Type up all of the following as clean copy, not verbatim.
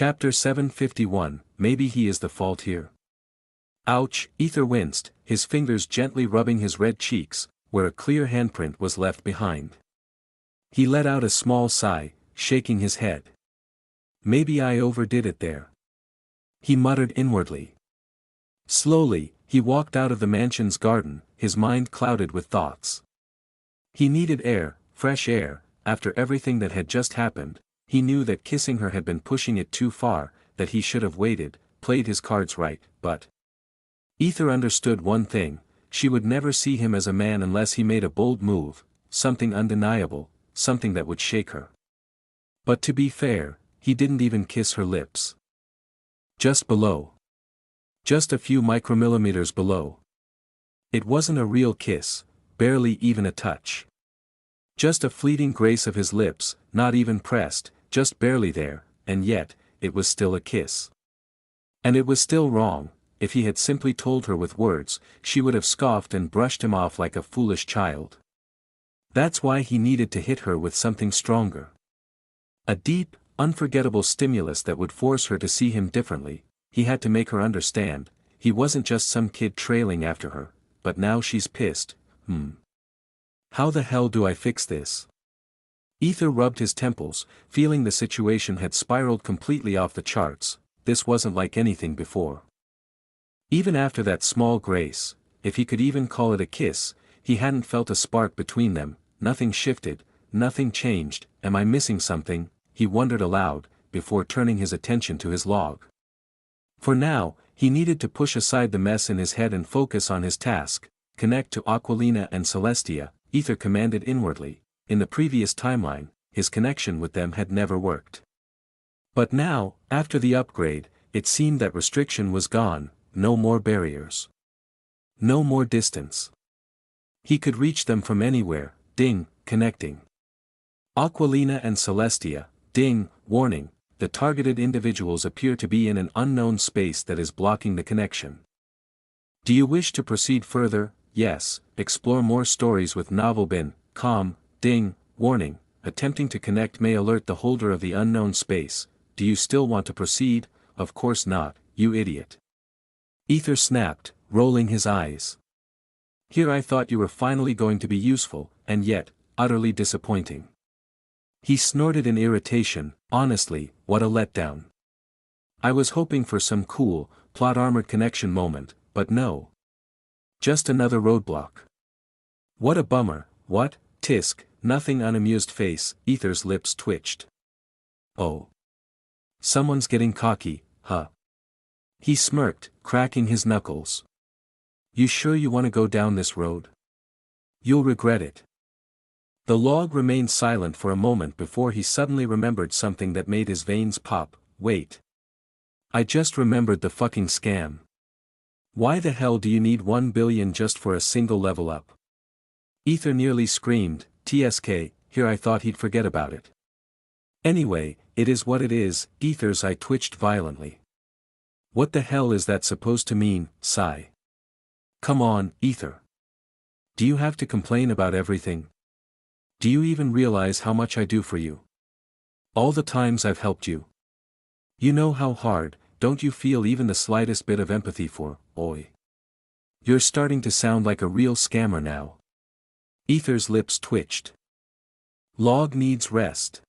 Chapter 751, Maybe he is the fault here. Ouch, Aether winced, his fingers gently rubbing his red cheeks, where a clear handprint was left behind. He let out a small sigh, shaking his head. Maybe I overdid it there, he muttered inwardly. Slowly, he walked out of the mansion's garden, his mind clouded with thoughts. He needed air, fresh air, after everything that had just happened. He knew that kissing her had been pushing it too far, that he should have waited, played his cards right, but Aether understood one thing: she would never see him as a man unless he made a bold move, something undeniable, something that would shake her. But to be fair, he didn't even kiss her lips. Just below. Just a few micromillimeters below. It wasn't a real kiss, barely even a touch. Just a fleeting grace of his lips, not even pressed, just barely there, and yet, it was still a kiss. And it was still wrong. If he had simply told her with words, she would have scoffed and brushed him off like a foolish child. That's why he needed to hit her with something stronger. A deep, unforgettable stimulus that would force her to see him differently. He had to make her understand, he wasn't just some kid trailing after her, but now she's pissed. How the hell do I fix this? Aether rubbed his temples, feeling the situation had spiraled completely off the charts. This wasn't like anything before. Even after that small grace, if he could even call it a kiss, he hadn't felt a spark between them. Nothing shifted, nothing changed. Am I missing something? He wondered aloud, before turning his attention to his log. For now, he needed to push aside the mess in his head and focus on his task, connect to Aquilina and Celestia. Aether commanded inwardly. In the previous timeline, his connection with them had never worked. But now, after the upgrade, it seemed that restriction was gone. No more barriers. No more distance. He could reach them from anywhere. Ding, connecting. Aquilina and Celestia. Ding, warning, the targeted individuals appear to be in an unknown space that is blocking the connection. Do you wish to proceed further? Yes, explore more stories with novel bin, calm, ding, warning, attempting to connect may alert the holder of the unknown space. Do you still want to proceed? Of course not, you idiot. Aether snapped, rolling his eyes. Here I thought you were finally going to be useful, and yet, utterly disappointing. He snorted in irritation. Honestly, what a letdown. I was hoping for some cool, plot-armored connection moment, but no. Just another roadblock. What a bummer. What? Tisk, nothing. Unamused face. Aether's lips twitched. Oh. Someone's getting cocky, huh? He smirked, cracking his knuckles. You sure you want to go down this road? You'll regret it. The log remained silent for a moment before he suddenly remembered something that made his veins pop. Wait. I just remembered the fucking scam. Why the hell do you need 1 billion just for a single level up? Aether nearly screamed. TSK, here I thought he'd forget about it. Anyway, it is what it is. Aether's eye twitched violently. What the hell is that supposed to mean? Sigh. Come on, Aether. Do you have to complain about everything? Do you even realize how much I do for you? All the times I've helped you. You know how hard, don't you feel even the slightest bit of empathy for, oi? You're starting to sound like a real scammer now. Aether's lips twitched. Log needs rest.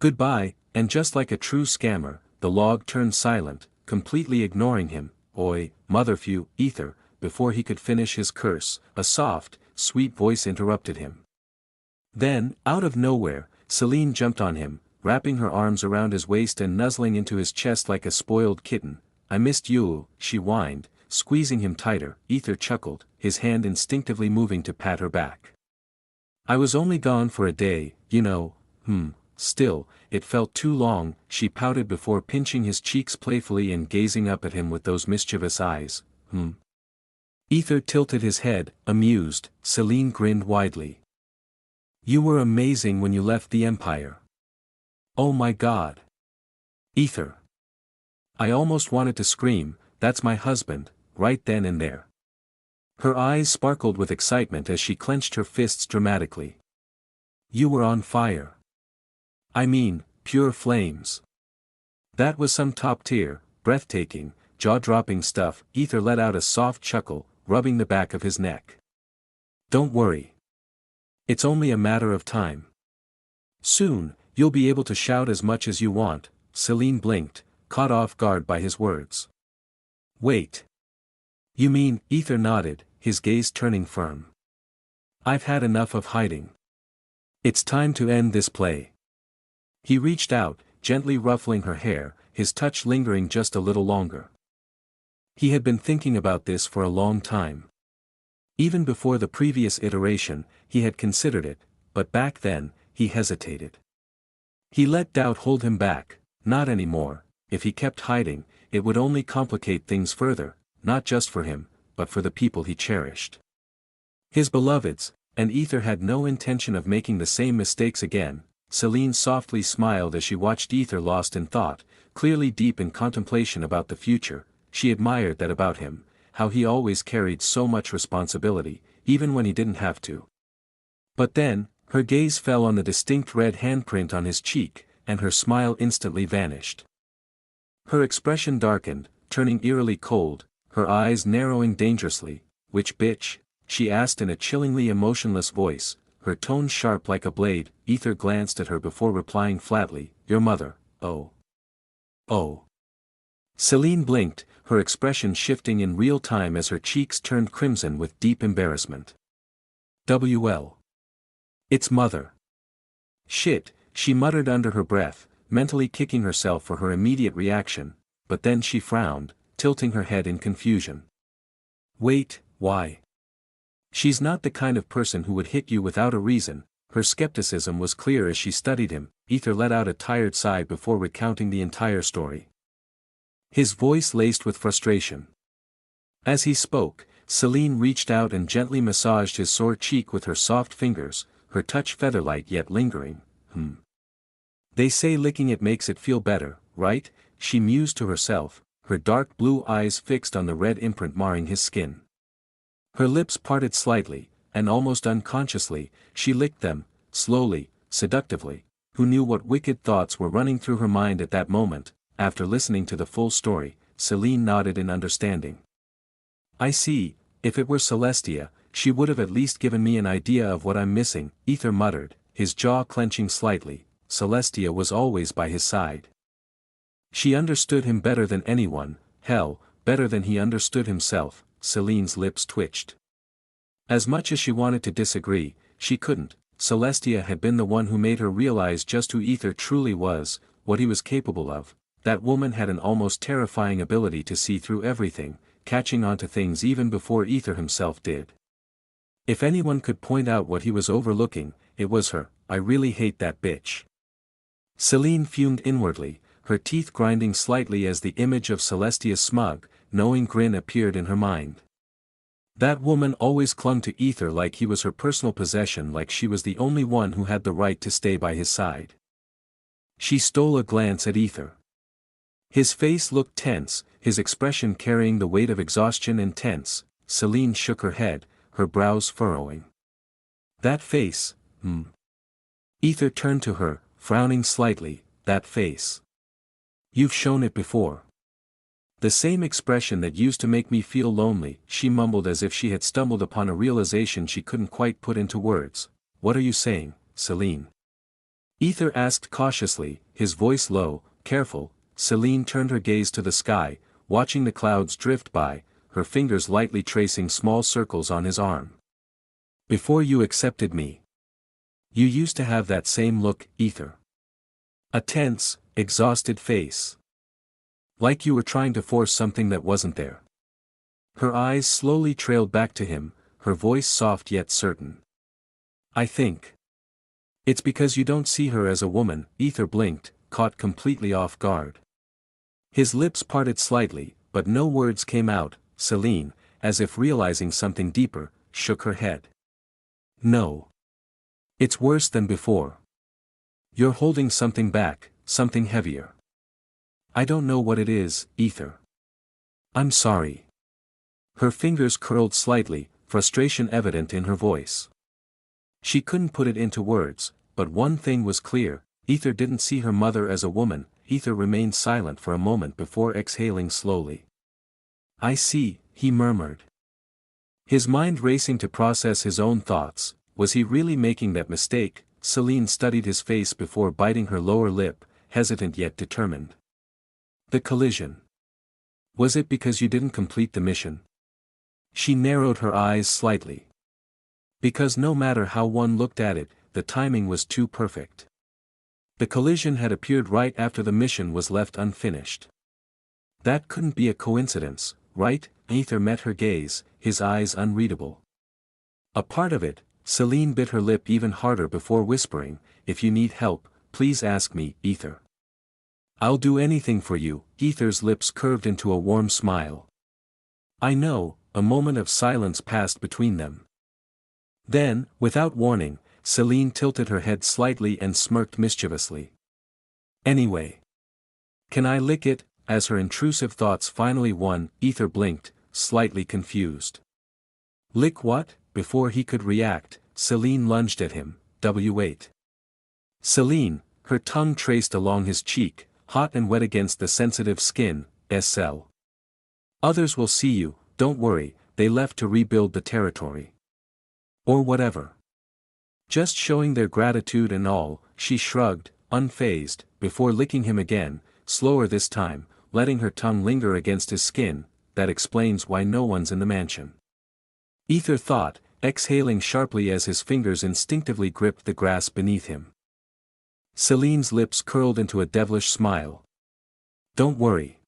Goodbye, and just like a true scammer, the log turned silent, completely ignoring him. Oi, motherfuck, Aether. Before he could finish his curse, a soft, sweet voice interrupted him. Then, out of nowhere, Celine jumped on him, wrapping her arms around his waist and nuzzling into his chest like a spoiled kitten. I missed you, she whined, squeezing him tighter. Aether chuckled, his hand instinctively moving to pat her back. I was only gone for a day, you know. Still, it felt too long. She pouted before pinching his cheeks playfully and gazing up at him with those mischievous eyes. Aether tilted his head, amused. Celine grinned widely. You were amazing when you left the Empire. Oh my God. Aether. I almost wanted to scream, that's my husband, right then and there. Her eyes sparkled with excitement as she clenched her fists dramatically. You were on fire. I mean, pure flames. That was some top-tier, breathtaking, jaw-dropping stuff. Aether let out a soft chuckle, rubbing the back of his neck. Don't worry. It's only a matter of time. Soon, you'll be able to shout as much as you want. Celine blinked, caught off guard by his words. Wait. You mean? Aether nodded, his gaze turning firm. I've had enough of hiding. It's time to end this play. He reached out, gently ruffling her hair, his touch lingering just a little longer. He had been thinking about this for a long time. Even before the previous iteration, he had considered it, but back then, he hesitated. He let doubt hold him back. Not anymore. If he kept hiding, it would only complicate things further, not just for him, but for the people he cherished. His beloveds, and Aether had no intention of making the same mistakes again. Celine softly smiled as she watched Aether lost in thought, clearly deep in contemplation about the future. She admired that about him, how he always carried so much responsibility, even when he didn't have to. But then, her gaze fell on the distinct red handprint on his cheek, and her smile instantly vanished. Her expression darkened, turning eerily cold, her eyes narrowing dangerously. Which bitch? She asked in a chillingly emotionless voice, her tone sharp like a blade. Aether glanced at her before replying flatly, your mother. Oh. Oh. Celine blinked, her expression shifting in real time as her cheeks turned crimson with deep embarrassment. WL. It's mother. Shit, she muttered under her breath, mentally kicking herself for her immediate reaction, but then she frowned, tilting her head in confusion. Wait, why? She's not the kind of person who would hit you without a reason. Her skepticism was clear as she studied him. Aether let out a tired sigh before recounting the entire story. His voice laced with frustration. As he spoke, Celine reached out and gently massaged his sore cheek with her soft fingers, her touch feather-light yet lingering. They say licking it makes it feel better, right? She mused to herself, her dark blue eyes fixed on the red imprint marring his skin. Her lips parted slightly, and almost unconsciously, she licked them, slowly, seductively. Who knew what wicked thoughts were running through her mind at that moment? After listening to the full story, Celine nodded in understanding. I see. If it were Celestia, she would have at least given me an idea of what I'm missing, Aether muttered, his jaw clenching slightly. Celestia was always by his side. She understood him better than anyone, hell, better than he understood himself. Celine's lips twitched. As much as she wanted to disagree, she couldn't. Celestia had been the one who made her realize just who Aether truly was, what he was capable of. That woman had an almost terrifying ability to see through everything, catching on to things even before Aether himself did. If anyone could point out what he was overlooking, it was her. I really hate that bitch. Celine fumed inwardly, her teeth grinding slightly as the image of Celestia's smug, knowing grin appeared in her mind. That woman always clung to Aether like he was her personal possession, like she was the only one who had the right to stay by his side. She stole a glance at Aether. His face looked tense, his expression carrying the weight of exhaustion and tense. Celine shook her head, her brows furrowing. That face, Aether turned to her, frowning slightly. That face. You've shown it before. The same expression that used to make me feel lonely, she mumbled as if she had stumbled upon a realization she couldn't quite put into words. What are you saying, Celine? Aether asked cautiously, his voice low, careful. Celine turned her gaze to the sky, watching the clouds drift by, her fingers lightly tracing small circles on his arm. Before you accepted me. You used to have that same look, Aether. A tense, exhausted face. Like you were trying to force something that wasn't there. Her eyes slowly trailed back to him, her voice soft yet certain. I think. It's because you don't see her as a woman. Aether blinked, caught completely off guard. His lips parted slightly, but no words came out. Celine, as if realizing something deeper, shook her head. No. It's worse than before. You're holding something back, something heavier. I don't know what it is, Aether. I'm sorry. Her fingers curled slightly, frustration evident in her voice. She couldn't put it into words, but one thing was clear. Aether didn't see her mother as a woman, Aether remained silent for a moment before exhaling slowly. "I see," he murmured. His mind racing to process his own thoughts. Was he really making that mistake? Celine studied his face before biting her lower lip, hesitant yet determined. "The collision. Was it because you didn't complete the mission?" She narrowed her eyes slightly. "Because no matter how one looked at it, the timing was too perfect. The collision had appeared right after the mission was left unfinished. That couldn't be a coincidence, right?" Aether met her gaze, his eyes unreadable. "A part of it." Celine bit her lip even harder before whispering, "If you need help, please ask me, Aether. I'll do anything for you." Aether's lips curved into a warm smile. "I know." A moment of silence passed between them. Then, without warning, Celine tilted her head slightly and smirked mischievously. "Anyway. Can I lick it?" As her intrusive thoughts finally won, Aether blinked, slightly confused. "Lick what?" Before he could react, Celine lunged at him. "W8." Celine, her tongue traced along his cheek, hot and wet against the sensitive skin. "SL. Others will see you, don't worry, they left to rebuild the territory. Or whatever. Just showing their gratitude and all." She shrugged, unfazed, before licking him again, slower this time, letting her tongue linger against his skin. "That explains why no one's in the mansion." Aether thought, exhaling sharply as his fingers instinctively gripped the grass beneath him. Celine's lips curled into a devilish smile. "Don't worry.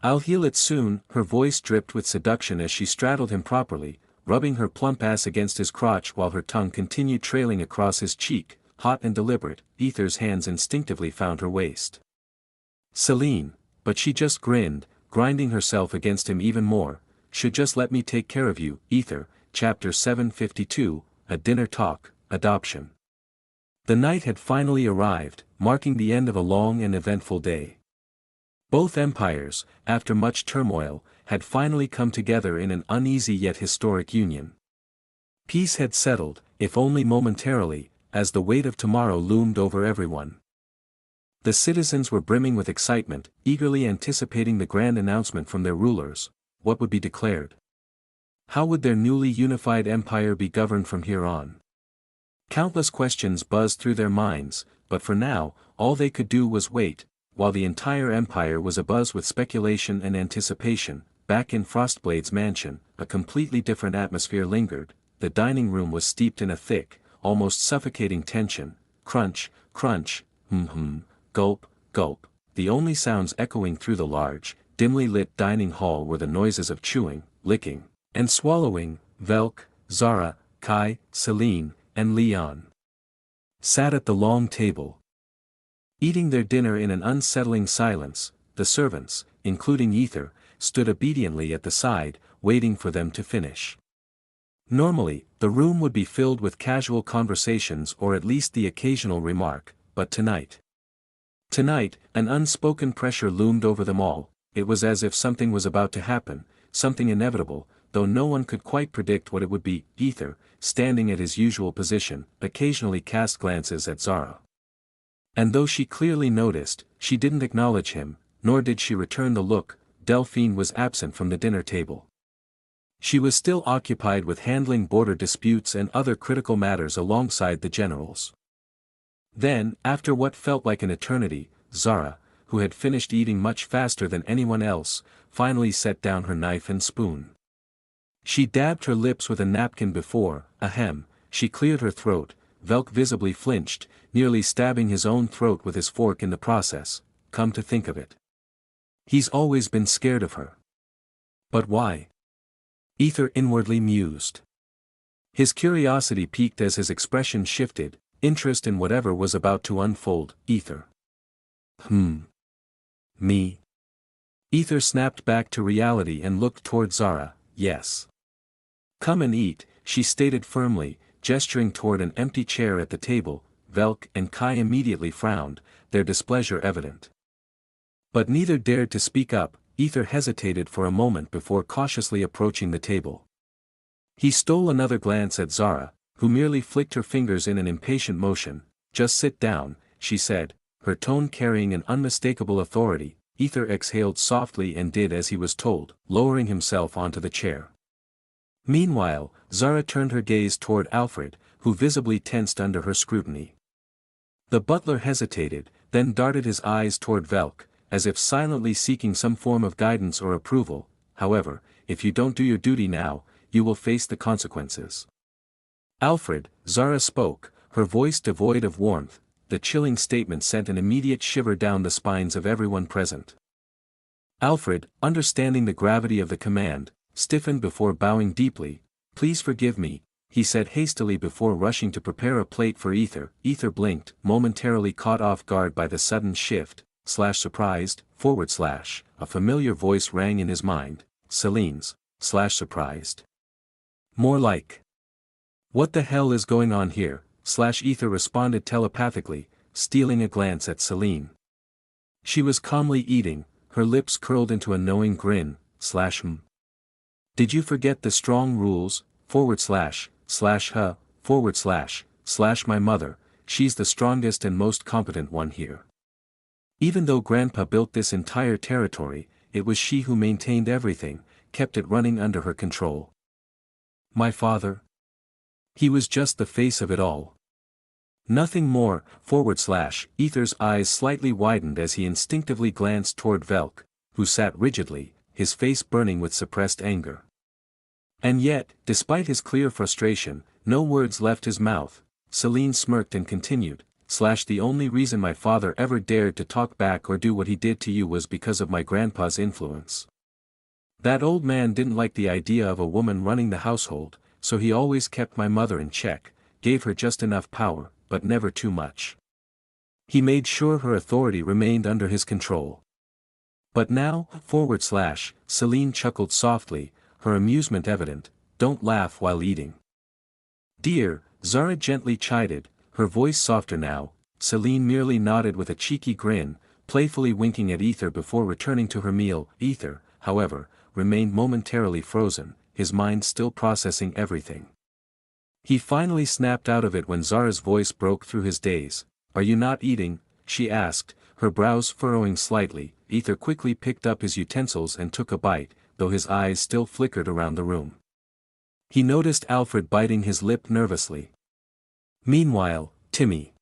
I'll heal it soon." Her voice dripped with seduction as she straddled him properly, rubbing her plump ass against his crotch while her tongue continued trailing across his cheek, hot and deliberate. Aether's hands instinctively found her waist. "Celine," but she just grinned, grinding herself against him even more. "Should just let me take care of you, Aether." Chapter 752, A Dinner Talk, Adoption. The night had finally arrived, marking the end of a long and eventful day. Both empires, after much turmoil, had finally come together in an uneasy yet historic union. Peace had settled, if only momentarily, as the weight of tomorrow loomed over everyone. The citizens were brimming with excitement, eagerly anticipating the grand announcement from their rulers. What would be declared? How would their newly unified empire be governed from here on? Countless questions buzzed through their minds, but for now, all they could do was wait. While the entire empire was abuzz with speculation and anticipation, back in Frostblade's mansion, a completely different atmosphere lingered. The dining room was steeped in a thick, almost suffocating tension. Crunch, crunch, gulp, gulp. The only sounds echoing through the large, dimly lit dining hall were the noises of chewing, licking, and swallowing. Velk, Zara, Kai, Celine, and Leon sat at the long table, eating their dinner in an unsettling silence. The servants, including Aether, stood obediently at the side, waiting for them to finish. Normally, the room would be filled with casual conversations or at least the occasional remark, but tonight, an unspoken pressure loomed over them all. It was as if something was about to happen, something inevitable, though no one could quite predict what it would be. Aether, standing at his usual position, occasionally cast glances at Zara. And though she clearly noticed, she didn't acknowledge him, nor did she return the look. Delphine was absent from the dinner table. She was still occupied with handling border disputes and other critical matters alongside the generals. Then, after what felt like an eternity, Zara, who had finished eating much faster than anyone else, finally set down her knife and spoon. She dabbed her lips with a napkin before, ahem, she cleared her throat. Velk visibly flinched, nearly stabbing his own throat with his fork in the process. Come to think of it, he's always been scared of her. But why? Aether inwardly mused. His curiosity piqued as his expression shifted, interest in whatever was about to unfold. Aether. Me? Aether snapped back to reality and looked toward Zara. Yes. Come and eat, she stated firmly, gesturing toward an empty chair at the table. Velk and Kai immediately frowned, their displeasure evident. But neither dared to speak up. Aether hesitated for a moment before cautiously approaching the table. He stole another glance at Zara, who merely flicked her fingers in an impatient motion. Just sit down, she said, her tone carrying an unmistakable authority. Aether exhaled softly and did as he was told, lowering himself onto the chair. Meanwhile, Zara turned her gaze toward Alfred, who visibly tensed under her scrutiny. The butler hesitated, then darted his eyes toward Velk, as if silently seeking some form of guidance or approval. However, if you don't do your duty now, you will face the consequences. Alfred, Zara spoke, her voice devoid of warmth. The chilling statement sent an immediate shiver down the spines of everyone present. Alfred, understanding the gravity of the command, stiffened before bowing deeply. "Please forgive me," he said hastily before rushing to prepare a plate for Aether. Aether blinked, momentarily caught off guard by the sudden shift, surprised, a familiar voice rang in his mind, Celine's, surprised. More like, "What the hell is going on here?" Aether responded telepathically, stealing a glance at Celine. She was calmly eating, her lips curled into a knowing grin, "Did you forget the strong rules, my mother, she's the strongest and most competent one here. Even though Grandpa built this entire territory, it was she who maintained everything, kept it running under her control. My father? He was just the face of it all. Nothing more, Aether's eyes slightly widened as he instinctively glanced toward Velk, who sat rigidly, his face burning with suppressed anger. And yet, despite his clear frustration, no words left his mouth. Celine smirked and continued, "The only reason my father ever dared to talk back or do what he did to you was because of my grandpa's influence. That old man didn't like the idea of a woman running the household, so he always kept my mother in check, gave her just enough power, but never too much. He made sure her authority remained under his control. But now, Celine chuckled softly, her amusement evident, don't laugh while eating. Dear, Zara gently chided, her voice softer now. Celine merely nodded with a cheeky grin, playfully winking at Aether before returning to her meal. Aether, however, remained momentarily frozen, his mind still processing everything. He finally snapped out of it when Zara's voice broke through his daze. Are you not eating? She asked, her brows furrowing slightly. Aether quickly picked up his utensils and took a bite, though his eyes still flickered around the room. He noticed Alfred biting his lip nervously. Meanwhile, Timmy.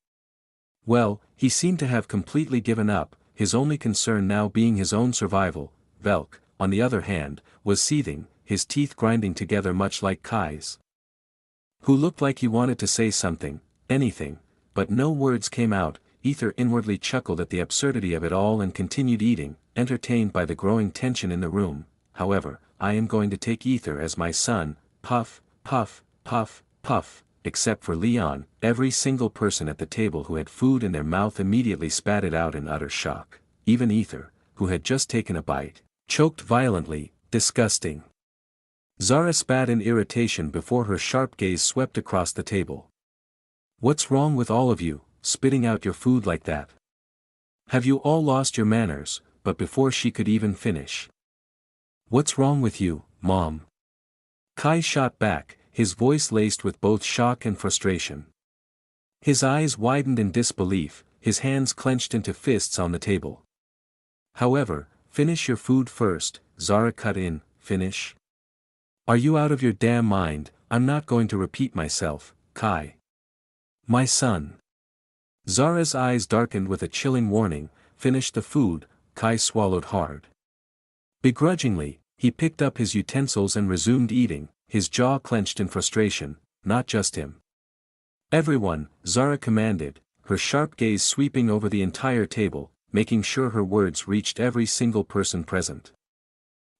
Well, he seemed to have completely given up, his only concern now being his own survival. Velk, on the other hand, was seething, his teeth grinding together much like Kai's. Who looked like he wanted to say something, anything, but no words came out. Aether inwardly chuckled at the absurdity of it all and continued eating, entertained by the growing tension in the room. However, I am going to take Aether as my son, puff, puff, puff, puff, except for Leon. Every single person at the table who had food in their mouth immediately spat it out in utter shock. Even Aether, who had just taken a bite, choked violently. Disgusting. Zara spat in irritation before her sharp gaze swept across the table. What's wrong with all of you, spitting out your food like that? Have you all lost your manners? But before she could even finish. What's wrong with you, Mom? Kai shot back, his voice laced with both shock and frustration. His eyes widened in disbelief, his hands clenched into fists on the table. However, finish your food first, Zara cut in, finish? Are you out of your damn mind? I'm not going to repeat myself, Kai. My son. Zara's eyes darkened with a chilling warning. Finish the food. Kai swallowed hard. Begrudgingly, he picked up his utensils and resumed eating, his jaw clenched in frustration. Not just him. Everyone, Zara commanded, her sharp gaze sweeping over the entire table, making sure her words reached every single person present.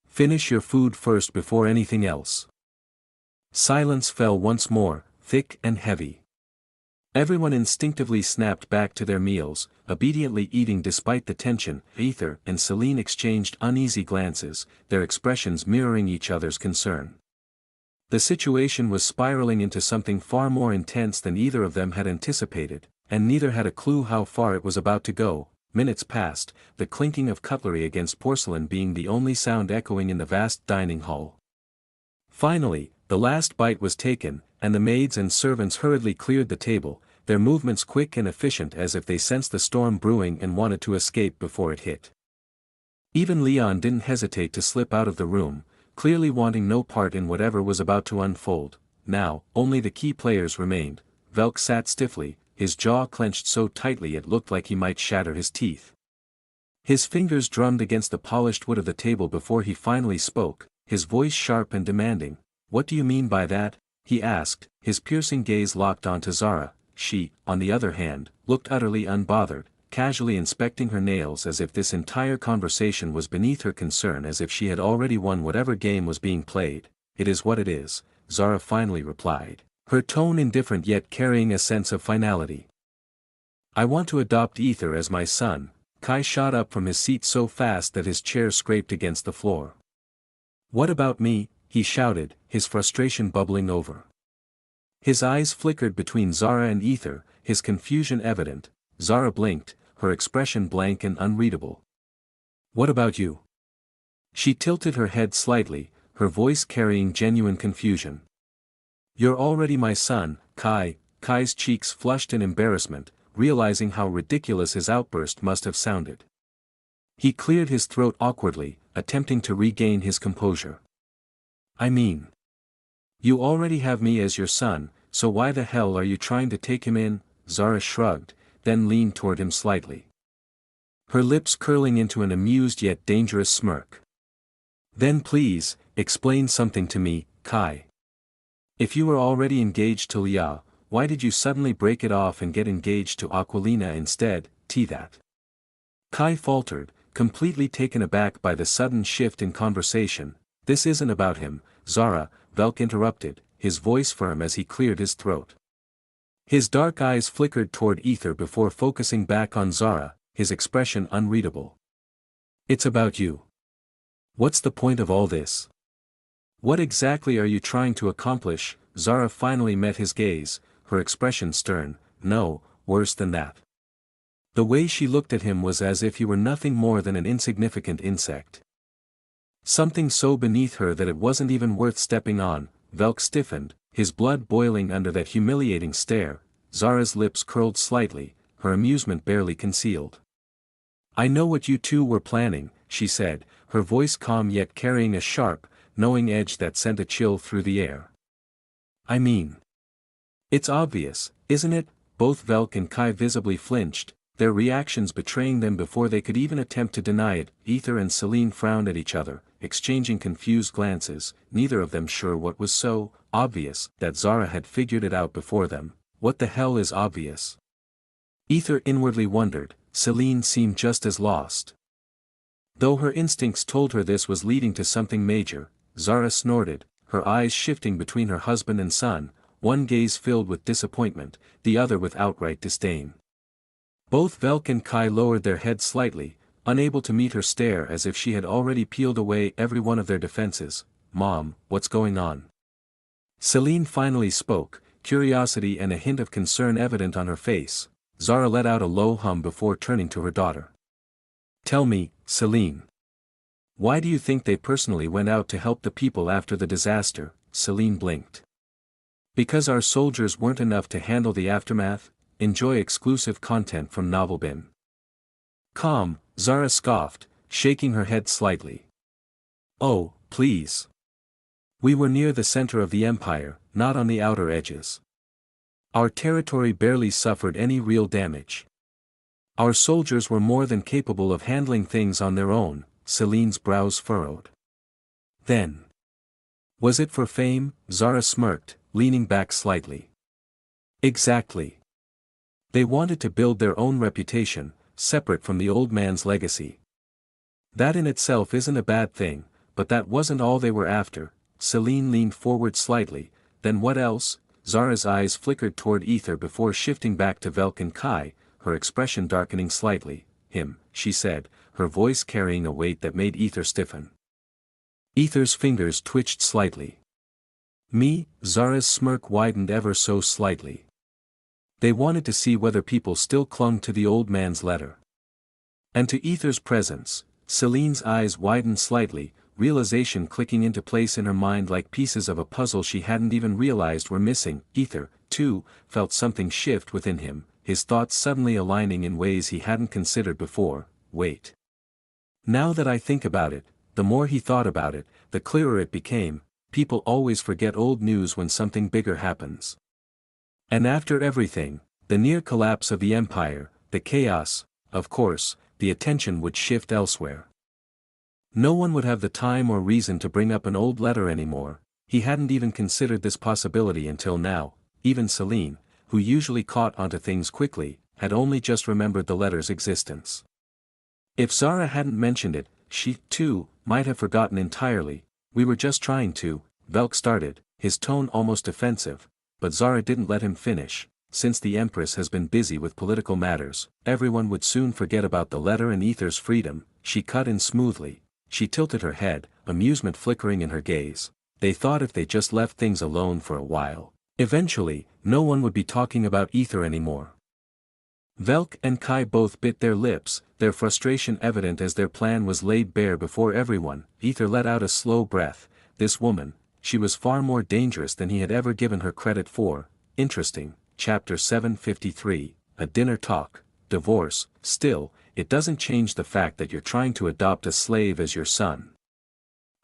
Finish your food first before anything else. Silence fell once more, thick and heavy. Everyone instinctively snapped back to their meals, obediently eating despite the tension. Aether and Celine exchanged uneasy glances, their expressions mirroring each other's concern. The situation was spiraling into something far more intense than either of them had anticipated, and neither had a clue how far it was about to go. Minutes passed, the clinking of cutlery against porcelain being the only sound echoing in the vast dining hall. Finally, the last bite was taken, and the maids and servants hurriedly cleared the table, their movements quick and efficient as if they sensed the storm brewing and wanted to escape before it hit. Even Leon didn't hesitate to slip out of the room, clearly wanting no part in whatever was about to unfold. Now, only the key players remained. Velk sat stiffly, his jaw clenched so tightly it looked like he might shatter his teeth. His fingers drummed against the polished wood of the table before he finally spoke, his voice sharp and demanding. "What do you mean by that?" he asked, his piercing gaze locked onto Zara. She, on the other hand, looked utterly unbothered, casually inspecting her nails as if this entire conversation was beneath her concern, as if she had already won whatever game was being played. "It is what it is," Zara finally replied, her tone indifferent yet carrying a sense of finality. "I want to adopt Aether as my son." Kai shot up from his seat so fast that his chair scraped against the floor. "What about me?" he shouted, his frustration bubbling over. His eyes flickered between Zara and Aether, his confusion evident. Zara blinked, her expression blank and unreadable. "What about you?" She tilted her head slightly, her voice carrying genuine confusion. "You're already my son, Kai." Kai's cheeks flushed in embarrassment, realizing how ridiculous his outburst must have sounded. He cleared his throat awkwardly, attempting to regain his composure. "I mean, you already have me as your son, so why the hell are you trying to take him in?" Zara shrugged, then leaned toward him slightly, her lips curling into an amused yet dangerous smirk. "Then please, explain something to me, Kai. If you were already engaged to Leah, why did you suddenly break it off and get engaged to Aquilina instead?" That. Kai faltered, completely taken aback by the sudden shift in conversation. "This isn't about him, Zara," Velk interrupted, his voice firm as he cleared his throat. His dark eyes flickered toward Aether before focusing back on Zara, his expression unreadable. "It's about you. What's the point of all this? What exactly are you trying to accomplish?" Zara finally met his gaze, her expression stern. "No, worse than that." The way she looked at him was as if he were nothing more than an insignificant insect. Something so beneath her that it wasn't even worth stepping on. Velk stiffened, his blood boiling under that humiliating stare. Zara's lips curled slightly, her amusement barely concealed. "I know what you two were planning," she said, her voice calm yet carrying a sharp, knowing edge that sent a chill through the air. "I mean, it's obvious, isn't it?" Both Velk and Kai visibly flinched, their reactions betraying them before they could even attempt to deny it. Aether and Celine frowned at each other, exchanging confused glances, neither of them sure what was so obvious that Zara had figured it out before them. "What the hell is obvious?" Aether inwardly wondered. Celine seemed just as lost. Though her instincts told her this was leading to something major, Zara snorted, her eyes shifting between her husband and son, one gaze filled with disappointment, the other with outright disdain. Both Velk and Kai lowered their heads slightly, unable to meet her stare, as if she had already peeled away every one of their defenses. "Mom, what's going on?" Celine finally spoke, curiosity and a hint of concern evident on her face. Zara let out a low hum before turning to her daughter. "Tell me, Celine. Why do you think they personally went out to help the people after the disaster?" Celine blinked. "Because our soldiers weren't enough to handle the aftermath? Enjoy exclusive content from Novelbin." "Calm," Zara scoffed, shaking her head slightly. "Oh, please. We were near the center of the empire, not on the outer edges. Our territory barely suffered any real damage. Our soldiers were more than capable of handling things on their own." Celine's brows furrowed. "Then, was it for fame?" Zara smirked, leaning back slightly. "Exactly. They wanted to build their own reputation, separate from the old man's legacy. That in itself isn't a bad thing, but that wasn't all they were after." Celine leaned forward slightly. "Then what else?" Zara's eyes flickered toward Aether before shifting back to Velk and Kai, her expression darkening slightly. "Him," she said, her voice carrying a weight that made Aether stiffen. Aether's fingers twitched slightly. "Me?" Zara's smirk widened ever so slightly. They wanted to see whether people still clung to the old man's letter. And to Aether's presence. Celine's eyes widened slightly, realization clicking into place in her mind like pieces of a puzzle she hadn't even realized were missing. Aether, too, felt something shift within him, his thoughts suddenly aligning in ways he hadn't considered before. Wait. Now that I think about it, the more he thought about it, the clearer it became. People always forget old news when something bigger happens. And after everything, the near collapse of the empire, the chaos, of course, the attention would shift elsewhere. No one would have the time or reason to bring up an old letter anymore. He hadn't even considered this possibility until now. Even Celine, who usually caught onto things quickly, had only just remembered the letter's existence. If Zara hadn't mentioned it, she, too, might have forgotten entirely. We were just trying to, Velk started, his tone almost offensive, but Zara didn't let him finish. Since the Empress has been busy with political matters, everyone would soon forget about the letter and Aether's freedom. She cut in smoothly. She tilted her head, amusement flickering in her gaze. They thought if they just left things alone for a while, eventually, no one would be talking about Aether anymore. Velk and Kai both bit their lips, their frustration evident as their plan was laid bare before everyone. Aether let out a slow breath. This woman, she was far more dangerous than he had ever given her credit for. Interesting. Chapter 753, A Dinner Talk, Divorce. Still, it doesn't change the fact that you're trying to adopt a slave as your son.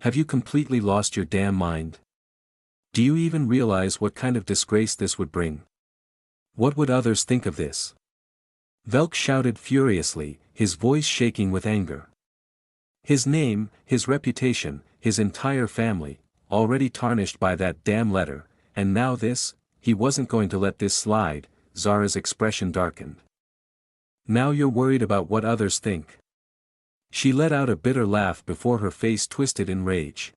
Have you completely lost your damn mind? Do you even realize what kind of disgrace this would bring? What would others think of this? Velk shouted furiously, his voice shaking with anger. His name, his reputation, his entire family, already tarnished by that damn letter, and now this? He wasn't going to let this slide. Zara's expression darkened. Now you're worried about what others think. She let out a bitter laugh before her face twisted in rage.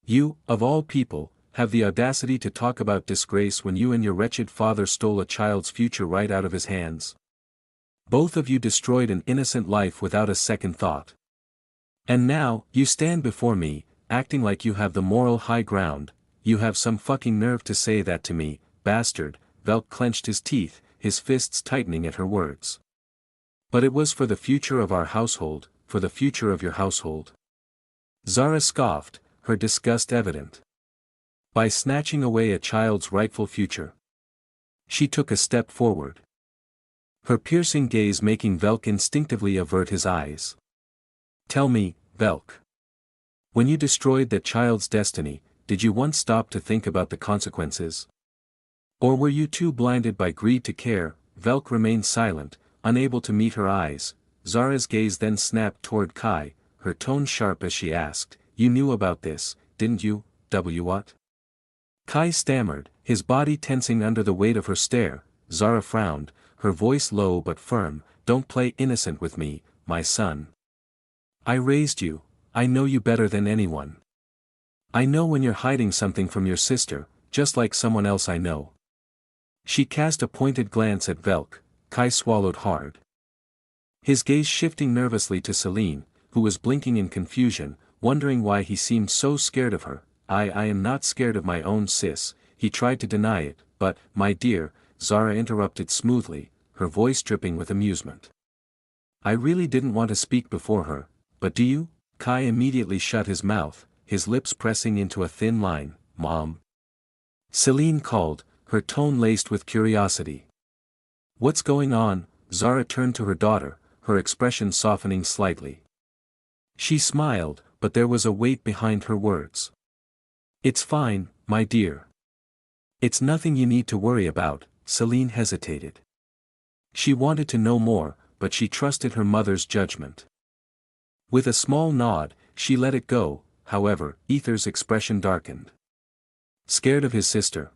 You, of all people, have the audacity to talk about disgrace when you and your wretched father stole a child's future right out of his hands. Both of you destroyed an innocent life without a second thought. And now, you stand before me, acting like you have the moral high ground. You have some fucking nerve to say that to me, bastard. Velk clenched his teeth, his fists tightening at her words. But it was for the future of our household, for the future of your household. Zara scoffed, her disgust evident. By snatching away a child's rightful future. She took a step forward. Her piercing gaze making Velk instinctively avert his eyes. Tell me, Velk. When you destroyed that child's destiny, did you once stop to think about the consequences? Or were you too blinded by greed to care? Velk remained silent, unable to meet her eyes. Zara's gaze then snapped toward Kai, her tone sharp as she asked, You knew about this, didn't you? What? Kai stammered, his body tensing under the weight of her stare. Zara frowned, her voice low but firm, Don't play innocent with me, my son. I raised you, I know you better than anyone. I know when you're hiding something from your sister, just like someone else I know. She cast a pointed glance at Velk. Kai swallowed hard. His gaze shifting nervously to Celine, who was blinking in confusion, wondering why he seemed so scared of her. I am not scared of my own sis. He tried to deny it, but, my dear, Zara interrupted smoothly, her voice dripping with amusement. I really didn't want to speak before her, but do you? Kai immediately shut his mouth, his lips pressing into a thin line. Mom. Celine called, her tone laced with curiosity. What's going on? Zara turned to her daughter, her expression softening slightly. She smiled, but there was a weight behind her words. It's fine, my dear. It's nothing you need to worry about. Celine hesitated. She wanted to know more, but she trusted her mother's judgment. With a small nod, she let it go. However, Aether's expression darkened. Scared of his sister?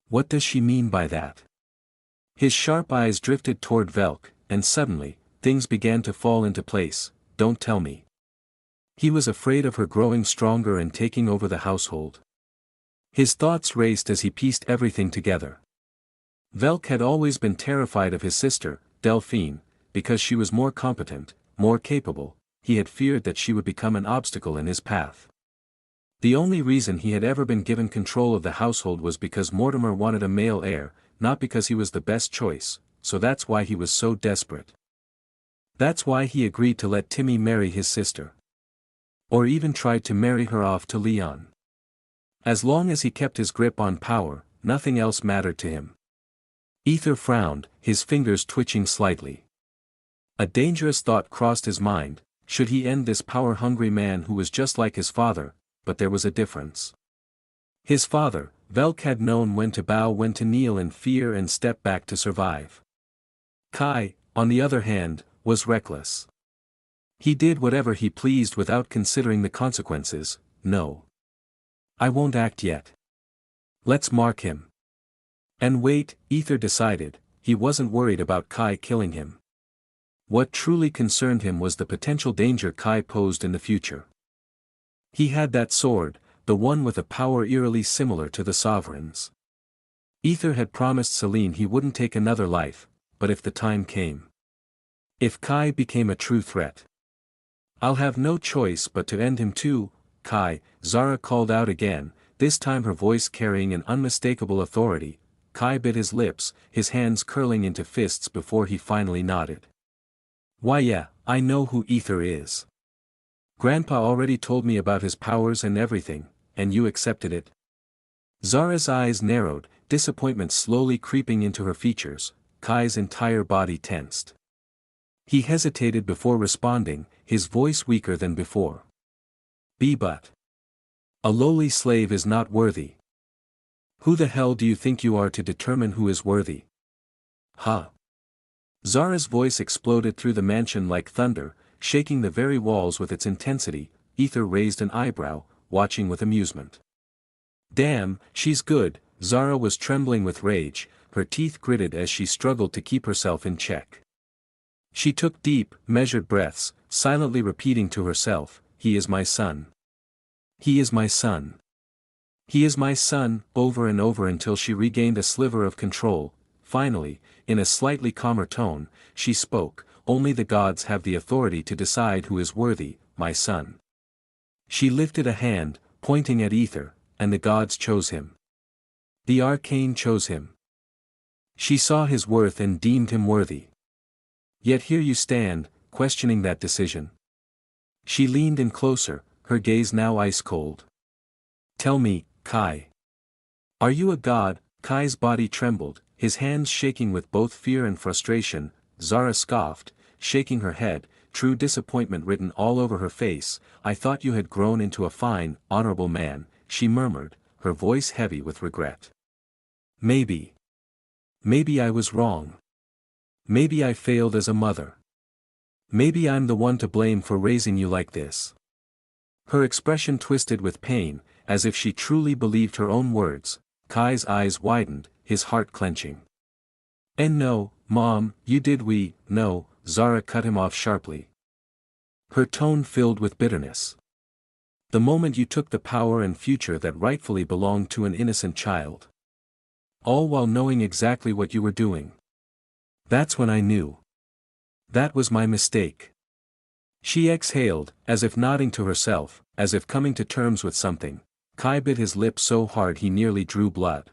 What does she mean by that? His sharp eyes drifted toward Velk, and suddenly, things began to fall into place. Don't tell me. He was afraid of her growing stronger and taking over the household. His thoughts raced as he pieced everything together. Velk had always been terrified of his sister, Delphine, because she was more competent, more capable. He had feared that she would become an obstacle in his path. The only reason he had ever been given control of the household was because Mortimer wanted a male heir, not because he was the best choice, so that's why he was so desperate. That's why he agreed to let Timmy marry his sister. Or even tried to marry her off to Leon. As long as he kept his grip on power, nothing else mattered to him. Aether frowned, his fingers twitching slightly. A dangerous thought crossed his mind: should he end this power-hungry man who was just like his father? But there was a difference. His father, Velk, had known when to bow, when to kneel in fear and step back to survive. Kai, on the other hand, was reckless. He did whatever he pleased without considering the consequences. No. I won't act yet. Let's mark him. And wait, Aether decided. He wasn't worried about Kai killing him. What truly concerned him was the potential danger Kai posed in the future. He had that sword, the one with a power eerily similar to the Sovereign's. Aether had promised Selene he wouldn't take another life, but if the time came. If Kai became a true threat. I'll have no choice but to end him too, Kai, Zara called out again, this time her voice carrying an unmistakable authority. Kai bit his lips, his hands curling into fists before he finally nodded. Why yeah, I know who Aether is. Grandpa already told me about his powers and everything, and you accepted it? Zara's eyes narrowed, disappointment slowly creeping into her features. Kai's entire body tensed. He hesitated before responding, his voice weaker than before. But a lowly slave is not worthy. Who the hell do you think you are to determine who is worthy? Huh? Zara's voice exploded through the mansion like thunder, shaking the very walls with its intensity. Aether raised an eyebrow, watching with amusement. Damn, she's good. Zara was trembling with rage, her teeth gritted as she struggled to keep herself in check. She took deep, measured breaths, silently repeating to herself, he is my son. He is my son. He is my son, over and over until she regained a sliver of control. Finally, in a slightly calmer tone, she spoke, only the gods have the authority to decide who is worthy, my son. She lifted a hand, pointing at Aether, and the gods chose him. The arcane chose him. She saw his worth and deemed him worthy. Yet here you stand, questioning that decision. She leaned in closer, her gaze now ice cold. Tell me, Kai. Are you a god? Kai's body trembled, his hands shaking with both fear and frustration. Zara scoffed, shaking her head, true disappointment written all over her face. I thought you had grown into a fine, honorable man, she murmured, her voice heavy with regret. Maybe. Maybe I was wrong. Maybe I failed as a mother. Maybe I'm the one to blame for raising you like this. Her expression twisted with pain, as if she truly believed her own words. Kai's eyes widened, his heart clenching. And no, Mom, you did no, Zara cut him off sharply. Her tone filled with bitterness. The moment you took the power and future that rightfully belonged to an innocent child. All while knowing exactly what you were doing. That's when I knew. That was my mistake. She exhaled, as if nodding to herself, as if coming to terms with something. Kai bit his lip so hard he nearly drew blood.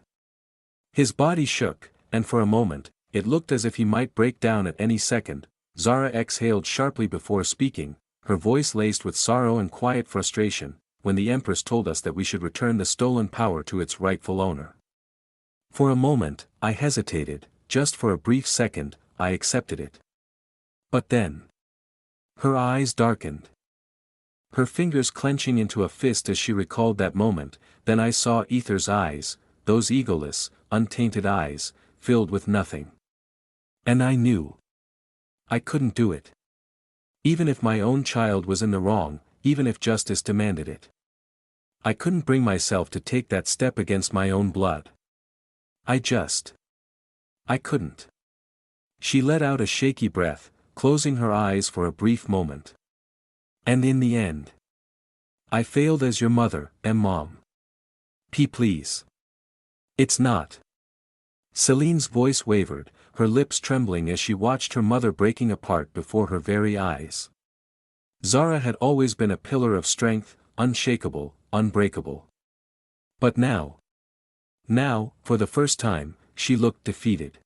His body shook, and for a moment, it looked as if he might break down at any second. Zara exhaled sharply before speaking, her voice laced with sorrow and quiet frustration. When the Empress told us that we should return the stolen power to its rightful owner. For a moment, I hesitated, just for a brief second, I accepted it. But then. Her eyes darkened. Her fingers clenching into a fist as she recalled that moment. Then I saw Aether's eyes, those egoless, untainted eyes, filled with nothing. And I knew. I couldn't do it. Even if my own child was in the wrong, even if justice demanded it. I couldn't bring myself to take that step against my own blood. I couldn't. She let out a shaky breath, closing her eyes for a brief moment. And in the end. I failed as your mother, Mom. Please. It's not. Celine's voice wavered, her lips trembling as she watched her mother breaking apart before her very eyes. Zara had always been a pillar of strength, unshakable, unbreakable. But now, for the first time, she looked defeated.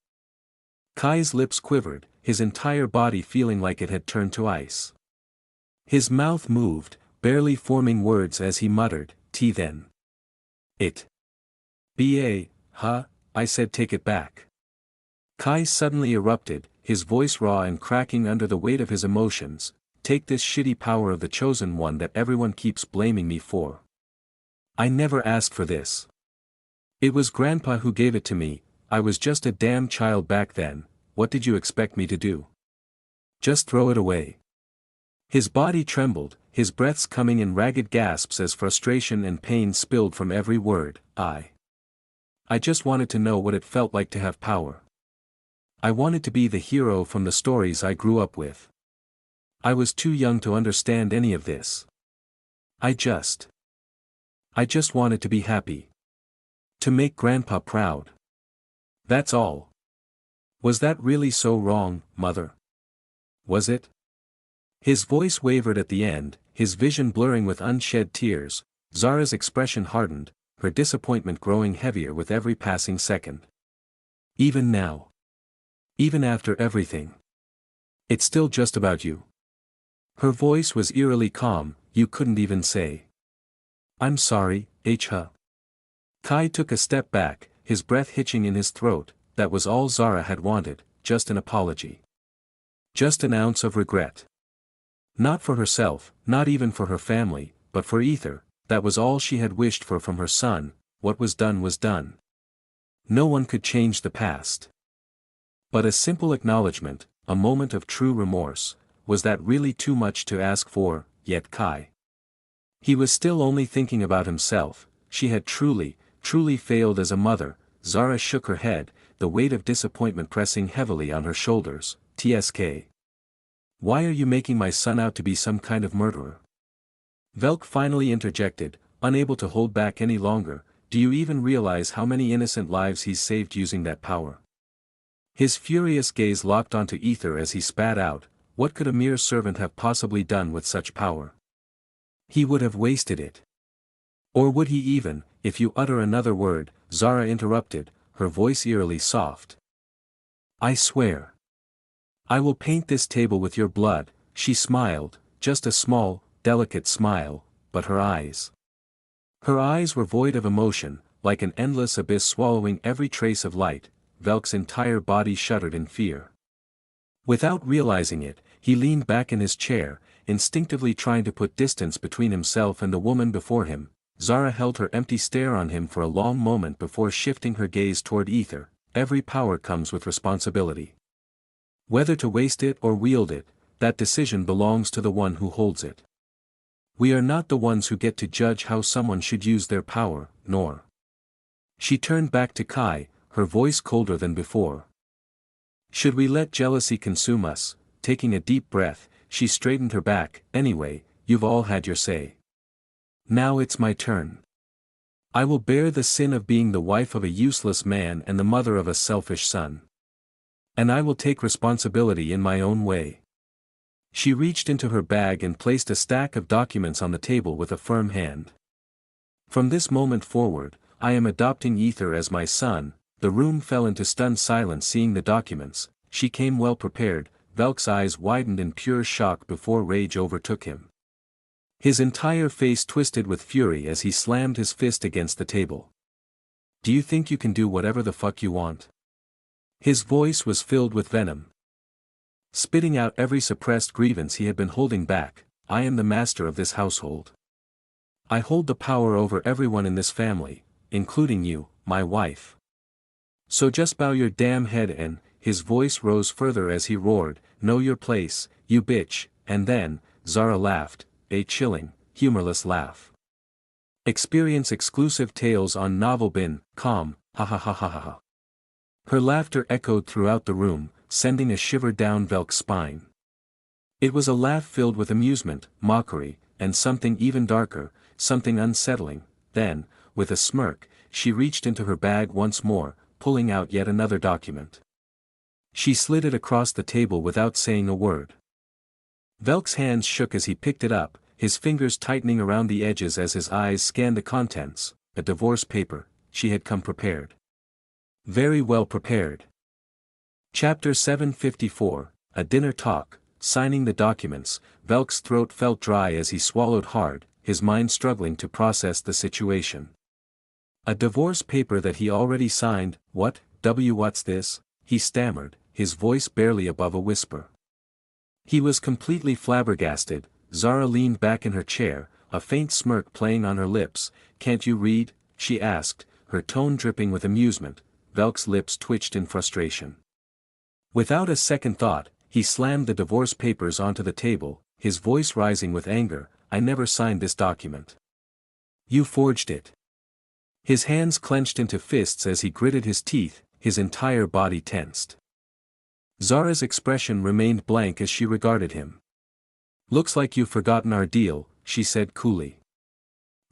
Kai's lips quivered, his entire body feeling like it had turned to ice. His mouth moved, barely forming words as he muttered, then. It. Huh, I said take it back. Kai suddenly erupted, his voice raw and cracking under the weight of his emotions. Take this shitty power of the chosen one that everyone keeps blaming me for. I never asked for this. It was Grandpa who gave it to me. I was just a damn child back then. What did you expect me to do? Just throw it away. His body trembled, his breaths coming in ragged gasps as frustration and pain spilled from every word. I just wanted to know what it felt like to have power. I wanted to be the hero from the stories I grew up with. I was too young to understand any of this. I just wanted to be happy. To make Grandpa proud. That's all. Was that really so wrong, Mother? Was it? His voice wavered at the end, his vision blurring with unshed tears. Zara's expression hardened, her disappointment growing heavier with every passing second. Even now. Even after everything. It's still just about you. Her voice was eerily calm, you couldn't even say. I'm sorry, Kai took a step back, his breath hitching in his throat. That was all Zara had wanted, just an apology. Just an ounce of regret. Not for herself, not even for her family, but for Aether. That was all she had wished for from her son. What was done was done. No one could change the past. But a simple acknowledgement, a moment of true remorse, was that really too much to ask for, yet Kai? He was still only thinking about himself. She had truly failed as a mother. Zara shook her head, the weight of disappointment pressing heavily on her shoulders. Why are you making my son out to be some kind of murderer? Velk finally interjected, unable to hold back any longer. Do you even realize how many innocent lives he's saved using that power? His furious gaze locked onto Aether as he spat out, what could a mere servant have possibly done with such power? He would have wasted it. Or would he even, if you utter another word, Zara interrupted, her voice eerily soft. I swear. I will paint this table with your blood. She smiled, just a small, delicate smile, but her eyes. Her eyes were void of emotion, like an endless abyss swallowing every trace of light. Velk's entire body shuddered in fear. Without realizing it, he leaned back in his chair, instinctively trying to put distance between himself and the woman before him. Zara held her empty stare on him for a long moment before shifting her gaze toward Aether. Every power comes with responsibility. Whether to waste it or wield it, that decision belongs to the one who holds it. We are not the ones who get to judge how someone should use their power, nor. She turned back to Kai, her voice colder than before. Should we let jealousy consume us? Taking a deep breath, she straightened her back. Anyway, you've all had your say. Now it's my turn. I will bear the sin of being the wife of a useless man and the mother of a selfish son. And I will take responsibility in my own way. She reached into her bag and placed a stack of documents on the table with a firm hand. From this moment forward, I am adopting Aether as my son. The room fell into stunned silence seeing the documents. She came well prepared. Velk's eyes widened in pure shock before rage overtook him. His entire face twisted with fury as he slammed his fist against the table. Do you think you can do whatever the fuck you want? His voice was filled with venom. Spitting out every suppressed grievance he had been holding back. I am the master of this household. I hold the power over everyone in this family, including you, my wife. So just bow your damn head and, his voice rose further as he roared, know your place, you bitch, and then, Zara laughed, a chilling, humorless laugh. Experience exclusive tales on novelbin.com, ha ha ha ha ha. Her laughter echoed throughout the room, sending a shiver down Velk's spine. It was a laugh filled with amusement, mockery, and something even darker, something unsettling. Then, with a smirk, she reached into her bag once more, pulling out yet another document. She slid it across the table without saying a word. Velk's hands shook as he picked it up, his fingers tightening around the edges as his eyes scanned the contents. A divorce paper. She had come prepared. Very well prepared. Chapter 754, A Dinner Talk. signing the documents. Velk's throat felt dry as he swallowed hard, his mind struggling to process the situation. A divorce paper that he already signed. What's this? He stammered, his voice barely above a whisper. He was completely flabbergasted. Zara leaned back in her chair, a faint smirk playing on her lips. Can't you read? She asked, her tone dripping with amusement. Velk's lips twitched in frustration. Without a second thought, he slammed the divorce papers onto the table, his voice rising with anger. I never signed this document. You forged it. His hands clenched into fists as he gritted his teeth, his entire body tensed. Zara's expression remained blank as she regarded him. Looks like you've forgotten our deal, she said coolly.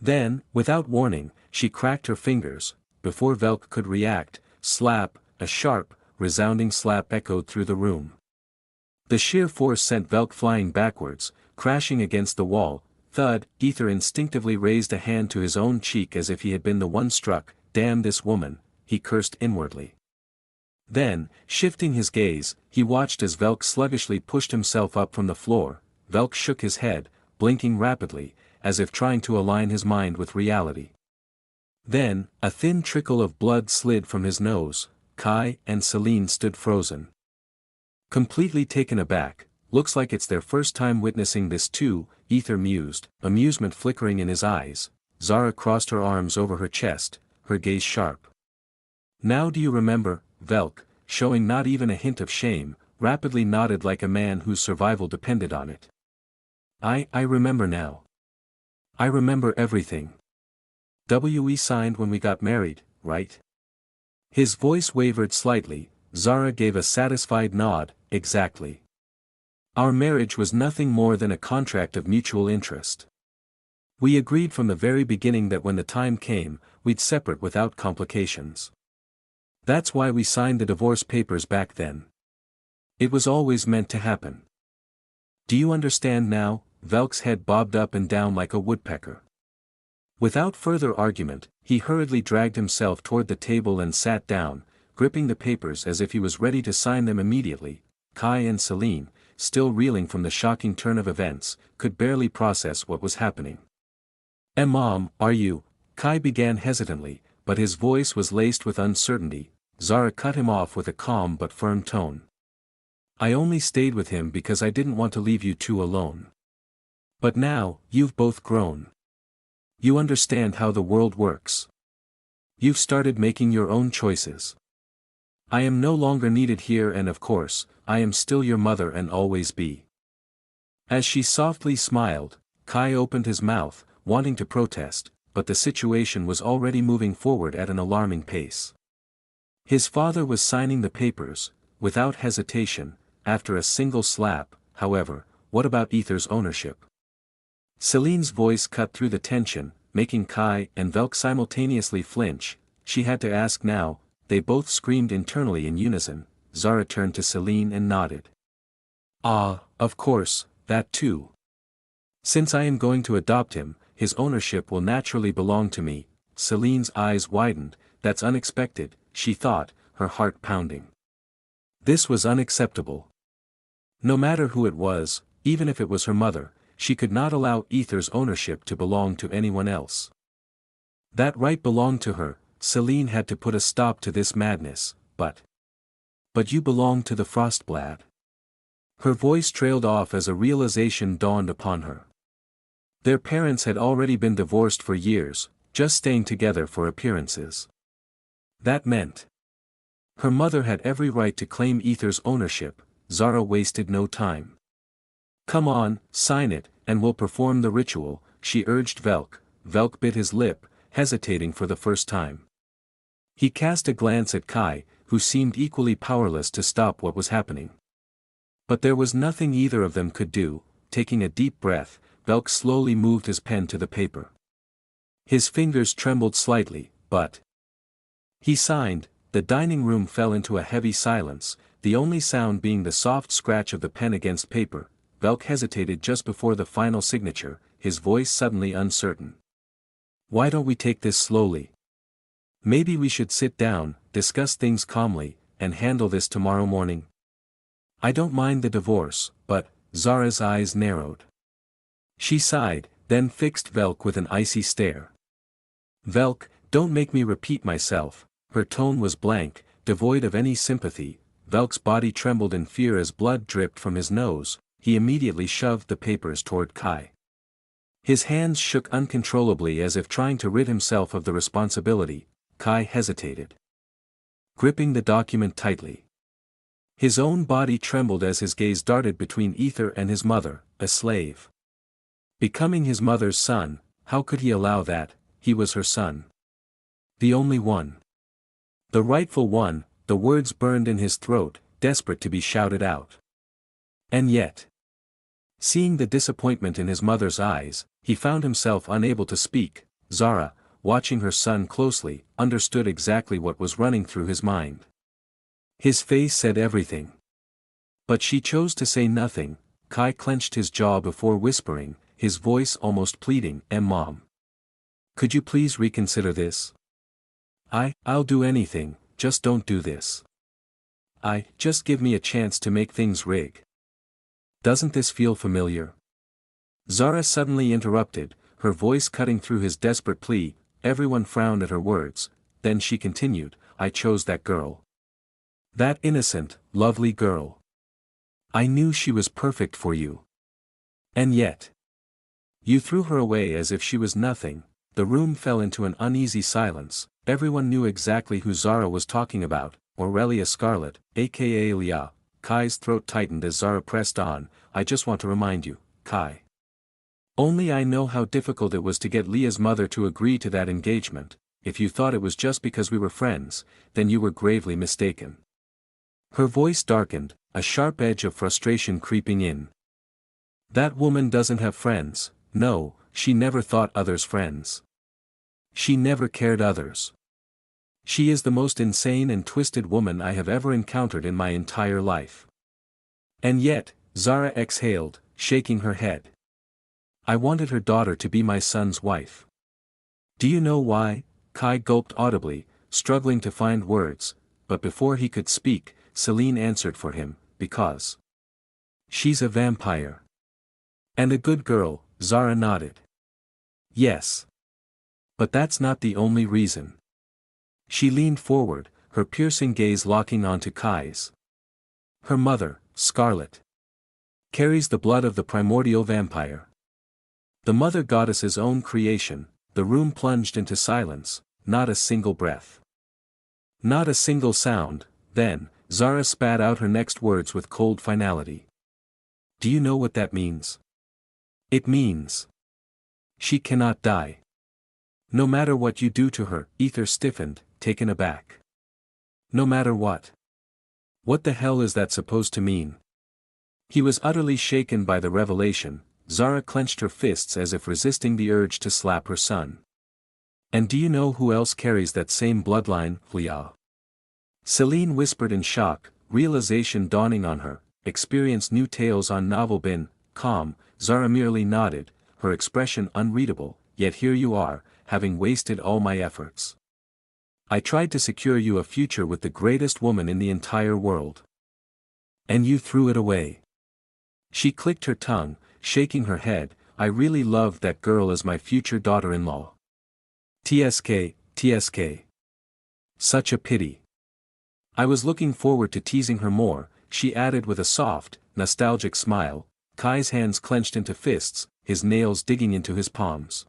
Then, without warning, she cracked her fingers. Before Velk could react, slap, a sharp, resounding slap echoed through the room. The sheer force sent Velk flying backwards, crashing against the wall. Thud. Aether instinctively raised a hand to his own cheek as if he had been the one struck. Damn this woman, he cursed inwardly. Then, shifting his gaze, he watched as Velk sluggishly pushed himself up from the floor. Velk shook his head, blinking rapidly, as if trying to align his mind with reality. Then, a thin trickle of blood slid from his nose. Kai and Celine stood frozen. Completely taken aback. Looks like it's their first time witnessing this too, Aether mused, amusement flickering in his eyes. Zara crossed her arms over her chest, her gaze sharp. Now do you remember? Velk, showing not even a hint of shame, rapidly nodded like a man whose survival depended on it. I remember now. I remember everything. We signed when we got married, right? His voice wavered slightly. Zara gave a satisfied nod. Exactly. Our marriage was nothing more than a contract of mutual interest. We agreed from the very beginning that when the time came, we'd separate without complications. That's why we signed the divorce papers back then. It was always meant to happen. Do you understand now? Velk's head bobbed up and down like a woodpecker. Without further argument, he hurriedly dragged himself toward the table and sat down, gripping the papers as if he was ready to sign them immediately. Kai and Celine, still reeling from the shocking turn of events, could barely process what was happening. Mom, are you? Kai began hesitantly, but his voice was laced with uncertainty. Zara cut him off with a calm but firm tone. I only stayed with him because I didn't want to leave you two alone. But now, you've both grown. You understand how the world works. You've started making your own choices. I am no longer needed here and of course, I am still your mother and always be. As she softly smiled, Kai opened his mouth, wanting to protest, but the situation was already moving forward at an alarming pace. His father was signing the papers, without hesitation, after a single slap. However, what about Aether's ownership? Celine's voice cut through the tension, making Kai and Velk simultaneously flinch. She had to ask now. They both screamed internally in unison. Zara turned to Celine and nodded. Of course, that too. Since I am going to adopt him, his ownership will naturally belong to me. Celine's eyes widened. That's unexpected, she thought, her heart pounding. This was unacceptable. No matter who it was, even if it was her mother, she could not allow Aether's ownership to belong to anyone else. That right belonged to her. Celine had to put a stop to this madness. But you belong to the Frostblad. Her voice trailed off as a realization dawned upon her. Their parents had already been divorced for years, just staying together for appearances. That meant her mother had every right to claim Aether's ownership. Zara wasted no time. Come on, sign it, and we'll perform the ritual, she urged Velk. Velk bit his lip, hesitating for the first time. He cast a glance at Kai, who seemed equally powerless to stop what was happening. But there was nothing either of them could do. Taking a deep breath, Velk slowly moved his pen to the paper. His fingers trembled slightly, but he signed. The dining room fell into a heavy silence, the only sound being the soft scratch of the pen against paper. Velk hesitated just before the final signature, his voice suddenly uncertain. Why don't we take this slowly? Maybe we should sit down, discuss things calmly, and handle this tomorrow morning. I don't mind the divorce, but Zara's eyes narrowed. She sighed, then fixed Velk with an icy stare. Velk, don't make me repeat myself. Her tone was blank, devoid of any sympathy. Velk's body trembled in fear as blood dripped from his nose. He immediately shoved the papers toward Kai. His hands shook uncontrollably as if trying to rid himself of the responsibility. Kai hesitated, gripping the document tightly. His own body trembled as his gaze darted between Aether and his mother, a slave. Becoming his mother's son, how could he allow that? He was her son. The only one. The rightful one. The words burned in his throat, desperate to be shouted out. And yet, seeing the disappointment in his mother's eyes, he found himself unable to speak. Zara, watching her son closely, understood exactly what was running through his mind. His face said everything. But she chose to say nothing. Kai clenched his jaw before whispering, his voice almost pleading, Mom. Could you please reconsider this? I'll do anything, just don't do this. Just give me a chance to make things rig. Doesn't this feel familiar? Zara suddenly interrupted, her voice cutting through his desperate plea. Everyone frowned at her words, then she continued, I chose that girl. That innocent, lovely girl. I knew she was perfect for you. And yet, you threw her away as if she was nothing. The room fell into an uneasy silence. Everyone knew exactly who Zara was talking about, Aurelia Scarlet, aka Leah. Kai's throat tightened as Zara pressed on, I just want to remind you, Kai. Only I know how difficult it was to get Leah's mother to agree to that engagement. If you thought it was just because we were friends, then you were gravely mistaken. Her voice darkened, a sharp edge of frustration creeping in. That woman doesn't have friends. No, she never thought others friends. She never cared others. She is the most insane and twisted woman I have ever encountered in my entire life. And yet, Zara exhaled, shaking her head. I wanted her daughter to be my son's wife. Do you know why? Kai gulped audibly, struggling to find words, but before he could speak, Celine answered for him, because she's a vampire. And a good girl, Zara nodded. Yes. But that's not the only reason. She leaned forward, her piercing gaze locking onto Kai's. Her mother, Scarlet, carries the blood of the primordial vampire. The mother goddess's own creation. The room plunged into silence, not a single breath. Not a single sound. Then, Zara spat out her next words with cold finality. Do you know what that means? It means she cannot die. No matter what you do to her. Aether stiffened, taken aback. No matter what. What the hell is that supposed to mean? He was utterly shaken by the revelation. Zara clenched her fists as if resisting the urge to slap her son. And do you know who else carries that same bloodline, Leah? Celine whispered in shock, realization dawning on her. Experienced new tales on novel bin. Calm. Zara merely nodded, her expression unreadable. Yet here you are, having wasted all my efforts. I tried to secure you a future with the greatest woman in the entire world. And you threw it away. She clicked her tongue, shaking her head. I really loved that girl as my future daughter-in-law. TSK. Such a pity. I was looking forward to teasing her more, she added with a soft, nostalgic smile. Kai's hands clenched into fists, his nails digging into his palms.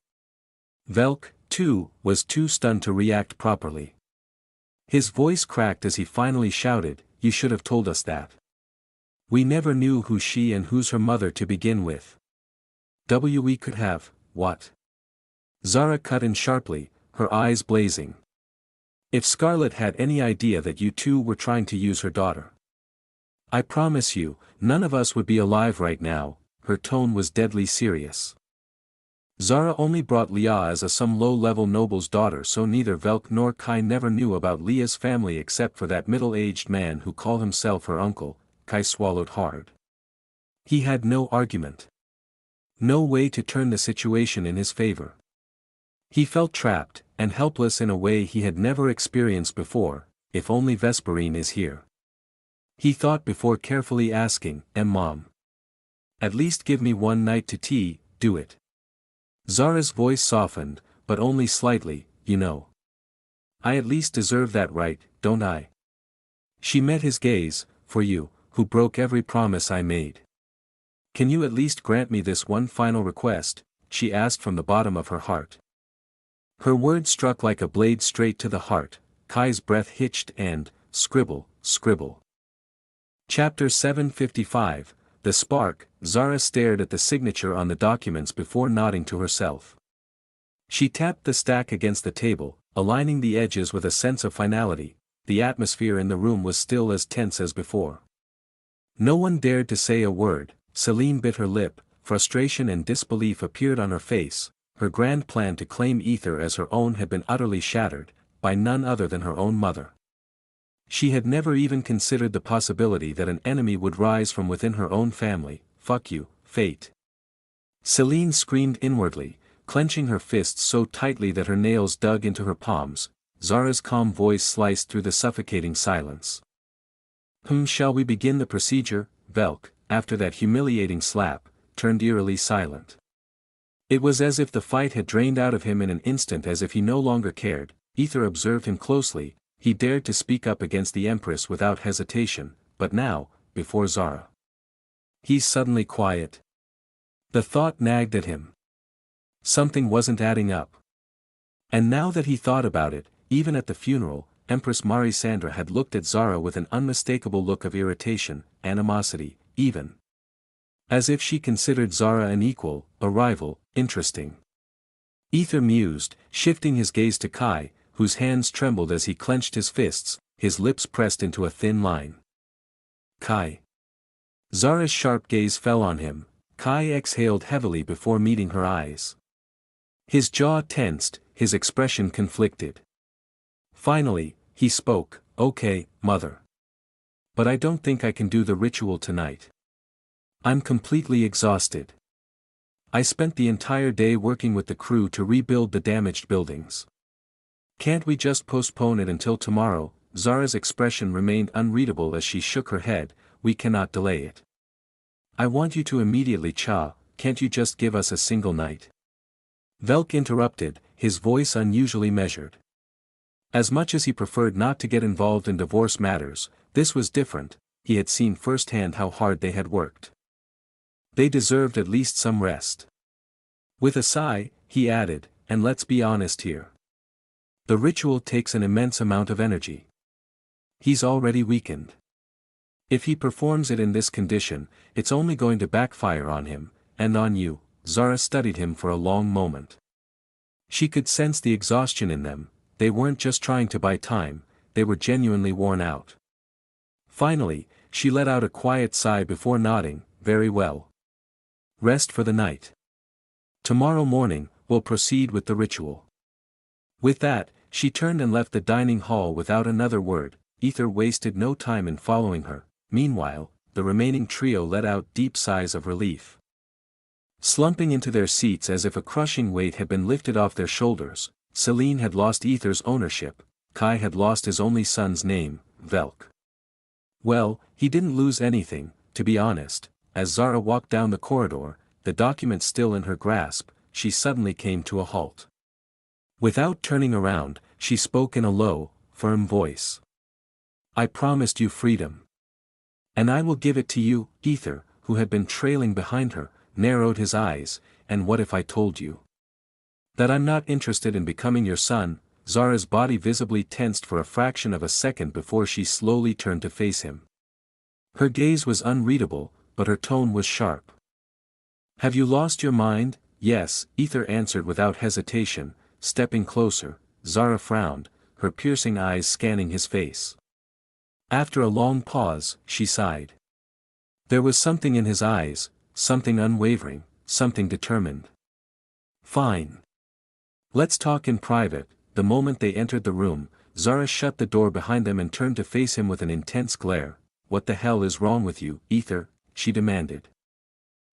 Velk, too, was too stunned to react properly. His voice cracked as he finally shouted, you should have told us that. We never knew who she and who's her mother to begin with. We could have, what? Zara cut in sharply, her eyes blazing. If Scarlet had any idea that you two were trying to use her daughter. I promise you, none of us would be alive right now. Her tone was deadly serious. Zara only brought Leah as some low-level noble's daughter, so neither Velk nor Kai never knew about Leah's family except for that middle-aged man who called himself her uncle. Kai swallowed hard. He had no argument. No way to turn the situation in his favor. He felt trapped, and helpless in a way he had never experienced before. If only Vesperine is here. He thought before carefully asking, Mom. At least give me one night to tea, do it. Zara's voice softened, but only slightly, you know. I at least deserve that right, don't I? She met his gaze, for you, who broke every promise I made. Can you at least grant me this one final request, she asked from the bottom of her heart. Her words struck like a blade straight to the heart. Kai's breath hitched and, scribble, scribble. Chapter 755, The Spark. Zara stared at the signature on the documents before nodding to herself. She tapped the stack against the table, aligning the edges with a sense of finality. The atmosphere in the room was still as tense as before. No one dared to say a word. Celine bit her lip, frustration and disbelief appeared on her face. Her grand plan to claim Aether as her own had been utterly shattered, by none other than her own mother. She had never even considered the possibility that an enemy would rise from within her own family. Fuck you, fate. Celine screamed inwardly, clenching her fists so tightly that her nails dug into her palms. Zara's calm voice sliced through the suffocating silence. Shall we begin the procedure? Velk, after that humiliating slap, turned eerily silent. It was as if the fight had drained out of him in an instant, as if he no longer cared. Aether observed him closely. He dared to speak up against the Empress without hesitation, but now, before Zara. He's suddenly quiet. The thought nagged at him. Something wasn't adding up. And now that he thought about it, even at the funeral, Empress Marisandra had looked at Zara with an unmistakable look of irritation, animosity, even. As if she considered Zara an equal, a rival, interesting. Aether mused, shifting his gaze to Kai, whose hands trembled as he clenched his fists, his lips pressed into a thin line. Kai. Zara's sharp gaze fell on him. Kai exhaled heavily before meeting her eyes. His jaw tensed, his expression conflicted. Finally, he spoke, "Okay, mother. But I don't think I can do the ritual tonight. I'm completely exhausted. I spent the entire day working with the crew to rebuild the damaged buildings. Can't we just postpone it until tomorrow?" Zara's expression remained unreadable as she shook her head. "We cannot delay it. I want you to immediately, Cha, can't you just give us a single night?" Velk interrupted, his voice unusually measured. As much as he preferred not to get involved in divorce matters, this was different. He had seen firsthand how hard they had worked. They deserved at least some rest. With a sigh, he added, "And let's be honest here. The ritual takes an immense amount of energy. He's already weakened. If he performs it in this condition, it's only going to backfire on him, and on you." Zara studied him for a long moment. She could sense the exhaustion in them. They weren't just trying to buy time, they were genuinely worn out. Finally, she let out a quiet sigh before nodding. "Very well. Rest for the night. Tomorrow morning, we'll proceed with the ritual." With that, she turned and left the dining hall without another word. Aether wasted no time in following her. Meanwhile, the remaining trio let out deep sighs of relief. Slumping into their seats as if a crushing weight had been lifted off their shoulders, Celine had lost Aether's ownership. Kai had lost his only son's name, Velk. Well, he didn't lose anything, to be honest. As Zara walked down the corridor, the document still in her grasp, she suddenly came to a halt. Without turning around, she spoke in a low, firm voice. "I promised you freedom. And I will give it to you." Aether, who had been trailing behind her, narrowed his eyes. "And what if I told you that I'm not interested in becoming your son?" Zara's body visibly tensed for a fraction of a second before she slowly turned to face him. Her gaze was unreadable, but her tone was sharp. "Have you lost your mind?" "Yes," Aether answered without hesitation, stepping closer. Zara frowned, her piercing eyes scanning his face. After a long pause, she sighed. There was something in his eyes, something unwavering, something determined. "Fine. Let's talk in private." The moment they entered the room, Zara shut the door behind them and turned to face him with an intense glare. "What the hell is wrong with you, Aether?" she demanded.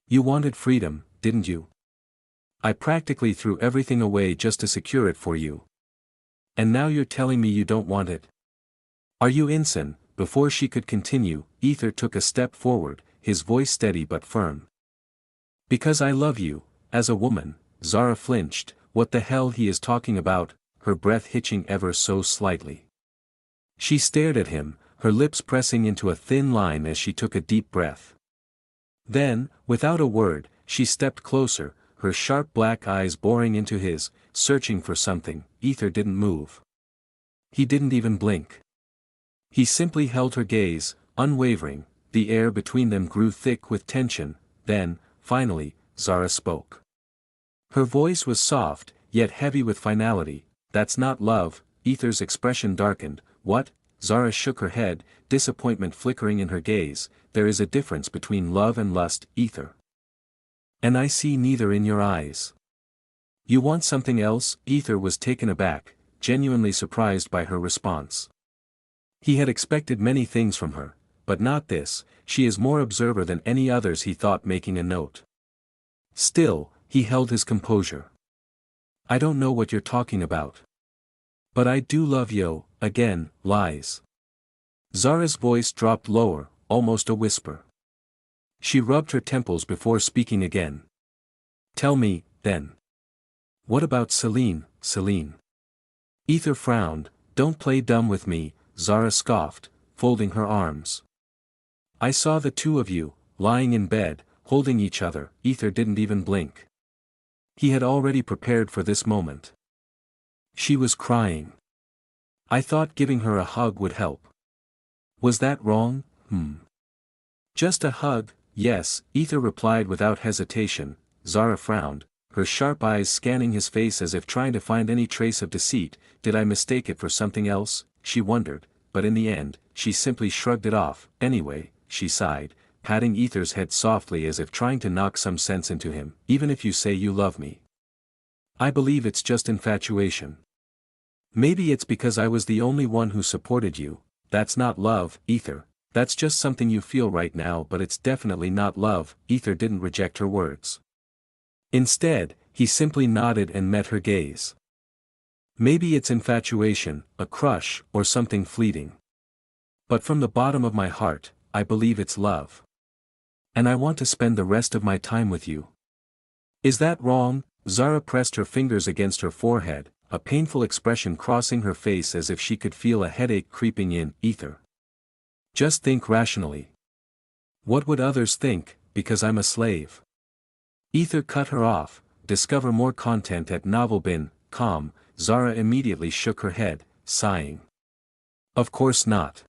"You wanted freedom, didn't you? I practically threw everything away just to secure it for you. And now you're telling me you don't want it? Are you insane?" Before she could continue, Aether took a step forward, his voice steady but firm. Because I love you, as a woman. Zara flinched. What the hell he is talking about, her breath hitching ever so slightly. She stared at him, her lips pressing into a thin line as she took a deep breath. Then, without a word, she stepped closer, her sharp black eyes boring into his, searching for something. Aether didn't move. He didn't even blink. He simply held her gaze, unwavering. The air between them grew thick with tension. Then, finally, Zara spoke. Her voice was soft, yet heavy with finality. That's not love. Aether's expression darkened. What? Zara shook her head, disappointment flickering in her gaze. There is a difference between love and lust, Aether. And I see neither in your eyes. You want something else? Aether was taken aback, genuinely surprised by her response. He had expected many things from her, but not this. She is more observer than any others, he thought, making a note. Still, he held his composure. I don't know what you're talking about. But I do love you. Again, lies. Zara's voice dropped lower, almost a whisper. She rubbed her temples before speaking again. Tell me, then. What about Celine, Celine? Aether frowned. Don't play dumb with me, Zara scoffed, folding her arms. I saw the two of you, lying in bed, holding each other. Aether didn't even blink. He had already prepared for this moment. She was crying. I thought giving her a hug would help. Was that wrong? Just a hug, yes, Aether replied without hesitation. Zara frowned, her sharp eyes scanning his face as if trying to find any trace of deceit. Did I mistake it for something else? She wondered, but in the end, she simply shrugged it off. Anyway, she sighed, patting Aether's head softly as if trying to knock some sense into him. Even if you say you love me, I believe it's just infatuation. Maybe it's because I was the only one who supported you. That's not love, Aether. That's just something you feel right now, but it's definitely not love. Aether didn't reject her words. Instead, he simply nodded and met her gaze. Maybe it's infatuation, a crush, or something fleeting. But from the bottom of my heart, I believe it's love. And I want to spend the rest of my time with you. Is that wrong? Zara pressed her fingers against her forehead, a painful expression crossing her face as if she could feel a headache creeping in. Aether. Just think rationally. What would others think, because I'm a slave? Aether cut her off. Discover more content at novelbin.com. Zara immediately shook her head, sighing. Of course not.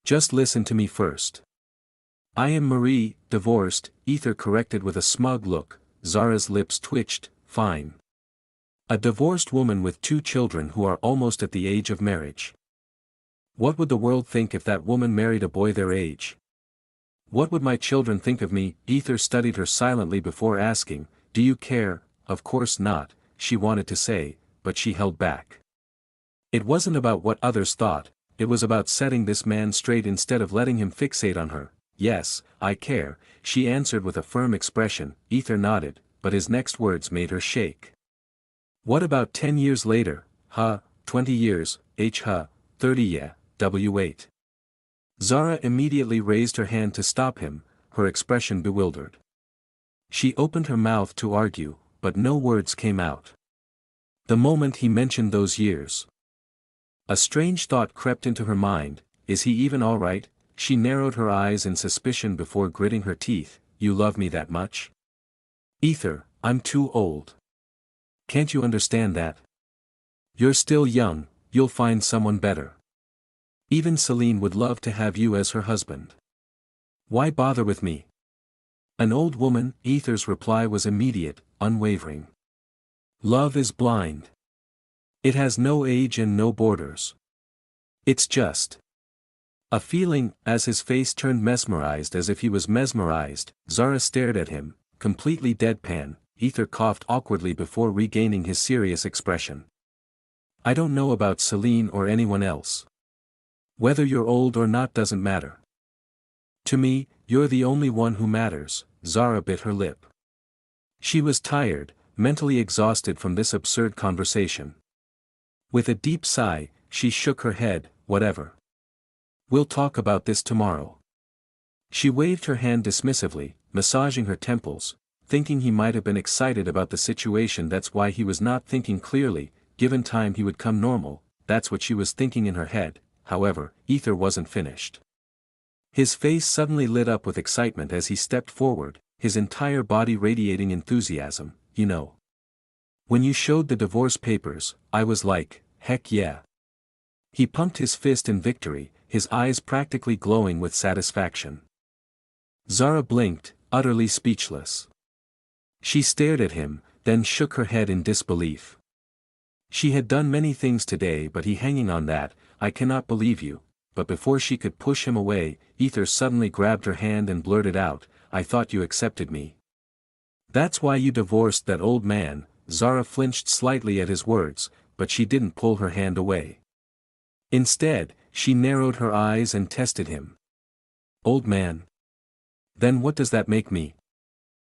Just listen to me first. I am Marie, divorced, Aether corrected with a smug look. Zara's lips twitched. Fine. A divorced woman with 2 children who are almost at the age of marriage. What would the world think if that woman married a boy their age? What would my children think of me? Aether studied her silently before asking, do you care? Of course not, she wanted to say, but she held back. It wasn't about what others thought, it was about setting this man straight instead of letting him fixate on her. Yes, I care, she answered with a firm expression. Aether nodded, but his next words made her shake. What about 10 years later? 20 years, 30 yeah, W8. Zara immediately raised her hand to stop him, her expression bewildered. She opened her mouth to argue, but no words came out. The moment he mentioned those years, a strange thought crept into her mind. Is he even alright? She narrowed her eyes in suspicion before gritting her teeth. You love me that much? Aether, I'm too old. Can't you understand that? You're still young, you'll find someone better. Even Celine would love to have you as her husband. Why bother with me? An old woman. Aether's reply was immediate, unwavering. Love is blind. It has no age and no borders. It's just a feeling. As his face turned mesmerized as if he was mesmerized, Zara stared at him, completely deadpan. Aether coughed awkwardly before regaining his serious expression. I don't know about Celine or anyone else. Whether you're old or not doesn't matter. To me, you're the only one who matters. Zara bit her lip. She was tired, mentally exhausted from this absurd conversation. With a deep sigh, she shook her head. Whatever. We'll talk about this tomorrow. She waved her hand dismissively, massaging her temples. thinking he might have been excited about the situation. That's why he was not thinking clearly, given time he would come normal, that's what she was thinking in her head. However, Aether wasn't finished. His face suddenly lit up with excitement as he stepped forward, his entire body radiating enthusiasm. You know, when you showed the divorce papers, I was like, heck yeah. He pumped his fist in victory, his eyes practically glowing with satisfaction. Zara blinked, utterly speechless. She stared at him, then shook her head in disbelief. She had done many things today, but he hanging on that, I cannot believe you. But before she could push him away, Aether suddenly grabbed her hand and blurted out, I thought you accepted me. That's why you divorced that old man. Zara flinched slightly at his words, but she didn't pull her hand away. Instead, she narrowed her eyes and tested him. Old man? Then what does that make me?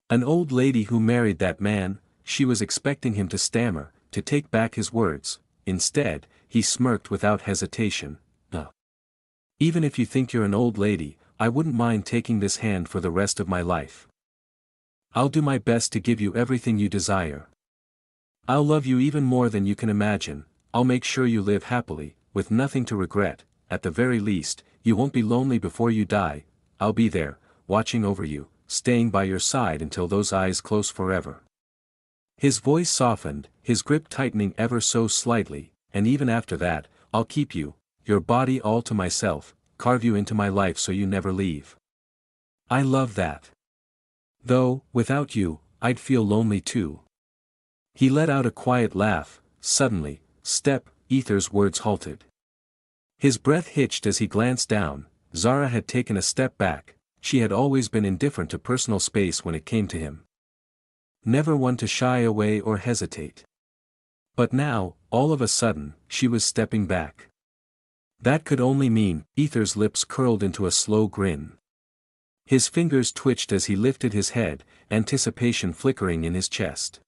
An old lady who married that man? She was expecting him to stammer, to take back his words. Instead, he smirked without hesitation. Even if you think you're an old lady, I wouldn't mind taking this hand for the rest of my life. I'll do my best to give you everything you desire. I'll love you even more than you can imagine. I'll make sure you live happily, with nothing to regret. At the very least, you won't be lonely before you die. I'll be there, watching over you, staying by your side until those eyes close forever. His voice softened, his grip tightening ever so slightly, and even after that, I'll keep you, your body all to myself, carve you into my life so you never leave. I love that. Though, without you, I'd feel lonely too. He let out a quiet laugh. Suddenly, Aether's words halted. His breath hitched as he glanced down. Zara had taken a step back. She had always been indifferent to personal space when it came to him. Never one to shy away or hesitate. But now, all of a sudden, she was stepping back. That could only mean, Aether's lips curled into a slow grin. His fingers twitched as he lifted his head, anticipation flickering in his chest.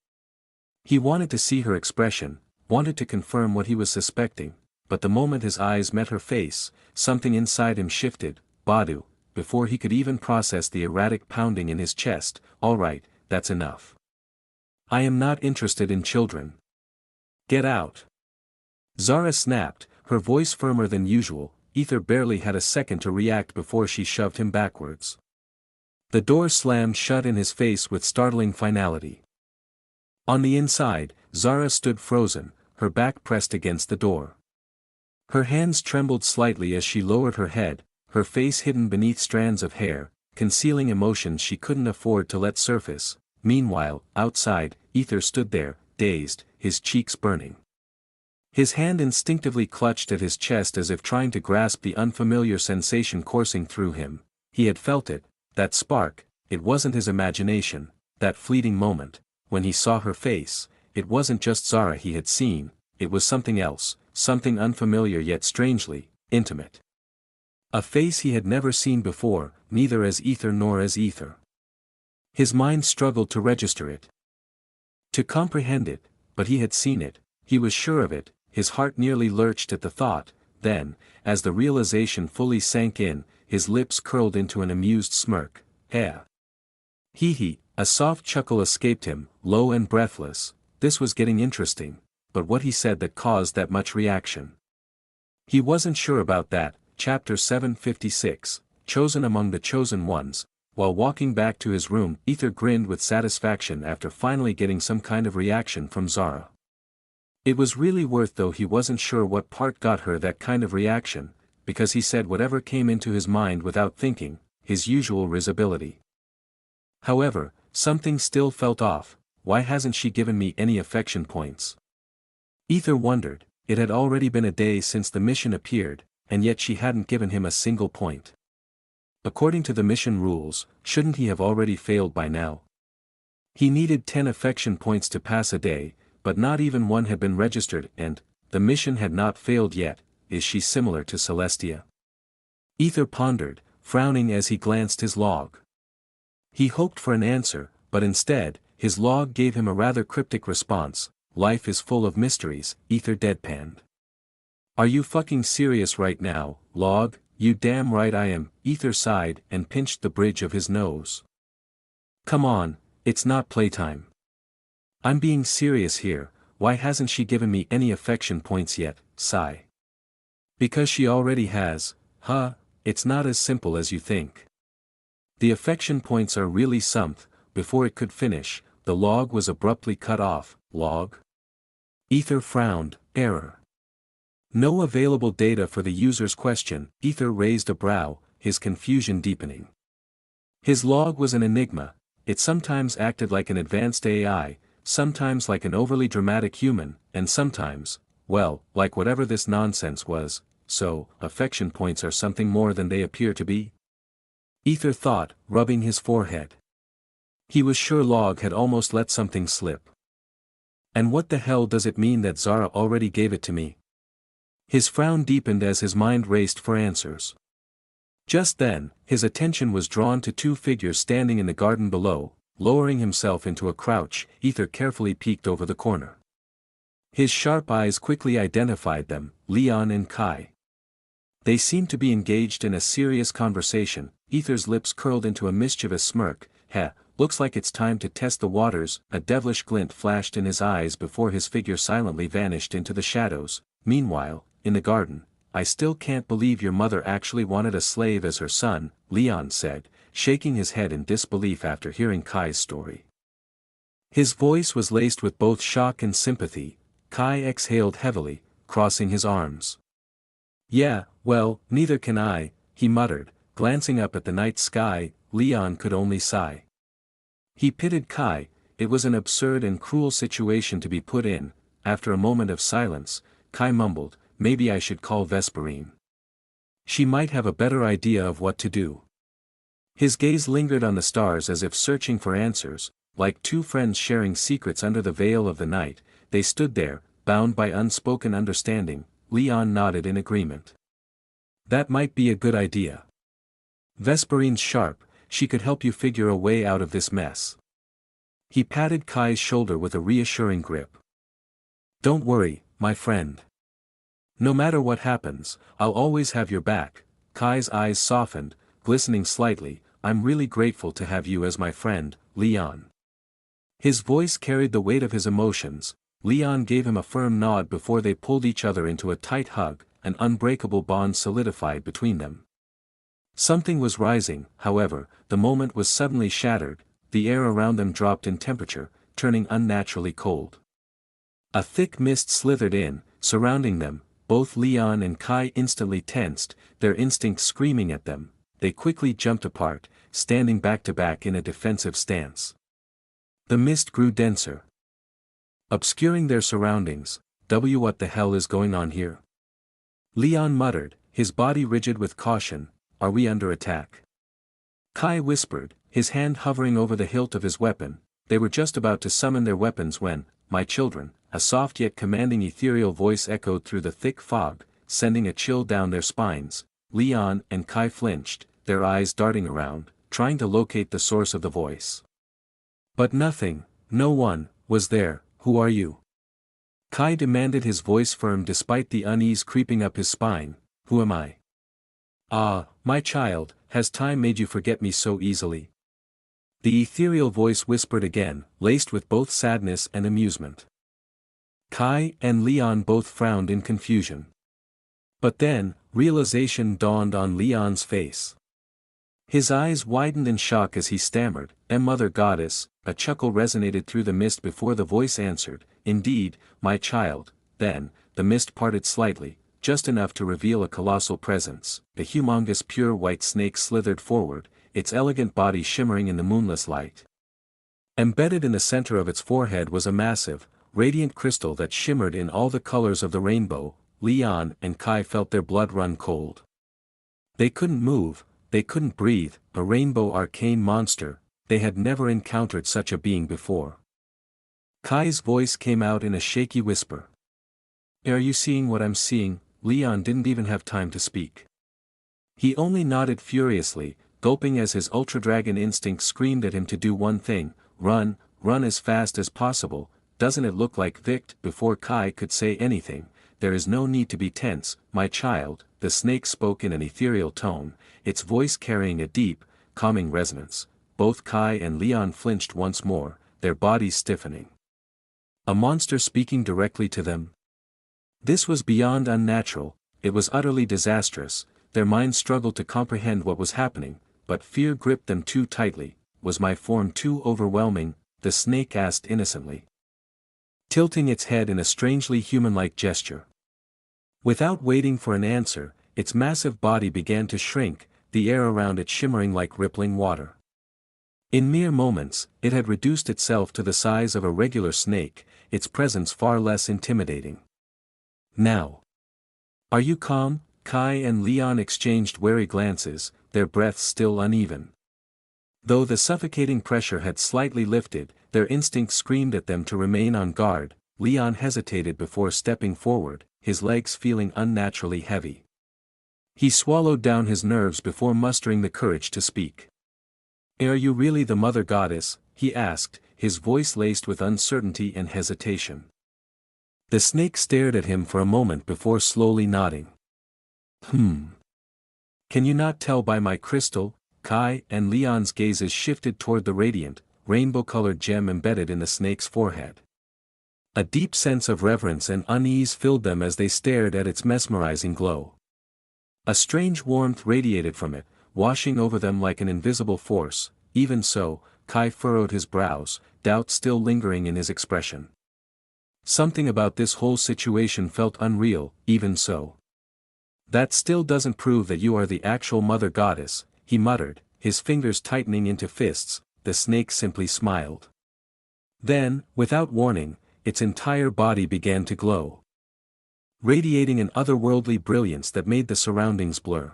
He wanted to see her expression, wanted to confirm what he was suspecting, but the moment his eyes met her face, something inside him shifted. Badu, before he could even process the erratic pounding in his chest, all right, that's enough. I am not interested in children. Get out. Zara snapped, her voice firmer than usual. Aether barely had a second to react before she shoved him backwards. The door slammed shut in his face with startling finality. On the inside, Zara stood frozen, her back pressed against the door. Her hands trembled slightly as she lowered her head, her face hidden beneath strands of hair, concealing emotions she couldn't afford to let surface. Meanwhile, outside, Aether stood there, dazed, his cheeks burning. His hand instinctively clutched at his chest as if trying to grasp the unfamiliar sensation coursing through him. He had felt it, that spark. It wasn't his imagination, that fleeting moment, when he saw her face. It wasn't just Zara he had seen, it was something else, something unfamiliar yet strangely intimate. A face he had never seen before, neither as Aether nor as Aether. His mind struggled to register it, to comprehend it, but he had seen it, he was sure of it. His heart nearly lurched at the thought. Then, as the realization fully sank in, his lips curled into an amused smirk. Heh. Hee. A soft chuckle escaped him, low and breathless. This was getting interesting, but what he said that caused that much reaction? He wasn't sure about that. Chapter 756, Chosen among the Chosen Ones. While walking back to his room, Aether grinned with satisfaction after finally getting some kind of reaction from Zara. It was really worth, though he wasn't sure what part got her that kind of reaction, because he said whatever came into his mind without thinking, his usual risibility. However, something still felt off. Why hasn't she given me any affection points? Aether wondered. It had already been a day since the mission appeared, and yet she hadn't given him a single point. According to the mission rules, shouldn't he have already failed by now? He needed 10 affection points to pass a day, but not even one had been registered, and the mission had not failed yet. Is she similar to Celestia? Aether pondered, frowning as he glanced his log. He hoped for an answer, but instead, his log gave him a rather cryptic response. Life is full of mysteries, Aether deadpanned. Are you fucking serious right now, log? You damn right I am. Aether sighed and pinched the bridge of his nose. Come on, It's not playtime. I'm being serious here, why hasn't she given me any affection points yet, sigh. Because she already has, huh, it's not as simple as you think. The affection points are really someth. Before it could finish, the log was abruptly cut off. Log? Aether frowned. Error. No available data for the user's question. Aether raised a brow, his confusion deepening. His log was an enigma. It sometimes acted like an advanced AI, sometimes like an overly dramatic human, and sometimes, well, like whatever this nonsense was. So, affection points are something more than they appear to be? Aether thought, rubbing his forehead. He was sure Log had almost let something slip. And what the hell does it mean that Zara already gave it to me? His frown deepened as his mind raced for answers. Just then, his attention was drawn to two figures standing in the garden below. Lowering himself into a crouch, Aether carefully peeked over the corner. His sharp eyes quickly identified them, Leon and Kai. They seemed to be engaged in a serious conversation. Aether's lips curled into a mischievous smirk. Heh, looks like it's time to test the waters. A devilish glint flashed in his eyes before his figure silently vanished into the shadows. Meanwhile, in the garden, I still can't believe your mother actually wanted a slave as her son, Leon said, shaking his head in disbelief after hearing Kai's story. His voice was laced with both shock and sympathy. Kai exhaled heavily, crossing his arms. Yeah, well, neither can I, he muttered, glancing up at the night sky. Leon could only sigh. He pitied Kai. It was an absurd and cruel situation to be put in. After a moment of silence, Kai mumbled, maybe I should call Vesperine. She might have a better idea of what to do. His gaze lingered on the stars as if searching for answers. Like two friends sharing secrets under the veil of the night, they stood there, bound by unspoken understanding. Leon nodded in agreement. That might be a good idea. Vesperine's sharp, she could help you figure a way out of this mess. He patted Kai's shoulder with a reassuring grip. Don't worry, my friend. No matter what happens, I'll always have your back. Kai's eyes softened, glistening slightly. I'm really grateful to have you as my friend, Leon. His voice carried the weight of his emotions. Leon gave him a firm nod before they pulled each other into a tight hug. An unbreakable bond solidified between them. Something was rising, however. The moment was suddenly shattered. The air around them dropped in temperature, turning unnaturally cold. A thick mist slithered in, surrounding them. Both Leon and Kai instantly tensed, their instincts screaming at them. They quickly jumped apart, standing back to back in a defensive stance. The mist grew denser, obscuring their surroundings. What the hell is going on here? Leon muttered, his body rigid with caution. Are we under attack? Kai whispered, his hand hovering over the hilt of his weapon. They were just about to summon their weapons when, my children, a soft yet commanding ethereal voice echoed through the thick fog, sending a chill down their spines. Leon and Kai flinched, their eyes darting around, trying to locate the source of the voice. But nothing, no one, was there. Who are you? Kai demanded, his voice firm despite the unease creeping up his spine. Who am I? Ah, my child, has time made you forget me so easily? The ethereal voice whispered again, laced with both sadness and amusement. Kai and Leon both frowned in confusion. But then, realization dawned on Leon's face. His eyes widened in shock as he stammered, Mother Goddess." A chuckle resonated through the mist before the voice answered, "Indeed, my child." Then, the mist parted slightly, just enough to reveal a colossal presence. A humongous pure white snake slithered forward, its elegant body shimmering in the moonless light. Embedded in the center of its forehead was a massive, radiant crystal that shimmered in all the colors of the rainbow. Leon and Kai felt their blood run cold. They couldn't move, they couldn't breathe. A rainbow arcane monster. They had never encountered such a being before. Kai's voice came out in a shaky whisper. "Are you seeing what I'm seeing?" Leon didn't even have time to speak. He only nodded furiously, gulping as his ultra-dragon instinct screamed at him to do one thing: run, run as fast as possible. "Doesn't it look like Vict?" Before Kai could say anything, "There is no need to be tense, my child," the snake spoke in an ethereal tone, its voice carrying a deep, calming resonance. both Kai and Leon flinched once more, their bodies stiffening. A monster speaking directly to them? This was beyond unnatural, it was utterly disastrous. Their minds struggled to comprehend what was happening, but fear gripped them too tightly. Was my form too overwhelming? The snake asked innocently, tilting its head in a strangely human-like gesture. Without waiting for an answer, its massive body began to shrink, the air around it shimmering like rippling water. In mere moments, it had reduced itself to the size of a regular snake, its presence far less intimidating. Now. Are you calm? Kai and Leon exchanged wary glances, their breaths still uneven. Though the suffocating pressure had slightly lifted, their instincts screamed at them to remain on guard. Leon hesitated before stepping forward, his legs feeling unnaturally heavy. He swallowed down his nerves before mustering the courage to speak. "Are you really the Mother Goddess?" he asked, his voice laced with uncertainty and hesitation. The snake stared at him for a moment before slowly nodding. Can you not tell by my crystal?" Kai and Leon's gazes shifted toward the radiant, rainbow-colored gem embedded in the snake's forehead. A deep sense of reverence and unease filled them as they stared at its mesmerizing glow. A strange warmth radiated from it, washing over them like an invisible force. Even so, Kai furrowed his brows, doubt still lingering in his expression. Something about this whole situation felt unreal. Even so. "That still doesn't prove that you are the actual Mother Goddess," he muttered, his fingers tightening into fists. The snake simply smiled. Then, without warning, its entire body began to glow, radiating an otherworldly brilliance that made the surroundings blur.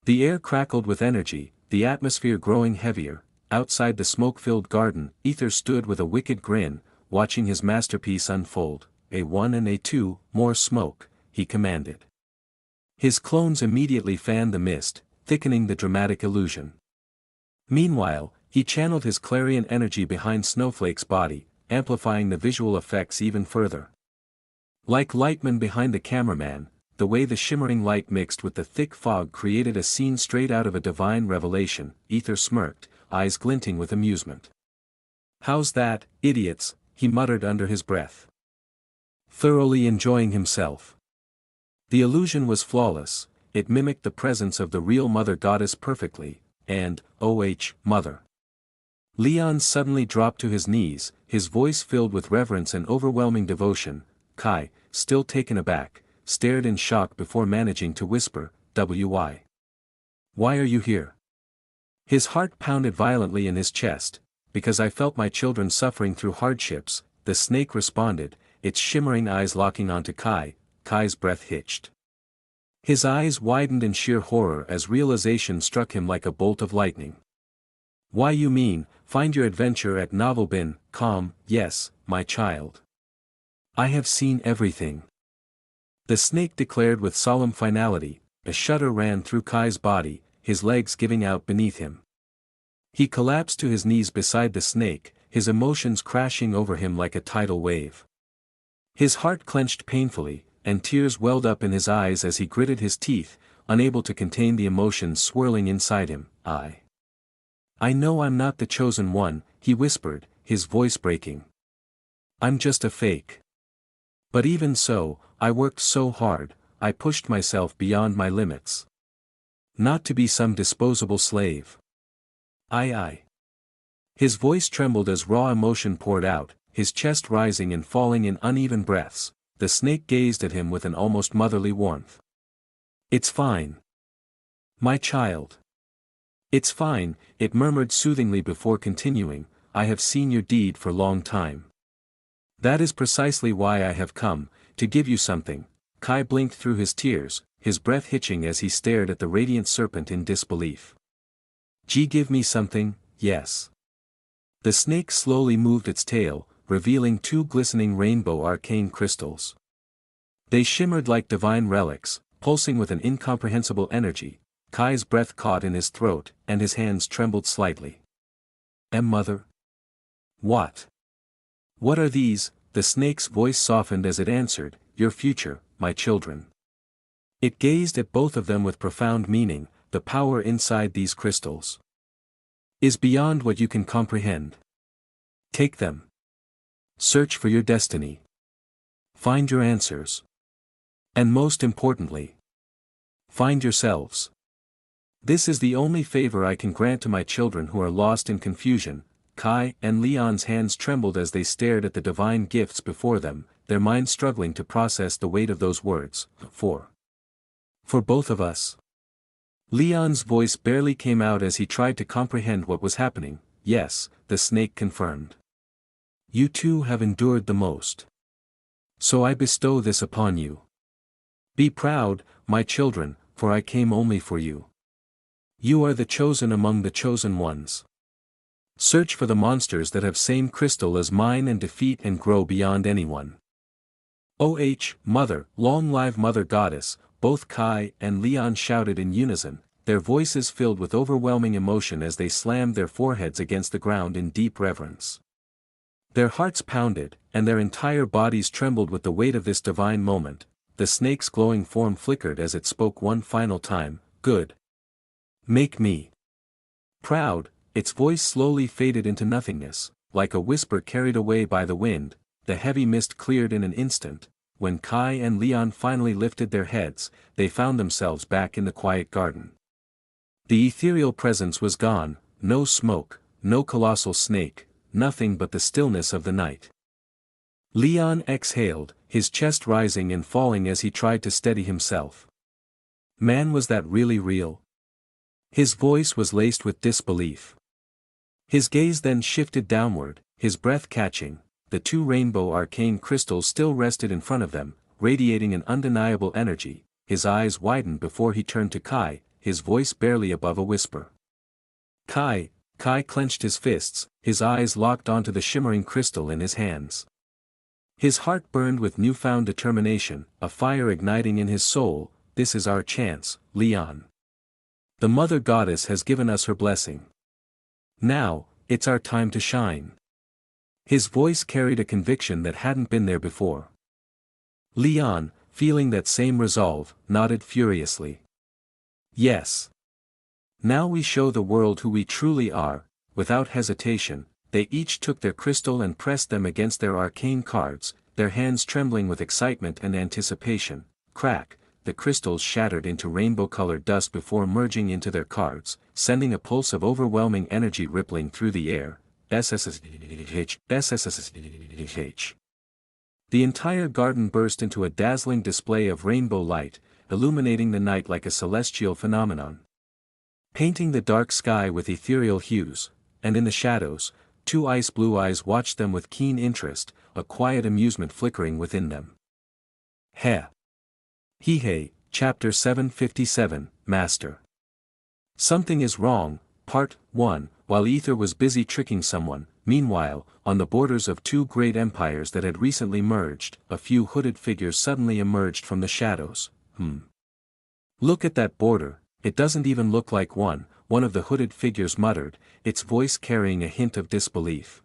The air crackled with energy, the atmosphere growing heavier. Outside the smoke-filled garden, Aether stood with a wicked grin, watching his masterpiece unfold. "A1 and A2, more smoke," he commanded. His clones immediately fanned the mist, thickening the dramatic illusion. Meanwhile, he channeled his clarion energy behind Snowflake's body, amplifying the visual effects even further. Like lightmen behind the cameraman, the way the shimmering light mixed with the thick fog created a scene straight out of a divine revelation. Aether smirked, eyes glinting with amusement. "How's that, idiots?" he muttered under his breath. Thoroughly enjoying himself. The illusion was flawless, it mimicked the presence of the real Mother Goddess perfectly, and, Mother. Leon suddenly dropped to his knees, his voice filled with reverence and overwhelming devotion. Kai, still taken aback, stared in shock before managing to whisper, "Why? Why are you here?" His heart pounded violently in his chest. "Because I felt my children suffering through hardships," the snake responded, its shimmering eyes locking onto Kai. Kai's breath hitched. His eyes widened in sheer horror as realization struck him like a bolt of lightning. "Why you mean, find your adventure at Novelbin, calm, yes, my child. I have seen everything." The snake declared with solemn finality. A shudder ran through Kai's body, his legs giving out beneath him. He collapsed to his knees beside the snake, his emotions crashing over him like a tidal wave. His heart clenched painfully, and tears welled up in his eyes as he gritted his teeth, unable to contain the emotions swirling inside him. I know I'm not the chosen one," he whispered, his voice breaking. "I'm just a fake. But even so, I worked so hard, I pushed myself beyond my limits. Not to be some disposable slave. I. His voice trembled as raw emotion poured out, his chest rising and falling in uneven breaths. The snake gazed at him with an almost motherly warmth. "It's fine. My child. It's fine," it murmured soothingly before continuing, "I have seen your deed for long time. That is precisely why I have come, to give you something." Kai blinked through his tears, his breath hitching as he stared at the radiant serpent in disbelief. Give me something, yes." The snake slowly moved its tail, revealing two glistening rainbow arcane crystals. They shimmered like divine relics, pulsing with an incomprehensible energy. Kai's breath caught in his throat, and his hands trembled slightly. "Mother? What? What are these?" The snake's voice softened as it answered, "Your future, my children." It gazed at both of them with profound meaning, the power inside these crystals. is beyond what you can comprehend. Take them. Search for your destiny. Find your answers. And most importantly, find yourselves. This is the only favor I can grant to my children who are lost in confusion. Kai and Leon's hands trembled as they stared at the divine gifts before them, their minds struggling to process the weight of those words. For both of us. Leon's voice barely came out as he tried to comprehend what was happening. Yes, the snake confirmed. You two have endured the most. So I bestow this upon you. Be proud, my children, for I came only for you. You are the chosen among the chosen ones. Search for the monsters that have same crystal as mine and defeat and grow beyond anyone. Mother, long live Mother Goddess, both Kai and Leon shouted in unison, their voices filled with overwhelming emotion as they slammed their foreheads against the ground in deep reverence. Their hearts pounded, and their entire bodies trembled with the weight of this divine moment. The snake's glowing form flickered as it spoke one final time, good. Make me proud. Its voice slowly faded into nothingness, like a whisper carried away by the wind. The heavy mist cleared in an instant. When Kai and Leon finally lifted their heads, they found themselves back in the quiet garden. The ethereal presence was gone, no smoke, no colossal snake, nothing but the stillness of the night. Leon exhaled, his chest rising and falling as he tried to steady himself. Man, was that really real? His voice was laced with disbelief. His gaze then shifted downward, his breath catching. The two rainbow arcane crystals still rested in front of them, radiating an undeniable energy. His eyes widened before he turned to Kai, his voice barely above a whisper. Kai clenched his fists, his eyes locked onto the shimmering crystal in his hands. His heart burned with newfound determination, a fire igniting in his soul. This is our chance, Leon. The Mother Goddess has given us her blessing. Now, it's our time to shine. His voice carried a conviction that hadn't been there before. Leon, feeling that same resolve, nodded furiously. Yes. Now we show the world who we truly are. Without hesitation, they each took their crystal and pressed them against their arcane cards, their hands trembling with excitement and anticipation. Crack, the crystals shattered into rainbow-colored dust before merging into their cards, sending a pulse of overwhelming energy rippling through the air. SSSH. The entire garden burst into a dazzling display of rainbow light, illuminating the night like a celestial phenomenon. Painting the dark sky with ethereal hues, and in the shadows, two ice blue eyes watched them with keen interest, a quiet amusement flickering within them. Hey, Chapter 757, Master. Something is wrong, Part 1. While Aether was busy tricking someone, meanwhile, on the borders of two great empires that had recently merged, a few hooded figures suddenly emerged from the shadows. Look at that border, it doesn't even look like one of the hooded figures muttered, its voice carrying a hint of disbelief.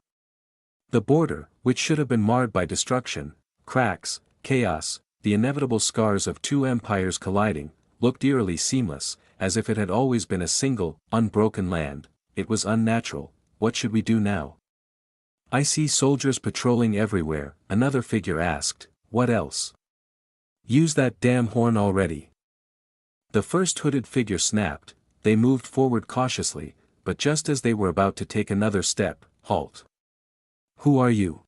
The border, which should have been marred by destruction, cracks, chaos, the inevitable scars of two empires colliding, looked eerily seamless, as if it had always been a single, unbroken land. It was unnatural. What should we do now? I see soldiers patrolling everywhere, another figure asked. What else? Use that damn horn already. The first hooded figure snapped. They moved forward cautiously, but just as they were about to take another step, halt. Who are you?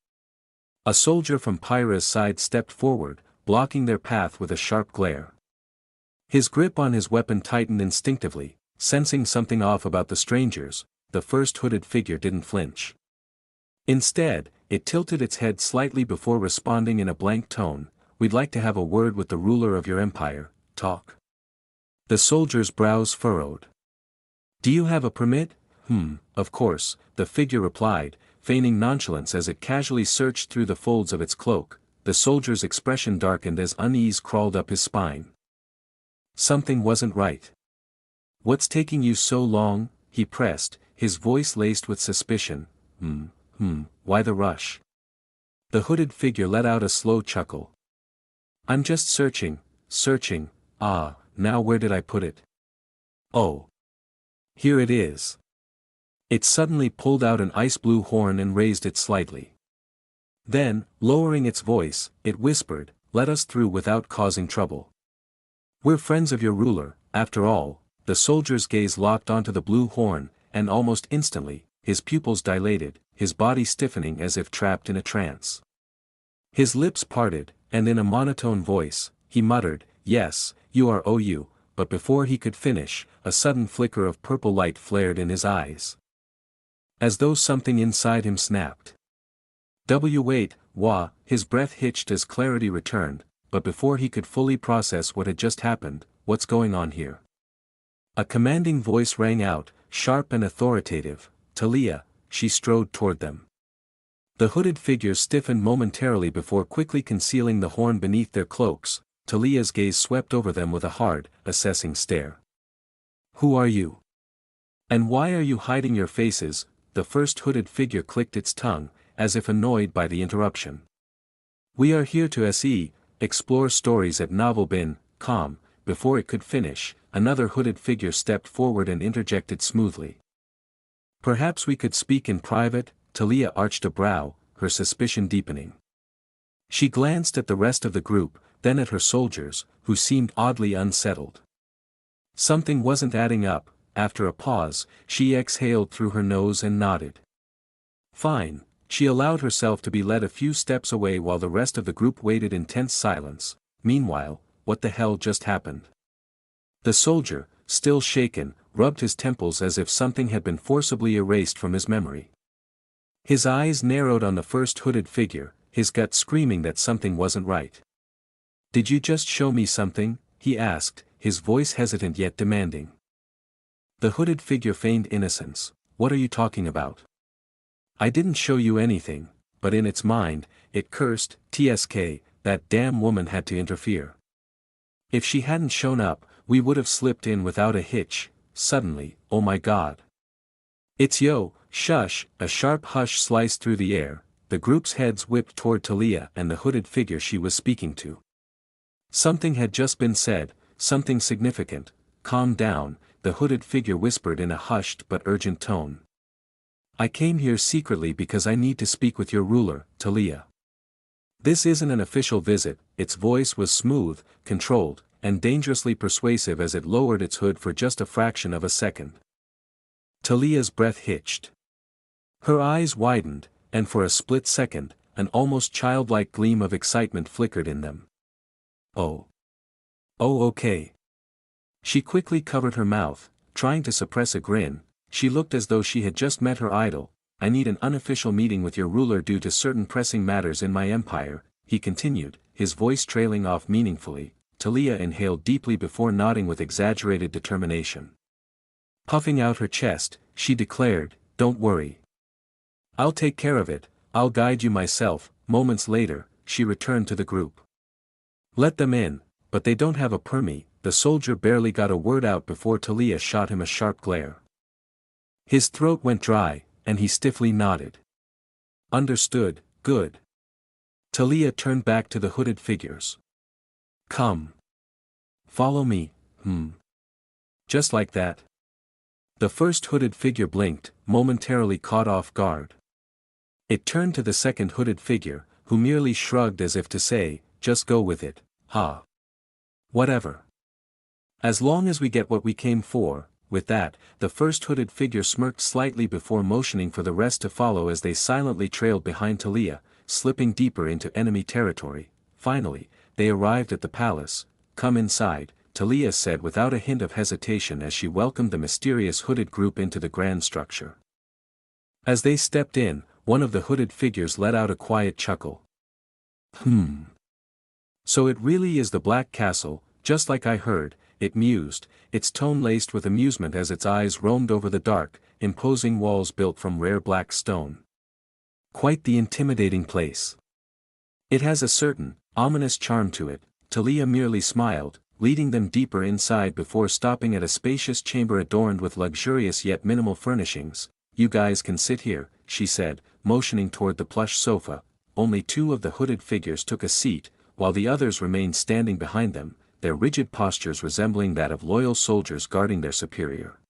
A soldier from Pyra's side stepped forward, blocking their path with a sharp glare. His grip on his weapon tightened instinctively, sensing something off about the strangers. The first hooded figure didn't flinch. Instead, it tilted its head slightly before responding in a blank tone. We'd like to have a word with the ruler of your empire. Talk. The soldier's brows furrowed. Do you have a permit? Of course, the figure replied, feigning nonchalance as it casually searched through the folds of its cloak. The soldier's expression darkened as unease crawled up his spine. Something wasn't right. What's taking you so long? He pressed, his voice laced with suspicion. Why the rush? The hooded figure let out a slow chuckle. I'm just searching. Now where did I put it? Oh. Here it is. It suddenly pulled out an ice-blue horn and raised it slightly. Then, lowering its voice, it whispered, "Let us through without causing trouble. We're friends of your ruler, after all." The soldier's gaze locked onto the blue horn, and almost instantly, his pupils dilated, his body stiffening as if trapped in a trance. His lips parted, and in a monotone voice, he muttered, "Yes, you are OU," but before he could finish, a sudden flicker of purple light flared in his eyes. As though something inside him snapped. Wait, wah, his breath hitched as clarity returned, but before he could fully process what had just happened, "What's going on here?" A commanding voice rang out, sharp and authoritative, "Talia." She strode toward them. The hooded figures stiffened momentarily before quickly concealing the horn beneath their cloaks. Talia's gaze swept over them with a hard, assessing stare. "Who are you? And why are you hiding your faces?" The first hooded figure clicked its tongue, as if annoyed by the interruption. "We are here to explore stories at Novel Bin, com." Before it could finish, another hooded figure stepped forward and interjected smoothly. "Perhaps we could speak in private." Talia arched a brow, her suspicion deepening. She glanced at the rest of the group, then at her soldiers, who seemed oddly unsettled. Something wasn't adding up. After a pause, she exhaled through her nose and nodded. "Fine." She allowed herself to be led a few steps away while the rest of the group waited in tense silence. Meanwhile, what the hell just happened? The soldier, still shaken, rubbed his temples as if something had been forcibly erased from his memory. His eyes narrowed on the first hooded figure, his gut screaming that something wasn't right. "Did you just show me something?" he asked, his voice hesitant yet demanding. The hooded figure feigned innocence. "What are you talking about? I didn't show you anything," but in its mind, it cursed, "Tsk, that damn woman had to interfere. If she hadn't shown up, we would have slipped in without a hitch." Suddenly, "Oh my god. It's yo." "Shush!" A sharp hush sliced through the air. The group's heads whipped toward Talia and the hooded figure she was speaking to. Something had just been said, something significant. "Calm down," the hooded figure whispered in a hushed but urgent tone. "I came here secretly because I need to speak with your ruler, Talia. This isn't an official visit." Its voice was smooth, controlled, and dangerously persuasive as it lowered its hood for just a fraction of a second. Talia's breath hitched. Her eyes widened, and for a split second, an almost childlike gleam of excitement flickered in them. "Oh. Oh, okay." She quickly covered her mouth, trying to suppress a grin. She looked as though she had just met her idol. "I need an unofficial meeting with your ruler due to certain pressing matters in my empire," he continued, his voice trailing off meaningfully. Talia inhaled deeply before nodding with exaggerated determination. Puffing out her chest, she declared, "Don't worry. I'll take care of it, I'll guide you myself." Moments later, she returned to the group. "Let them in, but they don't have a permit." The soldier barely got a word out before Talia shot him a sharp glare. His throat went dry, and he stiffly nodded. "Understood, good." Talia turned back to the hooded figures. "Come. Follow me." Just like that. The first hooded figure blinked, momentarily caught off guard. It turned to the second hooded figure, who merely shrugged as if to say, "Just go with it, huh? Whatever. As long as we get what we came for." With that, the first hooded figure smirked slightly before motioning for the rest to follow as they silently trailed behind Talia, slipping deeper into enemy territory. Finally, they arrived at the palace. "Come inside," Talia said without a hint of hesitation as she welcomed the mysterious hooded group into the grand structure. As they stepped in, one of the hooded figures let out a quiet chuckle. So it really is the Black Castle, just like I heard," it mused, its tone laced with amusement as its eyes roamed over the dark, imposing walls built from rare black stone. "Quite the intimidating place. It has a certain, ominous charm to it." Talia merely smiled, leading them deeper inside before stopping at a spacious chamber adorned with luxurious yet minimal furnishings. "You guys can sit here," she said, motioning toward the plush sofa. Only two of the hooded figures took a seat, while the others remained standing behind them, their rigid postures resembling that of loyal soldiers guarding their superior.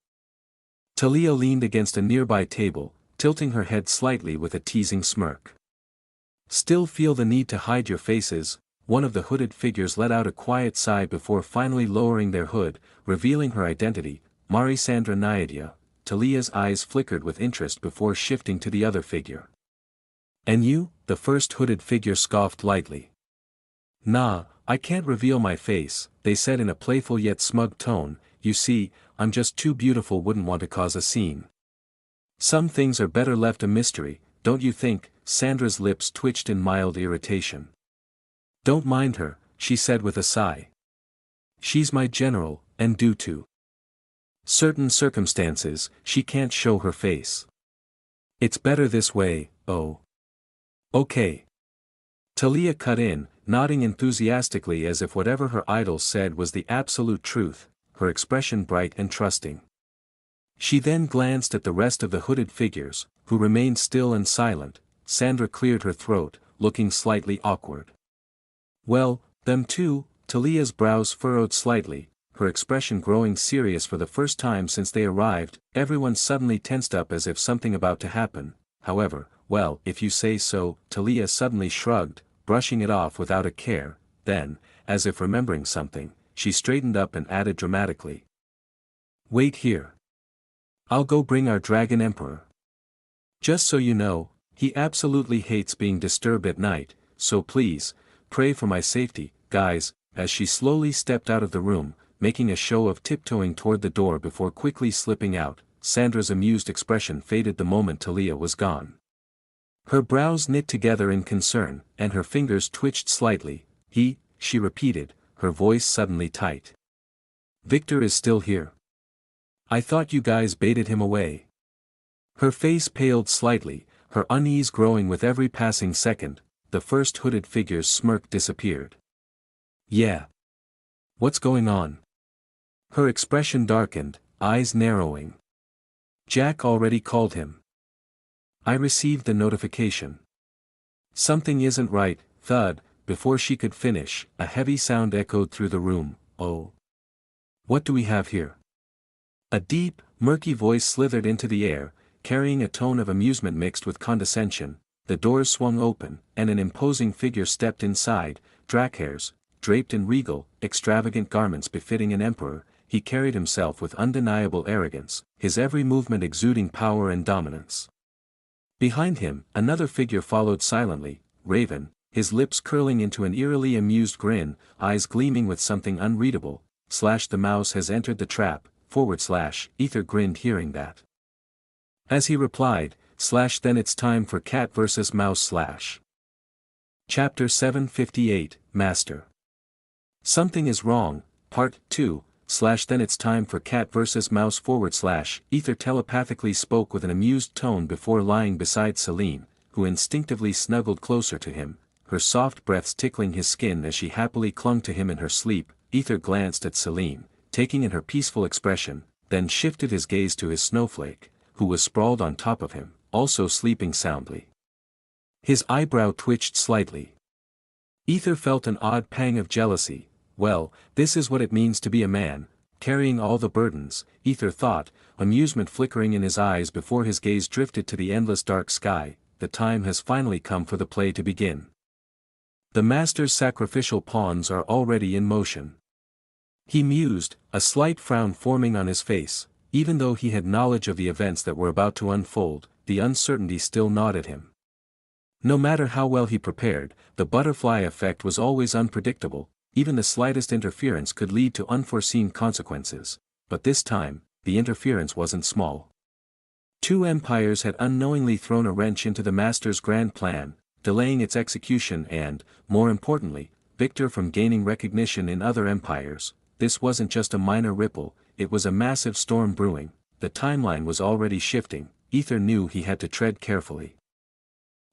Talia leaned against a nearby table, tilting her head slightly with a teasing smirk. Still feel the need to hide your faces? One of the hooded figures let out a quiet sigh before finally lowering their hood, revealing her identity, Marisandra Naidia. Talia's eyes flickered with interest before shifting to the other figure. And you? The first hooded figure scoffed lightly. Nah, I can't reveal my face, they said in a playful yet smug tone. You see, I'm just too beautiful, wouldn't want to cause a scene. Some things are better left a mystery, don't you think? Sandra's lips twitched in mild irritation. Don't mind her, she said with a sigh. She's my general, and due to certain circumstances, she can't show her face. It's better this way, oh. Okay. Talia cut in, nodding enthusiastically as if whatever her idol said was the absolute truth, her expression bright and trusting. She then glanced at the rest of the hooded figures, who remained still and silent. Sandra cleared her throat, looking slightly awkward. Well, them too. Talia's brows furrowed slightly, her expression growing serious for the first time since they arrived. Everyone suddenly tensed up as if something about to happen. However, well, if you say so. Talia suddenly shrugged, brushing it off without a care. Then, as if remembering something, she straightened up and added dramatically. Wait here. I'll go bring our dragon emperor. Just so you know, he absolutely hates being disturbed at night, so please, pray for my safety, guys. As she slowly stepped out of the room, making a show of tiptoeing toward the door before quickly slipping out, Sandra's amused expression faded the moment Talia was gone. Her brows knit together in concern, and her fingers twitched slightly. She repeated, her voice suddenly tight. Victor is still here. I thought you guys baited him away. Her face paled slightly, her unease growing with every passing second. The first hooded figure's smirk disappeared. Yeah. What's going on? Her expression darkened, eyes narrowing. Jack already called him. I received the notification. Something isn't right. Thud. Before she could finish, a heavy sound echoed through the room. Oh. What do we have here? A deep, murky voice slithered into the air, carrying a tone of amusement mixed with condescension. The doors swung open, and an imposing figure stepped inside. Dracares, draped in regal, extravagant garments befitting an emperor, he carried himself with undeniable arrogance, his every movement exuding power and dominance. Behind him, another figure followed silently, Raven, his lips curling into an eerily amused grin, eyes gleaming with something unreadable. The mouse has entered the trap, / Aether grinned hearing that. As he replied, then it's time for cat vs mouse / Chapter 758, Master. Something is wrong, Part 2, then it's time for cat vs mouse / Aether telepathically spoke with an amused tone before lying beside Celine, who instinctively snuggled closer to him, her soft breaths tickling his skin as she happily clung to him in her sleep. Aether glanced at Celine, taking in her peaceful expression, then shifted his gaze to his snowflake, who was sprawled on top of him, also sleeping soundly. His eyebrow twitched slightly. Aether felt an odd pang of jealousy. Well, this is what it means to be a man, carrying all the burdens, Aether thought, amusement flickering in his eyes before his gaze drifted to the endless dark sky. The time has finally come for the play to begin. The master's sacrificial pawns are already in motion. He mused, a slight frown forming on his face. Even though he had knowledge of the events that were about to unfold, the uncertainty still gnawed at him. No matter how well he prepared, the butterfly effect was always unpredictable. Even the slightest interference could lead to unforeseen consequences. But this time, the interference wasn't small. Two empires had unknowingly thrown a wrench into the master's grand plan, delaying its execution and, more importantly, Victor from gaining recognition in other empires. This wasn't just a minor ripple, it was a massive storm brewing. The timeline was already shifting. Aether knew he had to tread carefully.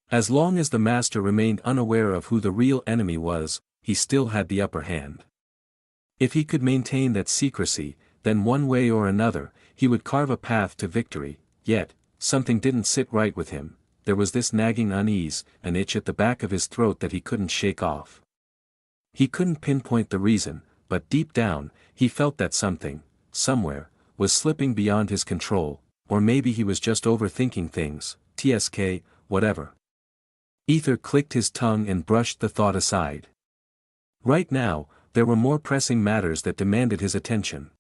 As long as the master remained unaware of who the real enemy was, he still had the upper hand. If he could maintain that secrecy, then one way or another, he would carve a path to victory. Yet, something didn't sit right with him. There was this nagging unease, an itch at the back of his throat that he couldn't shake off. He couldn't pinpoint the reason, but deep down, he felt that something, somewhere, was slipping beyond his control. or maybe he was just overthinking things, tsk, whatever. Aether clicked his tongue and brushed the thought aside. Right now, there were more pressing matters that demanded his attention.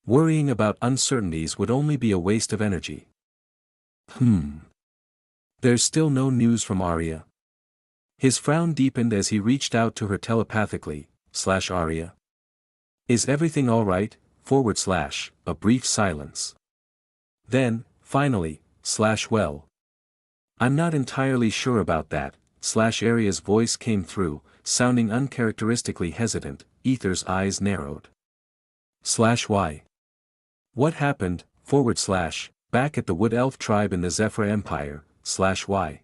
Worrying about uncertainties would only be a waste of energy. There's still no news from Arya. His frown deepened as he reached out to her telepathically, Arya. Is everything alright, / a brief silence. Then, finally, well. I'm not entirely sure about that, Arya's voice came through, sounding uncharacteristically hesitant. Aether's eyes narrowed. Why? What happened, / back at the Wood Elf tribe in the Zephyr Empire, / why?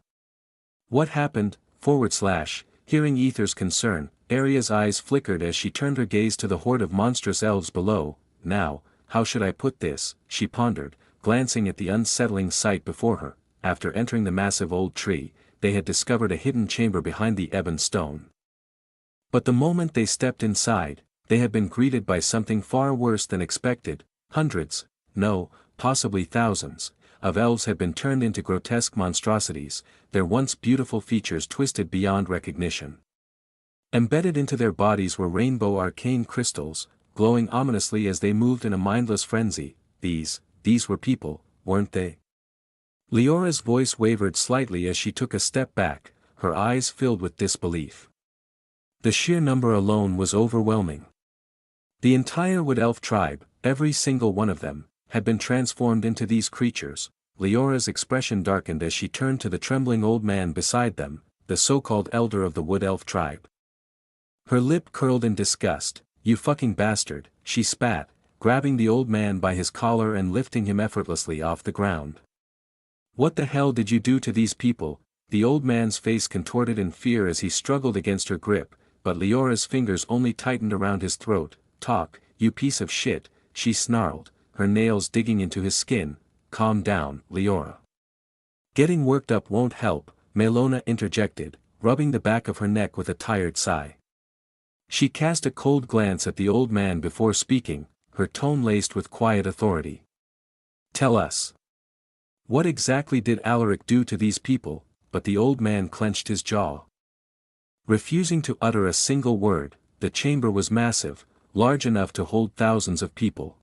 What happened, / hearing Aether's concern, Arya's eyes flickered as she turned her gaze to the horde of monstrous elves below. Now, how should I put this, she pondered, glancing at the unsettling sight before her. After entering the massive old tree, they had discovered a hidden chamber behind the ebon stone. But the moment they stepped inside, they had been greeted by something far worse than expected. Hundreds, no, possibly thousands, of elves had been turned into grotesque monstrosities, their once beautiful features twisted beyond recognition. Embedded into their bodies were rainbow arcane crystals, glowing ominously as they moved in a mindless frenzy. These were people, weren't they? Leora's voice wavered slightly as she took a step back, her eyes filled with disbelief. The sheer number alone was overwhelming. The entire Wood Elf tribe, every single one of them, had been transformed into these creatures. Leora's expression darkened as she turned to the trembling old man beside them, the so-called elder of the Wood Elf tribe. Her lip curled in disgust. You fucking bastard, she spat, grabbing the old man by his collar and lifting him effortlessly off the ground. What the hell did you do to these people? The old man's face contorted in fear as he struggled against her grip, but Leora's fingers only tightened around his throat. Talk, you piece of shit, she snarled, her nails digging into his skin. Calm down, Leora. Getting worked up won't help, Melona interjected, rubbing the back of her neck with a tired sigh. She cast a cold glance at the old man before speaking, her tone laced with quiet authority. Tell us. What exactly did Alaric do to these people? But the old man clenched his jaw. Refusing to utter a single word, the chamber was massive, large enough to hold thousands of people.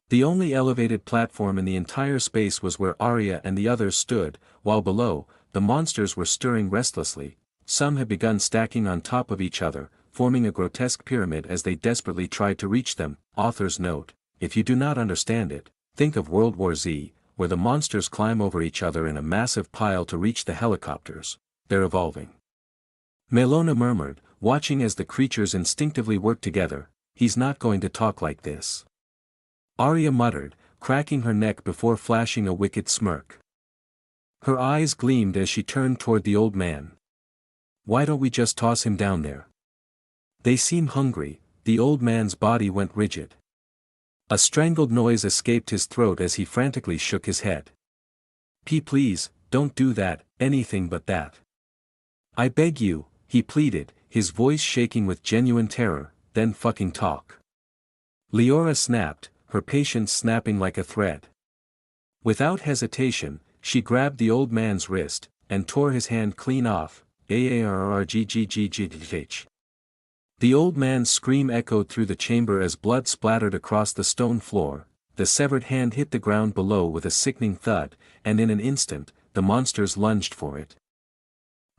The only elevated platform in the entire space was where Arya and the others stood, while below, the monsters were stirring restlessly. Some had begun stacking on top of each other, forming a grotesque pyramid as they desperately tried to reach them. Author's note: if you do not understand it, think of World War Z, where the monsters climb over each other in a massive pile to reach the helicopters. They're evolving. Melona murmured, watching as the creatures instinctively worked together. He's not going to talk like this. Arya muttered, cracking her neck before flashing a wicked smirk. Her eyes gleamed as she turned toward the old man. Why don't we just toss him down there? They seem hungry. The old man's body went rigid. A strangled noise escaped his throat as he frantically shook his head. Please, don't do that, anything but that. I beg you, he pleaded, his voice shaking with genuine terror. Then fucking talk. Leora snapped, her patience snapping like a thread. Without hesitation, she grabbed the old man's wrist, and tore his hand clean off. Aarrgggggh. The old man's scream echoed through the chamber as blood splattered across the stone floor. The severed hand hit the ground below with a sickening thud, and in an instant, the monsters lunged for it,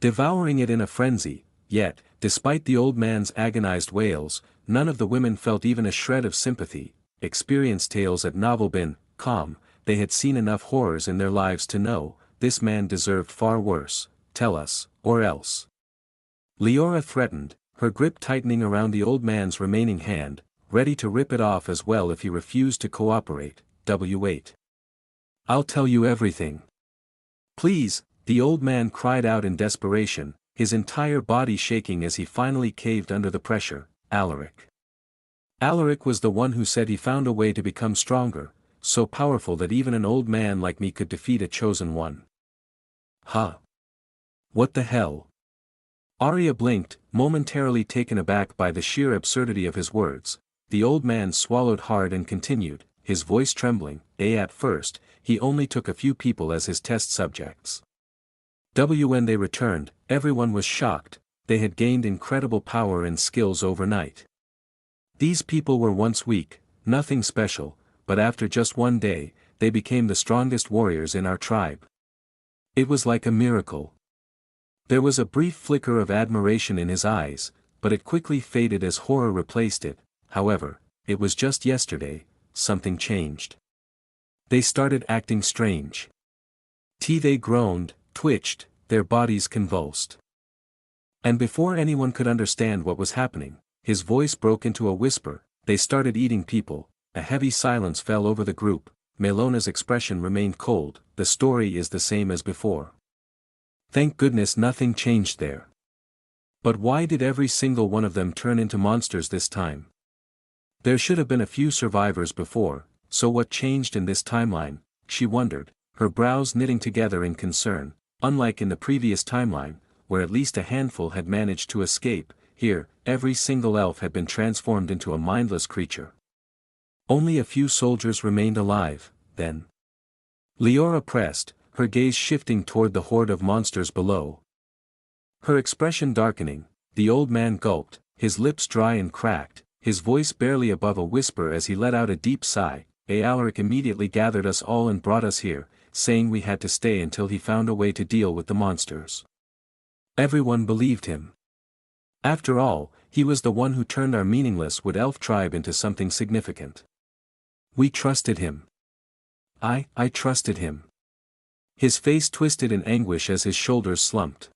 devouring it in a frenzy. Yet, despite the old man's agonized wails, none of the women felt even a shred of sympathy. Experienced tales had not been calm. They had seen enough horrors in their lives to know, this man deserved far worse. Tell us, or else. Leora threatened, her grip tightening around the old man's remaining hand, ready to rip it off as well if he refused to cooperate. W8. I'll tell you everything. Please, the old man cried out in desperation, his entire body shaking as he finally caved under the pressure. Alaric. Alaric was the one who said he found a way to become stronger, so powerful that even an old man like me could defeat a chosen one. Huh? What the hell? Arya blinked, momentarily taken aback by the sheer absurdity of his words. The old man swallowed hard and continued, his voice trembling. At first, he only took a few people as his test subjects. When they returned, everyone was shocked. They had gained incredible power and skills overnight. These people were once weak, nothing special, but after just one day, they became the strongest warriors in our tribe. It was like a miracle. There was a brief flicker of admiration in his eyes, but it quickly faded as horror replaced it. However, it was just yesterday, something changed. They started acting strange. They groaned, twitched, their bodies convulsed. And before anyone could understand what was happening, his voice broke into a whisper. They started eating people. A heavy silence fell over the group. Melona's expression remained cold. The story is the same as before. Thank goodness nothing changed there. But why did every single one of them turn into monsters this time? There should have been a few survivors before, so what changed in this timeline, she wondered, her brows knitting together in concern. Unlike in the previous timeline, where at least a handful had managed to escape, here, every single elf had been transformed into a mindless creature. Only a few soldiers remained alive, then. Leora pressed, her gaze shifting toward the horde of monsters below. Her expression darkening, the old man gulped, his lips dry and cracked, his voice barely above a whisper as he let out a deep sigh. Alaric immediately gathered us all and brought us here, saying we had to stay until he found a way to deal with the monsters. Everyone believed him. After all, he was the one who turned our meaningless wood elf tribe into something significant. We trusted him. I trusted him. His face twisted in anguish as his shoulders slumped.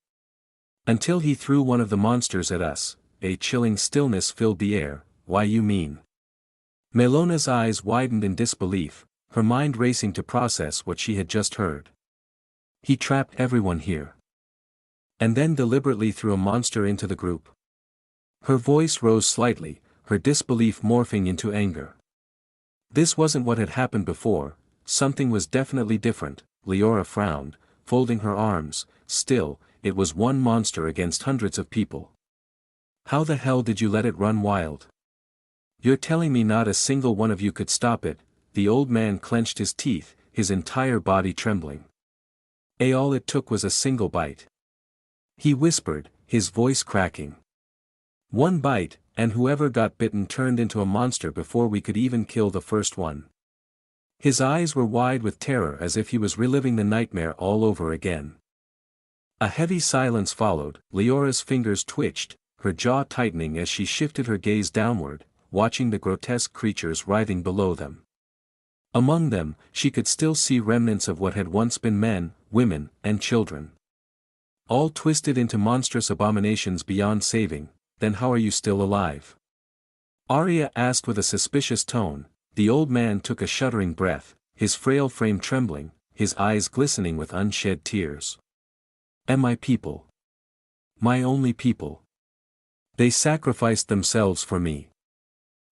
Until he threw one of the monsters at us, a chilling stillness filled the air. Why you mean? Melona's eyes widened in disbelief, her mind racing to process what she had just heard. He trapped everyone here. And then deliberately threw a monster into the group. Her voice rose slightly, her disbelief morphing into anger. This wasn't what had happened before, something was definitely different. Leora frowned, folding her arms. Still, it was one monster against hundreds of people. How the hell did you let it run wild? You're telling me not a single one of you could stop it? The old man clenched his teeth, his entire body trembling. All it took was a single bite. He whispered, his voice cracking. One bite, and whoever got bitten turned into a monster before we could even kill the first one. His eyes were wide with terror as if he was reliving the nightmare all over again. A heavy silence followed. Leora's fingers twitched, her jaw tightening as she shifted her gaze downward, watching the grotesque creatures writhing below them. Among them, she could still see remnants of what had once been men, women, and children. All twisted into monstrous abominations beyond saving. Then how are you still alive? Arya asked with a suspicious tone. The old man took a shuddering breath, his frail frame trembling, his eyes glistening with unshed tears. My people. My only people. They sacrificed themselves for me.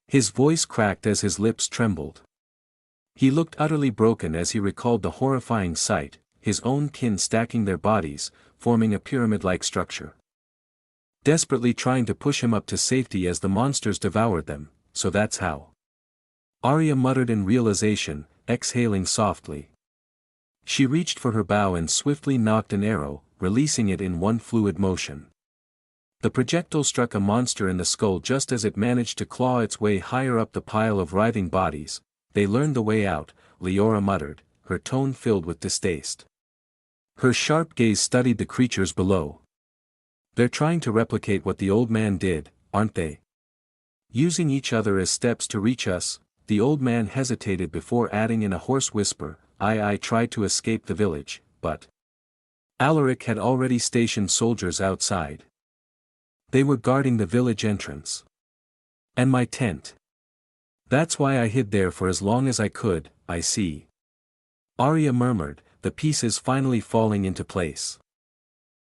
His voice cracked as his lips trembled. He looked utterly broken as he recalled the horrifying sight, his own kin stacking their bodies, forming a pyramid-like structure. Desperately trying to push him up to safety as the monsters devoured them, so that's how. Arya muttered in realization, exhaling softly. She reached for her bow and swiftly knocked an arrow, releasing it in one fluid motion. The projectile struck a monster in the skull just as it managed to claw its way higher up the pile of writhing bodies. They learned the way out, Leora muttered, her tone filled with distaste. Her sharp gaze studied the creatures below. They're trying to replicate what the old man did, aren't they? Using each other as steps to reach us. The old man hesitated before adding in a hoarse whisper, I tried to escape the village, but Alaric had already stationed soldiers outside. They were guarding the village entrance. And my tent. That's why I hid there for as long as I could. I see. Arya murmured, the pieces finally falling into place.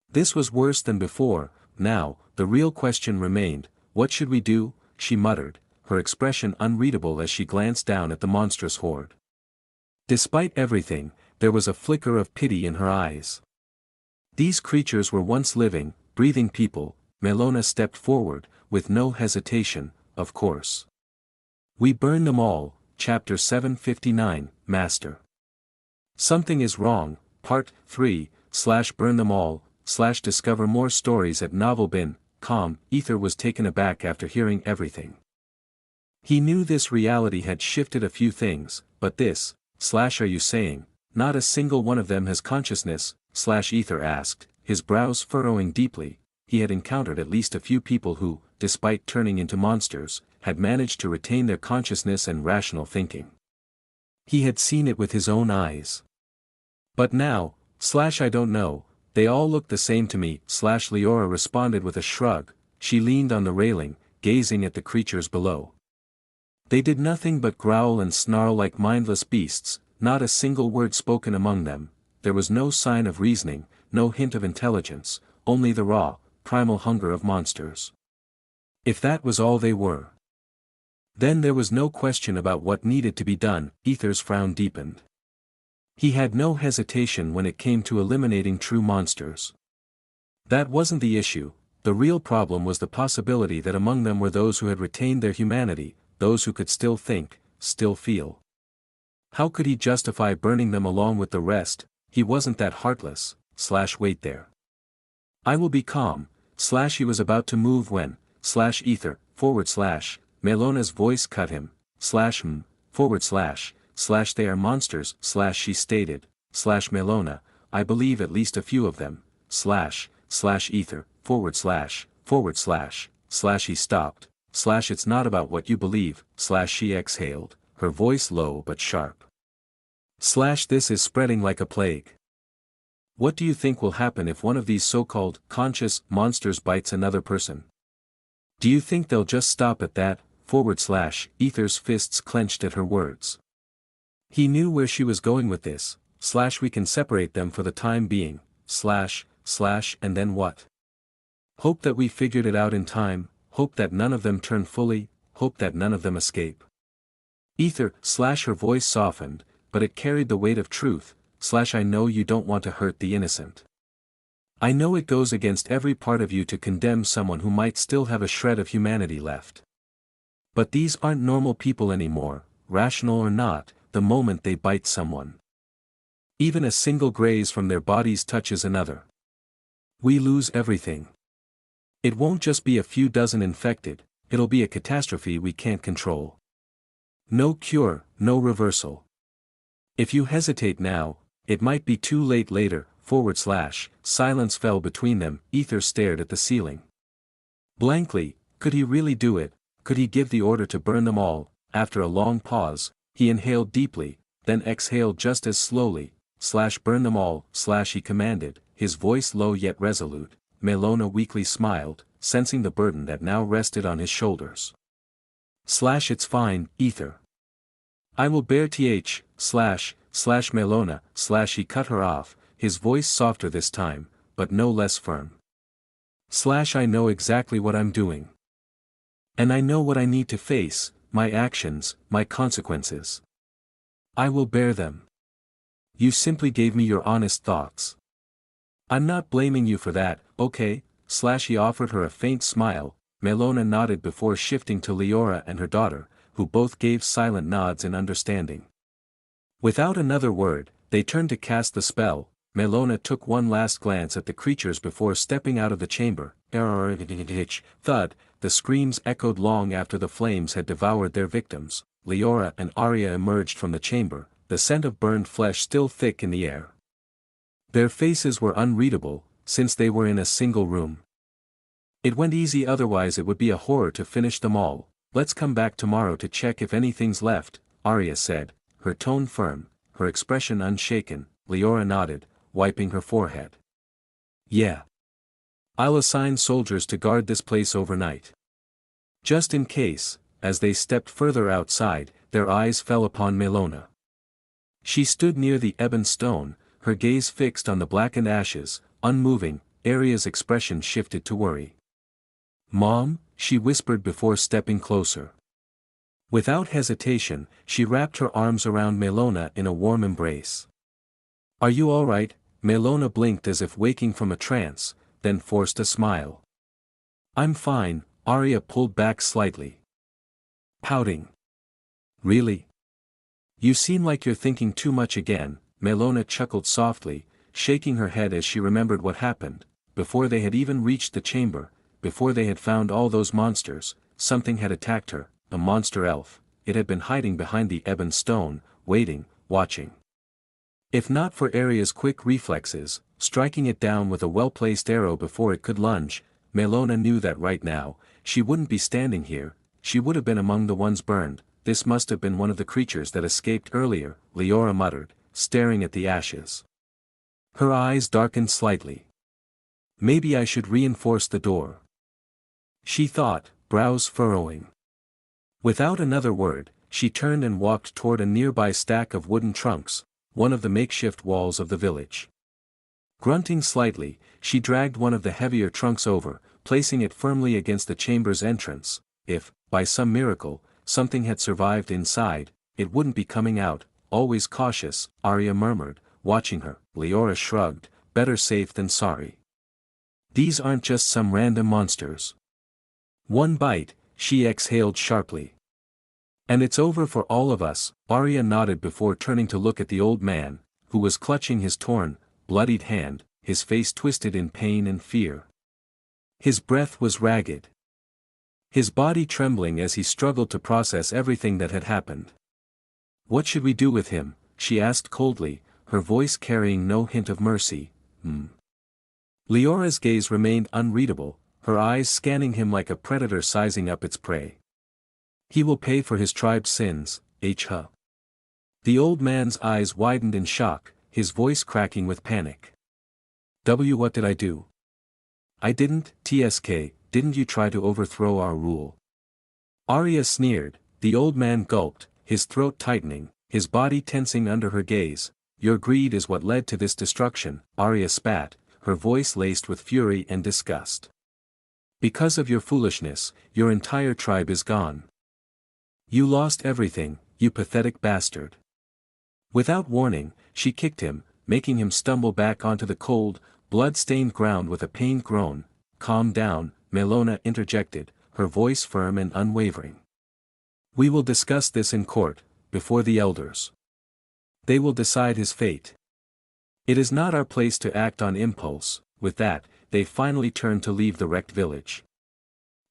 This was worse than before. Now, the real question remained, what should we do? She muttered, her expression unreadable as she glanced down at the monstrous horde. Despite everything, there was a flicker of pity in her eyes. These creatures were once living, breathing people. Melona stepped forward, with no hesitation, of course. We burn them all. Chapter 759, Master. Something is wrong. Part 3, / burn them all, / discover more stories at novelbin.com. Aether was taken aback after hearing everything. He knew this reality had shifted a few things, but this, / are you saying, not a single one of them has consciousness, / Aether asked, his brows furrowing deeply. He had encountered at least a few people who, despite turning into monsters, had managed to retain their consciousness and rational thinking. He had seen it with his own eyes. But now, / I don't know, they all look the same to me, / Leora responded with a shrug. She leaned on the railing, gazing at the creatures below. They did nothing but growl and snarl like mindless beasts, not a single word spoken among them. There was no sign of reasoning, no hint of intelligence, only the raw, primal hunger of monsters. If that was all they were, then there was no question about what needed to be done. Aether's frown deepened. He had no hesitation when it came to eliminating true monsters. That wasn't the issue. The real problem was the possibility that among them were those who had retained their humanity, those who could still think, still feel. How could he justify burning them along with the rest? He wasn't that heartless. / wait there. I will be calm. / he was about to move when, / Aether, / Melona's voice cut him, / they are monsters, / she stated, / Melona, I believe at least a few of them, / Aether, / he stopped, / it's not about what you believe, / she exhaled, her voice low but sharp. / this is spreading like a plague. What do you think will happen if one of these so-called conscious monsters bites another person? Do you think they'll just stop at that, / Aether's fists clenched at her words. He knew where she was going with this, / we can separate them for the time being, / and then what? Hope that we figured it out in time, hope that none of them turn fully, hope that none of them escape. Aether, / her voice softened, but it carried the weight of truth, / I know you don't want to hurt the innocent. I know it goes against every part of you to condemn someone who might still have a shred of humanity left. But these aren't normal people anymore, rational or not, the moment they bite someone. Even a single graze from their bodies touches another. We lose everything. It won't just be a few dozen infected, it'll be a catastrophe we can't control. No cure, no reversal. If you hesitate now, it might be too late later, / silence fell between them. Aether stared at the ceiling. Blankly, could he really do it? Could he give the order to burn them all? After a long pause, he inhaled deeply, then exhaled just as slowly, / burn them all, / he commanded, his voice low yet resolute. Melona weakly smiled, sensing the burden that now rested on his shoulders. / it's fine, Aether. I will bear th, / Melona, / he cut her off, his voice softer this time, but no less firm. / I know exactly what I'm doing. And I know what I need to face, my actions, my consequences. I will bear them. You simply gave me your honest thoughts. I'm not blaming you for that, okay? / he offered her a faint smile. Melona nodded before shifting to Leora and her daughter, who both gave silent nods in understanding. Without another word, they turned to cast the spell. Melona took one last glance at the creatures before stepping out of the chamber. Thud, the screams echoed long after the flames had devoured their victims. Leora and Arya emerged from the chamber, the scent of burned flesh still thick in the air. Their faces were unreadable, since they were in a single room. It went easy, otherwise it would be a horror to finish them all. Let's come back tomorrow to check if anything's left, Arya said, her tone firm, her expression unshaken. Leora nodded, wiping her forehead. Yeah. I'll assign soldiers to guard this place overnight. Just in case. As they stepped further outside, their eyes fell upon Melona. She stood near the ebon stone, her gaze fixed on the blackened ashes, unmoving. Arya's expression shifted to worry. Mom, she whispered before stepping closer. Without hesitation, she wrapped her arms around Melona in a warm embrace. Are you all right? Melona blinked as if waking from a trance, then forced a smile. I'm fine, Arya pulled back slightly. Pouting. Really? You seem like you're thinking too much again, Melona chuckled softly, shaking her head as she remembered what happened. Before they had even reached the chamber, before they had found all those monsters, something had attacked her, a monster elf. It had been hiding behind the ebon stone, waiting, watching. If not for Arya's quick reflexes, striking it down with a well-placed arrow before it could lunge, Melona knew that right now, she wouldn't be standing here, she would have been among the ones burned. This must have been one of the creatures that escaped earlier, Leora muttered, staring at the ashes. Her eyes darkened slightly. Maybe I should reinforce the door, she thought, brows furrowing. Without another word, she turned and walked toward a nearby stack of wooden trunks, one of the makeshift walls of the village. Grunting slightly, she dragged one of the heavier trunks over, placing it firmly against the chamber's entrance. If, by some miracle, something had survived inside, it wouldn't be coming out. Always cautious, Arya murmured, watching her. Leora shrugged, better safe than sorry. These aren't just some random monsters. One bite, she exhaled sharply. And it's over for all of us. Arya nodded before turning to look at the old man, who was clutching his torn, bloodied hand, his face twisted in pain and fear. His breath was ragged, his body trembling as he struggled to process everything that had happened. What should we do with him? She asked coldly, her voice carrying no hint of mercy. Leora's gaze remained unreadable, her eyes scanning him like a predator sizing up its prey. He will pay for his tribe's sins, Huh? The old man's eyes widened in shock, his voice cracking with panic. What did I do? I didn't. Tsk, didn't you try to overthrow our rule? Arya sneered. The old man gulped, his throat tightening, his body tensing under her gaze. Your greed is what led to this destruction, Arya spat, her voice laced with fury and disgust. Because of your foolishness, your entire tribe is gone. You lost everything, you pathetic bastard. Without warning, she kicked him, making him stumble back onto the cold, blood-stained ground with a pained groan. Calm down, Melona interjected, her voice firm and unwavering. We will discuss this in court, before the elders. They will decide his fate. It is not our place to act on impulse. With that, they finally turned to leave the wrecked village.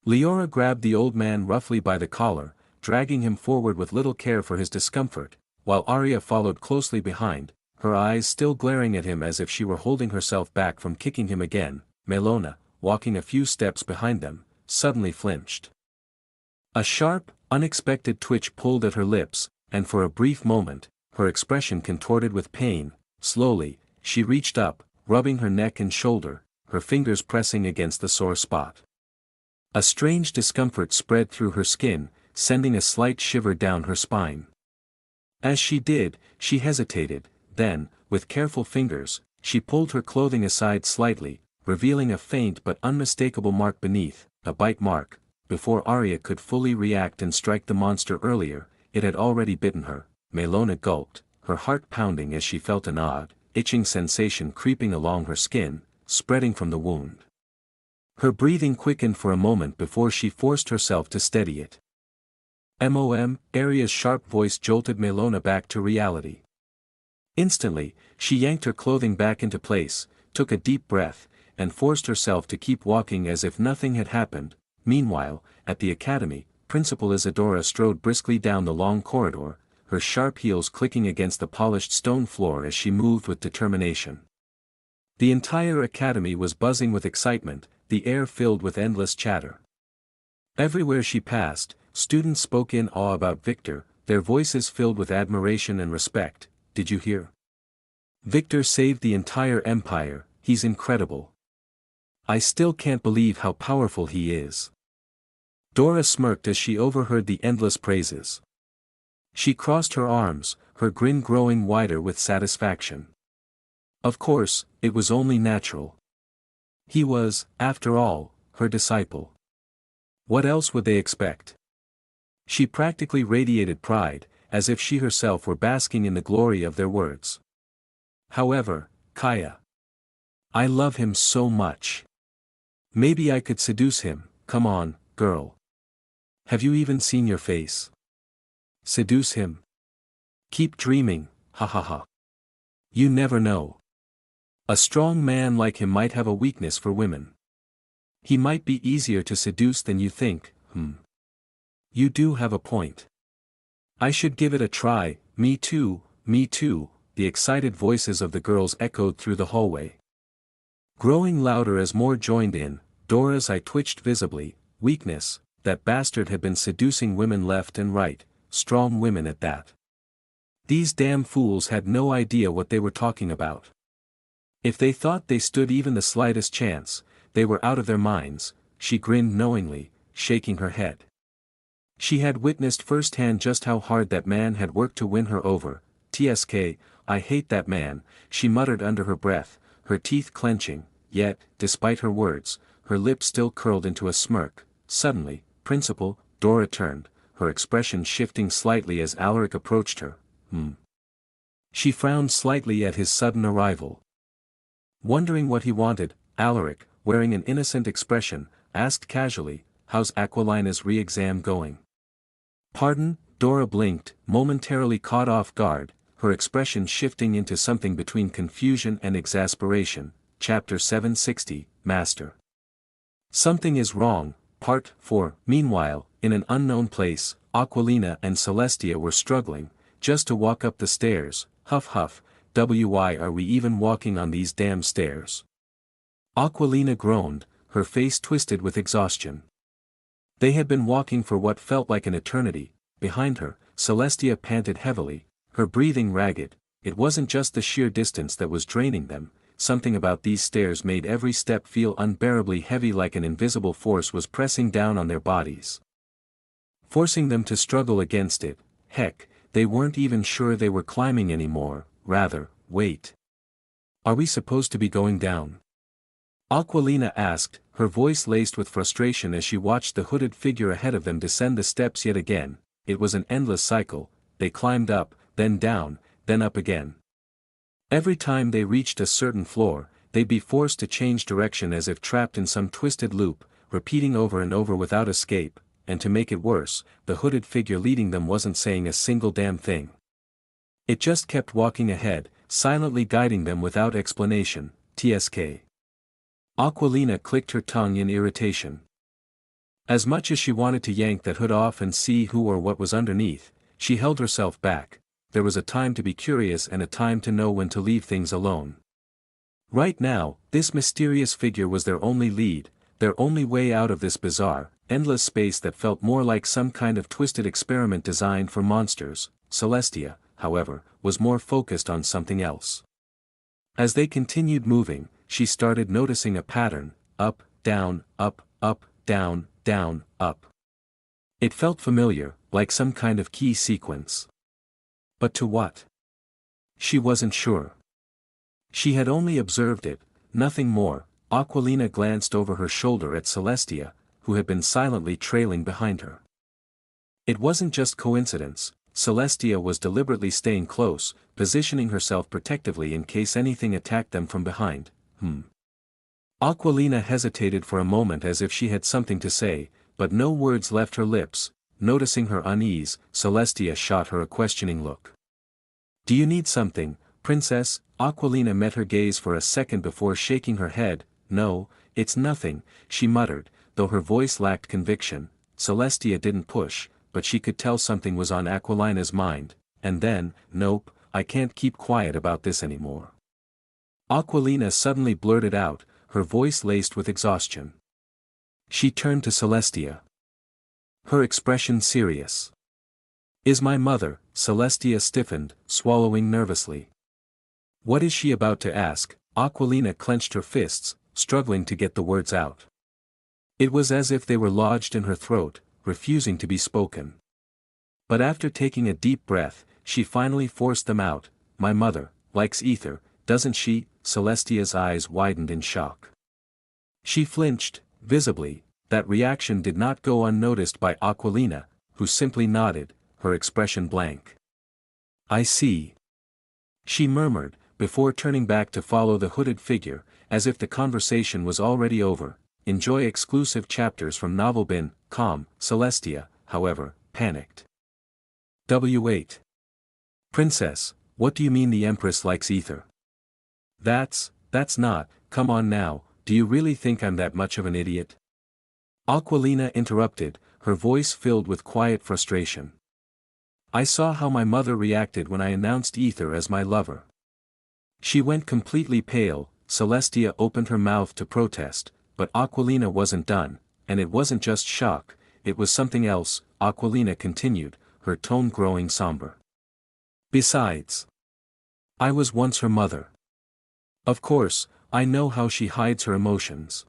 Leora grabbed the old man roughly by the collar, dragging him forward with little care for his discomfort, while Arya followed closely behind, her eyes still glaring at him as if she were holding herself back from kicking him again. Melona, walking a few steps behind them, suddenly flinched. A sharp, unexpected twitch pulled at her lips, and for a brief moment, her expression contorted with pain. Slowly, she reached up, rubbing her neck and shoulder, her fingers pressing against the sore spot. A strange discomfort spread through her skin, sending a slight shiver down her spine. As she did, she hesitated, then, with careful fingers, she pulled her clothing aside slightly, revealing a faint but unmistakable mark beneath, a bite mark. Before Arya could fully react and strike the monster earlier, it had already bitten her. Melona gulped, her heart pounding as she felt an odd, itching sensation creeping along her skin, spreading from the wound. Her breathing quickened for a moment before she forced herself to steady it. Arya's sharp voice jolted Melona back to reality. Instantly, she yanked her clothing back into place, took a deep breath, and forced herself to keep walking as if nothing had happened. Meanwhile, at the academy, Principal Isadora strode briskly down the long corridor, her sharp heels clicking against the polished stone floor as she moved with determination. The entire academy was buzzing with excitement, the air filled with endless chatter. Everywhere she passed, students spoke in awe about Victor, their voices filled with admiration and respect. Did you hear? Victor saved the entire empire, he's incredible. I still can't believe how powerful he is. Dora smirked as she overheard the endless praises. She crossed her arms, her grin growing wider with satisfaction. Of course, it was only natural. He was, after all, her disciple. What else would they expect? She practically radiated pride, as if she herself were basking in the glory of their words. However, Kaya. I love him so much. Maybe I could seduce him. Come on, girl. Have you even seen your face? Seduce him. Keep dreaming, ha ha ha. You never know. A strong man like him might have a weakness for women. He might be easier to seduce than you think. You do have a point. I should give it a try. Me too, the excited voices of the girls echoed through the hallway. Growing louder as more joined in, Dora's eye twitched visibly. Weakness, that bastard had been seducing women left and right, strong women at that. These damn fools had no idea what they were talking about. If they thought they stood even the slightest chance, they were out of their minds. She grinned knowingly, shaking her head. She had witnessed firsthand just how hard that man had worked to win her over. "Tsk, I hate that man," she muttered under her breath, her teeth clenching, yet, despite her words, her lips still curled into a smirk. Suddenly, "Principal," Dora turned, her expression shifting slightly as Alaric approached her. She frowned slightly at his sudden arrival. Wondering what he wanted, Alaric, wearing an innocent expression, asked casually, "How's Aquilina's re-exam going?" "Pardon?" Dora blinked, momentarily caught off guard, her expression shifting into something between confusion and exasperation. Chapter 760, Master. Something is wrong. Part 4. Meanwhile, in an unknown place, Aquilina and Celestia were struggling, just to walk up the stairs. Huff huff, why are we even walking on these damn stairs? Aquilina groaned, her face twisted with exhaustion. They had been walking for what felt like an eternity. Behind her, Celestia panted heavily, her breathing ragged. It wasn't just the sheer distance that was draining them, something about these stairs made every step feel unbearably heavy, like an invisible force was pressing down on their bodies, forcing them to struggle against it. Heck, they weren't even sure they were climbing anymore. Rather, wait. Are we supposed to be going down? Aquilina asked, her voice laced with frustration as she watched the hooded figure ahead of them descend the steps yet again. It was an endless cycle. They climbed up, then down, then up again. Every time they reached a certain floor, they'd be forced to change direction as if trapped in some twisted loop, repeating over and over without escape, and to make it worse, the hooded figure leading them wasn't saying a single damn thing. It just kept walking ahead, silently guiding them without explanation. Tsk. Aquilina clicked her tongue in irritation. As much as she wanted to yank that hood off and see who or what was underneath, she held herself back. There was a time to be curious and a time to know when to leave things alone. Right now, this mysterious figure was their only lead, their only way out of this bizarre, endless space that felt more like some kind of twisted experiment designed for monsters. Celestia, however, was more focused on something else. As they continued moving, she started noticing a pattern: up, down, down, down, up. It felt familiar, like some kind of key sequence. But to what? She wasn't sure. She had only observed it, nothing more. Aquilina glanced over her shoulder at Celestia, who had been silently trailing behind her. It wasn't just coincidence. Celestia was deliberately staying close, positioning herself protectively in case anything attacked them from behind. Aquilina hesitated for a moment as if she had something to say, but no words left her lips. Noticing her unease, Celestia shot her a questioning look. "Do you need something, Princess?" Aquilina met her gaze for a second before shaking her head. "No, it's nothing," she muttered, though her voice lacked conviction. Celestia didn't push, but she could tell something was on Aquilina's mind, and then, "Nope, I can't keep quiet about this anymore." Aquilina suddenly blurted out, her voice laced with exhaustion. She turned to Celestia, her expression serious. "Is my mother?" Celestia stiffened, swallowing nervously. What is she about to ask? Aquilina clenched her fists, struggling to get the words out. It was as if they were lodged in her throat, refusing to be spoken. But after taking a deep breath, she finally forced them out. "My mother likes Aether, doesn't she?" Celestia's eyes widened in shock. She flinched, visibly. That reaction did not go unnoticed by Aquilina, who simply nodded, her expression blank. "I see," she murmured, before turning back to follow the hooded figure, as if the conversation was already over. Enjoy exclusive chapters from novelbin.com. Celestia, however, panicked. W8. "Princess, What do you mean the Empress likes Aether? That's not, come on now, do you really think I'm that much of an idiot? Aquilina interrupted, her voice filled with quiet frustration. I saw how my mother reacted when I announced Aether as my lover. She went completely pale. Celestia opened her mouth to protest, but Aquilina wasn't done, and it wasn't just shock, it was something else, Aquilina continued, her tone growing somber. Besides, I was once her mother. Of course, I know how she hides her emotions.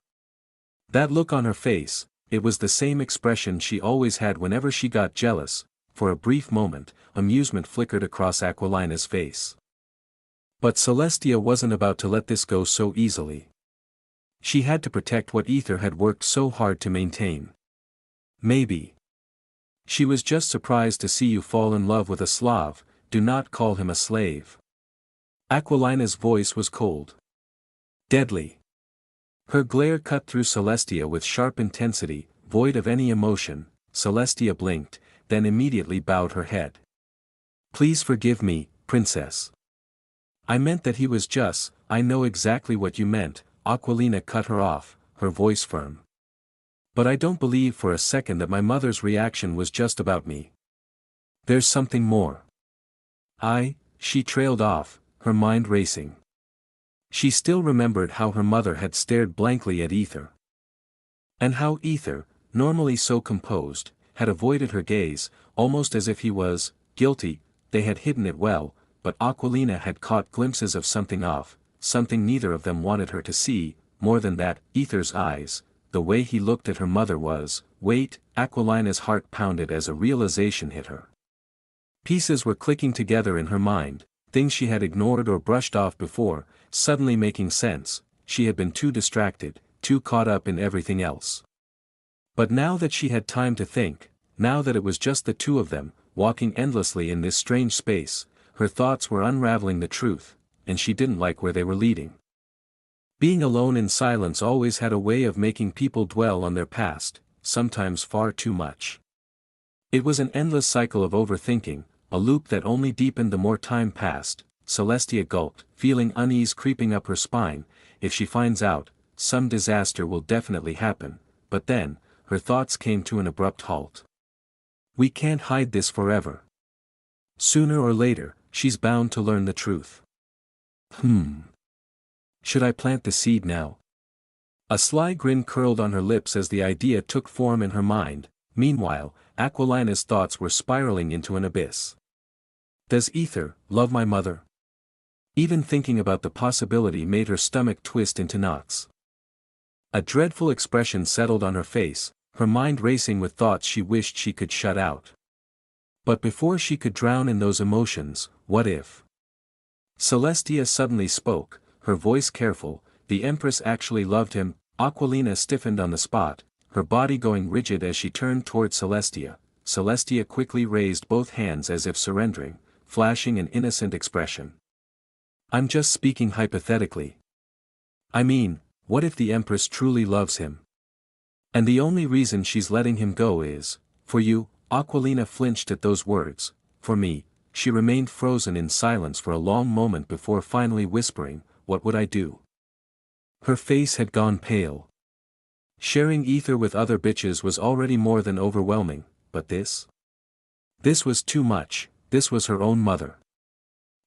That look on her face, it was the same expression she always had whenever she got jealous. For a brief moment, amusement flickered across Aquilina's face. But Celestia wasn't about to let this go so easily. She had to protect what Aether had worked so hard to maintain. Maybe. She was just surprised to see you fall in love with a Slav, do not call him a slave. Aquilina's voice was cold. Deadly. Her glare cut through Celestia with sharp intensity, void of any emotion. Celestia blinked, then immediately bowed her head. Please forgive me, princess. I meant that he was just, I know exactly what you meant, Aquilina cut her off, her voice firm. But I don't believe for a second that my mother's reaction was just about me. There's something more. She trailed off, her mind racing. She still remembered how her mother had stared blankly at Aether. And how Aether, normally so composed, had avoided her gaze, almost as if he was guilty. They had hidden it well, but Aquilina had caught glimpses of something off, something neither of them wanted her to see. More than that, Aether's eyes, the way he looked at her mother was, wait, Aquilina's heart pounded as a realization hit her. Pieces were clicking together in her mind, things she had ignored or brushed off before, suddenly making sense. She had been too distracted, too caught up in everything else. But now that she had time to think, now that it was just the two of them, walking endlessly in this strange space, her thoughts were unraveling the truth, and she didn't like where they were leading. Being alone in silence always had a way of making people dwell on their past, sometimes far too much. It was an endless cycle of overthinking, a loop that only deepened the more time passed. Celestia gulped, feeling unease creeping up her spine. If she finds out, some disaster will definitely happen. But then, her thoughts came to an abrupt halt. We can't hide this forever. Sooner or later, she's bound to learn the truth. Should I plant the seed now? A sly grin curled on her lips as the idea took form in her mind. Meanwhile, Aquilina's thoughts were spiraling into an abyss. Does Aether love my mother? Even thinking about the possibility made her stomach twist into knots. A dreadful expression settled on her face, her mind racing with thoughts she wished she could shut out. But before she could drown in those emotions, what if? Celestia suddenly spoke, her voice careful. The Empress actually loved him. Aquilina stiffened on the spot, her body going rigid as she turned toward Celestia. Celestia quickly raised both hands as if surrendering, flashing an innocent expression. I'm just speaking hypothetically. I mean, what if the Empress truly loves him? And the only reason she's letting him go is, for you. Aquilina flinched at those words. For me. She remained frozen in silence for a long moment before finally whispering, what would I do? Her face had gone pale. Sharing Aether with other bitches was already more than overwhelming, but this? This was too much. This was her own mother.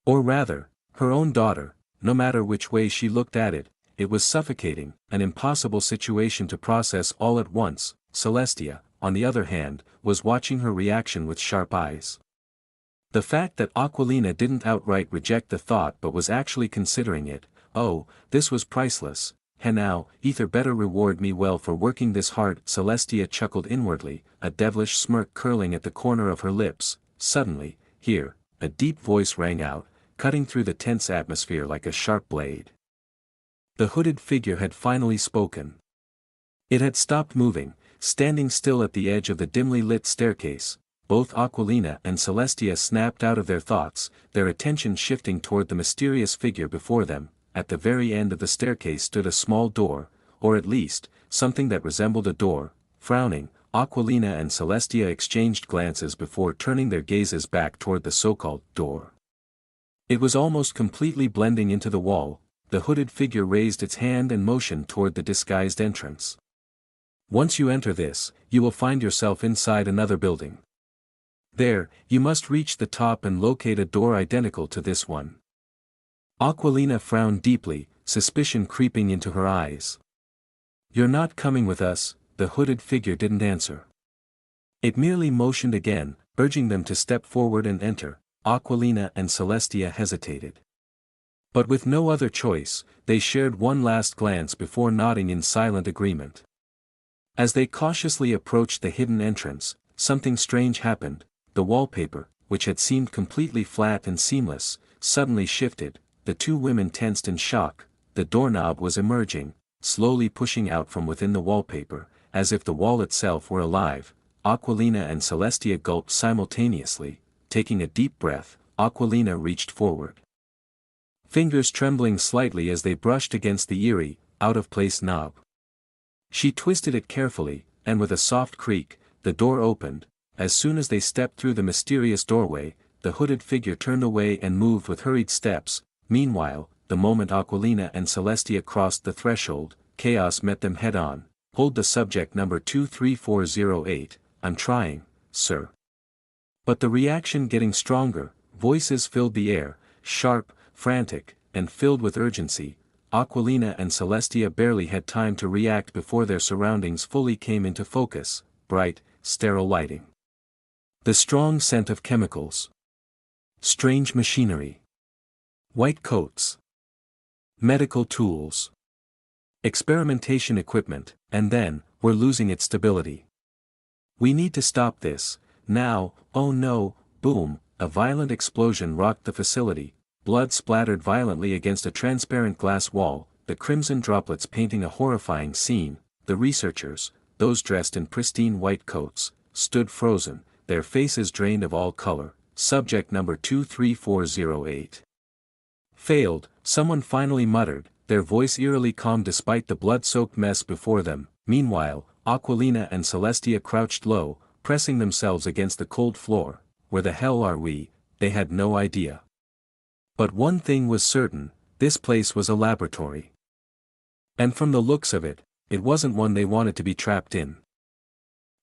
Or rather, her own daughter. No matter which way she looked at it, it was suffocating, an impossible situation to process all at once. Celestia, on the other hand, was watching her reaction with sharp eyes. The fact that Aquilina didn't outright reject the thought but was actually considering it, oh, this was priceless. Now, Aether better reward me well for working this hard. Celestia chuckled inwardly, a devilish smirk curling at the corner of her lips. Suddenly, here, a deep voice rang out, cutting through the tense atmosphere like a sharp blade. The hooded figure had finally spoken. It had stopped moving, standing still at the edge of the dimly lit staircase. Both Aquilina and Celestia snapped out of their thoughts, their attention shifting toward the mysterious figure before them. At the very end of the staircase stood a small door, or at least, something that resembled a door. Frowning, Aquilina and Celestia exchanged glances before turning their gazes back toward the so-called door. It was almost completely blending into the wall. The hooded figure raised its hand and motioned toward the disguised entrance. Once you enter this, you will find yourself inside another building. There, you must reach the top and locate a door identical to this one. Aquilina frowned deeply, suspicion creeping into her eyes. You're not coming with us, the hooded figure didn't answer. It merely motioned again, urging them to step forward and enter. Aquilina and Celestia hesitated. But with no other choice, they shared one last glance before nodding in silent agreement. As they cautiously approached the hidden entrance, something strange happened. The wallpaper, which had seemed completely flat and seamless, suddenly shifted. The two women tensed in shock. The doorknob was emerging, slowly pushing out from within the wallpaper, as if the wall itself were alive. Aquilina and Celestia gulped simultaneously. Taking a deep breath, Aquilina reached forward. Fingers trembling slightly as they brushed against the eerie, out-of-place knob. She twisted it carefully, and with a soft creak, the door opened. As soon as they stepped through the mysterious doorway, the hooded figure turned away and moved with hurried steps. Meanwhile, the moment Aquilina and Celestia crossed the threshold, chaos met them head-on. Hold the subject number 23408, I'm trying, sir. But the reaction getting stronger, voices filled the air, sharp, frantic, and filled with urgency. Aquilina and Celestia barely had time to react before their surroundings fully came into focus. Bright, sterile lighting. The strong scent of chemicals. Strange machinery. White coats. Medical tools. Experimentation equipment, and then, we're losing its stability. We need to stop this, now. Oh no, boom, a violent explosion rocked the facility. Blood splattered violently against a transparent glass wall, the crimson droplets painting a horrifying scene. The researchers, those dressed in pristine white coats, stood frozen, their faces drained of all color. Subject number 23408. Failed, someone finally muttered, their voice eerily calm despite the blood-soaked mess before them. Meanwhile, Aquilina and Celestia crouched low, pressing themselves against the cold floor. Where the hell are we? They had no idea. But one thing was certain, this place was a laboratory. And from the looks of it, it wasn't one they wanted to be trapped in.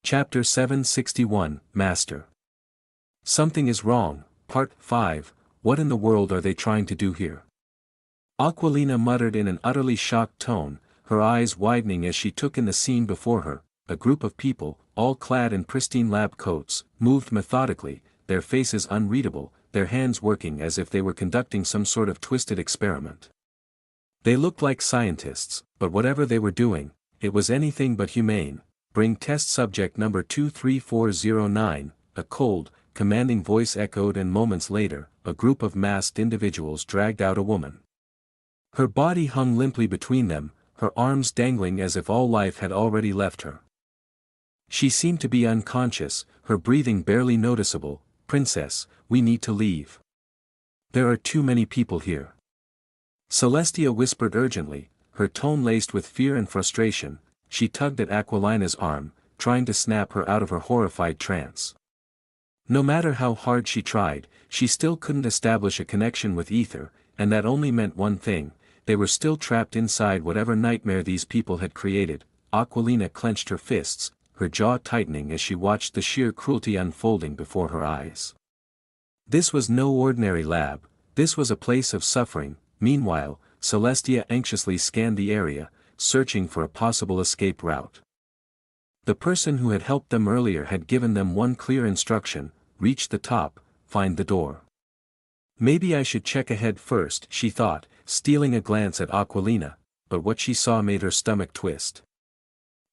Chapter 761, Master. Something is wrong, Part 5, what in the world are they trying to do here? Aquilina muttered in an utterly shocked tone, her eyes widening as she took in the scene before her. A group of people, all clad in pristine lab coats, moved methodically, their faces unreadable, their hands working as if they were conducting some sort of twisted experiment. They looked like scientists, but whatever they were doing, it was anything but humane. Bring test subject number 23409, a cold, commanding voice echoed, and moments later, a group of masked individuals dragged out a woman. Her body hung limply between them, her arms dangling as if all life had already left her. She seemed to be unconscious, her breathing barely noticeable. Princess, we need to leave. There are too many people here. Celestia whispered urgently, her tone laced with fear and frustration. She tugged at Aquilina's arm, trying to snap her out of her horrified trance. No matter how hard she tried, she still couldn't establish a connection with Aether, and that only meant one thing: they were still trapped inside whatever nightmare these people had created. Aquilina clenched her fists, her jaw tightening as she watched the sheer cruelty unfolding before her eyes. This was no ordinary lab, this was a place of suffering. Meanwhile, Celestia anxiously scanned the area, searching for a possible escape route. The person who had helped them earlier had given them one clear instruction: reach the top, find the door. Maybe I should check ahead first, she thought, stealing a glance at Aquilina, but what she saw made her stomach twist.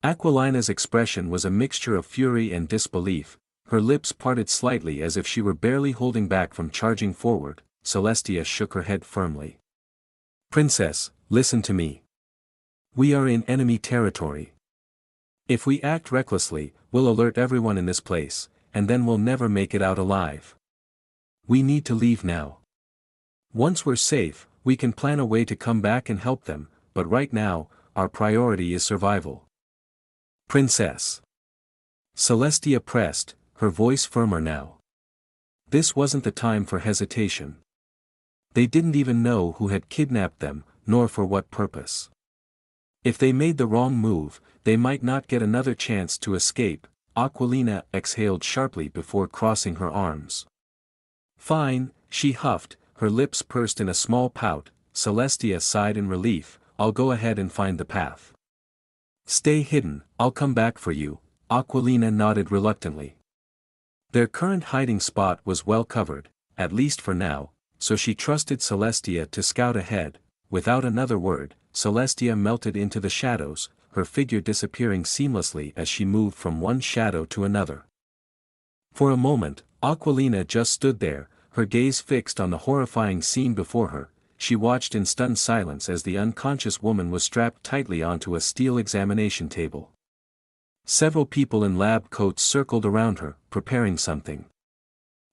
Aquilina's expression was a mixture of fury and disbelief, her lips parted slightly as if she were barely holding back from charging forward. Celestia shook her head firmly. Princess, listen to me. We are in enemy territory. If we act recklessly, we'll alert everyone in this place, and then we'll never make it out alive. We need to leave now. Once we're safe, we can plan a way to come back and help them, but right now, our priority is survival. Princess. Celestia pressed, her voice firmer now. This wasn't the time for hesitation. They didn't even know who had kidnapped them, nor for what purpose. If they made the wrong move, they might not get another chance to escape. Aquilina exhaled sharply before crossing her arms. Fine, she huffed, her lips pursed in a small pout. Celestia sighed in relief. I'll go ahead and find the path. Stay hidden, I'll come back for you. Aquilina nodded reluctantly. Their current hiding spot was well covered, at least for now, so she trusted Celestia to scout ahead. Without another word, Celestia melted into the shadows, her figure disappearing seamlessly as she moved from one shadow to another. For a moment, Aquilina just stood there, her gaze fixed on the horrifying scene before her. She watched in stunned silence as the unconscious woman was strapped tightly onto a steel examination table. Several people in lab coats circled around her, preparing something.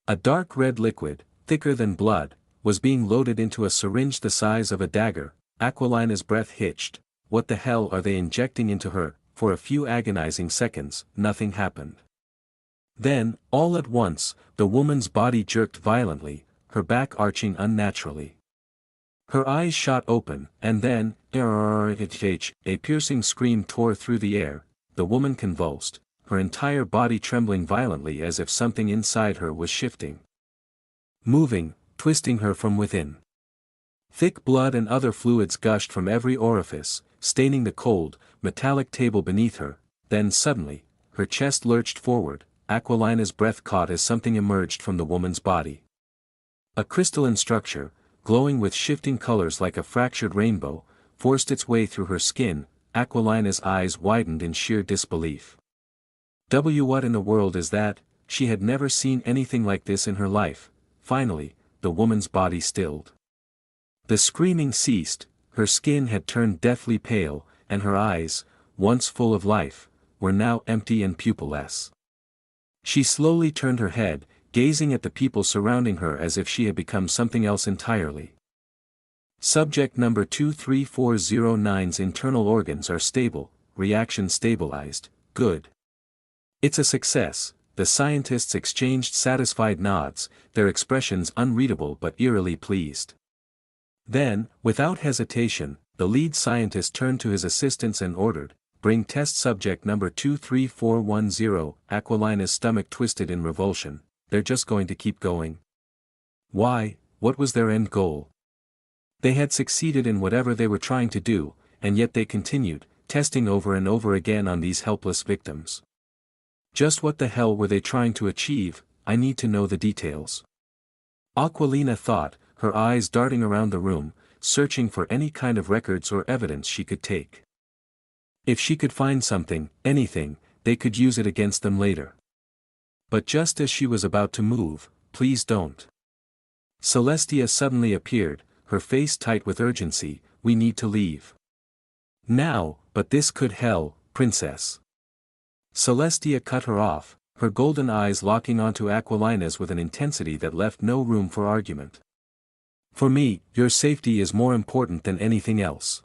A dark red liquid, thicker than blood, was being loaded into a syringe the size of a dagger. Aquilina's breath hitched. What the hell are they injecting into her? For a few agonizing seconds, nothing happened. Then, all at once, the woman's body jerked violently, her back arching unnaturally. Her eyes shot open, and then, a piercing scream tore through the air. The woman convulsed, her entire body trembling violently as if something inside her was shifting. Moving, twisting her from within. Thick blood and other fluids gushed from every orifice, staining the cold, metallic table beneath her. Then suddenly, her chest lurched forward. Aquilina's breath caught as something emerged from the woman's body. A crystalline structure, glowing with shifting colors like a fractured rainbow, forced its way through her skin. Aquilina's eyes widened in sheer disbelief. What in the world is that? She had never seen anything like this in her life. Finally, the woman's body stilled. The screaming ceased, her skin had turned deathly pale, and her eyes, once full of life, were now empty and pupilless. She slowly turned her head, gazing at the people surrounding her as if she had become something else entirely. Subject number 23409's internal organs are stable, reaction stabilized, good. It's a success. The scientists exchanged satisfied nods, their expressions unreadable but eerily pleased. Then, without hesitation, the lead scientist turned to his assistants and ordered, "Bring test subject number 23410. Aquilina's stomach twisted in revulsion. They're just going to keep going. Why, what was their end goal? They had succeeded in whatever they were trying to do, and yet they continued, testing over and over again on these helpless victims. Just what the hell were they trying to achieve? I need to know the details." Aquilina thought, her eyes darting around the room, searching for any kind of records or evidence she could take. If she could find something, anything, they could use it against them later. But just as she was about to move, "Please don't." Celestia suddenly appeared, her face tight with urgency. "We need to leave. Now, but this could hell, princess." Celestia cut her off, her golden eyes locking onto Aquilina's with an intensity that left no room for argument. "For me, your safety is more important than anything else.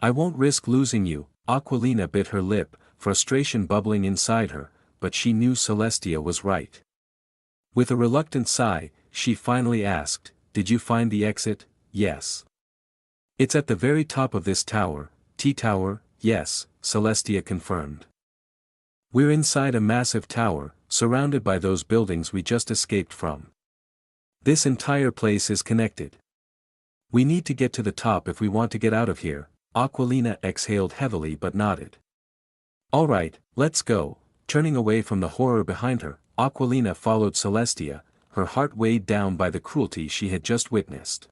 I won't risk losing you." Aquilina bit her lip, frustration bubbling inside her, but she knew Celestia was right. With a reluctant sigh, she finally asked, "Did you find the exit?" "Yes. It's at the very top of this tower." "T-tower?" "Yes," Celestia confirmed. "We're inside a massive tower, surrounded by those buildings we just escaped from. This entire place is connected. We need to get to the top if we want to get out of here." Aquilina exhaled heavily but nodded. "All right, let's go." Turning away from the horror behind her, Aquilina followed Celestia, her heart weighed down by the cruelty she had just witnessed.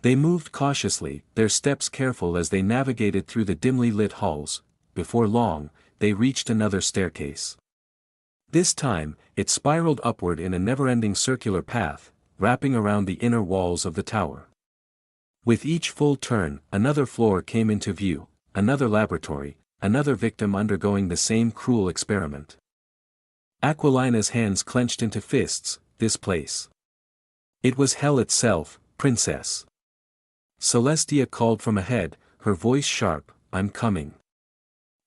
They moved cautiously, their steps careful as they navigated through the dimly lit halls. Before long, they reached another staircase. This time, it spiraled upward in a never-ending circular path, wrapping around the inner walls of the tower. With each full turn, another floor came into view, another laboratory, another victim undergoing the same cruel experiment. Aquilina's hands clenched into fists. This place. It was hell itself, princess. Celestia called from ahead, her voice sharp, "I'm coming."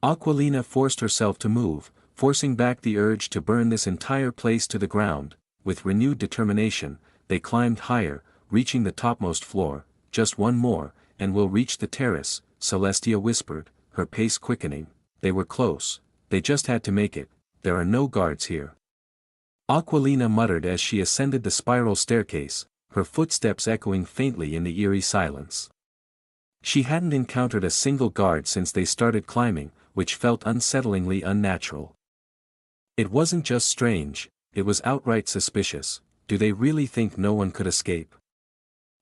Aquilina forced herself to move, forcing back the urge to burn this entire place to the ground. With renewed determination, they climbed higher, reaching the topmost floor. Just one more, and we'll reach the terrace, Celestia whispered, her pace quickening. They were close, they just had to make it. There are no guards here. Aquilina muttered as she ascended the spiral staircase, her footsteps echoing faintly in the eerie silence. She hadn't encountered a single guard since they started climbing, which felt unsettlingly unnatural. It wasn't just strange, it was outright suspicious. Do they really think no one could escape?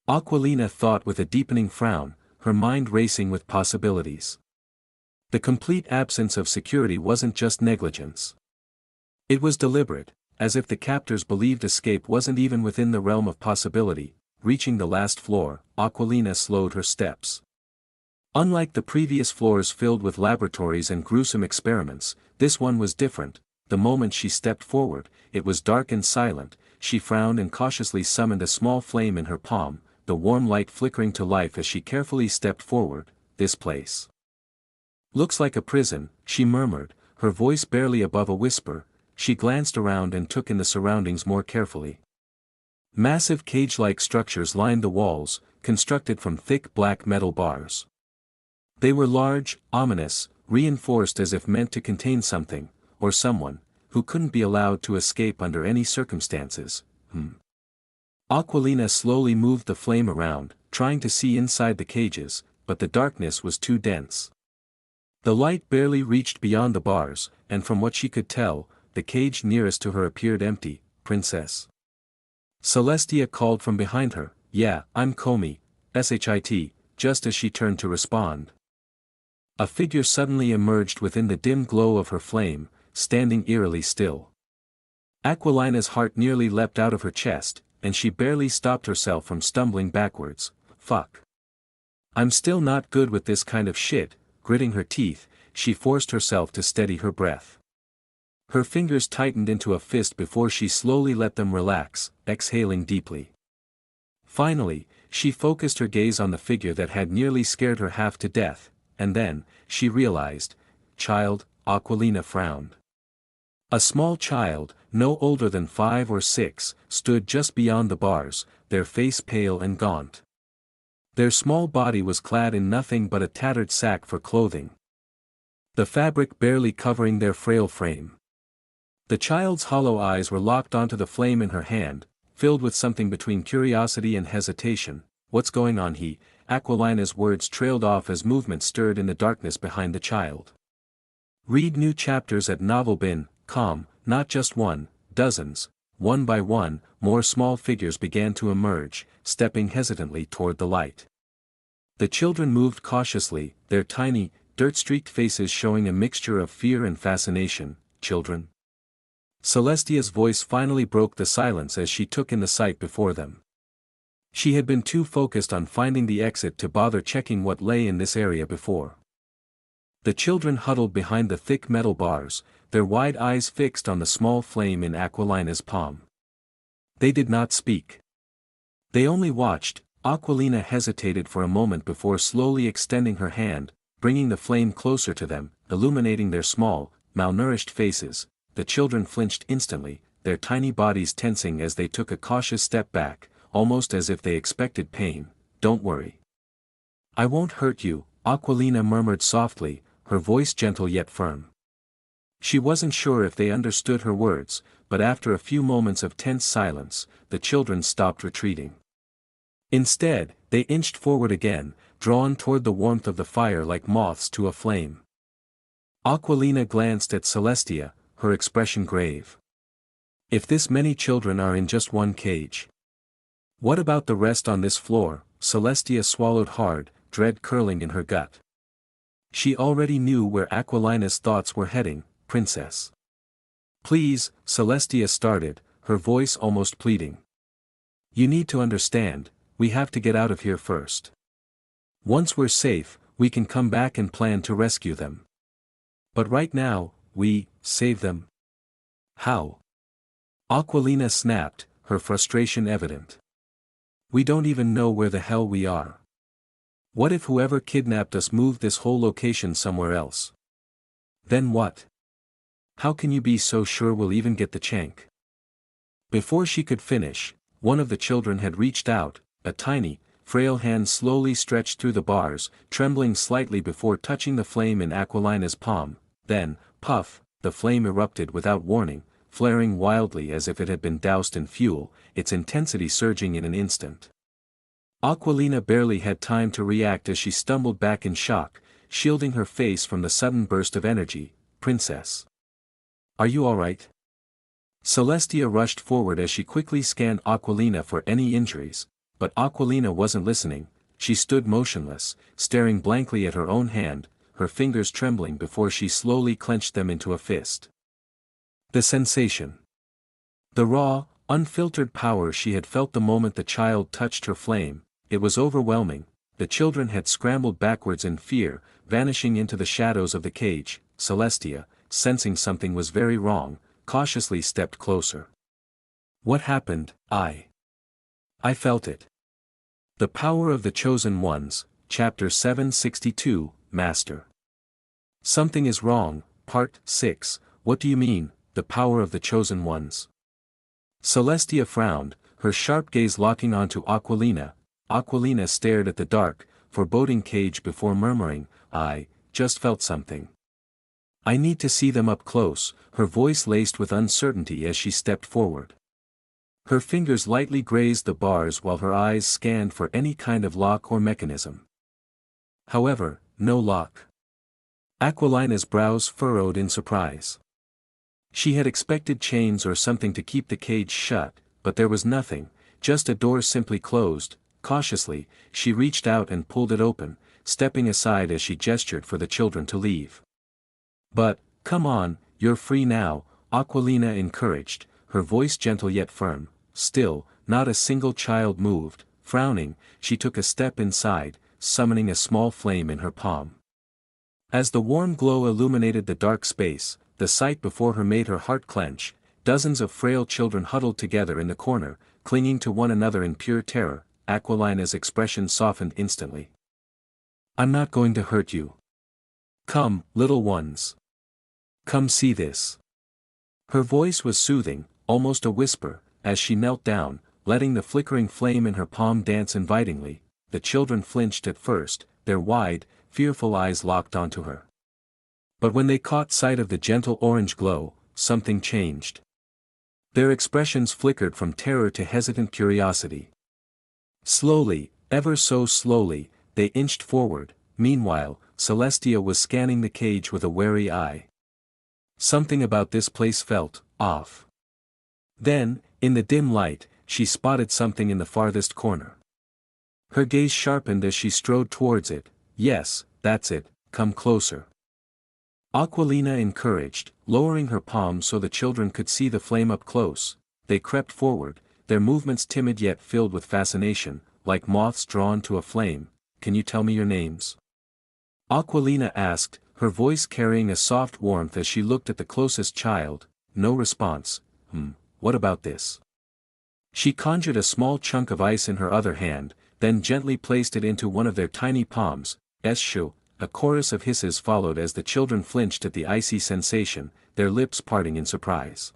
Aquilina thought with a deepening frown, her mind racing with possibilities. The complete absence of security wasn't just negligence. It was deliberate, as if the captors believed escape wasn't even within the realm of possibility. Reaching the last floor, Aquilina slowed her steps. Unlike the previous floors filled with laboratories and gruesome experiments, this one was different. The moment she stepped forward, it was dark and silent. She frowned and cautiously summoned a small flame in her palm, the warm light flickering to life as she carefully stepped forward. This place looks like a prison, she murmured, her voice barely above a whisper. She glanced around and took in the surroundings more carefully. Massive cage-like structures lined the walls, constructed from thick black metal bars. They were large, ominous, reinforced as if meant to contain something, or someone, who couldn't be allowed to escape under any circumstances. Aquilina slowly moved the flame around, trying to see inside the cages, but the darkness was too dense. The light barely reached beyond the bars, and from what she could tell, the cage nearest to her appeared empty. Princess Celestia called from behind her. Yeah, I'm Comey, SHIT, just as she turned to respond. A figure suddenly emerged within the dim glow of her flame, standing eerily still. Aquilina's heart nearly leapt out of her chest, and she barely stopped herself from stumbling backwards. Fuck. I'm still not good with this kind of shit. Gritting her teeth, she forced herself to steady her breath. Her fingers tightened into a fist before she slowly let them relax, exhaling deeply. Finally, she focused her gaze on the figure that had nearly scared her half to death, and then, she realized. Child, Aquilina frowned. A small child, no older than 5 or 6, stood just beyond the bars, their face pale and gaunt. Their small body was clad in nothing but a tattered sack for clothing, the fabric barely covering their frail frame. The child's hollow eyes were locked onto the flame in her hand, filled with something between curiosity and hesitation. What's going on? Aquilina's words trailed off as movement stirred in the darkness behind the child. Read new chapters at novelbin.com, not just one, dozens. One by one, more small figures began to emerge, stepping hesitantly toward the light. The children moved cautiously, their tiny, dirt-streaked faces showing a mixture of fear and fascination. Children? Celestia's voice finally broke the silence as she took in the sight before them. She had been too focused on finding the exit to bother checking what lay in this area before. The children huddled behind the thick metal bars, their wide eyes fixed on the small flame in Aquilina's palm. They did not speak. They only watched. Aquilina hesitated for a moment before slowly extending her hand, bringing the flame closer to them, illuminating their small, malnourished faces. The children flinched instantly, their tiny bodies tensing as they took a cautious step back, almost as if they expected pain. Don't worry. I won't hurt you, Aquilina murmured softly, her voice gentle yet firm. She wasn't sure if they understood her words, but after a few moments of tense silence, the children stopped retreating. Instead, they inched forward again, drawn toward the warmth of the fire like moths to a flame. Aquilina glanced at Celestia, her expression grave. If this many children are in just one cage, what about the rest on this floor? Celestia swallowed hard, dread curling in her gut. She already knew where Aquilina's thoughts were heading. Princess. Please, Celestia started, her voice almost pleading. You need to understand, we have to get out of here first. Once we're safe, we can come back and plan to rescue them. But right now, save them. How? Aquilina snapped, her frustration evident. We don't even know where the hell we are. What if whoever kidnapped us moved this whole location somewhere else? Then what? How can you be so sure we'll even get the chank? Before she could finish, one of the children had reached out, a tiny, frail hand slowly stretched through the bars, trembling slightly before touching the flame in Aquilina's palm. Then, puff, the flame erupted without warning, flaring wildly as if it had been doused in fuel, its intensity surging in an instant. Aquilina barely had time to react as she stumbled back in shock, shielding her face from the sudden burst of energy. "Princess. Are you all right?" Celestia rushed forward as she quickly scanned Aquilina for any injuries, but Aquilina wasn't listening. She stood motionless, staring blankly at her own hand, her fingers trembling before she slowly clenched them into a fist. The sensation. The raw, unfiltered power she had felt the moment the child touched her flame, it was overwhelming. The children had scrambled backwards in fear, vanishing into the shadows of the cage. Celestia, sensing something was very wrong, cautiously stepped closer. "What happened?" I felt it. The Power of the Chosen Ones, Chapter 762, Master. Something is wrong, Part 6, What do you mean, the power of the chosen ones? Celestia frowned, her sharp gaze locking onto Aquilina. Aquilina stared at the dark, foreboding cage before murmuring, "I just felt something. I need to see them up close," her voice laced with uncertainty as she stepped forward. Her fingers lightly grazed the bars while her eyes scanned for any kind of lock or mechanism. However, no lock. Aquilina's brows furrowed in surprise. She had expected chains or something to keep the cage shut, but there was nothing, just a door simply closed. Cautiously, she reached out and pulled it open, stepping aside as she gestured for the children to leave. "But, come on, you're free now," Aquilina encouraged, her voice gentle yet firm. Still, not a single child moved. Frowning, she took a step inside, summoning a small flame in her palm. As the warm glow illuminated the dark space, the sight before her made her heart clench. Dozens of frail children huddled together in the corner, clinging to one another in pure terror. Aquilina's expression softened instantly. "I'm not going to hurt you. Come, little ones. Come see this." Her voice was soothing, almost a whisper, as she knelt down, letting the flickering flame in her palm dance invitingly. The children flinched at first, their wide, fearful eyes locked onto her. But when they caught sight of the gentle orange glow, something changed. Their expressions flickered from terror to hesitant curiosity. Slowly, ever so slowly, they inched forward. Meanwhile, Celestia was scanning the cage with a wary eye. Something about this place felt off. Then, in the dim light, she spotted something in the farthest corner. Her gaze sharpened as she strode towards it. "Yes, that's it, come closer." Aquilina encouraged, lowering her palm so the children could see the flame up close. They crept forward, their movements timid yet filled with fascination, like moths drawn to a flame. "Can you tell me your names?" Aquilina asked, her voice carrying a soft warmth as she looked at the closest child. No response. What about this?" She conjured a small chunk of ice in her other hand, then gently placed it into one of their tiny palms. "Eshu." A chorus of hisses followed as the children flinched at the icy sensation, their lips parting in surprise.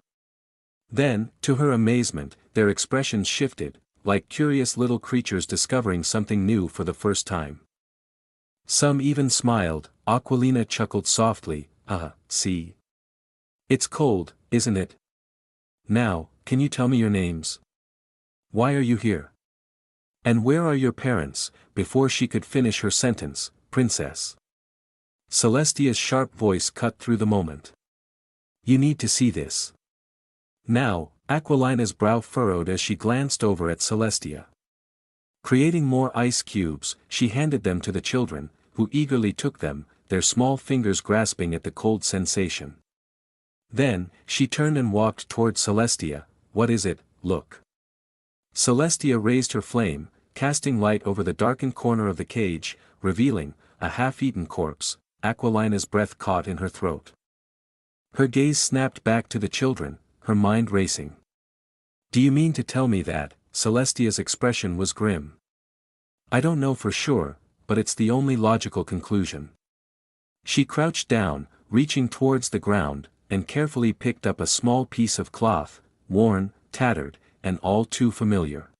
Then, to her amazement, their expressions shifted, like curious little creatures discovering something new for the first time. Some even smiled. Aquilina chuckled softly. See? It's cold, isn't it? Now, can you tell me your names? Why are you here? And where are your parents?" Before she could finish her sentence, "Princess." Celestia's sharp voice cut through the moment. "You need to see this." Now, Aquilina's brow furrowed as she glanced over at Celestia. Creating more ice cubes, she handed them to the children, who eagerly took them, their small fingers grasping at the cold sensation. Then, she turned and walked toward Celestia. "What is it? Look." Celestia raised her flame, casting light over the darkened corner of the cage, revealing a half-eaten corpse. Aquilina's breath caught in her throat. Her gaze snapped back to the children, her mind racing. "Do you mean to tell me that?" Celestia's expression was grim. "I don't know for sure, but it's the only logical conclusion." She crouched down, reaching towards the ground, and carefully picked up a small piece of cloth, worn, tattered, and all too familiar.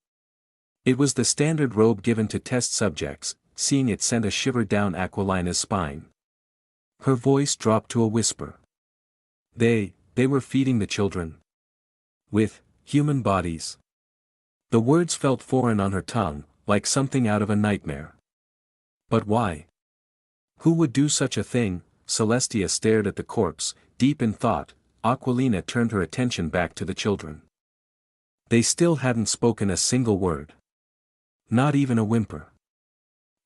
It was the standard robe given to test subjects. Seeing it sent a shiver down Aquilina's spine. Her voice dropped to a whisper. They were feeding the children. With human bodies. The words felt foreign on her tongue, like something out of a nightmare. But why? Who would do such a thing? Celestia stared at the corpse, deep in thought. Aquilina turned her attention back to the children. They still hadn't spoken a single word. Not even a whimper.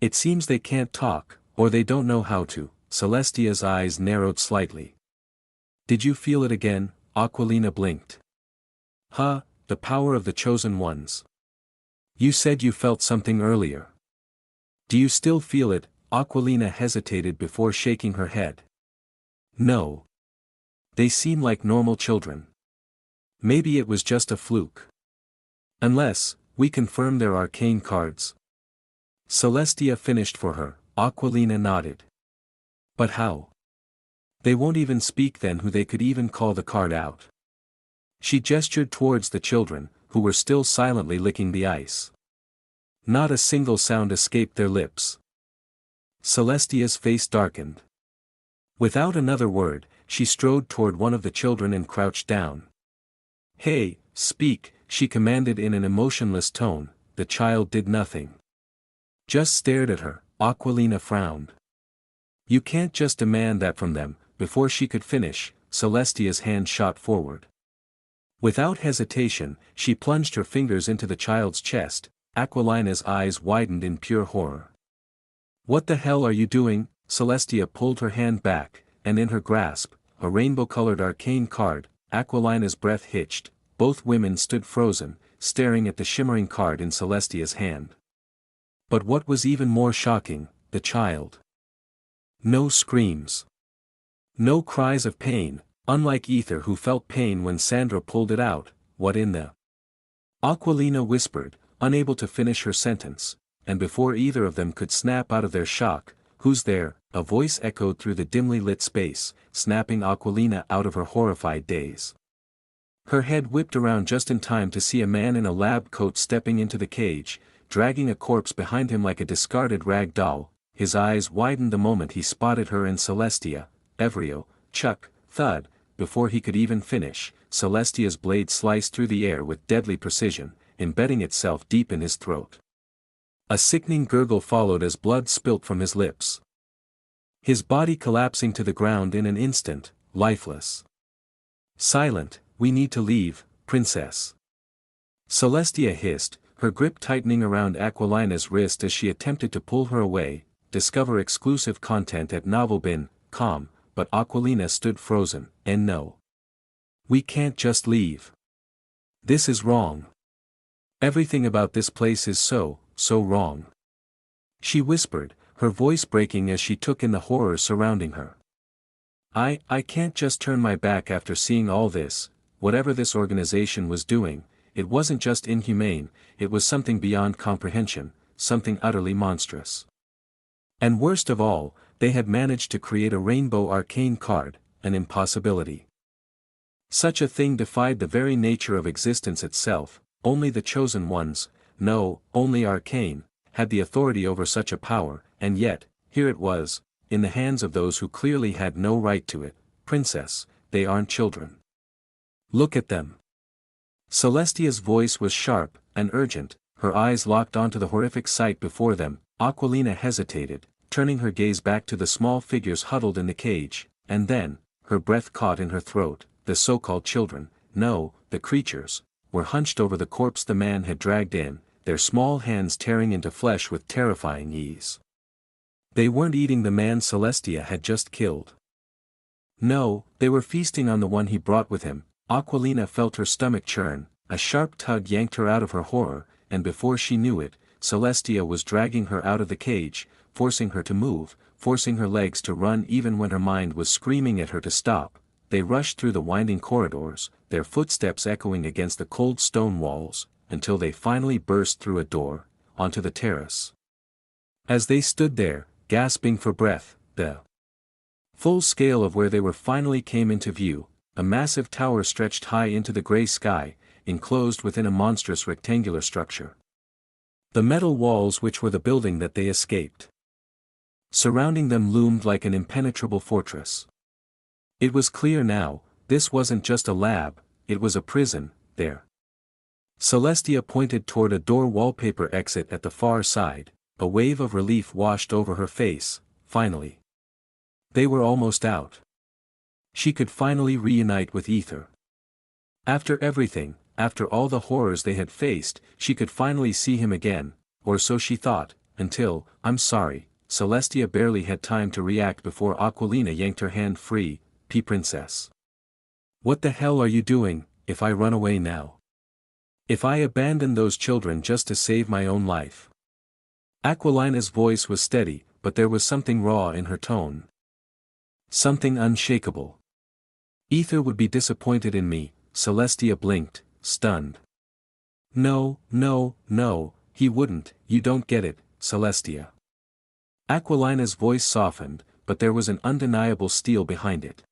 It seems they can't talk, or they don't know how to. Celestia's eyes narrowed slightly. Did you feel it again? Aquilina blinked. Huh, the power of the chosen ones. You said you felt something earlier. Do you still feel it? Aquilina hesitated before shaking her head. No. They seem like normal children. Maybe it was just a fluke. Unless, we confirm their arcane cards. Celestia finished for her. Aquilina nodded. But how? They won't even speak then. Who they could even call the card out. She gestured towards the children, who were still silently licking the ice. Not a single sound escaped their lips. Celestia's face darkened. Without another word, she strode toward one of the children and crouched down. Hey, speak, she commanded in an emotionless tone. The child did nothing. Just stared at her. Aquilina frowned. You can't just demand that from them. Before she could finish, Celestia's hand shot forward. Without hesitation, she plunged her fingers into the child's chest. Aquilina's eyes widened in pure horror. What the hell are you doing? Celestia pulled her hand back, and in her grasp, a rainbow-colored arcane card. Aquilina's breath hitched. Both women stood frozen, staring at the shimmering card in Celestia's hand. But what was even more shocking, the child. No screams. No cries of pain, unlike Aether who felt pain when Sandra pulled it out. What in the? Aquilina whispered, unable to finish her sentence, and before either of them could snap out of their shock, who's there? A voice echoed through the dimly lit space, snapping Aquilina out of her horrified daze. Her head whipped around just in time to see a man in a lab coat stepping into the cage, dragging a corpse behind him like a discarded rag doll. His eyes widened the moment he spotted her and Celestia. Evrio, Chuck, thud. Before he could even finish, Celestia's blade sliced through the air with deadly precision, embedding itself deep in his throat. A sickening gurgle followed as blood spilt from his lips. His body collapsing to the ground in an instant, lifeless. Silent, we need to leave, princess. Celestia hissed, her grip tightening around Aquilina's wrist as she attempted to pull her away. Discover exclusive content at novelbin.com, but Aquilina stood frozen. And no. We can't just leave. This is wrong. Everything about this place is so wrong. She whispered, her voice breaking as she took in the horror surrounding her. I can't just turn my back after seeing all this. Whatever this organization was doing, it wasn't just inhumane, it was something beyond comprehension, something utterly monstrous. And worst of all, they had managed to create a rainbow arcane card, an impossibility. Such a thing defied the very nature of existence itself. Only the chosen ones, no, only arcane, had the authority over such a power, and yet, here it was, in the hands of those who clearly had no right to it. Princess, they aren't children. Look at them. Celestia's voice was sharp and urgent, her eyes locked onto the horrific sight before them. Aquilina hesitated, turning her gaze back to the small figures huddled in the cage, and then, her breath caught in her throat. The so-called children, no, the creatures, were hunched over the corpse the man had dragged in, their small hands tearing into flesh with terrifying ease. They weren't eating the man Celestia had just killed. No, they were feasting on the one he brought with him. Aquilina felt her stomach churn, a sharp tug yanked her out of her horror, and before she knew it, Celestia was dragging her out of the cage, forcing her to move, forcing her legs to run even when her mind was screaming at her to stop. They rushed through the winding corridors, their footsteps echoing against the cold stone walls, until they finally burst through a door, onto the terrace. As they stood there, gasping for breath, the full scale of where they were finally came into view. A massive tower stretched high into the gray sky, enclosed within a monstrous rectangular structure. The metal walls which were the building that they escaped. Surrounding them loomed like an impenetrable fortress. It was clear now, this wasn't just a lab, it was a prison, there. Celestia pointed toward a door wallpaper exit at the far side, a wave of relief washed over her face, finally. They were almost out. She could finally reunite with Aether. After everything, after all the horrors they had faced, she could finally see him again, or so she thought, until, I'm sorry, Celestia barely had time to react before Aquilina yanked her hand free, P-Princess. What the hell are you doing, if I run away now? If I abandon those children just to save my own life? Aquilina's voice was steady, but there was something raw in her tone. Something unshakable. Aether would be disappointed in me, Celestia blinked, stunned. No, no, no, he wouldn't, you don't get it, Celestia. Aquilina's voice softened, but there was an undeniable steel behind it.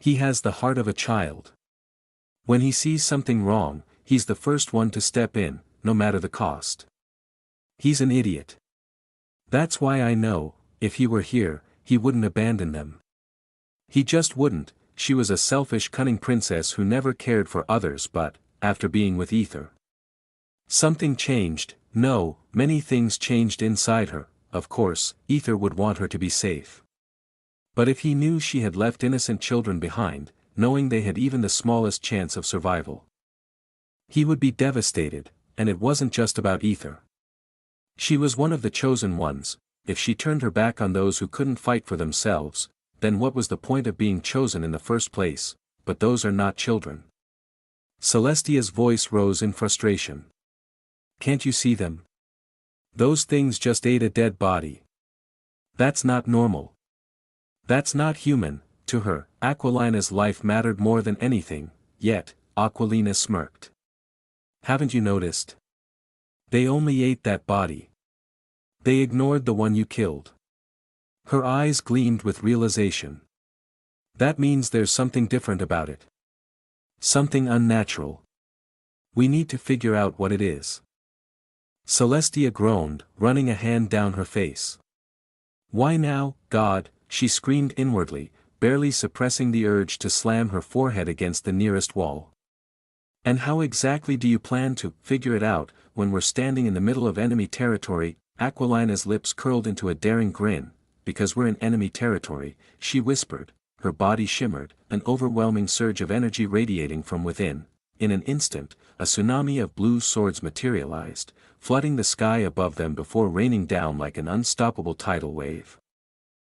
He has the heart of a child. When he sees something wrong, he's the first one to step in, no matter the cost. He's an idiot. That's why I know, if he were here, he wouldn't abandon them. He just wouldn't. She was a selfish, cunning princess who never cared for others but, after being with Aether. Something changed, no, many things changed inside her, of course, Aether would want her to be safe. But if he knew she had left innocent children behind, knowing they had even the smallest chance of survival, he would be devastated, and it wasn't just about Aether. She was one of the chosen ones. If she turned her back on those who couldn't fight for themselves, then what was the point of being chosen in the first place? But those are not children. Celestia's voice rose in frustration. Can't you see them? Those things just ate a dead body. That's not normal. That's not human. To her, Aquilina's life mattered more than anything, yet, Aquilina smirked. Haven't you noticed? They only ate that body. They ignored the one you killed. Her eyes gleamed with realization. That means there's something different about it. Something unnatural. We need to figure out what it is. Celestia groaned, running a hand down her face. Why now, God, she screamed inwardly, barely suppressing the urge to slam her forehead against the nearest wall. And how exactly do you plan to figure it out, when we're standing in the middle of enemy territory? Aquilina's lips curled into a daring grin. Because we're in enemy territory, she whispered, her body shimmered, an overwhelming surge of energy radiating from within. In an instant, a tsunami of blue swords materialized, flooding the sky above them before raining down like an unstoppable tidal wave.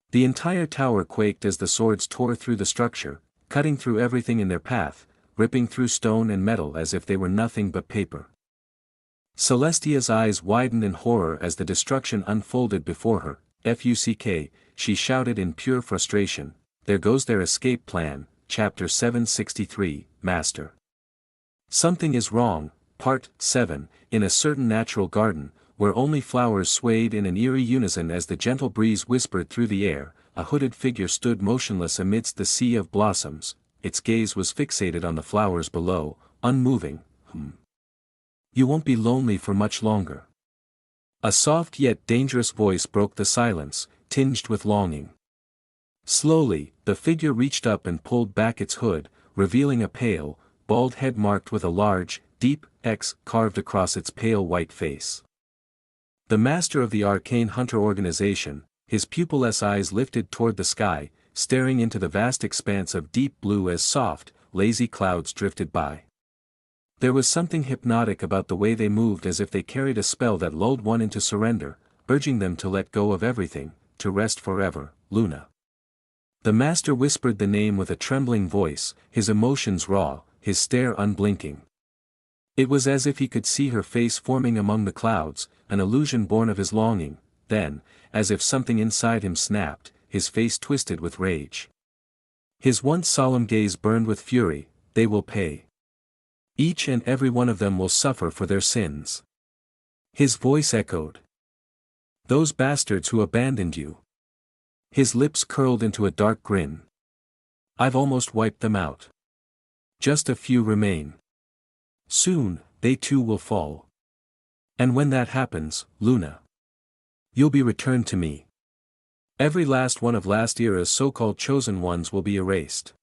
The entire tower quaked as the swords tore through the structure, cutting through everything in their path, ripping through stone and metal as if they were nothing but paper. Celestia's eyes widened in horror as the destruction unfolded before her. "Fuck," she shouted in pure frustration, "there goes their escape plan." Chapter 763, Master. Something is wrong. Part 7, in a certain natural garden, where only flowers swayed in an eerie unison as the gentle breeze whispered through the air, a hooded figure stood motionless amidst the sea of blossoms. Its gaze was fixated on the flowers below, unmoving. You won't be lonely for much longer. A soft yet dangerous voice broke the silence, tinged with longing. Slowly, the figure reached up and pulled back its hood, revealing a pale, bald head marked with a large, deep X carved across its pale white face. The master of the Arcane Hunter organization, his pupilless eyes lifted toward the sky, staring into the vast expanse of deep blue as soft, lazy clouds drifted by. There was something hypnotic about the way they moved, as if they carried a spell that lulled one into surrender, urging them to let go of everything, to rest forever. Luna. The master whispered the name with a trembling voice, his emotions raw, his stare unblinking. It was as if he could see her face forming among the clouds, an illusion born of his longing. Then, as if something inside him snapped, his face twisted with rage. His once solemn gaze burned with fury. They will pay. Each and every one of them will suffer for their sins. His voice echoed. Those bastards who abandoned you. His lips curled into a dark grin. I've almost wiped them out. Just a few remain. Soon, they too will fall. And when that happens, Luna, you'll be returned to me. Every last one of last era's so-called chosen ones will be erased.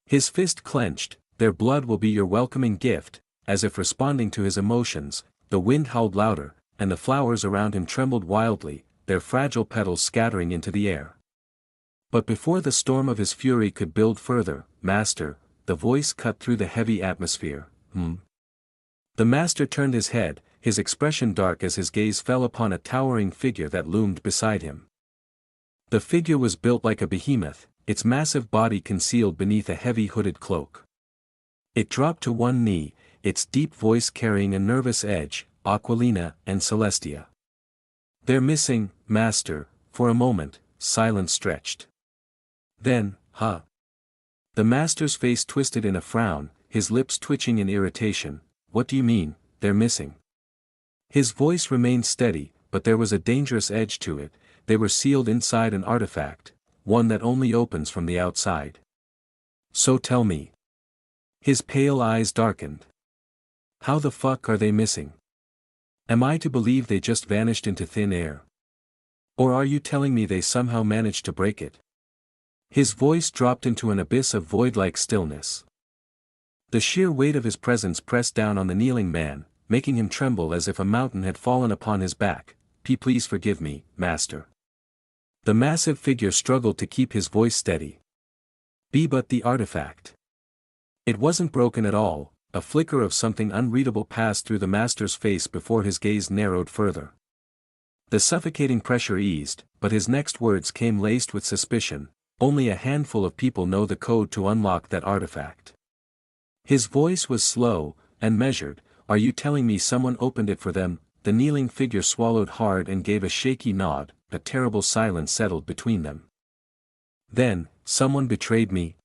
His fist clenched, their blood will be your welcoming gift, as if responding to his emotions. The wind howled louder, and the flowers around him trembled wildly, their fragile petals scattering into the air. But before the storm of his fury could build further, Master, the voice cut through the heavy atmosphere. The Master turned his head, his expression dark as his gaze fell upon a towering figure that loomed beside him. The figure was built like a behemoth, its massive body concealed beneath a heavy hooded cloak. It dropped to one knee, its deep voice carrying a nervous edge. Aquilina and Celestia. They're missing, Master. For a moment, silence stretched. Then, The Master's face twisted in a frown, his lips twitching in irritation. What do you mean, they're missing? His voice remained steady, but there was a dangerous edge to it. They were sealed inside an artifact, one that only opens from the outside. So tell me. His pale eyes darkened. How the fuck are they missing? Am I to believe they just vanished into thin air? Or are you telling me they somehow managed to break it? His voice dropped into an abyss of void-like stillness. The sheer weight of his presence pressed down on the kneeling man, making him tremble as if a mountain had fallen upon his back. Please forgive me, Master. The massive figure struggled to keep his voice steady. Be but the artifact. It wasn't broken at all. A flicker of something unreadable passed through the Master's face before his gaze narrowed further. The suffocating pressure eased, but his next words came laced with suspicion. Only a handful of people know the code to unlock that artifact. His voice was slow and measured. Are you telling me someone opened it for them? The kneeling figure swallowed hard and gave a shaky nod. A terrible silence settled between them. Then, someone betrayed me?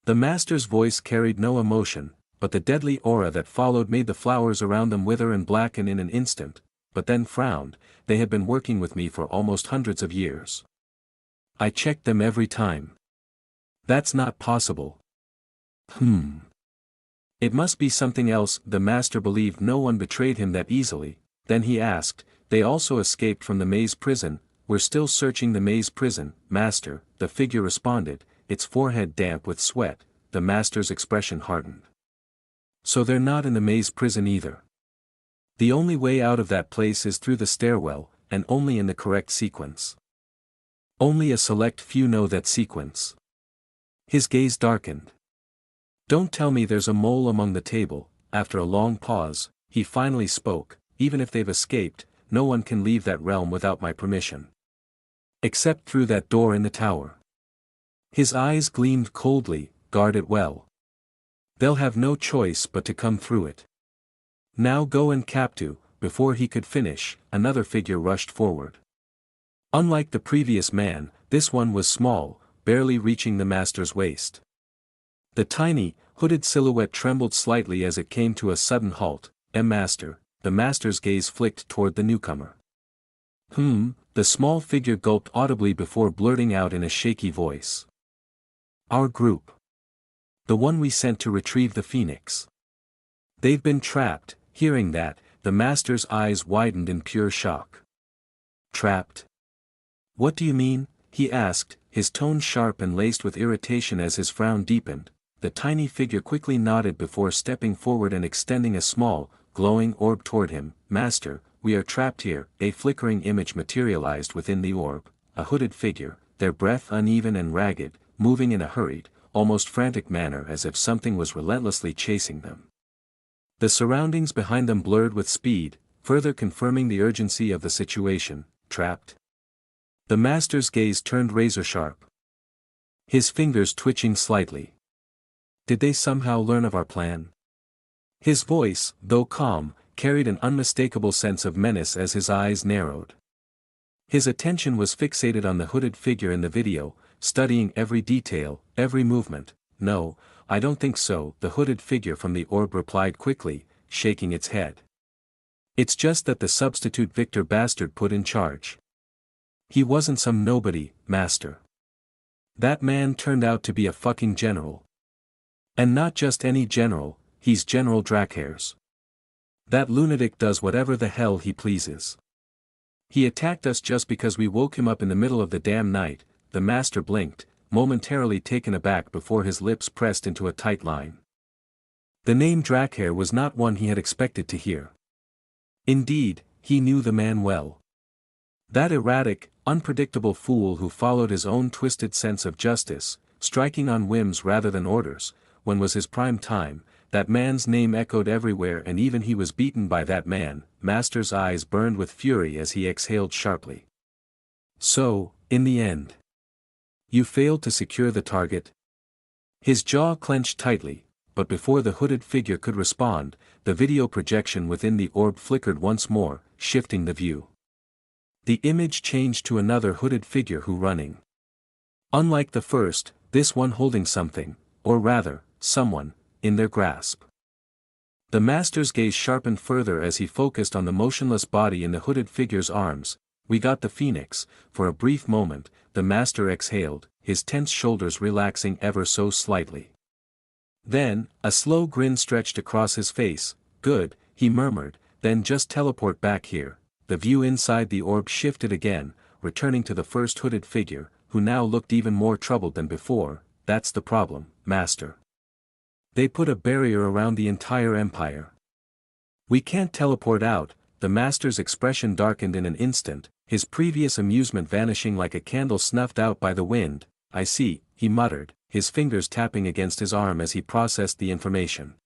The Master's voice carried no emotion, but the deadly aura that followed made the flowers around them wither and blacken in an instant, but then frowned. They had been working with me for almost hundreds of years. I checked them every time. That's not possible. It must be something else. The Master believed no one betrayed him that easily. Then he asked, they also escaped from the maze prison? We're still searching the maze prison, Master, the figure responded, its forehead damp with sweat. The Master's expression hardened. So they're not in the maze prison either. The only way out of that place is through the stairwell, and only in the correct sequence. Only a select few know that sequence. His gaze darkened. Don't tell me there's a mole among the table. After a long pause, he finally spoke. Even if they've escaped, no one can leave that realm without my permission. Except through that door in the tower. His eyes gleamed coldly. Guard it well. They'll have no choice but to come through it. Now go and capture. Before he could finish, another figure rushed forward. Unlike the previous man, this one was small, barely reaching the Master's waist. The tiny, hooded silhouette trembled slightly as it came to a sudden halt. Master, the Master's gaze flicked toward the newcomer. The small figure gulped audibly before blurting out in a shaky voice. Our group. The one we sent to retrieve the phoenix. They've been trapped. Hearing that, the Master's eyes widened in pure shock. Trapped? What do you mean? He asked, his tone sharp and laced with irritation as his frown deepened. The tiny figure quickly nodded before stepping forward and extending a small, glowing orb toward him. Master, we are trapped here. A flickering image materialized within the orb, a hooded figure, their breath uneven and ragged, moving in a hurried, almost frantic manner as if something was relentlessly chasing them. The surroundings behind them blurred with speed, further confirming the urgency of the situation. Trapped? The Master's gaze turned razor-sharp. His fingers twitching slightly. Did they somehow learn of our plan? His voice, though calm, carried an unmistakable sense of menace as his eyes narrowed. His attention was fixated on the hooded figure in the video, studying every detail, every movement. No, I don't think so, the hooded figure from the orb replied quickly, shaking its head. It's just that the substitute Victor bastard put in charge. He wasn't some nobody, Master. That man turned out to be a fucking general. And not just any general, he's General LACKEY'S. That lunatic does whatever the hell he pleases. He attacked us just because we woke him up in the middle of the damn night. The master blinked, momentarily taken aback before his lips pressed into a tight line. The name Drackhair was not one he had expected to hear. Indeed, he knew the man well. That erratic, unpredictable fool who followed his own twisted sense of justice, striking on whims rather than orders, when was his prime time. That man's name echoed everywhere, and even he was beaten by that man. Master's eyes burned with fury as he exhaled sharply. So, in the end, you failed to secure the target? His jaw clenched tightly, but before the hooded figure could respond, the video projection within the orb flickered once more, shifting the view. The image changed to another hooded figure who running. Unlike the first, this one holding something, or rather, someone, in their grasp. The master's gaze sharpened further as he focused on the motionless body in the hooded figure's arms. We got the phoenix. For a brief moment, the master exhaled, his tense shoulders relaxing ever so slightly. Then, a slow grin stretched across his face. Good, he murmured, then just teleport back here. The view inside the orb shifted again, returning to the first hooded figure, who now looked even more troubled than before. That's the problem, master. They put a barrier around the entire empire. We can't teleport out. The master's expression darkened in an instant, his previous amusement vanishing like a candle snuffed out by the wind. I see, he muttered, his fingers tapping against his arm as he processed the information.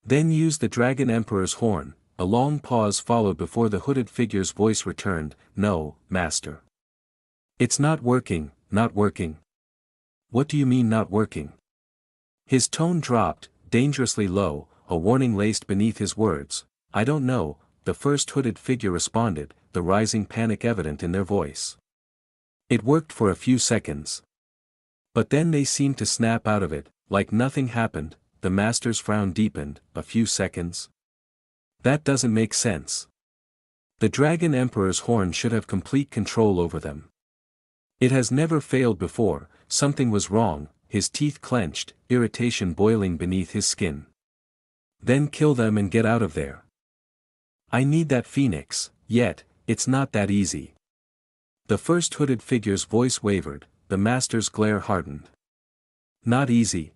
Then use the Dragon Emperor's horn. A long pause followed before the hooded figure's voice returned. No, master. It's not working, not working. What do you mean not working? His tone dropped, dangerously low, a warning laced beneath his words. I don't know, the first hooded figure responded, the rising panic evident in their voice. It worked for a few seconds. But then they seemed to snap out of it, like nothing happened. The master's frown deepened. A few seconds? That doesn't make sense. The Dragon Emperor's horn should have complete control over them. It has never failed before. Something was wrong. His teeth clenched, irritation boiling beneath his skin. Then kill them and get out of there. I need that phoenix, yet, it's not that easy. The first hooded figure's voice wavered, the master's glare hardened. Not easy.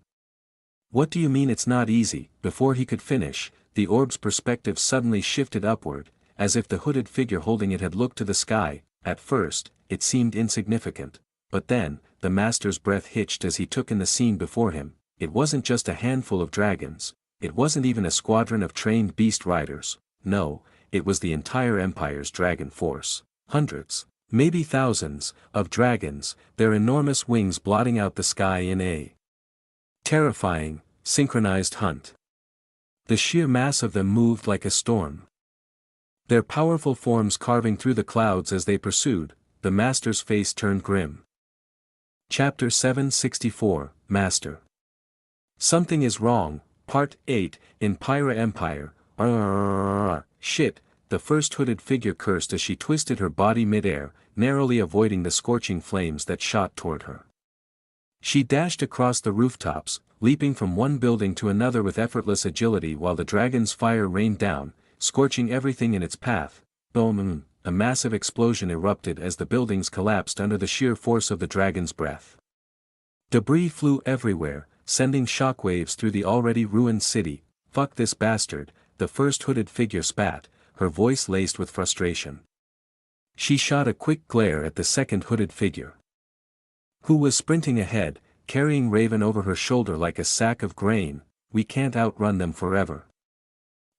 What do you mean it's not easy? Before he could finish, the orb's perspective suddenly shifted upward, as if the hooded figure holding it had looked to the sky. At first, it seemed insignificant, but then, the master's breath hitched as he took in the scene before him. It wasn't just a handful of dragons, it wasn't even a squadron of trained beast riders, no, it was the entire empire's dragon force. Hundreds, maybe thousands, of dragons, their enormous wings blotting out the sky in a terrifying, synchronized hunt. The sheer mass of them moved like a storm. Their powerful forms carving through the clouds as they pursued. The master's face turned grim. Chapter 764, Master. Something is wrong. Part 8, in Pyra Empire. Shit, the first hooded figure cursed as she twisted her body mid-air, narrowly avoiding the scorching flames that shot toward her. She dashed across the rooftops, leaping from one building to another with effortless agility while the dragon's fire rained down, scorching everything in its path. Boom! A massive explosion erupted as the buildings collapsed under the sheer force of the dragon's breath. Debris flew everywhere, sending shockwaves through the already ruined city. Fuck this bastard, the first hooded figure spat, her voice laced with frustration. She shot a quick glare at the second hooded figure, who was sprinting ahead, carrying Raven over her shoulder like a sack of grain. We can't outrun them forever.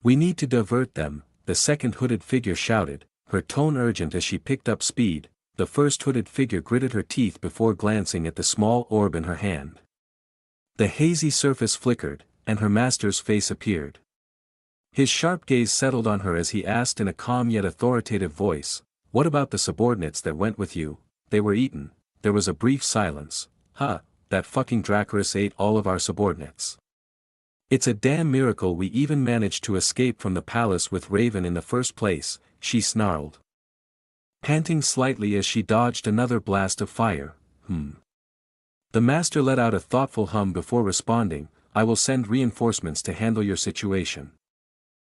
We need to divert them, the second hooded figure shouted, her tone urgent as she picked up speed. The first hooded figure gritted her teeth before glancing at the small orb in her hand. The hazy surface flickered, and her master's face appeared. His sharp gaze settled on her as he asked in a calm yet authoritative voice, "What about the subordinates that went with you? They were eaten." There was a brief silence. "Huh, that fucking Dracarys ate all of our subordinates. It's a damn miracle we even managed to escape from the palace with Raven in the first place," she snarled, panting slightly as she dodged another blast of fire. The master let out a thoughtful hum before responding, "I will send reinforcements to handle your situation."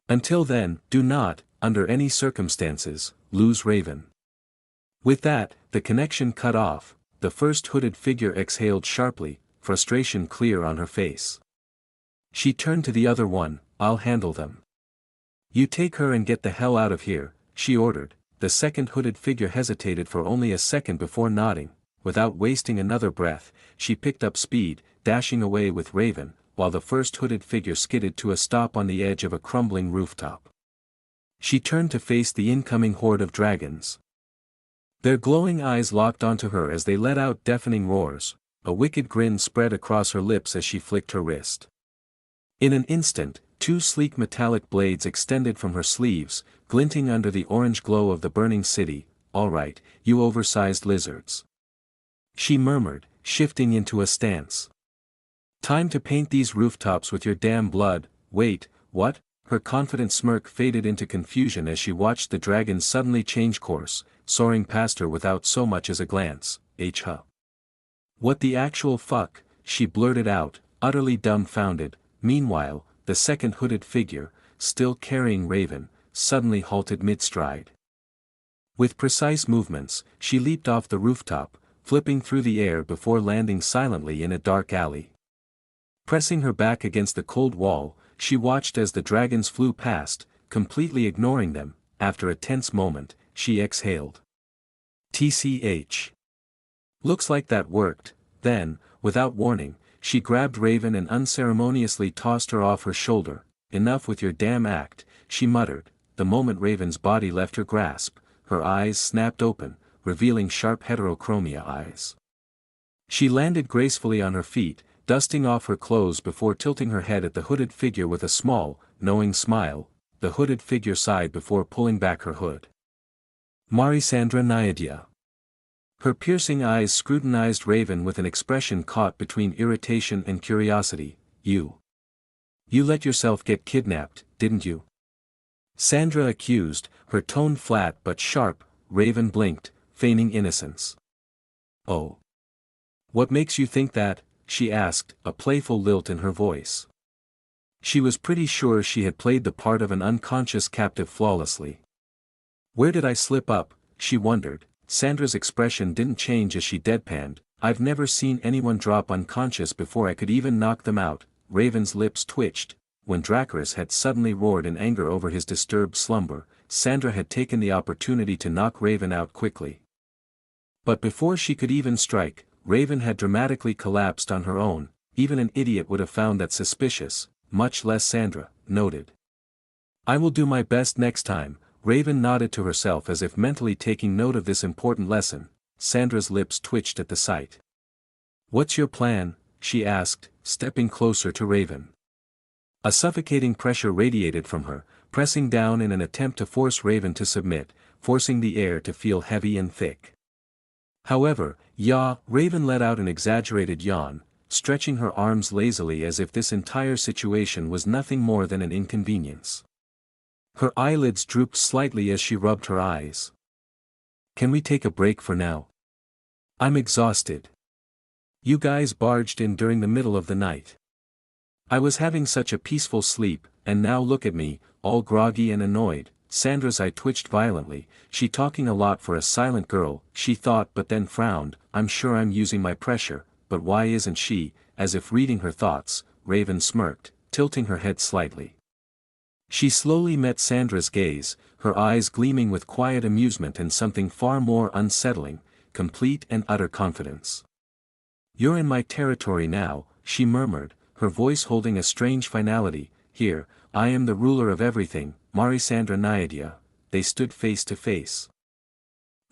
Until then, do not, under any circumstances, lose Raven. With that, the connection cut off, the first hooded figure exhaled sharply, frustration clear on her face. She turned to the other one, I'll handle them. You take her and get the hell out of here, she ordered. The second hooded figure hesitated for only a second before nodding. Without wasting another breath, she picked up speed, dashing away with Raven, while the first hooded figure skidded to a stop on the edge of a crumbling rooftop. She turned to face the incoming horde of dragons. Their glowing eyes locked onto her as they let out deafening roars. A wicked grin spread across her lips as she flicked her wrist. In an instant, two sleek metallic blades extended from her sleeves, glinting under the orange glow of the burning city. All right, you oversized lizards. She murmured, shifting into a stance. Time to paint these rooftops with your damn blood. Wait, what? Her confident smirk faded into confusion as she watched the dragons suddenly change course, soaring past her without so much as a glance. Huh. What the actual fuck? She blurted out, utterly dumbfounded. Meanwhile, the second hooded figure, still carrying Raven, suddenly halted mid-stride. With precise movements, she leaped off the rooftop, flipping through the air before landing silently in a dark alley. Pressing her back against the cold wall, she watched as the dragons flew past, completely ignoring them. After a tense moment, she exhaled. TCH. Looks like that worked. Then, without warning, she grabbed Raven and unceremoniously tossed her off her shoulder. Enough with your damn act, she muttered. The moment Raven's body left her grasp, her eyes snapped open, revealing sharp heterochromia eyes. She landed gracefully on her feet, dusting off her clothes before tilting her head at the hooded figure with a small, knowing smile. The hooded figure sighed before pulling back her hood. Marisandra Naidia. Her piercing eyes scrutinized Raven with an expression caught between irritation and curiosity. You let yourself get kidnapped, didn't you? Sandra accused, her tone flat but sharp. Raven blinked, feigning innocence. Oh. What makes you think that? She asked, a playful lilt in her voice. She was pretty sure she had played the part of an unconscious captive flawlessly. Where did I slip up? She wondered. Sandra's expression didn't change as she deadpanned. I've never seen anyone drop unconscious before I could even knock them out. Raven's lips twitched. When Dracarys had suddenly roared in anger over his disturbed slumber, Sandra had taken the opportunity to knock Raven out quickly. But before she could even strike, Raven had dramatically collapsed on her own. Even an idiot would have found that suspicious, much less Sandra, noted. I will do my best next time. Raven nodded to herself as if mentally taking note of this important lesson. Sandra's lips twitched at the sight. What's your plan? She asked, stepping closer to Raven. A suffocating pressure radiated from her, pressing down in an attempt to force Raven to submit, forcing the air to feel heavy and thick. However, Raven let out an exaggerated yawn, stretching her arms lazily as if this entire situation was nothing more than an inconvenience. Her eyelids drooped slightly as she rubbed her eyes. Can we take a break for now? I'm exhausted. You guys barged in during the middle of the night. I was having such a peaceful sleep, and now look at me, all groggy and annoyed. Sandra's eye twitched violently. She talking a lot for a silent girl, she thought, but then frowned. I'm sure I'm using my pressure, but why isn't she? As if reading her thoughts, Raven smirked, tilting her head slightly. She slowly met Sandra's gaze, her eyes gleaming with quiet amusement and something far more unsettling, complete and utter confidence. You're in my territory now, she murmured, her voice holding a strange finality. Here, I am the ruler of everything. Marisandra Naidia. They stood face to face.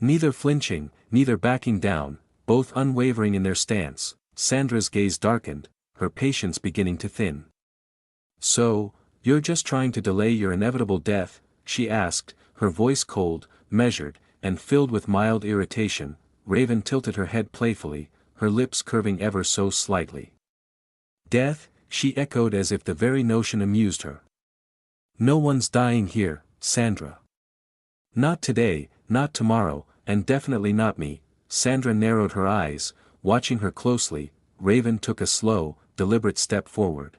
Neither flinching, neither backing down, both unwavering in their stance. Sandra's gaze darkened, her patience beginning to thin. So, you're just trying to delay your inevitable death? She asked, her voice cold, measured, and filled with mild irritation. Raven tilted her head playfully, her lips curving ever so slightly. Death? She echoed as if the very notion amused her. No one's dying here, Sandra. Not today, not tomorrow, and definitely not me. Sandra narrowed her eyes, watching her closely. Raven took a slow, deliberate step forward.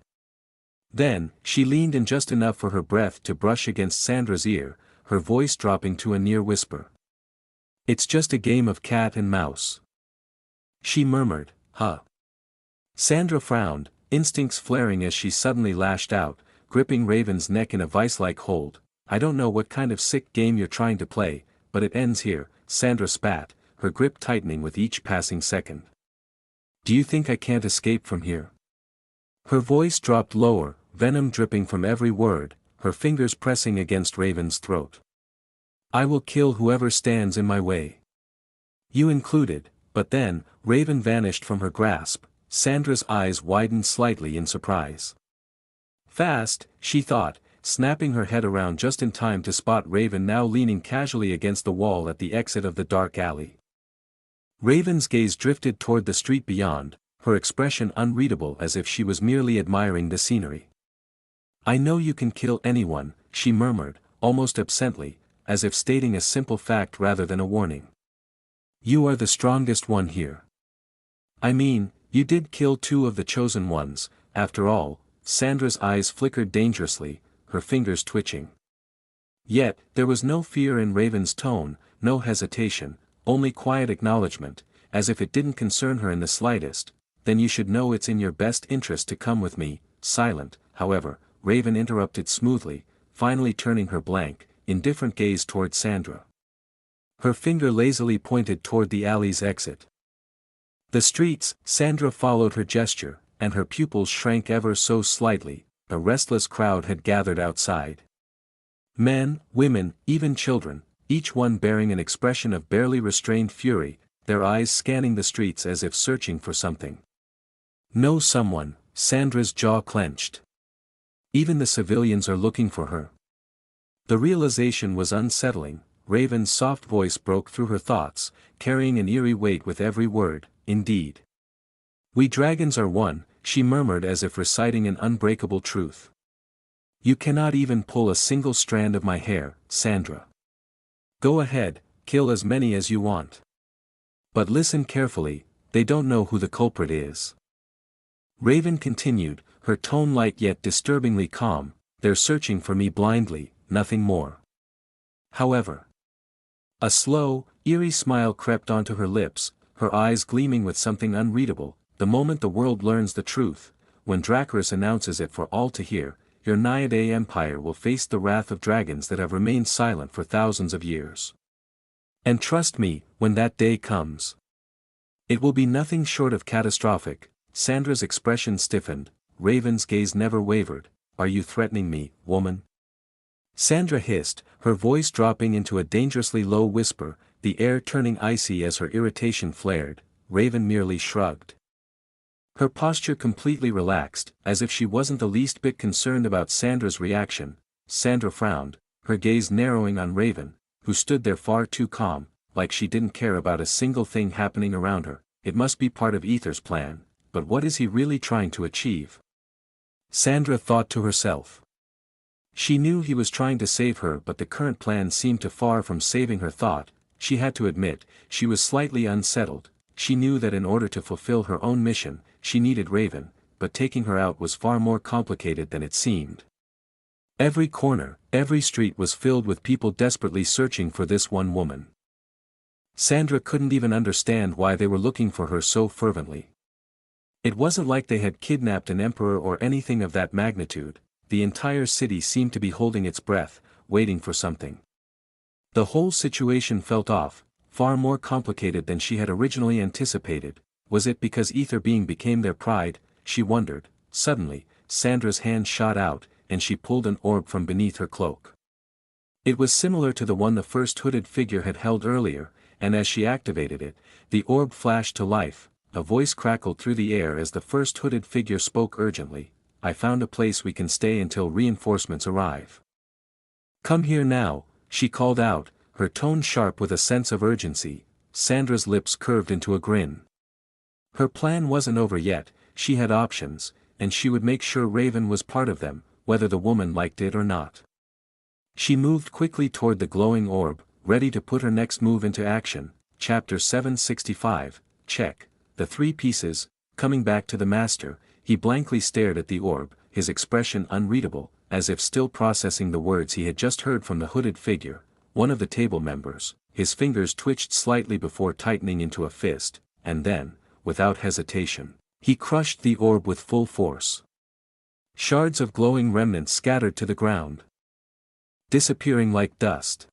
Then, she leaned in just enough for her breath to brush against Sandra's ear, her voice dropping to a near whisper. "It's just a game of cat and mouse." She murmured, "Huh." Sandra frowned, instincts flaring as she suddenly lashed out, gripping Raven's neck in a vice-like hold. "I don't know what kind of sick game you're trying to play, but it ends here," Sandra spat, her grip tightening with each passing second. "Do you think I can't escape from here?" Her voice dropped lower, venom dripping from every word, her fingers pressing against Raven's throat. "I will kill whoever stands in my way. You included." But then, Raven vanished from her grasp. Sandra's eyes widened slightly in surprise. "Fast," she thought, snapping her head around just in time to spot Raven now leaning casually against the wall at the exit of the dark alley. Raven's gaze drifted toward the street beyond, her expression unreadable as if she was merely admiring the scenery. "I know you can kill anyone," she murmured, almost absently, as if stating a simple fact rather than a warning. "You are the strongest one here. I mean, you did kill 2 of the chosen ones, after all." Sandra's eyes flickered dangerously, her fingers twitching. Yet, there was no fear in Raven's tone, no hesitation, only quiet acknowledgement, as if it didn't concern her in the slightest. "Then you should know it's in your best interest to come with me." Silent, however, Raven interrupted smoothly, finally turning her blank, indifferent gaze toward Sandra. Her finger lazily pointed toward the alley's exit. The streets. Sandra followed her gesture, and her pupils shrank ever so slightly. A restless crowd had gathered outside. Men, women, even children, each one bearing an expression of barely restrained fury, their eyes scanning the streets as if searching for something. "No someone," Sandra's jaw clenched. "Even the civilians are looking for her." The realization was unsettling. Raven's soft voice broke through her thoughts, carrying an eerie weight with every word. "Indeed. We dragons are one," she murmured as if reciting an unbreakable truth. "You cannot even pull a single strand of my hair, Sandra. Go ahead, kill as many as you want. But listen carefully, they don't know who the culprit is." Raven continued, her tone light yet disturbingly calm. "They're searching for me blindly, nothing more. However." A slow, eerie smile crept onto her lips, her eyes gleaming with something unreadable. "The moment the world learns the truth, when Dracarys announces it for all to hear, your Naiad Empire will face the wrath of dragons that have remained silent for thousands of years. And trust me, when that day comes, it will be nothing short of catastrophic." Sandra's expression stiffened, Raven's gaze never wavered. "Are you threatening me, woman?" Sandra hissed, her voice dropping into a dangerously low whisper, the air turning icy as her irritation flared. Raven merely shrugged. Her posture completely relaxed, as if she wasn't the least bit concerned about Sandra's reaction. Sandra frowned, her gaze narrowing on Raven, who stood there far too calm, like she didn't care about a single thing happening around her. It must be part of Aether's plan, but what is he really trying to achieve? Sandra thought to herself. She knew he was trying to save her, but the current plan seemed too far from saving her. Thought, she had to admit, she was slightly unsettled. She knew that in order to fulfill her own mission, she needed Raven, but taking her out was far more complicated than it seemed. Every corner, every street was filled with people desperately searching for this one woman. Sandra couldn't even understand why they were looking for her so fervently. It wasn't like they had kidnapped an emperor or anything of that magnitude. The entire city seemed to be holding its breath, waiting for something. The whole situation felt off, far more complicated than she had originally anticipated. Was it because Aether being became their pride? She wondered. Suddenly, Sandra's hand shot out, and she pulled an orb from beneath her cloak. It was similar to the one the first hooded figure had held earlier, and as she activated it, the orb flashed to life. A voice crackled through the air as the first hooded figure spoke urgently. "I found a place we can stay until reinforcements arrive. Come here now," she called out, her tone sharp with a sense of urgency. Sandra's lips curved into a grin. Her plan wasn't over yet. She had options, and she would make sure Raven was part of them, whether the woman liked it or not. She moved quickly toward the glowing orb, ready to put her next move into action. Chapter 765, check. The 3 pieces. Coming back to the master, he blankly stared at the orb, his expression unreadable, as if still processing the words he had just heard from the hooded figure. One of the table members, his fingers twitched slightly before tightening into a fist, and then, without hesitation, he crushed the orb with full force. Shards of glowing remnants scattered to the ground, disappearing like dust.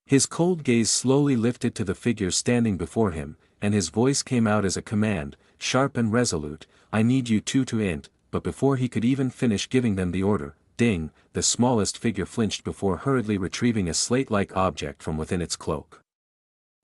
His cold gaze slowly lifted to the figure standing before him, and his voice came out as a command, sharp and resolute, "I need you two to int," but before he could even finish giving them the order, ding, the smallest figure flinched before hurriedly retrieving a slate-like object from within its cloak.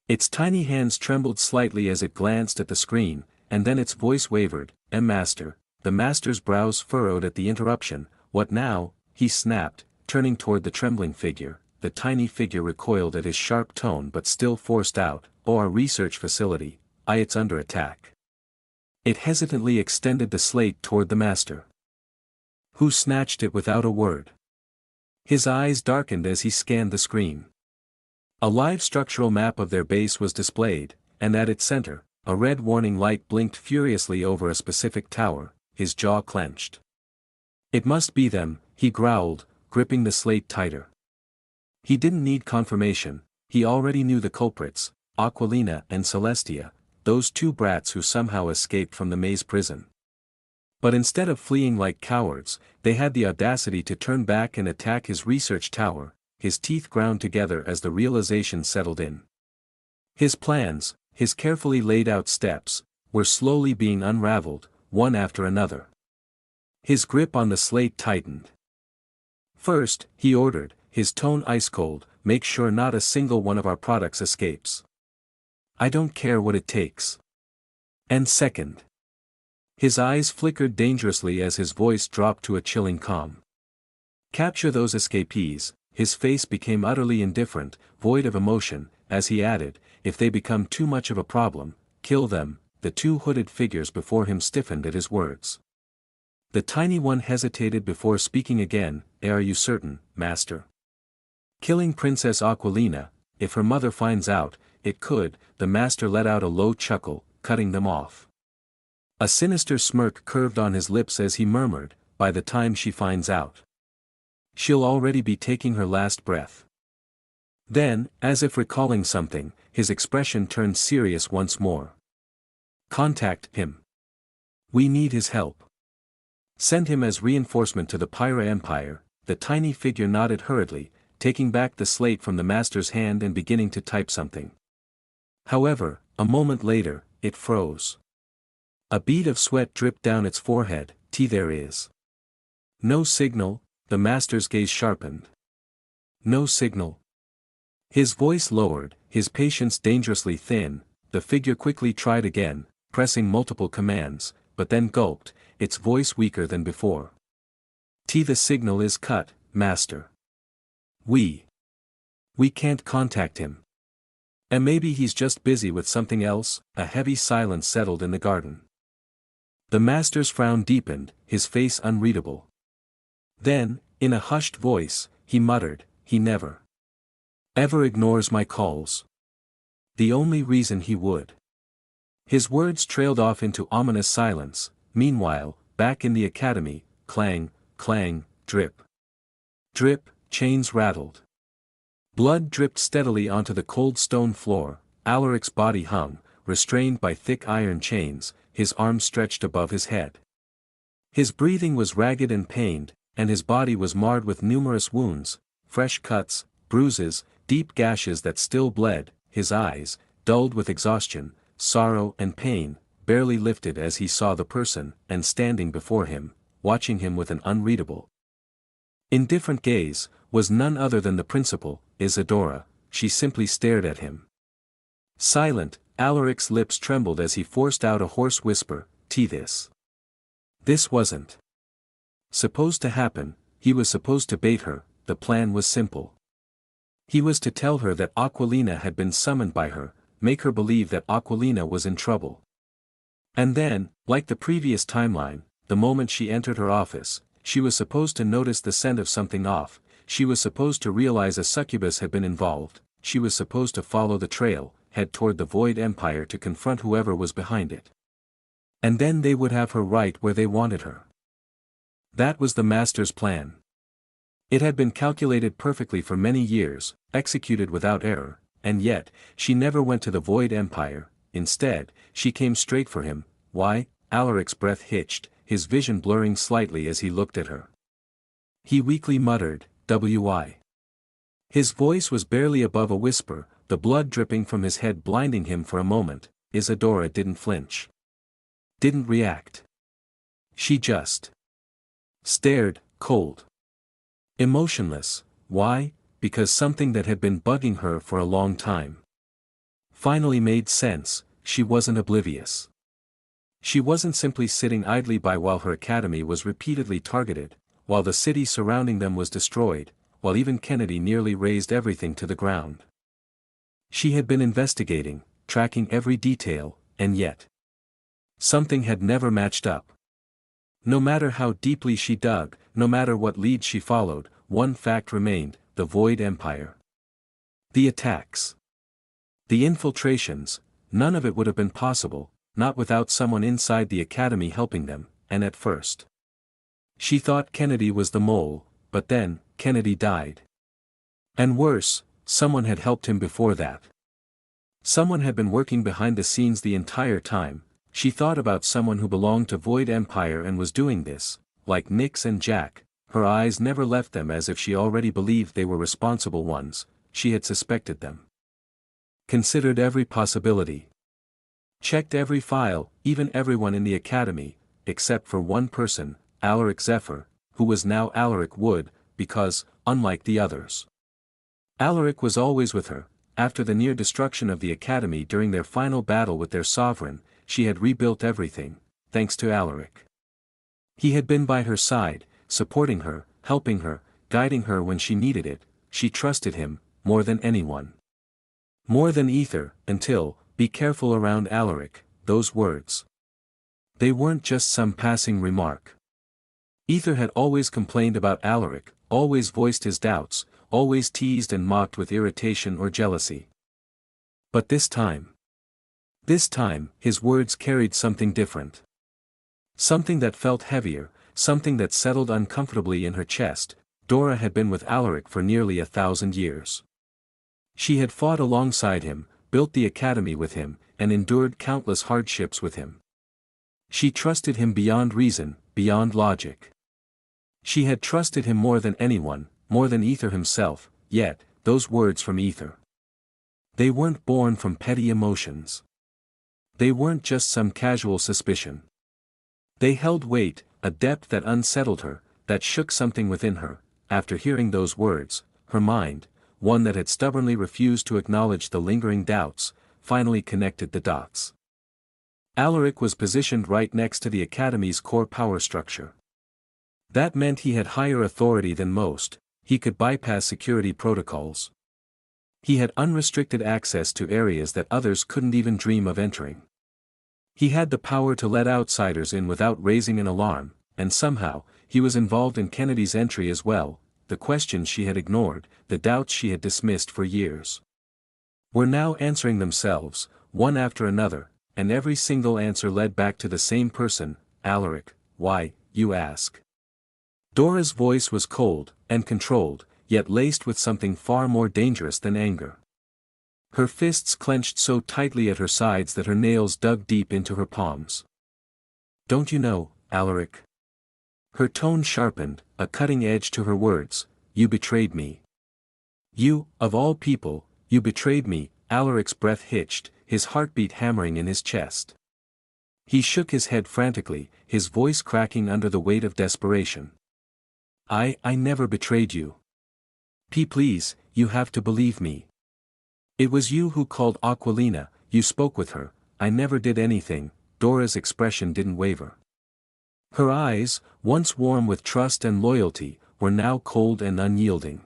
Its tiny hands trembled slightly as it glanced at the screen, and then its voice wavered, "Master." The master's brows furrowed at the interruption. "What now?" he snapped, turning toward the trembling figure. The tiny figure recoiled at his sharp tone but still forced out, "Oh, our research facility, it's under attack." It hesitantly extended the slate toward the master, who snatched it without a word. His eyes darkened as he scanned the screen. A live structural map of their base was displayed, and at its center, a red warning light blinked furiously over a specific tower. His jaw clenched. "It must be them," he growled, gripping the slate tighter. He didn't need confirmation, he already knew the culprits, Aquilina and Celestia, those two brats who somehow escaped from the maze prison. But instead of fleeing like cowards, they had the audacity to turn back and attack his research tower. His teeth ground together as the realization settled in. His plans, his carefully laid out steps, were slowly being unraveled, one after another. His grip on the slate tightened. "First," he ordered, his tone ice-cold, "make sure not a single one of our products escapes. I don't care what it takes. And second." His eyes flickered dangerously as his voice dropped to a chilling calm. "Capture those escapees." His face became utterly indifferent, void of emotion, as he added, "If they become too much of a problem, kill them." The two hooded figures before him stiffened at his words. The tiny one hesitated before speaking again. "Are you certain, Master? Killing Princess Aquilina, if her mother finds out, it could." The master let out a low chuckle, cutting them off. A sinister smirk curved on his lips as he murmured, "By the time she finds out, she'll already be taking her last breath." Then, as if recalling something, his expression turned serious once more. "Contact him. We need his help. Send him as reinforcement to the Pyra Empire." The tiny figure nodded hurriedly, taking back the slate from the master's hand and beginning to type something. However, a moment later, it froze. A bead of sweat dripped down its forehead. There is no signal." The master's gaze sharpened. "No signal." His voice lowered, his patience dangerously thin. The figure quickly tried again, pressing multiple commands, but then gulped, its voice weaker than before. "The signal is cut, Master. We can't contact him. And maybe he's just busy with something else." A heavy silence settled in the garden. The master's frown deepened, his face unreadable. Then, in a hushed voice, he muttered, "He never ever ignores my calls. The only reason he would." His words trailed off into ominous silence. Meanwhile, back in the academy, clang, clang, drip. Drip, chains rattled. Blood dripped steadily onto the cold stone floor. Alaric's body hung, restrained by thick iron chains, his arms stretched above his head. His breathing was ragged and pained, and his body was marred with numerous wounds, fresh cuts, bruises, deep gashes that still bled. His eyes, dulled with exhaustion, sorrow and pain, barely lifted as he saw the person, and standing before him, watching him with an unreadable, indifferent gaze, was none other than the principal, Isadora. She simply stared at him. Silent, Alaric's lips trembled as he forced out a hoarse whisper, This wasn't supposed to happen." He was supposed to bait her. The plan was simple. He was to tell her that Aquilina had been summoned by her, make her believe that Aquilina was in trouble. And then, like the previous timeline, the moment she entered her office, she was supposed to notice the scent of something off. She was supposed to realize a succubus had been involved. She was supposed to follow the trail, head toward the Void Empire to confront whoever was behind it. And then they would have her right where they wanted her. That was the master's plan. It had been calculated perfectly for many years, executed without error, and yet, she never went to the Void Empire. Instead, she came straight for him. Why? Alaric's breath hitched, his vision blurring slightly as he looked at her. He weakly muttered, "Why?" His voice was barely above a whisper, the blood dripping from his head blinding him for a moment. Isadora didn't flinch. Didn't react. She just stared, cold. Emotionless. Why? Because something that had been bugging her for a long time finally made sense. She wasn't oblivious. She wasn't simply sitting idly by while her academy was repeatedly targeted, while the city surrounding them was destroyed, while even Kennedy nearly razed everything to the ground. She had been investigating, tracking every detail, and yet something had never matched up. No matter how deeply she dug, no matter what leads she followed, one fact remained: the Void Empire. The attacks. The infiltrations, none of it would have been possible, not without someone inside the academy helping them, and at first she thought Kennedy was the mole, but then, Kennedy died. And worse, someone had helped him before that. Someone had been working behind the scenes the entire time. She thought about someone who belonged to Void Empire and was doing this, like Nyx and Jack. Her eyes never left them, as if she already believed they were responsible ones. She had suspected them. Considered every possibility. Checked every file, even everyone in the academy, except for one person, Alaric Zephyr, who was now Alaric Wood, because, unlike the others, Alaric was always with her. After the near destruction of the academy during their final battle with their sovereign, she had rebuilt everything, thanks to Alaric. He had been by her side, supporting her, helping her, guiding her when she needed it. She trusted him, more than anyone. More than Aether, until, "Be careful around Alaric," those words. They weren't just some passing remark. Aether had always complained about Alaric, always voiced his doubts, always teased and mocked with irritation or jealousy. But this time, his words carried something different. Something that felt heavier, something that settled uncomfortably in her chest. Dora had been with Alaric for nearly 1,000 years. She had fought alongside him, built the academy with him, and endured countless hardships with him. She trusted him beyond reason, beyond logic. She had trusted him more than anyone, more than Aether himself. Yet, those words from Aether, they weren't born from petty emotions. They weren't just some casual suspicion. They held weight, a depth that unsettled her, that shook something within her. After hearing those words, her mind, one that had stubbornly refused to acknowledge the lingering doubts, finally connected the dots. Alaric was positioned right next to the academy's core power structure. That meant he had higher authority than most. He could bypass security protocols. He had unrestricted access to areas that others couldn't even dream of entering. He had the power to let outsiders in without raising an alarm, and somehow, he was involved in Kennedy's entry as well. The questions she had ignored, the doubts she had dismissed for years, were now answering themselves, one after another, and every single answer led back to the same person. "Alaric, why, you ask?" Dora's voice was cold, and controlled, yet laced with something far more dangerous than anger. Her fists clenched so tightly at her sides that her nails dug deep into her palms. "Don't you know, Alaric?" Her tone sharpened, a cutting edge to her words. "You betrayed me. You, of all people, you betrayed me." Alaric's breath hitched, his heartbeat hammering in his chest. He shook his head frantically, his voice cracking under the weight of desperation. I never betrayed you. Please, you have to believe me. It was you who called Aquilina, you spoke with her. I never did anything." Dora's expression didn't waver. Her eyes, once warm with trust and loyalty, were now cold and unyielding.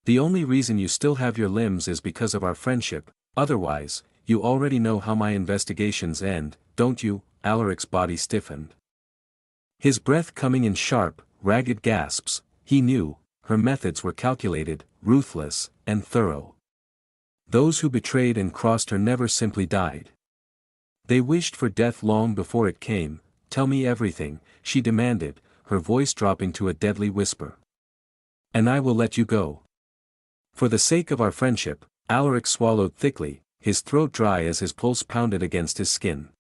"The only reason you still have your limbs is because of our friendship. Otherwise, you already know how my investigations end, don't you?" Alaric's body stiffened, his breath coming in sharp, ragged gasps. He knew, her methods were calculated, ruthless, and thorough. Those who betrayed and crossed her never simply died. They wished for death long before it came. "Tell me everything," she demanded, her voice dropping to a deadly whisper. "And I will let you go. For the sake of our friendship." Alaric swallowed thickly, his throat dry as his pulse pounded against his skin.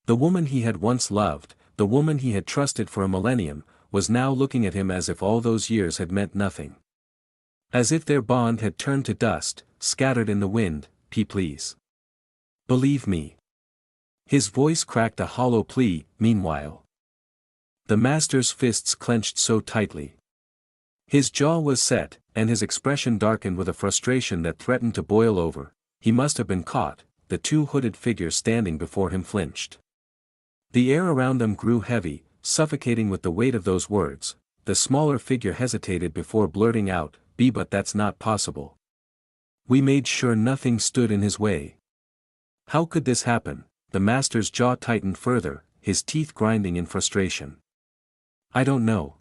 The woman he had once loved, the woman he had trusted for a millennium, was now looking at him as if all those years had meant nothing. As if their bond had turned to dust, scattered in the wind. Please. Believe me." His voice cracked a hollow plea. Meanwhile, the master's fists clenched so tightly. His jaw was set, and his expression darkened with a frustration that threatened to boil over. He must have been caught. The two hooded figures standing before him flinched. The air around them grew heavy, suffocating with the weight of those words. The smaller figure hesitated before blurting out, "But that's not possible. We made sure nothing stood in his way." How could this happen? The master's jaw tightened further, his teeth grinding in frustration. "I don't know."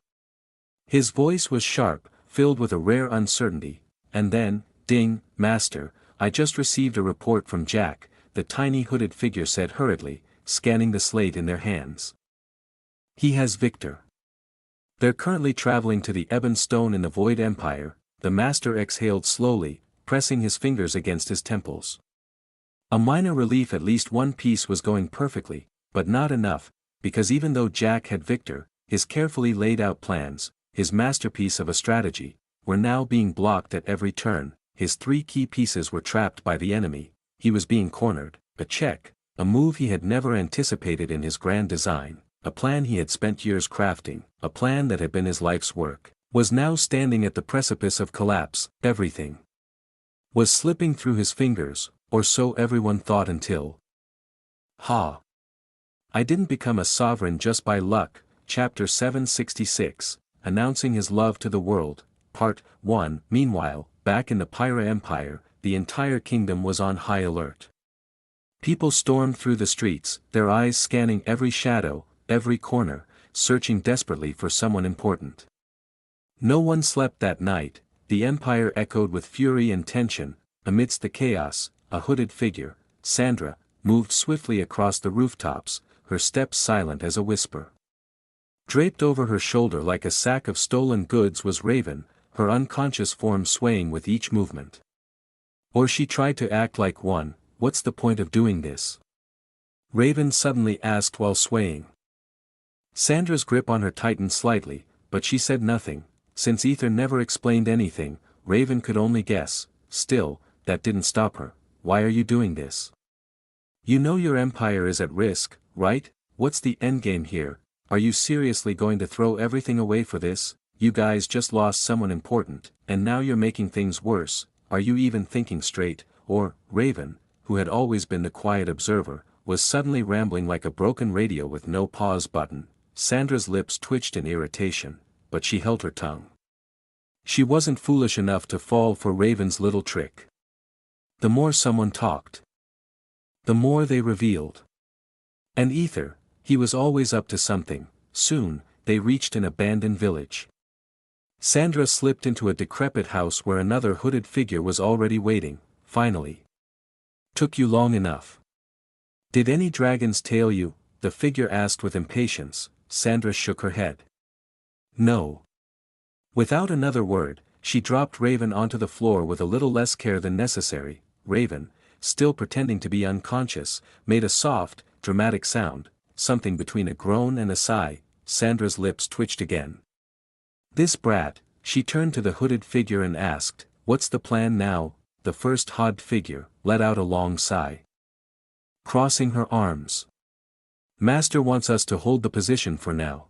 His voice was sharp, filled with a rare uncertainty, and then, "Ding, master, I just received a report from Jack," the tiny hooded figure said hurriedly, scanning the slate in their hands. "He has Victor. They're currently traveling to the Ebon Stone in the Void Empire." The master exhaled slowly, pressing his fingers against his temples. A minor relief. At least one piece was going perfectly, but not enough, because even though Jack had Victor, his carefully laid out plans, his masterpiece of a strategy, were now being blocked at every turn. His three key pieces were trapped by the enemy. He was being cornered. A check, a move he had never anticipated in his grand design, a plan he had spent years crafting, a plan that had been his life's work, was now standing at the precipice of collapse. Everything was slipping through his fingers, or so everyone thought until. I didn't become a sovereign just by luck. Chapter 766, Announcing His Love to the World, Part 1. Meanwhile, back in the Pyra Empire, the entire kingdom was on high alert. People stormed through the streets, their eyes scanning every shadow, every corner, searching desperately for someone important. No one slept that night. The empire echoed with fury and tension. Amidst the chaos, a hooded figure, Sandra, moved swiftly across the rooftops, her steps silent as a whisper. Draped over her shoulder like a sack of stolen goods was Raven, her unconscious form swaying with each movement. Or she tried to act like one. "What's the point of doing this?" Raven suddenly asked while swaying. Sandra's grip on her tightened slightly, but she said nothing. Since Aether never explained anything, Raven could only guess. Still, that didn't stop her. "Why are you doing this? You know your empire is at risk, right? What's the endgame here? Are you seriously going to throw everything away for this? You guys just lost someone important, and now you're making things worse. Are you even thinking straight?" Or, Raven, who had always been the quiet observer, was suddenly rambling like a broken radio with no pause button. Sandra's lips twitched in irritation, but she held her tongue. She wasn't foolish enough to fall for Raven's little trick. The more someone talked, the more they revealed. And Aether, he was always up to something. Soon, they reached an abandoned village. Sandra slipped into a decrepit house where another hooded figure was already waiting. "Finally. Took you long enough. Did any dragons tail you?" the figure asked with impatience. Sandra shook her head. "No." Without another word, she dropped Raven onto the floor with a little less care than necessary. Raven, still pretending to be unconscious, made a soft, dramatic sound, something between a groan and a sigh. Sandra's lips twitched again. "This brat," she turned to the hooded figure and asked, "What's the plan now?" The first hooded figure let out a long sigh, crossing her arms. "Master wants us to hold the position for now.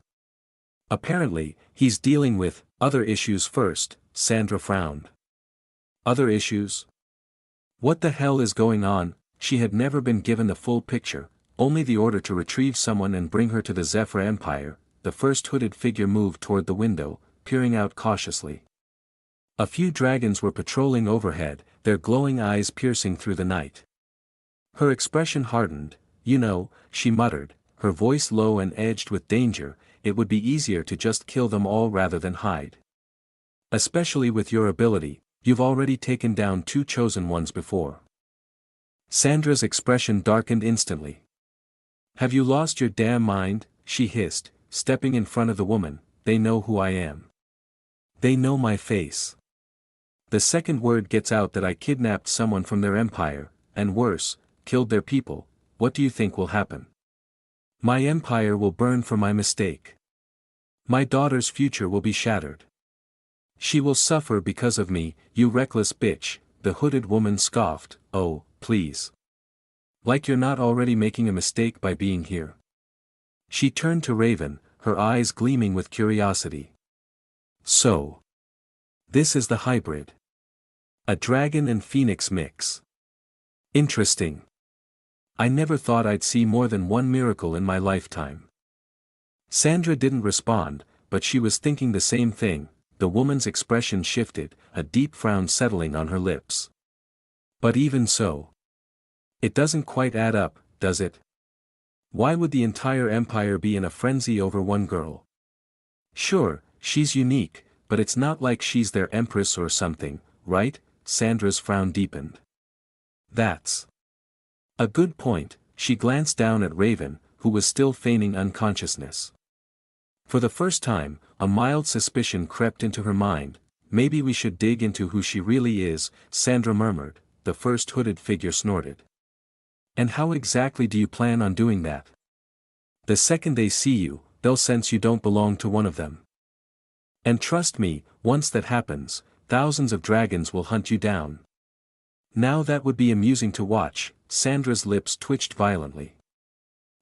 Apparently, he's dealing with other issues first." Sandra frowned. "Other issues? What the hell is going on?" She had never been given the full picture, only the order to retrieve someone and bring her to the Zephyr Empire. The first hooded figure moved toward the window, peering out cautiously. A few dragons were patrolling overhead, their glowing eyes piercing through the night. Her expression hardened. "You know," she muttered, her voice low and edged with danger, "it would be easier to just kill them all rather than hide. Especially with your ability, you've already taken down 2 chosen ones before." Sandra's expression darkened instantly. "Have you lost your damn mind?" she hissed, stepping in front of the woman, they know who I am. They know my face. The second word gets out that I kidnapped someone from their empire, and worse, killed their people, what do you think will happen? My empire will burn for my mistake. My daughter's future will be shattered. She will suffer because of me, you reckless bitch, the hooded woman scoffed. Oh, please. Like you're not already making a mistake by being here. She turned to Raven, her eyes gleaming with curiosity. So. This is the hybrid. A dragon and phoenix mix. Interesting. I never thought I'd see more than one miracle in my lifetime. Sandra didn't respond, but she was thinking the same thing. The woman's expression shifted, a deep frown settling on her lips. But even so. It doesn't quite add up, does it? Why would the entire empire be in a frenzy over one girl? Sure, she's unique, but it's not like she's their empress or something, right? Sandra's frown deepened. That's a good point. She glanced down at Raven, who was still feigning unconsciousness. For the first time, a mild suspicion crept into her mind. Maybe we should dig into who she really is, Sandra murmured. The first hooded figure snorted. And how exactly do you plan on doing that? The second they see you, they'll sense you don't belong to one of them. And trust me, once that happens, thousands of dragons will hunt you down. Now that would be amusing to watch. Sandra's lips twitched violently.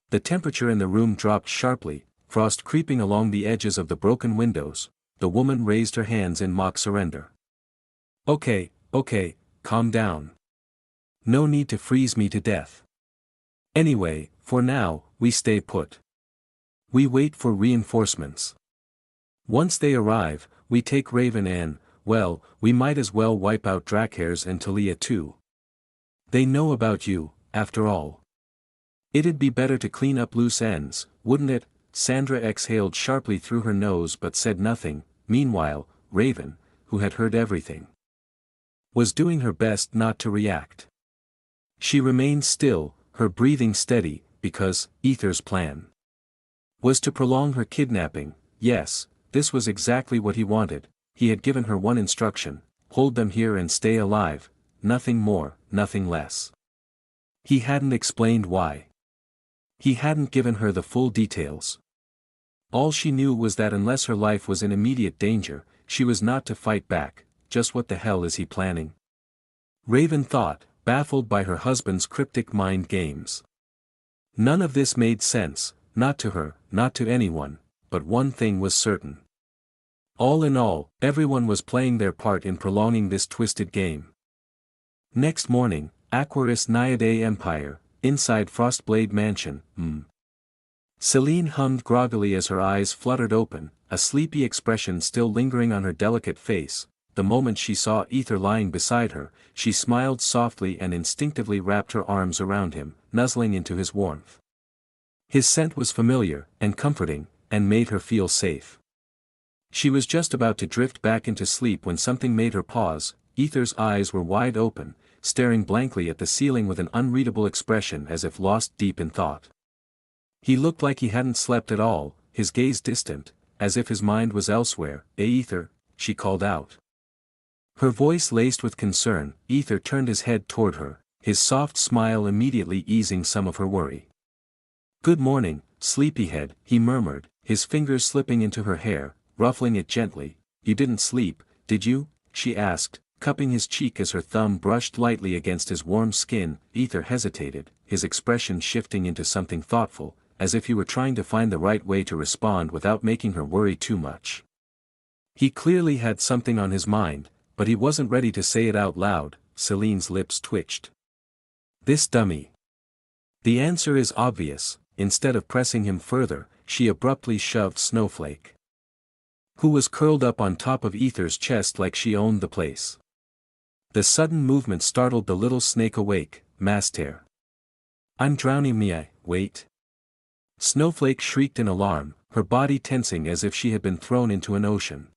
The temperature in the room dropped sharply, frost creeping along the edges of the broken windows. The woman raised her hands in mock surrender. Okay, calm down. No need to freeze me to death. Anyway, for now, we stay put. We wait for reinforcements. Once they arrive, we take Raven and, well, we might as well wipe out LACKEY'S and Talia too. They know about you, after all. It'd be better to clean up loose ends, wouldn't it? Sandra exhaled sharply through her nose but said nothing. Meanwhile, Raven, who had heard everything, was doing her best not to react. She remained still, her breathing steady, because Aether's plan was to prolong her kidnapping. Yes, this was exactly what he wanted. He had given her one instruction: hold them here and stay alive, nothing more, nothing less. He hadn't explained why. He hadn't given her the full details. All she knew was that unless her life was in immediate danger, she was not to fight back. Just what the hell is he planning? Raven thought, baffled by her husband's cryptic mind games. None of this made sense, not to her, not to anyone, but one thing was certain. All in all, everyone was playing their part in prolonging this twisted game. Next morning, Aquarius Naiadae Empire, inside Frostblade Mansion. Celine hummed groggily as her eyes fluttered open, a sleepy expression still lingering on her delicate face. The moment she saw Aether lying beside her, she smiled softly and instinctively wrapped her arms around him, nuzzling into his warmth. His scent was familiar, and comforting, and made her feel safe. She was just about to drift back into sleep when something made her pause. Aether's eyes were wide open, staring blankly at the ceiling with an unreadable expression as if lost deep in thought. He looked like he hadn't slept at all, his gaze distant, as if his mind was elsewhere. Aether, she called out. Her voice laced with concern. Aether turned his head toward her, his soft smile immediately easing some of her worry. Good morning, sleepyhead, he murmured, his fingers slipping into her hair, ruffling it gently. You didn't sleep, did you? She asked, cupping his cheek as her thumb brushed lightly against his warm skin. Aether hesitated, his expression shifting into something thoughtful, as if he were trying to find the right way to respond without making her worry too much. He clearly had something on his mind, but he wasn't ready to say it out loud. Celine's lips twitched. This dummy. The answer is obvious. Instead of pressing him further, she abruptly shoved Snowflake, who was curled up on top of Aether's chest like she owned the place. The sudden movement startled the little snake awake. Master. I'm drowning me. Wait. Snowflake shrieked in alarm, her body tensing as if she had been thrown into an ocean.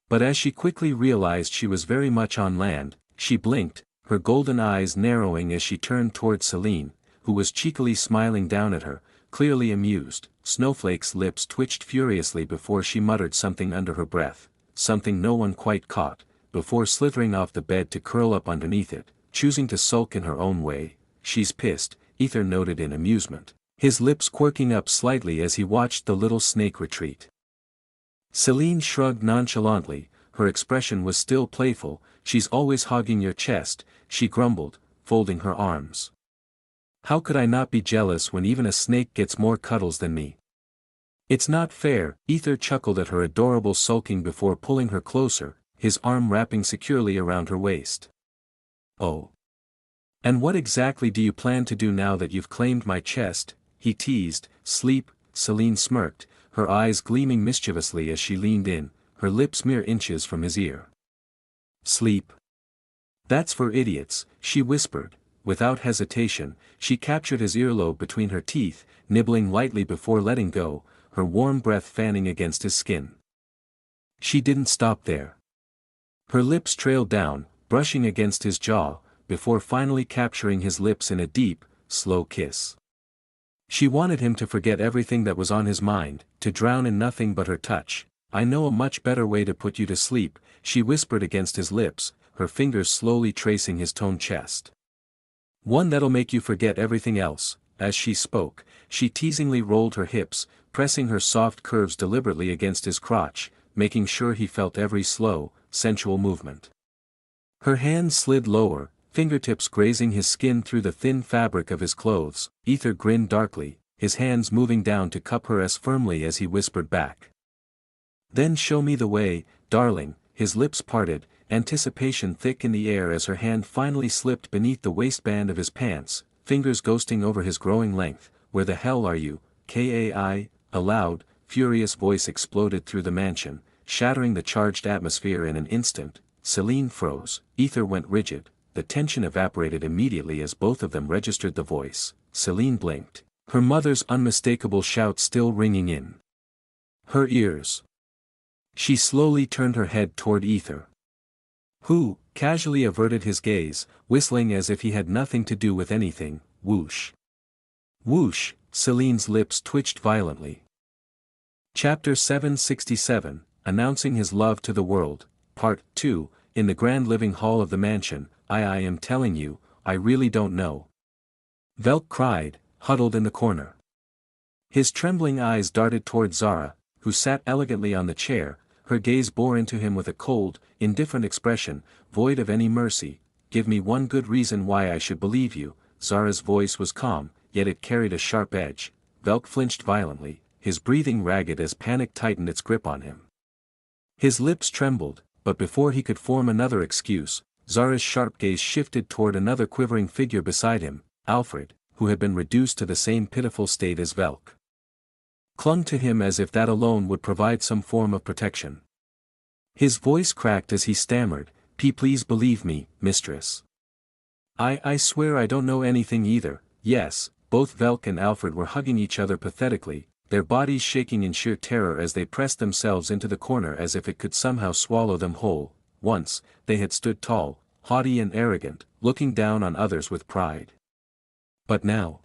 But as she quickly realized she was very much on land, she blinked, her golden eyes narrowing as she turned toward Celine, who was cheekily smiling down at her, clearly amused. Snowflake's lips twitched furiously before she muttered something under her breath, something no one quite caught, before slithering off the bed to curl up underneath it, choosing to sulk in her own way. She's pissed, Aether noted in amusement, his lips quirking up slightly as he watched the little snake retreat. Celine shrugged nonchalantly, her expression was still playful. She's always hogging your chest, she grumbled, folding her arms. How could I not be jealous when even a snake gets more cuddles than me? It's not fair. Aether chuckled at her adorable sulking before pulling her closer, his arm wrapping securely around her waist. Oh. And what exactly do you plan to do now that you've claimed my chest? He teased. Sleep, Celine smirked, her eyes gleaming mischievously as she leaned in, her lips mere inches from his ear. Sleep? That's for idiots, she whispered. Without hesitation, she captured his earlobe between her teeth, nibbling lightly before letting go, her warm breath fanning against his skin. She didn't stop there. Her lips trailed down, brushing against his jaw, before finally capturing his lips in a deep, slow kiss. She wanted him to forget everything that was on his mind, to drown in nothing but her touch. I know a much better way to put you to sleep, she whispered against his lips, her fingers slowly tracing his toned chest. One that'll make you forget everything else. As she spoke, she teasingly rolled her hips, pressing her soft curves deliberately against his crotch, making sure he felt every slow, sensual movement. Her hands slid lower, fingertips grazing his skin through the thin fabric of his clothes. Aether grinned darkly, his hands moving down to cup her as firmly as he whispered back. Then show me the way, darling. His lips parted, anticipation thick in the air as her hand finally slipped beneath the waistband of his pants, fingers ghosting over his growing length. Where the hell are you, Kai? A loud, furious voice exploded through the mansion, shattering the charged atmosphere in an instant. Celine froze, Aether went rigid, the tension evaporated immediately as both of them registered the voice. Celine blinked, her mother's unmistakable shout still ringing in her ears. She slowly turned her head toward Aether, who casually averted his gaze, whistling as if he had nothing to do with anything. Whoosh. Whoosh, Celine's lips twitched violently. Chapter 767, Announcing His Love to the World, Part 2, in the grand living hall of the mansion. I am telling you, I really don't know. Velk cried, huddled in the corner. His trembling eyes darted toward Zara, who sat elegantly on the chair, her gaze bore into him with a cold, indifferent expression, void of any mercy. Give me one good reason why I should believe you. Zara's voice was calm, yet it carried a sharp edge. Velk flinched violently, his breathing ragged as panic tightened its grip on him. His lips trembled, but before he could form another excuse, Zara's sharp gaze shifted toward another quivering figure beside him, Alfred, who had been reduced to the same pitiful state as Velk. Clung to him as if that alone would provide some form of protection. His voice cracked as he stammered, Please believe me, mistress. I swear I don't know anything either." Yes, both Velk and Alfred were hugging each other pathetically, their bodies shaking in sheer terror as they pressed themselves into the corner as if it could somehow swallow them whole. Once, they had stood tall, haughty and arrogant, looking down on others with pride. But now,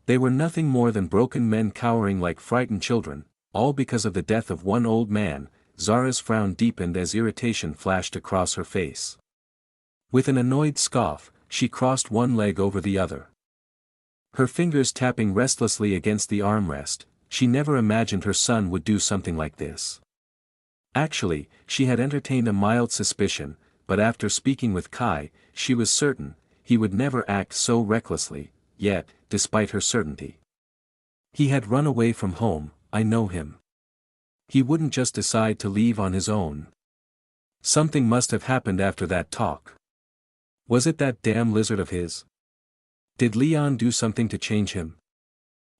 they were nothing more than broken men cowering like frightened children, all because of the death of one old man. Zara's frown deepened as irritation flashed across her face. With an annoyed scoff, she crossed one leg over the other, her fingers tapping restlessly against the armrest. She never imagined her son would do something like this. Actually, she had entertained a mild suspicion, but after speaking with Kai, she was certain he would never act so recklessly. Yet, despite her certainty, he had run away from home. I know him. He wouldn't just decide to leave on his own. Something must have happened after that talk. Was it that damn lizard of his? Did Leon do something to change him?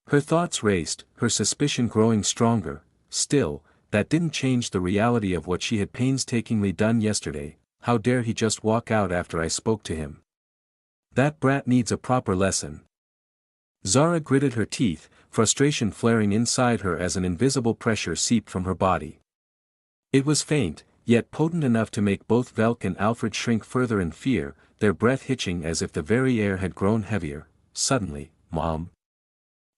Her thoughts raced, her suspicion growing stronger. Still, that didn't change the reality of what she had painstakingly done yesterday. How dare he just walk out after I spoke to him? That brat needs a proper lesson. Zara gritted her teeth, frustration flaring inside her as an invisible pressure seeped from her body. It was faint, yet potent enough to make both Velk and Alfred shrink further in fear, their breath hitching as if the very air had grown heavier. Suddenly, "Mom?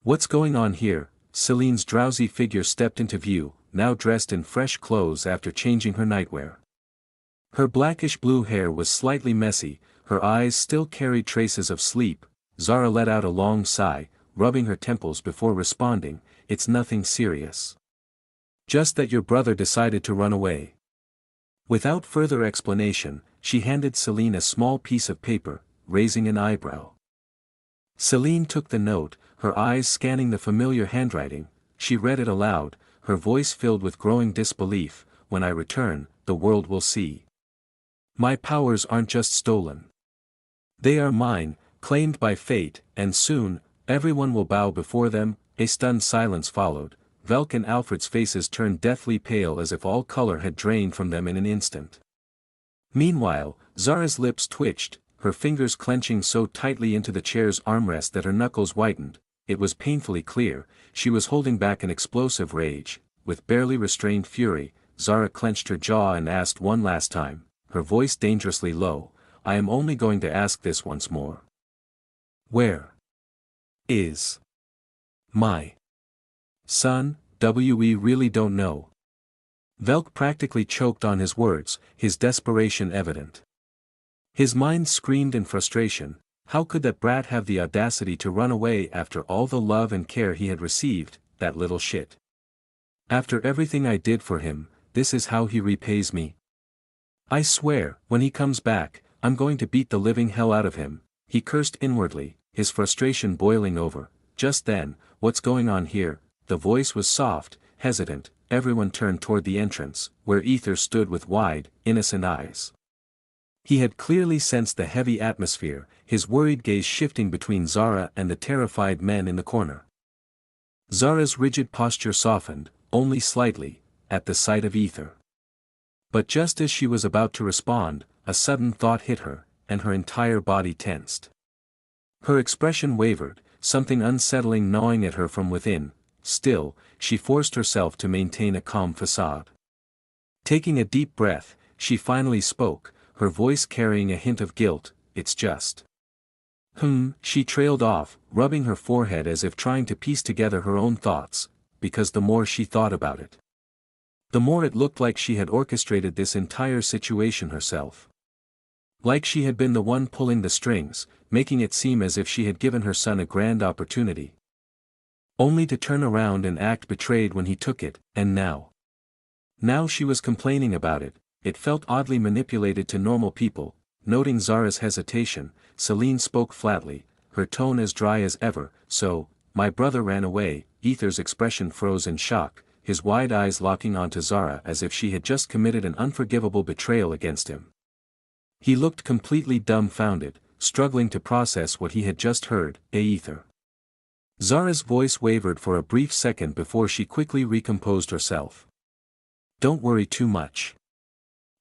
What's going on here?" Celine's drowsy figure stepped into view, now dressed in fresh clothes after changing her nightwear. Her blackish-blue hair was slightly messy, her eyes still carried traces of sleep. Zara let out a long sigh, rubbing her temples before responding, "It's nothing serious. Just that your brother decided to run away." Without further explanation, she handed Celine a small piece of paper, raising an eyebrow. Celine took the note, her eyes scanning the familiar handwriting. She read it aloud, her voice filled with growing disbelief. "When I return, the world will see. My powers aren't just stolen. They are mine, claimed by fate, and soon, everyone will bow before them." A stunned silence followed. Velk and Alfred's faces turned deathly pale as if all color had drained from them in an instant. Meanwhile, Zara's lips twitched, her fingers clenching so tightly into the chair's armrest that her knuckles whitened. It was painfully clear, she was holding back an explosive rage. With barely restrained fury, Zara clenched her jaw and asked one last time, her voice dangerously low, "I am only going to ask this once more. Where is my son?" "We really don't know." Velk practically choked on his words, his desperation evident. His mind screamed in frustration. How could that brat have the audacity to run away after all the love and care he had received, that little shit? "After everything I did for him, this is how he repays me. I swear, when he comes back, I'm going to beat the living hell out of him." He cursed inwardly, his frustration boiling over. Just then, "What's going on here?" The voice was soft, hesitant. Everyone turned toward the entrance, where Aether stood with wide, innocent eyes. He had clearly sensed the heavy atmosphere, his worried gaze shifting between Zara and the terrified men in the corner. Zara's rigid posture softened, only slightly, at the sight of Aether. But just as she was about to respond, a sudden thought hit her, and her entire body tensed. Her expression wavered, something unsettling gnawing at her from within. Still, she forced herself to maintain a calm facade. Taking a deep breath, she finally spoke, her voice carrying a hint of guilt. "It's just." She trailed off, rubbing her forehead as if trying to piece together her own thoughts, because the more she thought about it, the more it looked like she had orchestrated this entire situation herself. Like she had been the one pulling the strings, making it seem as if she had given her son a grand opportunity. Only to turn around and act betrayed when he took it, and now. Now she was complaining about it. It felt oddly manipulated to normal people. Noting Zara's hesitation, Celine spoke flatly, her tone as dry as ever. "So, my brother ran away." Aether's expression froze in shock, his wide eyes locking onto Zara as if she had just committed an unforgivable betrayal against him. He looked completely dumbfounded, struggling to process what he had just heard. "Aether." Zara's voice wavered for a brief second before she quickly recomposed herself. "Don't worry too much.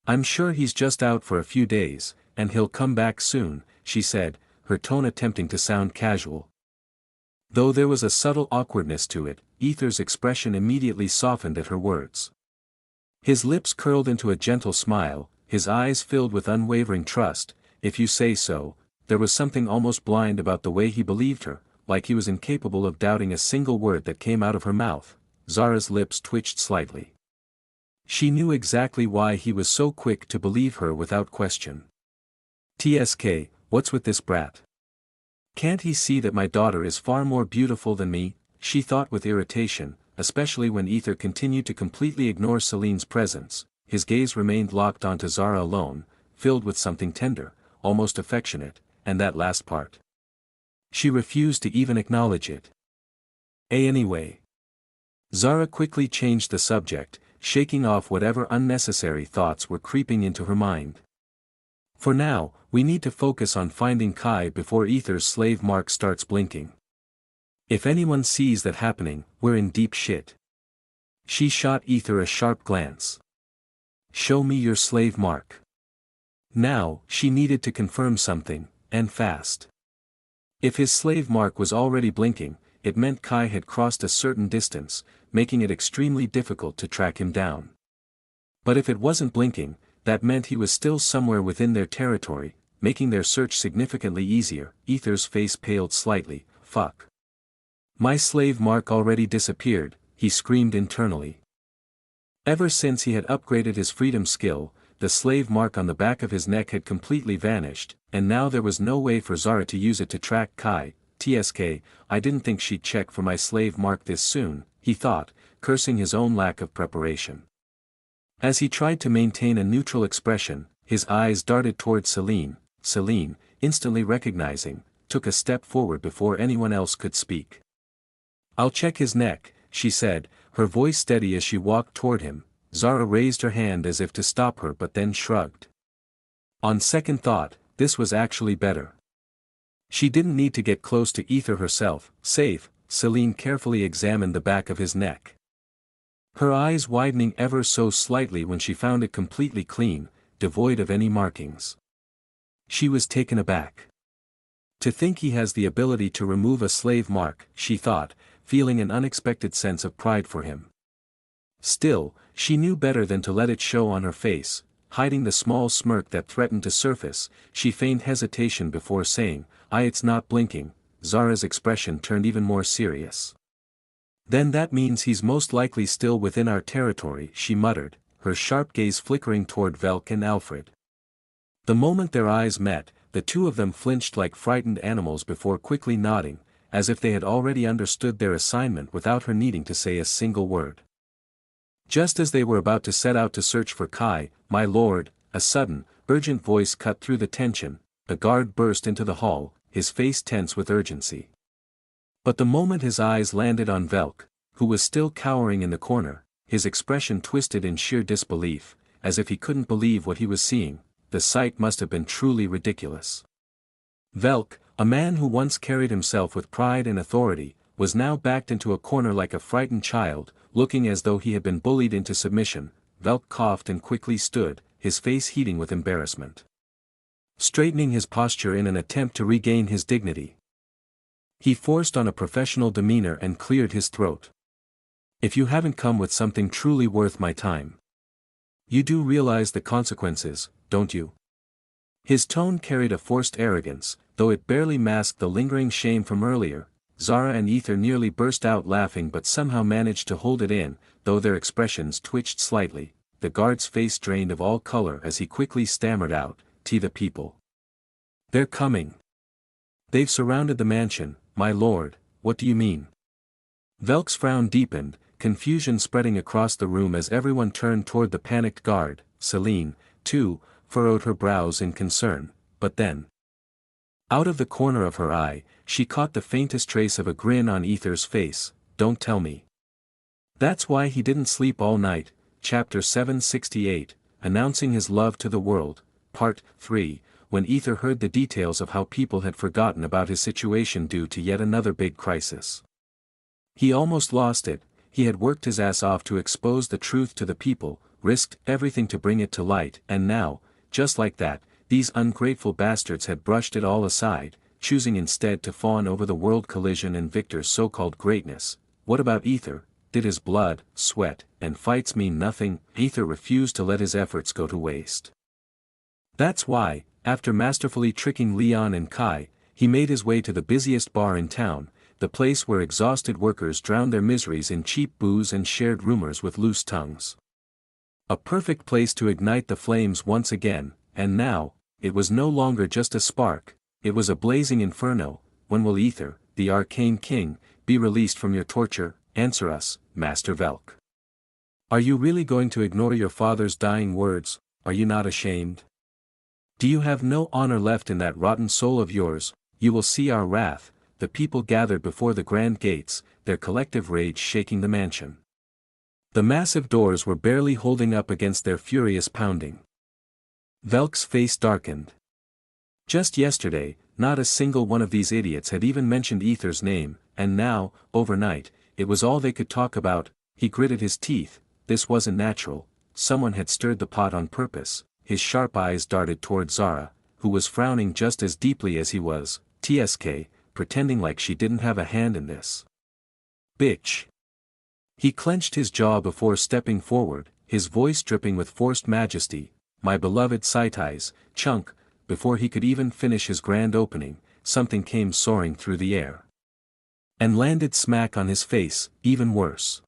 I'm sure he's just out for a few days, and he'll come back soon," she said, her tone attempting to sound casual. Though there was a subtle awkwardness to it, Aether's expression immediately softened at her words. His lips curled into a gentle smile, his eyes filled with unwavering trust. "If you say so." There was something almost blind about the way he believed her, like he was incapable of doubting a single word that came out of her mouth. Zara's lips twitched slightly. She knew exactly why he was so quick to believe her without question. "TSK, what's with this brat? Can't he see that my daughter is far more beautiful than me?" she thought with irritation, especially when Aether continued to completely ignore Celine's presence. His gaze remained locked onto Zara alone, filled with something tender, almost affectionate, and that last part. She refused to even acknowledge it. Anyway. Zara quickly changed the subject, shaking off whatever unnecessary thoughts were creeping into her mind. "For now, we need to focus on finding Kai before Aether's slave mark starts blinking. If anyone sees that happening, we're in deep shit." She shot Aether a sharp glance. "Show me your slave mark." Now, she needed to confirm something, and fast. If his slave mark was already blinking, it meant Kai had crossed a certain distance, making it extremely difficult to track him down. But if it wasn't blinking, that meant he was still somewhere within their territory, making their search significantly easier. Aether's face paled slightly. "Fuck. My slave mark already disappeared, he screamed internally. Ever since he had upgraded his freedom skill, the slave mark on the back of his neck had completely vanished, and now there was no way for Zara to use it to track Kai. TSK, I didn't think she'd check for my slave mark this soon, he thought, cursing his own lack of preparation. As he tried to maintain a neutral expression, his eyes darted toward Celine. Celine, instantly recognizing, took a step forward before anyone else could speak. I'll check his neck, she said, her voice steady as she walked toward him. Zara raised her hand as if to stop her but then shrugged. On second thought, this was actually better. She didn't need to get close to Aether herself. Safe, Celine carefully examined the back of his neck. Her eyes widening ever so slightly when she found it completely clean, devoid of any markings. She was taken aback. To think he has the ability to remove a slave mark, she thought, feeling an unexpected sense of pride for him. Still, she knew better than to let it show on her face. Hiding the small smirk that threatened to surface, she feigned hesitation before saying, It's not blinking. Zara's expression turned even more serious. Then that means he's most likely still within our territory, she muttered, her sharp gaze flickering toward Velk and Alfred. The moment their eyes met, the two of them flinched like frightened animals before quickly nodding, as if they had already understood their assignment without her needing to say a single word. Just as they were about to set out to search for Kai, my lord, a sudden, urgent voice cut through the tension. A guard burst into the hall, his face tense with urgency. But the moment his eyes landed on Velk, who was still cowering in the corner, his expression twisted in sheer disbelief, as if he couldn't believe what he was seeing. The sight must have been truly ridiculous. Velk, a man who once carried himself with pride and authority, was now backed into a corner like a frightened child, looking as though he had been bullied into submission. Velk coughed and quickly stood, his face heating with embarrassment. Straightening his posture in an attempt to regain his dignity, he forced on a professional demeanor and cleared his throat. If you haven't come with something truly worth my time, you do realize the consequences, don't you? His tone carried a forced arrogance, though it barely masked the lingering shame from earlier. Zara and Aether nearly burst out laughing but somehow managed to hold it in, though their expressions twitched slightly. The guard's face drained of all color as he quickly stammered out, the people. They're coming. They've surrounded the mansion, my lord, what do you mean? Velk's frown deepened, confusion spreading across the room as everyone turned toward the panicked guard. Celine, too, furrowed her brows in concern, but then, out of the corner of her eye, she caught the faintest trace of a grin on Aether's face. Don't tell me. That's why he didn't sleep all night. Chapter 768, Announcing His Love to the World, Part 3, when Aether heard the details of how people had forgotten about his situation due to yet another big crisis. He almost lost it. He had worked his ass off to expose the truth to the people, risked everything to bring it to light, and now, just like that, these ungrateful bastards had brushed it all aside, choosing instead to fawn over the world collision and Victor's so-called greatness. What about Aether? Did his blood, sweat, and fights mean nothing? Aether refused to let his efforts go to waste. That's why, after masterfully tricking Leon and Kai, he made his way to the busiest bar in town, the place where exhausted workers drowned their miseries in cheap booze and shared rumors with loose tongues. A perfect place to ignite the flames once again, and now, it was no longer just a spark, it was a blazing inferno. When will Aether, the arcane king, be released from your torture? Answer us, Master Velk. Are you really going to ignore your father's dying words? Are you not ashamed? Do you have no honor left in that rotten soul of yours? You will see our wrath. The people gathered before the grand gates, their collective rage shaking the mansion. The massive doors were barely holding up against their furious pounding. Velk's face darkened. Just yesterday, not a single one of these idiots had even mentioned Aether's name, and now, overnight, it was all they could talk about. He gritted his teeth. This wasn't natural. Someone had stirred the pot on purpose. His sharp eyes darted toward Zara, who was frowning just as deeply as he was. TSK, pretending like she didn't have a hand in this. Bitch. He clenched his jaw before stepping forward, his voice dripping with forced majesty. My beloved Saitais, chunk. Before he could even finish his grand opening, something came soaring through the air. And landed smack on his face, even worse.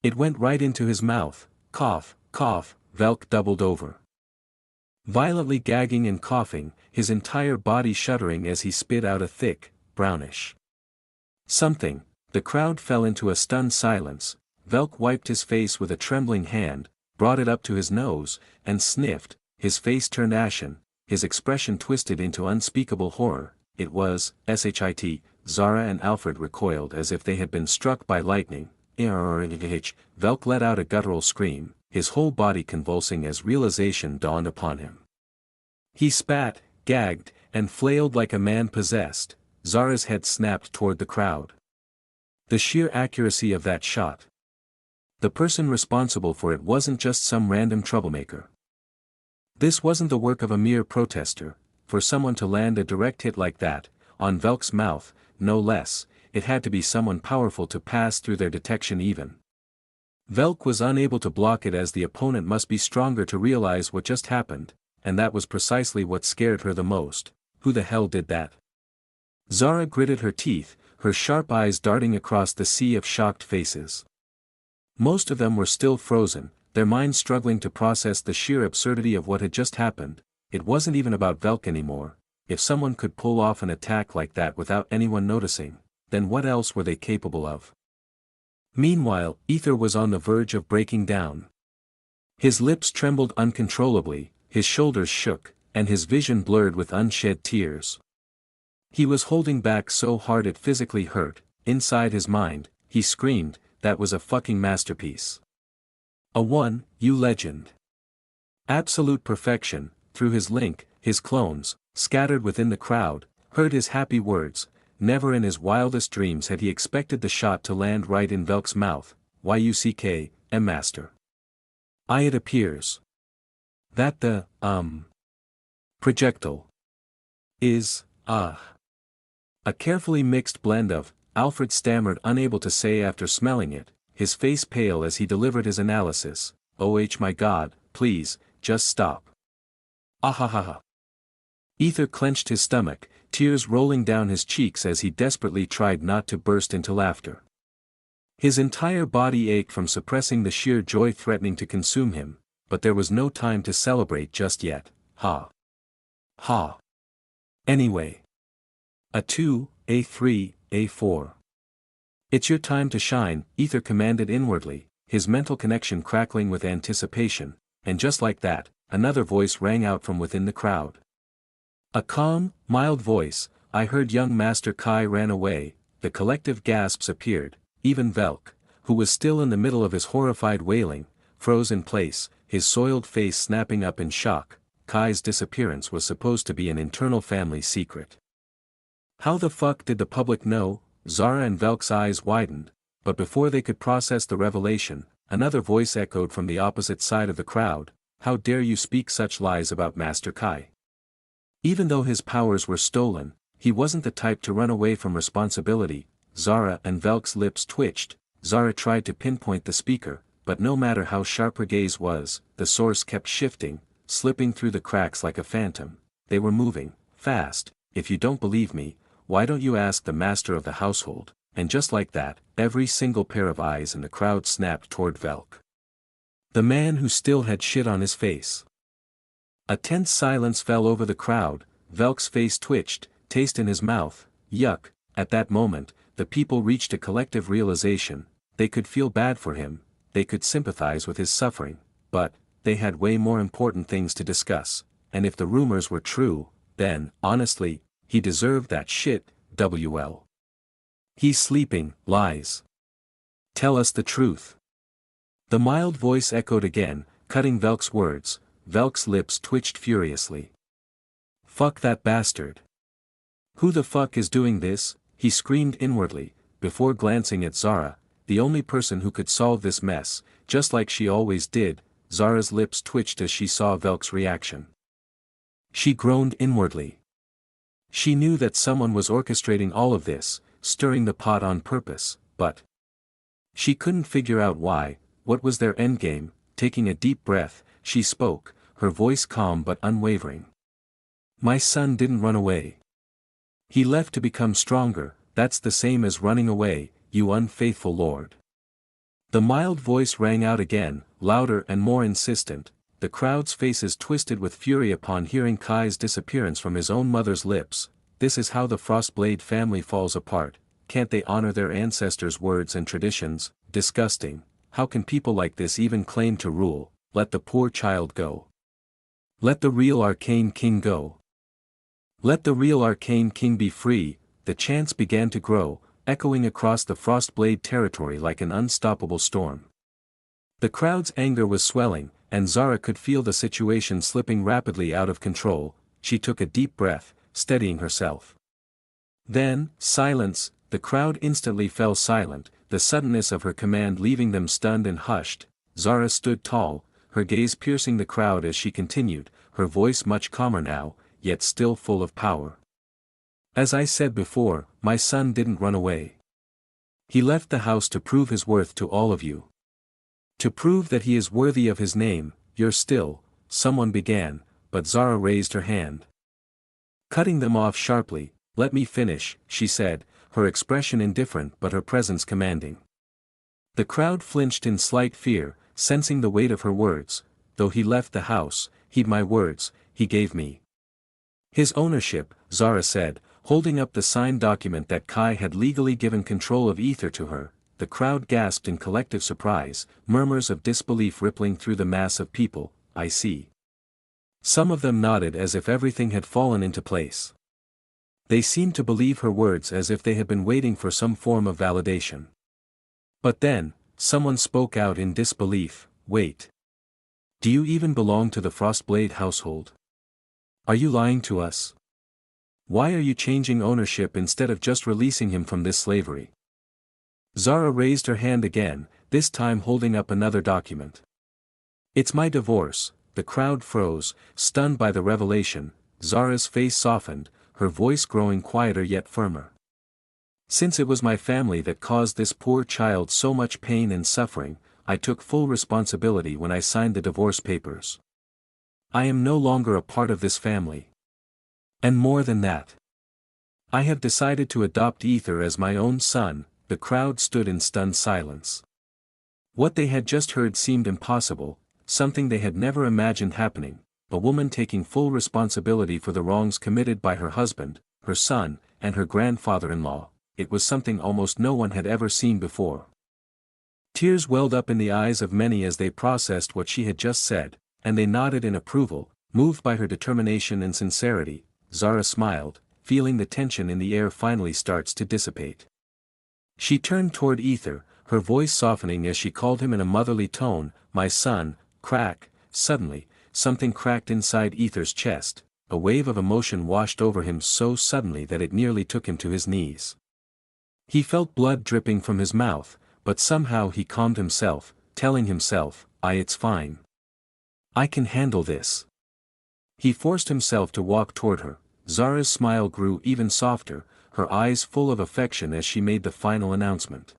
It went right into his mouth. Cough, cough, Velk doubled over. Violently gagging and coughing, his entire body shuddering as he spit out a thick, brownish something. The crowd fell into a stunned silence. Velk wiped his face with a trembling hand, brought it up to his nose, and sniffed. His face turned ashen, his expression twisted into unspeakable horror. It was, shit, Zara and Alfred recoiled as if they had been struck by lightning. Velk let out a guttural scream, his whole body convulsing as realization dawned upon him. He spat, gagged, and flailed like a man possessed. Zara's head snapped toward the crowd. The sheer accuracy of that shot. The person responsible for it wasn't just some random troublemaker. This wasn't the work of a mere protester. For someone to land a direct hit like that, on Velk's mouth, no less, it had to be someone powerful to pass through their detection even. Velk was unable to block it as the opponent must be stronger to realize what just happened, and that was precisely what scared her the most. Who the hell did that? Zara gritted her teeth, her sharp eyes darting across the sea of shocked faces. Most of them were still frozen, their minds struggling to process the sheer absurdity of what had just happened. It wasn't even about Velk anymore. If someone could pull off an attack like that without anyone noticing, then what else were they capable of? Meanwhile, Aether was on the verge of breaking down. His lips trembled uncontrollably, his shoulders shook, and his vision blurred with unshed tears. He was holding back so hard it physically hurt. Inside his mind, he screamed, "That was a fucking masterpiece. A one, you legend." Absolute perfection. Through his link, his clones, scattered within the crowd, heard his happy words. Never in his wildest dreams had he expected the shot to land right in Velk's mouth. "Yuck, master. It appears that the, projectile is, a carefully mixed blend of," Alfred stammered, unable to say after smelling it, his face pale as he delivered his analysis. "Oh my god, please, just stop." "Ahahaha." Aether clenched his stomach, tears rolling down his cheeks as he desperately tried not to burst into laughter. His entire body ached from suppressing the sheer joy threatening to consume him, but there was no time to celebrate just yet. Ha. Ha. Anyway. A2, A3, A4. "It's your time to shine," Aether commanded inwardly, his mental connection crackling with anticipation, and just like that, another voice rang out from within the crowd. A calm, mild voice. "I heard young Master Kai ran away." The collective gasps appeared. Even Velk, who was still in the middle of his horrified wailing, froze in place, his soiled face snapping up in shock. Kai's disappearance was supposed to be an internal family secret. How the fuck did the public know? Zara and Velk's eyes widened, but before they could process the revelation, another voice echoed from the opposite side of the crowd. "How dare you speak such lies about Master Kai?" Even though his powers were stolen, he wasn't the type to run away from responsibility. Zara and Velk's lips twitched. Zara tried to pinpoint the speaker, but no matter how sharp her gaze was, the source kept shifting, slipping through the cracks like a phantom. They were moving, fast. "If you don't believe me, why don't you ask the master of the household?" And just like that, every single pair of eyes in the crowd snapped toward Velk. The man who still had shit on his face. A tense silence fell over the crowd. Velk's face twitched, taste in his mouth. Yuck. At that moment, the people reached a collective realization. They could feel bad for him, they could sympathize with his suffering, but they had way more important things to discuss. And if the rumors were true, then, honestly, he deserved that shit. WL. "He's sleeping." "Lies. Tell us the truth." The mild voice echoed again, cutting Velk's words. Velk's lips twitched furiously. "Fuck that bastard. Who the fuck is doing this?" he screamed inwardly, before glancing at Zara, the only person who could solve this mess, just like she always did. Zara's lips twitched as she saw Velk's reaction. She groaned inwardly. She knew that someone was orchestrating all of this, stirring the pot on purpose, but she couldn't figure out why. What was their endgame? Taking a deep breath, she spoke, her voice calm but unwavering. "My son didn't run away. He left to become stronger." that's the same as running away, you unfaithful lord. The mild voice rang out again, louder and more insistent. The crowd's faces twisted with fury upon hearing Kai's disappearance from his own mother's lips. This is how the Frostblade family falls apart. Can't they honor their ancestors' words and traditions? Disgusting. How can people like this even claim to rule? Let the poor child go. Let the real Arcane King go. Let the real Arcane King be free. The chants began to grow, echoing across the Frostblade territory like an unstoppable storm. The crowd's anger was swelling, and Zara could feel the situation slipping rapidly out of control. She took a deep breath, steadying herself. Then, silence. The crowd instantly fell silent, the suddenness of her command leaving them stunned and hushed. Zara stood tall, her gaze piercing the crowd as she continued, her voice much calmer now, yet still full of power. As I said before, my son didn't run away. He left the house to prove his worth to all of you. To prove that he is worthy of his name. You're still, someone began, but Zara raised her hand. Cutting them off sharply. Let me finish, she said, her expression indifferent but her presence commanding. The crowd flinched in slight fear, sensing the weight of her words. Though he left the house, heed my words, he gave me his ownership, Zara said, holding up the signed document that Kai had legally given control of Aether to her. The crowd gasped in collective surprise, murmurs of disbelief rippling through the mass of people. I see. Some of them nodded as if everything had fallen into place. They seemed to believe her words as if they had been waiting for some form of validation. But then, someone spoke out in disbelief. Wait. Do you even belong to the Frostblade household? Are you lying to us? Why are you changing ownership instead of just releasing him from this slavery? Zara raised her hand again, this time holding up another document. It's my divorce. The crowd froze, stunned by the revelation. Zara's face softened, her voice growing quieter yet firmer. Since it was my family that caused this poor child so much pain and suffering, I took full responsibility when I signed the divorce papers. I am no longer a part of this family. And more than that, I have decided to adopt Aether as my own son. The crowd stood in stunned silence. What they had just heard seemed impossible, something they had never imagined happening, a woman taking full responsibility for the wrongs committed by her husband, her son, and her grandfather-in-law. It was something almost no one had ever seen before. Tears welled up in the eyes of many as they processed what she had just said, and they nodded in approval, moved by her determination and sincerity. Zara smiled, feeling the tension in the air finally starts to dissipate. She turned toward Aether, her voice softening as she called him in a motherly tone, my son. Crack. Suddenly, something cracked inside Aether's chest. A wave of emotion washed over him so suddenly that it nearly took him to his knees. He felt blood dripping from his mouth, but somehow he calmed himself, telling himself, it's fine. I can handle this. He forced himself to walk toward her. Zara's smile grew even softer, her eyes full of affection as she made the final announcement.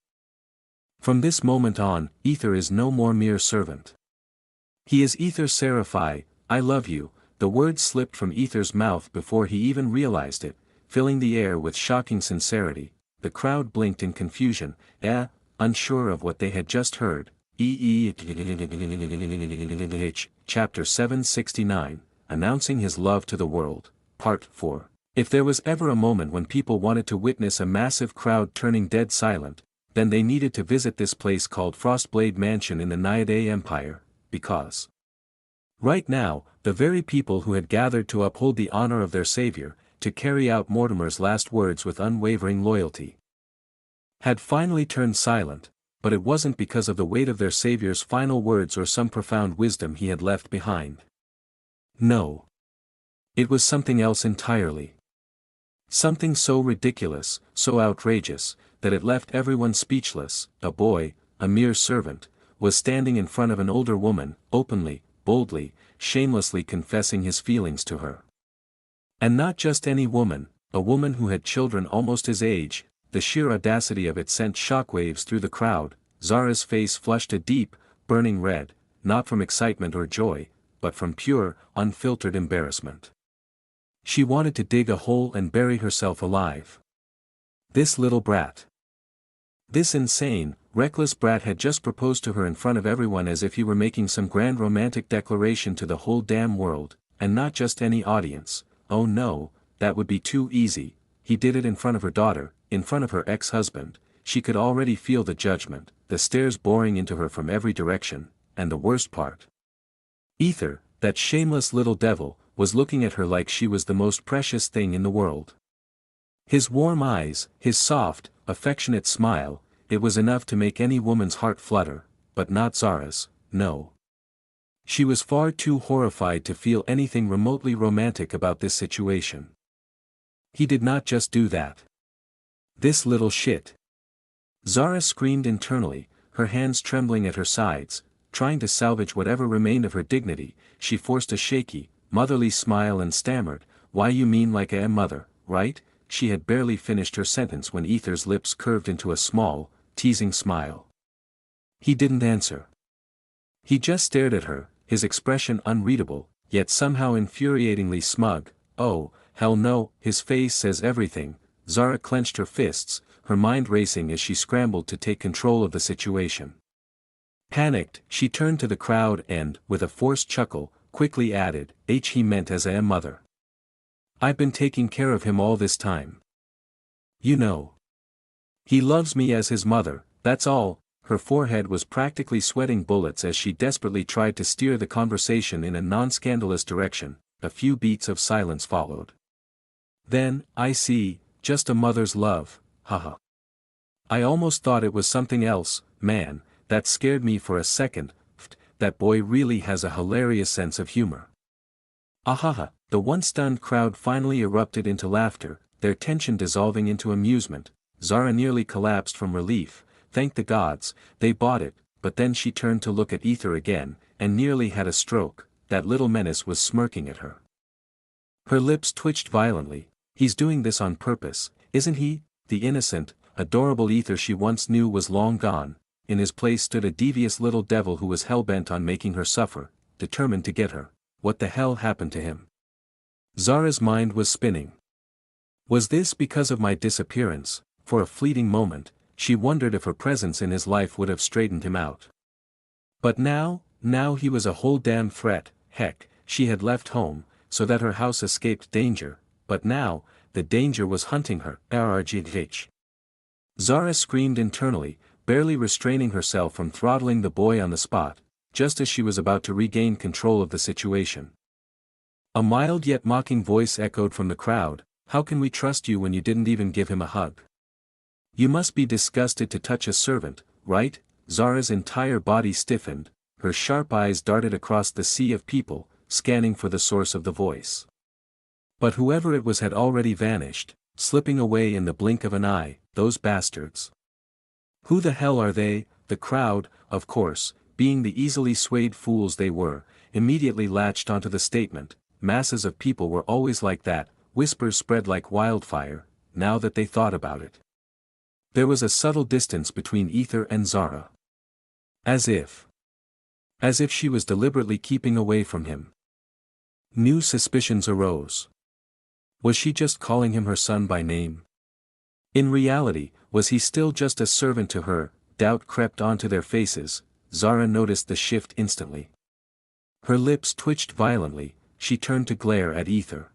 From this moment on, Aether is no more mere servant. He is Aether Seraphi. I love you. The words slipped from Aether's mouth before he even realized it, filling the air with shocking sincerity. The crowd blinked in confusion, unsure of what they had just heard. Chapter 769, Announcing His Love to the World, Part 4. If there was ever a moment when people wanted to witness a massive crowd turning dead silent, then they needed to visit this place called Frostblade Mansion in the Naiade Empire, because right now, the very people who had gathered to uphold the honor of their savior, to carry out Mortimer's last words with unwavering loyalty, had finally turned silent, but it wasn't because of the weight of their savior's final words or some profound wisdom he had left behind. No. It was something else entirely. Something so ridiculous, so outrageous, that it left everyone speechless. A boy, a mere servant, was standing in front of an older woman, openly, boldly, shamelessly confessing his feelings to her. And not just any woman, a woman who had children almost his age. The sheer audacity of it sent shockwaves through the crowd. Zara's face flushed a deep, burning red, not from excitement or joy, but from pure, unfiltered embarrassment. She wanted to dig a hole and bury herself alive. This little brat. This insane, reckless brat had just proposed to her in front of everyone as if he were making some grand romantic declaration to the whole damn world, and not just any audience. Oh no, that would be too easy. He did it in front of her daughter, in front of her ex-husband. She could already feel the judgment, the stares boring into her from every direction, and the worst part. Aether, that shameless little devil, was looking at her like she was the most precious thing in the world. His warm eyes, his soft, affectionate smile, it was enough to make any woman's heart flutter, but not Zara's, no. She was far too horrified to feel anything remotely romantic about this situation. He did not just do that. This little shit. Zara screamed internally, her hands trembling at her sides, trying to salvage whatever remained of her dignity. She forced a shaky, motherly smile and stammered, "Why, you mean like a mother, right?" She had barely finished her sentence when Aether's lips curved into a small, teasing smile. He didn't answer. He just stared at her, his expression unreadable, yet somehow infuriatingly smug. "Oh, hell no, his face says everything." Zara clenched her fists, her mind racing as she scrambled to take control of the situation. Panicked, she turned to the crowd and, with a forced chuckle, quickly added, "He meant as a mother. I've been taking care of him all this time. You know. He loves me as his mother, that's all." Her forehead was practically sweating bullets as she desperately tried to steer the conversation in a non-scandalous direction. A few beats of silence followed. Then, "I see, just a mother's love, haha. I almost thought it was something else, man, that scared me for a second. That boy really has a hilarious sense of humor." Ahaha, the once stunned crowd finally erupted into laughter, their tension dissolving into amusement. Zara nearly collapsed from relief. Thank the gods, they bought it, but then she turned to look at Aether again, and nearly had a stroke. That little menace was smirking at her. Her lips twitched violently. He's doing this on purpose, isn't he? The innocent, adorable Aether she once knew was long gone. In his place stood a devious little devil who was hell-bent on making her suffer, determined to get her. What the hell happened to him? Zara's mind was spinning. Was this because of my disappearance? For a fleeting moment, she wondered if her presence in his life would have straightened him out. But now he was a whole damn threat. Heck, she had left home, so that her house escaped danger, but now, the danger was hunting her. RRGH. Zara screamed internally, barely restraining herself from throttling the boy on the spot, just as she was about to regain control of the situation. A mild yet mocking voice echoed from the crowd, "How can we trust you when you didn't even give him a hug? You must be disgusted to touch a servant, right?" Zara's entire body stiffened, her sharp eyes darted across the sea of people, scanning for the source of the voice. But whoever it was had already vanished, slipping away in the blink of an eye. Those bastards. Who the hell are they? The crowd, of course, being the easily swayed fools they were, immediately latched onto the statement. Masses of people were always like that. Whispers spread like wildfire, now that they thought about it. There was a subtle distance between Aether and Zara. As if she was deliberately keeping away from him. New suspicions arose. Was she just calling him her son by name? In reality, was he still just a servant to her? Doubt crept onto their faces. Zara noticed the shift instantly. Her lips twitched violently, she turned to glare at Aether.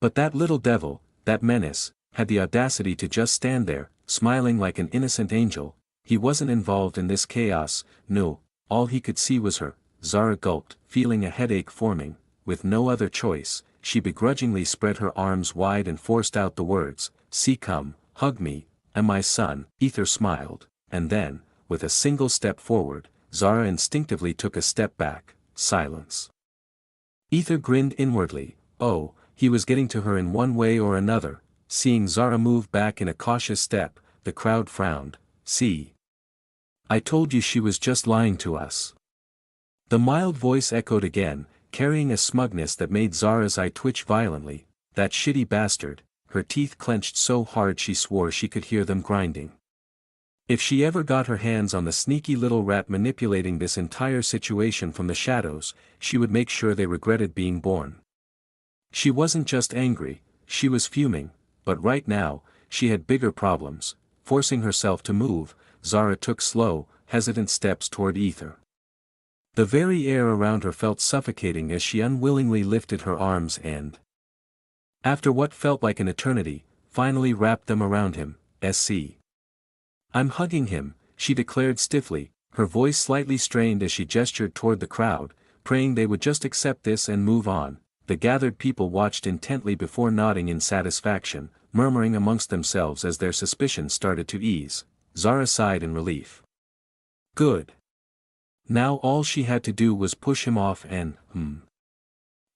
But that little devil, that menace, had the audacity to just stand there, smiling like an innocent angel. He wasn't involved in this chaos, no, all he could see was her. Zara gulped, feeling a headache forming. With no other choice, she begrudgingly spread her arms wide and forced out the words, "See, come, hug me, and my son." Aether smiled, and then, with a single step forward, Zara instinctively took a step back. Silence. Aether grinned inwardly. Oh, he was getting to her in one way or another. Seeing Zara move back in a cautious step, the crowd frowned. "See? I told you she was just lying to us." The mild voice echoed again, carrying a smugness that made Zara's eye twitch violently. That shitty bastard, her teeth clenched so hard she swore she could hear them grinding. If she ever got her hands on the sneaky little rat manipulating this entire situation from the shadows, she would make sure they regretted being born. She wasn't just angry, she was fuming, but right now, she had bigger problems. Forcing herself to move, Zara took slow, hesitant steps toward Aether. The very air around her felt suffocating as she unwillingly lifted her arms and, after what felt like an eternity, finally wrapped them around him. I'm hugging him, she declared stiffly, her voice slightly strained as she gestured toward the crowd, praying they would just accept this and move on. The gathered people watched intently before nodding in satisfaction, murmuring amongst themselves as their suspicions started to ease. Zara sighed in relief. Good. Now all she had to do was push him off and,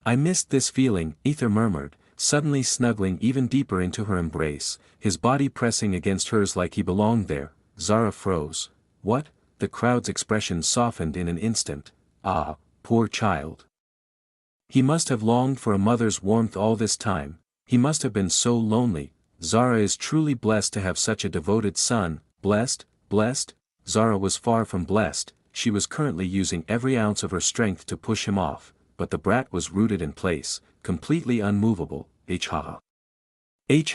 I missed this feeling, Aether murmured, suddenly snuggling even deeper into her embrace, his body pressing against hers like he belonged there. Zara froze. What? The crowd's expression softened in an instant. Ah, poor child. He must have longed for a mother's warmth all this time, he must have been so lonely. Zara is truly blessed to have such a devoted son. Blessed? Zara was far from blessed. She was currently using every ounce of her strength to push him off, but the brat was rooted in place, completely unmovable.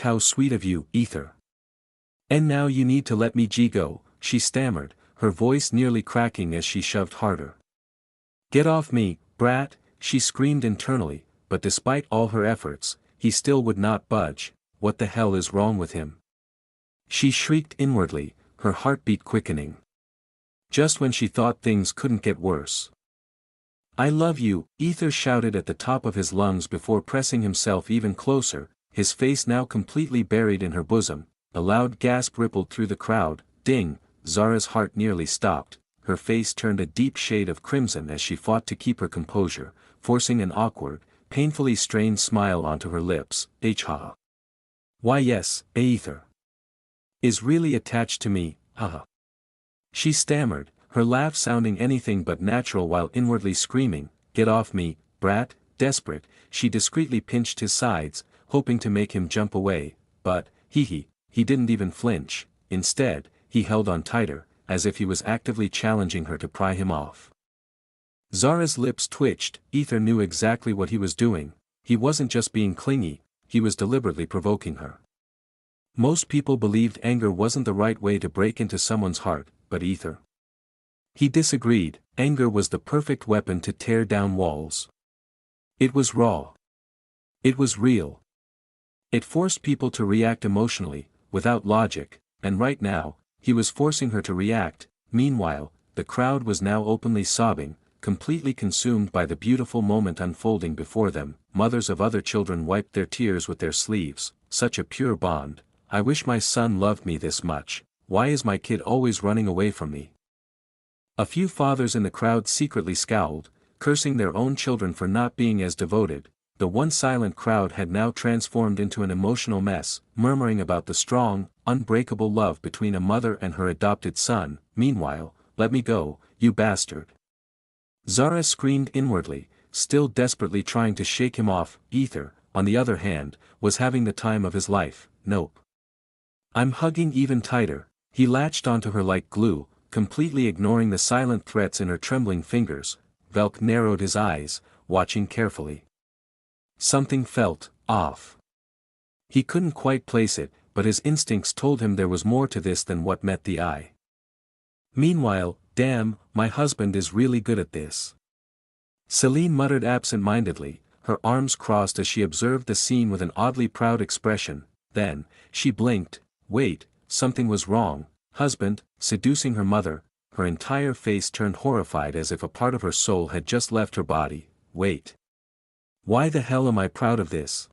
How sweet of you, Aether. And now you need to let me go, she stammered, her voice nearly cracking as she shoved harder. Get off me, brat, she screamed internally, but despite all her efforts, he still would not budge. What the hell is wrong with him? She shrieked inwardly, her heartbeat quickening. Just when she thought things couldn't get worse. I love you, Aether shouted at the top of his lungs before pressing himself even closer, his face now completely buried in her bosom. A loud gasp rippled through the crowd. Ding! Zara's heart nearly stopped, her face turned a deep shade of crimson as she fought to keep her composure, forcing an awkward, painfully strained smile onto her lips. Why yes, Aether is really attached to me, she stammered, her laugh sounding anything but natural while inwardly screaming, get off me, brat. Desperate, she discreetly pinched his sides, hoping to make him jump away, but, he didn't even flinch. Instead, he held on tighter, as if he was actively challenging her to pry him off. Zara's lips twitched. Aether knew exactly what he was doing. He wasn't just being clingy, he was deliberately provoking her. Most people believed anger wasn't the right way to break into someone's heart, but Aether. He disagreed. Anger was the perfect weapon to tear down walls. It was raw. It was real. It forced people to react emotionally, without logic, and right now, he was forcing her to react. Meanwhile, the crowd was now openly sobbing, completely consumed by the beautiful moment unfolding before them. Mothers of other children wiped their tears with their sleeves. Such a pure bond. I wish my son loved me this much. Why is my kid always running away from me? A few fathers in the crowd secretly scowled, cursing their own children for not being as devoted. The once silent crowd had now transformed into an emotional mess, murmuring about the strong, unbreakable love between a mother and her adopted son. Meanwhile, let me go, you bastard. Zara screamed inwardly, still desperately trying to shake him off. Aether, on the other hand, was having the time of his life. Nope. I'm hugging even tighter. He latched onto her like glue, completely ignoring the silent threats in her trembling fingers. Velk narrowed his eyes, watching carefully. Something felt off. He couldn't quite place it, but his instincts told him there was more to this than what met the eye. Meanwhile, damn, my husband is really good at this. Celine muttered absent-mindedly, her arms crossed as she observed the scene with an oddly proud expression. Then, she blinked. Wait, something was wrong. Husband, seducing her mother, her entire face turned horrified as if a part of her soul had just left her body. Wait. Why the hell am I proud of this?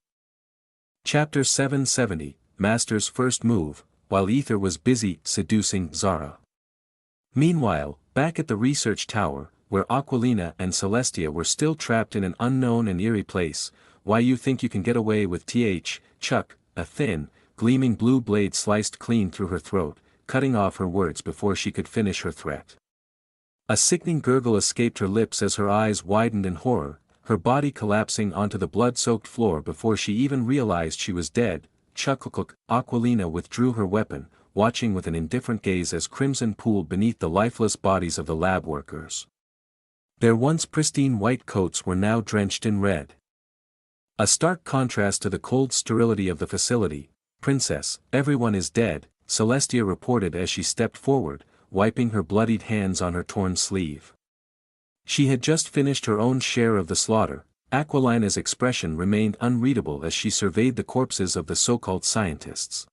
Chapter 770, Master's First Move. While Aether was busy seducing Zara. Meanwhile, back at the research tower, where Aquilina and Celestia were still trapped in an unknown and eerie place. Why you think you can get away with Chuck, a thin, gleaming blue blade sliced clean through her throat, cutting off her words before she could finish her threat. A sickening gurgle escaped her lips as her eyes widened in horror, her body collapsing onto the blood-soaked floor before she even realized she was dead. Chuck. Aquilina withdrew her weapon, watching with an indifferent gaze as crimson pooled beneath the lifeless bodies of the lab workers. Their once pristine white coats were now drenched in red. A stark contrast to the cold sterility of the facility. Princess, everyone is dead, Celestia reported as she stepped forward, wiping her bloodied hands on her torn sleeve. She had just finished her own share of the slaughter. Aquilina's expression remained unreadable as she surveyed the corpses of the so-called scientists.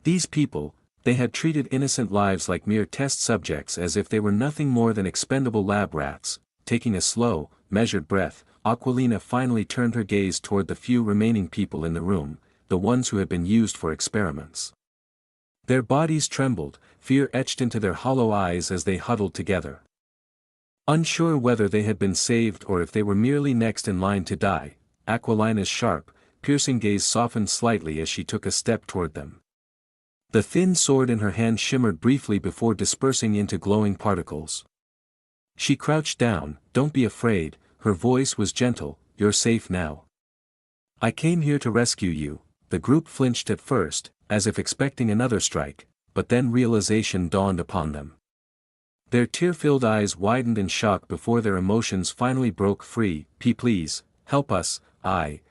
These people, they had treated innocent lives like mere test subjects as if they were nothing more than expendable lab rats. Taking a slow, measured breath, Aquilina finally turned her gaze toward the few remaining people in the room, the ones who had been used for experiments. Their bodies trembled, fear etched into their hollow eyes as they huddled together. Unsure whether they had been saved or if they were merely next in line to die, Aquilina's sharp, piercing gaze softened slightly as she took a step toward them. The thin sword in her hand shimmered briefly before dispersing into glowing particles. She crouched down. Don't be afraid, her voice was gentle, you're safe now. I came here to rescue you. The group flinched at first, as if expecting another strike, but then realization dawned upon them. Their tear-filled eyes widened in shock before their emotions finally broke free. Please, help us, I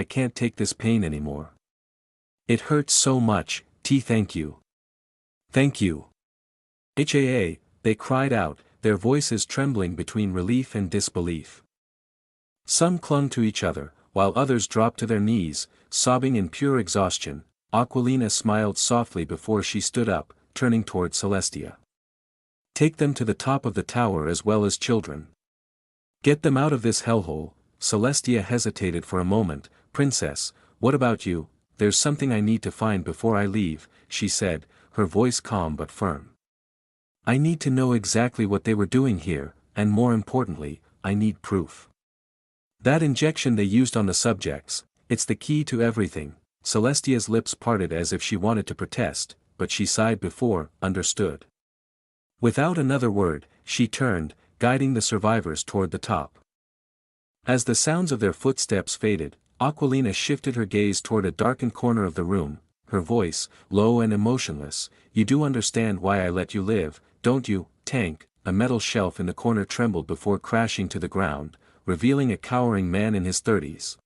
can't take this pain anymore. It hurts so much, thank you. Thank you. They cried out, their voices trembling between relief and disbelief. Some clung to each other, while others dropped to their knees, sobbing in pure exhaustion. Aquilina smiled softly before she stood up, turning toward Celestia. Take them to the top of the tower as well as children. Get them out of this hellhole. Celestia hesitated for a moment. Princess, what about you? There's something I need to find before I leave, she said, her voice calm but firm. I need to know exactly what they were doing here, and more importantly, I need proof. That injection they used on the subjects, it's the key to everything. Celestia's lips parted as if she wanted to protest, but she sighed before, understood. Without another word, she turned, guiding the survivors toward the top. As the sounds of their footsteps faded, Aquilina shifted her gaze toward a darkened corner of the room, her voice, low and emotionless. You do understand why I let you live, don't you, Tank? A metal shelf in the corner trembled before crashing to the ground, revealing a cowering man in his 30s.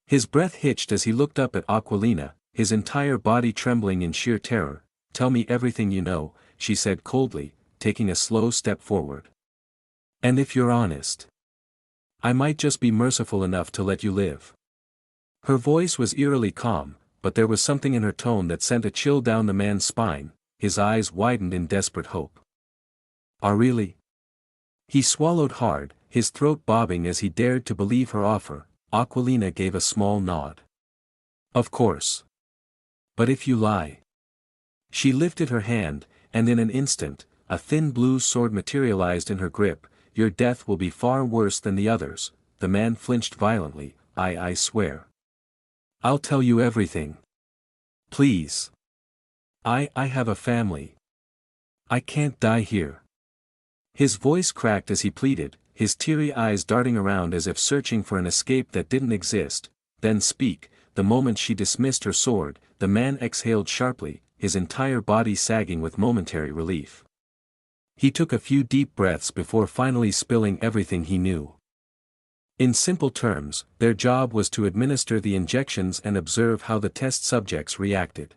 His breath hitched as he looked up at Aquilina, his entire body trembling in sheer terror. Tell me everything you know, she said coldly, taking a slow step forward. And if you're honest, I might just be merciful enough to let you live. Her voice was eerily calm, but there was something in her tone that sent a chill down the man's spine. His eyes widened in desperate hope. Really? He swallowed hard, his throat bobbing as he dared to believe her offer. Aquilina gave a small nod. Of course. But if you lie? She lifted her hand, and in an instant, a thin blue sword materialized in her grip. Your death will be far worse than the others. The man flinched violently. I swear. I'll tell you everything. Please. I have a family. I can't die here. His voice cracked as he pleaded, his teary eyes darting around as if searching for an escape that didn't exist. Then speak. The moment she dismissed her sword, the man exhaled sharply, his entire body sagging with momentary relief. He took a few deep breaths before finally spilling everything he knew. In simple terms, their job was to administer the injections and observe how the test subjects reacted.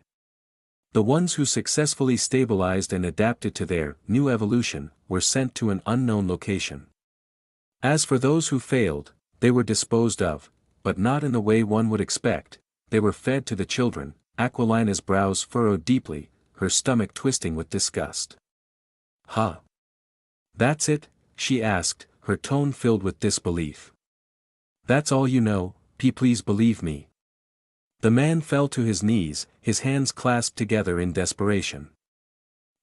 The ones who successfully stabilized and adapted to their new evolution were sent to an unknown location. As for those who failed, they were disposed of, but not in the way one would expect. They were fed to the children. Aquilina's brows furrowed deeply, her stomach twisting with disgust. Huh? That's it? She asked, her tone filled with disbelief. That's all you know? Please believe me. The man fell to his knees, his hands clasped together in desperation.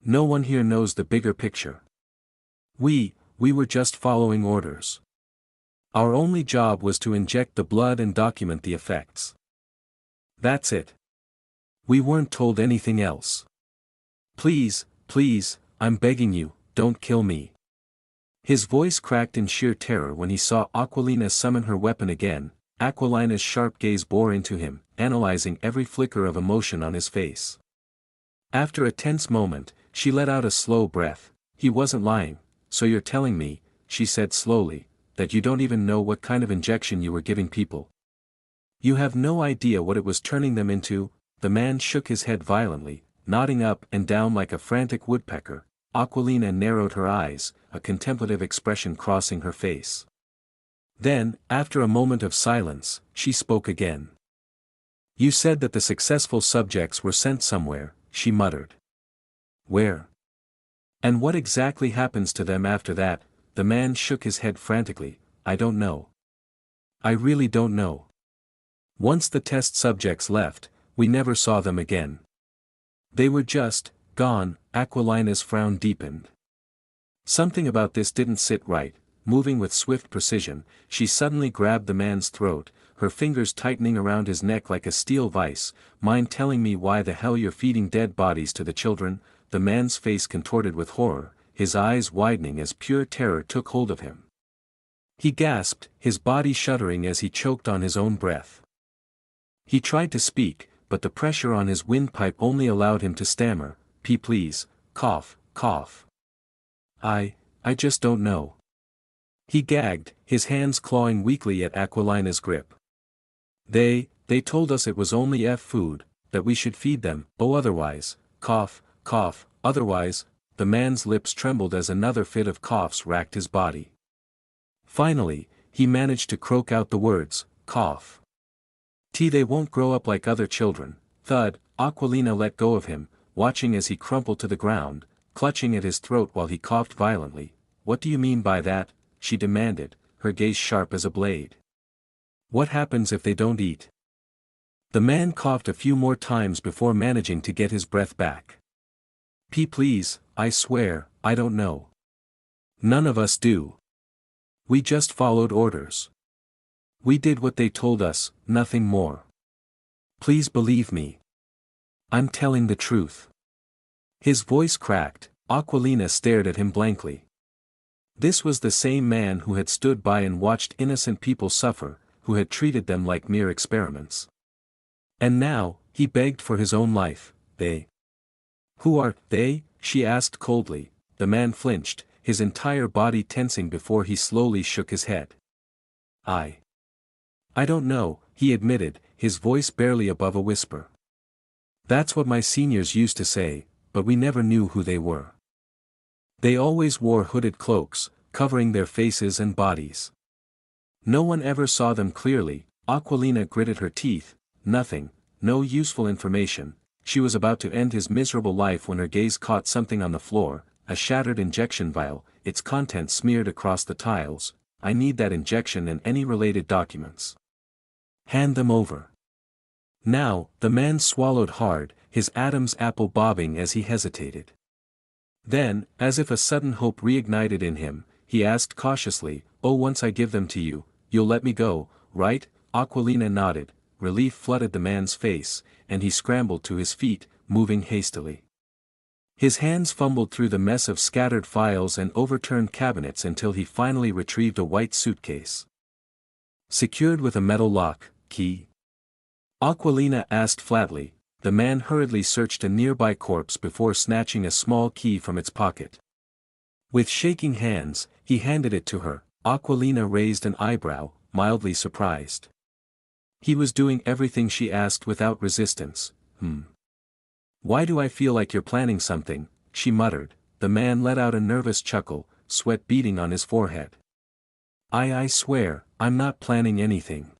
No one here knows the bigger picture. We were just following orders. Our only job was to inject the blood and document the effects. That's it. We weren't told anything else. Please, I'm begging you, don't kill me. His voice cracked in sheer terror when he saw Aquilina summon her weapon again. Aquilina's sharp gaze bore into him, analyzing every flicker of emotion on his face. After a tense moment, she let out a slow breath. He wasn't lying. So you're telling me, she said slowly, that you don't even know what kind of injection you were giving people. You have no idea what it was turning them into. The man shook his head violently, nodding up and down like a frantic woodpecker. Aquilina narrowed her eyes, a contemplative expression crossing her face. Then, after a moment of silence, she spoke again. "You said that the successful subjects were sent somewhere," she muttered. "Where? And what exactly happens to them after that?" The man shook his head frantically. "I don't know. I really don't know. Once the test subjects left, we never saw them again. They were just gone." Aquilina's frown deepened. Something about this didn't sit right. Moving with swift precision, she suddenly grabbed the man's throat, her fingers tightening around his neck like a steel vice. "Mind telling me why the hell you're feeding dead bodies to the children?" The man's face contorted with horror, his eyes widening as pure terror took hold of him. He gasped, his body shuddering as he choked on his own breath. He tried to speak, but the pressure on his windpipe only allowed him to stammer, Please, cough, cough. I just don't know." He gagged, his hands clawing weakly at Aquilina's grip. They told us it was only food, that we should feed them, otherwise, cough, cough, otherwise." The man's lips trembled as another fit of coughs racked his body. Finally, he managed to croak out the words, "Cough. They won't grow up like other children." Thud. Aquilina let go of him, watching as he crumpled to the ground, clutching at his throat while he coughed violently. "What do you mean by that?" she demanded, her gaze sharp as a blade. "What happens if they don't eat?" The man coughed a few more times before managing to get his breath back. Please, I swear, I don't know. None of us do. We just followed orders. We did what they told us, nothing more. Please believe me. I'm telling the truth." His voice cracked. Aquilina stared at him blankly. This was the same man who had stood by and watched innocent people suffer, who had treated them like mere experiments. And now, he begged for his own life. "They? Who are they?" she asked coldly. The man flinched, his entire body tensing before he slowly shook his head. I don't know," he admitted, his voice barely above a whisper. "That's what my seniors used to say, but we never knew who they were. They always wore hooded cloaks, covering their faces and bodies. No one ever saw them clearly." Aquilina gritted her teeth. Nothing, no useful information. She was about to end his miserable life when her gaze caught something on the floor, a shattered injection vial, its contents smeared across the tiles. "I need that injection and any related documents. Hand them over." Now, the man swallowed hard, his Adam's apple bobbing as he hesitated. Then, as if a sudden hope reignited in him, he asked cautiously, "Once I give them to you, you'll let me go, right?" Aquilina nodded, relief flooded the man's face, and he scrambled to his feet, moving hastily. His hands fumbled through the mess of scattered files and overturned cabinets until he finally retrieved a white suitcase. "Secured with a metal lock, key?" Aquilina asked flatly. The man hurriedly searched a nearby corpse before snatching a small key from its pocket. With shaking hands, he handed it to her. Aquilina raised an eyebrow, mildly surprised. He was doing everything she asked without resistance. "Why do I feel like you're planning something?" she muttered. The man let out a nervous chuckle, sweat beading on his forehead. I swear, I'm not planning anything."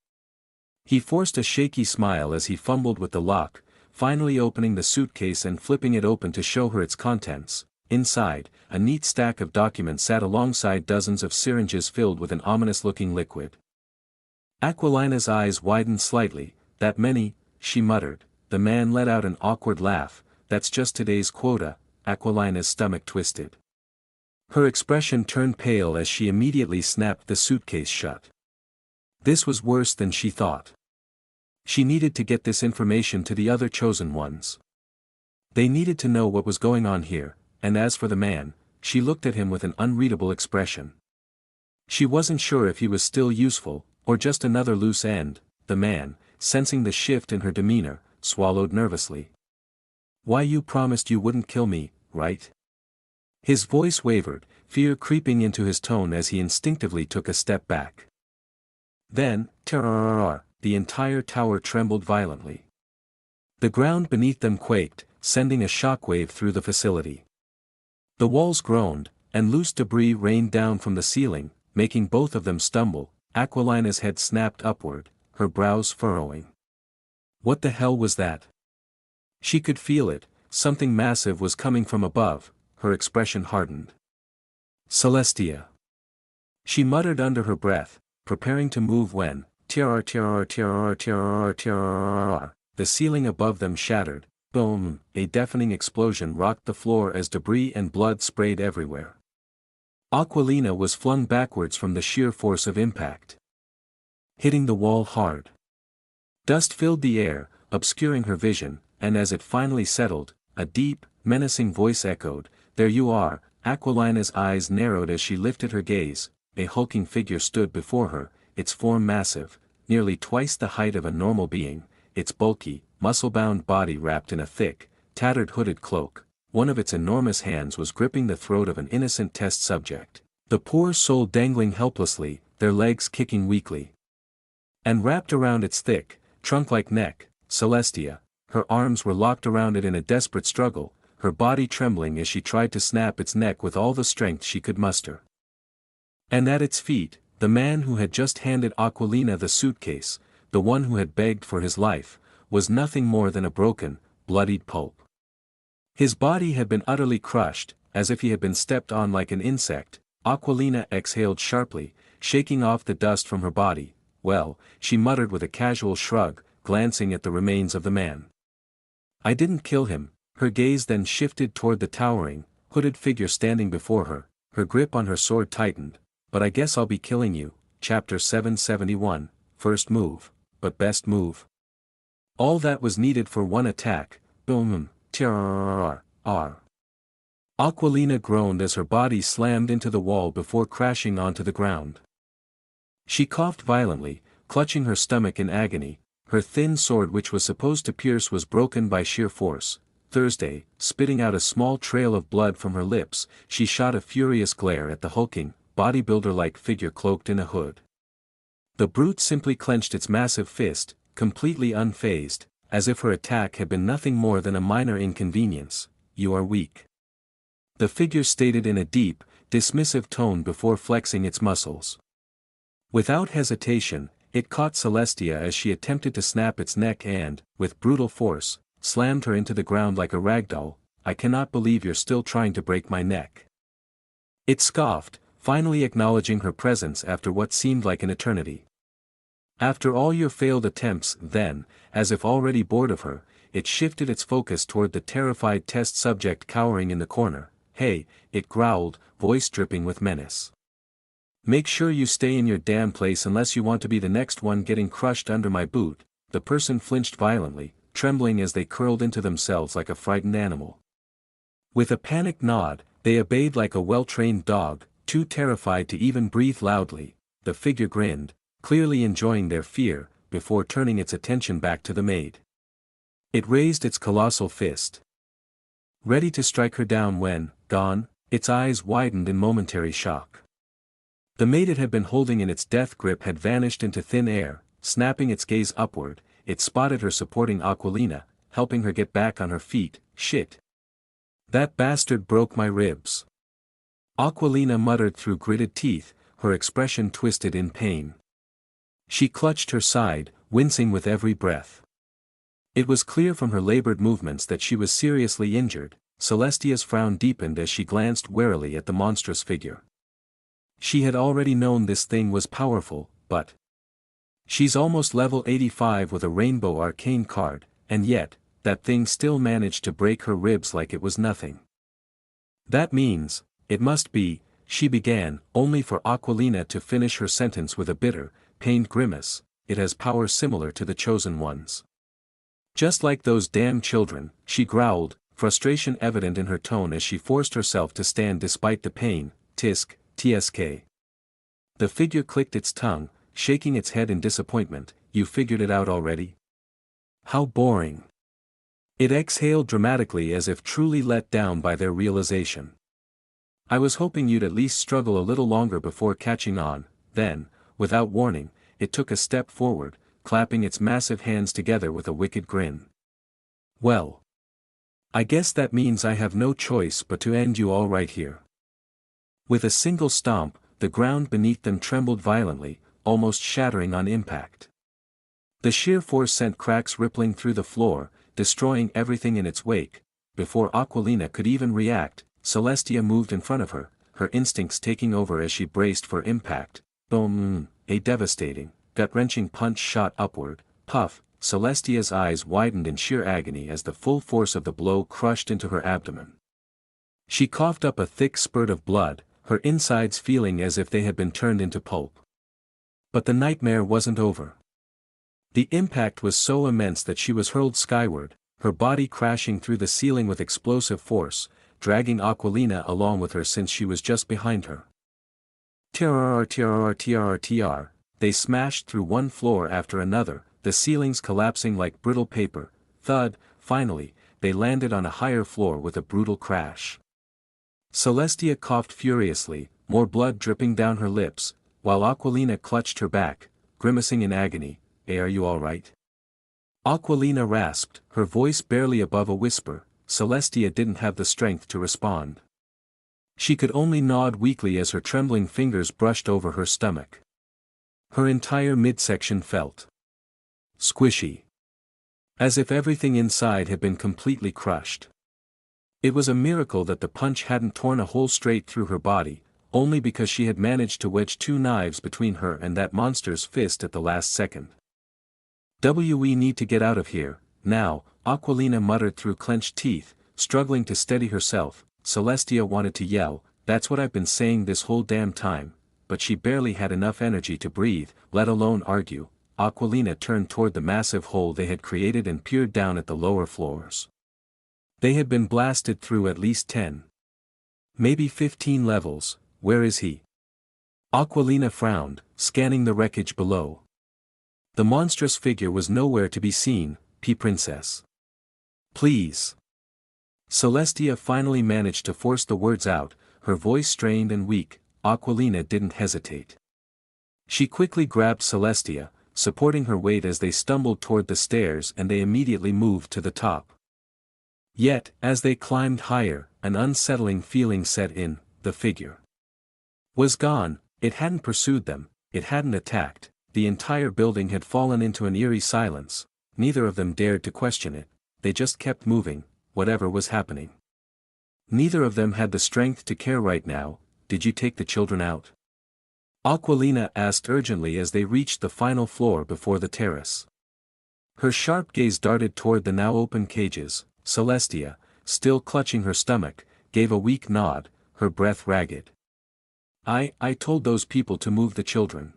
He forced a shaky smile as he fumbled with the lock, finally opening the suitcase and flipping it open to show her its contents. Inside, a neat stack of documents sat alongside dozens of syringes filled with an ominous-looking liquid. Aquilina's eyes widened slightly. "That many?" she muttered. The man let out an awkward laugh. "That's just today's quota." Aquilina's stomach twisted. Her expression turned pale as she immediately snapped the suitcase shut. This was worse than she thought. She needed to get this information to the other chosen ones. They needed to know what was going on here, and as for the man, she looked at him with an unreadable expression. She wasn't sure if he was still useful, or just another loose end. The man, sensing the shift in her demeanor, swallowed nervously. "Why, you promised you wouldn't kill me, right?" His voice wavered, fear creeping into his tone as he instinctively took a step back. Then, terror! The entire tower trembled violently. The ground beneath them quaked, sending a shockwave through the facility. The walls groaned, and loose debris rained down from the ceiling, making both of them stumble. Aquilina's head snapped upward, her brows furrowing. What the hell was that? She could feel it, something massive was coming from above. Her expression hardened. Celestia. She muttered under her breath, preparing to move when, the ceiling above them shattered. Boom! A deafening explosion rocked the floor as debris and blood sprayed everywhere. Aquilina was flung backwards from the sheer force of impact, hitting the wall hard. Dust filled the air, obscuring her vision, and as it finally settled, a deep, menacing voice echoed, "There you are." Aquilina's eyes narrowed as she lifted her gaze. A hulking figure stood before her, its form massive, nearly twice the height of a normal being, its bulky, muscle-bound body wrapped in a thick, tattered hooded cloak. One of its enormous hands was gripping the throat of an innocent test subject, the poor soul dangling helplessly, their legs kicking weakly. And wrapped around its thick, trunk-like neck, Celestia. Her arms were locked around it in a desperate struggle, her body trembling as she tried to snap its neck with all the strength she could muster. And at its feet, the man who had just handed Aquilina the suitcase, the one who had begged for his life, was nothing more than a broken, bloodied pulp. His body had been utterly crushed, as if he had been stepped on like an insect. Aquilina exhaled sharply, shaking off the dust from her body. "Well," she muttered with a casual shrug, glancing at the remains of the man. "I didn't kill him." Her gaze then shifted toward the towering, hooded figure standing before her, her grip on her sword tightened. "But I guess I'll be killing you." Chapter 771, First Move, but Best Move. All that was needed for one attack. Boom! Aquilina groaned as her body slammed into the wall before crashing onto the ground. She coughed violently, clutching her stomach in agony. Her thin sword which was supposed to pierce was broken by sheer force. Thursday, spitting out a small trail of blood from her lips, she shot a furious glare at the hulking, bodybuilder-like figure cloaked in a hood. The brute simply clenched its massive fist, completely unfazed, as if her attack had been nothing more than a minor inconvenience. "You are weak," the figure stated in a deep, dismissive tone before flexing its muscles. Without hesitation, it caught Celestia as she attempted to snap its neck and, with brutal force, slammed her into the ground like a ragdoll. "I cannot believe you're still trying to break my neck," it scoffed, finally acknowledging her presence after what seemed like an eternity. "After all your failed attempts," then, as if already bored of her, it shifted its focus toward the terrified test subject cowering in the corner. "Hey," it growled, voice dripping with menace. "Make sure you stay in your damn place unless you want to be the next one getting crushed under my boot." The person flinched violently, trembling as they curled into themselves like a frightened animal. With a panicked nod, they obeyed like a well-trained dog, too terrified to even breathe loudly. The figure grinned, clearly enjoying their fear, before turning its attention back to the maid. It raised its colossal fist, ready to strike her down when, gone, its eyes widened in momentary shock. The maid it had been holding in its death grip had vanished into thin air. Snapping its gaze upward, it spotted her supporting Aquilina, helping her get back on her feet. "Shit. That bastard broke my ribs." Aquilina muttered through gritted teeth, her expression twisted in pain. She clutched her side, wincing with every breath. It was clear from her labored movements that she was seriously injured. Celestia's frown deepened as she glanced warily at the monstrous figure. She had already known this thing was powerful, but she's almost level 85 with a rainbow arcane card, and yet, that thing still managed to break her ribs like it was nothing. "That means, it must be," she began, only for Aquilina to finish her sentence with a bitter, pained grimace. "It has power similar to the Chosen Ones. Just like those damn children," she growled, frustration evident in her tone as she forced herself to stand despite the pain. "Tisk, tsk." The figure clicked its tongue, shaking its head in disappointment. "You figured it out already? How boring." It exhaled dramatically as if truly let down by their realization. "I was hoping you'd at least struggle a little longer before catching on." Then, without warning, it took a step forward, clapping its massive hands together with a wicked grin. Well. I guess that means I have no choice but to end you all right here. With a single stomp, the ground beneath them trembled violently, almost shattering on impact. The sheer force sent cracks rippling through the floor, destroying everything in its wake. Before Aquilina could even react, Celestia moved in front of her, her instincts taking over as she braced for impact. Boom! A devastating, gut-wrenching punch shot upward. Puff! Celestia's eyes widened in sheer agony as the full force of the blow crushed into her abdomen. She coughed up a thick spurt of blood, her insides feeling as if they had been turned into pulp. But the nightmare wasn't over. The impact was so immense that she was hurled skyward, her body crashing through the ceiling with explosive force, dragging Aquilina along with her since she was just behind her. TRR, they smashed through one floor after another, the ceilings collapsing like brittle paper. Thud, finally, they landed on a higher floor with a brutal crash. Celestia coughed furiously, more blood dripping down her lips, while Aquilina clutched her back, grimacing in agony. "Hey, are you all right?" Aquilina rasped, her voice barely above a whisper. Celestia didn't have the strength to respond. She could only nod weakly as her trembling fingers brushed over her stomach. Her entire midsection felt squishy, as if everything inside had been completely crushed. It was a miracle that the punch hadn't torn a hole straight through her body, only because she had managed to wedge two knives between her and that monster's fist at the last second. "We need to get out of here, now," Aquilina muttered through clenched teeth, struggling to steady herself. Celestia wanted to yell, "That's what I've been saying this whole damn time," but she barely had enough energy to breathe, let alone argue. Aquilina turned toward the massive hole they had created and peered down at the lower floors. They had been blasted through at least 10. Maybe 15 levels. Where is he? Aquilina frowned, scanning the wreckage below. The monstrous figure was nowhere to be seen. Princess. Please. Celestia finally managed to force the words out, her voice strained and weak. Aquilina didn't hesitate. She quickly grabbed Celestia, supporting her weight as they stumbled toward the stairs, and they immediately moved to the top. Yet, as they climbed higher, an unsettling feeling set in. The figure was gone. It hadn't pursued them, it hadn't attacked, the entire building had fallen into an eerie silence. Neither of them dared to question it, they just kept moving, whatever was happening. Neither of them had the strength to care right now. "Did you take the children out?" Aquilina asked urgently as they reached the final floor before the terrace. Her sharp gaze darted toward the now open cages. Celestia, still clutching her stomach, gave a weak nod, her breath ragged. I told those people to move the children.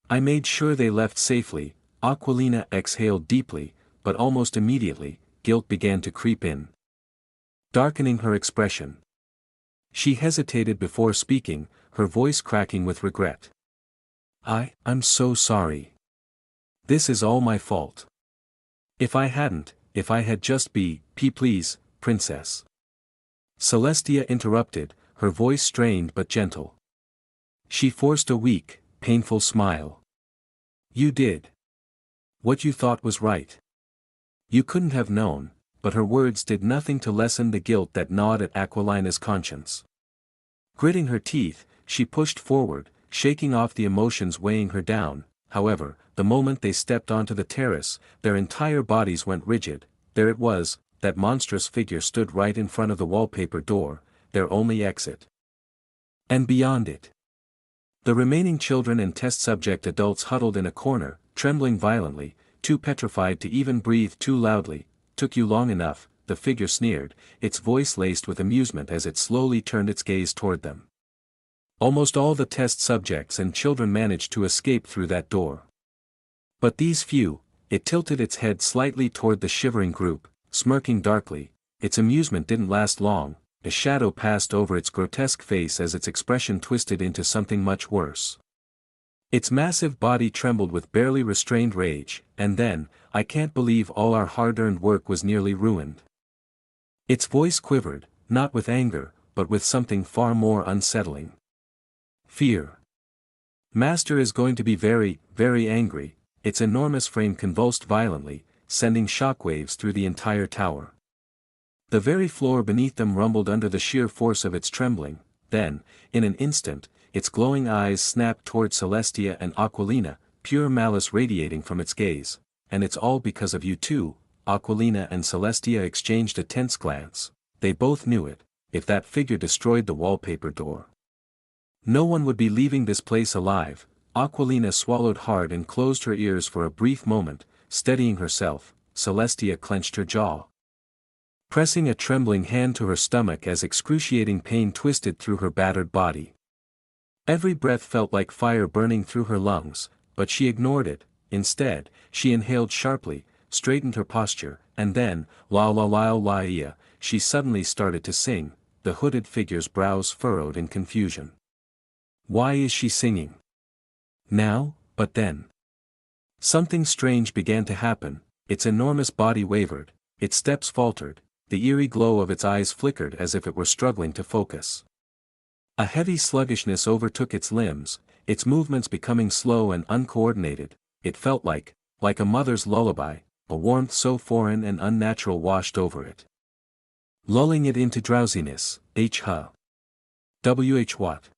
I made sure they left safely." Aquilina exhaled deeply, but almost immediately, guilt began to creep in, darkening her expression. She hesitated before speaking, her voice cracking with regret. I'm so sorry. This is all my fault. If I had just please, princess." Celestia interrupted, her voice strained but gentle. She forced a weak, painful smile. "You did what you thought was right. You couldn't have known," but her words did nothing to lessen the guilt that gnawed at Aquilina's conscience. Gritting her teeth, she pushed forward, shaking off the emotions weighing her down. However, the moment they stepped onto the terrace, their entire bodies went rigid. There it was, that monstrous figure stood right in front of the wallpaper door, their only exit. And beyond it, the remaining children and test subject adults huddled in a corner, trembling violently, too petrified to even breathe too loudly. "Took you long enough," the figure sneered, its voice laced with amusement as it slowly turned its gaze toward them. Almost all the test subjects and children managed to escape through that door. But these few, it tilted its head slightly toward the shivering group, smirking darkly. Its amusement didn't last long, a shadow passed over its grotesque face as its expression twisted into something much worse. Its massive body trembled with barely restrained rage, and then, "I can't believe all our hard-earned work was nearly ruined." Its voice quivered, not with anger, but with something far more unsettling. Fear. "Master is going to be very, very angry." Its enormous frame convulsed violently, sending shockwaves through the entire tower. The very floor beneath them rumbled under the sheer force of its trembling. Then, in an instant, its glowing eyes snapped toward Celestia and Aquilina, pure malice radiating from its gaze. "And it's all because of you two." Aquilina and Celestia exchanged a tense glance. They both knew it. If that figure destroyed the wallpaper door, no one would be leaving this place alive. Aquilina swallowed hard and closed her ears for a brief moment, steadying herself. Celestia clenched her jaw, pressing a trembling hand to her stomach as excruciating pain twisted through her battered body. Every breath felt like fire burning through her lungs, but she ignored it. Instead, she inhaled sharply, straightened her posture, and then, la la la la la, she suddenly started to sing. The hooded figure's brows furrowed in confusion. Why is she singing now? But then something strange began to happen. Its enormous body wavered, its steps faltered, the eerie glow of its eyes flickered as if it were struggling to focus. A heavy sluggishness overtook its limbs, its movements becoming slow and uncoordinated. It felt like a mother's lullaby, a warmth so foreign and unnatural washed over it, lulling it into drowsiness. What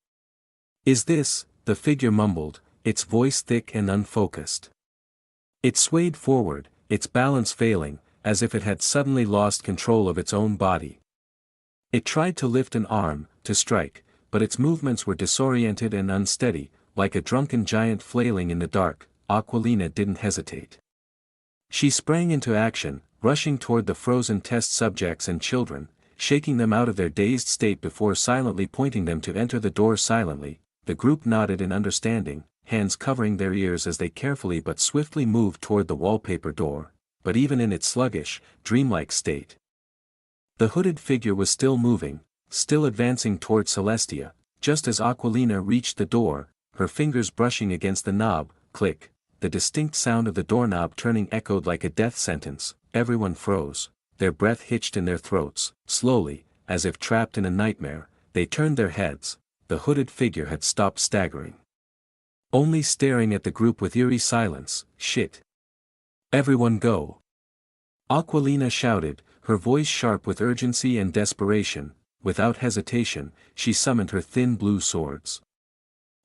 is this? The figure mumbled, its voice thick and unfocused. It swayed forward, its balance failing, as if it had suddenly lost control of its own body. It tried to lift an arm, to strike, but its movements were disoriented and unsteady, like a drunken giant flailing in the dark. Aquilina didn't hesitate. She sprang into action, rushing toward the frozen test subjects and children, shaking them out of their dazed state before silently pointing them to enter the door silently. The group nodded in understanding, hands covering their ears as they carefully but swiftly moved toward the wallpaper door. But even in its sluggish, dreamlike state, the hooded figure was still moving, still advancing toward Celestia. Just as Aquilina reached the door, her fingers brushing against the knob, click, the distinct sound of the doorknob turning echoed like a death sentence. Everyone froze, their breath hitched in their throats. Slowly, as if trapped in a nightmare, they turned their heads. The hooded figure had stopped staggering, only staring at the group with eerie silence. "Shit. Everyone go!" Aquilina shouted, her voice sharp with urgency and desperation. Without hesitation, she summoned her thin blue swords.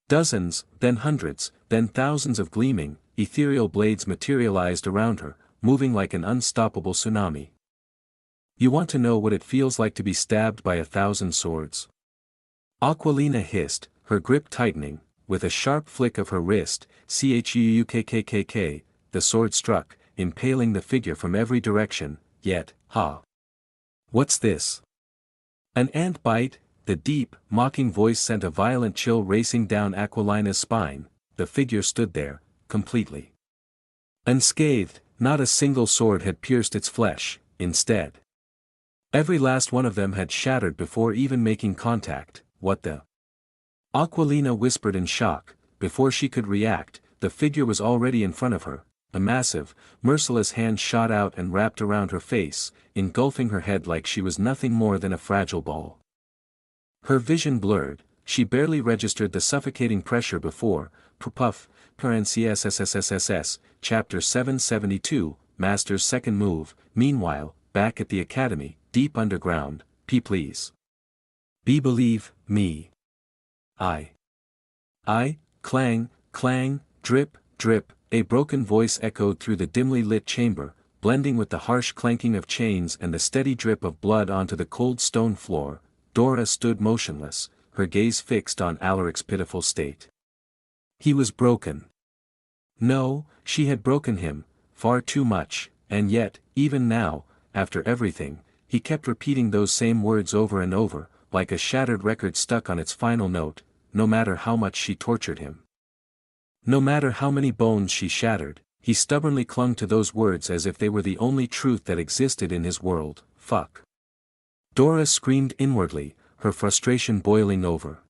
Dozens, then hundreds, then thousands of gleaming, ethereal blades materialized around her, moving like an unstoppable tsunami. "You want to know what it feels like to be stabbed by 1,000 swords?" Aquilina hissed, her grip tightening. With a sharp flick of her wrist, the sword struck, impaling the figure from every direction. "Yet, ha! What's this? An ant bite?" The deep, mocking voice sent a violent chill racing down Aquilina's spine. The figure stood there, completely unscathed. Not a single sword had pierced its flesh. Instead, every last one of them had shattered before even making contact. "What the?" Aquilina whispered in shock. Before she could react, the figure was already in front of her. A massive, merciless hand shot out and wrapped around her face, engulfing her head like she was nothing more than a fragile ball. Her vision blurred, she barely registered the suffocating pressure before. Puff, SSSSS, Chapter 772, Master's second move. Meanwhile, back at the academy, deep underground. Please. Believe me. I. Clang, clang, drip, drip. A broken voice echoed through the dimly lit chamber, blending with the harsh clanking of chains and the steady drip of blood onto the cold stone floor. Dora stood motionless, her gaze fixed on Alaric's pitiful state. He was broken. No, she had broken him, far too much, and yet, even now, after everything, he kept repeating those same words over and over, like a shattered record stuck on its final note, no matter how much she tortured him. No matter how many bones she shattered, he stubbornly clung to those words as if they were the only truth that existed in his world. Fuck. Dora screamed inwardly, her frustration boiling over.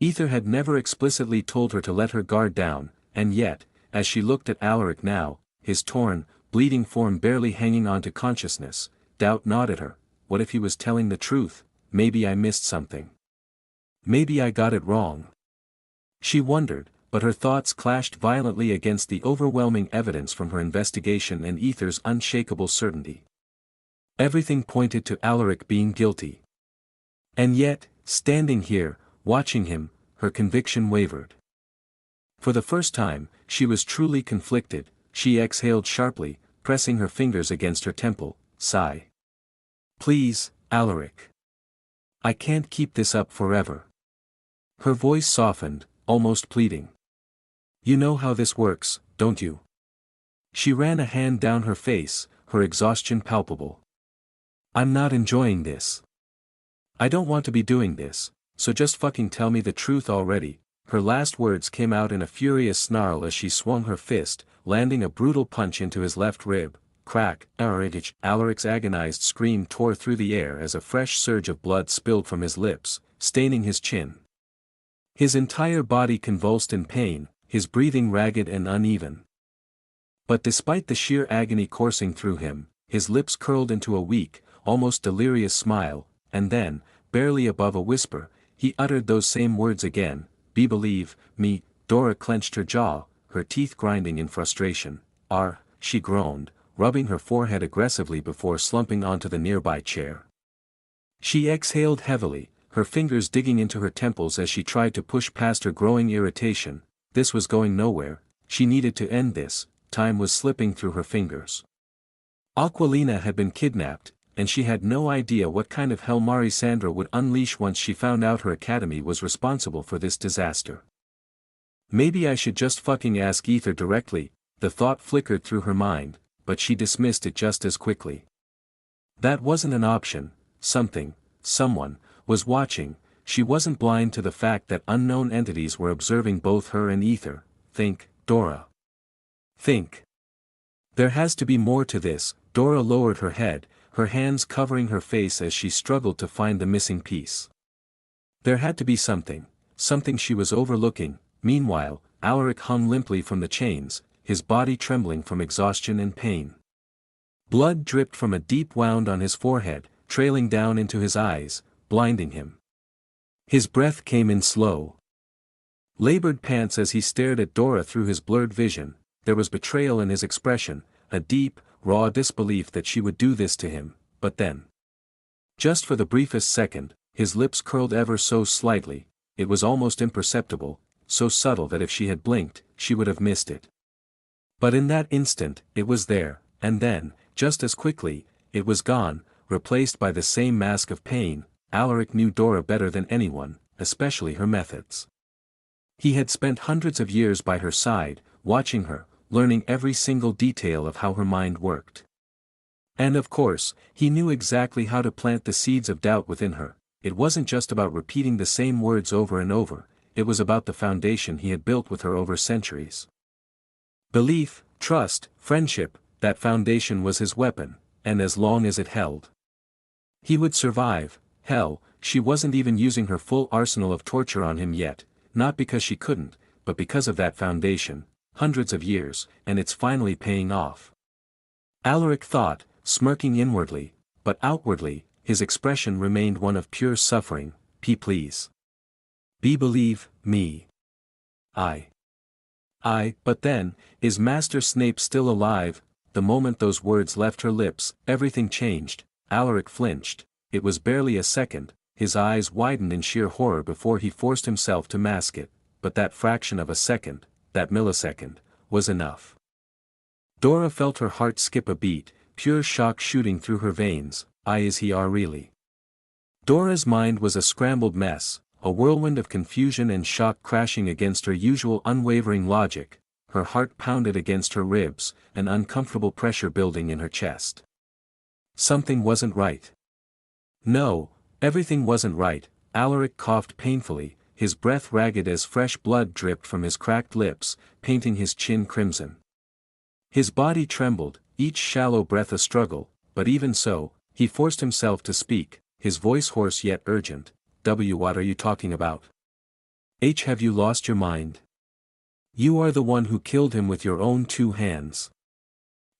Aether had never explicitly told her to let her guard down, and yet, as she looked at Alaric now, his torn, bleeding form barely hanging on to consciousness, doubt gnawed at her. What if he was telling the truth? Maybe I missed something. Maybe I got it wrong. She wondered, but her thoughts clashed violently against the overwhelming evidence from her investigation and Aether's unshakable certainty. Everything pointed to Alaric being guilty. And yet, standing here, watching him, her conviction wavered. For the first time, she was truly conflicted. She exhaled sharply, pressing her fingers against her temple. Sigh. Please, Alaric. I can't keep this up forever. Her voice softened, almost pleading. You know how this works, don't you? She ran a hand down her face, her exhaustion palpable. I'm not enjoying this. I don't want to be doing this, so just fucking tell me the truth already. Her last words came out in a furious snarl as she swung her fist, landing a brutal punch into his left rib. Crack. Alaric's agonized scream tore through the air as a fresh surge of blood spilled from his lips, staining his chin. His entire body convulsed in pain, his breathing ragged and uneven. But despite the sheer agony coursing through him, his lips curled into a weak, almost delirious smile, and then, barely above a whisper, he uttered those same words again. Believe me. Dora clenched her jaw, her teeth grinding in frustration. She groaned, rubbing her forehead aggressively before slumping onto the nearby chair. She exhaled heavily, her fingers digging into her temples as she tried to push past her growing irritation. This was going nowhere, she needed to end this. Time was slipping through her fingers. Aquilina had been kidnapped, and she had no idea what kind of hell Marisandra would unleash once she found out her academy was responsible for this disaster. Maybe I should just fucking ask Aether directly, the thought flickered through her mind, but she dismissed it just as quickly. That wasn't an option. Someone, was watching. She wasn't blind to the fact that unknown entities were observing both her and Aether. Think, Dora. Think. There has to be more to this. Dora lowered her head, her hands covering her face as she struggled to find the missing piece. There had to be something she was overlooking. Meanwhile, Alaric hung limply from the chains, his body trembling from exhaustion and pain. Blood dripped from a deep wound on his forehead, trailing down into his eyes, blinding him. His breath came in slow, labored pants as he stared at Dora through his blurred vision. There was betrayal in his expression, a deep, raw disbelief that she would do this to him, but then, just for the briefest second, his lips curled ever so slightly. It was almost imperceptible, so subtle that if she had blinked, she would have missed it. But in that instant, it was there, and then, just as quickly, it was gone, replaced by the same mask of pain. Alaric knew Dora better than anyone, especially her methods. He had spent hundreds of years by her side, watching her, learning every single detail of how her mind worked. And of course, he knew exactly how to plant the seeds of doubt within her. It wasn't just about repeating the same words over and over, it was about the foundation he had built with her over centuries. Belief, trust, friendship, that foundation was his weapon, and as long as it held, he would survive. Hell, she wasn't even using her full arsenal of torture on him yet, not because she couldn't, but because of that foundation. Hundreds of years, and it's finally paying off. Alaric thought, smirking inwardly, but outwardly, his expression remained one of pure suffering. Please. Believe me. But then, is Master Snape still alive? The moment those words left her lips, everything changed. Alaric flinched. It was barely a second, his eyes widened in sheer horror before he forced himself to mask it, but that fraction of a second, that millisecond, was enough. Dora felt her heart skip a beat, pure shock shooting through her veins. Is he really? Dora's mind was a scrambled mess, a whirlwind of confusion and shock crashing against her usual unwavering logic. Her heart pounded against her ribs, an uncomfortable pressure building in her chest. Something wasn't right. No, everything wasn't right. Alaric coughed painfully, his breath ragged as fresh blood dripped from his cracked lips, painting his chin crimson. His body trembled, each shallow breath a struggle, but even so, he forced himself to speak, his voice hoarse yet urgent. What are you talking about? Have you lost your mind? You are the one who killed him with your own 2 hands.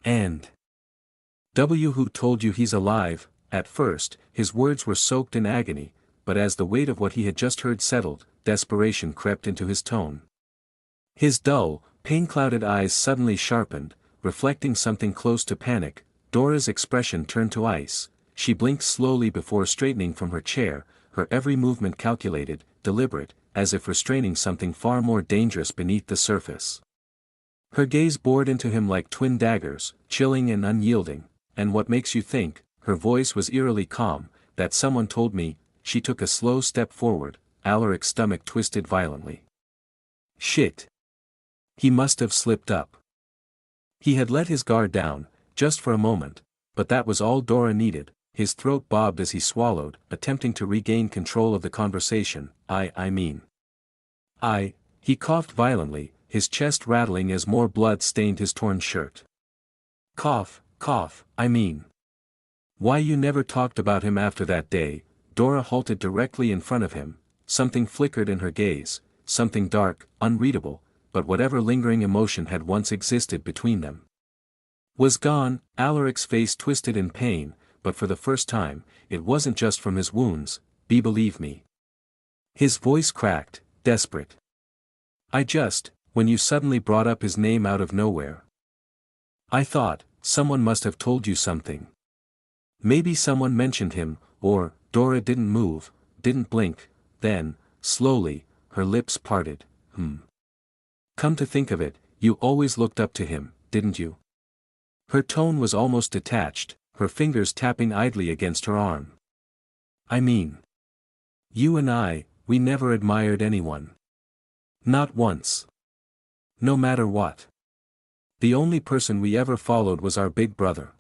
And who told you he's alive? At first, his words were soaked in agony, but as the weight of what he had just heard settled, desperation crept into his tone. His dull, pain-clouded eyes suddenly sharpened, reflecting something close to panic. Dora's expression turned to ice. She blinked slowly before straightening from her chair, her every movement calculated, deliberate, as if restraining something far more dangerous beneath the surface. Her gaze bored into him like twin daggers, chilling and unyielding. "And what makes you think," her voice was eerily calm, "that someone told me?" She took a slow step forward, Alaric's stomach twisted violently. Shit. He must have slipped up. He had let his guard down, just for a moment, but that was all Dora needed. His throat bobbed as he swallowed, attempting to regain control of the conversation. I mean. He coughed violently, his chest rattling as more blood stained his torn shirt. Cough, I mean. Why you never talked about him after that day?" Dora halted directly in front of him, something flickered in her gaze, something dark, unreadable, but whatever lingering emotion had once existed between them was gone. Alaric's face twisted in pain, but for the first time, it wasn't just from his wounds, believe me. His voice cracked, desperate. When you suddenly brought up his name out of nowhere. I thought, someone must have told you something. Maybe someone mentioned him, or." Dora didn't move, didn't blink, then, slowly, her lips parted. Come to think of it, you always looked up to him, didn't you?" Her tone was almost detached, her fingers tapping idly against her arm. "I mean. You and we never admired anyone. Not once. No matter what. The only person we ever followed was our big brother.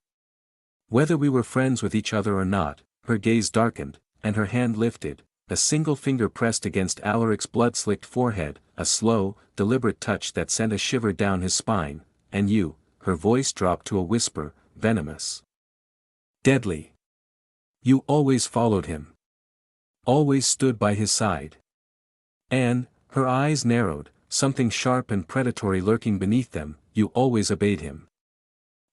Whether we were friends with each other or not." Her gaze darkened, and her hand lifted, a single finger pressed against Alaric's blood-slicked forehead, a slow, deliberate touch that sent a shiver down his spine. "And you," her voice dropped to a whisper, venomous. "Deadly. You always followed him. Always stood by his side. And," her eyes narrowed, something sharp and predatory lurking beneath them, "you always obeyed him.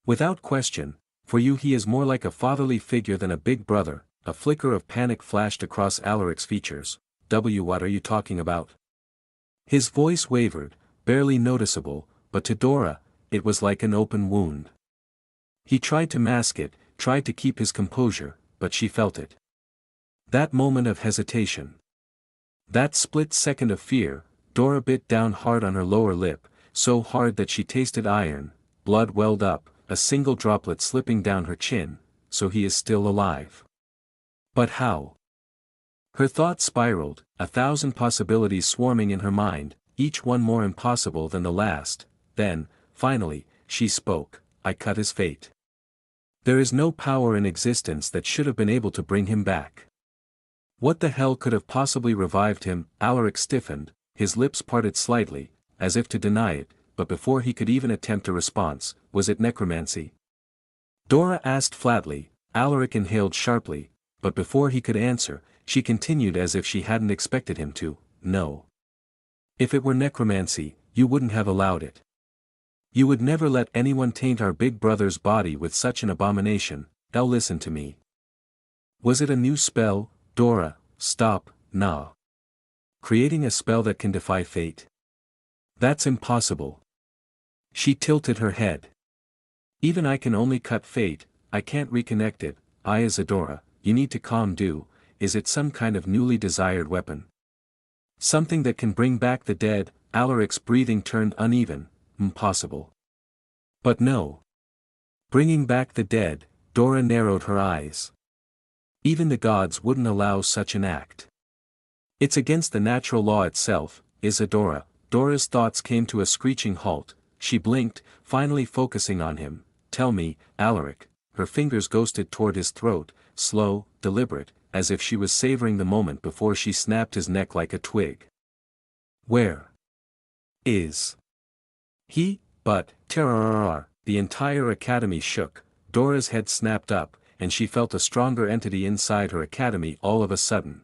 Without question. For you he is more like a fatherly figure than a big brother." A flicker of panic flashed across Alaric's features. What are you talking about?" His voice wavered, barely noticeable, but to Dora, it was like an open wound. He tried to mask it, tried to keep his composure, but she felt it. That moment of hesitation. That split second of fear. Dora bit down hard on her lower lip, so hard that she tasted iron. Blood welled up, a single droplet slipping down her chin. So he is still alive. But how? Her thoughts spiraled, 1,000 possibilities swarming in her mind, each one more impossible than the last. Then, finally, she spoke. "I cut his fate. There is no power in existence that should have been able to bring him back. What the hell could have possibly revived him?" Alaric stiffened, his lips parted slightly, as if to deny it, but before he could even attempt a response, "Was it necromancy?" Dora asked flatly. Alaric inhaled sharply, but before he could answer, she continued as if she hadn't expected him to. "No. If it were necromancy, you wouldn't have allowed it. You would never let anyone taint our big brother's body with such an abomination." "Now listen to me. Was it a new spell?" "Dora, stop." "Nah. Creating a spell that can defy fate? That's impossible." She tilted her head. "Even I can only cut fate, I can't reconnect it." "Isadora, you need to calm down. Is it some kind of newly desired weapon? Something that can bring back the dead?" Alaric's breathing turned uneven. "Impossible." "But no. Bringing back the dead." Dora narrowed her eyes. "Even the gods wouldn't allow such an act. It's against the natural law itself." "Isadora." Dora's thoughts came to a screeching halt. She blinked, finally focusing on him. "Tell me, Alaric." Her fingers ghosted toward his throat, slow, deliberate, as if she was savoring the moment before she snapped his neck like a twig. "Where is he?" "But, terror." The entire academy shook. Dora's head snapped up, and she felt a stronger entity inside her academy all of a sudden.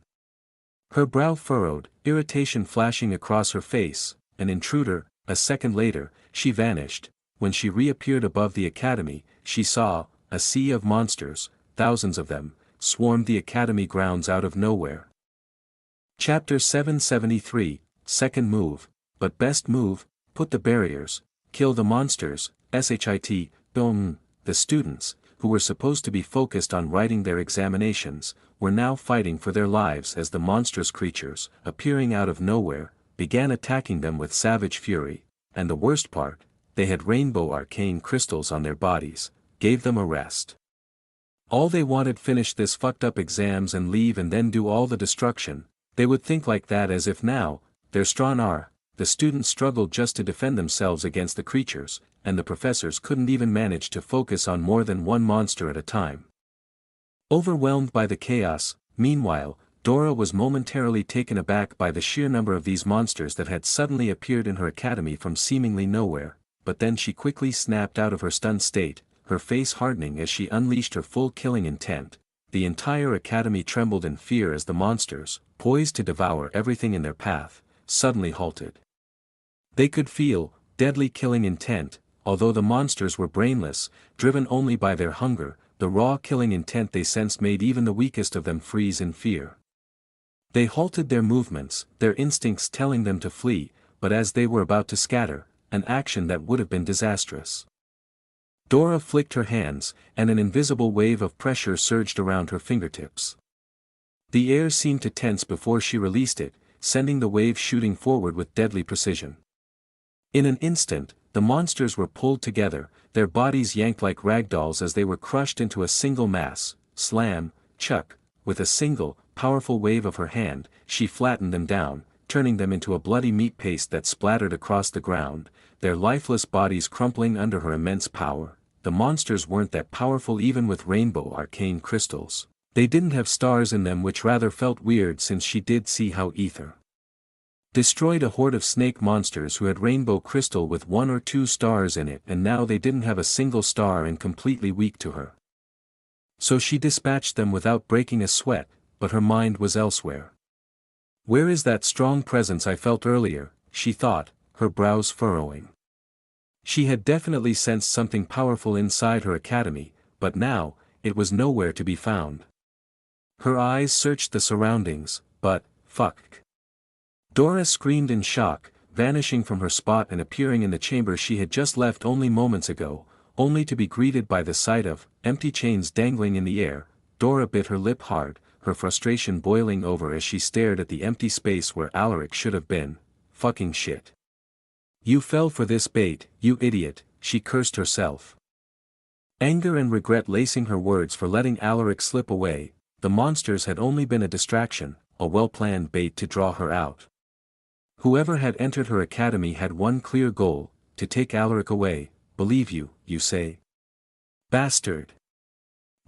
Her brow furrowed, irritation flashing across her face. An intruder. A second later, she vanished. When she reappeared above the academy, she saw a sea of monsters, thousands of them, swarmed the academy grounds out of nowhere. Chapter 773, Second Move, but best move. put the barriers, kill the monsters, shit, boom. The students, who were supposed to be focused on writing their examinations, were now fighting for their lives as the monstrous creatures, appearing out of nowhere, began attacking them with savage fury, and the worst part, they had rainbow arcane crystals on their bodies, gave them a rest. All they wanted finish this fucked up exams and leave and then do all the destruction. They would think like that as if now, they're strong are. The students struggled just to defend themselves against the creatures, and the professors couldn't even manage to focus on more than one monster at a time. Overwhelmed by the chaos, meanwhile, Dora was momentarily taken aback by the sheer number of these monsters that had suddenly appeared in her academy from seemingly nowhere, but then she quickly snapped out of her stunned state, her face hardening as she unleashed her full killing intent. The entire academy trembled in fear as the monsters, poised to devour everything in their path, suddenly halted. They could feel deadly killing intent, although the monsters were brainless, driven only by their hunger. The raw killing intent they sensed made even the weakest of them freeze in fear. They halted their movements, their instincts telling them to flee, but as they were about to scatter, an action that would have been disastrous. Dora flicked her hands, and an invisible wave of pressure surged around her fingertips. The air seemed to tense before she released it, sending the wave shooting forward with deadly precision. In an instant, the monsters were pulled together, their bodies yanked like ragdolls as they were crushed into a single mass. Slam, chuck, with a single, powerful wave of her hand, she flattened them down, turning them into a bloody meat paste that splattered across the ground, their lifeless bodies crumpling under her immense power. The monsters weren't that powerful even with rainbow arcane crystals. They didn't have stars in them, which rather felt weird since she did see how Aether destroyed a horde of snake monsters who had rainbow crystal with 1 or 2 stars in it, and now they didn't have a single star and completely weak to her. So she dispatched them without breaking a sweat, but her mind was elsewhere. Where is that strong presence I felt earlier, she thought, her brows furrowing. She had definitely sensed something powerful inside her academy, but now, it was nowhere to be found. Her eyes searched the surroundings, but, fuck. Dora screamed in shock, vanishing from her spot and appearing in the chamber she had just left only moments ago, only to be greeted by the sight of empty chains dangling in the air. Dora bit her lip hard, her frustration boiling over as she stared at the empty space where Alaric should have been. Fucking shit. You fell for this bait, you idiot, she cursed herself. Anger and regret lacing her words for letting Alaric slip away. The monsters had only been a distraction, a well-planned bait to draw her out. Whoever had entered her academy had one clear goal, to take Alaric away. Believe you say? Bastard.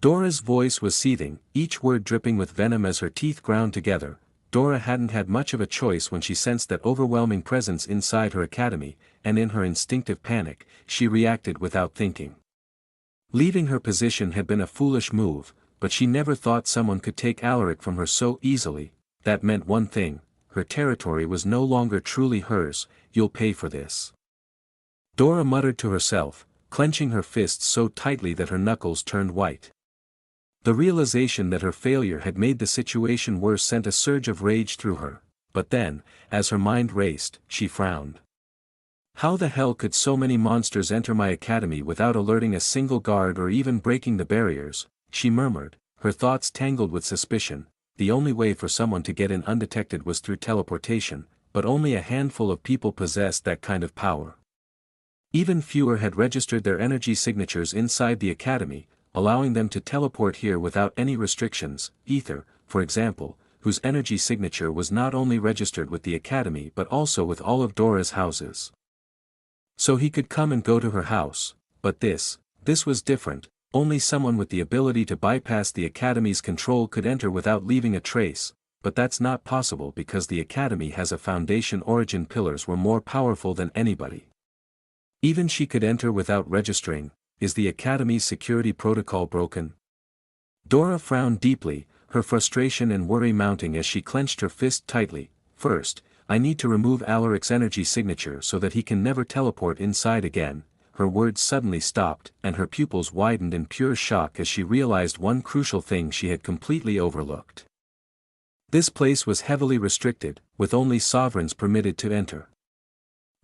Dora's voice was seething, each word dripping with venom as her teeth ground together. Dora hadn't had much of a choice when she sensed that overwhelming presence inside her academy, and in her instinctive panic, she reacted without thinking. Leaving her position had been a foolish move, but she never thought someone could take Alaric from her so easily. That meant one thing. Her territory was no longer truly hers. You'll pay for this. Dora muttered to herself, clenching her fists so tightly that her knuckles turned white. The realization that her failure had made the situation worse sent a surge of rage through her, but then, as her mind raced, she frowned. How the hell could so many monsters enter my academy without alerting a single guard or even breaking the barriers, she murmured, her thoughts tangled with suspicion. The only way for someone to get in undetected was through teleportation, but only a handful of people possessed that kind of power. Even fewer had registered their energy signatures inside the academy, allowing them to teleport here without any restrictions. Aether, for example, whose energy signature was not only registered with the academy but also with all of Dora's houses. So he could come and go to her house, but this was different. Only someone with the ability to bypass the Academy's control could enter without leaving a trace, but that's not possible because the Academy has a foundation. Origin pillars were more powerful than anybody. Even she could enter without registering. Is the Academy's security protocol broken? Dora frowned deeply, her frustration and worry mounting as she clenched her fist tightly. First, I need to remove Alaric's energy signature so that he can never teleport inside again. Her words suddenly stopped, and her pupils widened in pure shock as she realized one crucial thing she had completely overlooked. This place was heavily restricted, with only sovereigns permitted to enter.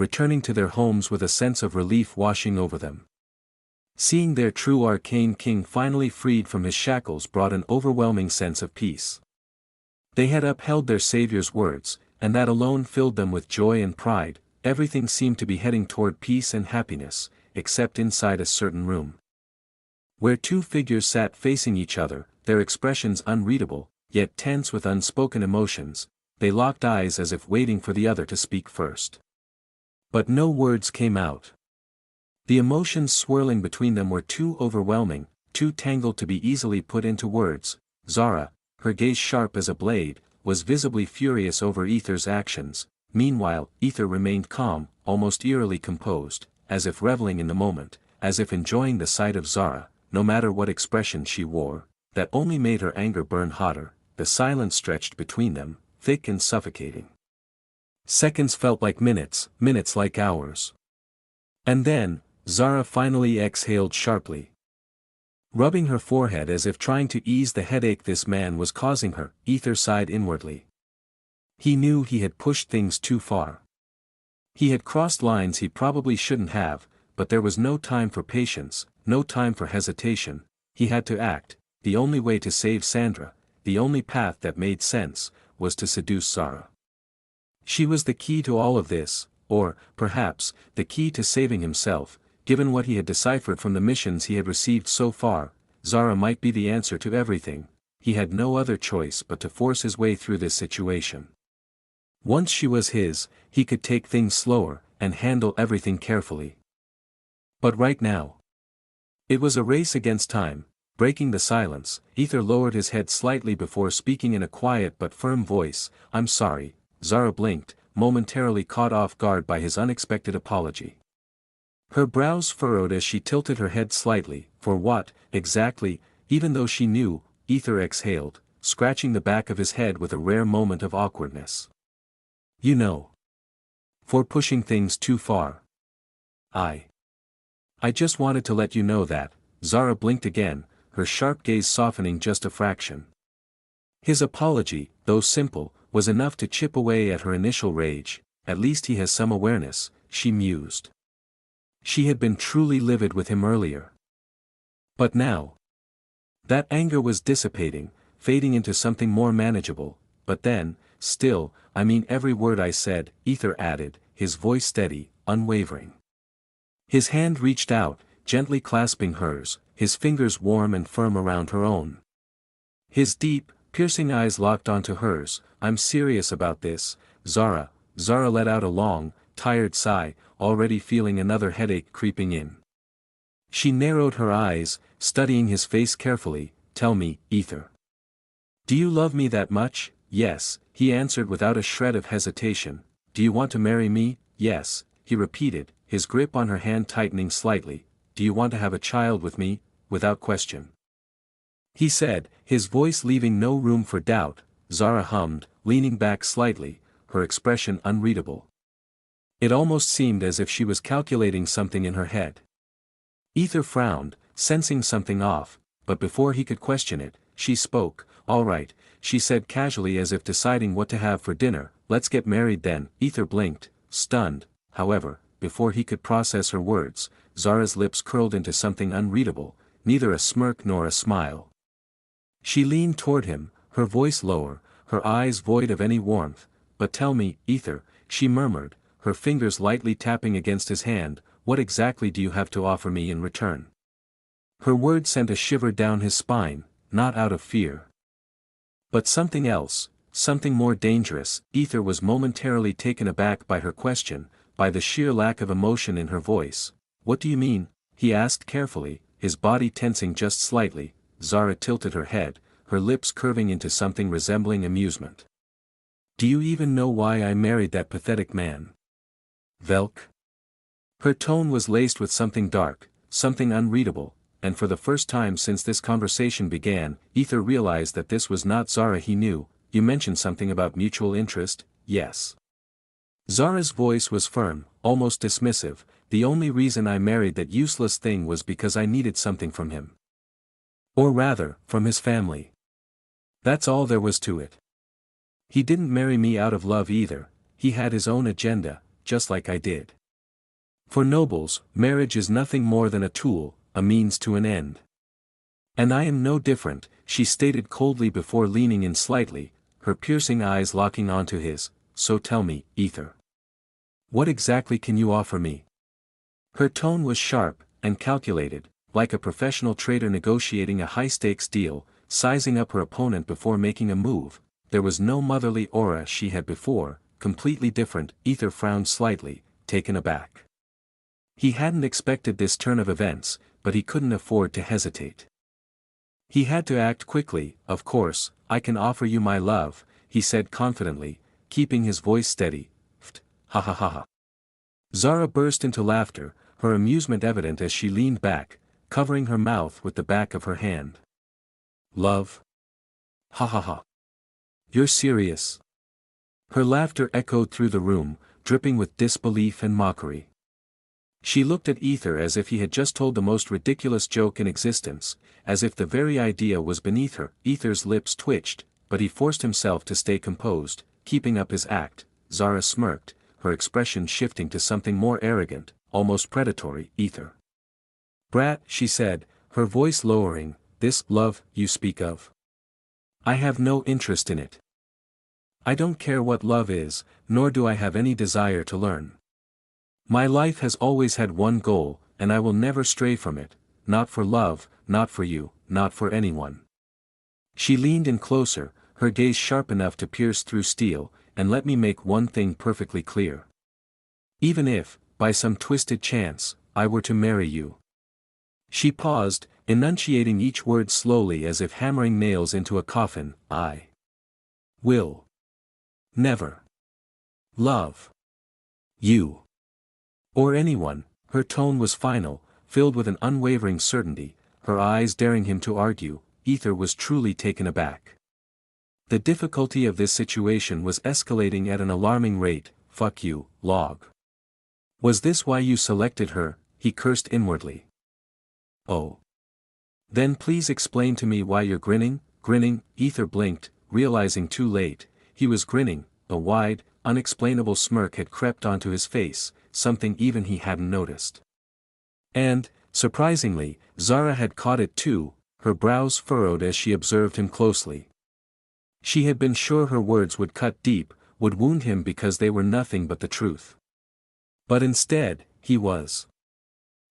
returning to their homes with a sense of relief washing over them. Seeing their true arcane king finally freed from his shackles brought an overwhelming sense of peace. They had upheld their savior's words, and that alone filled them with joy and pride. Everything seemed to be heading toward peace and happiness, except inside a certain room, where two figures sat facing each other, their expressions unreadable, yet tense with unspoken emotions. They locked eyes as if waiting for the other to speak first. But no words came out. The emotions swirling between them were too overwhelming, too tangled to be easily put into words. Zara, her gaze sharp as a blade, was visibly furious over Aether's actions. Meanwhile, Aether remained calm, almost eerily composed, as if reveling in the moment, as if enjoying the sight of Zara, no matter what expression she wore, that only made her anger burn hotter. The silence stretched between them, thick and suffocating. Seconds felt like minutes, minutes like hours. And then, Zara finally exhaled sharply, rubbing her forehead as if trying to ease the headache this man was causing her. Aether sighed inwardly. He knew he had pushed things too far. He had crossed lines he probably shouldn't have, but there was no time for patience, no time for hesitation. He had to act. The only way to save Sandra, the only path that made sense, was to seduce Zara. She was the key to all of this, or, perhaps, the key to saving himself. Given what he had deciphered from the missions he had received so far, Zara might be the answer to everything. He had no other choice but to force his way through this situation. Once she was his, he could take things slower, and handle everything carefully. But right now, it was a race against time. Breaking the silence, Aether lowered his head slightly before speaking in a quiet but firm voice. "I'm sorry." Zara blinked, momentarily caught off guard by his unexpected apology. Her brows furrowed as she tilted her head slightly. For what, exactly? Even though she knew, Aether exhaled, scratching the back of his head with a rare moment of awkwardness. "You know. For pushing things too far. I just wanted to let you know that." Zara blinked again, her sharp gaze softening just a fraction. His apology, though simple, was enough to chip away at her initial rage. At least he has some awareness, she mused. She had been truly livid with him earlier. But now, that anger was dissipating, fading into something more manageable. "But then, still, I mean every word I said," Aether added, his voice steady, unwavering. His hand reached out, gently clasping hers, his fingers warm and firm around her own. His deep, piercing eyes locked onto hers. "I'm serious about this, Zara." Zara let out a long, tired sigh, already feeling another headache creeping in. She narrowed her eyes, studying his face carefully. "Tell me, Aether. Do you love me that much?" "Yes," he answered without a shred of hesitation. "Do you want to marry me?" "Yes," he repeated, his grip on her hand tightening slightly. "Do you want to have a child with me?" "Without question," he said, his voice leaving no room for doubt. Zara hummed, leaning back slightly, her expression unreadable. It almost seemed as if she was calculating something in her head. Aether frowned, sensing something off, but before he could question it, she spoke. "All right," she said casually as if deciding what to have for dinner. "Let's get married then." Aether blinked, stunned. However, before he could process her words, Zara's lips curled into something unreadable, neither a smirk nor a smile. She leaned toward him, her voice lower, her eyes void of any warmth. "But tell me, Aether," she murmured, her fingers lightly tapping against his hand, "what exactly do you have to offer me in return?" Her words sent a shiver down his spine, not out of fear, but something else, something more dangerous. Aether was momentarily taken aback by her question, by the sheer lack of emotion in her voice. "What do you mean?" he asked carefully, his body tensing just slightly. Zara tilted her head, her lips curving into something resembling amusement. "Do you even know why I married that pathetic man? Velk?" Her tone was laced with something dark, something unreadable, and for the first time since this conversation began, Aether realized that this was not Zara he knew. "You mentioned something about mutual interest?" "Yes." Zara's voice was firm, almost dismissive. "The only reason I married that useless thing was because I needed something from him. Or rather, from his family. That's all there was to it. He didn't marry me out of love either, he had his own agenda, just like I did. For nobles, marriage is nothing more than a tool, a means to an end. And I am no different, she stated coldly before leaning in slightly, her piercing eyes locking onto his. So tell me, Aether. What exactly can you offer me? Her tone was sharp and calculated, like a professional trader negotiating a high-stakes deal, sizing up her opponent before making a move. There was no motherly aura she had before, completely different. Aether frowned slightly, taken aback. He hadn't expected this turn of events, but he couldn't afford to hesitate. He had to act quickly. Of course, I can offer you my love, he said confidently, keeping his voice steady. Ha ha ha ha. Zara burst into laughter, her amusement evident as she leaned back, covering her mouth with the back of her hand. Love? Ha ha ha. You're serious? Her laughter echoed through the room, dripping with disbelief and mockery. She looked at Aether as if he had just told the most ridiculous joke in existence, as if the very idea was beneath her. Aether's lips twitched, but he forced himself to stay composed, keeping up his act. Zara smirked, her expression shifting to something more arrogant, almost predatory. Aether. Brat, she said, her voice lowering, this love you speak of. I have no interest in it. I don't care what love is, nor do I have any desire to learn. My life has always had one goal, and I will never stray from it, not for love, not for you, not for anyone. She leaned in closer, her gaze sharp enough to pierce through steel, and let me make one thing perfectly clear. Even if, by some twisted chance, I were to marry you. She paused, enunciating each word slowly as if hammering nails into a coffin. I will never love you. Or anyone. Her tone was final, filled with an unwavering certainty, her eyes daring him to argue. Aether was truly taken aback. The difficulty of this situation was escalating at an alarming rate. Fuck you, log. Was this why you selected her? He cursed inwardly. Oh. Then please explain to me why you're grinning. Grinning, Aether blinked, realizing too late, he was grinning. A wide, unexplainable smirk had crept onto his face, something even he hadn't noticed. And, surprisingly, Zara had caught it too, her brows furrowed as she observed him closely. She had been sure her words would cut deep, would wound him because they were nothing but the truth. But instead, he was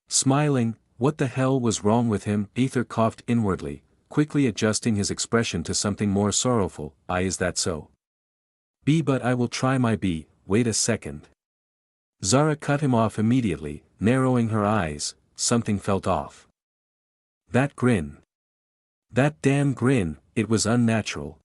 smiling. What the hell was wrong with him? Aether coughed inwardly, quickly adjusting his expression to something more sorrowful. Is that so? B, but I will try my B. Wait a second. Zara cut him off immediately, narrowing her eyes. Something felt off. That grin. That damn grin, it was unnatural.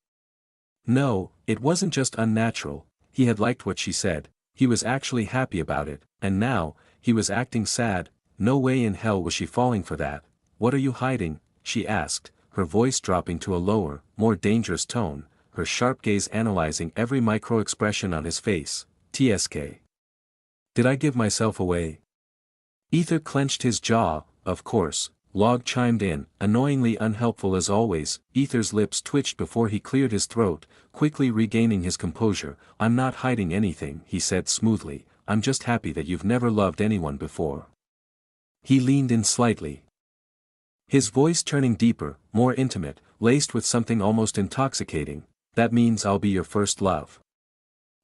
No, it wasn't just unnatural, he had liked what she said, he was actually happy about it, and now, he was acting sad. No way in hell was she falling for that. What are you hiding? She asked, her voice dropping to a lower, more dangerous tone, her sharp gaze analyzing every micro-expression on his face. TSK. Did I give myself away? Aether clenched his jaw. Of course, Log chimed in, annoyingly unhelpful as always. Aether's lips twitched before he cleared his throat, quickly regaining his composure. I'm not hiding anything, he said smoothly, I'm just happy that you've never loved anyone before. He leaned in slightly. His voice turning deeper, more intimate, laced with something almost intoxicating. That means I'll be your first love.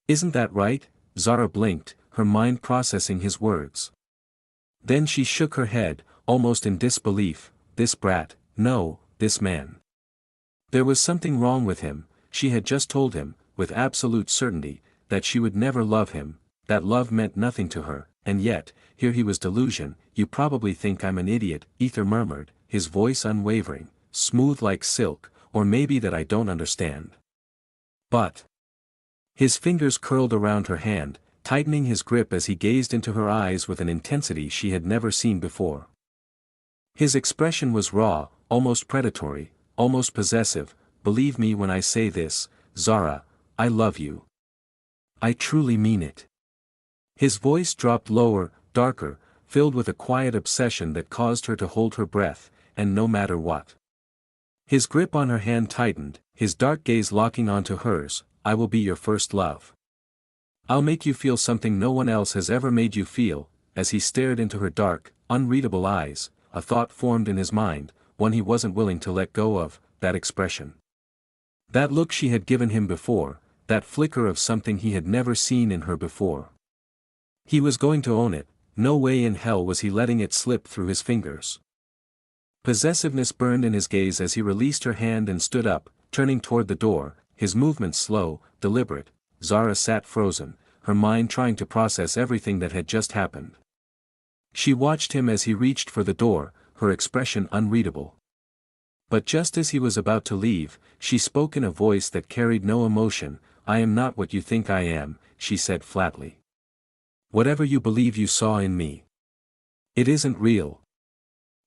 Isn't that right? Zara blinked, her mind processing his words. Then she shook her head, almost in disbelief. This brat, no, this man. There was something wrong with him. She had just told him, with absolute certainty, that she would never love him, that love meant nothing to her, and yet, here he was delusion. You probably think I'm an idiot, Aether murmured, his voice unwavering, smooth like silk, or maybe that I don't understand. But. His fingers curled around her hand, tightening his grip as he gazed into her eyes with an intensity she had never seen before. His expression was raw, almost predatory, almost possessive. Believe me when I say this, Zara, I love you. I truly mean it. His voice dropped lower, darker, filled with a quiet obsession that caused her to hold her breath, and no matter what. His grip on her hand tightened, his dark gaze locking onto hers. I will be your first love. I'll make you feel something no one else has ever made you feel." As he stared into her dark, unreadable eyes, a thought formed in his mind, one he wasn't willing to let go of, that expression. That look she had given him before, that flicker of something he had never seen in her before. He was going to own it, no way in hell was he letting it slip through his fingers. Possessiveness burned in his gaze as he released her hand and stood up, turning toward the door, his movements slow, deliberate. Zara sat frozen, her mind trying to process everything that had just happened. She watched him as he reached for the door, her expression unreadable. But just as he was about to leave, she spoke in a voice that carried no emotion. "I am not what you think I am," she said flatly. "Whatever you believe you saw in me, it isn't real.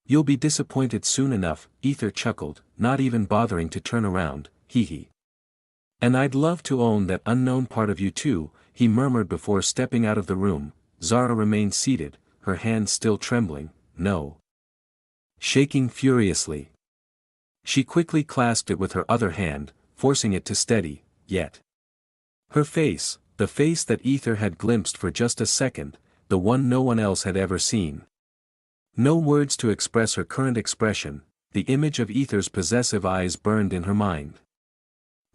You'll be disappointed soon enough." Aether chuckled, not even bothering to turn around. Hee. "And I'd love to own that unknown part of you too," he murmured before stepping out of the room. Zara remained seated, her hand still trembling, no, shaking furiously. She quickly clasped it with her other hand, forcing it to steady, yet. Her face, the face that Aether had glimpsed for just a second, the one no one else had ever seen. No words to express her current expression, the image of Aether's possessive eyes burned in her mind.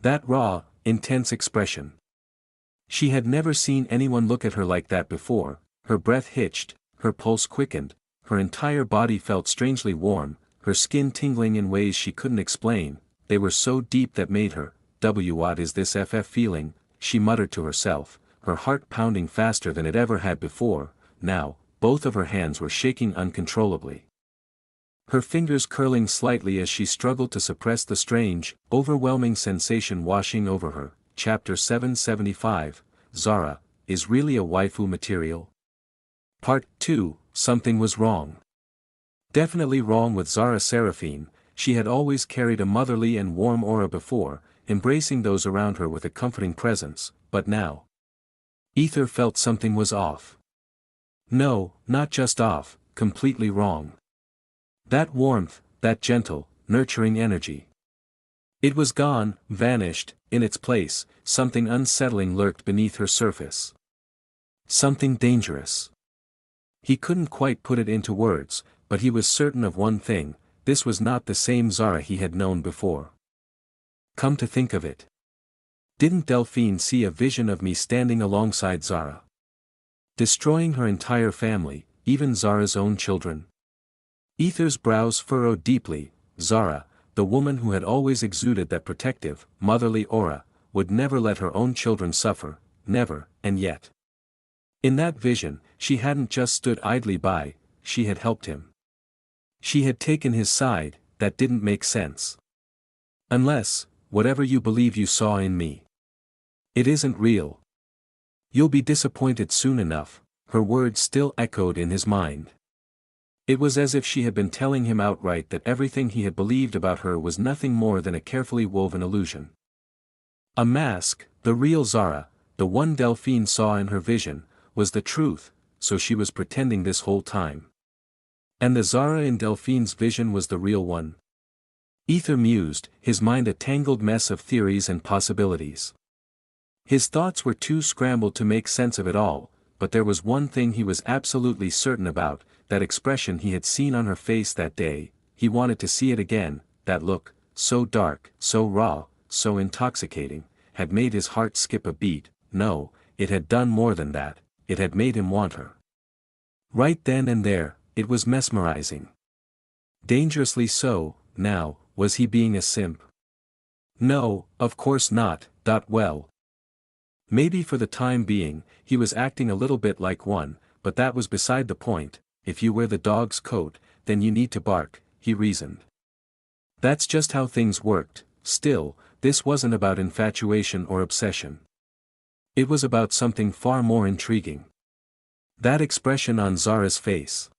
That raw, intense expression. She had never seen anyone look at her like that before. Her breath hitched, her pulse quickened, her entire body felt strangely warm, her skin tingling in ways she couldn't explain. They were so deep that made her, "What is this feeling?" she muttered to herself, her heart pounding faster than it ever had before. Now, both of her hands were shaking uncontrollably, her fingers curling slightly as she struggled to suppress the strange, overwhelming sensation washing over her. Chapter 775, Zara, is really a waifu material? Part 2, Something was wrong. Definitely wrong with Zara Seraphine. She had always carried a motherly and warm aura before, embracing those around her with a comforting presence, but now Aether felt something was off. No, not just off, completely wrong. That warmth, that gentle, nurturing energy. It was gone, vanished. In its place, something unsettling lurked beneath her surface. Something dangerous. He couldn't quite put it into words, but he was certain of one thing: this was not the same Zara he had known before. Come to think of it, didn't Delphine see a vision of me standing alongside Zara, destroying her entire family, even Zara's own children? Aether's brows furrowed deeply. Zara, the woman who had always exuded that protective, motherly aura, would never let her own children suffer, never, and yet. In that vision, she hadn't just stood idly by, she had helped him. She had taken his side. That didn't make sense. "Unless, whatever you believe you saw in me, it isn't real. You'll be disappointed soon enough," her words still echoed in his mind. It was as if she had been telling him outright that everything he had believed about her was nothing more than a carefully woven illusion. A mask. The real Zara, the one Delphine saw in her vision, was the truth, so she was pretending this whole time. And the Zara in Delphine's vision was the real one? Aether mused, his mind a tangled mess of theories and possibilities. His thoughts were too scrambled to make sense of it all, but there was one thing he was absolutely certain about: that expression he had seen on her face that day. He wanted to see it again. That look, so dark, so raw, so intoxicating, had made his heart skip a beat. No, it had done more than that, it had made him want her. Right then and there, it was mesmerizing. Dangerously so. Now, was he being a simp? No, of course not. Well, maybe for the time being, he was acting a little bit like one, but that was beside the point. If you wear the dog's coat, then you need to bark, he reasoned. That's just how things worked. Still, this wasn't about infatuation or obsession. It was about something far more intriguing. That expression on Zara's face.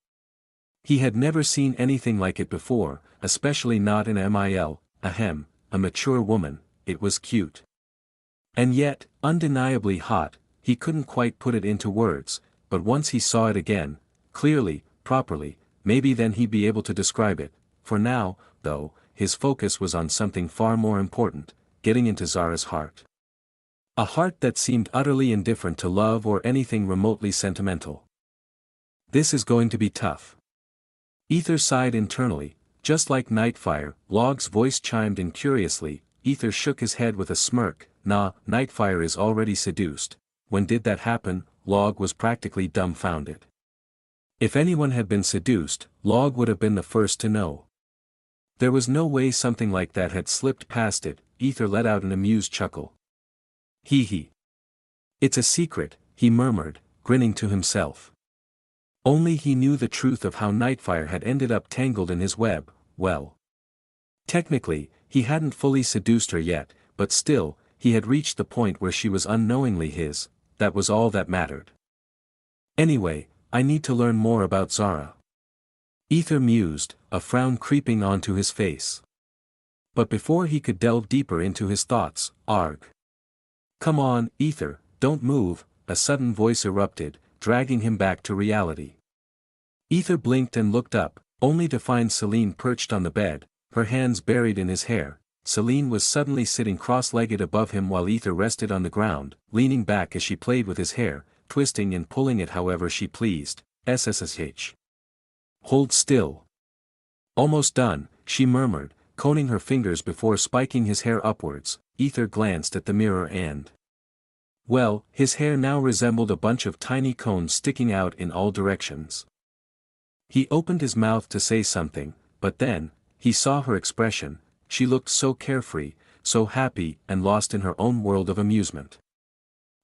He had never seen anything like it before, especially not in a mature woman. It was cute. And yet, undeniably hot. He couldn't quite put it into words, but once he saw it again, clearly, properly, maybe then he'd be able to describe it. For now, though, his focus was on something far more important: getting into Zara's heart. A heart that seemed utterly indifferent to love or anything remotely sentimental. This is going to be tough. Aether sighed internally, just like Nightfire. Log's voice chimed in curiously. Aether shook his head with a smirk. Nah, Nightfire is already seduced. When did that happen? Log was practically dumbfounded. If anyone had been seduced, Log would have been the first to know. There was no way something like that had slipped past it. Aether let out an amused chuckle. Hee hee. It's a secret, he murmured, grinning to himself. Only he knew the truth of how Nightfire had ended up tangled in his web. Well, technically, he hadn't fully seduced her yet, but still, he had reached the point where she was unknowingly his. That was all that mattered. Anyway, I need to learn more about Zara. Aether mused, a frown creeping onto his face. But before he could delve deeper into his thoughts, arg. Come on, Aether, don't move, a sudden voice erupted, dragging him back to reality. Aether blinked and looked up, only to find Celine perched on the bed, her hands buried in his hair. Celine was suddenly sitting cross-legged above him while Aether rested on the ground, leaning back as she played with his hair, twisting and pulling it however she pleased. SSSH. Hold still. Almost done, she murmured, coning her fingers before spiking his hair upwards. Aether glanced at the mirror and... well, his hair now resembled a bunch of tiny cones sticking out in all directions. He opened his mouth to say something, but then, he saw her expression. She looked so carefree, so happy and lost in her own world of amusement.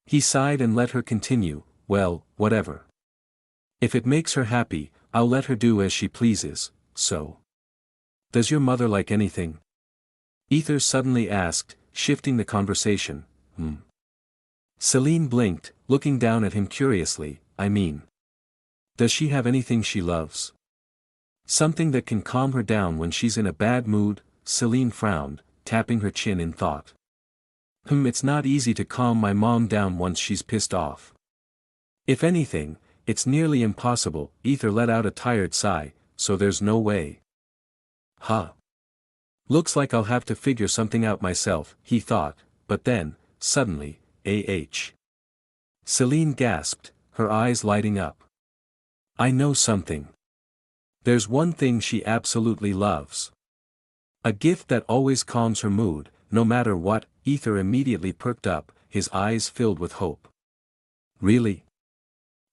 He sighed and let her continue. Well, whatever. If it makes her happy, I'll let her do as she pleases. So. Does your mother like anything? Aether suddenly asked, shifting the conversation. Celine blinked, looking down at him curiously. I mean. Does she have anything she loves? Something that can calm her down when she's in a bad mood? Celine frowned, tapping her chin in thought. It's not easy to calm my mom down once she's pissed off. If anything, it's nearly impossible. Aether let out a tired sigh, so there's no way. Huh. Looks like I'll have to figure something out myself, he thought, but then, suddenly, Celine gasped, her eyes lighting up. I know something. There's one thing she absolutely loves. A gift that always calms her mood, no matter what. Aether immediately perked up, his eyes filled with hope. Really?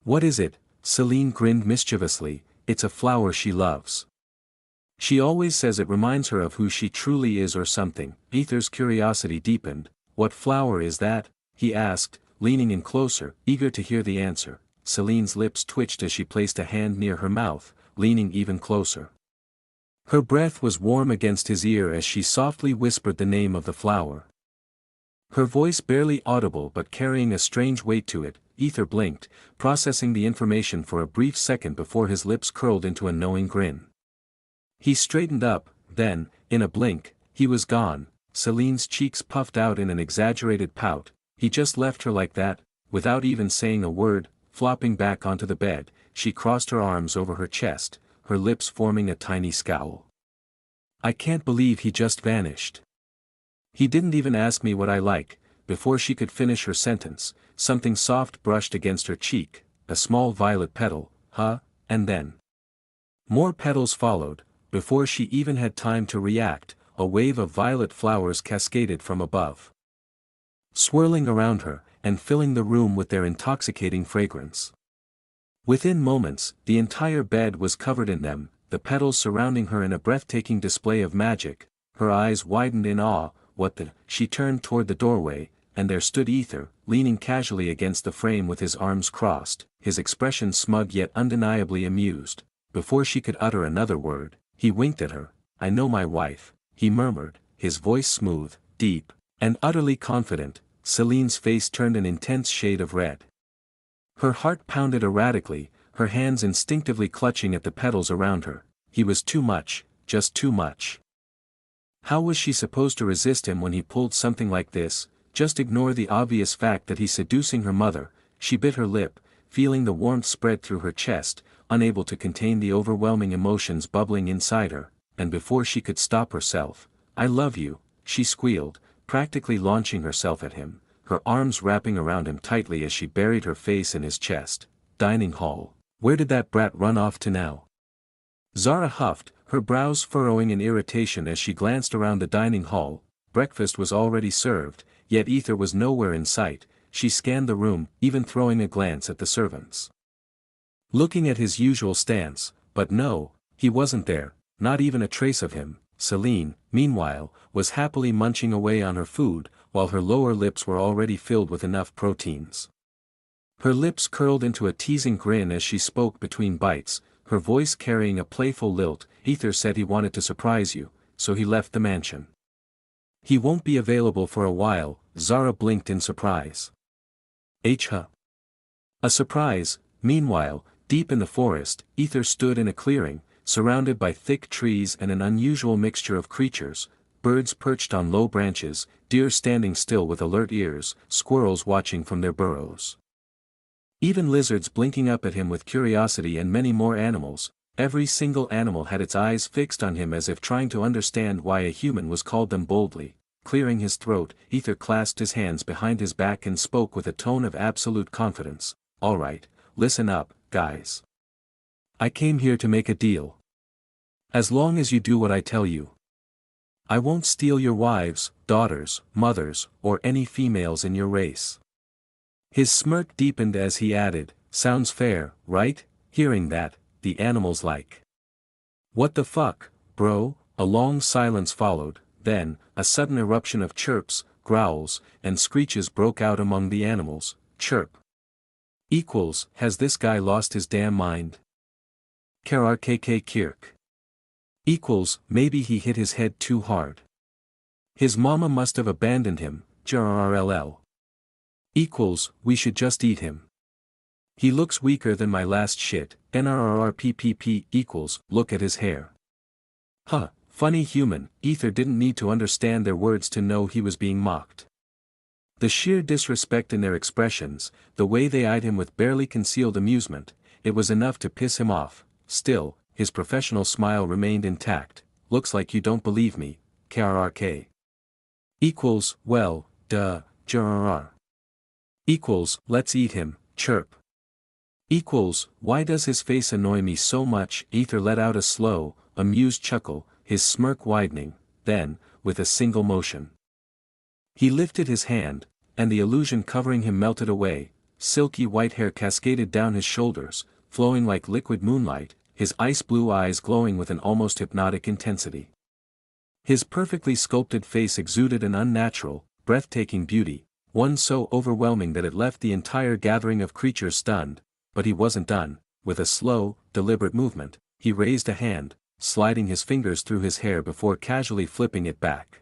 What is it? Celine grinned mischievously. It's a flower she loves. She always says it reminds her of who she truly is or something. Aether's curiosity deepened. What flower is that? He asked, leaning in closer, eager to hear the answer. Celine's lips twitched as she placed a hand near her mouth, leaning even closer. Her breath was warm against his ear as she softly whispered the name of the flower. Her voice barely audible but carrying a strange weight to it. Aether blinked, processing the information for a brief second before his lips curled into a knowing grin. He straightened up, then, in a blink, he was gone. Celine's cheeks puffed out in an exaggerated pout. He just left her like that, without even saying a word. Flopping back onto the bed, she crossed her arms over her chest, her lips forming a tiny scowl. I can't believe he just vanished. He didn't even ask me what I like. Before she could finish her sentence, something soft brushed against her cheek, a small violet petal, and then. More petals followed. Before she even had time to react, a wave of violet flowers cascaded from above, swirling around her, and filling the room with their intoxicating fragrance. Within moments, the entire bed was covered in them, the petals surrounding her in a breathtaking display of magic. Her eyes widened in awe. What the? She turned toward the doorway, and there stood Aether, leaning casually against the frame with his arms crossed, his expression smug yet undeniably amused. Before she could utter another word, he winked at her. I know my wife, he murmured, his voice smooth, deep, and utterly confident. Celine's face turned an intense shade of red. Her heart pounded erratically, her hands instinctively clutching at the petals around her. He was too much, just too much. How was she supposed to resist him when he pulled something like this? Just ignore the obvious fact that he's seducing her mother. She bit her lip, feeling the warmth spread through her chest, unable to contain the overwhelming emotions bubbling inside her, and before she could stop herself, I love you, she squealed, practically launching herself at him. her arms wrapping around him tightly as she buried her face in his chest. Dining hall. Where did that brat run off to now? Zara huffed, her brows furrowing in irritation as she glanced around the dining hall. Breakfast was already served, yet Aether was nowhere in sight. She scanned the room, even throwing a glance at the servants. Looking at his usual stance, but no, he wasn't there, not even a trace of him. Celine, meanwhile, was happily munching away on her food, while her lower lips were already filled with enough proteins. Her lips curled into a teasing grin as she spoke between bites, her voice carrying a playful lilt. Aether said he wanted to surprise you, so he left the mansion. He won't be available for a while. Zara blinked in surprise. Huh? A surprise. Meanwhile, deep in the forest, Aether stood in a clearing, surrounded by thick trees and an unusual mixture of creatures, birds perched on low branches, deer standing still with alert ears, squirrels watching from their burrows. Even lizards blinking up at him with curiosity, and many more animals. Every single animal had its eyes fixed on him as if trying to understand why a human was called them. Boldly clearing his throat, Aether clasped his hands behind his back and spoke with a tone of absolute confidence. All right, listen up, guys. I came here to make a deal. As long as you do what I tell you. I won't steal your wives, daughters, mothers, or any females in your race. His smirk deepened as he added, sounds fair, right? Hearing that, the animals like. What the fuck, bro? A long silence followed, then, a sudden eruption of chirps, growls, and screeches broke out among the animals. Chirp. Equals, has this guy lost his damn mind? KRKK Kirk. Equals, maybe he hit his head too hard. His mama must have abandoned him. JRRLL. Equals, we should just eat him. He looks weaker than my last shit. NRRRPPP. Equals, look at his hair. Huh, funny human. Aether didn't need to understand their words to know he was being mocked. The sheer disrespect in their expressions, the way they eyed him with barely concealed amusement, it was enough to piss him off. Still, his professional smile remained intact. Looks like you don't believe me, KRRK. Equals, well, duh, JRR. Equals, let's eat him. Chirp. Equals, why does his face annoy me so much? Aether let out a slow, amused chuckle, his smirk widening, then, with a single motion, he lifted his hand, and the illusion covering him melted away. Silky white hair cascaded down his shoulders, flowing like liquid moonlight, his ice blue eyes glowing with an almost hypnotic intensity. His perfectly sculpted face exuded an unnatural, breathtaking beauty, one so overwhelming that it left the entire gathering of creatures stunned. But he wasn't done. With a slow, deliberate movement, he raised a hand, sliding his fingers through his hair before casually flipping it back.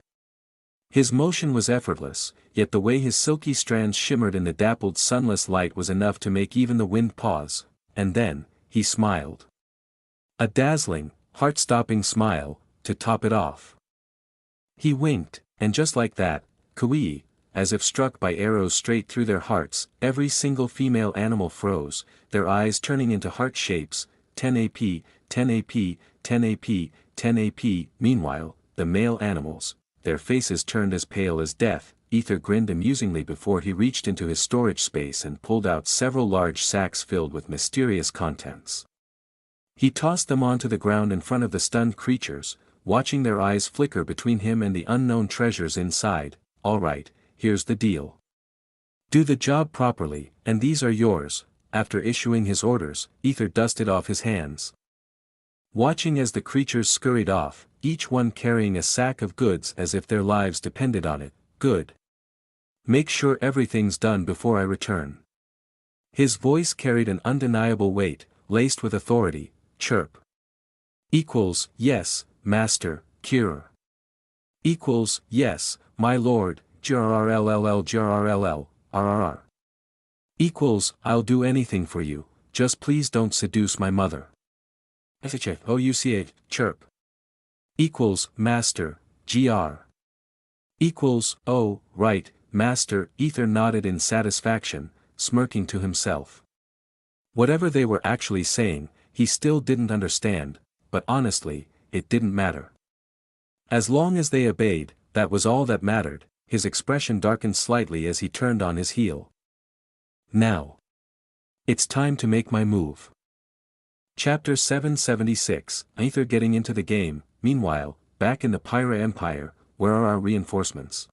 His motion was effortless, yet the way his silky strands shimmered in the dappled sunless light was enough to make even the wind pause. And then, he smiled. A dazzling, heart-stopping smile, to top it off. He winked, and just like that, Kui, as if struck by arrows straight through their hearts, every single female animal froze, their eyes turning into heart shapes. 10 AP, 10 AP, 10 AP, 10 AP. Meanwhile, the male animals, their faces turned as pale as death. Aether grinned amusingly before he reached into his storage space and pulled out several large sacks filled with mysterious contents. He tossed them onto the ground in front of the stunned creatures, watching their eyes flicker between him and the unknown treasures inside. All right, here's the deal. Do the job properly, and these are yours. After issuing his orders, Aether dusted off his hands. Watching as the creatures scurried off, each one carrying a sack of goods as if their lives depended on it. Good. Make sure everything's done before I return. His voice carried an undeniable weight, laced with authority. Chirp. Equals, yes, Master, Cure. Equals, yes, my lord, JRRLLL JRRLL, RRR. Equals, I'll do anything for you, just please don't seduce my mother. OUCH, chirp. Equals, Master, GR. Equals, oh, right, Master. Aether nodded in satisfaction, smirking to himself. Whatever they were actually saying, he still didn't understand, but honestly, it didn't matter. As long as they obeyed, that was all that mattered. his expression darkened slightly as he turned on his heel. Now. It's time to make my move. Chapter 776, Aether getting into the game. Meanwhile, back in the Pyra Empire, where are our reinforcements?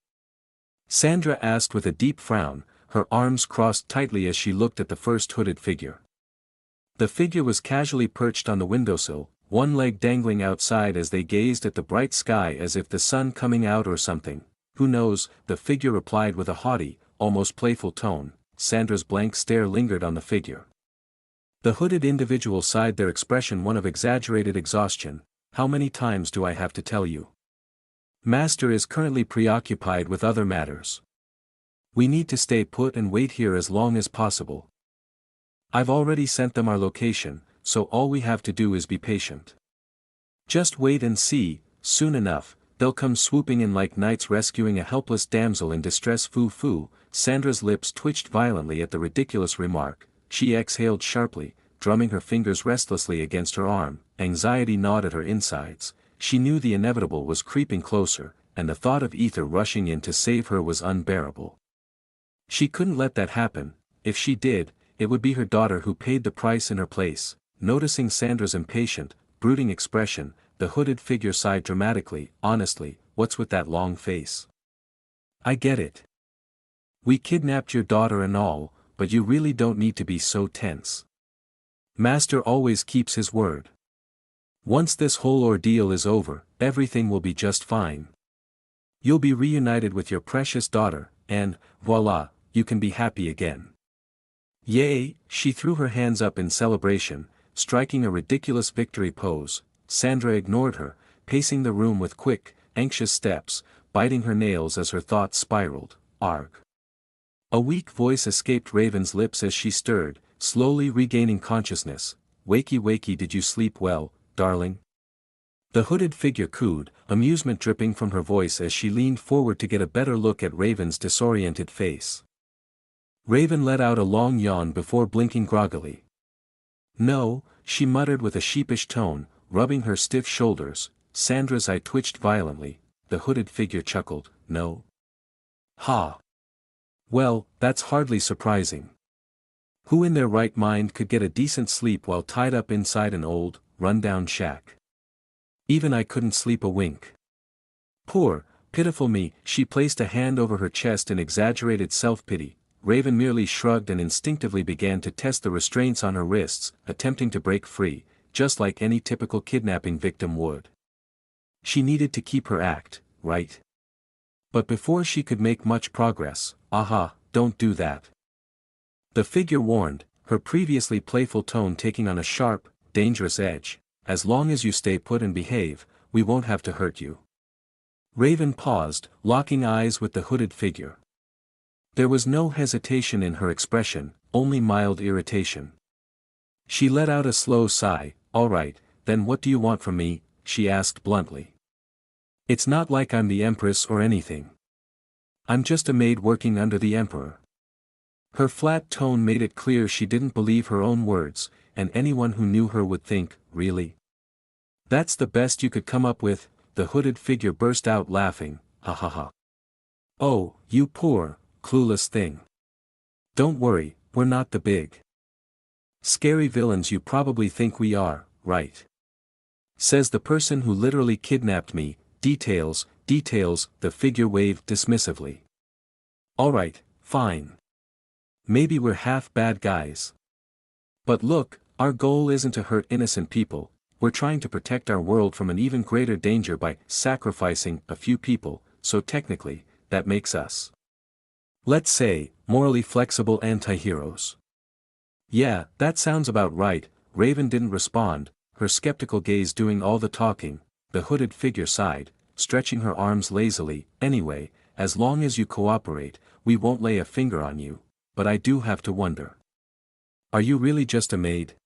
Sandra asked with a deep frown, her arms crossed tightly as she looked at the first hooded figure. The figure was casually perched on the windowsill, one leg dangling outside as they gazed at the bright sky as if the sun coming out or something. Who knows, the figure replied with a haughty, almost playful tone. Sandra's blank stare lingered on the figure. The hooded individual sighed, their expression one of exaggerated exhaustion. How many times do I have to tell you? Master is currently preoccupied with other matters. We need to stay put and wait here as long as possible. I've already sent them our location, so all we have to do is be patient. Just wait and see, soon enough, they'll come swooping in like knights rescuing a helpless damsel in distress. Foo. Sandra's lips twitched violently at the ridiculous remark. She exhaled sharply, drumming her fingers restlessly against her arm. Anxiety gnawed at her insides. She knew the inevitable was creeping closer, and the thought of Aether rushing in to save her was unbearable. She couldn't let that happen. If she did, it would be her daughter who paid the price in her place. Noticing Sandra's impatient, brooding expression, the hooded figure sighed dramatically. Honestly, what's with that long face? I get it. We kidnapped your daughter and all, but you really don't need to be so tense. Master always keeps his word. Once this whole ordeal is over, everything will be just fine. You'll be reunited with your precious daughter, and, voila, you can be happy again. Yay! She threw her hands up in celebration, striking a ridiculous victory pose. Sandra ignored her, pacing the room with quick, anxious steps, biting her nails as her thoughts spiraled. Arg. A weak voice escaped Raven's lips as she stirred, slowly regaining consciousness. Wakey, did you sleep well, darling? The hooded figure cooed, amusement dripping from her voice as she leaned forward to get a better look at Raven's disoriented face. Raven let out a long yawn before blinking groggily. No, she muttered with a sheepish tone, rubbing her stiff shoulders. Sandra's eye twitched violently. The hooded figure chuckled. No. Ha. Well, that's hardly surprising. Who in their right mind could get a decent sleep while tied up inside an old, run-down shack? Even I couldn't sleep a wink. Poor, pitiful me. She placed a hand over her chest in exaggerated self-pity. Raven merely shrugged and instinctively began to test the restraints on her wrists, attempting to break free, just like any typical kidnapping victim would. She needed to keep her act, right? But before she could make much progress, aha, don't do that. The figure warned, her previously playful tone taking on a sharp, dangerous edge. As long as you stay put and behave, we won't have to hurt you. Raven paused, locking eyes with the hooded figure. There was no hesitation in her expression, only mild irritation. She let out a slow sigh. All right, then what do you want from me? She asked bluntly. It's not like I'm the Empress or anything. I'm just a maid working under the Emperor. Her flat tone made it clear she didn't believe her own words, and anyone who knew her would think, really? That's the best you could come up with? The hooded figure burst out laughing. Ha ha ha. Oh, you poor, clueless thing. Don't worry, we're not the big, scary villains you probably think we are, right? Says the person who literally kidnapped me. Details, the figure waved dismissively. Alright, fine. Maybe we're half bad guys. But look, our goal isn't to hurt innocent people, we're trying to protect our world from an even greater danger by sacrificing a few people, so technically, that makes us, let's say, morally flexible anti-heroes. Yeah, that sounds about right. Raven didn't respond, her skeptical gaze doing all the talking. The hooded figure sighed, stretching her arms lazily. Anyway, as long as you cooperate, we won't lay a finger on you, but I do have to wonder. Are you really just a maid?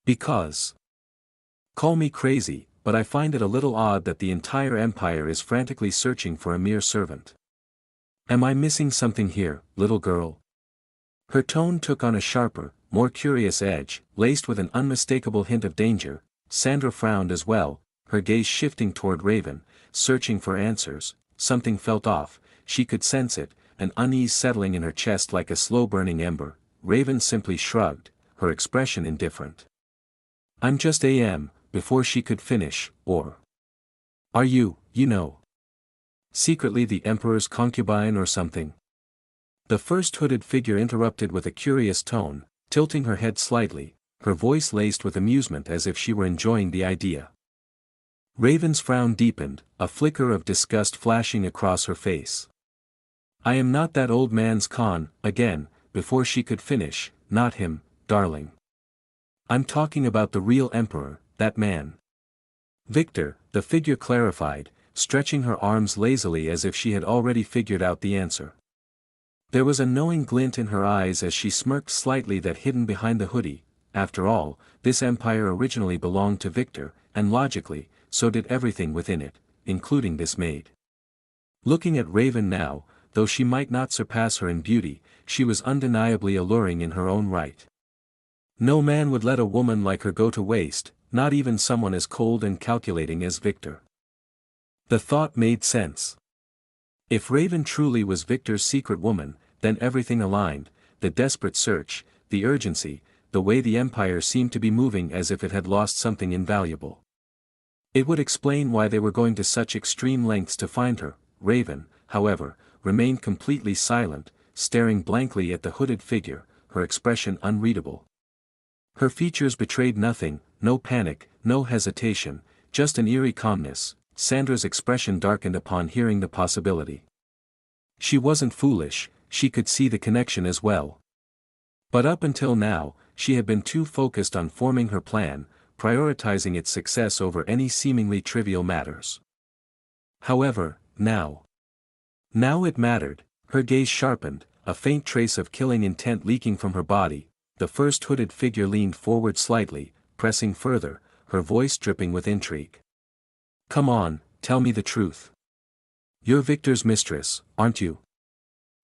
Because, call me crazy, but I find it a little odd that the entire empire is frantically searching for a mere servant. Am I missing something here, little girl? Her tone took on a sharper, more curious edge, laced with an unmistakable hint of danger. Sandra frowned as well, her gaze shifting toward Raven, searching for answers. Something felt off. she could sense it, an unease settling in her chest like a slow-burning ember. Raven simply shrugged, her expression indifferent. "I'm just AM," before she could finish, "or are you, secretly the Emperor's concubine or something?" The first hooded figure interrupted with a curious tone, tilting her head slightly, her voice laced with amusement as if she were enjoying the idea. Raven's frown deepened, a flicker of disgust flashing across her face. "I am not that old man's again, before she could finish, "not him, darling. I'm talking about the real Emperor, that man. Victor," the figure clarified, stretching her arms lazily as if she had already figured out the answer. There was a knowing glint in her eyes as she smirked slightly that hidden behind the hoodie. After all, this empire originally belonged to Victor, and logically, so did everything within it, including this maid. Looking at Raven now, though she might not surpass her in beauty, she was undeniably alluring in her own right. No man would let a woman like her go to waste, not even someone as cold and calculating as Victor. The thought made sense. If Raven truly was Victor's secret woman, then everything aligned, the desperate search, the urgency, the way the Empire seemed to be moving as if it had lost something invaluable. It would explain why they were going to such extreme lengths to find her. Raven, however, remained completely silent, staring blankly at the hooded figure, her expression unreadable. Her features betrayed nothing, no panic, no hesitation, just an eerie calmness. Sandra's expression darkened upon hearing the possibility. She wasn't foolish, she could see the connection as well. But up until now, she had been too focused on forming her plan, prioritizing its success over any seemingly trivial matters. However, now it mattered. Her gaze sharpened, a faint trace of killing intent leaking from her body. The first hooded figure leaned forward slightly, pressing further, her voice dripping with intrigue. "Come on, tell me the truth. You're Victor's mistress, aren't you?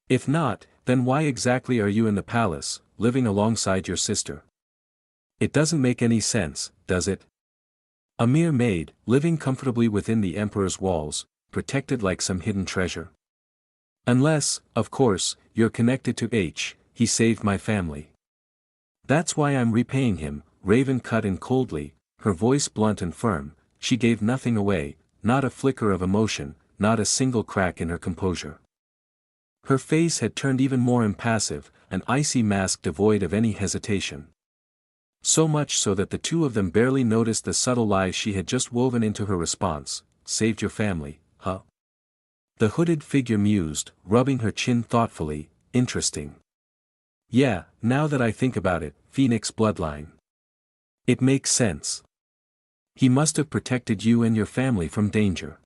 If not, then why exactly are you in the palace, living alongside your sister? It doesn't make any sense, does it? A mere maid, living comfortably within the Emperor's walls, protected like some hidden treasure. Unless, of course, you're connected to he saved my family. That's why I'm repaying him." Raven cut in coldly, her voice blunt and firm. She gave nothing away, not a flicker of emotion, not a single crack in her composure. Her face had turned even more impassive, an icy mask devoid of any hesitation. So much so that the two of them barely noticed the subtle lies she had just woven into her response. "Saved your family, huh?" The hooded figure mused, rubbing her chin thoughtfully. "Interesting. Yeah, now that I think about it, Phoenix bloodline. It makes sense. He must have protected you and your family from danger."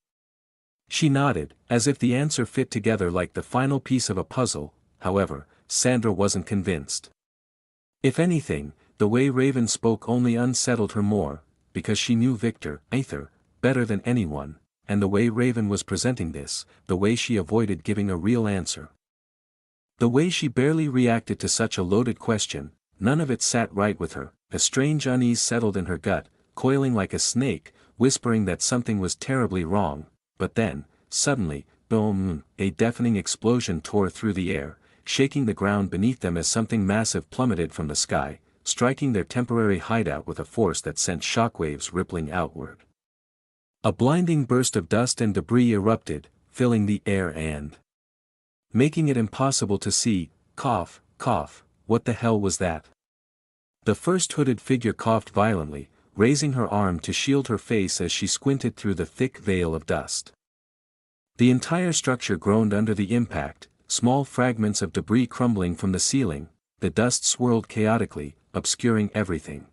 She nodded, as if the answer fit together like the final piece of a puzzle. However, Sandra wasn't convinced. If anything, the way Raven spoke only unsettled her more, because she knew Victor, Aether, better than anyone, and the way Raven was presenting this, the way she avoided giving a real answer. The way she barely reacted to such a loaded question, none of it sat right with her. A strange unease settled in her gut, coiling like a snake, whispering that something was terribly wrong. But then, suddenly, boom, a deafening explosion tore through the air, shaking the ground beneath them as something massive plummeted from the sky, striking their temporary hideout with a force that sent shockwaves rippling outward. A blinding burst of dust and debris erupted, filling the air and making it impossible to see. Cough, cough, what the hell was that? The first hooded figure coughed violently, raising her arm to shield her face as she squinted through the thick veil of dust. The entire structure groaned under the impact, small fragments of debris crumbling from the ceiling. The dust swirled chaotically, obscuring everything.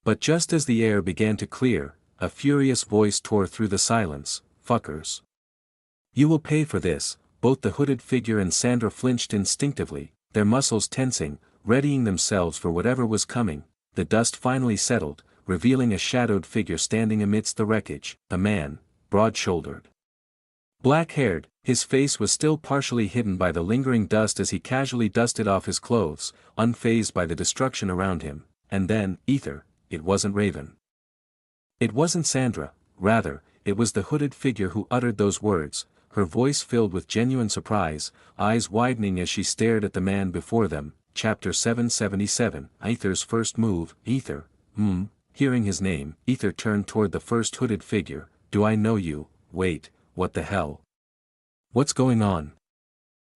But just as the air began to clear, a furious voice tore through the silence. "Fuckers. You will pay for this." Both the hooded figure and Sandra flinched instinctively, their muscles tensing, readying themselves for whatever was coming. The dust finally settled, revealing a shadowed figure standing amidst the wreckage, a man, broad-shouldered, black-haired. His face was still partially hidden by the lingering dust as he casually dusted off his clothes, unfazed by the destruction around him. And then, Aether. It wasn't Raven. It wasn't Sandra, rather, it was the hooded figure who uttered those words. her voice filled with genuine surprise, eyes widening as she stared at the man before them. Chapter 777, Aether's first move. Aether. Hearing his name, Aether turned toward the first hooded figure. Do I know you? Wait, what the hell? What's going on?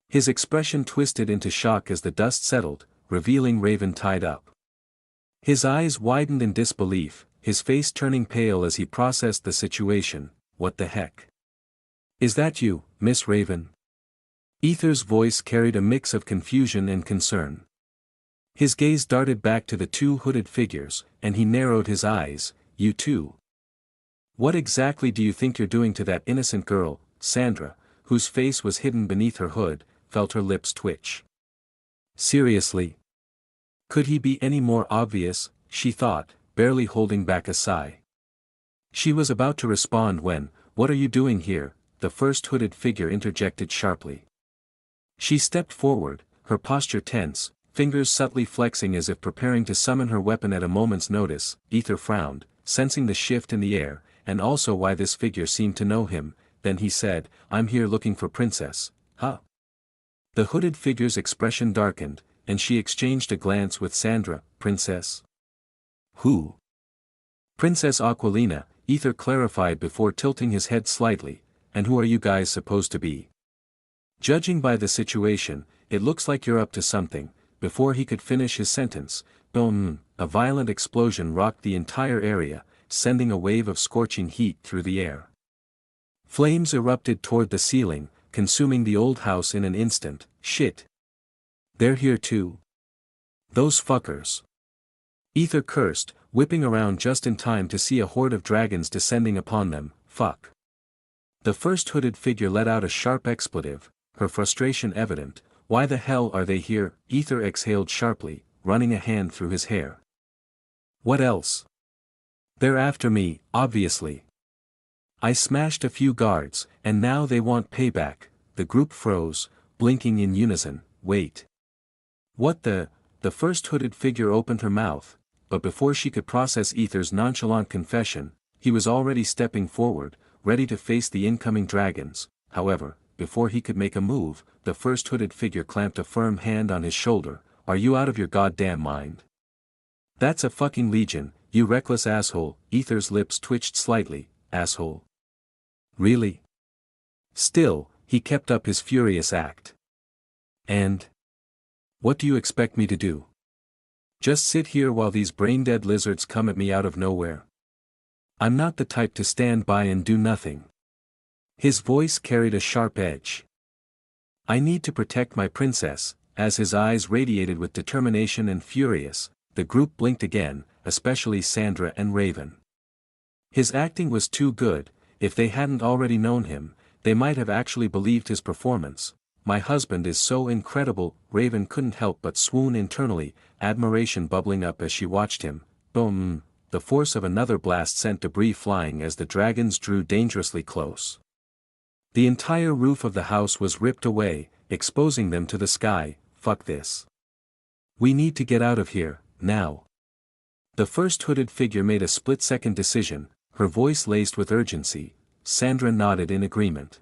His expression twisted into shock as the dust settled, revealing Raven tied up. His eyes widened in disbelief, his face turning pale as he processed the situation. What the heck? Is that you, Miss Raven? Aether's voice carried a mix of confusion and concern. His gaze darted back to the two hooded figures, and he narrowed his eyes. You too? What exactly do you think you're doing to that innocent girl? Sandra, whose face was hidden beneath her hood, felt her lips twitch. Seriously? Could he be any more obvious, she thought, barely holding back a sigh. She was about to respond when, what are you doing here? The first hooded figure interjected sharply. She stepped forward, her posture tense, fingers subtly flexing as if preparing to summon her weapon at a moment's notice. Aether frowned, sensing the shift in the air, and also why this figure seemed to know him. Then he said, I'm here looking for Princess. Huh? The hooded figure's expression darkened, and she exchanged a glance with Sandra. Princess? Who? Princess Aquilina, Aether clarified before tilting his head slightly. And who are you guys supposed to be? Judging by the situation, it looks like you're up to something. Before he could finish his sentence, boom, a violent explosion rocked the entire area, sending a wave of scorching heat through the air. Flames erupted toward the ceiling, consuming the old house in an instant. Shit. They're here too. Those fuckers. Aether cursed, whipping around just in time to see a horde of dragons descending upon them. Fuck. The first hooded figure let out a sharp expletive, her frustration evident. Why the hell are they here? Aether exhaled sharply, running a hand through his hair. What else? They're after me, obviously. I smashed a few guards, and now they want payback. The group froze, blinking in unison. Wait. What the first hooded figure opened her mouth, but before she could process Aether's nonchalant confession, he was already stepping forward, ready to face the incoming dragons. However, before he could make a move, the first hooded figure clamped a firm hand on his shoulder. Are you out of your goddamn mind? That's a fucking legion, you reckless asshole. Aether's lips twitched slightly. Asshole? Really? Still, he kept up his furious act. And? What do you expect me to do? Just sit here while these brain-dead lizards come at me out of nowhere? I'm not the type to stand by and do nothing. His voice carried a sharp edge. I need to protect my princess. As his eyes radiated with determination and furious, the group blinked again, especially Sandra and Raven. His acting was too good. If they hadn't already known him, they might have actually believed his performance. My husband is so incredible. Raven couldn't help but swoon internally, admiration bubbling up as she watched him. Boom. The force of another blast sent debris flying as the dragons drew dangerously close. The entire roof of the house was ripped away, exposing them to the sky. Fuck this. We need to get out of here, now. The first hooded figure made a split-second decision, her voice laced with urgency. Sandra nodded in agreement.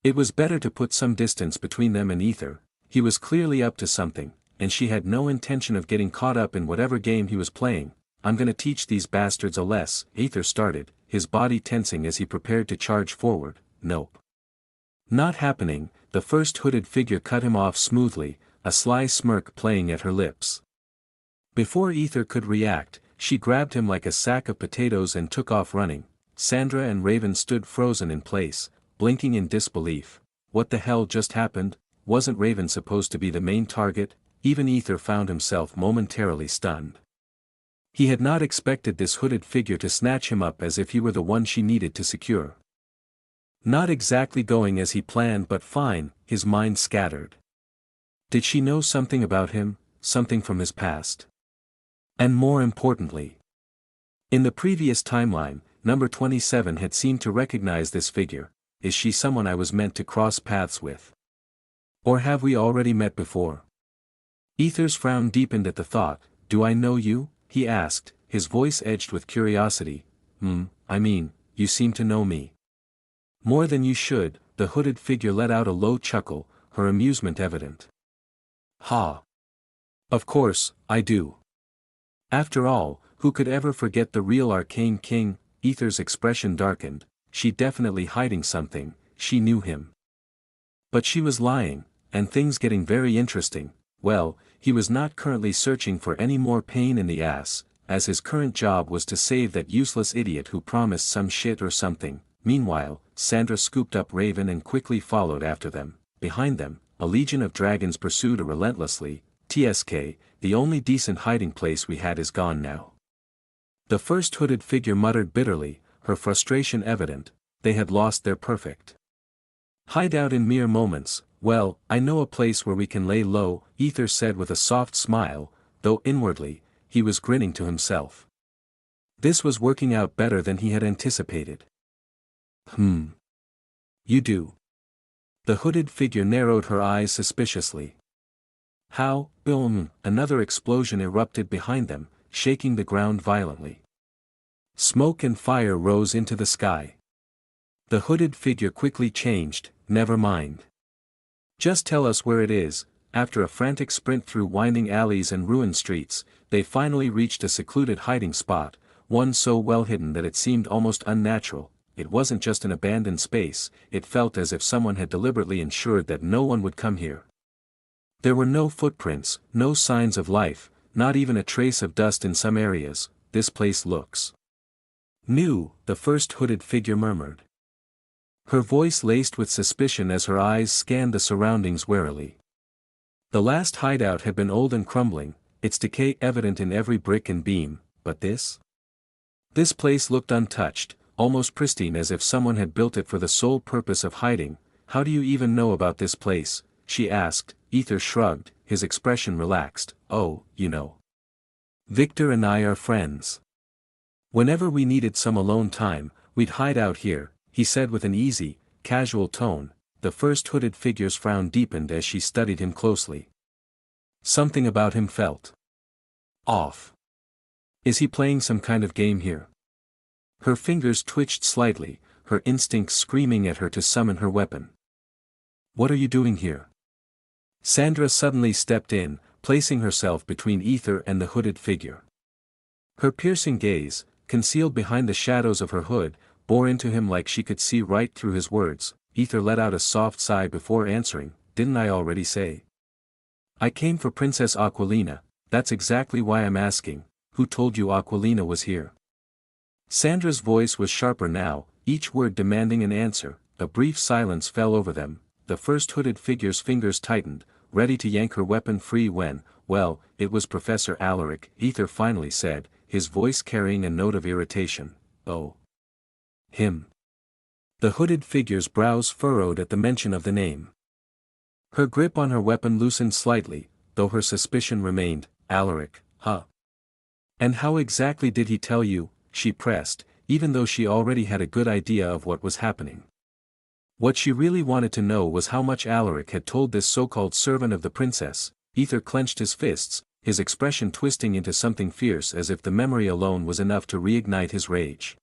It was better to put some distance between them and Aether. He was clearly up to something, and she had no intention of getting caught up in whatever game he was playing. I'm gonna teach these bastards a lesson. Aether started, his body tensing as he prepared to charge forward. Nope. Not happening. The first hooded figure cut him off smoothly, a sly smirk playing at her lips. Before Aether could react, she grabbed him like a sack of potatoes and took off running. Sandra and Raven stood frozen in place, blinking in disbelief. What the hell just happened? Wasn't Raven supposed to be the main target? Even Aether found himself momentarily stunned. He had not expected this hooded figure to snatch him up as if he were the one she needed to secure. Not exactly going as he planned, but fine. His mind scattered. Did she know something about him, something from his past? And more importantly, in the previous timeline, number 27 had seemed to recognize this figure. Is she someone I was meant to cross paths with? Or have we already met before? Aether's frown deepened at the thought. Do I know you? He asked, his voice edged with curiosity. I mean, you seem to know me. More than you should. the hooded figure let out a low chuckle, her amusement evident. Ha! Of course, I do. After all, who could ever forget the real Arcane King? Aether's expression darkened. She definitely hiding something, she knew him. But she was lying, and things getting very interesting. Well, he was not currently searching for any more pain in the ass, as his current job was to save that useless idiot who promised some shit or something. Meanwhile, Sandra scooped up Raven and quickly followed after them. Behind them, a legion of dragons pursued her relentlessly. TSK, the only decent hiding place we had is gone now. The first hooded figure muttered bitterly, her frustration evident. They had lost their perfect hideout in mere moments. Well, I know a place where we can lay low, Aether said with a soft smile, though inwardly, he was grinning to himself. This was working out better than he had anticipated. You do. The hooded figure narrowed her eyes suspiciously. How? Boom! Another explosion erupted behind them, shaking the ground violently. Smoke and fire rose into the sky. The hooded figure quickly changed. Never mind. Just tell us where it is. After a frantic sprint through winding alleys and ruined streets, they finally reached a secluded hiding spot, one so well hidden that it seemed almost unnatural. It wasn't just an abandoned space, it felt as if someone had deliberately ensured that no one would come here. There were no footprints, no signs of life, not even a trace of dust in some areas. This place looks new, the first hooded figure murmured. Her voice laced with suspicion as her eyes scanned the surroundings warily. The last hideout had been old and crumbling, its decay evident in every brick and beam, but this? This place looked untouched, almost pristine, as if someone had built it for the sole purpose of hiding. How do you even know about this place? She asked. Aether shrugged, his expression relaxed. Oh, you know. Victor and I are friends. Whenever we needed some alone time, we'd hide out here, he said with an easy, casual tone. The first hooded figure's frown deepened as she studied him closely. Something about him felt off. Is he playing some kind of game here? Her fingers twitched slightly, her instincts screaming at her to summon her weapon. What are you doing here? Sandra suddenly stepped in, placing herself between Aether and the hooded figure. Her piercing gaze, concealed behind the shadows of her hood, bore into him like she could see right through his words. Aether let out a soft sigh before answering. Didn't I already say? I came for Princess Aquilina. That's exactly why I'm asking. Who told you Aquilina was here? Sandra's voice was sharper now, each word demanding an answer. A brief silence fell over them. The first hooded figure's fingers tightened, ready to yank her weapon free when, well, it was Professor Alaric, Aether finally said, his voice carrying a note of irritation. Oh. Him. The hooded figure's brows furrowed at the mention of the name. Her grip on her weapon loosened slightly, though her suspicion remained. Alaric, huh? And how exactly did he tell you? She pressed, even though she already had a good idea of what was happening. What she really wanted to know was how much Alaric had told this so-called servant of the princess. Aether clenched his fists, his expression twisting into something fierce as if the memory alone was enough to reignite his rage.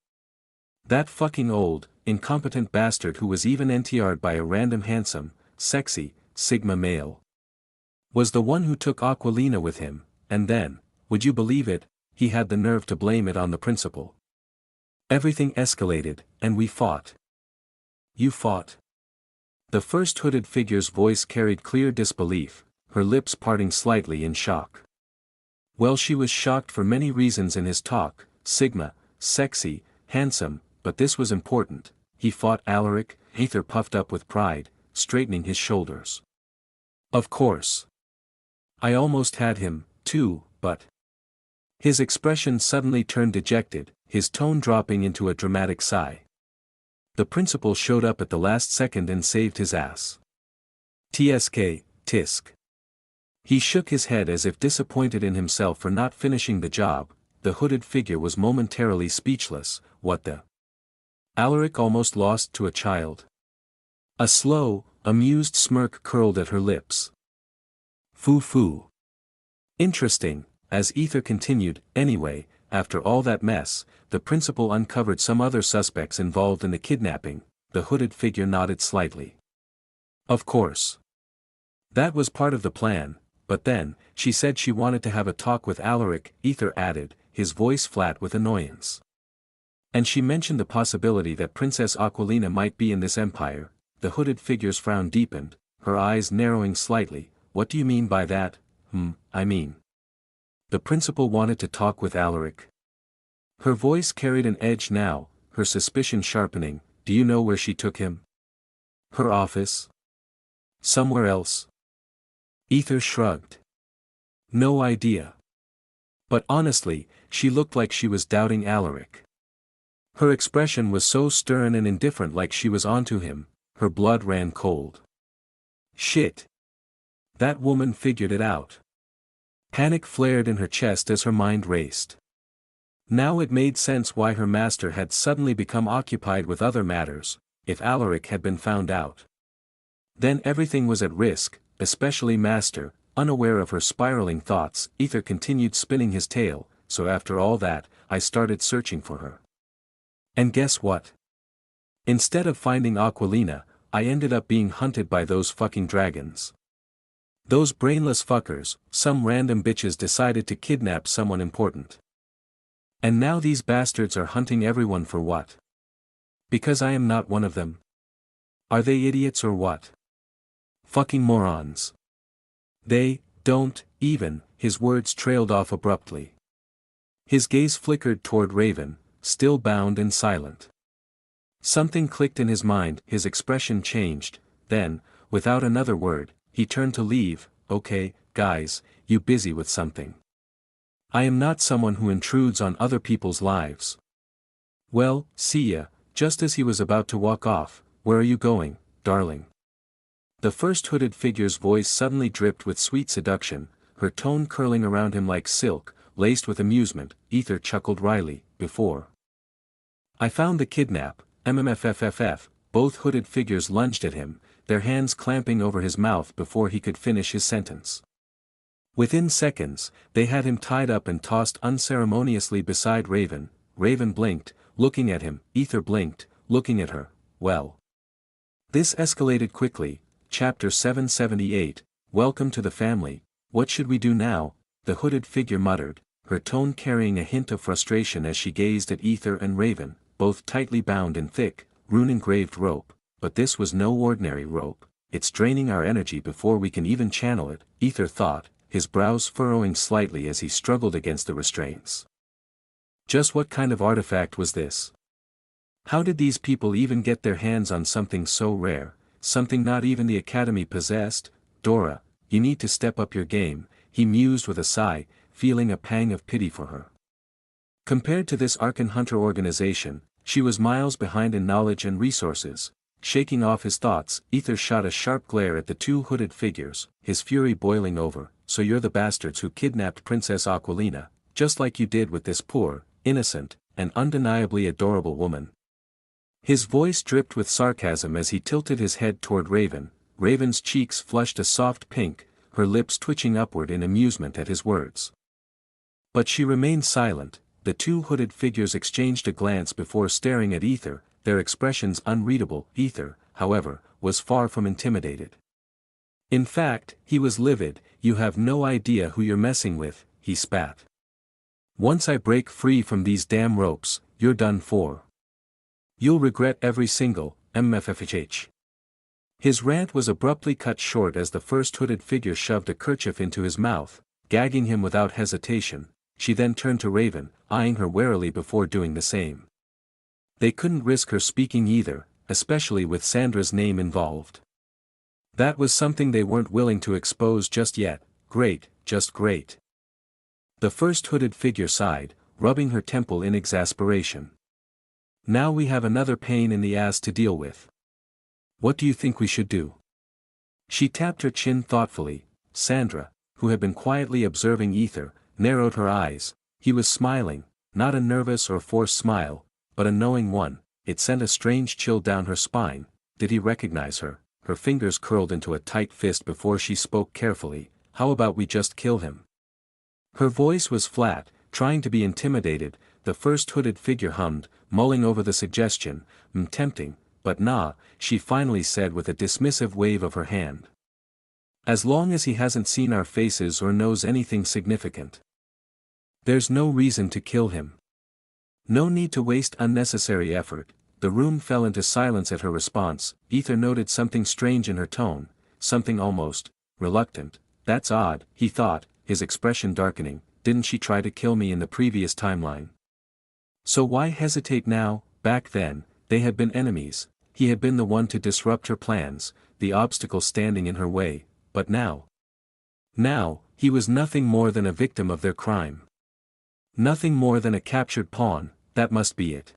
That fucking old, incompetent bastard who was even NTR'd by a random handsome, sexy, Sigma male. Was the one who took Aquilina with him, and then, would you believe it, he had the nerve to blame it on the principal. Everything escalated, and we fought. You fought? The first hooded figure's voice carried clear disbelief, her lips parting slightly in shock. Well, she was shocked for many reasons in his talk. Sigma, sexy, handsome, but this was important. He fought Alaric. Aether puffed up with pride, straightening his shoulders. Of course. I almost had him, too, but... His expression suddenly turned dejected, his tone dropping into a dramatic sigh. The principal showed up at the last second and saved his ass. TSK, tisk. He shook his head as if disappointed in himself for not finishing the job. The hooded figure was momentarily speechless. What the? Alaric almost lost to a child. A slow, amused smirk curled at her lips. Foo. Interesting, as Aether continued. Anyway, after all that mess, the principal uncovered some other suspects involved in the kidnapping. The hooded figure nodded slightly. Of course. That was part of the plan, but then, she said she wanted to have a talk with Alaric, Aether added, his voice flat with annoyance. And she mentioned the possibility that Princess Aquilina might be in this empire. The hooded figure's frown deepened, her eyes narrowing slightly. What do you mean by that? I mean. The principal wanted to talk with Alaric. Her voice carried an edge now, her suspicion sharpening. Do you know where she took him? Her office? Somewhere else? Aether shrugged. No idea. But honestly, she looked like she was doubting Alaric. Her expression was so stern and indifferent, like she was onto him. Her blood ran cold. Shit. That woman figured it out. Panic flared in her chest as her mind raced. Now it made sense why her master had suddenly become occupied with other matters. If Alaric had been found out, then everything was at risk, especially master. Unaware of her spiraling thoughts, Aether continued spinning his tale. So after all that, I started searching for her. And guess what? Instead of finding Aquilina, I ended up being hunted by those fucking dragons. Those brainless fuckers. Some random bitches decided to kidnap someone important. And now these bastards are hunting everyone for what? Because I am not one of them? Are they idiots or what? Fucking morons. They don't even. His words trailed off abruptly. His gaze flickered toward Raven, still bound and silent. Something clicked in his mind, his expression changed, then, without another word, he turned to leave. Okay, guys, you busy with something? I am not someone who intrudes on other people's lives. Well, see ya. Just as he was about to walk off. Where are you going, darling? The first hooded figure's voice suddenly dripped with sweet seduction, her tone curling around him like silk, laced with amusement. Aether chuckled wryly. Before I found the kidnap, MMFFFF, both hooded figures lunged at him, their hands clamping over his mouth before he could finish his sentence. Within seconds, they had him tied up and tossed unceremoniously beside Raven. Raven blinked, looking at him. Aether blinked, looking at her. Well. This escalated quickly. Chapter 778, Welcome to the family. What should we do now? The hooded figure muttered, her tone carrying a hint of frustration as she gazed at Aether and Raven, both tightly bound in thick, rune-engraved rope. But this was no ordinary rope. It's draining our energy before we can even channel it, Aether thought, his brows furrowing slightly as he struggled against the restraints. Just what kind of artifact was this? How did these people even get their hands on something so rare, something not even the Academy possessed? Dora, you need to step up your game, he mused with a sigh, feeling a pang of pity for her. Compared to this Archon Hunter organization, she was miles behind in knowledge and resources. Shaking off his thoughts, Aether shot a sharp glare at the two hooded figures, his fury boiling over. So you're the bastards who kidnapped Princess Aquilina, just like you did with this poor, innocent, and undeniably adorable woman. His voice dripped with sarcasm as he tilted his head toward Raven. Raven's cheeks flushed a soft pink, her lips twitching upward in amusement at his words. But she remained silent. The two hooded figures exchanged a glance before staring at Aether, their expressions unreadable. Aether, however, was far from intimidated. In fact, he was livid. You have no idea who you're messing with, he spat. Once I break free from these damn ropes, you're done for. You'll regret every single, MFFH. His rant was abruptly cut short as the first hooded figure shoved a kerchief into his mouth, gagging him without hesitation. She then turned to Raven, eyeing her warily before doing the same. They couldn't risk her speaking either, especially with Sandra's name involved. That was something they weren't willing to expose just yet. Great, just great. The first hooded figure sighed, rubbing her temple in exasperation. Now we have another pain in the ass to deal with. What do you think we should do? She tapped her chin thoughtfully. Sandra, who had been quietly observing Aether, narrowed her eyes. He was smiling, not a nervous or forced smile, but a knowing one. It sent a strange chill down her spine. Did he recognize her? Her fingers curled into a tight fist before she spoke carefully. How about we just kill him? Her voice was flat, trying to be intimidated. The first hooded figure hummed, mulling over the suggestion. Tempting, but nah, she finally said with a dismissive wave of her hand. As long as he hasn't seen our faces or knows anything significant. There's no reason to kill him. No need to waste unnecessary effort. The room fell into silence at her response. Aether noted something strange in her tone, something almost reluctant. That's odd, he thought, his expression darkening. Didn't she try to kill me in the previous timeline? So why hesitate now? Back then, they had been enemies. He had been the one to disrupt her plans, the obstacle standing in her way, but now? Now, he was nothing more than a victim of their crime. Nothing more than a captured pawn, that must be it.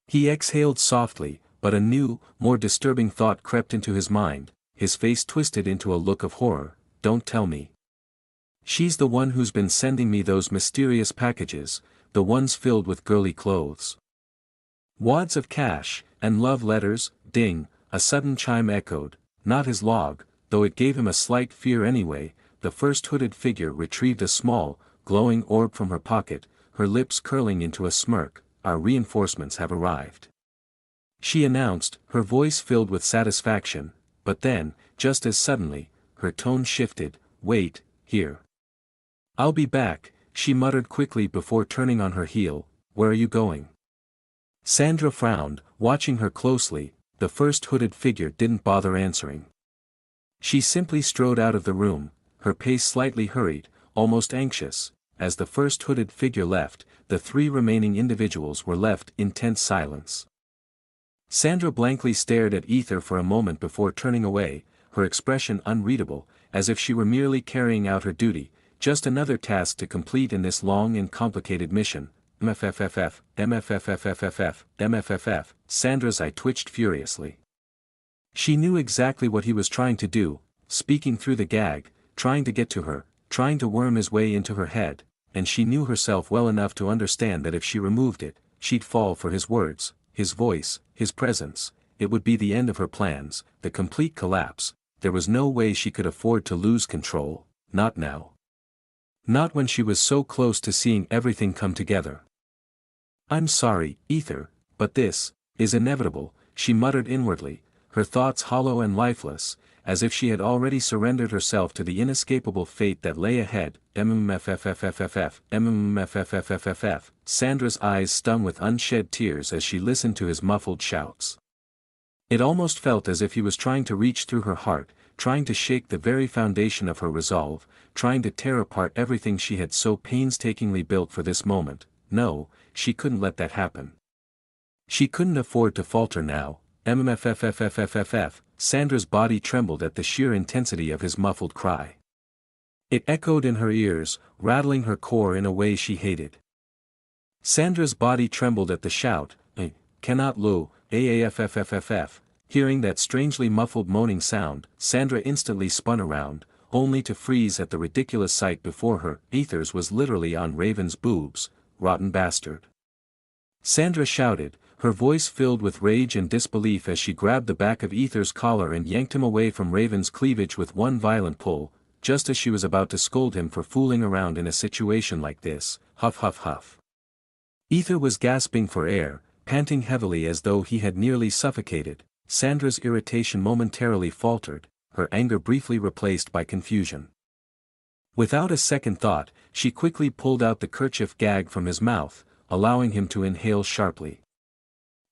He exhaled softly, but a new, more disturbing thought crept into his mind, his face twisted into a look of horror. Don't tell me. She's the one who's been sending me those mysterious packages, the ones filled with girly clothes. Wads of cash, and love letters. Ding, a sudden chime echoed, not his log, though it gave him a slight fear anyway. The first hooded figure retrieved a small, glowing orb from her pocket, her lips curling into a smirk. Our reinforcements have arrived, she announced, her voice filled with satisfaction, but then, just as suddenly, her tone shifted. Wait, here. I'll be back, she muttered quickly before turning on her heel. Where are you going? Sandra frowned, watching her closely. The first hooded figure didn't bother answering. She simply strode out of the room, her pace slightly hurried, almost anxious. As the first hooded figure left, the three remaining individuals were left in tense silence. Sandra blankly stared at Aether for a moment before turning away, her expression unreadable, as if she were merely carrying out her duty, just another task to complete in this long and complicated mission. MFFFF, MFFFFFF, MFFF, Sandra's eye twitched furiously. She knew exactly what he was trying to do, speaking through the gag, trying to get to her, trying to worm his way into her head, and she knew herself well enough to understand that if she removed it, she'd fall for his words, his voice, his presence. It would be the end of her plans, the complete collapse. There was no way she could afford to lose control, not now. Not when she was so close to seeing everything come together. I'm sorry, Aether, but this is inevitable, she muttered inwardly, her thoughts hollow and lifeless, as if she had already surrendered herself to the inescapable fate that lay ahead. MMFFFFFF, MMFFFFF, Sandra's eyes stung with unshed tears as she listened to his muffled shouts. It almost felt as if he was trying to reach through her heart, trying to shake the very foundation of her resolve, trying to tear apart everything she had so painstakingly built for this moment. No, she couldn't let that happen. She couldn't afford to falter now. MMFFFFFF, Sandra's body trembled at the sheer intensity of his muffled cry. It echoed in her ears, rattling her core in a way she hated. Sandra's body trembled at the shout. I cannot lo, AAFFFFF. Hearing that strangely muffled moaning sound, Sandra instantly spun around, only to freeze at the ridiculous sight before her. Aether's was literally on Raven's boobs. Rotten bastard. Sandra shouted, her voice filled with rage and disbelief as she grabbed the back of Aether's collar and yanked him away from Raven's cleavage with one violent pull, just as she was about to scold him for fooling around in a situation like this. Huff huff huff. Aether was gasping for air, panting heavily as though he had nearly suffocated. Sandra's irritation momentarily faltered, her anger briefly replaced by confusion. Without a second thought, she quickly pulled out the kerchief gag from his mouth, allowing him to inhale sharply.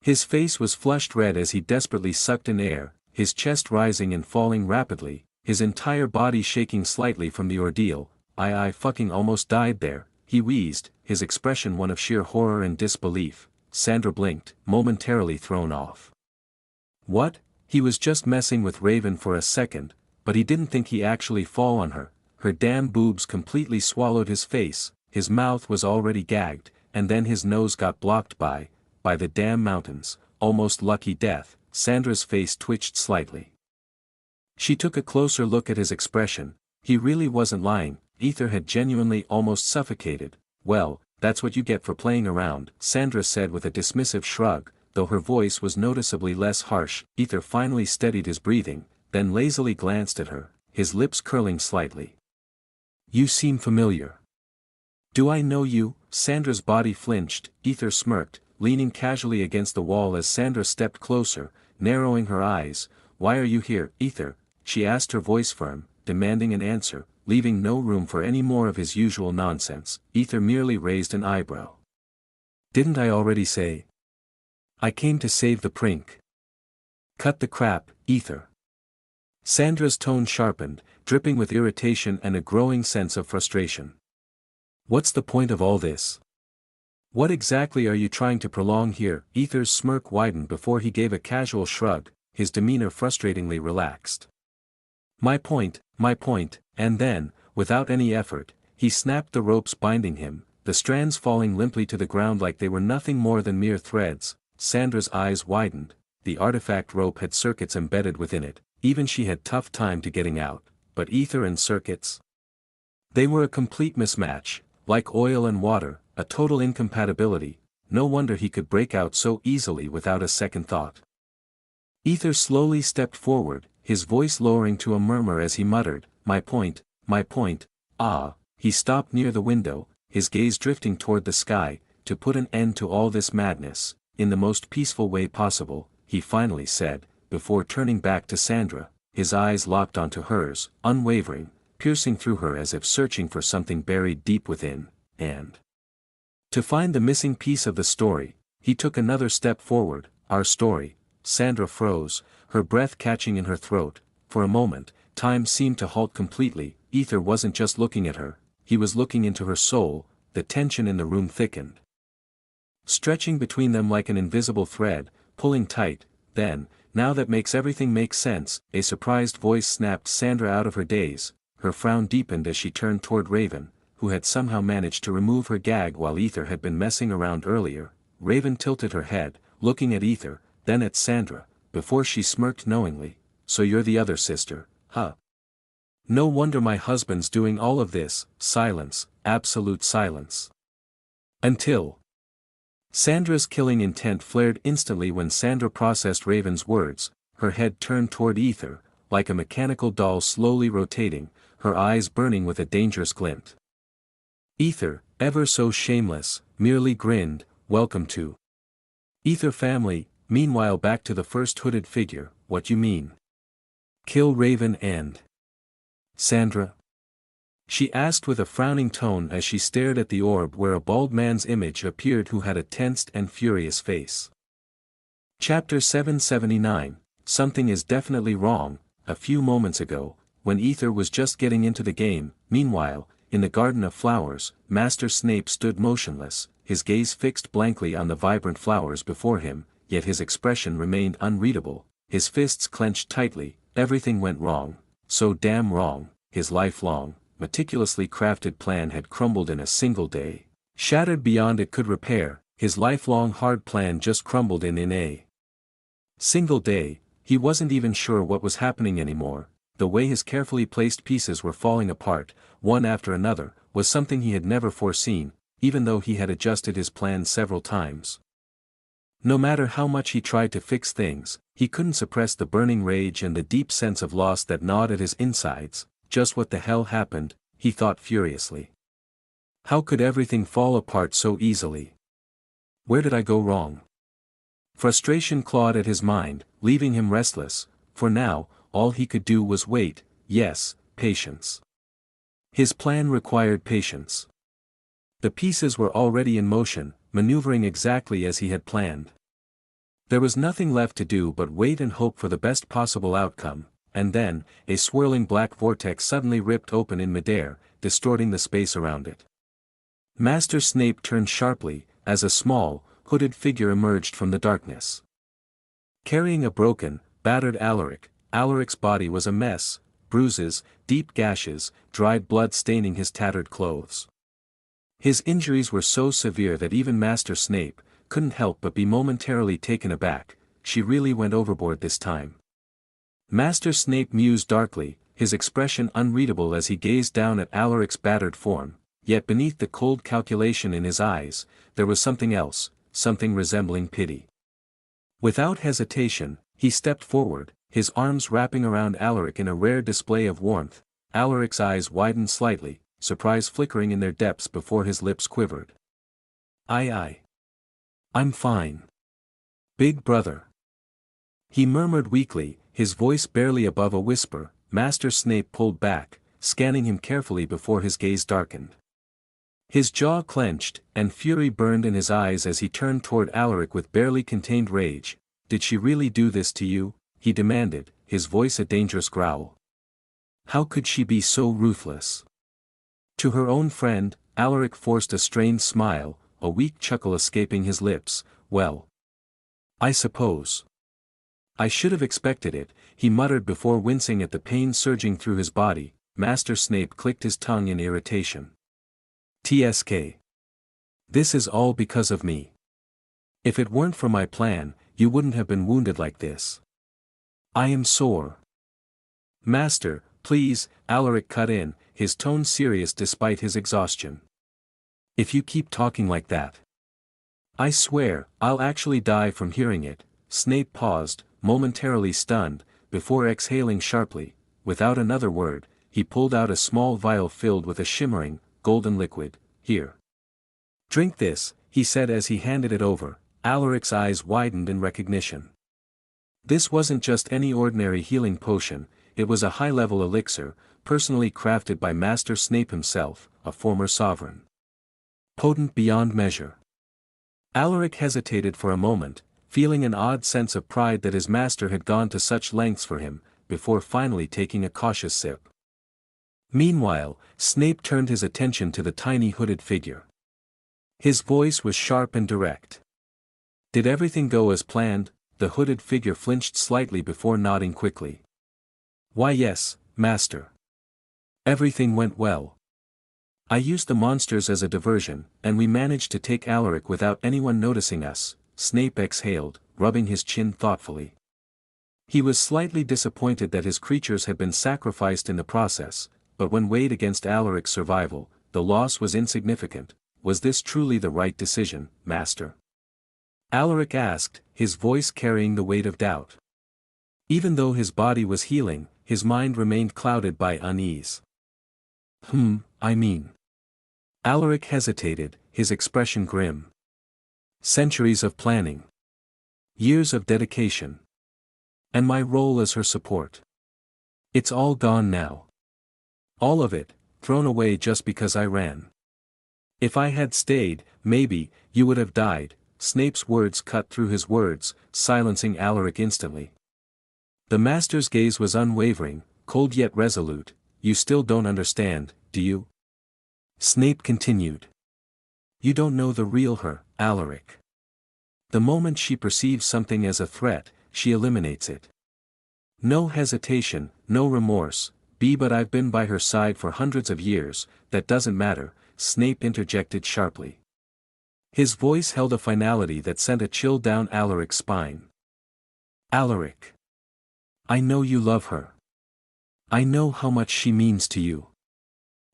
His face was flushed red as he desperately sucked in air, his chest rising and falling rapidly, his entire body shaking slightly from the ordeal. I fucking almost died there, he wheezed, his expression one of sheer horror and disbelief. Sandra blinked, momentarily thrown off. What? He was just messing with Raven for a second, but he didn't think he'd actually fall on her. Her damn boobs completely swallowed his face, his mouth was already gagged, and then his nose got blocked by the damn mountains. Almost lucky death. Sandra's face twitched slightly. She took a closer look at his expression. He really wasn't lying. Aether had genuinely almost suffocated. Well, that's what you get for playing around, Sandra said with a dismissive shrug, though her voice was noticeably less harsh. Aether finally steadied his breathing, then lazily glanced at her, his lips curling slightly. You seem familiar. Do I know you? Sandra's body flinched. Aether smirked, leaning casually against the wall as Sandra stepped closer, narrowing her eyes. "Why are you here, Aether?" she asked, her voice firm, demanding an answer, leaving no room for any more of his usual nonsense. Aether merely raised an eyebrow. "Didn't I already say? I came to save the prink." "Cut the crap, Aether." Sandra's tone sharpened, dripping with irritation and a growing sense of frustration. "What's the point of all this? What exactly are you trying to prolong here?" Aether's smirk widened before he gave a casual shrug, his demeanor frustratingly relaxed. My point, and then, without any effort, he snapped the ropes binding him, the strands falling limply to the ground like they were nothing more than mere threads. Sandra's eyes widened. The artifact rope had circuits embedded within it, even she had tough time to getting out, but ether and circuits? They were a complete mismatch, like oil and water, a total incompatibility. No wonder he could break out so easily without a second thought. Aether slowly stepped forward, his voice lowering to a murmur as he muttered, my point, ah." He stopped near the window, his gaze drifting toward the sky. "To put an end to all this madness, in the most peaceful way possible," he finally said, before turning back to Sandra, his eyes locked onto hers, unwavering, piercing through her as if searching for something buried deep within, and to find the missing piece of the story. He took another step forward. "Our story." Sandra froze, her breath catching in her throat. For a moment, time seemed to halt completely. Aether wasn't just looking at her, he was looking into her soul. The tension in the room thickened, stretching between them like an invisible thread, pulling tight. "Then, now that makes everything make sense," a surprised voice snapped Sandra out of her daze. Her frown deepened as she turned toward Raven, who had somehow managed to remove her gag while Aether had been messing around earlier. Raven tilted her head, looking at Aether, then at Sandra, before she smirked knowingly. "So you're the other sister, huh? No wonder my husband's doing all of this." Silence, absolute silence. Until Sandra's killing intent flared instantly when Sandra processed Raven's words. Her head turned toward Aether, like a mechanical doll slowly rotating, her eyes burning with a dangerous glint. Aether, ever so shameless, merely grinned, "Welcome to Aether family." Meanwhile, back to the first hooded figure. "What you mean? Kill Raven and Sandra?" she asked with a frowning tone as she stared at the orb where a bald man's image appeared who had a tensed and furious face. Chapter 779, Something is definitely wrong. A few moments ago, when Aether was just getting into the game, meanwhile, in the Garden of Flowers, Master Snape stood motionless, his gaze fixed blankly on the vibrant flowers before him, yet his expression remained unreadable, his fists clenched tightly. Everything went wrong, so damn wrong. His lifelong, meticulously crafted plan had crumbled in a single day, shattered beyond it could repair. His lifelong hard plan just crumbled in a single day. He wasn't even sure what was happening anymore. The way his carefully placed pieces were falling apart, one after another, was something he had never foreseen, even though he had adjusted his plan several times. No matter how much he tried to fix things, he couldn't suppress the burning rage and the deep sense of loss that gnawed at his insides. Just what the hell happened, he thought furiously. How could everything fall apart so easily? Where did I go wrong? Frustration clawed at his mind, leaving him restless. For now, all he could do was wait. Yes, patience. His plan required patience. The pieces were already in motion, maneuvering exactly as he had planned. There was nothing left to do but wait and hope for the best possible outcome, and then, a swirling black vortex suddenly ripped open in midair, distorting the space around it. Master Snape turned sharply, as a small, hooded figure emerged from the darkness. Carrying a broken, battered Alaric. Alaric's body was a mess, bruises, deep gashes, dried blood staining his tattered clothes. His injuries were so severe that even Master Snape couldn't help but be momentarily taken aback. She really went overboard this time. Master Snape mused darkly, his expression unreadable as he gazed down at Alaric's battered form, yet beneath the cold calculation in his eyes, there was something else, something resembling pity. Without hesitation, he stepped forward, his arms wrapping around Alaric in a rare display of warmth. Alaric's eyes widened slightly, surprise flickering in their depths before his lips quivered. "Aye. I'm fine. Big brother. He murmured weakly, his voice barely above a whisper. Master Snape pulled back, scanning him carefully before his gaze darkened. His jaw clenched, and fury burned in his eyes as he turned toward Alaric with barely contained rage. Did she really do this to you? He demanded, his voice a dangerous growl. How could she be so ruthless? To her own friend, Alaric forced a strained smile, a weak chuckle escaping his lips. Well, I suppose. I should have expected it, he muttered before wincing at the pain surging through his body. Master Snape clicked his tongue in irritation. TSK. This is all because of me. If it weren't for my plan, you wouldn't have been wounded like this. I am sore. Master, please, Alaric cut in, his tone serious despite his exhaustion. If you keep talking like that, I swear, I'll actually die from hearing it. Snape paused, momentarily stunned, before exhaling sharply. Without another word, he pulled out a small vial filled with a shimmering, golden liquid. Here. Drink this, he said as he handed it over. Alaric's eyes widened in recognition. This wasn't just any ordinary healing potion, it was a high-level elixir, personally crafted by Master Snape himself, a former sovereign. Potent beyond measure. Alaric hesitated for a moment, feeling an odd sense of pride that his master had gone to such lengths for him, before finally taking a cautious sip. Meanwhile, Snape turned his attention to the tiny hooded figure. His voice was sharp and direct. Did everything go as planned? The hooded figure flinched slightly before nodding quickly. Why yes, Master. Everything went well. I used the monsters as a diversion, and we managed to take Alaric without anyone noticing us. Snape exhaled, rubbing his chin thoughtfully. He was slightly disappointed that his creatures had been sacrificed in the process, but when weighed against Alaric's survival, the loss was insignificant. Was this truly the right decision, Master? Alaric asked, his voice carrying the weight of doubt. Even though his body was healing, his mind remained clouded by unease. I mean. Alaric hesitated, his expression grim. Centuries of planning. Years of dedication. And my role as her support. It's all gone now. All of it, thrown away just because I ran. If I had stayed, maybe, you would have died. Snape's words cut through his words, silencing Alaric instantly. The master's gaze was unwavering, cold yet resolute. You still don't understand, do you? Snape continued. You don't know the real her, Alaric. The moment she perceives something as a threat, she eliminates it. No hesitation, no remorse. But I've been by her side for hundreds of years. That doesn't matter, Snape interjected sharply. His voice held a finality that sent a chill down Alaric's spine. Alaric. I know you love her. I know how much she means to you.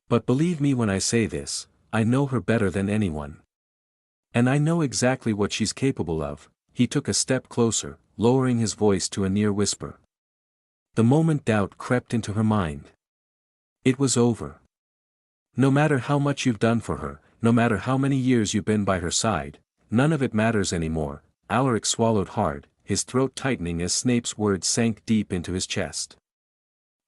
But believe me when I say this, I know her better than anyone. And I know exactly what she's capable of. He took a step closer, lowering his voice to a near whisper. The moment doubt crept into her mind. It was over. No matter how much you've done for her, no matter how many years you've been by her side, none of it matters anymore. Alaric swallowed hard, his throat tightening as Snape's words sank deep into his chest.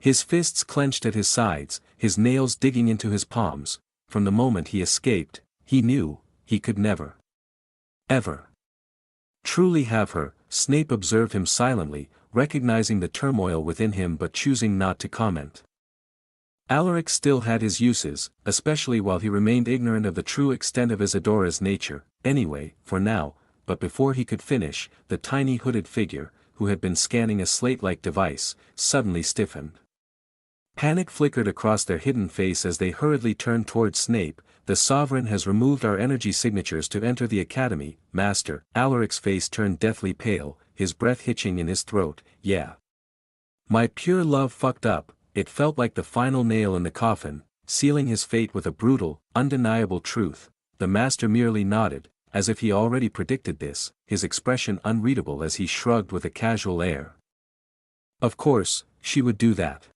His fists clenched at his sides, his nails digging into his palms. From the moment he escaped, he knew, he could never, ever, truly have her. Snape observed him silently, recognizing the turmoil within him but choosing not to comment. Alaric still had his uses, especially while he remained ignorant of the true extent of Isadora's nature, anyway, for now. But before he could finish, the tiny hooded figure, who had been scanning a slate-like device, suddenly stiffened. Panic flickered across their hidden face as they hurriedly turned towards Snape. The Sovereign has removed our energy signatures to enter the Academy, Master. Alaric's face turned deathly pale, his breath hitching in his throat. Yeah. My pure love fucked up. It felt like the final nail in the coffin, sealing his fate with a brutal, undeniable truth. The Master merely nodded, as if he already predicted this, his expression unreadable as he shrugged with a casual air. Of course, she would do that.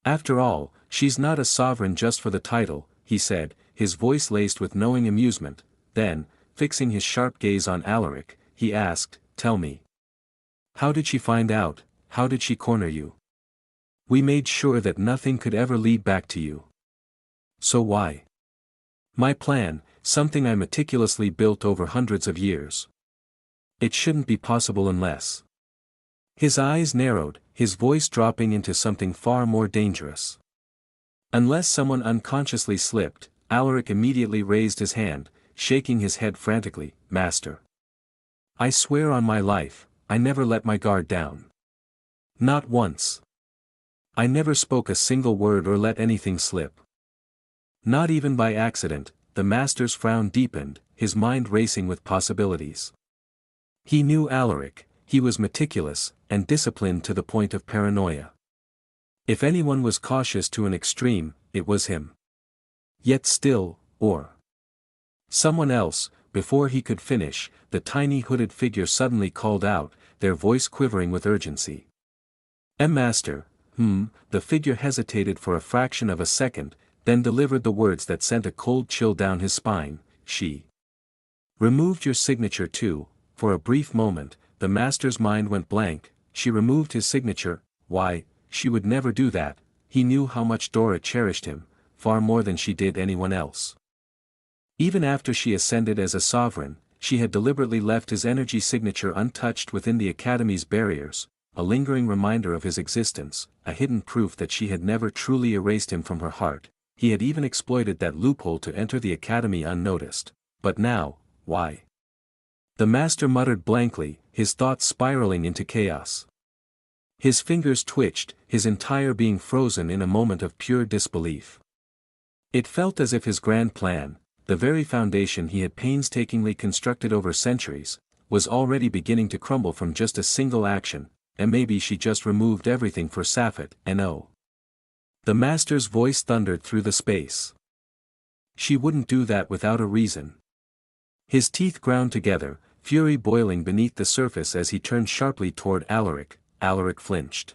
After all, she's not a sovereign just for the title, he said, his voice laced with knowing amusement. Then, fixing his sharp gaze on Alaric, he asked, "Tell me. How did she find out? How did she corner you? We made sure that nothing could ever lead back to you. So why?" "My plan, something I meticulously built over hundreds of years. It shouldn't be possible unless..." His eyes narrowed, his voice dropping into something far more dangerous. "Unless someone unconsciously slipped." Alaric immediately raised his hand, shaking his head frantically. "Master. I swear on my life, I never let my guard down. Not once. I never spoke a single word or let anything slip. Not even by accident." The master's frown deepened, his mind racing with possibilities. He knew Alaric, he was meticulous, and disciplined to the point of paranoia. If anyone was cautious to an extreme, it was him. Yet still, or someone else. Before he could finish, the tiny hooded figure suddenly called out, their voice quivering with urgency. "Master." The figure hesitated for a fraction of a second, then delivered the words that sent a cold chill down his spine. "She removed your signature too." For a brief moment, the master's mind went blank. She removed his signature? Why, she would never do that. He knew how much Dora cherished him, far more than she did anyone else. Even after she ascended as a sovereign, she had deliberately left his energy signature untouched within the Academy's barriers, a lingering reminder of his existence, a hidden proof that she had never truly erased him from her heart. He had even exploited that loophole to enter the Academy unnoticed. But now, why? The master muttered blankly, his thoughts spiraling into chaos. His fingers twitched, his entire being frozen in a moment of pure disbelief. It felt as if his grand plan, the very foundation he had painstakingly constructed over centuries, was already beginning to crumble from just a single action, and maybe she just removed everything for Safet, and oh. The master's voice thundered through the space. She wouldn't do that without a reason. His teeth ground together, fury boiling beneath the surface as he turned sharply toward Alaric. Alaric flinched.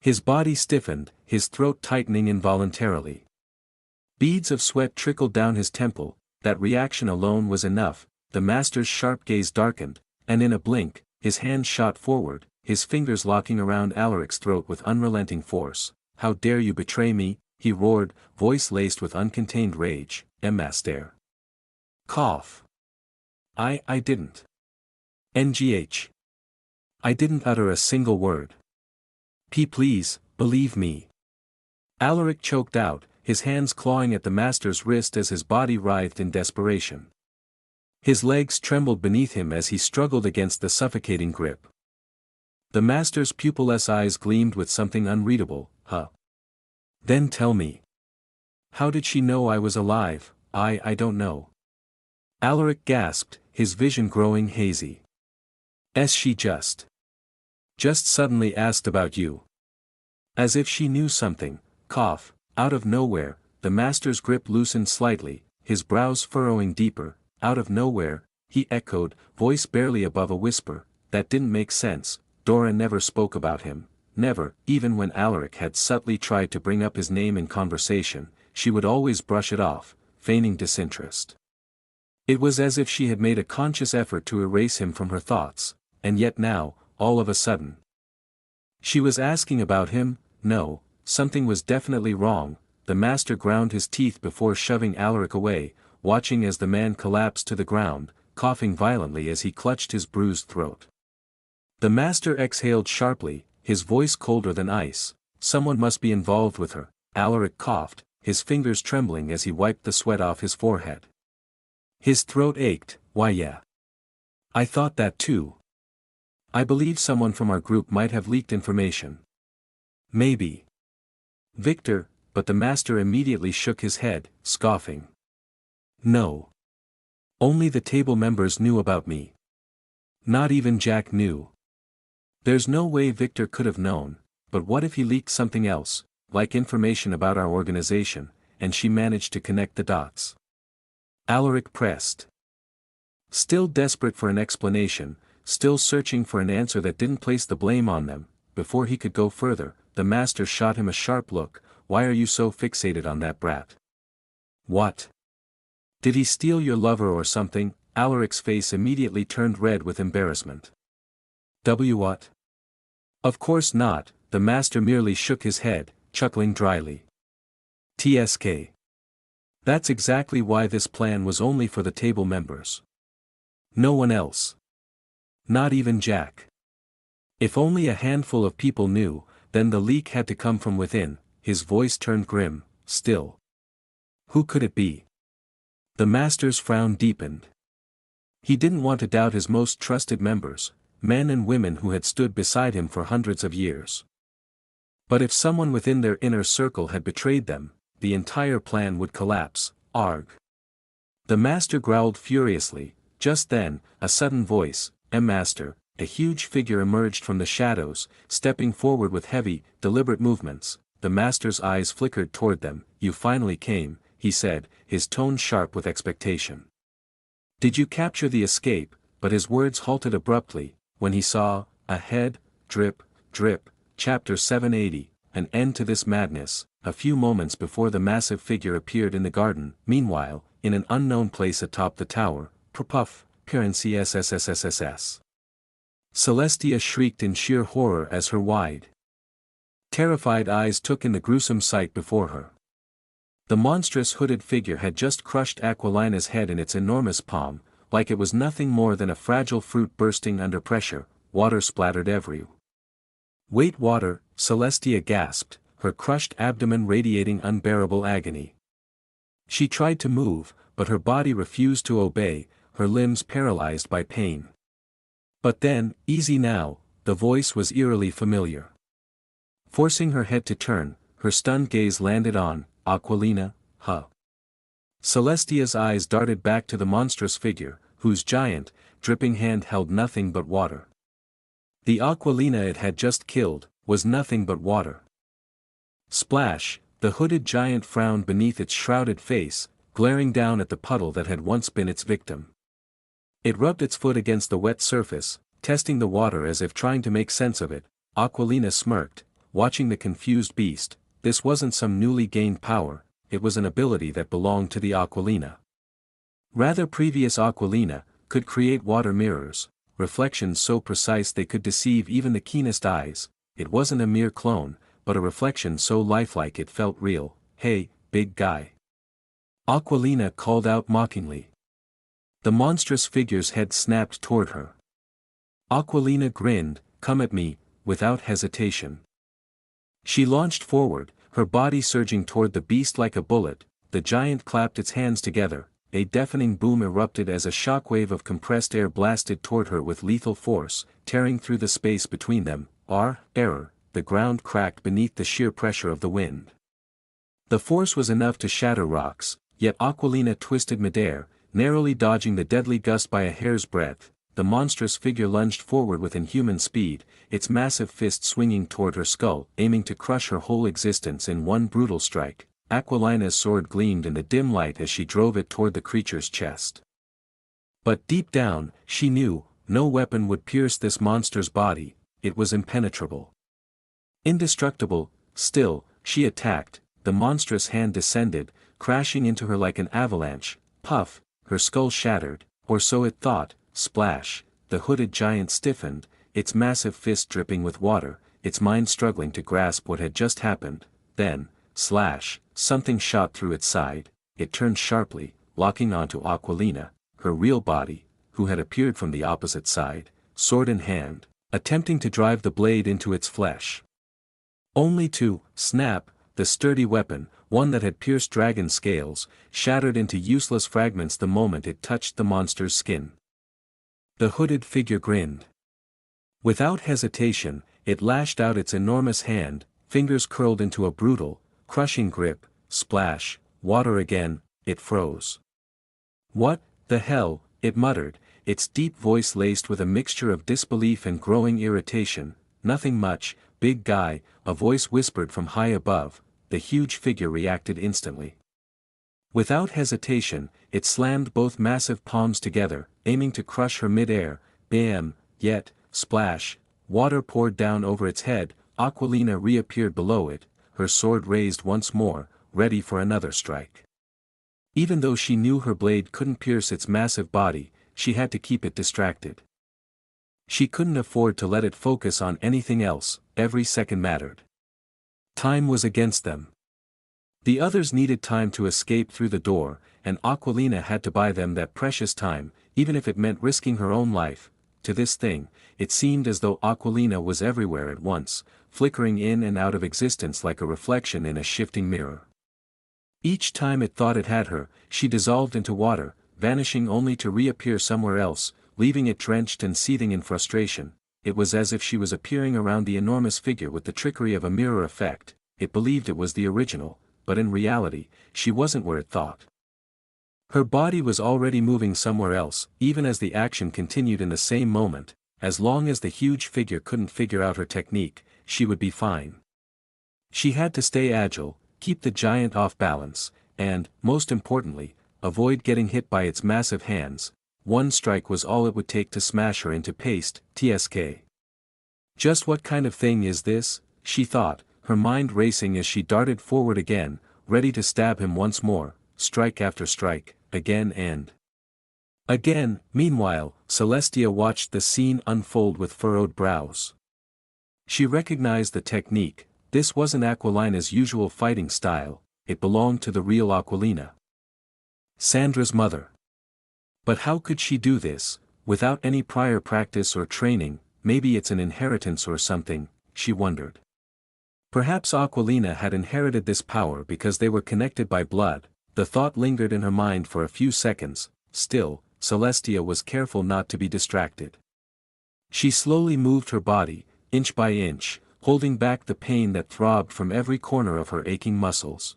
His body stiffened, his throat tightening involuntarily. Beads of sweat trickled down his temple. That reaction alone was enough. The master's sharp gaze darkened, and in a blink, his hand shot forward, his fingers locking around Alaric's throat with unrelenting force. "How dare you betray me?" he roared, voice laced with uncontained rage. "Master." Cough. I didn't. NGH. I didn't utter a single word. Please, believe me." Alaric choked out, his hands clawing at the master's wrist as his body writhed in desperation. His legs trembled beneath him as he struggled against the suffocating grip. The master's pupilless eyes gleamed with something unreadable. Then tell me. How did she know I was alive?" I don't know." Alaric gasped, his vision growing hazy. She just suddenly asked about you. As if she knew something." Cough. Out of nowhere, the master's grip loosened slightly, his brows furrowing deeper. "Out of nowhere," he echoed, voice barely above a whisper. "That didn't make sense. Dora never spoke about him. Never, even when Alaric had subtly tried to bring up his name in conversation, she would always brush it off, feigning disinterest. It was as if she had made a conscious effort to erase him from her thoughts, and yet now, all of a sudden, she was asking about him. No, something was definitely wrong. The master ground his teeth before shoving Alaric away, watching as the man collapsed to the ground, coughing violently as he clutched his bruised throat. The master exhaled sharply, his voice colder than ice. "Someone must be involved with her." Alaric coughed, his fingers trembling as he wiped the sweat off his forehead. His throat ached. "Why yeah. I thought that too. I believe someone from our group might have leaked information. Maybe Victor," but the master immediately shook his head, scoffing. "No. Only the table members knew about me. Not even Jack knew. There's no way Victor could have known, but what if he leaked something else, like information about our organization, and she managed to connect the dots?" Alaric pressed. Still desperate for an explanation, still searching for an answer that didn't place the blame on them. Before he could go further, the master shot him a sharp look. "Why are you so fixated on that brat? What? Did he steal your lover or something?" Alaric's face immediately turned red with embarrassment. What? Of course not, the master merely shook his head, chuckling dryly. TSK. That's exactly why this plan was only for the table members. No one else. Not even Jack. If only a handful of people knew, then the leak had to come from within. His voice turned grim. Still. Who could it be? The master's frown deepened. He didn't want to doubt his most trusted members, men and women who had stood beside him for hundreds of years. But if someone within their inner circle had betrayed them, the entire plan would collapse. Arg. The master growled furiously. Just then, a sudden voice, Master, a huge figure emerged from the shadows, stepping forward with heavy, deliberate movements. The master's eyes flickered toward them. You finally came, he said, his tone sharp with expectation. Did you capture the escape? But his words halted abruptly, when he saw, ahead, drip, drip, chapter 780, an end to this madness, a few moments before the massive figure appeared in the garden. Meanwhile, in an unknown place atop the tower, puff, PRNCSSSSSS. Celestia shrieked in sheer horror as her wide, terrified eyes took in the gruesome sight before her. The monstrous hooded figure had just crushed Aquilina's head in its enormous palm, like it was nothing more than a fragile fruit bursting under pressure. Water splattered everywhere. Wait, water, Celestia gasped, her crushed abdomen radiating unbearable agony. She tried to move, but her body refused to obey, her limbs paralyzed by pain. But then, easy now, the voice was eerily familiar. Forcing her head to turn, her stunned gaze landed on Aquilina. Celestia's eyes darted back to the monstrous figure, whose giant, dripping hand held nothing but water. The Aquilina it had just killed, was nothing but water. Splash, the hooded giant frowned beneath its shrouded face, glaring down at the puddle that had once been its victim. It rubbed its foot against the wet surface, testing the water as if trying to make sense of it. Aquilina smirked, watching the confused beast. This wasn't some newly gained power, it was an ability that belonged to the Aquilina. Rather, previous Aquilina could create water mirrors, reflections so precise they could deceive even the keenest eyes. It wasn't a mere clone, but a reflection so lifelike it felt real. Hey, big guy. Aquilina called out mockingly. The monstrous figure's head snapped toward her. Aquilina grinned, come at me, without hesitation. She launched forward, her body surging toward the beast like a bullet. The giant clapped its hands together, a deafening boom erupted as a shockwave of compressed air blasted toward her with lethal force, tearing through the space between them. Error, the ground cracked beneath the sheer pressure of the wind. The force was enough to shatter rocks, yet Aquilina twisted midair, narrowly dodging the deadly gust by a hair's breadth. The monstrous figure lunged forward with inhuman speed, its massive fist swinging toward her skull, aiming to crush her whole existence in one brutal strike. Aquilina's sword gleamed in the dim light as she drove it toward the creature's chest. But deep down, she knew, no weapon would pierce this monster's body. It was impenetrable. Indestructible. Still, she attacked. The monstrous hand descended, crashing into her like an avalanche. Puff, her skull shattered, or so it thought. Splash, the hooded giant stiffened, its massive fist dripping with water, its mind struggling to grasp what had just happened. Then, slash, something shot through its side. It turned sharply, locking onto Aquilina, her real body, who had appeared from the opposite side, sword in hand, attempting to drive the blade into its flesh. Only to snap, the sturdy weapon, one that had pierced dragon scales, shattered into useless fragments the moment it touched the monster's skin. The hooded figure grinned. Without hesitation, it lashed out its enormous hand, fingers curled into a brutal, crushing grip. Splash, water again. It froze. What the hell, it muttered, its deep voice laced with a mixture of disbelief and growing irritation. Nothing much, big guy, a voice whispered from high above. The huge figure reacted instantly. Without hesitation, it slammed both massive palms together, aiming to crush her mid-air. Bam, yet, splash, water poured down over its head. Aquilina reappeared below it, her sword raised once more, ready for another strike. Even though she knew her blade couldn't pierce its massive body, she had to keep it distracted. She couldn't afford to let it focus on anything else, every second mattered. Time was against them. The others needed time to escape through the door, and Aquilina had to buy them that precious time, even if it meant risking her own life. To this thing, it seemed as though Aquilina was everywhere at once, flickering in and out of existence like a reflection in a shifting mirror. Each time it thought it had her, she dissolved into water, vanishing only to reappear somewhere else, leaving it drenched and seething in frustration. It was as if she was appearing around the enormous figure with the trickery of a mirror effect. It believed it was the original, but in reality, she wasn't where it thought. Her body was already moving somewhere else, even as the action continued in the same moment. As long as the huge figure couldn't figure out her technique, she would be fine. She had to stay agile, keep the giant off balance, and, most importantly, avoid getting hit by its massive hands. One strike was all it would take to smash her into paste. TSK. Just what kind of thing is this? She thought, her mind racing as she darted forward again, ready to stab him once more, strike after strike, again and again. Meanwhile, Celestia watched the scene unfold with furrowed brows. She recognized the technique. This wasn't Aquilina's usual fighting style, it belonged to the real Aquilina, Sandra's mother. But how could she do this, without any prior practice or training? Maybe it's an inheritance or something, she wondered. Perhaps Aquilina had inherited this power because they were connected by blood. The thought lingered in her mind for a few seconds. Still, Celestia was careful not to be distracted. She slowly moved her body, inch by inch, holding back the pain that throbbed from every corner of her aching muscles.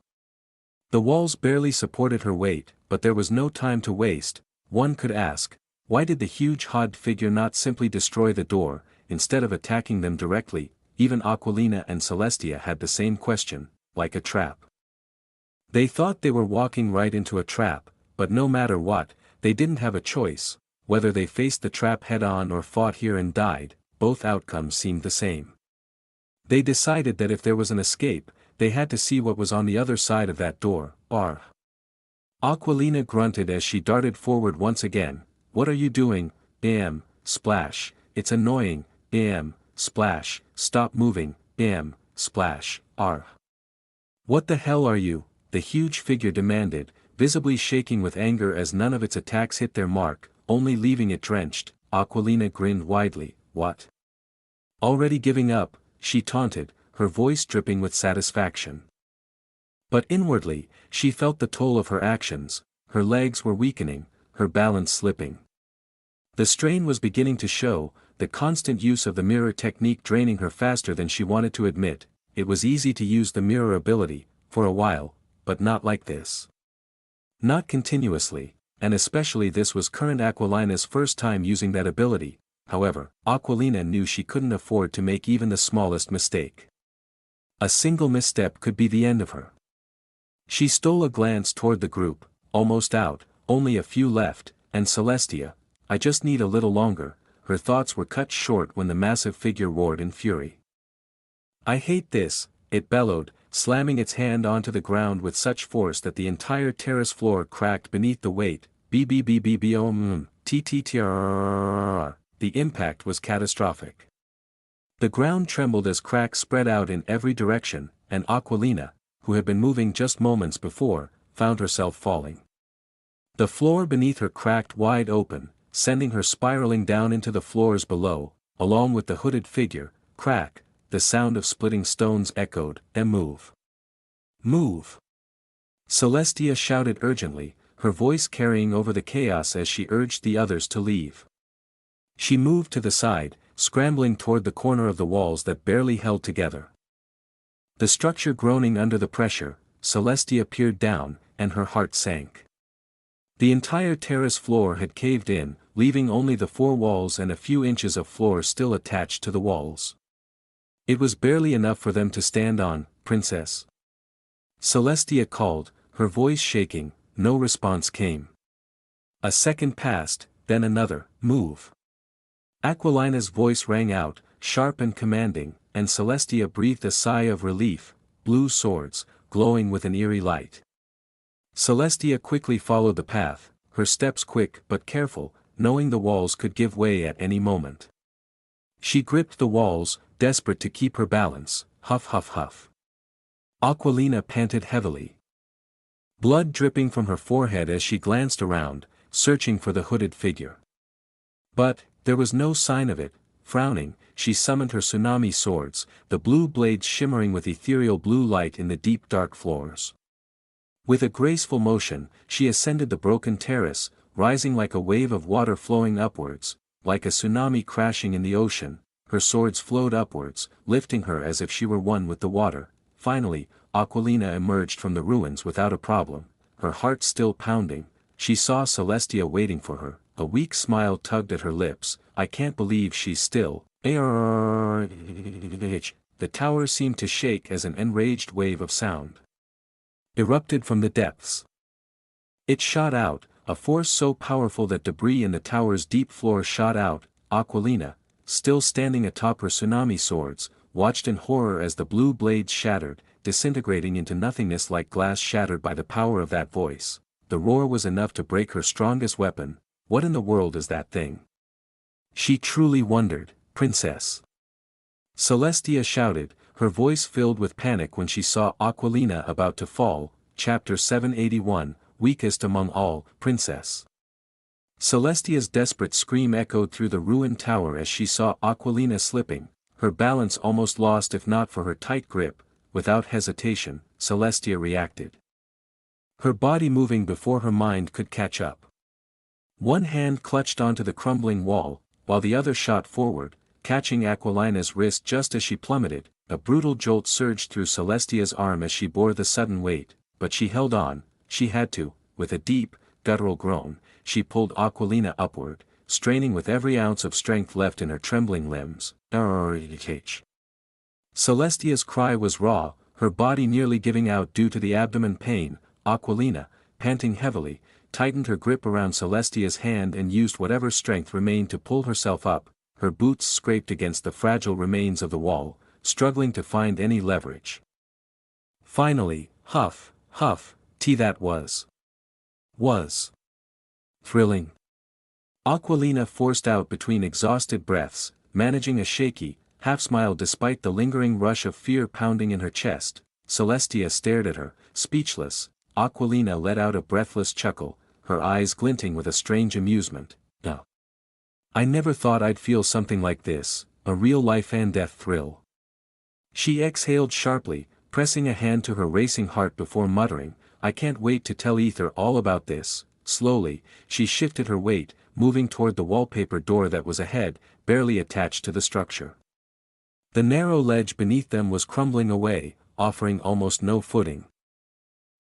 The walls barely supported her weight, but there was no time to waste. One could ask, why did the huge hod figure not simply destroy the door, instead of attacking them directly? Even Aquilina and Celestia had the same question, like a trap. They thought they were walking right into a trap, but no matter what, they didn't have a choice. Whether they faced the trap head-on or fought here and died, both outcomes seemed the same. They decided that if there was an escape, they had to see what was on the other side of that door. Aquilina grunted as she darted forward once again. What are you doing? Splash. It's annoying. Splash. Stop moving. Splash. What the hell are you? The huge figure demanded, visibly shaking with anger as none of its attacks hit their mark, only leaving it drenched. Aquilina grinned widely. What? Already giving up? She taunted, her voice dripping with satisfaction. But inwardly, she felt the toll of her actions. Her legs were weakening, her balance slipping. The strain was beginning to show, the constant use of the mirror technique draining her faster than she wanted to admit. It was easy to use the mirror ability, for a while, but not like this. Not continuously, and especially this was current Aquilina's first time using that ability. However, Aquilina knew she couldn't afford to make even the smallest mistake. A single misstep could be the end of her. She stole a glance toward the group, almost out, only a few left, and Celestia. I just need a little longer. Her thoughts were cut short when the massive figure roared in fury. I hate this, it bellowed, slamming its hand onto the ground with such force that the entire terrace floor cracked beneath the weight. The impact was catastrophic. The ground trembled as cracks spread out in every direction, and Aquilina, who had been moving just moments before, found herself falling. The floor beneath her cracked wide open, sending her spiraling down into the floors below, along with the hooded figure. Crack, the sound of splitting stones echoed. Move. Move. Celestia shouted urgently, her voice carrying over the chaos as she urged the others to leave. She moved to the side, scrambling toward the corner of the walls that barely held together. The structure groaning under the pressure, Celestia peered down, and her heart sank. The entire terrace floor had caved in, leaving only the four walls and a few inches of floor still attached to the walls. It was barely enough for them to stand on. Princess. Celestia called, her voice shaking. No response came. A second passed, then another. Move. Aquilina's voice rang out, sharp and commanding, and Celestia breathed a sigh of relief. Blue swords, glowing with an eerie light. Celestia quickly followed the path, her steps quick but careful, knowing the walls could give way at any moment. She gripped the walls, desperate to keep her balance. Huff huff huff. Aquilina panted heavily. Blood dripping from her forehead as she glanced around, searching for the hooded figure. But, there was no sign of it. Frowning, she summoned her tsunami swords, the blue blades shimmering with ethereal blue light in the deep dark floors. With a graceful motion, she ascended the broken terrace, rising like a wave of water flowing upwards, like a tsunami crashing in the ocean. Her swords flowed upwards, lifting her as if she were one with the water. Finally, Aquilina emerged from the ruins without a problem, her heart still pounding. She saw Celestia waiting for her, a weak smile tugged at her lips. I can't believe she's still. The tower seemed to shake as an enraged wave of sound erupted from the depths. It shot out, a force so powerful that debris in the tower's deep floor shot out. Aquilina, still standing atop her tsunami swords, watched in horror as the blue blades shattered, disintegrating into nothingness like glass shattered by the power of that voice. The roar was enough to break her strongest weapon. What in the world is that thing? She truly wondered. Princess. Celestia shouted, her voice filled with panic when she saw Aquilina about to fall. Chapter 781, Weakest among all. Princess. Celestia's desperate scream echoed through the ruined tower as she saw Aquilina slipping, her balance almost lost if not for her tight grip. Without hesitation, Celestia reacted. Her body moving before her mind could catch up. One hand clutched onto the crumbling wall, while the other shot forward, catching Aquilina's wrist just as she plummeted. A brutal jolt surged through Celestia's arm as she bore the sudden weight, but she held on. She had to. With a deep, guttural groan, she pulled Aquilina upward, straining with every ounce of strength left in her trembling limbs. Celestia's cry was raw, her body nearly giving out due to the abdomen pain. Aquilina, panting heavily, tightened her grip around Celestia's hand and used whatever strength remained to pull herself up. Her boots scraped against the fragile remains of the wall, struggling to find any leverage. Finally, huff, huff, that was thrilling. Aquilina forced out between exhausted breaths, managing a shaky, half-smile despite the lingering rush of fear pounding in her chest. Celestia stared at her, speechless. Aquilina let out a breathless chuckle, her eyes glinting with a strange amusement. I never thought I'd feel something like this, a real life and death thrill. She exhaled sharply, pressing a hand to her racing heart before muttering, I can't wait to tell Aether all about this. Slowly, she shifted her weight, moving toward the wallpaper door that was ahead, barely attached to the structure. The narrow ledge beneath them was crumbling away, offering almost no footing.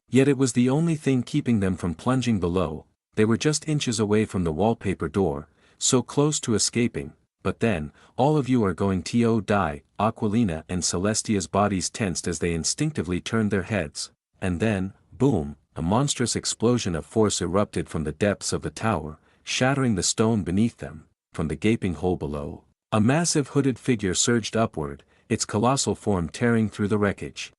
Yet it was the only thing keeping them from plunging below. They were just inches away from the wallpaper door, so close to escaping. But then, all of you are going to die. Aquilina and Celestia's bodies tensed as they instinctively turned their heads. And then, boom, a monstrous explosion of force erupted from the depths of the tower, shattering the stone beneath them. From the gaping hole below, a massive hooded figure surged upward, its colossal form tearing through the wreckage.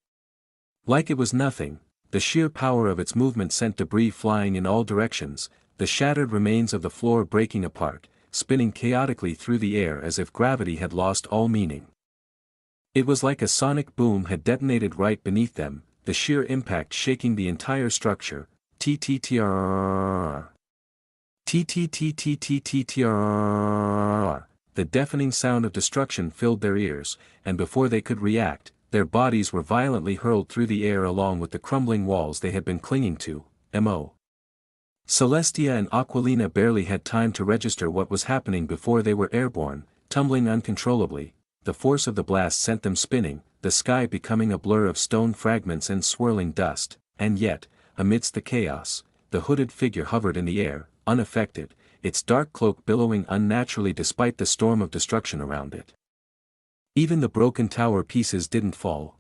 Like it was nothing, the sheer power of its movement sent debris flying in all directions, the shattered remains of the floor breaking apart, spinning chaotically through the air as if gravity had lost all meaning. It was like a sonic boom had detonated right beneath them, the sheer impact shaking the entire structure. TTTRRRR. TTTTTTRRRR. The deafening sound of destruction filled their ears, and before they could react, their bodies were violently hurled through the air along with the crumbling walls they had been clinging to. M.O. Celestia and Aquilina barely had time to register what was happening before they were airborne, tumbling uncontrollably. The force of the blast sent them spinning, the sky becoming a blur of stone fragments and swirling dust. And yet, amidst the chaos, the hooded figure hovered in the air, unaffected, its dark cloak billowing unnaturally despite the storm of destruction around it. Even the broken tower pieces didn't fall.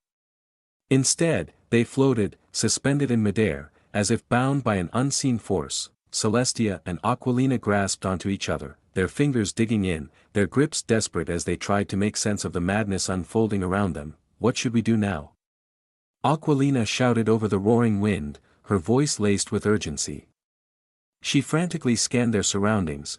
Instead, they floated, suspended in midair, as if bound by an unseen force. Celestia and Aquilina grasped onto each other, their fingers digging in, their grips desperate as they tried to make sense of the madness unfolding around them. What should we do now? Aquilina shouted over the roaring wind, her voice laced with urgency. She frantically scanned their surroundings,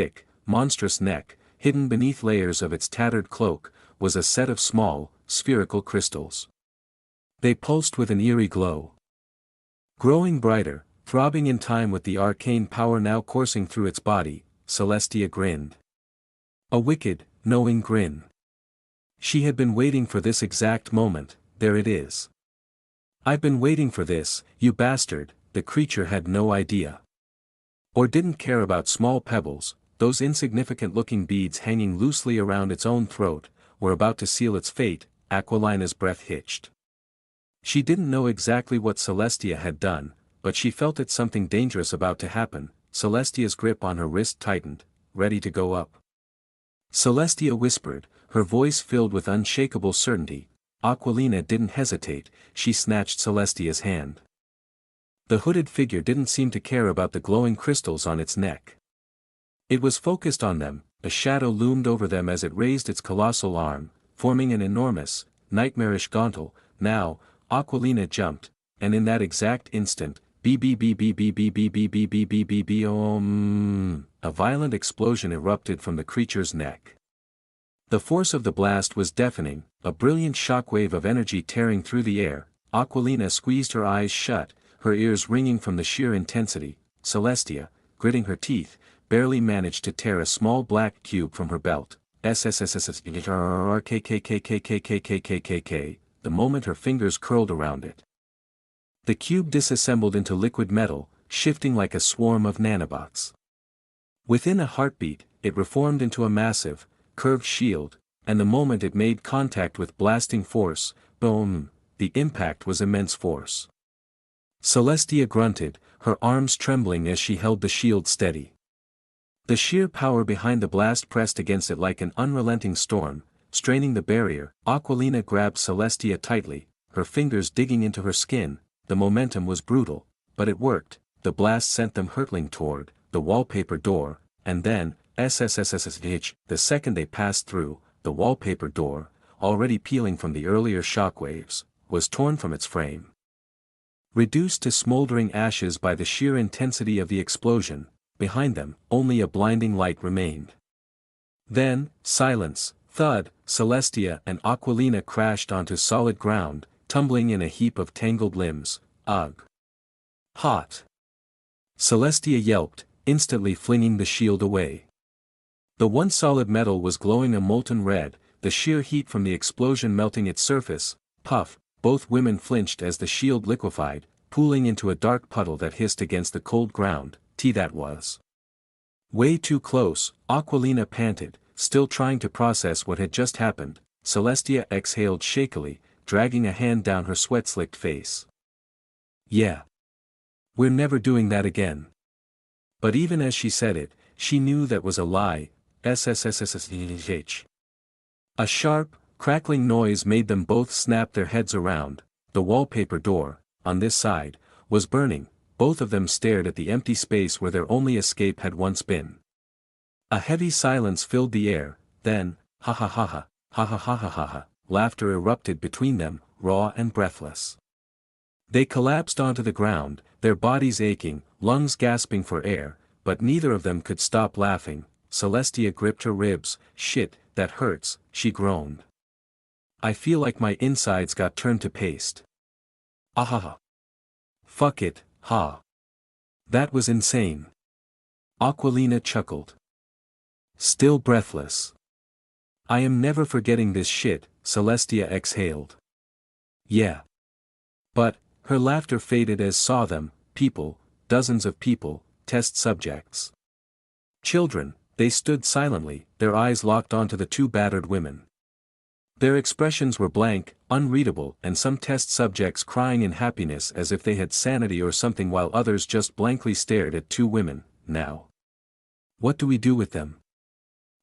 thick, monstrous neck, hidden beneath layers of its tattered cloak, was a set of small, spherical crystals. They pulsed with an eerie glow. Growing brighter, throbbing in time with the arcane power now coursing through its body, Celestia grinned. A wicked, knowing grin. She had been waiting for this exact moment. There it is. "I've been waiting for this, you bastard," the creature had no idea. Or didn't care about small pebbles, those insignificant-looking beads hanging loosely around its own throat, were about to seal its fate. Aquilina's breath hitched. She didn't know exactly what Celestia had done, but she felt it something dangerous about to happen. Celestia's grip on her wrist tightened, ready to go up. Celestia whispered, her voice filled with unshakable certainty. Aquilina didn't hesitate, she snatched Celestia's hand. The hooded figure didn't seem to care about the glowing crystals on its neck. It was focused on them, a shadow loomed over them as it raised its colossal arm, forming an enormous, nightmarish gauntlet. Now, Aquilina jumped, and in that exact instant, a violent explosion erupted from the creature's neck. The force of the blast was deafening, a brilliant shockwave of energy tearing through the air. Aquilina squeezed her eyes shut, her ears ringing from the sheer intensity. Celestia, gritting her teeth, barely managed to tear a small black cube from her belt. The moment her fingers curled around it. The cube disassembled into liquid metal, shifting like a swarm of nanobots. Within a heartbeat, it reformed into a massive, curved shield, and the moment it made contact with blasting force, boom, the impact was immense force. Celestia grunted, her arms trembling as she held the shield steady. The sheer power behind the blast pressed against it like an unrelenting storm, straining the barrier. Aquilina grabbed Celestia tightly, her fingers digging into her skin. The momentum was brutal, but it worked. The blast sent them hurtling toward the wallpaper door, and then, SSSSH, the second they passed through, the wallpaper door, already peeling from the earlier shockwaves, was torn from its frame. Reduced to smoldering ashes by the sheer intensity of the explosion, behind them, only a blinding light remained. Then, silence, thud, Celestia and Aquilina crashed onto solid ground, tumbling in a heap of tangled limbs. Ugh! Hot! Celestia yelped, instantly flinging the shield away. The once solid metal was glowing a molten red, the sheer heat from the explosion melting its surface. Puff! Both women flinched as the shield liquefied, pooling into a dark puddle that hissed against the cold ground. That was way too close, Aquilina panted, still trying to process what had just happened. Celestia exhaled shakily, dragging a hand down her sweat-slicked face. Yeah. We're never doing that again. But even as she said it, she knew that was a lie. SSSSSH. A sharp, crackling noise made them both snap their heads around. The wallpaper door, on this side, was burning. Both of them stared at the empty space where their only escape had once been. A heavy silence filled the air, then, ha ha ha ha, ha ha ha ha ha ha, laughter erupted between them, raw and breathless. They collapsed onto the ground, their bodies aching, lungs gasping for air, but neither of them could stop laughing. Celestia gripped her ribs. Shit, that hurts, she groaned. I feel like my insides got turned to paste. Ahaha. Fuck it, ha. That was insane. Aquilina chuckled. Still breathless. I am never forgetting this shit, Celestia exhaled. Yeah. But, her laughter faded as saw them, people, dozens of people, test subjects. Children, they stood silently, their eyes locked onto the two battered women. Their expressions were blank, unreadable, and some test subjects crying in happiness as if they had sanity or something while others just blankly stared at two women. Now. What do we do with them?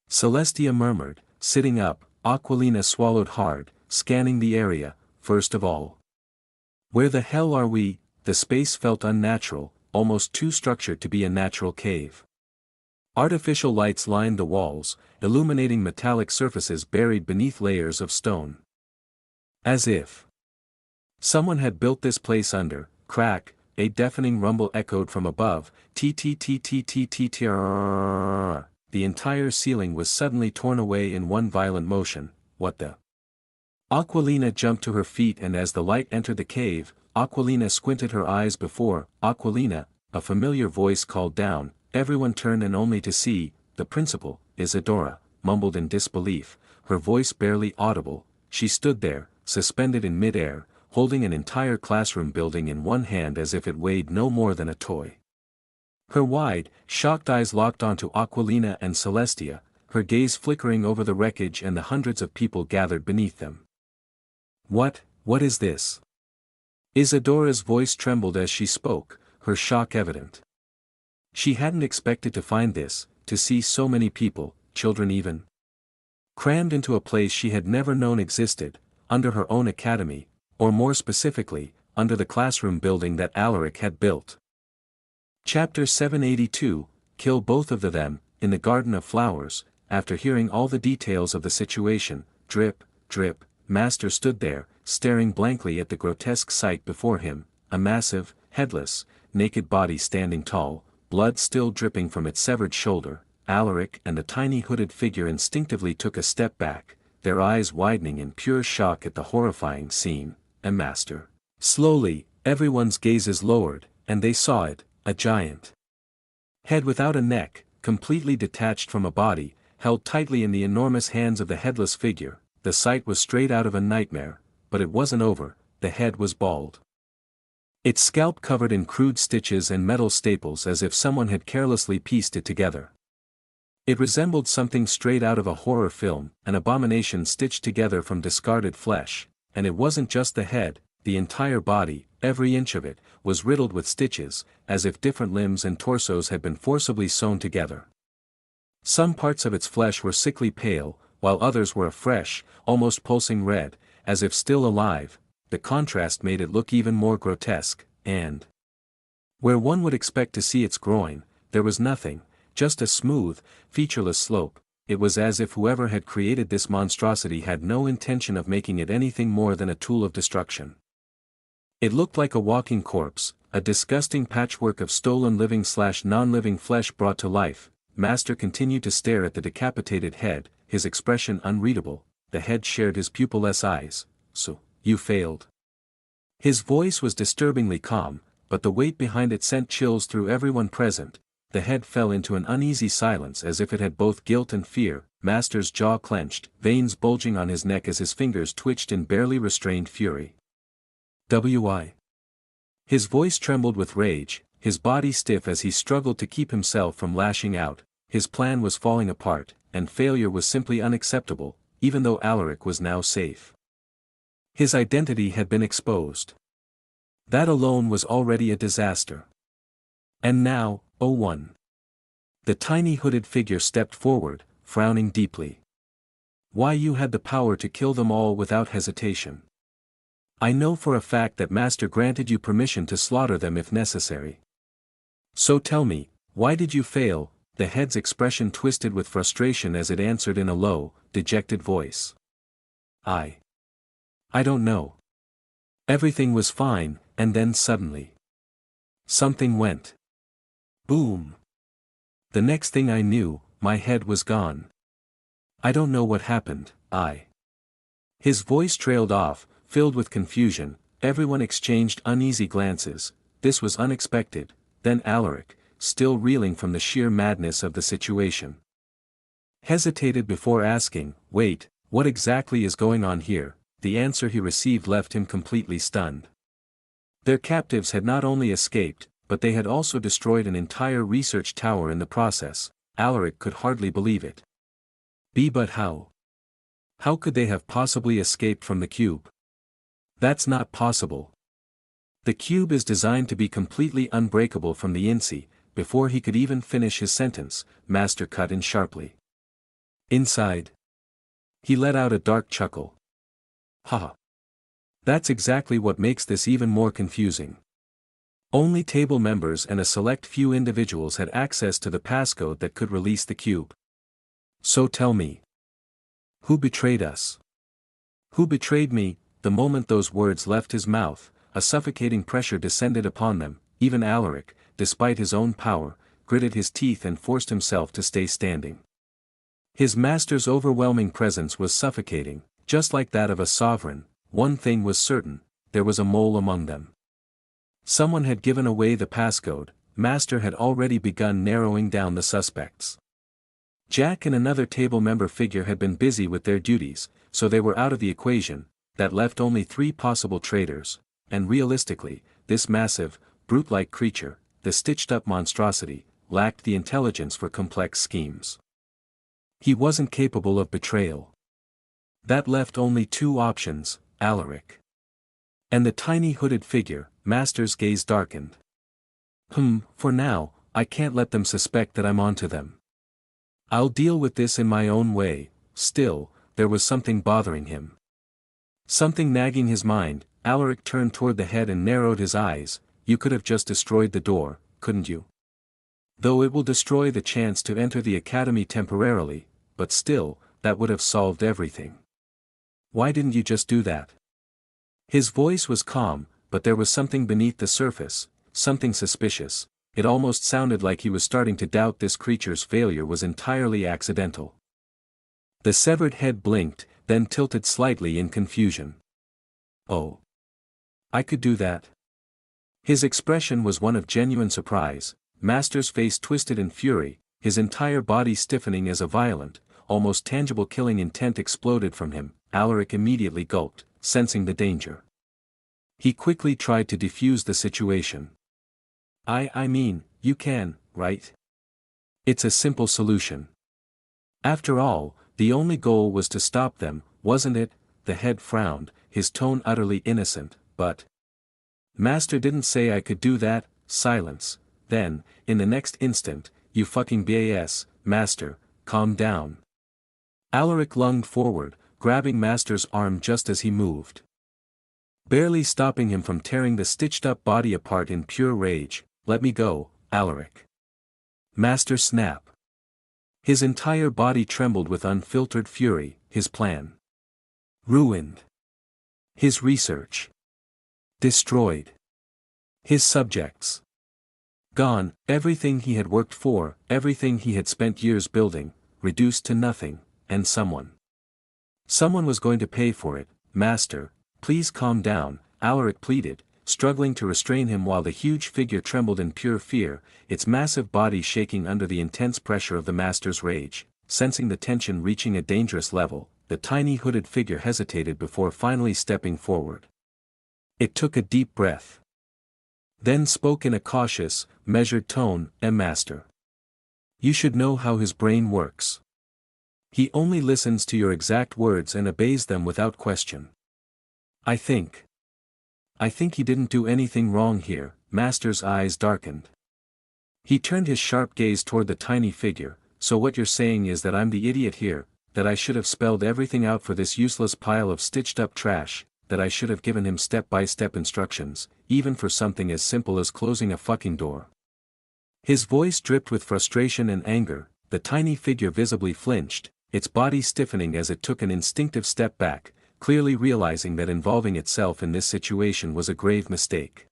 Celestia murmured, sitting up. Aquilina swallowed hard, scanning the area. First of all, where the hell are we? The space felt unnatural, almost too structured to be a natural cave. Artificial lights lined the walls, illuminating metallic surfaces buried beneath layers of stone. As if someone had built this place under. Crack, a deafening rumble echoed from above. The entire ceiling was suddenly torn away in one violent motion. What the? Aquilina jumped to her feet, and as the light entered the cave, Aquilina squinted her eyes before. Aquilina, a familiar voice called down. Everyone turned, and only to see, the principal, Isadora, mumbled in disbelief, her voice barely audible. She stood there, suspended in mid-air, holding an entire classroom building in one hand as if it weighed no more than a toy. Her wide, shocked eyes locked onto Aquilina and Celestia, her gaze flickering over the wreckage and the hundreds of people gathered beneath them. What is this? Isadora's voice trembled as she spoke, her shock evident. She hadn't expected to find this, to see so many people, children even, crammed into a place she had never known existed, under her own academy, or more specifically, under the classroom building that Alaric had built. Chapter 782, Kill both of them, in the Garden of Flowers. After hearing all the details of the situation, drip, drip, Master stood there, staring blankly at the grotesque sight before him, a massive, headless, naked body standing tall, blood still dripping from its severed shoulder. Alaric and the tiny hooded figure instinctively took a step back, their eyes widening in pure shock at the horrifying scene. A master. Slowly, everyone's gazes lowered, and they saw it, a giant head without a neck, completely detached from a body, held tightly in the enormous hands of the headless figure. The sight was straight out of a nightmare, but it wasn't over. The head was bald. Its scalp covered in crude stitches and metal staples as if someone had carelessly pieced it together. It resembled something straight out of a horror film, an abomination stitched together from discarded flesh, and it wasn't just the head, the entire body, every inch of it, was riddled with stitches, as if different limbs and torsos had been forcibly sewn together. Some parts of its flesh were sickly pale, while others were a fresh, almost pulsing red, as if still alive. The contrast made it look even more grotesque, and where one would expect to see its groin, there was nothing, just a smooth, featureless slope. It was as if whoever had created this monstrosity had no intention of making it anything more than a tool of destruction. It looked like a walking corpse, a disgusting patchwork of stolen living/non-living flesh brought to life. Master continued to stare at the decapitated head, his expression unreadable. The head shared his pupilless eyes. "So, you failed." His voice was disturbingly calm, but the weight behind it sent chills through everyone present. The head fell into an uneasy silence as if it had both guilt and fear. Master's jaw clenched, veins bulging on his neck as his fingers twitched in barely restrained fury. "Why?" His voice trembled with rage, his body stiff as he struggled to keep himself from lashing out. His plan was falling apart, and failure was simply unacceptable, even though Alaric was now safe. His identity had been exposed. That alone was already a disaster. And now, oh one. The tiny hooded figure stepped forward, frowning deeply. "Why, you had the power to kill them all without hesitation. I know for a fact that Master granted you permission to slaughter them if necessary. So tell me, why did you fail?" The head's expression twisted with frustration as it answered in a low, dejected voice. I don't know. Everything was fine, and then suddenly, something went boom. The next thing I knew, my head was gone. I don't know what happened. His voice trailed off, filled with confusion. Everyone exchanged uneasy glances. This was unexpected. Then Alaric, still reeling from the sheer madness of the situation, hesitated before asking, "Wait, what exactly is going on here?" The answer he received left him completely stunned. Their captives had not only escaped, but they had also destroyed an entire research tower in the process. Alaric could hardly believe it. But how? How could they have possibly escaped from the cube? That's not possible. The cube is designed to be completely unbreakable from the inside. Before he could even finish his sentence, Master cut in sharply. "Inside?" He let out a dark chuckle. "Ha! That's exactly what makes this even more confusing. Only table members and a select few individuals had access to the passcode that could release the cube. So tell me, who betrayed us? Who betrayed me?" The moment those words left his mouth, a suffocating pressure descended upon them. Even Alaric, despite his own power, gritted his teeth and forced himself to stay standing. His master's overwhelming presence was suffocating, just like that of a sovereign. One thing was certain, there was a mole among them. Someone had given away the passcode. Master had already begun narrowing down the suspects. Jack and another table member figure had been busy with their duties, so they were out of the equation. That left only 3 possible traitors, and realistically, this massive, brute-like creature, the stitched-up monstrosity, lacked the intelligence for complex schemes. He wasn't capable of betrayal. That left only 2 options, Alaric and the tiny hooded figure. Master's gaze darkened. For now, I can't let them suspect that I'm onto them. I'll deal with this in my own way." Still, there was something bothering him. Something nagging his mind. Alaric turned toward the head and narrowed his eyes. "You could have just destroyed the door, couldn't you? Though it will destroy the chance to enter the academy temporarily, but still, that would have solved everything. Why didn't you just do that?" His voice was calm, but there was something beneath the surface, something suspicious. It almost sounded like he was starting to doubt this creature's failure was entirely accidental. The severed head blinked, then tilted slightly in confusion. "Oh. I could do that?" His expression was one of genuine surprise. Master's face twisted in fury, his entire body stiffening as a violent, almost tangible killing intent exploded from him. Alaric immediately gulped, sensing the danger. He quickly tried to defuse the situation. I mean, you can, right? It's a simple solution. After all, the only goal was to stop them, wasn't it?" The head frowned, his tone utterly innocent. "But Master didn't say I could do that. Silence. Then, in the next instant, you fucking BAS, Master, calm down. Alaric lunged forward, grabbing Master's arm just as he moved. Barely stopping him from tearing the stitched-up body apart in pure rage. Let me go, Alaric. Master snap. His entire body trembled with unfiltered fury, his plan ruined. His research destroyed. His subjects gone, everything he had worked for, everything he had spent years building, reduced to nothing, and someone was going to pay for it. Master, please calm down, Alaric pleaded, struggling to restrain him while the huge figure trembled in pure fear, its massive body shaking under the intense pressure of the Master's rage. Sensing the tension reaching a dangerous level, the tiny hooded figure hesitated before finally stepping forward. It took a deep breath. Then spoke in a cautious, measured tone, Master. You should know how his brain works. He only listens to your exact words and obeys them without question. I think he didn't do anything wrong here. Master's eyes darkened. He turned his sharp gaze toward the tiny figure. So what you're saying is that I'm the idiot here, that I should have spelled everything out for this useless pile of stitched-up trash, that I should have given him step-by-step instructions, even for something as simple as closing a fucking door. His voice dripped with frustration and anger. The tiny figure visibly flinched, its body stiffening as it took an instinctive step back, clearly realizing that involving itself in this situation was a grave mistake.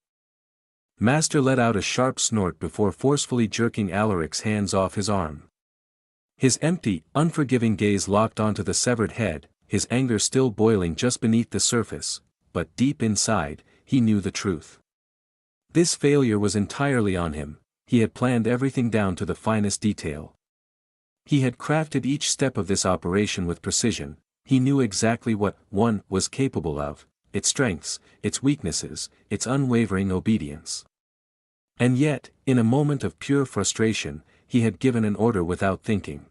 Master let out a sharp snort before forcefully jerking Alaric's hands off his arm. His empty, unforgiving gaze locked onto the severed head, his anger still boiling just beneath the surface, but deep inside, he knew the truth. This failure was entirely on him. He had planned everything down to the finest detail. He had crafted each step of this operation with precision. He knew exactly what one was capable of, its strengths, its weaknesses, its unwavering obedience. And yet, in a moment of pure frustration, he had given an order without thinking.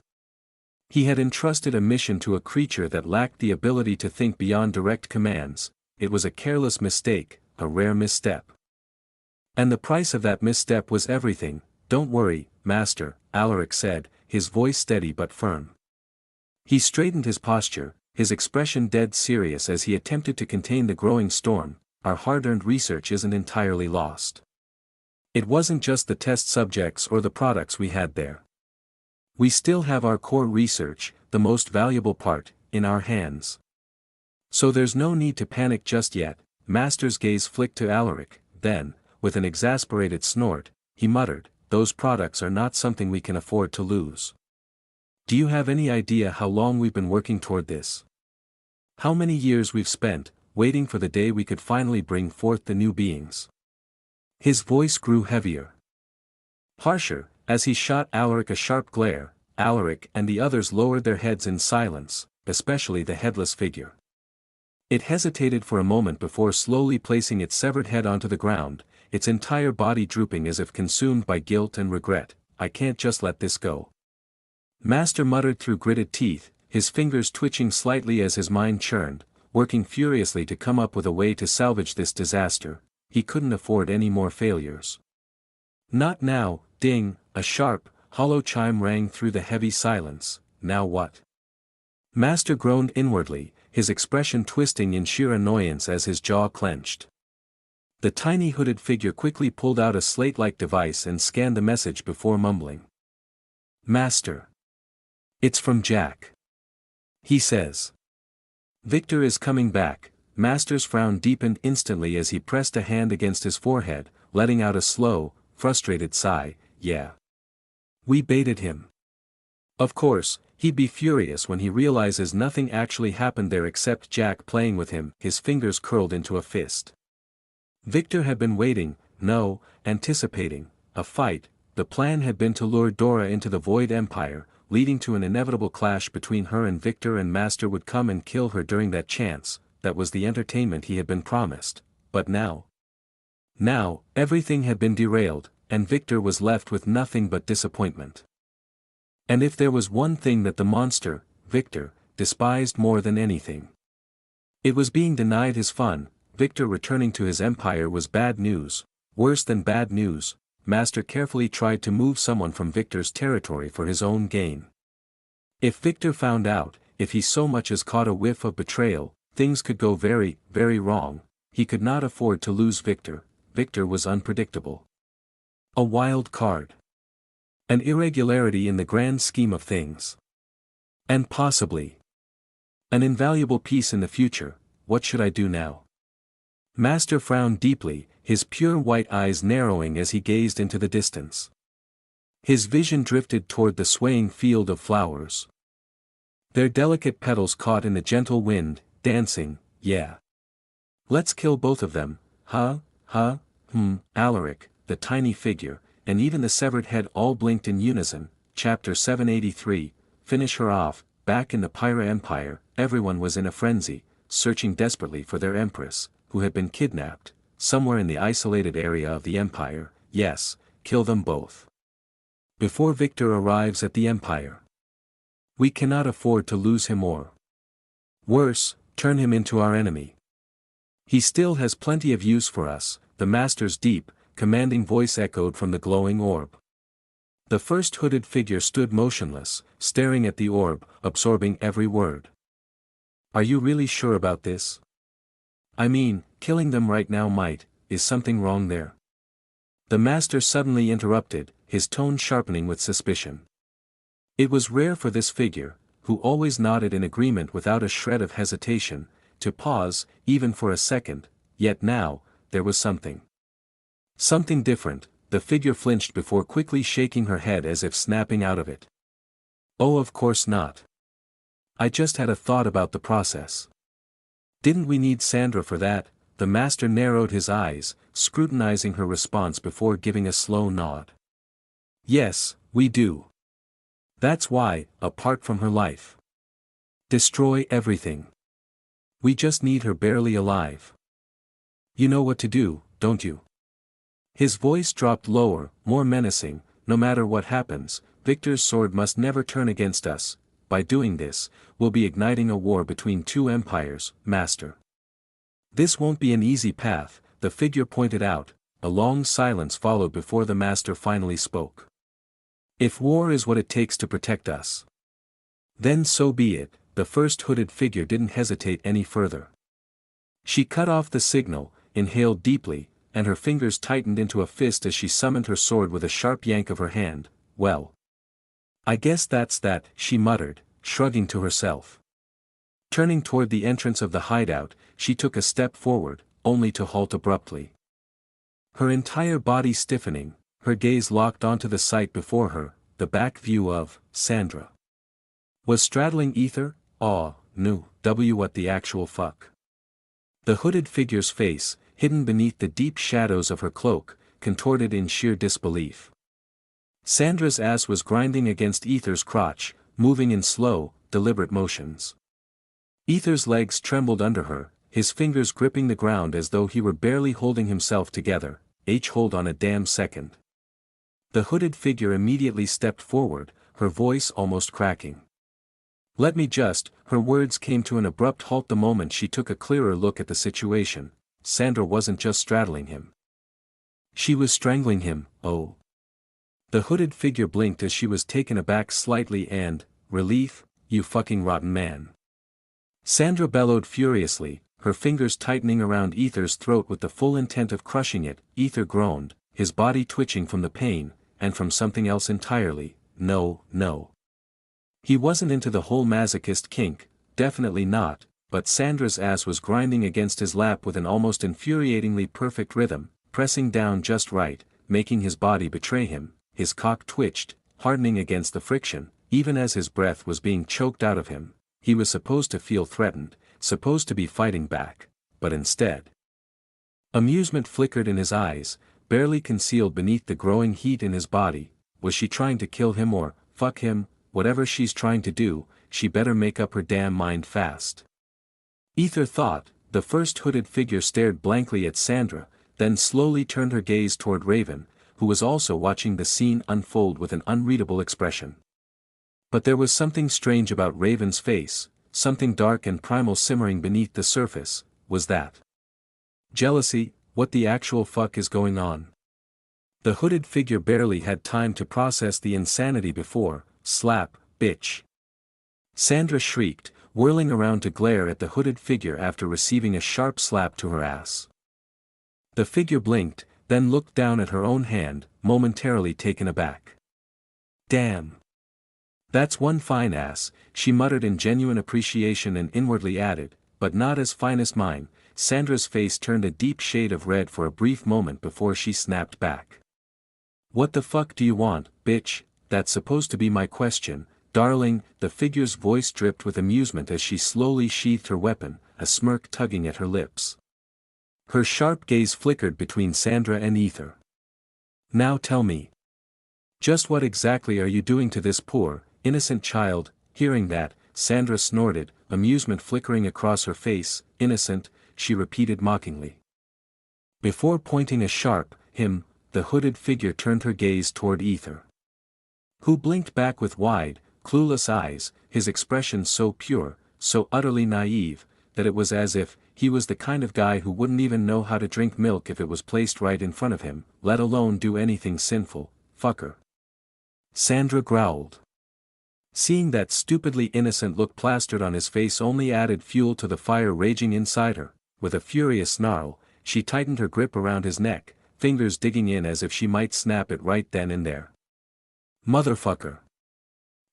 He had entrusted a mission to a creature that lacked the ability to think beyond direct commands. It was a careless mistake, a rare misstep. And the price of that misstep was everything. Don't worry, Master, Alaric said, his voice steady but firm. He straightened his posture, his expression dead serious as he attempted to contain the growing storm. Our hard-earned research isn't entirely lost. It wasn't just the test subjects or the products we had there. We still have our core research, the most valuable part, in our hands. So there's no need to panic just yet. Master's gaze flicked to Alaric, then, with an exasperated snort, he muttered, those products are not something we can afford to lose. Do you have any idea how long we've been working toward this? How many years we've spent, waiting for the day we could finally bring forth the new beings? His voice grew heavier, harsher, as he shot Alaric a sharp glare. Alaric and the others lowered their heads in silence, especially the headless figure. It hesitated for a moment before slowly placing its severed head onto the ground, its entire body drooping as if consumed by guilt and regret. I can't just let this go. Master muttered through gritted teeth, his fingers twitching slightly as his mind churned, working furiously to come up with a way to salvage this disaster. He couldn't afford any more failures. Not now. Ding, a sharp, hollow chime rang through the heavy silence. Now what? Master groaned inwardly, his expression twisting in sheer annoyance as his jaw clenched. The tiny hooded figure quickly pulled out a slate-like device and scanned the message before mumbling. Master. It's from Jack. He says. Victor is coming back. Master's frown deepened instantly as he pressed a hand against his forehead, letting out a slow, frustrated sigh. Yeah. We baited him. Of course, he'd be furious when he realizes nothing actually happened there except Jack playing with him. His fingers curled into a fist. Victor had been waiting, no, anticipating, a fight. The plan had been to lure Dora into the Void Empire, leading to an inevitable clash between her and Victor, and Master would come and kill her during that chance. That was the entertainment he had been promised. But now, everything had been derailed, and Victor was left with nothing but disappointment. And if there was one thing that the monster, Victor, despised more than anything, it was being denied his fun. Victor returning to his empire was bad news. Worse than bad news, Master carefully tried to move someone from Victor's territory for his own gain. If Victor found out, if he so much as caught a whiff of betrayal, things could go very, very wrong. He could not afford to lose Victor. Victor was unpredictable. A wild card. An irregularity in the grand scheme of things. And possibly an invaluable piece in the future. What should I do now? Master frowned deeply, his pure white eyes narrowing as he gazed into the distance. His vision drifted toward the swaying field of flowers. Their delicate petals caught in the gentle wind, dancing. Yeah. Let's kill both of them, Alaric, the tiny figure, and even the severed head all blinked in unison. Chapter 783, Finish her off. Back in the Pyra Empire, everyone was in a frenzy, searching desperately for their empress, who had been kidnapped, somewhere in the isolated area of the empire. Yes, kill them both before Victor arrives at the empire. We cannot afford to lose him or, worse, turn him into our enemy. He still has plenty of use for us, the master's deep, commanding voice echoed from the glowing orb. The first hooded figure stood motionless, staring at the orb, absorbing every word. Are you really sure about this? I mean, killing them right now is something wrong there? The master suddenly interrupted, his tone sharpening with suspicion. It was rare for this figure, who always nodded in agreement without a shred of hesitation, to pause, even for a second, yet now, there was something. Something different. The figure flinched before quickly shaking her head as if snapping out of it. Oh, of course not. I just had a thought about the process. Didn't we need Sandra for that? The master narrowed his eyes, scrutinizing her response before giving a slow nod. Yes, we do. That's why, apart from her life. Destroy everything. We just need her barely alive. You know what to do, don't you? His voice dropped lower, more menacing. No matter what happens, Victor's sword must never turn against us. By doing this, we'll be igniting a war between two empires, Master. This won't be an easy path, the figure pointed out. A long silence followed before the master finally spoke. If war is what it takes to protect us, then so be it. The first hooded figure didn't hesitate any further. She cut off the signal, inhaled deeply, and her fingers tightened into a fist as she summoned her sword with a sharp yank of her hand. Well, I guess that's that, she muttered, shrugging to herself. Turning toward the entrance of the hideout, she took a step forward, only to halt abruptly. Her entire body stiffening, her gaze locked onto the sight before her, the back view of Sandra. Was straddling Aether? What the actual fuck? The hooded figure's face, hidden beneath the deep shadows of her cloak, contorted in sheer disbelief. Sandra's ass was grinding against Aether's crotch, moving in slow, deliberate motions. Aether's legs trembled under her, his fingers gripping the ground as though he were barely holding himself together. Hold on a damn second. The hooded figure immediately stepped forward, her voice almost cracking. Let me just, her words came to an abrupt halt the moment she took a clearer look at the situation. Sandra wasn't just straddling him. She was strangling him. Oh. The hooded figure blinked as she was taken aback slightly and, relief, you fucking rotten man. Sandra bellowed furiously, her fingers tightening around Aether's throat with the full intent of crushing it. Aether groaned, his body twitching from the pain, and from something else entirely. No. He wasn't into the whole masochist kink, definitely not, but Sandra's ass was grinding against his lap with an almost infuriatingly perfect rhythm, pressing down just right, making his body betray him. His cock twitched, hardening against the friction, even as his breath was being choked out of him. He was supposed to feel threatened, supposed to be fighting back, but instead. Amusement flickered in his eyes, barely concealed beneath the growing heat in his body. Was she trying to kill him or, fuck him? Whatever she's trying to do, she better make up her damn mind fast. Aether thought. The first hooded figure stared blankly at Sandra, then slowly turned her gaze toward Raven, who was also watching the scene unfold with an unreadable expression. But there was something strange about Raven's face, something dark and primal simmering beneath the surface. Was that Jealousy, what the actual fuck is going on? The hooded figure barely had time to process the insanity before, slap, bitch. Sandra shrieked, whirling around to glare at the hooded figure after receiving a sharp slap to her ass. The figure blinked, then looked down at her own hand, momentarily taken aback. Damn. That's one fine ass, she muttered in genuine appreciation and inwardly added, but not as fine as mine. Sandra's face turned a deep shade of red for a brief moment before she snapped back. What the fuck do you want, bitch? That's supposed to be my question, darling. The figure's voice dripped with amusement as she slowly sheathed her weapon, a smirk tugging at her lips. Her sharp gaze flickered between Sandra and Aether. Now tell me. Just what exactly are you doing to this poor, innocent child? Hearing that, Sandra snorted, amusement flickering across her face. Innocent, she repeated mockingly. Before pointing a sharp, the hooded figure turned her gaze toward Aether, who blinked back with wide, clueless eyes, his expression so pure, so utterly naive, that it was as if he was the kind of guy who wouldn't even know how to drink milk if it was placed right in front of him, let alone do anything sinful. Fucker. Sandra growled. Seeing that stupidly innocent look plastered on his face only added fuel to the fire raging inside her. With a furious snarl, she tightened her grip around his neck, fingers digging in as if she might snap it right then and there. Motherfucker.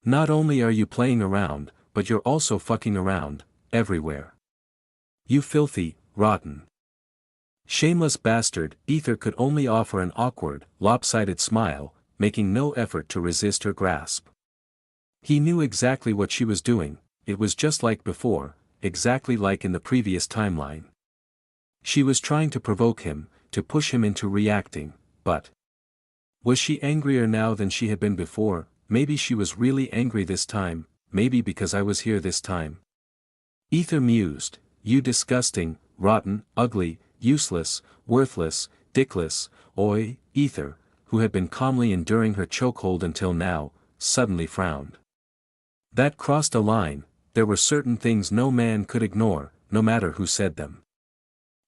Not only are you playing around, but you're also fucking around, everywhere. You filthy, rotten, shameless bastard. Aether could only offer an awkward, lopsided smile, making no effort to resist her grasp. He knew exactly what she was doing. It was just like before, exactly like in the previous timeline. She was trying to provoke him, to push him into reacting, but was she angrier now than she had been before? Maybe she was really angry this time, maybe because I was here this time. Aether mused, you disgusting, rotten, ugly, useless, worthless, dickless. Oi. Aether, who had been calmly enduring her chokehold until now, suddenly frowned. That crossed a line. There were certain things no man could ignore, no matter who said them.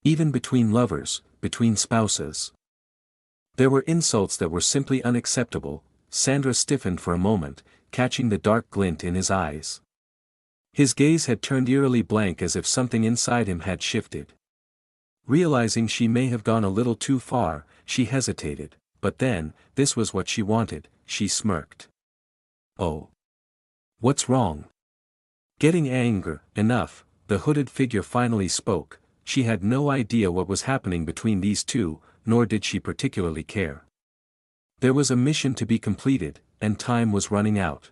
Even between lovers, between spouses. There were insults that were simply unacceptable. Sandra stiffened for a moment, catching the dark glint in his eyes. His gaze had turned eerily blank as if something inside him had shifted. Realizing she may have gone a little too far, she hesitated, but then, this was what she wanted. She smirked. Oh. What's wrong? Getting anger, enough. The hooded figure finally spoke. She had no idea what was happening between these two, nor did she particularly care. There was a mission to be completed, and time was running out.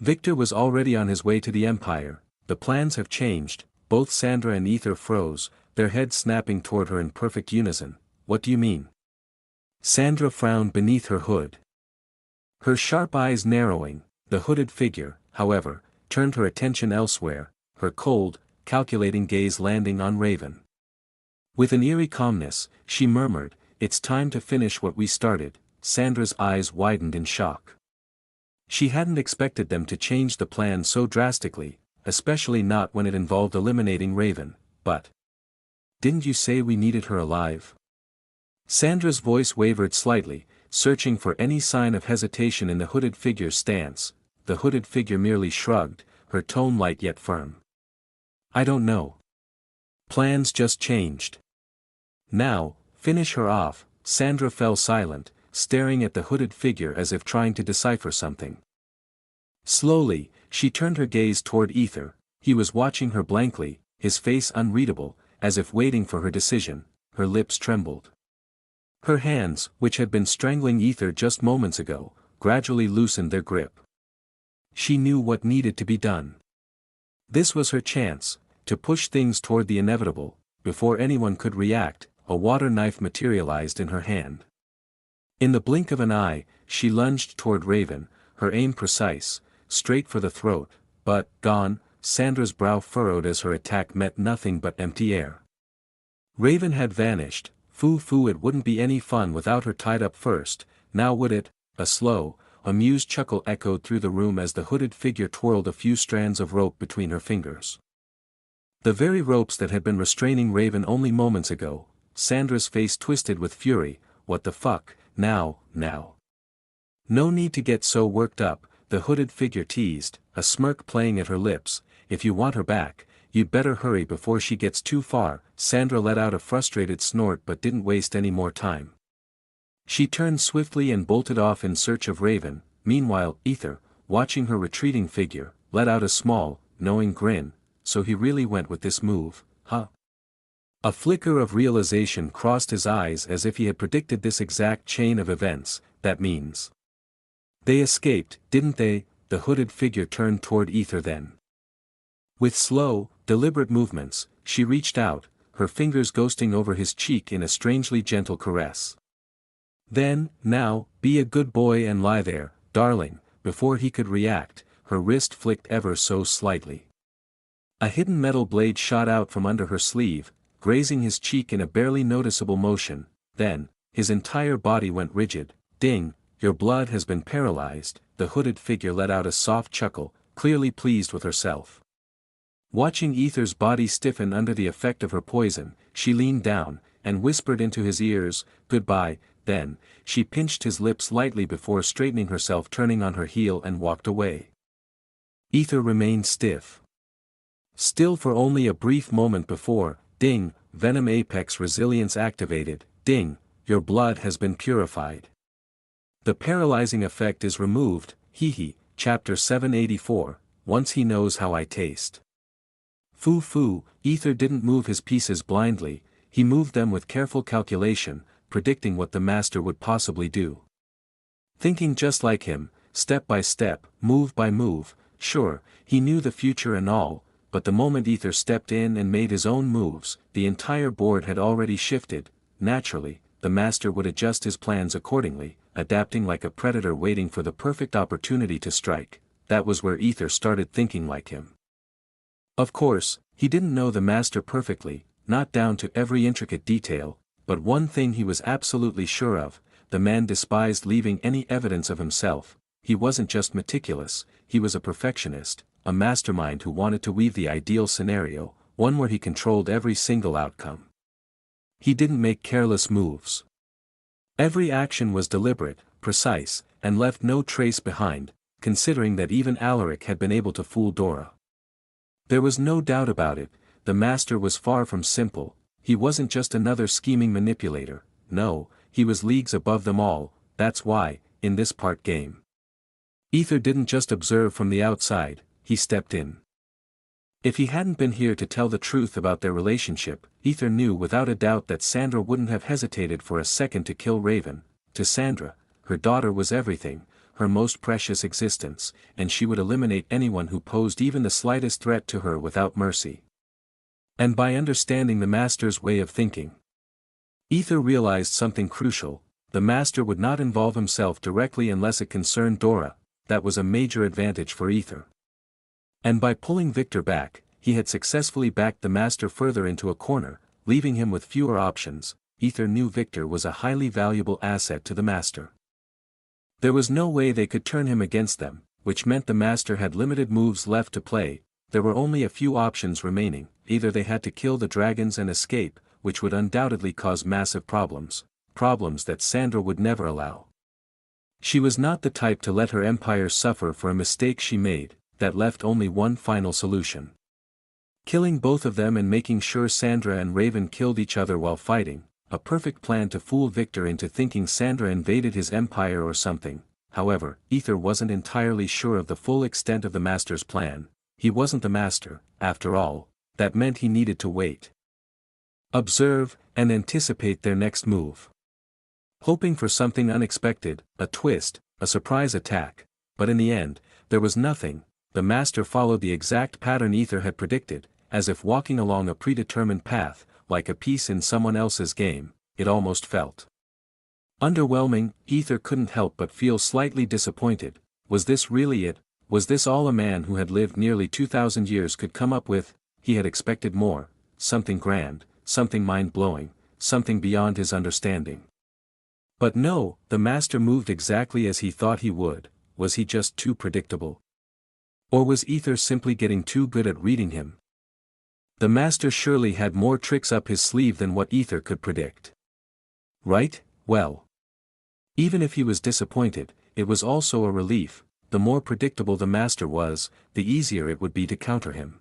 Victor was already on his way to the Empire. The plans have changed. Both Sandra and Aether froze, their heads snapping toward her in perfect unison. What do you mean? Sandra frowned beneath her hood, her sharp eyes narrowing. The hooded figure, however, turned her attention elsewhere, her cold, calculating gaze landing on Raven. With an eerie calmness, she murmured, it's time to finish what we started. Sandra's eyes widened in shock. She hadn't expected them to change the plan so drastically, especially not when it involved eliminating Raven, but didn't you say we needed her alive? Sandra's voice wavered slightly, searching for any sign of hesitation in the hooded figure's stance. The hooded figure merely shrugged, her tone light yet firm. I don't know. Plans just changed. Now, finish her off. Sandra fell silent, staring at the hooded figure as if trying to decipher something. Slowly, she turned her gaze toward Aether. He was watching her blankly, his face unreadable, as if waiting for her decision. Her lips trembled. Her hands, which had been strangling Aether just moments ago, gradually loosened their grip. She knew what needed to be done. This was her chance, to push things toward the inevitable. Before anyone could react, a water knife materialized in her hand. In the blink of an eye, she lunged toward Raven, her aim precise, straight for the throat, but, gone. Sandra's brow furrowed as her attack met nothing but empty air. Raven had vanished. Foo, it wouldn't be any fun without her tied up first, now would it? A slow, amused chuckle echoed through the room as the hooded figure twirled a few strands of rope between her fingers. The very ropes that had been restraining Raven only moments ago. Sandra's face twisted with fury. What the fuck, now. No need to get so worked up, the hooded figure teased, a smirk playing at her lips. If you want her back, you'd better hurry before she gets too far. Sandra let out a frustrated snort but didn't waste any more time. She turned swiftly and bolted off in search of Raven. Meanwhile, Aether, watching her retreating figure, let out a small, knowing grin. So he really went with this move, huh? A flicker of realization crossed his eyes as if he had predicted this exact chain of events. That means they escaped, didn't they? The hooded figure turned toward Aether then. With slow, deliberate movements, she reached out, her fingers ghosting over his cheek in a strangely gentle caress. Then, now, be a good boy and lie there, darling. Before he could react, her wrist flicked ever so slightly. A hidden metal blade shot out from under her sleeve, grazing his cheek in a barely noticeable motion. Then, his entire body went rigid. Ding, your blood has been paralyzed. The hooded figure let out a soft chuckle, clearly pleased with herself. Watching Aether's body stiffen under the effect of her poison, she leaned down, and whispered into his ears, "Goodbye." Then, she pinched his lips lightly before straightening herself, turning on her heel and walked away. Aether remained stiff. Still for only a brief moment before, ding, Venom Apex Resilience activated. Ding, your blood has been purified. The paralyzing effect is removed. Hee. Chapter 784, Once he knows how I taste. Foo. Aether didn't move his pieces blindly, he moved them with careful calculation, predicting what the master would possibly do. Thinking just like him, step by step, move by move. Sure, he knew the future and all, but the moment Aether stepped in and made his own moves, the entire board had already shifted. Naturally, the master would adjust his plans accordingly, adapting like a predator waiting for the perfect opportunity to strike. That was where Aether started thinking like him. Of course, he didn't know the master perfectly, not down to every intricate detail, but one thing he was absolutely sure of: the man despised leaving any evidence of himself. He wasn't just meticulous, he was a perfectionist, a mastermind who wanted to weave the ideal scenario, one where he controlled every single outcome. He didn't make careless moves. Every action was deliberate, precise, and left no trace behind, considering that even Alaric had been able to fool Dora. There was no doubt about it, the master was far from simple. He wasn't just another scheming manipulator, no, he was leagues above them all. That's why, in this part game, Aether didn't just observe from the outside, he stepped in. If he hadn't been here to tell the truth about their relationship, Aether knew without a doubt that Sandra wouldn't have hesitated for a second to kill Raven. To Sandra, her daughter was everything, her most precious existence, and she would eliminate anyone who posed even the slightest threat to her without mercy. And by understanding the master's way of thinking, Aether realized something crucial: the master would not involve himself directly unless it concerned Dora. That was a major advantage for Aether. And by pulling Victor back, he had successfully backed the master further into a corner, leaving him with fewer options. Aether knew Victor was a highly valuable asset to the master. There was no way they could turn him against them, which meant the master had limited moves left to play. There were only a few options remaining: either they had to kill the dragons and escape, which would undoubtedly cause massive problems that Sandra would never allow. She was not the type to let her empire suffer for a mistake she made. That left only one final solution: killing both of them and making sure Sandra and Raven killed each other while fighting. A perfect plan to fool Victor into thinking Sandra invaded his empire or something. However, Aether wasn't entirely sure of the full extent of the master's plan. He wasn't the master, after all. That meant he needed to wait, observe, and anticipate their next move. Hoping for something unexpected, a twist, a surprise attack. But in the end, there was nothing. The master followed the exact pattern Aether had predicted, as if walking along a predetermined path, like a piece in someone else's game. It almost felt underwhelming. Aether couldn't help but feel slightly disappointed. Was this really it? Was this all a man who had lived nearly 2,000 years could come up with? He had expected more, something grand, something mind-blowing, something beyond his understanding. But no, the master moved exactly as he thought he would. Was he just too predictable? Or was Aether simply getting too good at reading him? The master surely had more tricks up his sleeve than what Aether could predict. Right? Well. Even if he was disappointed, it was also a relief. The more predictable the master was, the easier it would be to counter him.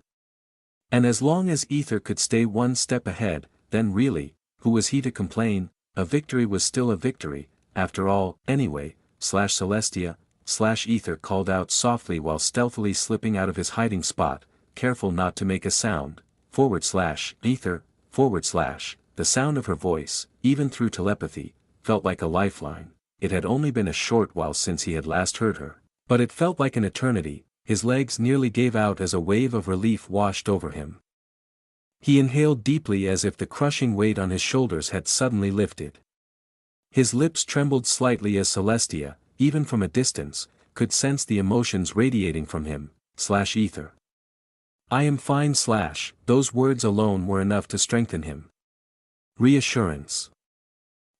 And as long as Aether could stay one step ahead, then really, who was he to complain? A victory was still a victory, after all. Anyway, Celestia, Aether called out softly while stealthily slipping out of his hiding spot, careful not to make a sound. Aether, the sound of her voice, even through telepathy, felt like a lifeline. It had only been a short while since he had last heard her, but it felt like an eternity. His legs nearly gave out as a wave of relief washed over him. He inhaled deeply as if the crushing weight on his shoulders had suddenly lifted. His lips trembled slightly as Celestia, even from a distance, could sense the emotions radiating from him. Aether. I am fine. Those words alone were enough to strengthen him. Reassurance.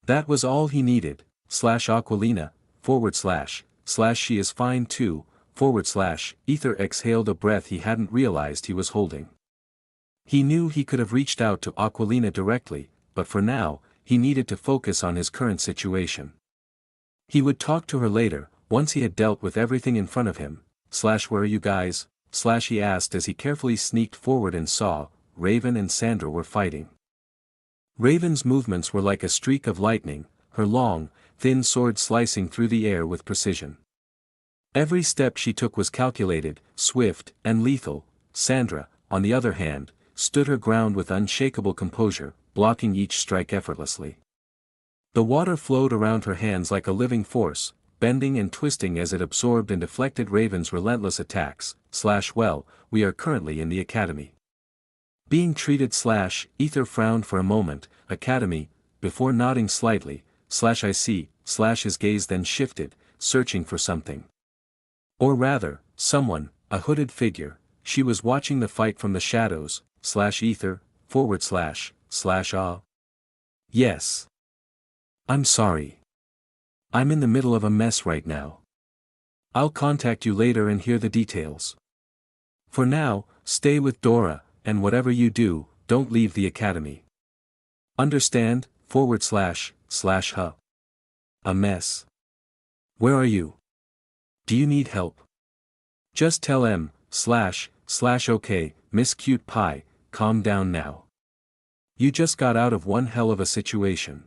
That was all he needed. Aquilina, she is fine too, Aether exhaled a breath he hadn't realized he was holding. He knew he could have reached out to Aquilina directly, but for now, he needed to focus on his current situation. He would talk to her later, once he had dealt with everything in front of him. Where are you guys? He asked as he carefully sneaked forward and saw, Raven and Sandra were fighting. Raven's movements were like a streak of lightning, her long, thin sword slicing through the air with precision. Every step she took was calculated, swift, and lethal. Sandra, on the other hand, stood her ground with unshakable composure, blocking each strike effortlessly. The water flowed around her hands like a living force, bending and twisting as it absorbed and deflected Raven's relentless attacks. Well, we are currently in the academy. Being treated. Aether frowned for a moment. Academy, before nodding slightly. I see. His gaze then shifted, searching for something. Or rather, someone, a hooded figure. She was watching the fight from the shadows. Aether, Yes. I'm sorry. I'm in the middle of a mess right now. I'll contact you later and hear the details. For now, stay with Dora, and whatever you do, don't leave the academy. Understand? A mess. Where are you? Do you need help? Just tell okay, Miss Cute Pie, calm down now. You just got out of one hell of a situation.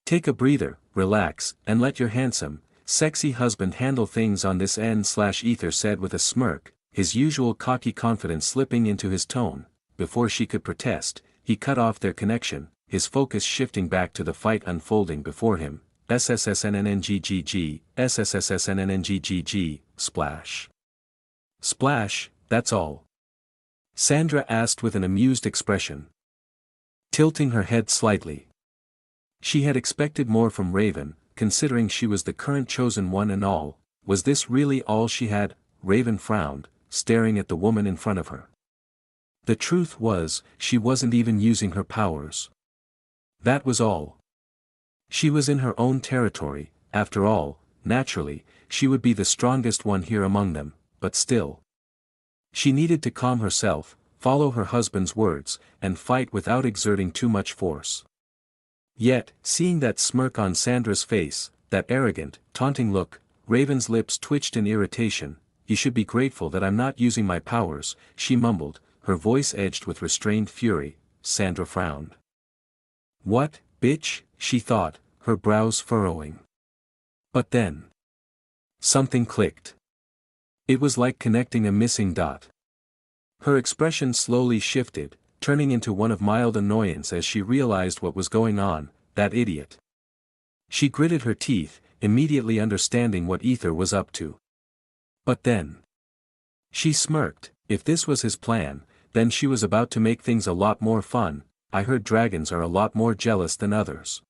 Take a breather, relax, and let your handsome, sexy husband handle things on this end. Aether said with a smirk, his usual cocky confidence slipping into his tone. Before she could protest, he cut off their connection, his focus shifting back to the fight unfolding before him. SSSNNNGGG, splash. Splash, that's all. Sandra asked with an amused expression, tilting her head slightly. She had expected more from Raven, considering she was the current chosen one and all. Was this really all she had? Raven frowned, staring at the woman in front of her. The truth was, she wasn't even using her powers. That was all. She was in her own territory. After all, naturally, she would be the strongest one here among them, but still. She needed to calm herself, follow her husband's words, and fight without exerting too much force. Yet, seeing that smirk on Sandra's face, that arrogant, taunting look, Raven's lips twitched in irritation. You should be grateful that I'm not using my powers, she mumbled, her voice edged with restrained fury. Sandra frowned. What, bitch, she thought, her brows furrowing. But then, something clicked. It was like connecting a missing dot. Her expression slowly shifted, turning into one of mild annoyance as she realized what was going on. That idiot. She gritted her teeth, immediately understanding what Aether was up to. But then, she smirked. If this was his plan, then she was about to make things a lot more fun. I heard dragons are a lot more jealous than others.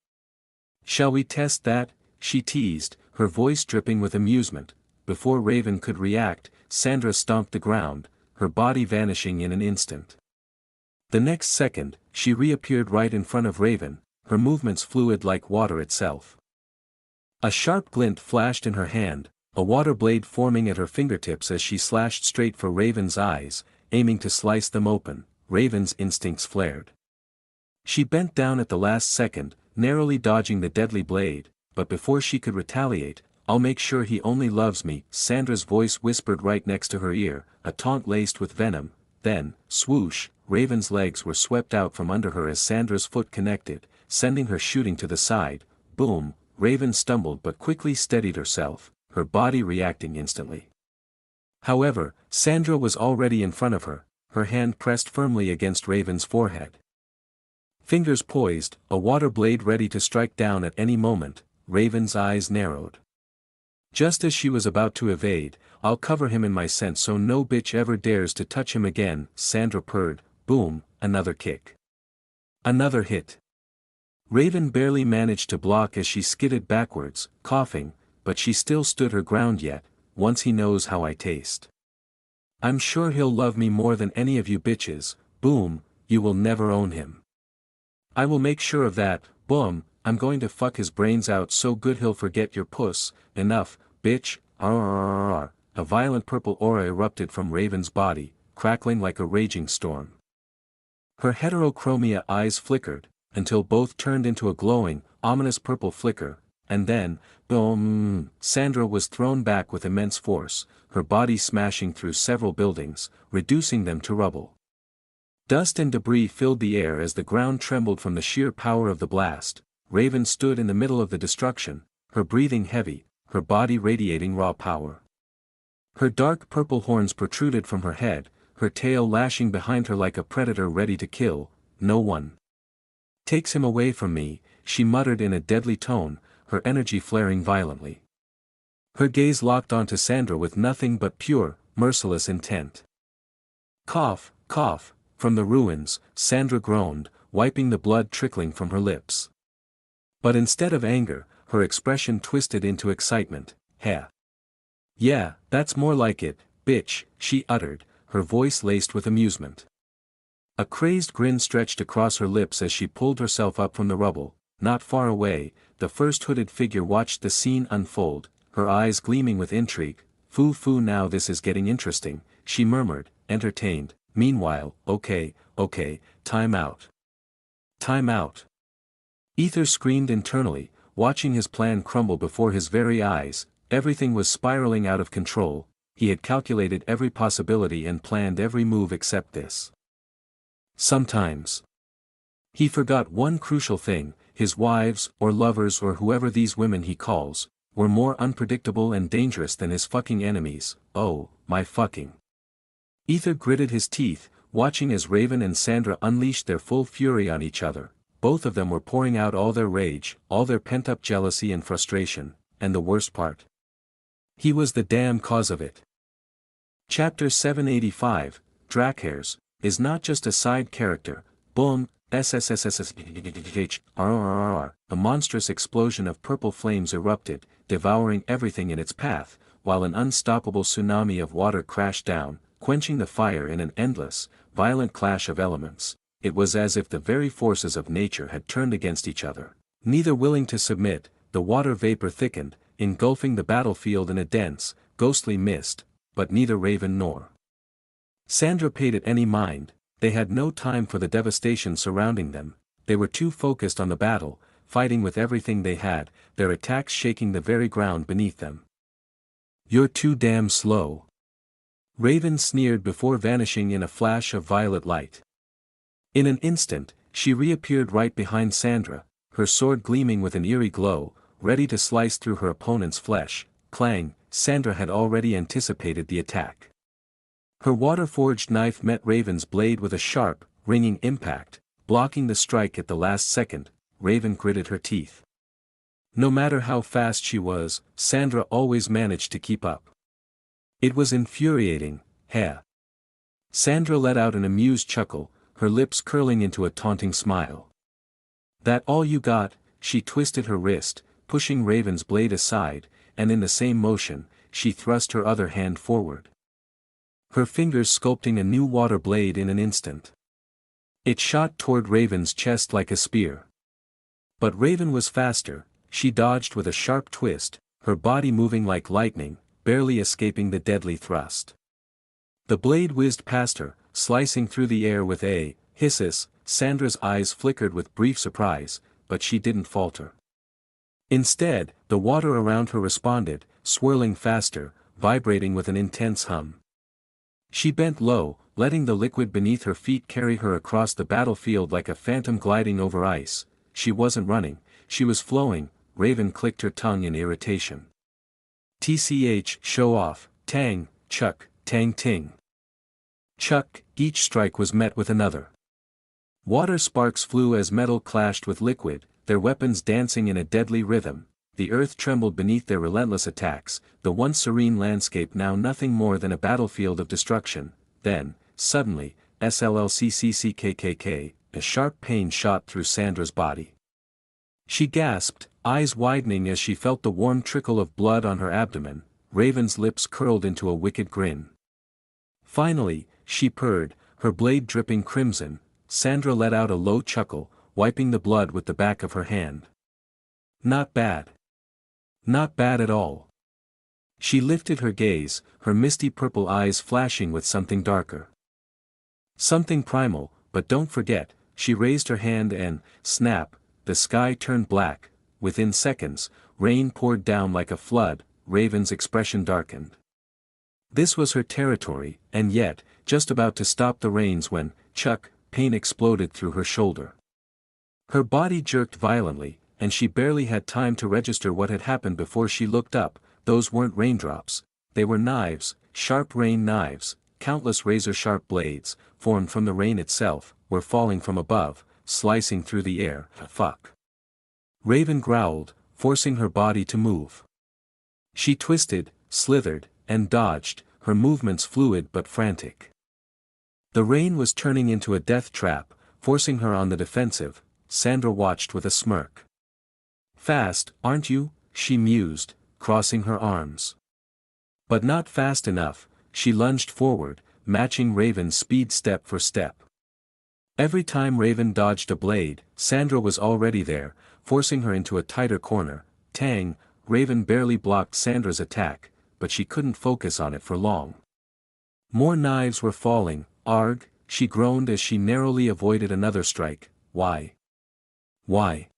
Shall we test that? She teased, her voice dripping with amusement. Before Raven could react, Sandra stomped the ground, her body vanishing in an instant. The next second, she reappeared right in front of Raven, her movements fluid like water itself. A sharp glint flashed in her hand, a water blade forming at her fingertips as she slashed straight for Raven's eyes, aiming to slice them open. Raven's instincts flared. She bent down at the last second, narrowly dodging the deadly blade, but before she could retaliate, "I'll make sure he only loves me," Sandra's voice whispered right next to her ear, a taunt laced with venom. Then, swoosh, Raven's legs were swept out from under her as Sandra's foot connected, sending her shooting to the side. Boom, Raven stumbled but quickly steadied herself, her body reacting instantly. However, Sandra was already in front of her, her hand pressed firmly against Raven's forehead. Fingers poised, a water blade ready to strike down at any moment, Raven's eyes narrowed. Just as she was about to evade, "I'll cover him in my scent so no bitch ever dares to touch him again," Sandra purred. Boom, another kick. Another hit. Raven barely managed to block as she skidded backwards, coughing, but she still stood her ground yet. "Once he knows how I taste. I'm sure he'll love me more than any of you bitches." Boom, "You will never own him. I will make sure of that." Boom, "I'm going to fuck his brains out so good he'll forget your puss." "Enough, bitch." Arrrrrrrr. A violent purple aura erupted from Raven's body, crackling like a raging storm. Her heterochromia eyes flickered, until both turned into a glowing, ominous purple flicker, and then, boom, Sandra was thrown back with immense force, her body smashing through several buildings, reducing them to rubble. Dust and debris filled the air as the ground trembled from the sheer power of the blast. Raven stood in the middle of the destruction, her breathing heavy, her body radiating raw power. Her dark purple horns protruded from her head, her tail lashing behind her like a predator ready to kill. "No one takes him away from me," she muttered in a deadly tone, her energy flaring violently. Her gaze locked onto Sandra with nothing but pure, merciless intent. Cough, cough, from the ruins, Sandra groaned, wiping the blood trickling from her lips. But instead of anger, her expression twisted into excitement. "Heh. Yeah, that's more like it, bitch," she uttered, her voice laced with amusement. A crazed grin stretched across her lips as she pulled herself up from the rubble. Not far away, the first hooded figure watched the scene unfold, her eyes gleaming with intrigue. Foo, now this is getting interesting," she murmured, entertained. Meanwhile, okay, time out. Time out. Aether screamed internally, watching his plan crumble before his very eyes. Everything was spiraling out of control. He had calculated every possibility and planned every move except this. Sometimes he forgot one crucial thing: his wives, or lovers, or whoever these women he calls, were more unpredictable and dangerous than his fucking enemies. Oh, my fucking. Aether gritted his teeth, watching as Raven and Sandra unleashed their full fury on each other. Both of them were pouring out all their rage, all their pent-up jealousy and frustration, and the worst part: he was the damn cause of it. Chapter 785, LACKEY'S, is not just a side character. Boom, SSSSSHRRR. A monstrous explosion of purple flames erupted, devouring everything in its path, while an unstoppable tsunami of water crashed down, quenching the fire in an endless, violent clash of elements. It was as if the very forces of nature had turned against each other. Neither willing to submit, the water vapor thickened, engulfing the battlefield in a dense, ghostly mist, but neither Raven nor Sandra paid it any mind. They had no time for the devastation surrounding them. They were too focused on the battle, fighting with everything they had, their attacks shaking the very ground beneath them. "You're too damn slow," Raven sneered before vanishing in a flash of violet light. In an instant, she reappeared right behind Sandra, her sword gleaming with an eerie glow, ready to slice through her opponent's flesh. Clang, Sandra had already anticipated the attack. Her water-forged knife met Raven's blade with a sharp, ringing impact, blocking the strike at the last second. Raven gritted her teeth. No matter how fast she was, Sandra always managed to keep up. It was infuriating. "Heh." Sandra let out an amused chuckle, her lips curling into a taunting smile. "That all you got?" She twisted her wrist, pushing Raven's blade aside, and in the same motion, she thrust her other hand forward, her fingers sculpting a new water blade in an instant. It shot toward Raven's chest like a spear. But Raven was faster. She dodged with a sharp twist, her body moving like lightning, barely escaping the deadly thrust. The blade whizzed past her, slicing through the air with a hiss. Sandra's eyes flickered with brief surprise, but she didn't falter. Instead, the water around her responded, swirling faster, vibrating with an intense hum. She bent low, letting the liquid beneath her feet carry her across the battlefield like a phantom gliding over ice. She wasn't running, she was flowing. Raven clicked her tongue in irritation. TCH, show off, tang, chuck, tang ting. Chuck, each strike was met with another. Water sparks flew as metal clashed with liquid, their weapons dancing in a deadly rhythm. The earth trembled beneath their relentless attacks, the once serene landscape now nothing more than a battlefield of destruction. Then, suddenly, SLLCCCKKK, a sharp pain shot through Sandra's body. She gasped, eyes widening as she felt the warm trickle of blood on her abdomen. Raven's lips curled into a wicked grin. Finally, she purred, her blade dripping crimson. Sandra let out a low chuckle, wiping the blood with the back of her hand. Not bad. Not bad at all. She lifted her gaze, her misty purple eyes flashing with something darker. Something primal, but don't forget. She raised her hand and, snap, the sky turned black. Within seconds, rain poured down like a flood. Raven's expression darkened. This was her territory, and yet, just about to stop the rains when, chuck, pain exploded through her shoulder. Her body jerked violently, and she barely had time to register what had happened before she looked up. Those weren't raindrops, they were knives, sharp rain knives. Countless razor-sharp blades, formed from the rain itself, were falling from above, slicing through the air. Fuck. Raven growled, forcing her body to move. She twisted, slithered, and dodged, her movements fluid but frantic. The rain was turning into a death trap, forcing her on the defensive. Sandra watched with a smirk. Fast, aren't you? She mused, crossing her arms. But not fast enough. She lunged forward, matching Raven's speed step for step. Every time Raven dodged a blade, Sandra was already there, forcing her into a tighter corner. Tang, Raven barely blocked Sandra's attack, but she couldn't focus on it for long. More knives were falling. Arg, she groaned as she narrowly avoided another strike. Why? Why?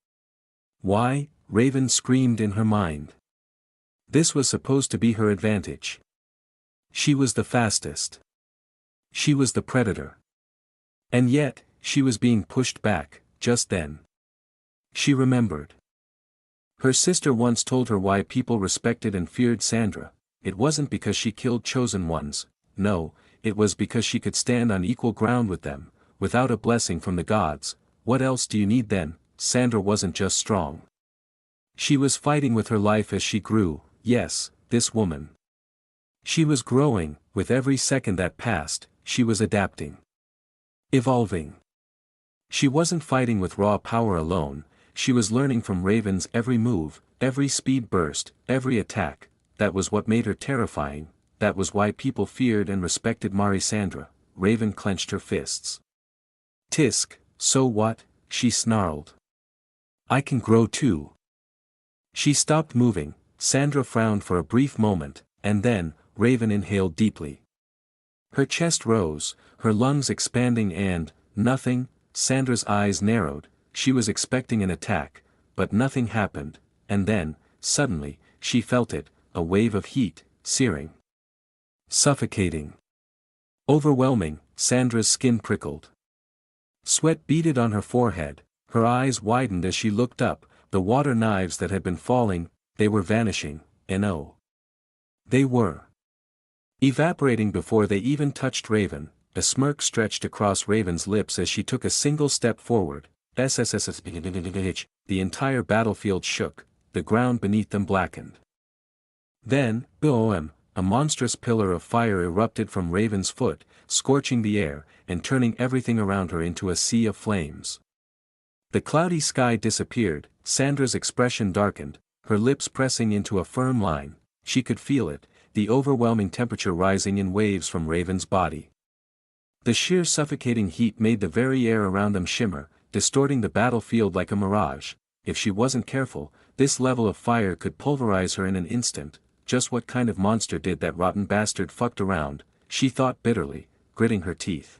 Why? Raven screamed in her mind. This was supposed to be her advantage. She was the fastest. She was the predator. And yet, she was being pushed back. Just then, she remembered. Her sister once told her why people respected and feared Sandra. It wasn't because she killed chosen ones, no, it was because she could stand on equal ground with them, without a blessing from the gods. What else do you need then? Sandra wasn't just strong. She was fighting with her life as she grew. Yes, this woman. She was growing. With every second that passed, she was adapting. Evolving. She wasn't fighting with raw power alone, she was learning from Raven's every move, every speed burst, every attack. That was what made her terrifying, that was why people feared and respected Sandra. Raven clenched her fists. Tisk, so what? She snarled. I can grow too. She stopped moving. Sandra frowned for a brief moment, and then, Raven inhaled deeply. Her chest rose, her lungs expanding and, nothing. Sandra's eyes narrowed, she was expecting an attack, but nothing happened, and then, suddenly, she felt it, a wave of heat, searing. Suffocating. Overwhelming. Sandra's skin prickled. Sweat beaded on her forehead, her eyes widened as she looked up. The water knives that had been falling, they were vanishing, and oh. They were evaporating before they even touched Raven. A smirk stretched across Raven's lips as she took a single step forward. The entire battlefield shook, the ground beneath them blackened. Then, boom, a monstrous pillar of fire erupted from Raven's foot, scorching the air, and turning everything around her into a sea of flames. The cloudy sky disappeared. Sandra's expression darkened, her lips pressing into a firm line. She could feel it, the overwhelming temperature rising in waves from Raven's body. The sheer suffocating heat made the very air around them shimmer, distorting the battlefield like a mirage. If she wasn't careful, this level of fire could pulverize her in an instant. Just what kind of monster did that rotten bastard fucked around, she thought bitterly, gritting her teeth.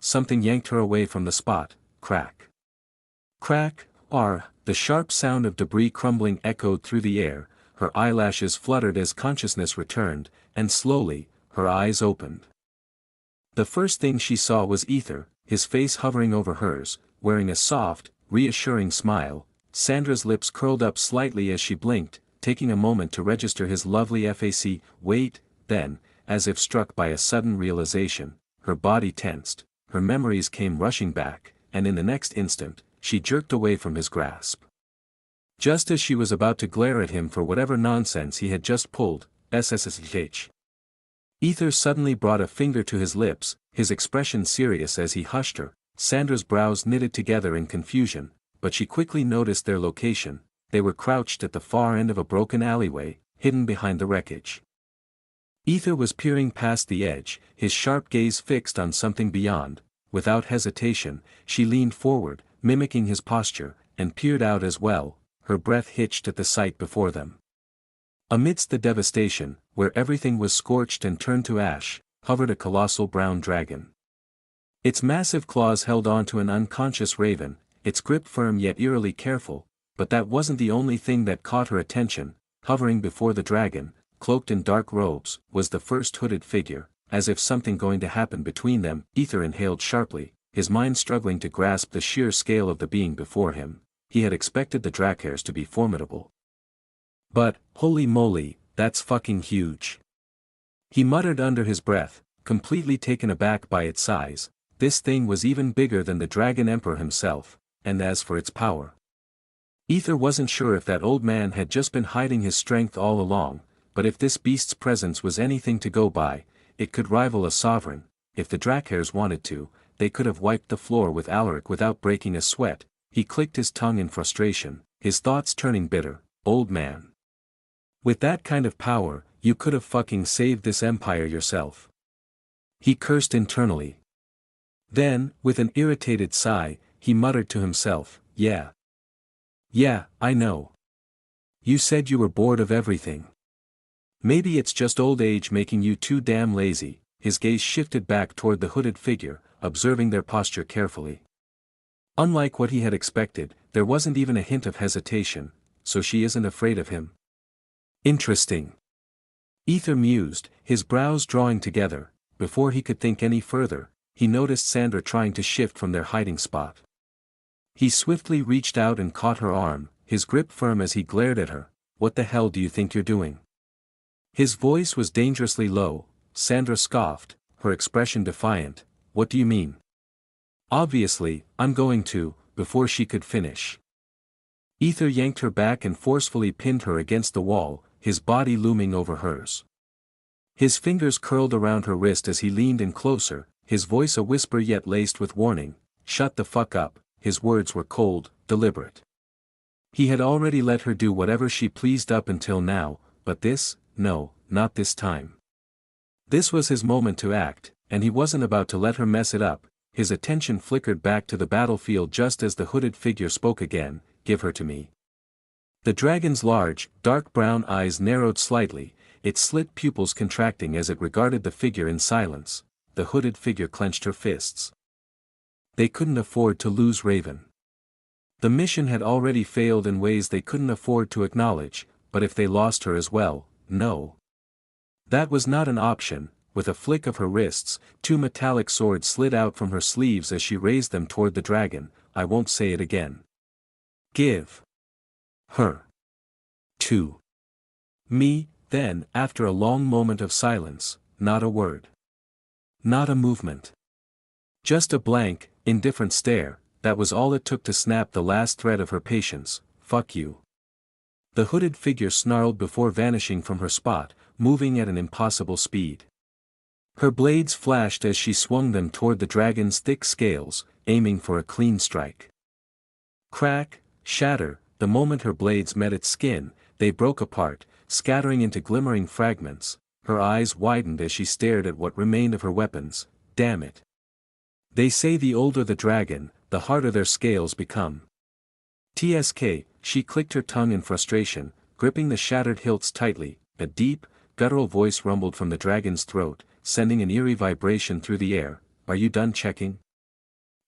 something yanked her away from the spot. Crack. Crack. The sharp sound of debris crumbling echoed through the air, her eyelashes fluttered as consciousness returned, and slowly, her eyes opened. The first thing she saw was Aether, his face hovering over hers, wearing a soft, reassuring smile. Sandra's lips curled up slightly as she blinked, taking a moment to register his lovely face. Wait, then, as if struck by a sudden realization, her body tensed, her memories came rushing back, and in the next instant, she jerked away from his grasp. Just as she was about to glare at him for whatever nonsense he had just pulled, SSSH. Aether suddenly brought a finger to his lips, his expression serious as he hushed her. Sandra's brows knitted together in confusion, but she quickly noticed their location. They were crouched at the far end of a broken alleyway, hidden behind the wreckage. Aether was peering past the edge, his sharp gaze fixed on something beyond. Without hesitation, she leaned forward, mimicking his posture, and peered out as well, her breath hitched at the sight before them. Amidst the devastation, where everything was scorched and turned to ash, hovered a colossal brown dragon. Its massive claws held onto an unconscious raven, its grip firm yet eerily careful, but that wasn't the only thing that caught her attention. Hovering before the dragon, cloaked in dark robes, was the first hooded figure. As if something going to happen between them, Aether inhaled sharply, his mind struggling to grasp the sheer scale of the being before him. He had expected the LACKEY'S to be formidable. But, holy moly, that's fucking huge. He muttered under his breath, completely taken aback by its size. This thing was even bigger than the Dragon Emperor himself, and as for its power. Aether wasn't sure if that old man had just been hiding his strength all along, but if this beast's presence was anything to go by, it could rival a sovereign. If the LACKEY'S wanted to, they could have wiped the floor with Alaric without breaking a sweat. He clicked his tongue in frustration, his thoughts turning bitter. Old man. With that kind of power, you could have fucking saved this empire yourself. He cursed internally. Then, with an irritated sigh, he muttered to himself, Yeah, I know. You said you were bored of everything. Maybe it's just old age making you too damn lazy. His gaze shifted back toward the hooded figure, observing their posture carefully. Unlike what he had expected, there wasn't even a hint of hesitation. So she isn't afraid of him. Interesting. Aether mused, his brows drawing together. Before he could think any further, he noticed Sandra trying to shift from their hiding spot. He swiftly reached out and caught her arm, his grip firm as he glared at her. What the hell do you think you're doing? His voice was dangerously low. Sandra scoffed, her expression defiant. What do you mean? Obviously, I'm going to. Before she could finish, Aether yanked her back and forcefully pinned her against the wall, his body looming over hers. His fingers curled around her wrist as he leaned in closer, his voice a whisper yet laced with warning. Shut the fuck up. His words were cold, deliberate. He had already let her do whatever she pleased up until now, but this, no, not this time. This was his moment to act, and he wasn't about to let her mess it up. His attention flickered back to the battlefield just as the hooded figure spoke again. Give her to me. The dragon's large, dark brown eyes narrowed slightly, its slit pupils contracting as it regarded the figure in silence. The hooded figure clenched her fists. They couldn't afford to lose Raven. The mission had already failed in ways they couldn't afford to acknowledge, but if they lost her as well, no. That was not an option. With a flick of her wrists, two metallic swords slid out from her sleeves as she raised them toward the dragon. I won't say it again. Give her to me. Then, after a long moment of silence, not a word. Not a movement. Just a blank, indifferent stare. That was all it took to snap the last thread of her patience. Fuck you. The hooded figure snarled before vanishing from her spot, moving at an impossible speed. Her blades flashed as she swung them toward the dragon's thick scales, aiming for a clean strike. Crack, shatter, the moment her blades met its skin, they broke apart, scattering into glimmering fragments. Her eyes widened as she stared at what remained of her weapons. Damn it. They say the older the dragon, the harder their scales become. TSK, she clicked her tongue in frustration, gripping the shattered hilts tightly. A deep, guttural voice rumbled from the dragon's throat, sending an eerie vibration through the air. Are you done checking?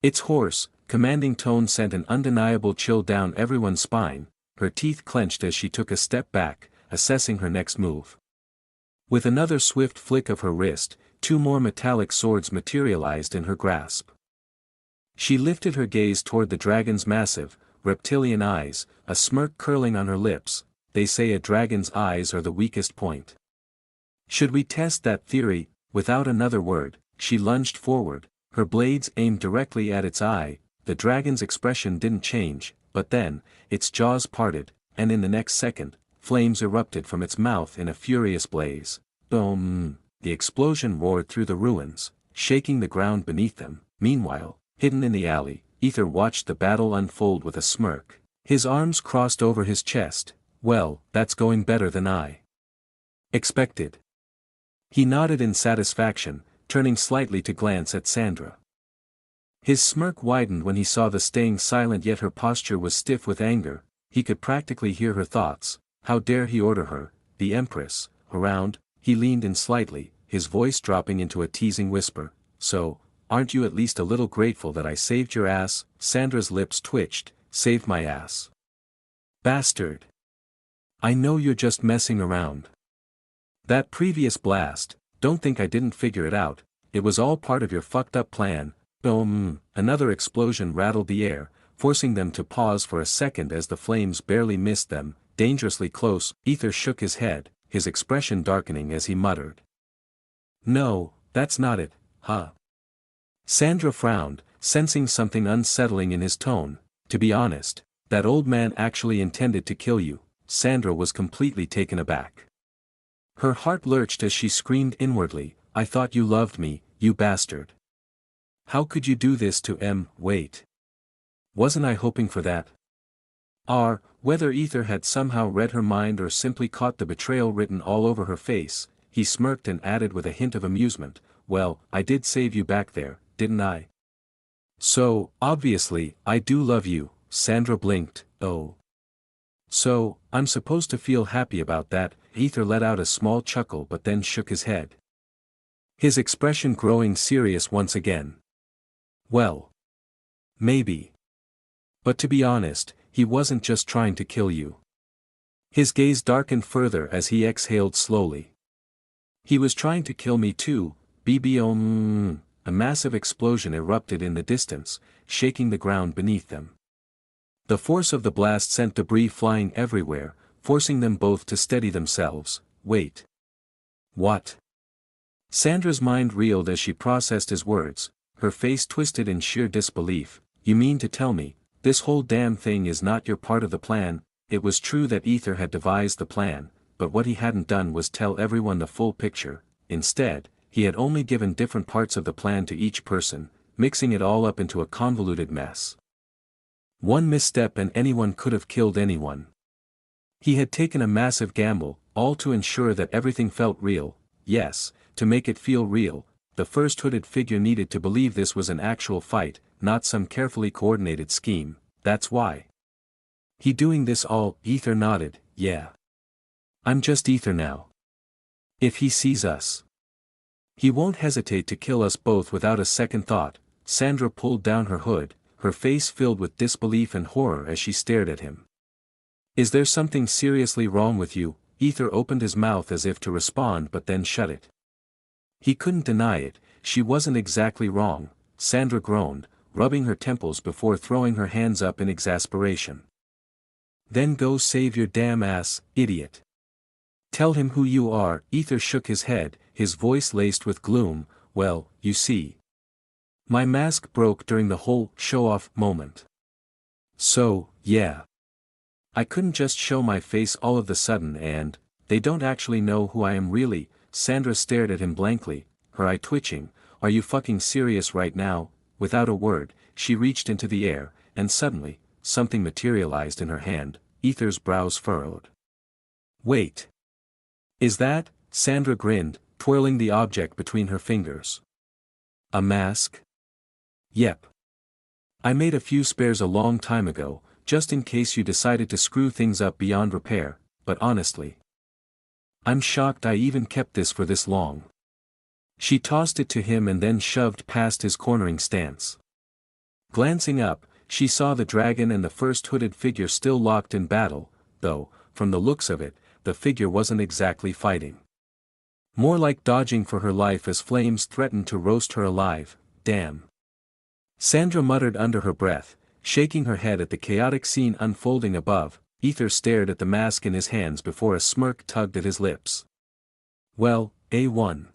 Its hoarse, commanding tone sent an undeniable chill down everyone's spine. Her teeth clenched as she took a step back, assessing her next move. With another swift flick of her wrist, two more metallic swords materialized in her grasp. She lifted her gaze toward the dragon's massive, reptilian eyes, a smirk curling on her lips. They say a dragon's eyes are the weakest point. Should we test that theory? Without another word, she lunged forward, her blades aimed directly at its eye. The dragon's expression didn't change, but then, its jaws parted, and in the next second, flames erupted from its mouth in a furious blaze. Boom! The explosion roared through the ruins, shaking the ground beneath them. Meanwhile, hidden in the alley, Aether watched the battle unfold with a smirk. His arms crossed over his chest. Well, that's going better than I expected. He nodded in satisfaction, turning slightly to glance at Sandra. His smirk widened when he saw the staying silent, yet her posture was stiff with anger. He could practically hear her thoughts. How dare he order her, the Empress, around? He leaned in slightly, his voice dropping into a teasing whisper. So, aren't you at least a little grateful that I saved your ass? Sandra's lips twitched. Saved my ass? Bastard. I know you're just messing around. That previous blast, don't think I didn't figure it out. It was all part of your fucked up plan. Boom! Another explosion rattled the air, forcing them to pause for a second as the flames barely missed them, dangerously close. Aether shook his head, his expression darkening as he muttered. No, that's not it, huh? Sandra frowned, sensing something unsettling in his tone. To be honest, that old man actually intended to kill you. Sandra was completely taken aback. Her heart lurched as she screamed inwardly, I thought you loved me, you bastard. How could you do this to M? Wait. Wasn't I hoping for that? Whether Aether had somehow read her mind or simply caught the betrayal written all over her face, he smirked and added with a hint of amusement, well, I did save you back there, didn't I? So, obviously, I do love you. Sandra blinked. Oh. So, I'm supposed to feel happy about that? Aether let out a small chuckle but then shook his head. His expression growing serious once again. Well. Maybe. But to be honest, he wasn't just trying to kill you. His gaze darkened further as he exhaled slowly. He was trying to kill me too. BBO. A massive explosion erupted in the distance, shaking the ground beneath them. The force of the blast sent debris flying everywhere, forcing them both to steady themselves. Wait. What? Sandra's mind reeled as she processed his words, her face twisted in sheer disbelief. You mean to tell me, this whole damn thing is not your part of the plan? It was true that Aether had devised the plan, but what he hadn't done was tell everyone the full picture. Instead, he had only given different parts of the plan to each person, mixing it all up into a convoluted mess. One misstep and anyone could have killed anyone. He had taken a massive gamble, all to ensure that everything felt real. Yes, to make it feel real, the first hooded figure needed to believe this was an actual fight, not some carefully coordinated scheme. That's why. He doing this all? Aether nodded. Yeah. I'm just Aether now. If he sees us, he won't hesitate to kill us both without a second thought. Sandra pulled down her hood, her face filled with disbelief and horror as she stared at him. Is there something seriously wrong with you? Aether opened his mouth as if to respond but then shut it. He couldn't deny it, she wasn't exactly wrong. Sandra groaned, rubbing her temples before throwing her hands up in exasperation. Then go save your damn ass, idiot. Tell him who you are. Aether shook his head, his voice laced with gloom. Well, you see. My mask broke during the whole show-off moment. So, yeah. I couldn't just show my face all of the sudden and, they don't actually know who I am really. Sandra stared at him blankly, her eye twitching. Are you fucking serious right now? Without a word, she reached into the air, and suddenly, something materialized in her hand. Aether's brows furrowed. Wait. Is that? Sandra grinned, twirling the object between her fingers. A mask? Yep. I made a few spares a long time ago, just in case you decided to screw things up beyond repair, but honestly, I'm shocked I even kept this for this long. She tossed it to him and then shoved past his cornering stance. Glancing up, she saw the dragon and the first hooded figure still locked in battle, though, from the looks of it, the figure wasn't exactly fighting. More like dodging for her life as flames threatened to roast her alive. Damn. Sandra muttered under her breath, shaking her head at the chaotic scene unfolding above. Aether stared at the mask in his hands before a smirk tugged at his lips. Well, A1.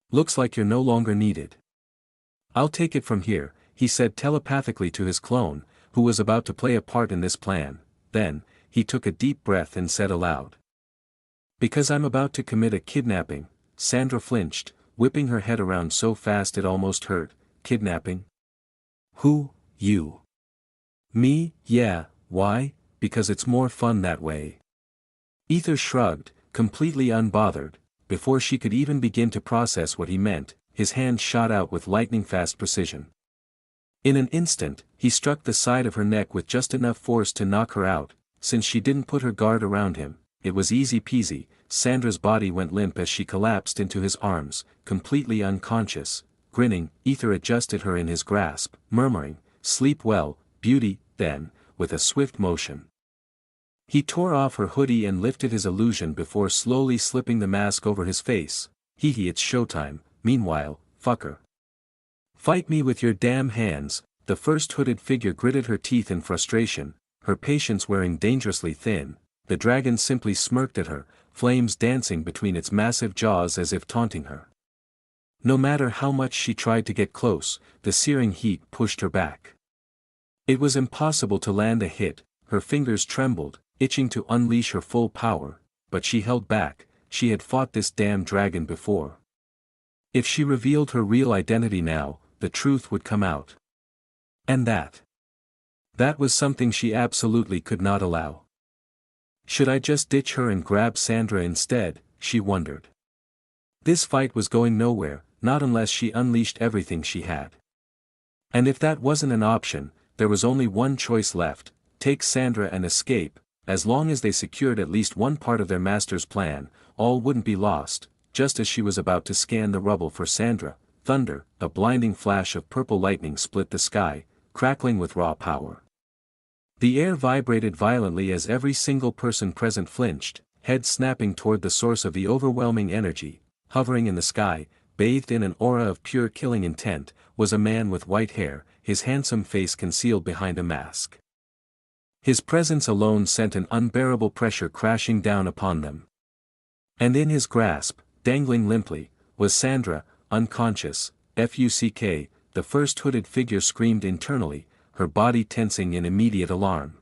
Looks like you're no longer needed. I'll take it from here, he said telepathically to his clone, who was about to play a part in this plan. Then, he took a deep breath and said aloud. Because I'm about to commit a kidnapping. Sandra flinched, whipping her head around so fast it almost hurt. Kidnapping? Who, you? Me, yeah, why? Because it's more fun that way. Aether shrugged, completely unbothered. Before she could even begin to process what he meant, his hand shot out with lightning-fast precision. In an instant, he struck the side of her neck with just enough force to knock her out. Since she didn't put her guard around him, it was easy peasy. Sandra's body went limp as she collapsed into his arms, completely unconscious. Grinning, Aether adjusted her in his grasp, murmuring, "Sleep well, beauty." Then, with a swift motion, he tore off her hoodie and lifted his illusion before slowly slipping the mask over his face. Hee, it's showtime. Meanwhile, fucker. Fight me with your damn hands. The first hooded figure gritted her teeth in frustration, her patience wearing dangerously thin. The dragon simply smirked at her, flames dancing between its massive jaws as if taunting her. No matter how much she tried to get close, the searing heat pushed her back. It was impossible to land a hit. Her fingers trembled, itching to unleash her full power, but she held back. She had fought this damn dragon before. If she revealed her real identity now, the truth would come out. And that was something she absolutely could not allow. Should I just ditch her and grab Sandra instead, she wondered. This fight was going nowhere, not unless she unleashed everything she had. And if that wasn't an option, there was only one choice left: take Sandra and escape. As long as they secured at least one part of their master's plan, all wouldn't be lost. Just as she was about to scan the rubble for Sandra, thunder, a blinding flash of purple lightning split the sky, crackling with raw power. The air vibrated violently as every single person present flinched, heads snapping toward the source of the overwhelming energy. Hovering in the sky, bathed in an aura of pure killing intent, was a man with white hair, his handsome face concealed behind a mask. His presence alone sent an unbearable pressure crashing down upon them. And in his grasp, dangling limply, was Sandra, unconscious. "Fuck," the first hooded figure screamed internally, her body tensing in immediate alarm.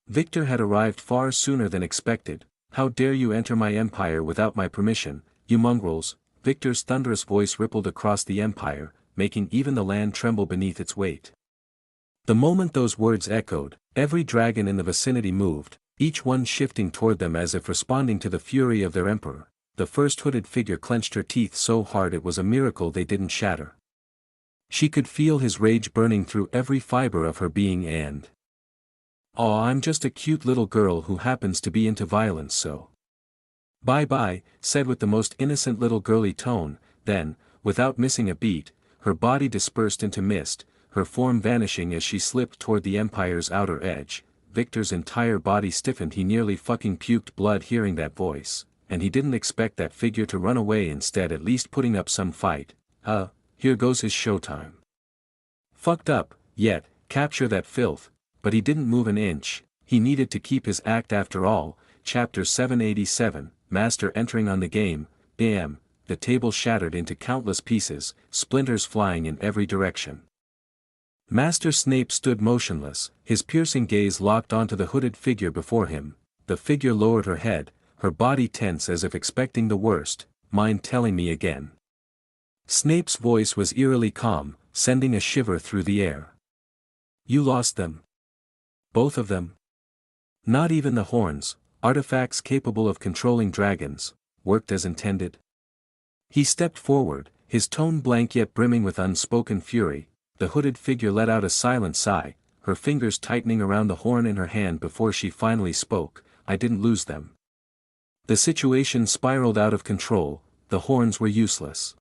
Victor had arrived far sooner than expected. "How dare you enter my empire without my permission, you mongrels?" Victor's thunderous voice rippled across the empire, making even the land tremble beneath its weight. The moment those words echoed, every dragon in the vicinity moved, each one shifting toward them as if responding to the fury of their emperor. The first hooded figure clenched her teeth so hard it was a miracle they didn't shatter. She could feel his rage burning through every fiber of her being and... "Aw, I'm just a cute little girl who happens to be into violence, so... bye-bye," said with the most innocent little girly tone. Then, without missing a beat, her body dispersed into mist, her form vanishing as she slipped toward the empire's outer edge. Victor's entire body stiffened. He nearly fucking puked blood hearing that voice, and he didn't expect that figure to run away, instead at least putting up some fight. Here goes his showtime. Fucked up, yet, capture that filth, but he didn't move an inch. He needed to keep his act after all. Chapter 787, Master entering on the game. Bam! The table shattered into countless pieces, splinters flying in every direction. Master Snape stood motionless, his piercing gaze locked onto the hooded figure before him. The figure lowered her head, her body tense as if expecting the worst. "Mind telling me again?" Snape's voice was eerily calm, sending a shiver through the air. "You lost them. Both of them. Not even the horns, artifacts capable of controlling dragons, worked as intended?" He stepped forward, his tone blank yet brimming with unspoken fury. The hooded figure let out a silent sigh, her fingers tightening around the horn in her hand before she finally spoke. "I didn't lose them. The situation spiraled out of control, the horns were useless."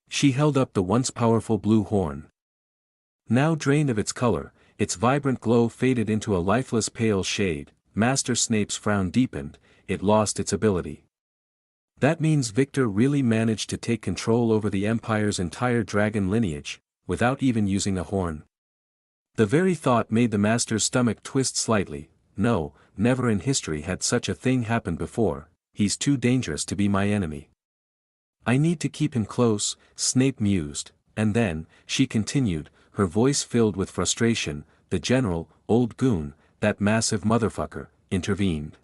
She held up the once powerful blue horn. Now drained of its color, its vibrant glow faded into a lifeless pale shade. Master Snape's frown deepened, it lost its ability. That means Victor really managed to take control over the Empire's entire dragon lineage, without even using a horn. The very thought made the Master's stomach twist slightly. No, never in history had such a thing happened before. He's too dangerous to be my enemy. I need to keep him close, Snape mused, and then, she continued, her voice filled with frustration, the general, old goon, that massive motherfucker, intervened.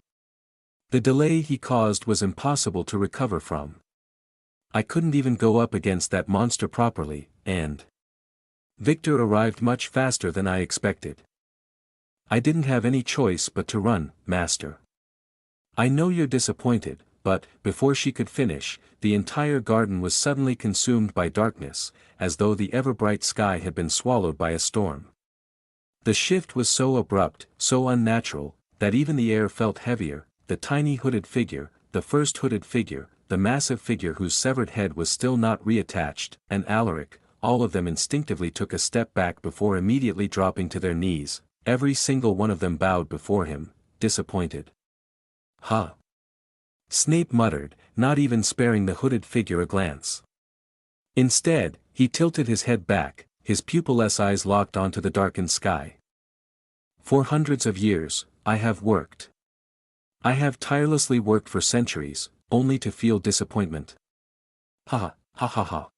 The delay he caused was impossible to recover from. I couldn't even go up against that monster properly, and Victor arrived much faster than I expected. I didn't have any choice but to run, Master. I know you're disappointed, but, before she could finish, the entire garden was suddenly consumed by darkness, as though the ever-bright sky had been swallowed by a storm. The shift was so abrupt, so unnatural, that even the air felt heavier. The tiny hooded figure, the first hooded figure, the massive figure whose severed head was still not reattached, and Alaric, all of them instinctively took a step back before immediately dropping to their knees. Every single one of them bowed before him, disappointed. Huh? Snape muttered, not even sparing the hooded figure a glance. Instead, he tilted his head back, his pupilless eyes locked onto the darkened sky. For hundreds of years, I have worked. I have tirelessly worked for centuries, only to feel disappointment. Ha ha ha ha.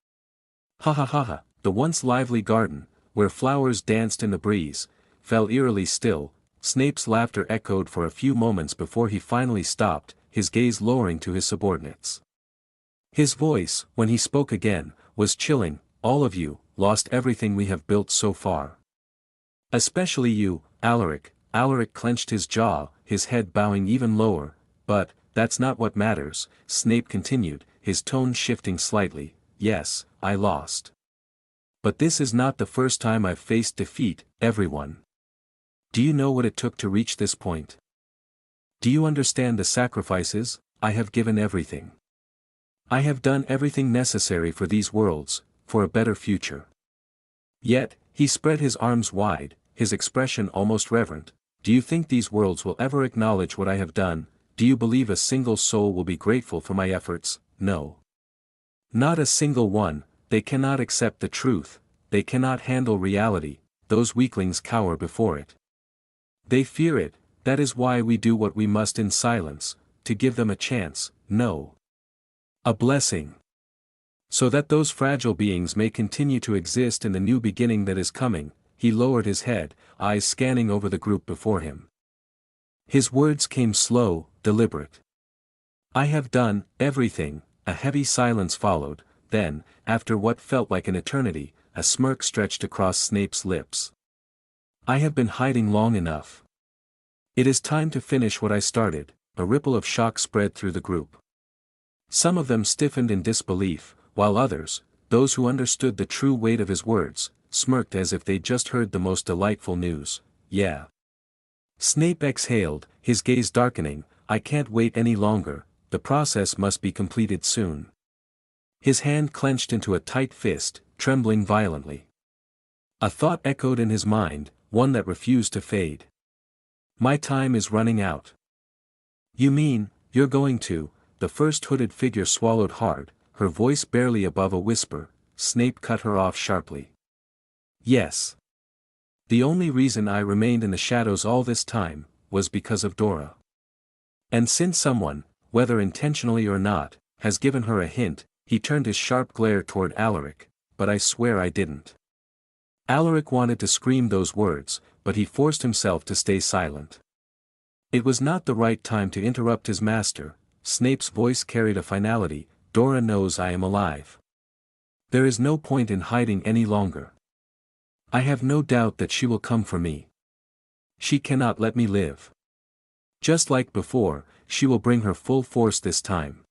Ha ha ha ha. The once lively garden, where flowers danced in the breeze, fell eerily still. Snape's laughter echoed for a few moments before he finally stopped, his gaze lowering to his subordinates. His voice, when he spoke again, was chilling. All of you, lost everything we have built so far. Especially you, Alaric. Alaric clenched his jaw, his head bowing even lower. But, that's not what matters, Snape continued, his tone shifting slightly. Yes, I lost. But this is not the first time I've faced defeat, everyone. Do you know what it took to reach this point? Do you understand the sacrifices? I have given everything. I have done everything necessary for these worlds, for a better future. Yet, he spread his arms wide, his expression almost reverent. Do you think these worlds will ever acknowledge what I have done? Do you believe a single soul will be grateful for my efforts? No. Not a single one. They cannot accept the truth, they cannot handle reality. Those weaklings cower before it. They fear it. That is why we do what we must in silence, to give them a chance, no. A blessing. So that those fragile beings may continue to exist in the new beginning that is coming. He lowered his head, eyes scanning over the group before him. His words came slow, deliberate. I have done everything. A heavy silence followed, then, after what felt like an eternity, a smirk stretched across Snape's lips. I have been hiding long enough. It is time to finish what I started. A ripple of shock spread through the group. Some of them stiffened in disbelief, while others, those who understood the true weight of his words, smirked as if they'd just heard the most delightful news. Yeah. Snape exhaled, his gaze darkening. I can't wait any longer, the process must be completed soon. His hand clenched into a tight fist, trembling violently. A thought echoed in his mind, one that refused to fade. My time is running out. You mean, you're going to? The first hooded figure swallowed hard, her voice barely above a whisper. Snape cut her off sharply. Yes. The only reason I remained in the shadows all this time, was because of Dora. And since someone, whether intentionally or not, has given her a hint, he turned his sharp glare toward Alaric, but I swear I didn't. Alaric wanted to scream those words, but he forced himself to stay silent. It was not the right time to interrupt his master. Snape's voice carried a finality. Dora knows I am alive. There is no point in hiding any longer. I have no doubt that she will come for me. She cannot let me live. Just like before, she will bring her full force this time.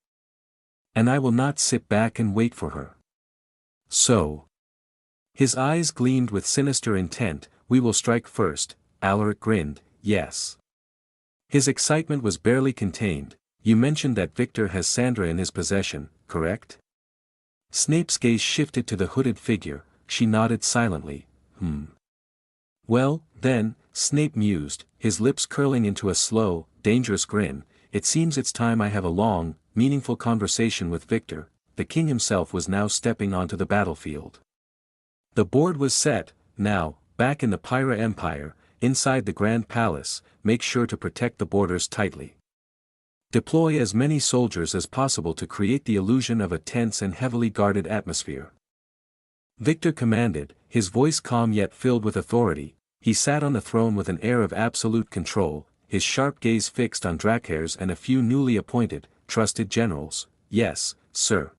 And I will not sit back and wait for her. So. His eyes gleamed with sinister intent. We will strike first. Alaric grinned, yes. His excitement was barely contained. You mentioned that Victor has Sandra in his possession, correct? Snape's gaze shifted to the hooded figure. She nodded silently. Well, then, Snape mused, his lips curling into a slow, dangerous grin, it seems it's time I have a long, meaningful conversation with Victor. The king himself was now stepping onto the battlefield. The board was set. Now, back in the Pyra Empire, inside the Grand Palace, make sure to protect the borders tightly. Deploy as many soldiers as possible to create the illusion of a tense and heavily guarded atmosphere. Victor commanded, his voice calm yet filled with authority. He sat on the throne with an air of absolute control, his sharp gaze fixed on LACKEY'S and a few newly appointed, trusted generals. Yes, sir.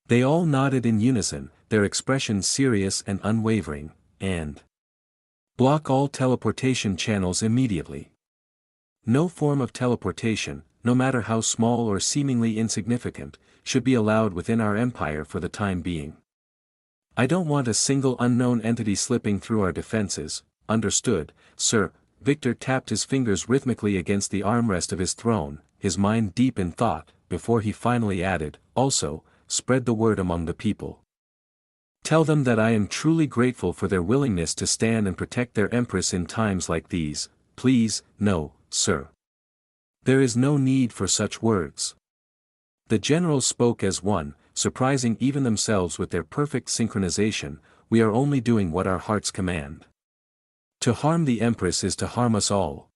They all nodded in unison, their expressions serious and unwavering, and block all teleportation channels immediately. No form of teleportation, no matter how small or seemingly insignificant, should be allowed within our empire for the time being. I don't want a single unknown entity slipping through our defenses. Understood, sir. Victor tapped his fingers rhythmically against the armrest of his throne, his mind deep in thought, before he finally added, also, spread the word among the people. Tell them that I am truly grateful for their willingness to stand and protect their empress in times like these. Please, no, sir. There is no need for such words. The generals spoke as one, surprising even themselves with their perfect synchronization. We are only doing what our hearts command. To harm the empress is to harm us all.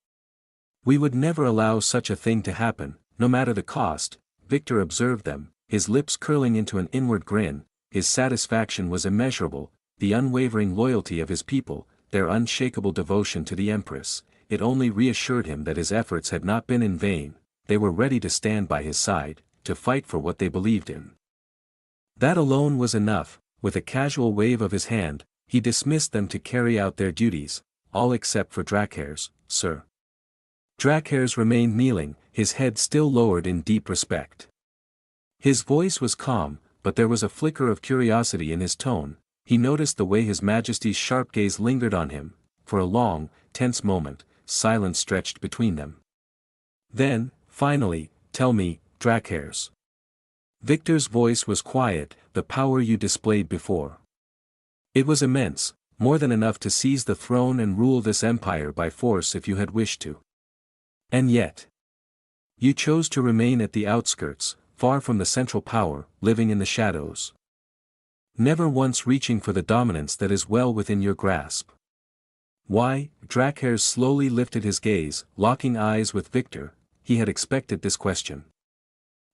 We would never allow such a thing to happen, no matter the cost. Victor observed them, his lips curling into an inward grin. His satisfaction was immeasurable, the unwavering loyalty of his people, their unshakable devotion to the empress. It only reassured him that his efforts had not been in vain. They were ready to stand by his side, to fight for what they believed in. That alone was enough. With a casual wave of his hand, he dismissed them to carry out their duties, all except for LACKEY'S, sir. LACKEY'S remained kneeling, his head still lowered in deep respect. His voice was calm, but there was a flicker of curiosity in his tone. He noticed the way His Majesty's sharp gaze lingered on him. For a long, tense moment, silence stretched between them. Then, finally, tell me, LACKEY'S. Victor's voice was quiet, the power you displayed before. It was immense, more than enough to seize the throne and rule this empire by force if you had wished to. And yet, you chose to remain at the outskirts, far from the central power, living in the shadows. Never once reaching for the dominance that is well within your grasp. Why? LACKEY'S slowly lifted his gaze, locking eyes with Victor. He had expected this question.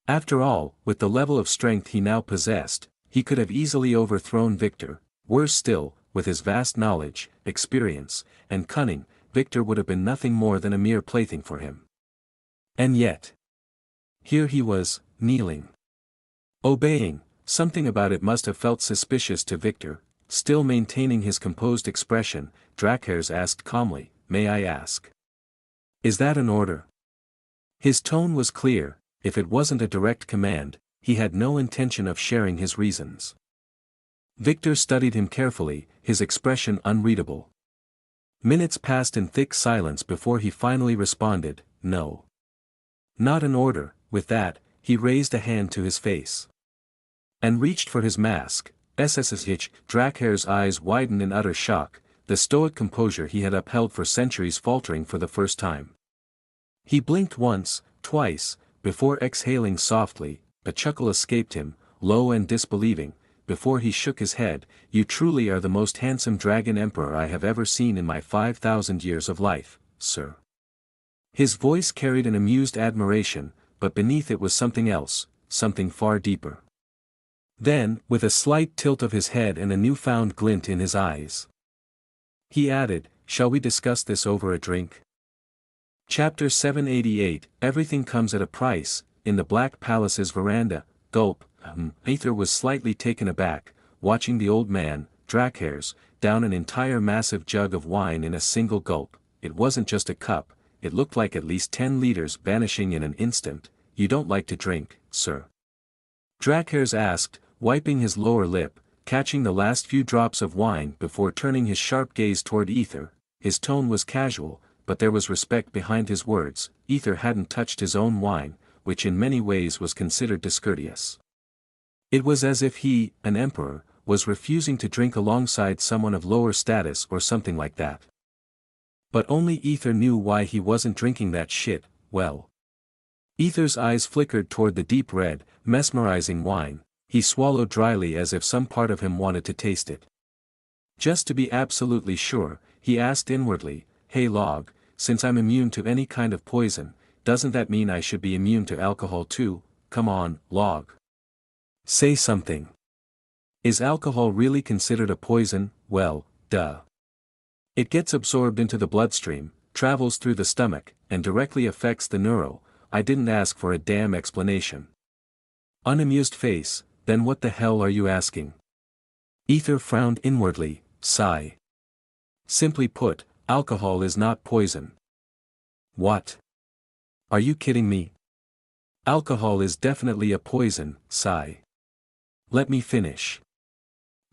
After all, with the level of strength he now possessed, he could have easily overthrown Victor. Worse still, with his vast knowledge, experience, and cunning, Victor would have been nothing more than a mere plaything for him. And yet, here he was, kneeling. Obeying. Something about it must have felt suspicious to Victor. Still maintaining his composed expression, LACKEY'S asked calmly, may I ask? Is that an order? His tone was clear. If it wasn't a direct command, he had no intention of sharing his reasons. Victor studied him carefully, his expression unreadable. Minutes passed in thick silence before he finally responded, no. Not an order. With that, he raised a hand to his face. And reached for his mask. SSH. LACKEY'S eyes widened in utter shock, the stoic composure he had upheld for centuries faltering for the first time. He blinked once, twice, before exhaling softly. A chuckle escaped him, low and disbelieving, before he shook his head. You truly are the most handsome dragon emperor I have ever seen in my 5,000 years of life, sir. His voice carried an amused admiration, but beneath it was something else, something far deeper. Then, with a slight tilt of his head and a newfound glint in his eyes, he added, shall we discuss this over a drink? Chapter 788, Everything comes at a price. In the Black Palace's veranda, gulp, Aether was slightly taken aback, watching the old man, LACKEY'S, down an entire massive jug of wine in a single gulp. It wasn't just a cup, it looked like at least 10 liters vanishing in an instant. You don't like to drink, sir? LACKEY'S asked, wiping his lower lip, catching the last few drops of wine before turning his sharp gaze toward Aether. His tone was casual, but there was respect behind his words. Aether hadn't touched his own wine, which in many ways was considered discourteous. It was as if he, an emperor, was refusing to drink alongside someone of lower status or something like that. But only Aether knew why he wasn't drinking that shit, well. Aether's eyes flickered toward the deep red, mesmerizing wine. He swallowed dryly as if some part of him wanted to taste it. Just to be absolutely sure, he asked inwardly, "Hey Log, since I'm immune to any kind of poison, doesn't that mean I should be immune to alcohol too? Come on, Log. Say something. Is alcohol really considered a poison? Well, duh. It gets absorbed into the bloodstream, travels through the stomach, and directly affects the neuro. I didn't ask for a damn explanation." Unamused face, "Then what the hell are you asking?" Aether frowned inwardly, sigh. "Simply put, alcohol is not poison." "What? Are you kidding me?" "Alcohol is definitely a poison," sigh. "Let me finish.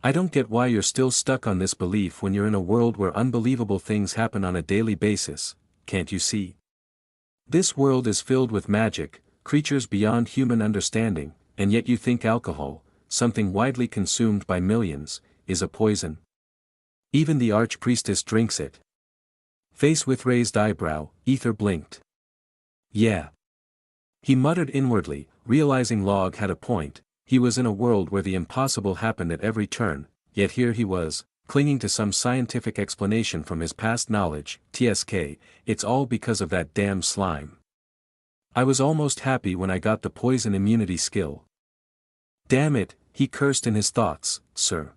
I don't get why you're still stuck on this belief when you're in a world where unbelievable things happen on a daily basis, can't you see? This world is filled with magic, creatures beyond human understanding, and yet you think alcohol, something widely consumed by millions, is a poison. Even the archpriestess drinks it." Face with raised eyebrow, Aether blinked. "Yeah." He muttered inwardly, realizing Log had a point. He was in a world where the impossible happened at every turn, yet here he was, clinging to some scientific explanation from his past knowledge. "TSK, it's all because of that damn slime. I was almost happy when I got the poison immunity skill. Damn it," he cursed in his thoughts, "sir."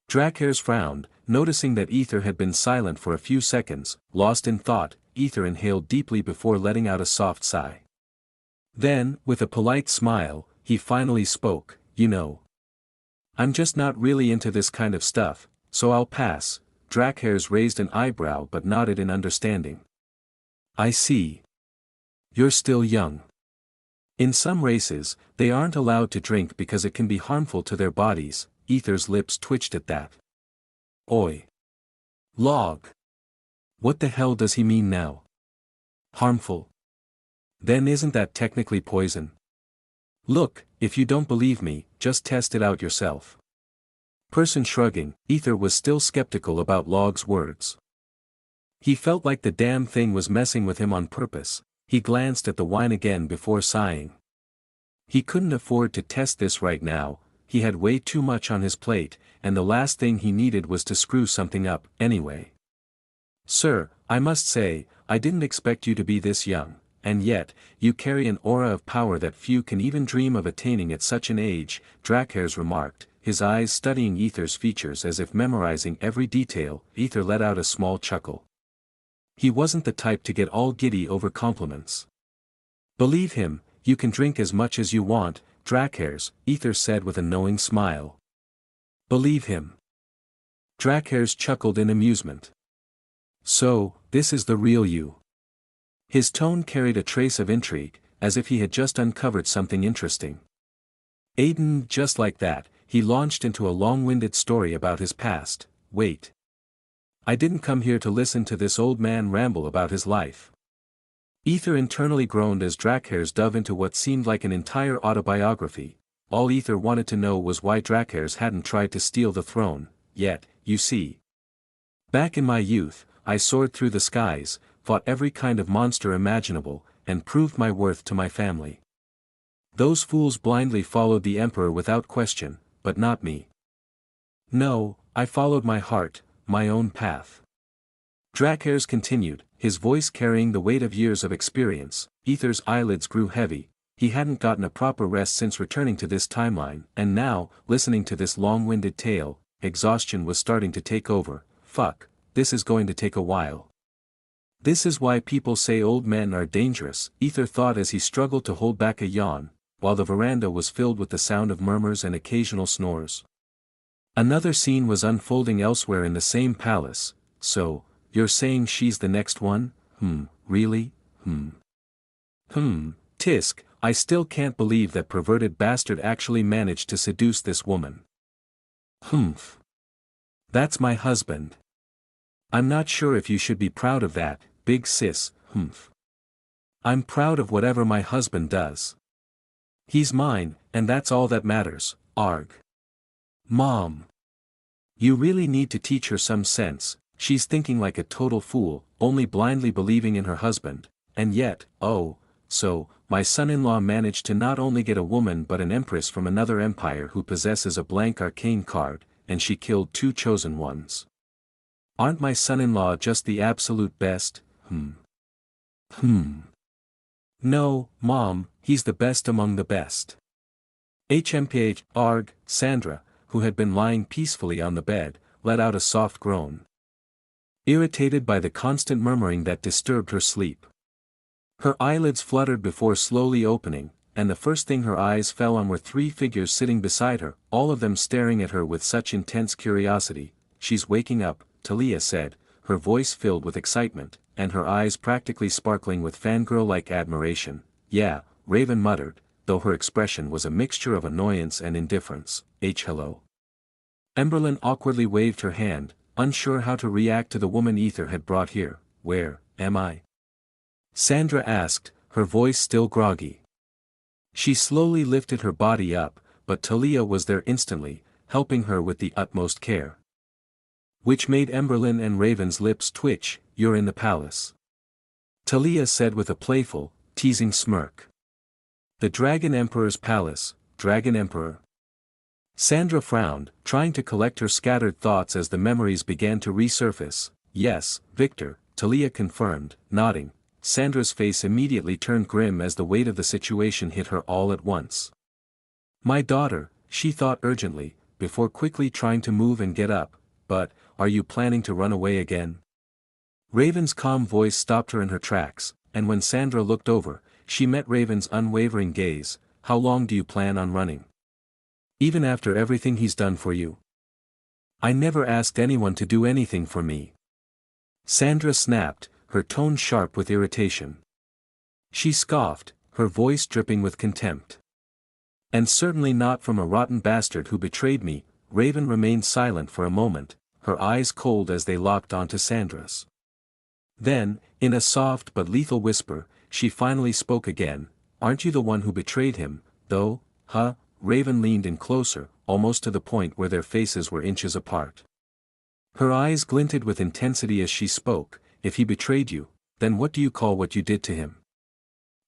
Dracares frowned, noticing that Aether had been silent for a few seconds. Lost in thought, Aether inhaled deeply before letting out a soft sigh. Then, with a polite smile, he finally spoke, "You know, I'm just not really into this kind of stuff, so I'll pass." Dracares raised an eyebrow but nodded in understanding. "I see. You're still young. In some races, they aren't allowed to drink because it can be harmful to their bodies." Aether's lips twitched at that. "Oi. Log. What the hell does he mean now? Harmful? Then isn't that technically poison? Look, if you don't believe me, just test it out yourself." Person shrugging, Aether was still skeptical about Log's words. He felt like the damn thing was messing with him on purpose. He glanced at the wine again before sighing. He couldn't afford to test this right now. He had way too much on his plate, and the last thing he needed was to screw something up, anyway. "Sir, I must say, I didn't expect you to be this young, and yet, you carry an aura of power that few can even dream of attaining at such an age," Dracares remarked, his eyes studying Aether's features as if memorizing every detail. Aether let out a small chuckle. He wasn't the type to get all giddy over compliments. "Believe him, you can drink as much as you want, Dracares," Aether said with a knowing smile. "Believe him." Dracares chuckled in amusement. "So, this is the real you." His tone carried a trace of intrigue, as if he had just uncovered something interesting. Aiden, just like that, he launched into a long-winded story about his past. "Wait. I didn't come here to listen to this old man ramble about his life." Aether internally groaned as Dracares dove into what seemed like an entire autobiography. All Aether wanted to know was why Dracares hadn't tried to steal the throne, yet, you see. "Back in my youth, I soared through the skies, fought every kind of monster imaginable, and proved my worth to my family. Those fools blindly followed the Emperor without question, but not me. No, I followed my heart, my own path." Dracares continued, his voice carrying the weight of years of experience. Aether's eyelids grew heavy. He hadn't gotten a proper rest since returning to this timeline, and now, listening to this long-winded tale, exhaustion was starting to take over. "Fuck, this is going to take a while. This is why people say old men are dangerous," Aether thought as he struggled to hold back a yawn, while the veranda was filled with the sound of murmurs and occasional snores. Another scene was unfolding elsewhere in the same palace. "So, you're saying she's the next one? Really? Tisk, I still can't believe that perverted bastard actually managed to seduce this woman. Humph. That's my husband. I'm not sure if you should be proud of that, big sis, humph. I'm proud of whatever my husband does. He's mine, and that's all that matters, arg. Mom. You really need to teach her some sense. She's thinking like a total fool, only blindly believing in her husband, and yet, oh, so, my son-in-law managed to not only get a woman but an empress from another empire who possesses a blank arcane card, and she killed 2 chosen ones. Aren't my son-in-law just the absolute best? No, Mom, he's the best among the best. HMPH, arg, Sandra, who had been lying peacefully on the bed, let out a soft groan. Irritated by the constant murmuring that disturbed her sleep. Her eyelids fluttered before slowly opening, and the first thing her eyes fell on were 3 figures sitting beside her, all of them staring at her with such intense curiosity. She's waking up, Talia said, her voice filled with excitement, and her eyes practically sparkling with fangirl-like admiration. Yeah, Raven muttered, though her expression was a mixture of annoyance and indifference. Hello. Emberlyn awkwardly waved her hand, unsure how to react to the woman Aether had brought here. Where am I? Sandra asked, her voice still groggy. She slowly lifted her body up, but Talia was there instantly, helping her with the utmost care. Which made Emberlyn and Raven's lips twitch. You're in the palace. Talia said with a playful, teasing smirk. The Dragon Emperor's palace, Dragon Emperor. Sandra frowned, trying to collect her scattered thoughts as the memories began to resurface. Yes, Victor, Talia confirmed, nodding. Sandra's face immediately turned grim as the weight of the situation hit her all at once. My daughter, she thought urgently, before quickly trying to move and get up, but, are you planning to run away again? Raven's calm voice stopped her in her tracks, and when Sandra looked over, she met Raven's unwavering gaze. How long do you plan on running? Even after everything he's done for you? I never asked anyone to do anything for me. Sandra snapped, her tone sharp with irritation. She scoffed, her voice dripping with contempt. And certainly not from a rotten bastard who betrayed me. Raven remained silent for a moment, her eyes cold as they locked onto Sandra's. Then, in a soft but lethal whisper, she finally spoke again. Aren't you the one who betrayed him, though, huh? Raven leaned in closer, almost to the point where their faces were inches apart. Her eyes glinted with intensity as she spoke. If he betrayed you, then what do you call what you did to him?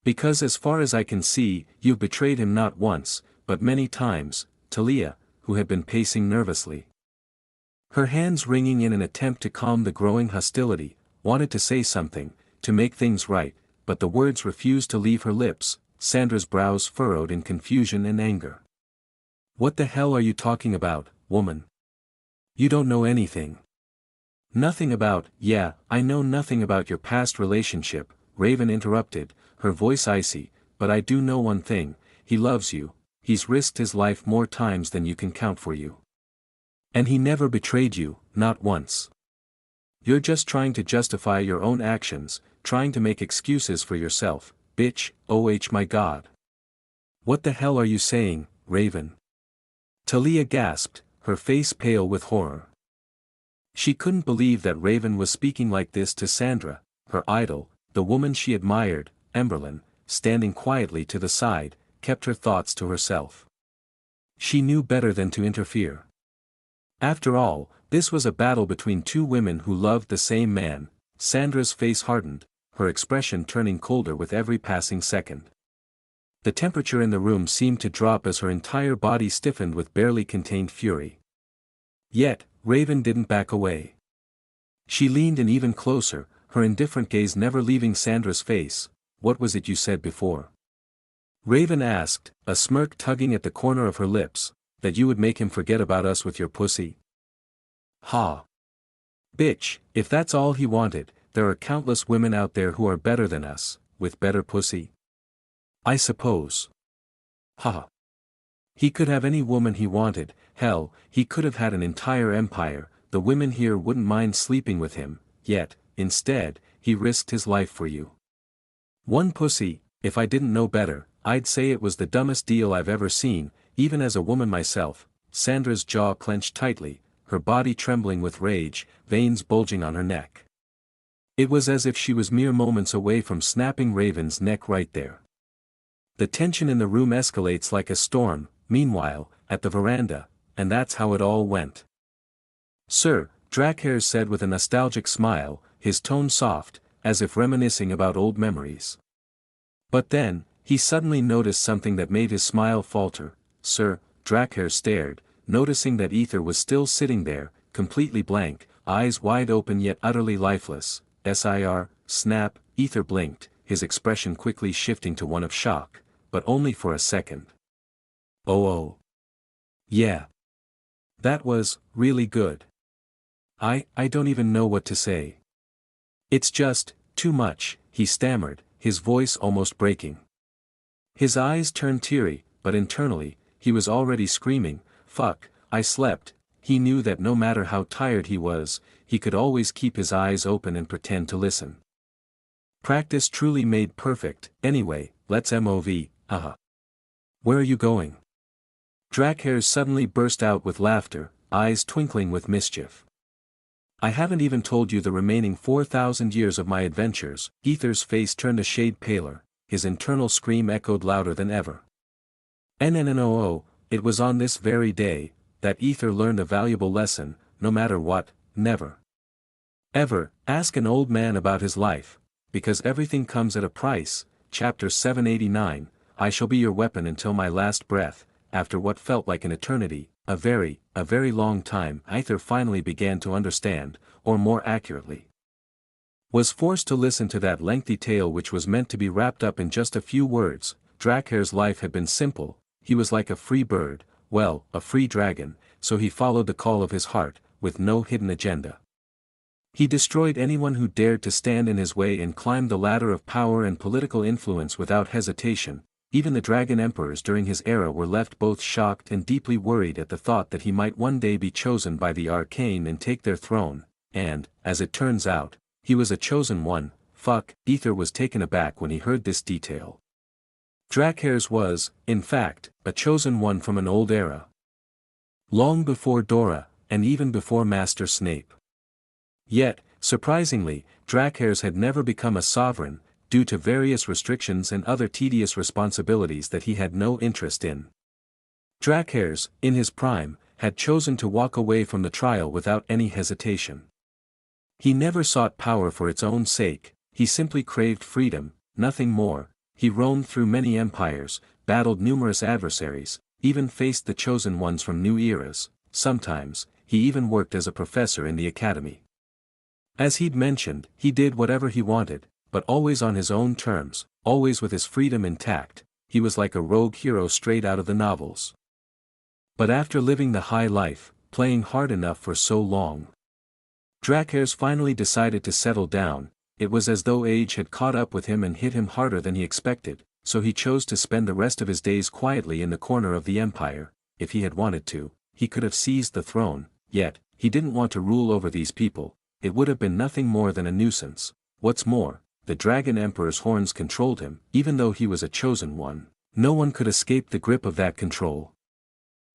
Because as far as I can see, you've betrayed him not once, but many times. Talia, who had been pacing nervously, her hands wringing in an attempt to calm the growing hostility, wanted to say something, to make things right, but the words refused to leave her lips. Sandra's brows furrowed in confusion and anger. What the hell are you talking about, woman? You don't know anything. Nothing about, yeah, I know nothing about your past relationship, Raven interrupted, her voice icy, but I do know one thing, he loves you, he's risked his life more times than you can count for you. And he never betrayed you, not once. You're just trying to justify your own actions, trying to make excuses for yourself, bitch. My God. What the hell are you saying, Raven? Talia gasped, her face pale with horror. She couldn't believe that Raven was speaking like this to Sandra, her idol, the woman she admired. Emberlyn, standing quietly to the side, kept her thoughts to herself. She knew better than to interfere. After all, this was a battle between 2 women who loved the same man. Sandra's face hardened, her expression turning colder with every passing second. The temperature in the room seemed to drop as her entire body stiffened with barely contained fury. Yet, Raven didn't back away. She leaned in even closer, her indifferent gaze never leaving Sandra's face. What was it you said before? Raven asked, a smirk tugging at the corner of her lips. That you would make him forget about us with your pussy? Ha! Bitch, if that's all he wanted, there are countless women out there who are better than us, with better pussy. I suppose. Ha! He could have any woman he wanted, hell, he could have had an entire empire, the women here wouldn't mind sleeping with him, yet, instead, he risked his life for you. One pussy, if I didn't know better, I'd say it was the dumbest deal I've ever seen, even as a woman myself. Sandra's jaw clenched tightly, her body trembling with rage, veins bulging on her neck. It was as if she was mere moments away from snapping Raven's neck right there. The tension in the room escalates like a storm. Meanwhile, at the veranda, and that's how it all went. Sir, Drackhair said with a nostalgic smile, his tone soft, as if reminiscing about old memories. But then, he suddenly noticed something that made his smile falter. Sir, Drackhair stared, noticing that Aether was still sitting there, completely blank, eyes wide open yet utterly lifeless. Sir, snap, Aether blinked, his expression quickly shifting to one of shock, but only for a second. Oh. Yeah. That was, really good. I don't even know what to say. It's just, too much, he stammered, his voice almost breaking. His eyes turned teary, but internally, he was already screaming, fuck, I slept. He knew that no matter how tired he was, he could always keep his eyes open and pretend to listen. Practice truly made perfect. Anyway, let's move, Where are you going? Drackhair suddenly burst out with laughter, eyes twinkling with mischief. I haven't even told you the remaining 4,000 years of my adventures. Aether's face turned a shade paler, his internal scream echoed louder than ever. No, it was on this very day, that Aether learned a valuable lesson, no matter what, never. Ever, ask an old man about his life, because everything comes at a price. Chapter 789, I shall be your weapon until my last breath. After what felt like an eternity, a very long time, Aether finally began to understand, or more accurately, was forced to listen to that lengthy tale which was meant to be wrapped up in just a few words. Drackhair's life had been simple, he was like a free bird, well, a free dragon, so he followed the call of his heart, with no hidden agenda. He destroyed anyone who dared to stand in his way and climbed the ladder of power and political influence without hesitation. Even the dragon emperors during his era were left both shocked and deeply worried at the thought that he might one day be chosen by the arcane and take their throne, and, as it turns out, he was a chosen one. Aether was taken aback when he heard this detail. Drackhair's was, in fact, a chosen one from an old era. Long before Dora, and even before Master Snape. Yet, surprisingly, Drackhair's had never become a sovereign, due to various restrictions and other tedious responsibilities that he had no interest in. Drackhair's, in his prime, had chosen to walk away from the trial without any hesitation. He never sought power for its own sake, he simply craved freedom, nothing more. He roamed through many empires, battled numerous adversaries, even faced the chosen ones from new eras. Sometimes, he even worked as a professor in the academy. As he'd mentioned, he did whatever he wanted, but always on his own terms, always with his freedom intact. He was like a rogue hero straight out of the novels. But after living the high life, playing hard enough for so long, Drackhair's finally decided to settle down. It was as though age had caught up with him and hit him harder than he expected, so he chose to spend the rest of his days quietly in the corner of the empire. If he had wanted to, he could have seized the throne, yet, he didn't want to rule over these people. It would have been nothing more than a nuisance. What's more, the Dragon Emperor's horns controlled him. Even though he was a chosen one, no one could escape the grip of that control.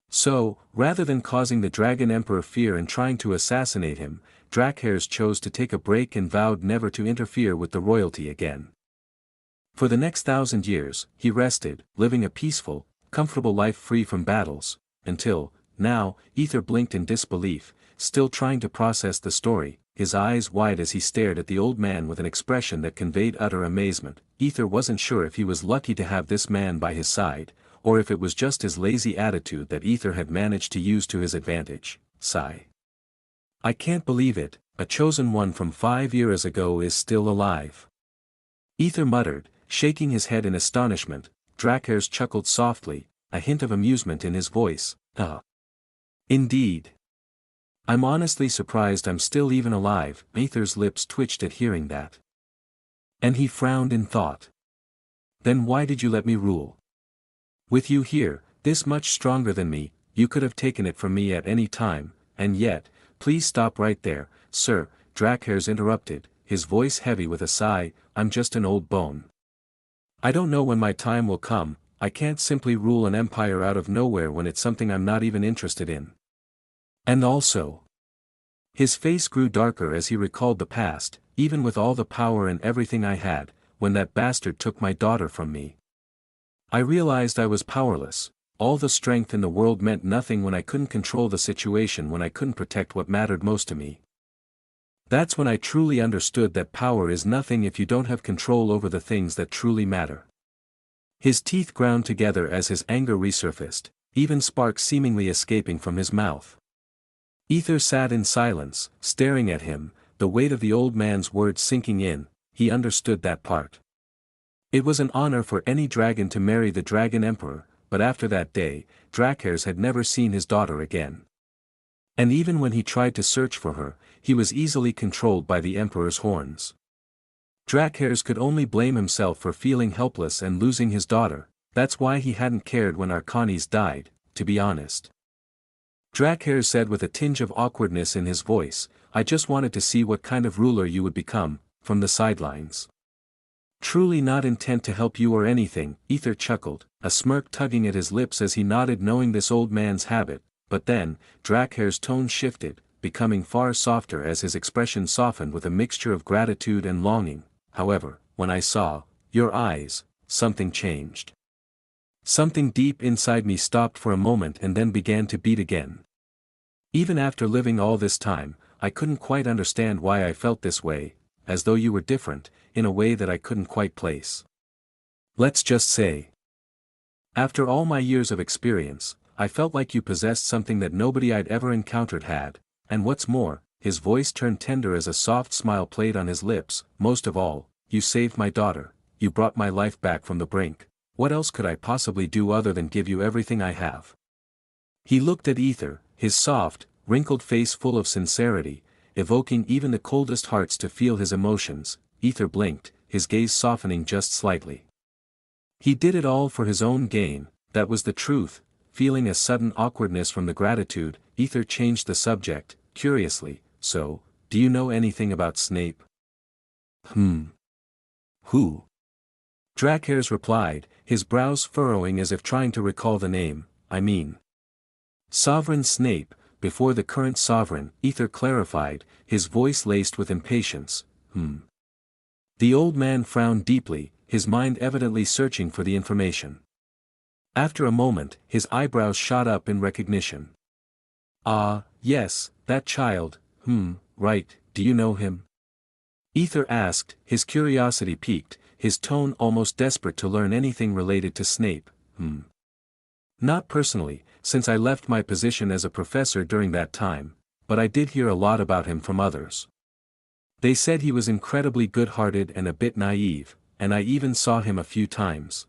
So, rather than causing the Dragon Emperor fear and trying to assassinate him, Drackhair's chose to take a break and vowed never to interfere with the royalty again. For the next 1,000 years, he rested, living a peaceful, comfortable life free from battles, until, now, Aether blinked in disbelief, still trying to process the story, his eyes wide as he stared at the old man with an expression that conveyed utter amazement. Aether wasn't sure if he was lucky to have this man by his side, or if it was just his lazy attitude that Aether had managed to use to his advantage. Sigh. I can't believe it, a chosen one from 5 years ago is still alive. Aether muttered, shaking his head in astonishment. Drackhair's chuckled softly, a hint of amusement in his voice. Indeed. I'm honestly surprised I'm still even alive. Aether's lips twitched at hearing that. And he frowned in thought. Then why did you let me rule? With you here, this much stronger than me, you could have taken it from me at any time, and yet, please stop right there, sir, Drackhair's interrupted, his voice heavy with a sigh. I'm just an old bone. I don't know when my time will come. I can't simply rule an empire out of nowhere when it's something I'm not even interested in. And also, his face grew darker as he recalled the past. Even with all the power and everything I had, when that bastard took my daughter from me, I realized I was powerless. all the strength in the world meant nothing when I couldn't control the situation, when I couldn't protect what mattered most to me. That's when I truly understood that power is nothing if you don't have control over the things that truly matter. His teeth ground together as his anger resurfaced, even sparks seemingly escaping from his mouth. Aether sat in silence, staring at him, the weight of the old man's words sinking in. He understood that part. It was an honor for any dragon to marry the Dragon Emperor, but after that day, LACKEY'S had never seen his daughter again. And even when he tried to search for her, he was easily controlled by the Emperor's horns. LACKEY'S could only blame himself for feeling helpless and losing his daughter. That's why he hadn't cared when Arcanes died, to be honest. LACKEY'S said with a tinge of awkwardness in his voice, "I just wanted to see what kind of ruler you would become," from the sidelines. "Truly not intent to help you or anything," Aether chuckled, a smirk tugging at his lips as he nodded, knowing this old man's habit, but then, LACKEY'S tone shifted, becoming far softer as his expression softened with a mixture of gratitude and longing. "However, when I saw your eyes, something changed. Something deep inside me stopped for a moment and then began to beat again. Even after living all this time, I couldn't quite understand why I felt this way, as though you were different, in a way that I couldn't quite place. Let's just say, after all my years of experience, I felt like you possessed something that nobody I'd ever encountered had, and what's more," his voice turned tender as a soft smile played on his lips, "most of all, you saved my daughter, you brought my life back from the brink. What else could I possibly do other than give you everything I have?" He looked at Aether, his soft, wrinkled face full of sincerity, evoking even the coldest hearts to feel his emotions. Aether blinked, his gaze softening just slightly. He did it all for his own gain, that was the truth. Feeling a sudden awkwardness from the gratitude, Aether changed the subject, curiously. "So, do you know anything about Snape?" Who?" LACKEY'S replied, his brows furrowing as if trying to recall the name. "I mean, Sovereign Snape, before the current sovereign," Aether clarified, his voice laced with impatience. The old man frowned deeply, his mind evidently searching for the information. After a moment, his eyebrows shot up in recognition. "Ah, yes, that child, right, do you know him?" Aether asked, his curiosity piqued, his tone almost desperate to learn anything related to Snape. "Not personally, since I left my position as a professor during that time, but I did hear a lot about him from others. They said he was incredibly good-hearted and a bit naive, and I even saw him a few times.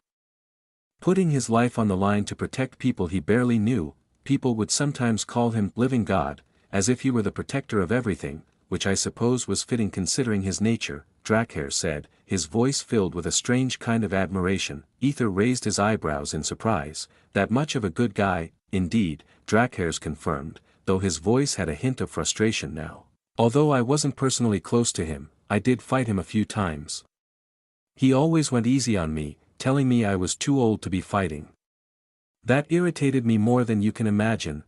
Putting his life on the line to protect people he barely knew. People would sometimes call him living God, as if he were the protector of everything, which I suppose was fitting considering his nature," LACKEY'S said, his voice filled with a strange kind of admiration. Aether raised his eyebrows in surprise. "That much of a good guy, indeed," LACKEY'S confirmed, though his voice had a hint of frustration now. "Although I wasn't personally close to him, I did fight him a few times. He always went easy on me, telling me I was too old to be fighting. That irritated me more than you can imagine."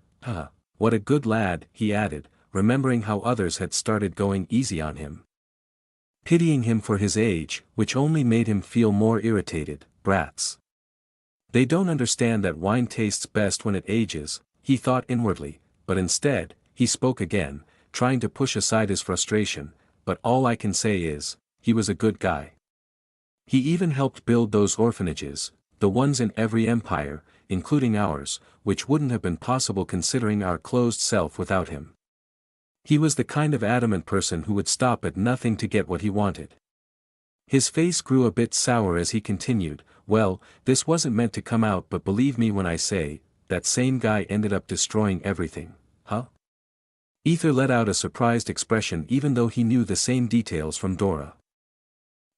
What a good lad," he added, remembering how others had started going easy on him. Pitying him for his age, which only made him feel more irritated. "Brats. They don't understand that wine tastes best when it ages," he thought inwardly, but instead, he spoke again, trying to push aside his frustration. "But all I can say is, he was a good guy. He even helped build those orphanages, the ones in every empire, including ours, which wouldn't have been possible considering our closed self without him. He was the kind of adamant person who would stop at nothing to get what he wanted." His face grew a bit sour as he continued, "Well, this wasn't meant to come out, but believe me when I say, that same guy ended up destroying everything." Aether let out a surprised expression even though he knew the same details from Dora.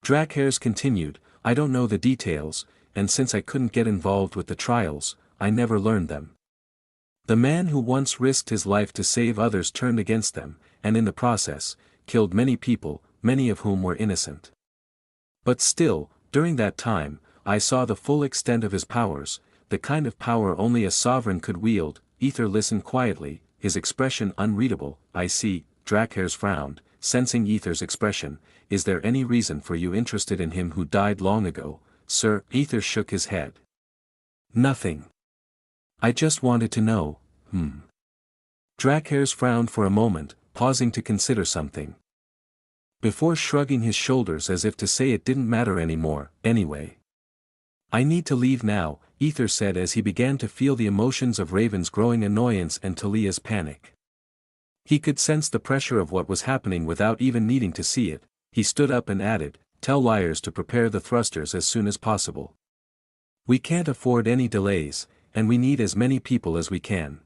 LACKEY'S continued, "I don't know the details, and since I couldn't get involved with the trials, I never learned them. The man who once risked his life to save others turned against them, and in the process, killed many people, many of whom were innocent. But still, during that time, I saw the full extent of his powers, the kind of power only a sovereign could wield." Aether listened quietly, his expression unreadable. "I see," LACKEY'S frowned, sensing Aether's expression. "Is there any reason for you interested in him who died long ago, sir?" Aether shook his head. "Nothing. I just wanted to know, Drakkhair's frowned for a moment, pausing to consider something. Before shrugging his shoulders as if to say it didn't matter anymore, anyway. I need to leave now, Aether said as he began to feel the emotions of Raven's growing annoyance and Talia's panic. He could sense the pressure of what was happening without even needing to see it. He stood up and added, "Tell Liars to prepare the thrusters as soon as possible. We can't afford any delays, and we need as many people as we can.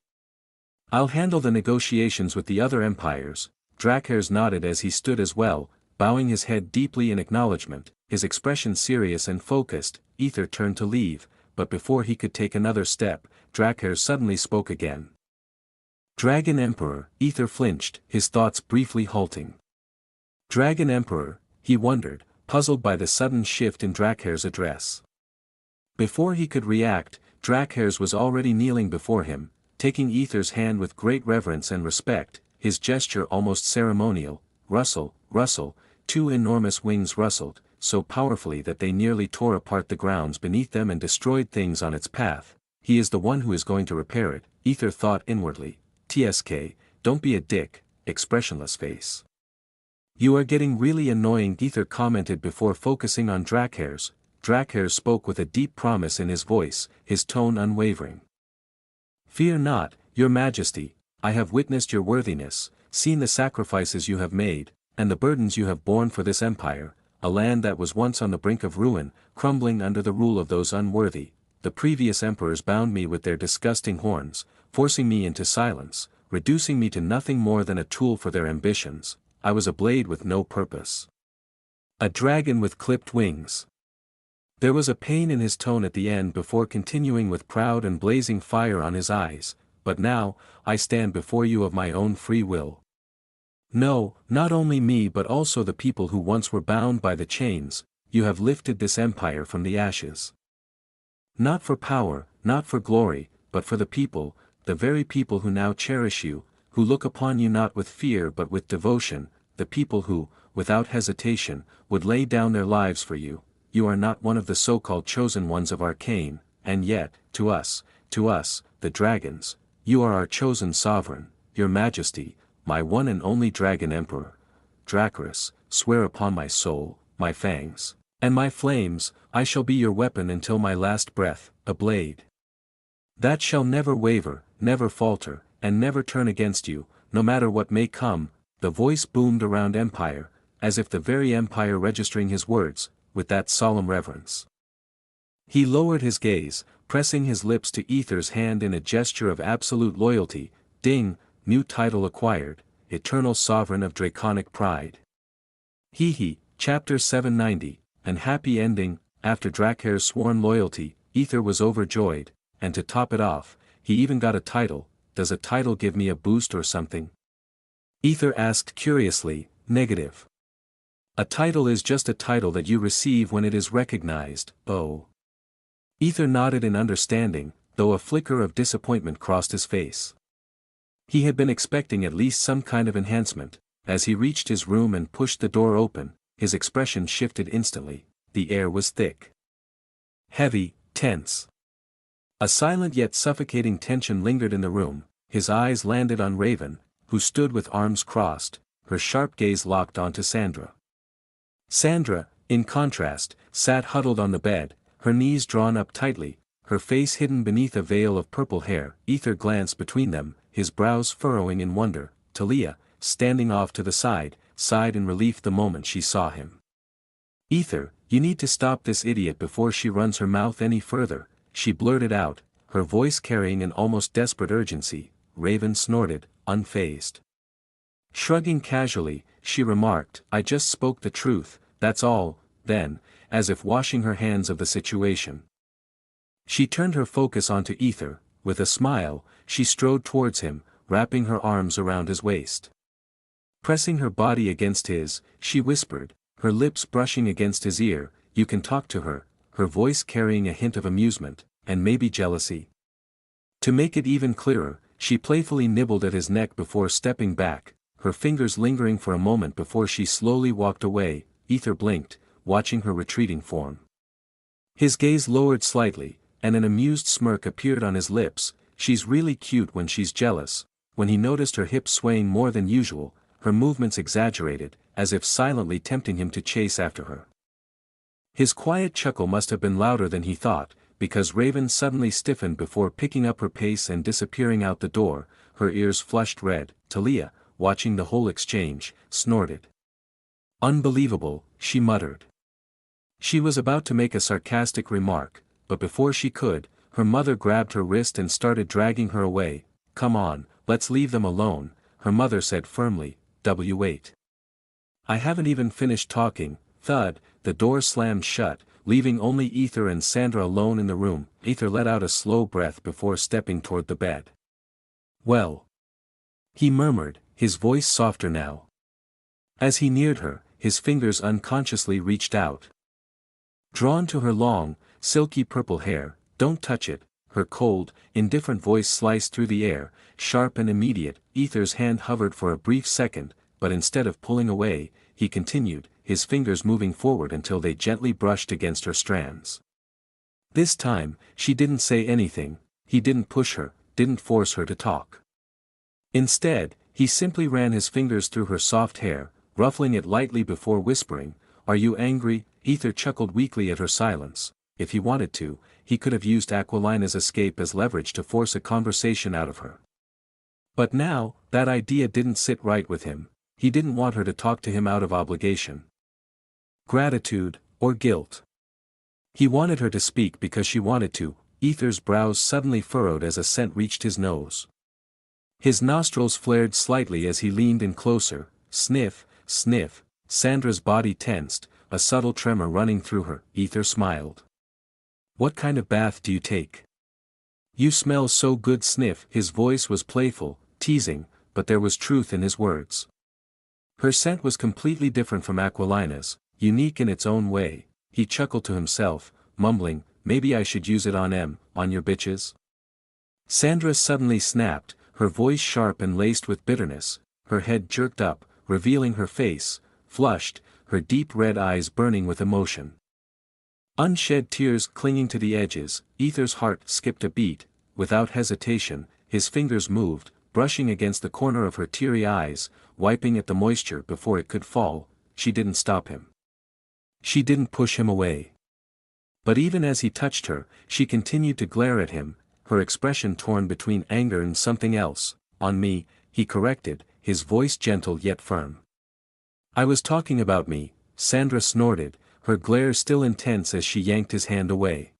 I'll handle the negotiations with the other empires." Drakkhair nodded as he stood as well, bowing his head deeply in acknowledgement, his expression serious and focused. Aether turned to leave, but before he could take another step, Drakkhair suddenly spoke again. "Dragon Emperor," Aether flinched, his thoughts briefly halting. Dragon Emperor, he wondered, puzzled by the sudden shift in Drakkhair's address. Before he could react, Drakkhair was already kneeling before him, taking Aether's hand with great reverence and respect, his gesture almost ceremonial. "Rustle, rustle," two enormous wings rustled, so powerfully that they nearly tore apart the grounds beneath them and destroyed things on its path. He is the one who is going to repair it, Aether thought inwardly. "TSK, don't be a dick," expressionless face. "You are getting really annoying," Aether commented before focusing on Drakkhair. Drakkhair spoke with a deep promise in his voice, his tone unwavering. "Fear not, your majesty, I have witnessed your worthiness, seen the sacrifices you have made, and the burdens you have borne for this empire, a land that was once on the brink of ruin, crumbling under the rule of those unworthy. The previous emperors bound me with their disgusting horns, forcing me into silence, reducing me to nothing more than a tool for their ambitions. I was a blade with no purpose. A dragon with clipped wings." There was a pain in his tone at the end before continuing with proud and blazing fire on his eyes. "But now, I stand before you of my own free will. No, not only me but also the people who once were bound by the chains. You have lifted this empire from the ashes. Not for power, not for glory, but for the people, the very people who now cherish you, who look upon you not with fear but with devotion, the people who, without hesitation, would lay down their lives for you. You are not one of the so-called chosen ones of Arcane, and yet, to us, the dragons, you are our chosen sovereign, your majesty, my one and only Dragon Emperor. Drakkhair, swear upon my soul, my fangs, and my flames, I shall be your weapon until my last breath, a blade that shall never waver, never falter, and never turn against you, no matter what may come." The voice boomed around Empire, as if the very Empire registering his words, with that solemn reverence. He lowered his gaze, pressing his lips to Aether's hand in a gesture of absolute loyalty. "Ding, new title acquired, Eternal Sovereign of Draconic Pride." Chapter 790, An Happy Ending. After Drakkhair's sworn loyalty, Aether was overjoyed, and to top it off, he even got a title. "Does a title give me a boost or something?" Aether asked curiously. "Negative. A title is just a title that you receive when it is recognized." "Oh." Aether nodded in understanding, though a flicker of disappointment crossed his face. He had been expecting at least some kind of enhancement. As he reached his room and pushed the door open, his expression shifted instantly. The air was thick, heavy, tense. A silent yet suffocating tension lingered in the room. His eyes landed on Raven, who stood with arms crossed, her sharp gaze locked onto Sandra. Sandra, in contrast, sat huddled on the bed, her knees drawn up tightly, her face hidden beneath a veil of purple hair. Aether glanced between them, his brows furrowing in wonder. Talia, standing off to the side, sighed in relief the moment she saw him. "Aether, you need to stop this idiot before she runs her mouth any further," she blurted out, her voice carrying an almost desperate urgency. Raven snorted, unfazed. Shrugging casually, she remarked, "I just spoke the truth, that's all." Then, as if washing her hands of the situation, she turned her focus onto Aether. With a smile, she strode towards him, wrapping her arms around his waist. Pressing her body against his, she whispered, her lips brushing against his ear, "You can talk to her," her voice carrying a hint of amusement, and maybe jealousy. To make it even clearer, she playfully nibbled at his neck before stepping back, her fingers lingering for a moment before she slowly walked away. Aether blinked, watching her retreating form. His gaze lowered slightly, and an amused smirk appeared on his lips. she's really cute when she's jealous. When he noticed her hips swaying more than usual, her movements exaggerated, as if silently tempting him to chase after her. His quiet chuckle must have been louder than he thought, because Raven suddenly stiffened before picking up her pace and disappearing out the door, her ears flushed red. Talia, watching the whole exchange, snorted. "Unbelievable," she muttered. She was about to make a sarcastic remark, but before she could, her mother grabbed her wrist and started dragging her away. "Come on, let's leave them alone," her mother said firmly. "Wait. I haven't even finished talking." Thud, the door slammed shut, leaving only Aether and Sandra alone in the room. Aether let out a slow breath before stepping toward the bed. "Well," he murmured, his voice softer now. As he neared her, his fingers unconsciously reached out. Drawn to her long, silky purple hair. "Don't touch it," her cold, indifferent voice sliced through the air, sharp and immediate. Aether's hand hovered for a brief second, but instead of pulling away, he continued, his fingers moving forward until they gently brushed against her strands. This time, she didn't say anything. He didn't push her, didn't force her to talk. Instead, he simply ran his fingers through her soft hair, ruffling it lightly before whispering, "Are you angry?" Aether chuckled weakly at her silence. If he wanted to, he could have used Aquilina's escape as leverage to force a conversation out of her. But now, that idea didn't sit right with him. He didn't want her to talk to him out of obligation, gratitude, or guilt. He wanted her to speak because she wanted to. Aether's brows suddenly furrowed as a scent reached his nose. His nostrils flared slightly as he leaned in closer. Sniff, sniff. Sandra's body tensed, a subtle tremor running through her. Aether smiled. "What kind of bath do you take? You smell so good." Sniff. His voice was playful, teasing, but there was truth in his words. Her scent was completely different from Aquilina's, unique in its own way. He chuckled to himself, mumbling, "Maybe I should use it on your bitches?" Sandra suddenly snapped, her voice sharp and laced with bitterness. Her head jerked up, revealing her face, flushed, her deep red eyes burning with emotion. Unshed tears clinging to the edges. Aether's heart skipped a beat. Without hesitation, his fingers moved, brushing against the corner of her teary eyes, wiping at the moisture before it could fall. She didn't stop him. She didn't push him away. But even as he touched her, she continued to glare at him, her expression torn between anger and something else. "On me," he corrected, his voice gentle yet firm. "I was talking about me," Sandra snorted, her glare still intense as she yanked his hand away.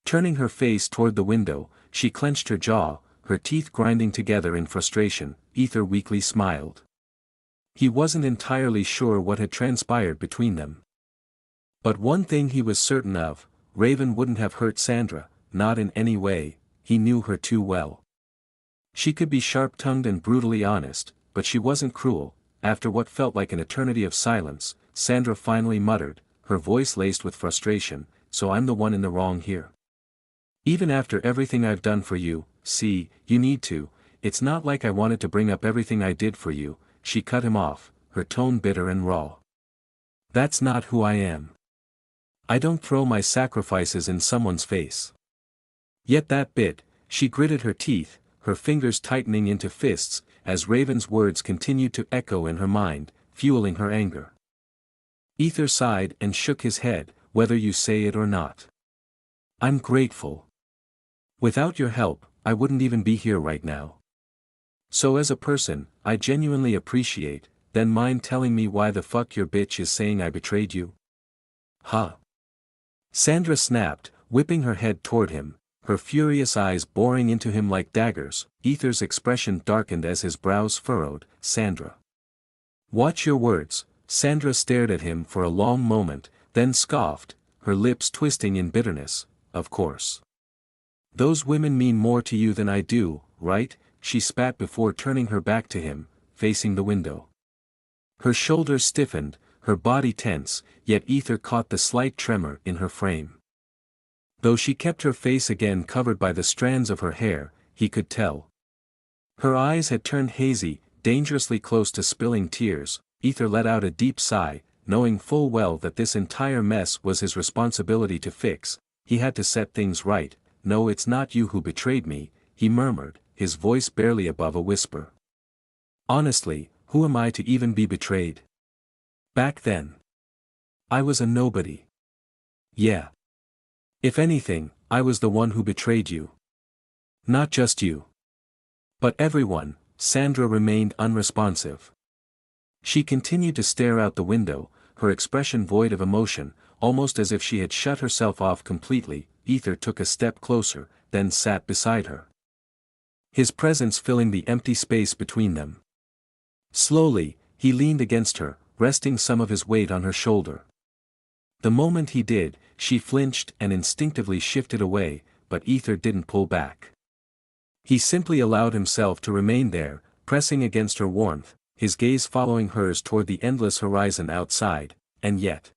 Turning her face toward the window, she clenched her jaw, her teeth grinding together in frustration. Aether weakly smiled. He wasn't entirely sure what had transpired between them. But one thing he was certain of, Raven wouldn't have hurt Sandra, not in any way. He knew her too well. She could be sharp-tongued and brutally honest, but she wasn't cruel. After what felt like an eternity of silence, Sandra finally muttered, her voice laced with frustration, "So I'm the one in the wrong here. Even after everything I've done for you, see, you need to, it's not like I wanted to bring up everything I did for you." She cut him off, her tone bitter and raw. "That's not who I am. I don't throw my sacrifices in someone's face." Yet that bit, she gritted her teeth, her fingers tightening into fists, as Raven's words continued to echo in her mind, fueling her anger. Aether sighed and shook his head, "Whether you say it or not. I'm grateful. Without your help, I wouldn't even be here right now. So as a person, I genuinely appreciate, then mind telling me why the fuck your bitch is saying I betrayed you?" "Huh?" Sandra snapped, whipping her head toward him, her furious eyes boring into him like daggers. Aether's expression darkened as his brows furrowed. "Sandra. Watch your words." Sandra stared at him for a long moment, then scoffed, her lips twisting in bitterness. "Of course. Those women mean more to you than I do, right?" She spat before turning her back to him, facing the window. Her shoulders stiffened, her body tense, yet Aether caught the slight tremor in her frame. Though she kept her face again covered by the strands of her hair, he could tell. Her eyes had turned hazy, dangerously close to spilling tears. Aether let out a deep sigh, knowing full well that this entire mess was his responsibility to fix. He had to set things right. "No, it's not you who betrayed me," he murmured, his voice barely above a whisper. Honestly, who am I to even be betrayed? Back then, I was a nobody. Yeah. If anything, I was the one who betrayed you. Not just you. But everyone. Sandra remained unresponsive. She continued to stare out the window, her expression void of emotion, almost as if she had shut herself off completely. Aether took a step closer, then sat beside her. His presence filling the empty space between them. Slowly, he leaned against her, resting some of his weight on her shoulder. The moment he did, she flinched and instinctively shifted away, but Aether didn't pull back. He simply allowed himself to remain there, pressing against her warmth, his gaze following hers toward the endless horizon outside, and yet.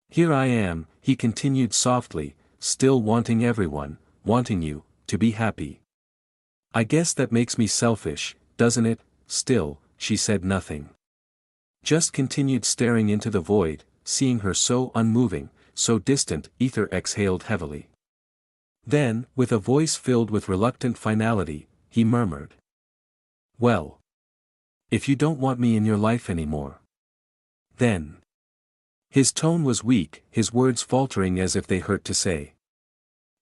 Here I am, he continued softly, still wanting everyone, wanting you, to be happy. I guess that makes me selfish, doesn't it? Still, she said nothing. Just continued staring into the void, seeing her so unmoving, so distant. Aether exhaled heavily. Then, with a voice filled with reluctant finality, he murmured. Well. If you don't want me in your life anymore. Then. His tone was weak, his words faltering as if they hurt to say.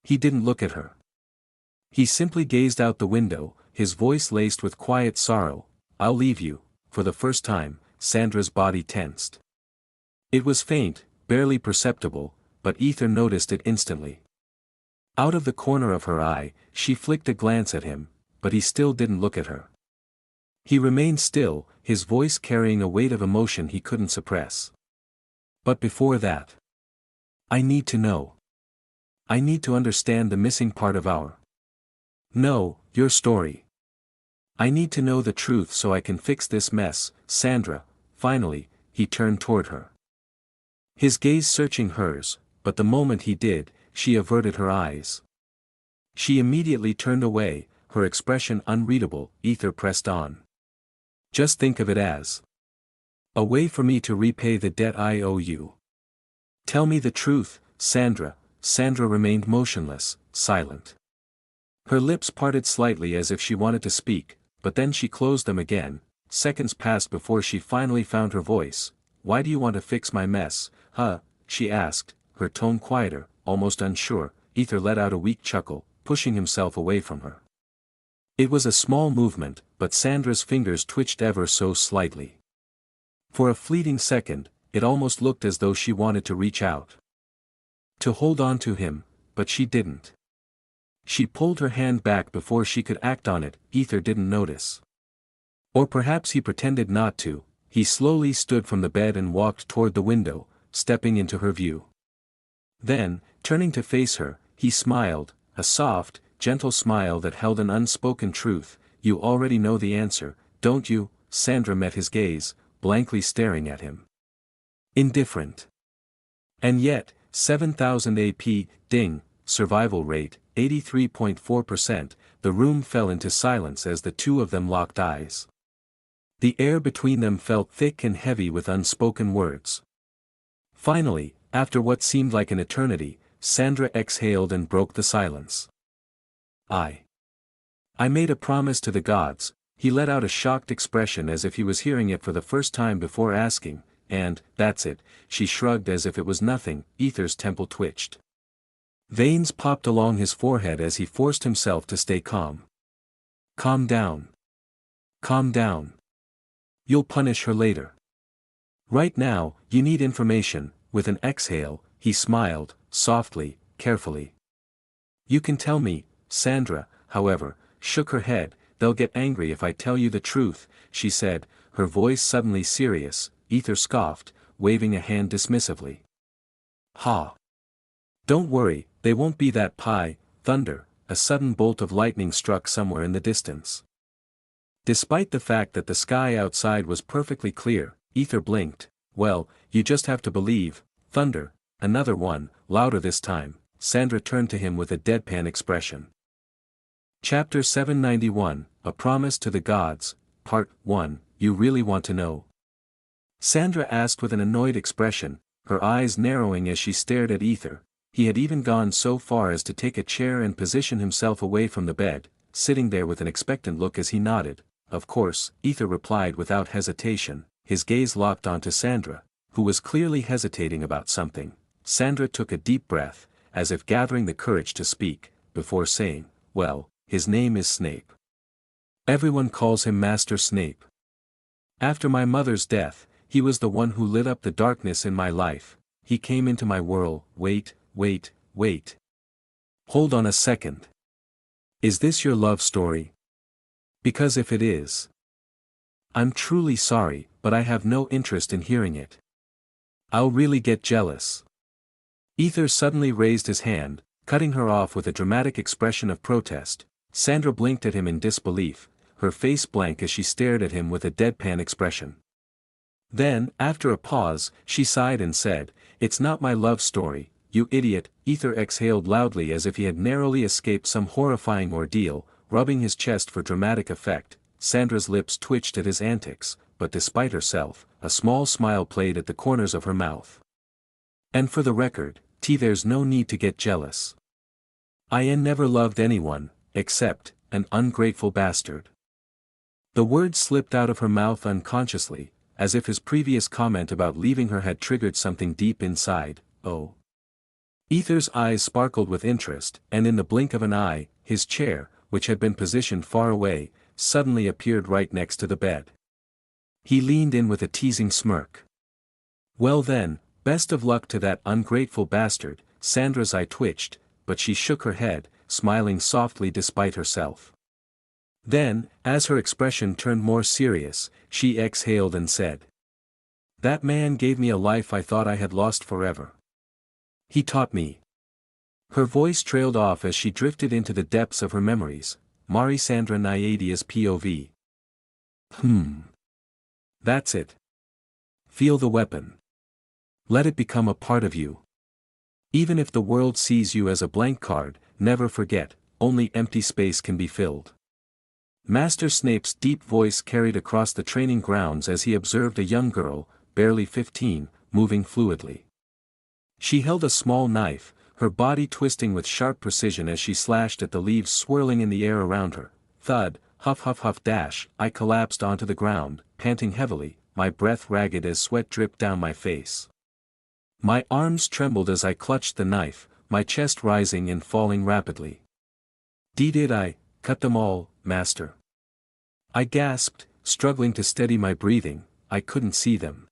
He didn't look at her. He simply gazed out the window, his voice laced with quiet sorrow. I'll leave you. For the first time, Sandra's body tensed. It was faint, barely perceptible, but Aether noticed it instantly. Out of the corner of her eye, she flicked a glance at him, but he still didn't look at her. He remained still, his voice carrying a weight of emotion he couldn't suppress. But before that, I need to know. I need to understand the missing part of your story. I need to know the truth so I can fix this mess. Sandra. Finally, he turned toward her. His gaze searching hers, but the moment he did, she averted her eyes. She immediately turned away, her expression unreadable. Aether pressed on. Just think of it as a way for me to repay the debt I owe you. Tell me the truth, Sandra. Sandra remained motionless, silent. Her lips parted slightly as if she wanted to speak, but then she closed them again. Seconds passed before she finally found her voice. Why do you want to fix my mess, huh? She asked, her tone quieter, almost unsure. Aether let out a weak chuckle, pushing himself away from her. It was a small movement, but Sandra's fingers twitched ever so slightly. For a fleeting second, it almost looked as though she wanted to reach out. To hold on to him, but she didn't. She pulled her hand back before she could act on it. Aether didn't notice. Or perhaps he pretended not to. He slowly stood from the bed and walked toward the window, stepping into her view. Then, turning to face her, he smiled, a soft, gentle smile that held an unspoken truth. You already know the answer, don't you? Sandra met his gaze, blankly staring at him. Indifferent. And yet, 7,000 AP, ding, survival rate, 83.4%, the room fell into silence as the two of them locked eyes. The air between them felt thick and heavy with unspoken words. Finally, after what seemed like an eternity, Sandra exhaled and broke the silence. I made a promise to the gods. He let out a shocked expression as if he was hearing it for the first time before asking, and, that's it. She shrugged as if it was nothing. Aether's temple twitched. Veins popped along his forehead as he forced himself to stay calm. Calm down. Calm down. You'll punish her later. Right now, you need information. With an exhale, he smiled, softly, carefully. You can tell me. Sandra, however, shook her head. They'll get angry if I tell you the truth, she said, her voice suddenly serious. Aether scoffed, waving a hand dismissively. Ha! Don't worry, they won't be that pie. Thunder, a sudden bolt of lightning struck somewhere in the distance. Despite the fact that the sky outside was perfectly clear, Aether blinked. Well, you just have to believe. Thunder, another one, louder this time. Sandra turned to him with a deadpan expression. Chapter 791, A Promise to the Gods, Part 1, You really want to know? Sandra asked with an annoyed expression, her eyes narrowing as she stared at Aether. He had even gone so far as to take a chair and position himself away from the bed, sitting there with an expectant look as he nodded. Of course, Aether replied without hesitation, his gaze locked onto Sandra, who was clearly hesitating about something. Sandra took a deep breath, as if gathering the courage to speak, before saying, "Well, his name is Snape. Everyone calls him Master Snape. After my mother's death, he was the one who lit up the darkness in my life. He came into my world." Wait. Hold on a second. Is this your love story? Because if it is, I'm truly sorry, but I have no interest in hearing it. I'll really get jealous. Aether suddenly raised his hand, cutting her off with a dramatic expression of protest. Sandra blinked at him in disbelief, her face blank as she stared at him with a deadpan expression. Then, after a pause, she sighed and said, "It's not my love story, you idiot." Aether exhaled loudly as if he had narrowly escaped some horrifying ordeal, rubbing his chest for dramatic effect. Sandra's lips twitched at his antics, but despite herself, a small smile played at the corners of her mouth. "And for the record, there's no need to get jealous. I never loved anyone, except an ungrateful bastard." The words slipped out of her mouth unconsciously, as if his previous comment about leaving her had triggered something deep inside. "Oh." Aether's eyes sparkled with interest, and in the blink of an eye, his chair, which had been positioned far away, suddenly appeared right next to the bed. He leaned in with a teasing smirk. "Well then, best of luck to that ungrateful bastard." Sandra's eye twitched, but she shook her head, smiling softly despite herself. Then, as her expression turned more serious, she exhaled and said, "That man gave me a life I thought I had lost forever. He taught me." Her voice trailed off as she drifted into the depths of her memories. Mari Sandra Nyadia's POV. That's it. Feel the weapon. Let it become a part of you. Even if the world sees you as a blank card, never forget, only empty space can be filled. Master Snape's deep voice carried across the training grounds as he observed a young girl, barely 15, moving fluidly. She held a small knife, her body twisting with sharp precision as she slashed at the leaves swirling in the air around her. Thud, huff huff huff dash, I collapsed onto the ground, panting heavily, my breath ragged as sweat dripped down my face. My arms trembled as I clutched the knife, my chest rising and falling rapidly. Did I cut them all, Master?" I gasped, struggling to steady my breathing. I couldn't see them.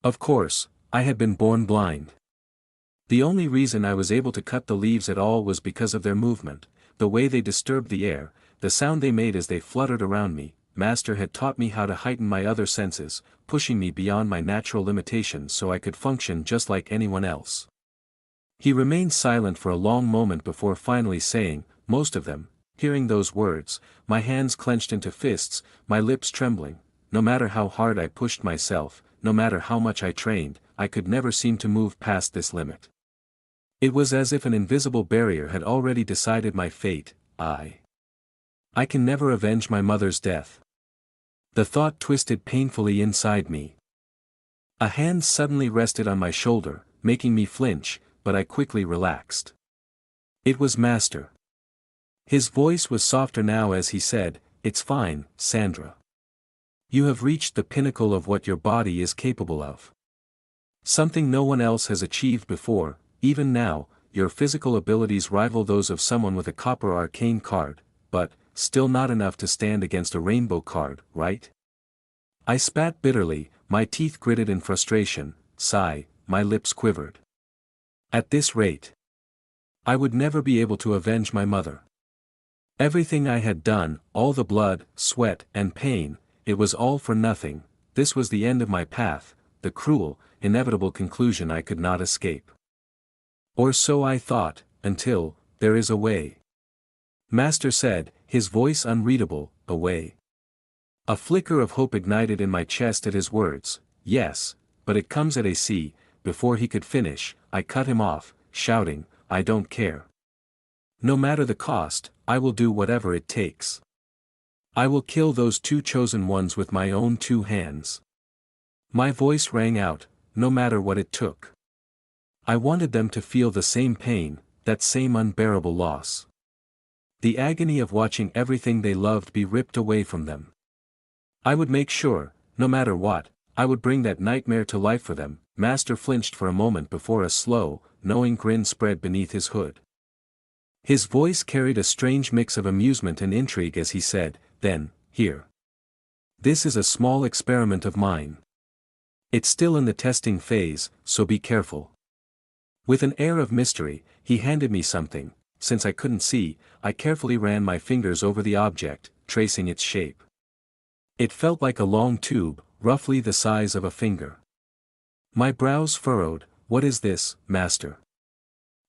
Of course, I had been born blind. The only reason I was able to cut the leaves at all was because of their movement, the way they disturbed the air, the sound they made as they fluttered around me. Master had taught me how to heighten my other senses, pushing me beyond my natural limitations so I could function just like anyone else. He remained silent for a long moment before finally saying, "Most of them." Hearing those words, my hands clenched into fists, my lips trembling. No matter how hard I pushed myself, no matter how much I trained, I could never seem to move past this limit. It was as if an invisible barrier had already decided my fate. I can never avenge my mother's death. The thought twisted painfully inside me. A hand suddenly rested on my shoulder, making me flinch, but I quickly relaxed. It was Master. His voice was softer now as he said, "It's fine, Sandra. You have reached the pinnacle of what your body is capable of. Something no one else has achieved before. Even now, your physical abilities rival those of someone with a copper arcane card, but, still not enough to stand against a rainbow card, right?" I spat bitterly, my teeth gritted in frustration. Sigh, my lips quivered. At this rate, I would never be able to avenge my mother. Everything I had done, all the blood, sweat, and pain, it was all for nothing. This was the end of my path, the cruel, inevitable conclusion I could not escape. Or so I thought, until, there is a way. Master said, his voice unreadable, a way. A flicker of hope ignited in my chest at his words. Yes, but it comes at AC. Before he could finish, I cut him off, shouting, "I don't care. No matter the cost, I will do whatever it takes. I will kill those two chosen ones with my own two hands." My voice rang out, no matter what it took. I wanted them to feel the same pain, that same unbearable loss. The agony of watching everything they loved be ripped away from them. I would make sure, no matter what, I would bring that nightmare to life for them. Master flinched for a moment before a slow, knowing grin spread beneath his hood. His voice carried a strange mix of amusement and intrigue as he said, "Then, here. This is a small experiment of mine. It's still in the testing phase, so be careful." With an air of mystery, he handed me something. Since I couldn't see, I carefully ran my fingers over the object, tracing its shape. It felt like a long tube, roughly the size of a finger. My brows furrowed. "What is this, master?"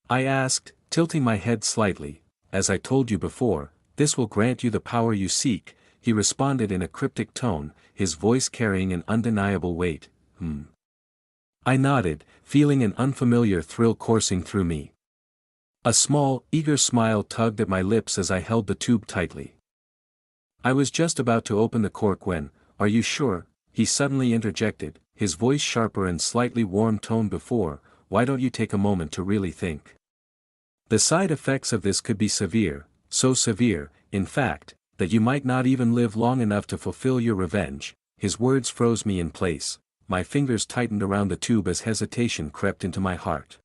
I asked, tilting my head slightly. "As I told you before, this will grant you the power you seek," he responded in a cryptic tone, his voice carrying an undeniable weight. I nodded, feeling an unfamiliar thrill coursing through me. A small, eager smile tugged at my lips as I held the tube tightly. I was just about to open the cork when, "Are you sure?" he suddenly interjected, his voice sharper and slightly warm-toned before. "Why don't you take a moment to really think? The side effects of this could be severe, so severe, in fact, that you might not even live long enough to fulfill your revenge." His words froze me in place, my fingers tightened around the tube as hesitation crept into my heart.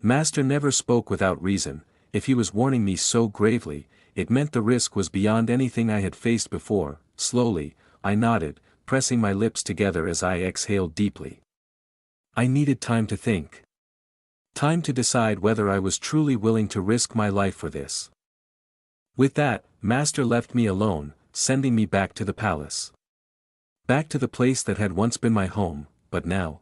Master never spoke without reason. If he was warning me so gravely, it meant the risk was beyond anything I had faced before. Slowly, I nodded, pressing my lips together as I exhaled deeply. I needed time to think. Time to decide whether I was truly willing to risk my life for this. With that, Master left me alone, sending me back to the palace. Back to the place that had once been my home, but now,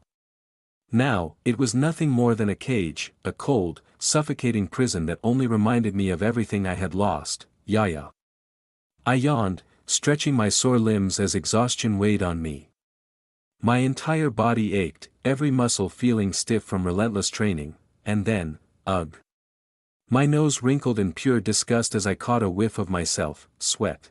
it was nothing more than a cage, a cold, suffocating prison that only reminded me of everything I had lost. Yaya. I yawned, stretching my sore limbs as exhaustion weighed on me. My entire body ached, every muscle feeling stiff from relentless training, and then, ugh. My nose wrinkled in pure disgust as I caught a whiff of myself, sweat.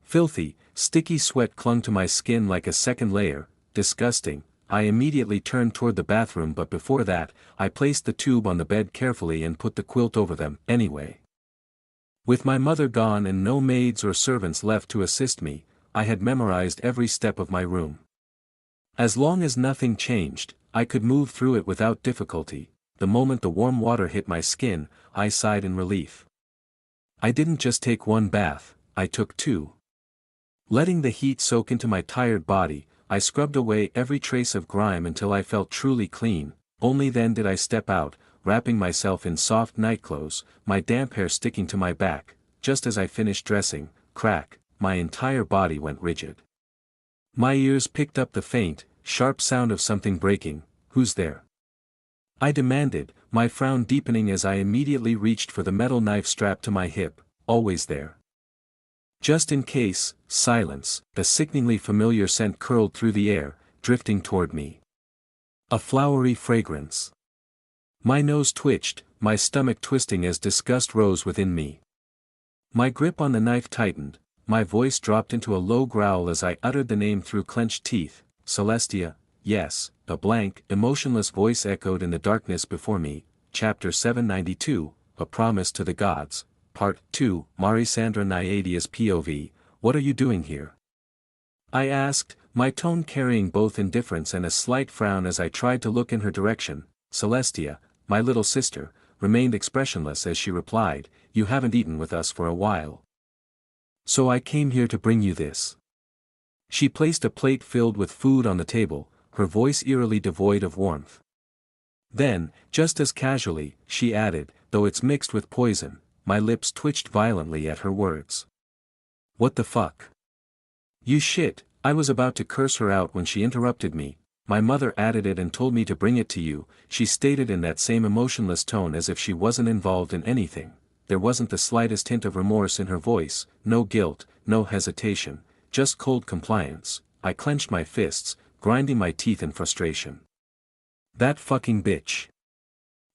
Filthy, sticky sweat clung to my skin like a second layer, disgusting. I immediately turned toward the bathroom, but before that, I placed the tube on the bed carefully and put the quilt over them. Anyway, with my mother gone and no maids or servants left to assist me, I had memorized every step of my room. As long as nothing changed, I could move through it without difficulty. The moment the warm water hit my skin, I sighed in relief. I didn't just take one bath, I took two. Letting the heat soak into my tired body, I scrubbed away every trace of grime until I felt truly clean. Only then did I step out, wrapping myself in soft nightclothes, my damp hair sticking to my back. Just as I finished dressing, crack, my entire body went rigid. My ears picked up the faint, sharp sound of something breaking. "Who's there?" I demanded, my frown deepening as I immediately reached for the metal knife strapped to my hip. "Always there." Just in case. Silence. The sickeningly familiar scent curled through the air, drifting toward me. A flowery fragrance. My nose twitched, my stomach twisting as disgust rose within me. My grip on the knife tightened, my voice dropped into a low growl as I uttered the name through clenched teeth. "Celestia." "Yes." A blank, emotionless voice echoed in the darkness before me. Chapter 792, A Promise to the Gods. Part 2, Marisandra Nyadia's POV. "What are you doing here?" I asked, my tone carrying both indifference and a slight frown as I tried to look in her direction. Celestia, my little sister, remained expressionless as she replied, "You haven't eaten with us for a while. So I came here to bring you this." She placed a plate filled with food on the table, her voice eerily devoid of warmth. Then, just as casually, she added, "Though it's mixed with poison." My lips twitched violently at her words. "What the fuck? You shit." I was about to curse her out when she interrupted me. "My mother added it and told me to bring it to you," she stated in that same emotionless tone as if she wasn't involved in anything. There wasn't the slightest hint of remorse in her voice, no guilt, no hesitation, just cold compliance. I clenched my fists, grinding my teeth in frustration. That fucking bitch.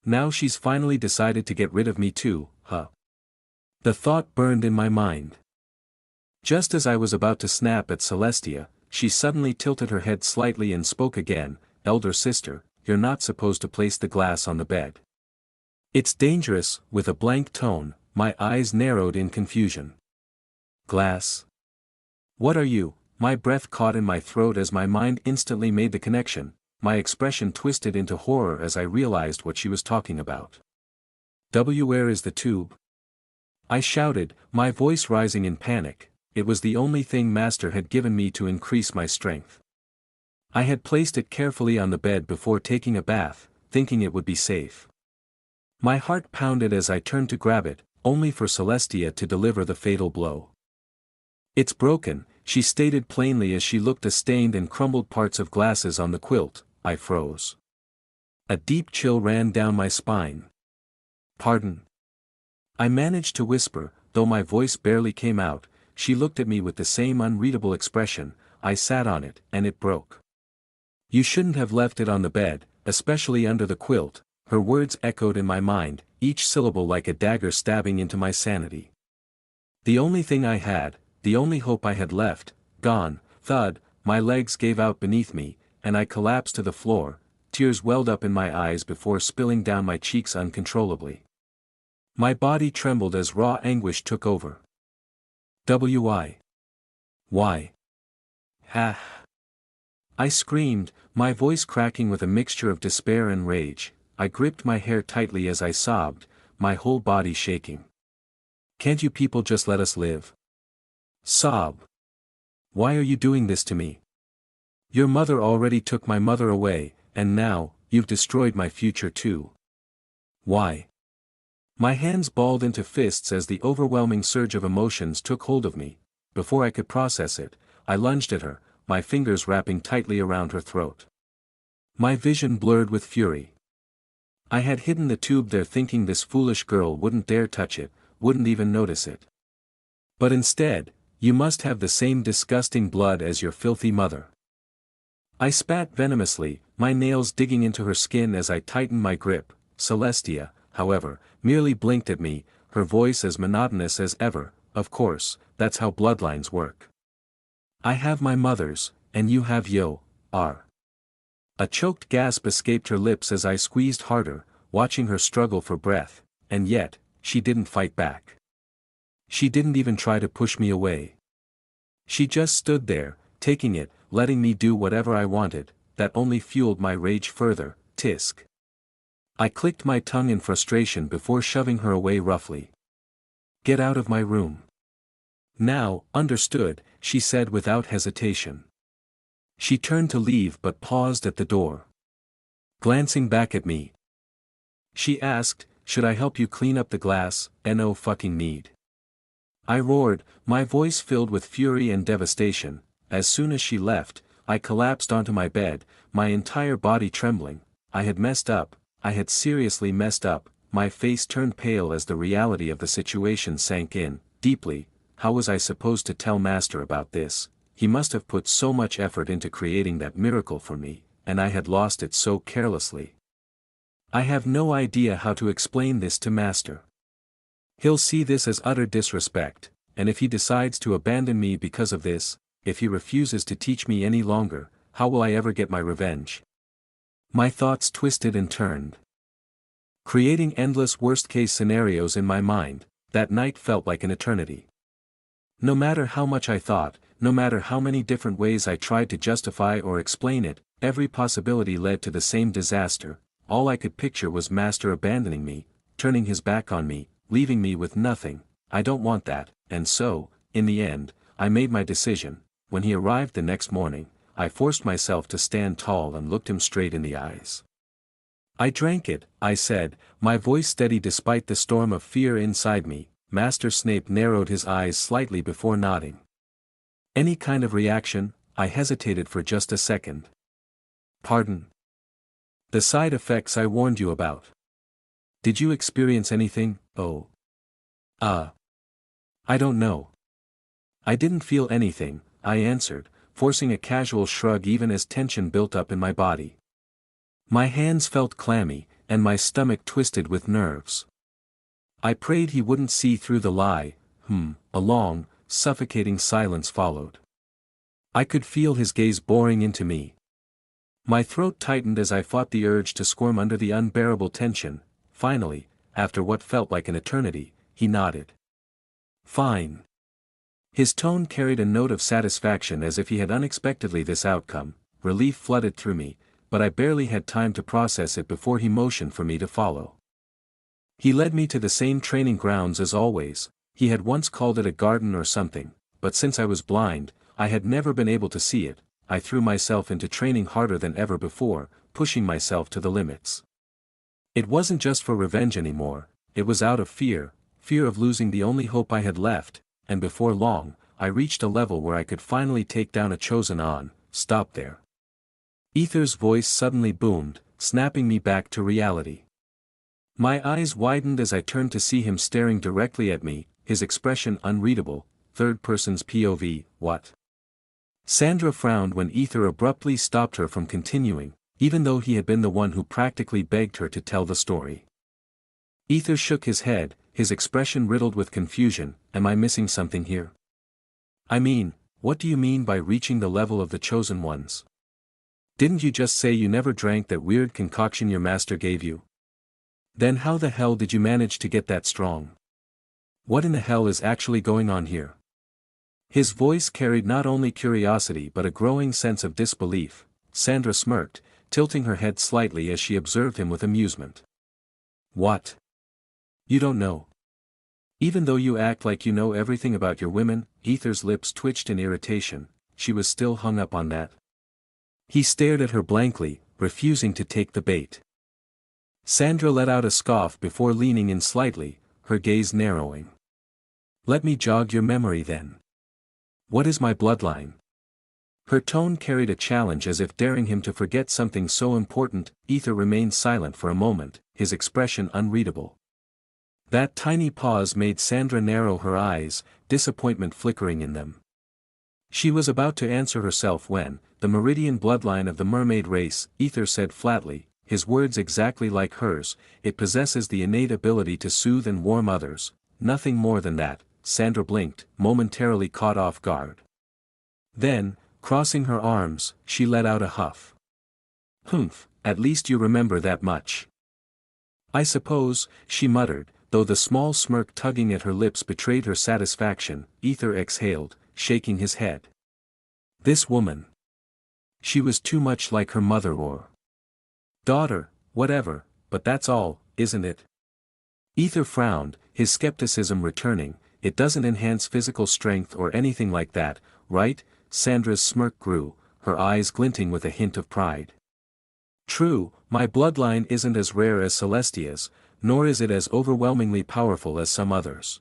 Now she's finally decided to get rid of me too, huh? The thought burned in my mind. Just as I was about to snap at Celestia, she suddenly tilted her head slightly and spoke again. "Elder sister, you're not supposed to place the glass on the bed. It's dangerous." With a blank tone, My eyes narrowed in confusion. Glass? What are you? My breath caught in my throat as my mind instantly made the connection, my expression twisted into horror as I realized what she was talking about. Where is the tube? I shouted, my voice rising in panic. It was the only thing Master had given me to increase my strength. I had placed it carefully on the bed before taking a bath, thinking it would be safe. My heart pounded as I turned to grab it, only for Celestia to deliver the fatal blow. It's broken, she stated plainly as she looked at stained and crumbled parts of glasses on the quilt. I froze. A deep chill ran down my spine. Pardon? I managed to whisper, though my voice barely came out. She looked at me with the same unreadable expression. I sat on it, and it broke. You shouldn't have left it on the bed, especially under the quilt. Her words echoed in my mind, each syllable like a dagger stabbing into my sanity. The only thing I had, the only hope I had left, gone. Thud, my legs gave out beneath me, and I collapsed to the floor. Tears welled up in my eyes before spilling down my cheeks uncontrollably. My body trembled as raw anguish took over. Why? Why? Ha! I screamed, my voice cracking with a mixture of despair and rage. I gripped my hair tightly as I sobbed, my whole body shaking. Can't you people just let us live? Sob. Why are you doing this to me? Your mother already took my mother away, and now, you've destroyed my future too. Why? My hands balled into fists as the overwhelming surge of emotions took hold of me. Before I could process it, I lunged at her, my fingers wrapping tightly around her throat. My vision blurred with fury. I had hidden the tube there thinking this foolish girl wouldn't dare touch it, wouldn't even notice it. But instead, you must have the same disgusting blood as your filthy mother. I spat venomously, my nails digging into her skin as I tightened my grip. Celestia, however, merely blinked at me, her voice as monotonous as ever. Of course, that's how bloodlines work. I have my mother's, and you have yours. A choked gasp escaped her lips as I squeezed harder, watching her struggle for breath, and yet, she didn't fight back. She didn't even try to push me away. She just stood there, taking it, letting me do whatever I wanted. That only fueled my rage further. Tisk. I clicked my tongue in frustration before shoving her away roughly. Get out of my room. Now, understood, she said without hesitation. She turned to leave but paused at the door. Glancing back at me, she asked, should I help you clean up the glass? No fucking need. I roared, my voice filled with fury and devastation. As soon as she left, I collapsed onto my bed, my entire body trembling. I had messed up, I had seriously messed up. My face turned pale as the reality of the situation sank in, deeply. How was I supposed to tell Master about this? He must have put so much effort into creating that miracle for me, and I had lost it so carelessly. I have no idea how to explain this to Master. He'll see this as utter disrespect, and if he decides to abandon me because of this, if he refuses to teach me any longer, how will I ever get my revenge? My thoughts twisted and turned, creating endless worst-case scenarios in my mind. That night felt like an eternity. No matter how much I thought, no matter how many different ways I tried to justify or explain it, every possibility led to the same disaster. All I could picture was Master abandoning me, turning his back on me, leaving me with nothing. I don't want that, and so, in the end, I made my decision. When he arrived the next morning, I forced myself to stand tall and looked him straight in the eyes. I drank it, I said, my voice steady despite the storm of fear inside me. Master Snape narrowed his eyes slightly before nodding. Any kind of reaction? I hesitated for just a second. Pardon? The side effects I warned you about. Did you experience anything? Oh. I don't know. I didn't feel anything, I answered, forcing a casual shrug even as tension built up in my body. My hands felt clammy, and my stomach twisted with nerves. I prayed he wouldn't see through the lie. A long, suffocating silence followed. I could feel his gaze boring into me. My throat tightened as I fought the urge to squirm under the unbearable tension. Finally, after what felt like an eternity, he nodded. Fine. His tone carried a note of satisfaction as if he had unexpectedly this outcome. Relief flooded through me, but I barely had time to process it before he motioned for me to follow. He led me to the same training grounds as always. He had once called it a garden or something, but since I was blind, I had never been able to see it. I threw myself into training harder than ever before, pushing myself to the limits. It wasn't just for revenge anymore, it was out of fear of losing the only hope I had left, and before long, I reached a level where I could finally take down a chosen on. Stop there. Aether's voice suddenly boomed, snapping me back to reality. My eyes widened as I turned to see him staring directly at me, his expression unreadable. Third person's POV, what? Sandra frowned when Aether abruptly stopped her from continuing, even though he had been the one who practically begged her to tell the story. Aether shook his head, his expression riddled with confusion. Am I missing something here? I mean, what do you mean by reaching the level of the chosen ones? Didn't you just say you never drank that weird concoction your master gave you? Then how the hell did you manage to get that strong? What in the hell is actually going on here? His voice carried not only curiosity but a growing sense of disbelief. Sandra smirked, tilting her head slightly as she observed him with amusement. What? You don't know? Even though you act like you know everything about your women? Aether's lips twitched in irritation. She was still hung up on that. He stared at her blankly, refusing to take the bait. Sandra let out a scoff before leaning in slightly, her gaze narrowing. Let me jog your memory then. What is my bloodline? Her tone carried a challenge as if daring him to forget something so important. Aether remained silent for a moment, his expression unreadable. That tiny pause made Sandra narrow her eyes, disappointment flickering in them. She was about to answer herself when, the meridian bloodline of the mermaid race, Aether said flatly, his words exactly like hers, it possesses the innate ability to soothe and warm others, nothing more than that. Sandra blinked, momentarily caught off guard. Then, crossing her arms, she let out a huff. Humph, at least you remember that much. I suppose, she muttered, though the small smirk tugging at her lips betrayed her satisfaction. Aether exhaled, shaking his head. This woman. She was too much like her mother or daughter, whatever, but that's all, isn't it? Aether frowned, his skepticism returning. It doesn't enhance physical strength or anything like that, right? Sandra's smirk grew, her eyes glinting with a hint of pride. True, my bloodline isn't as rare as Celestia's, nor is it as overwhelmingly powerful as some others.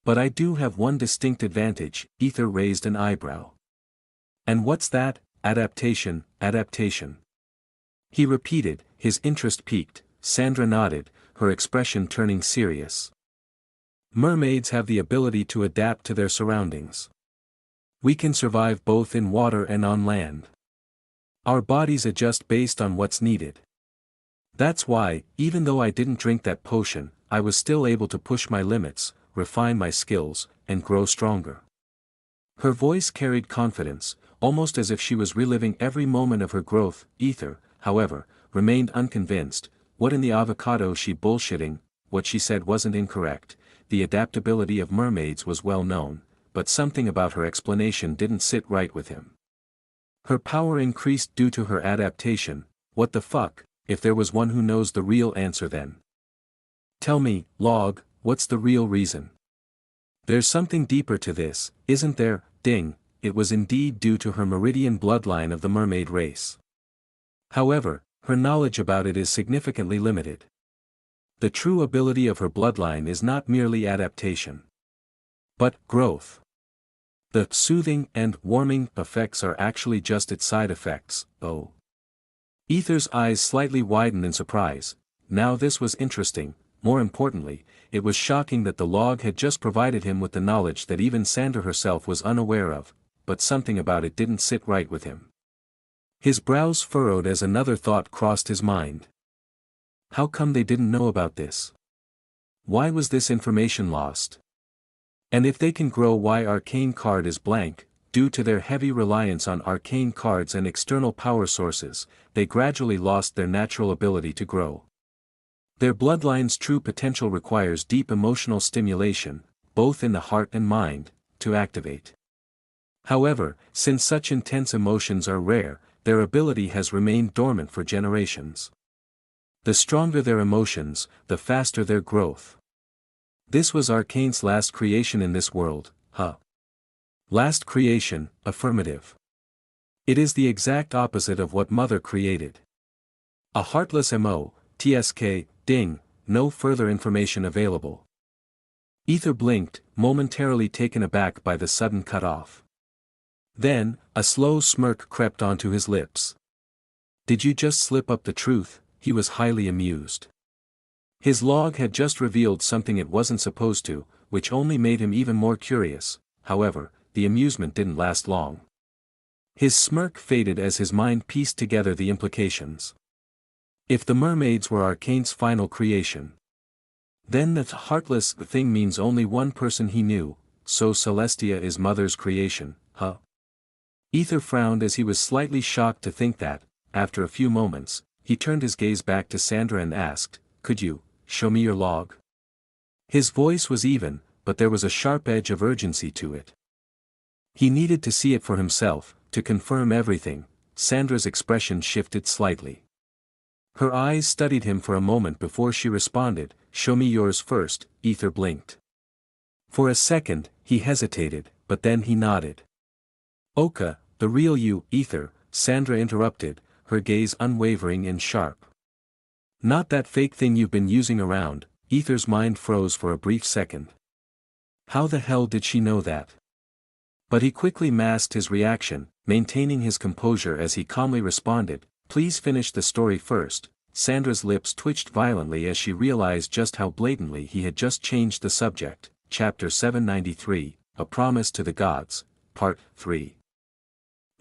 But I do have one distinct advantage. Aether raised an eyebrow. And what's that? Adaptation, adaptation. He repeated, his interest piqued. Sandra nodded, her expression turning serious. Mermaids have the ability to adapt to their surroundings. We can survive both in water and on land. Our bodies adjust based on what's needed. That's why, even though I didn't drink that potion, I was still able to push my limits, refine my skills, and grow stronger. Her voice carried confidence, almost as if she was reliving every moment of her growth. Aether, however, remained unconvinced. What in the avocado she bullshitting? What she said wasn't incorrect. The adaptability of mermaids was well known, but something about her explanation didn't sit right with him. Her power increased due to her adaptation. What the fuck, if there was one who knows the real answer then? Tell me, Log, what's the real reason? There's something deeper to this, isn't there? Ding, it was indeed due to her meridian bloodline of the mermaid race. However, her knowledge about it is significantly limited. The true ability of her bloodline is not merely adaptation, but growth. The soothing and warming effects are actually just its side effects. Oh. Aether's eyes slightly widened in surprise. Now this was interesting. More importantly, it was shocking that the log had just provided him with the knowledge that even Sandra herself was unaware of, but something about it didn't sit right with him. His brows furrowed as another thought crossed his mind. How come they didn't know about this? Why was this information lost? And if they can grow, why arcane card is blank? Due to their heavy reliance on arcane cards and external power sources, they gradually lost their natural ability to grow. Their bloodline's true potential requires deep emotional stimulation, both in the heart and mind, to activate. However, since such intense emotions are rare, their ability has remained dormant for generations. The stronger their emotions, the faster their growth. This was Arcane's last creation in this world, huh? Last creation, affirmative. It is the exact opposite of what Mother created. A heartless MO, ding, no further information available. Aether blinked, momentarily taken aback by the sudden cut-off. Then, a slow smirk crept onto his lips. Did you just slip up the truth? He was highly amused. His log had just revealed something it wasn't supposed to, which only made him even more curious. However, the amusement didn't last long. His smirk faded as his mind pieced together the implications. If the mermaids were Arcane's final creation, then that heartless thing means only one person he knew, so Celestia is Mother's creation, huh? Aether frowned as he was slightly shocked to think that, after a few moments, he turned his gaze back to Sandra and asked, "Could you show me your log?" His voice was even, but there was a sharp edge of urgency to it. He needed to see it for himself, to confirm everything. Sandra's expression shifted slightly. Her eyes studied him for a moment before she responded, "Show me yours first." Aether blinked. For a second, he hesitated, but then he nodded. "Oka, the real you, Aether," Sandra interrupted, her gaze unwavering and sharp. "Not that fake thing you've been using around." Aether's mind froze for a brief second. How the hell did she know that? But he quickly masked his reaction, maintaining his composure as he calmly responded, "Please finish the story first." Sandra's lips twitched violently as she realized just how blatantly he had just changed the subject. Chapter 793, A Promise to the Gods, Part 3.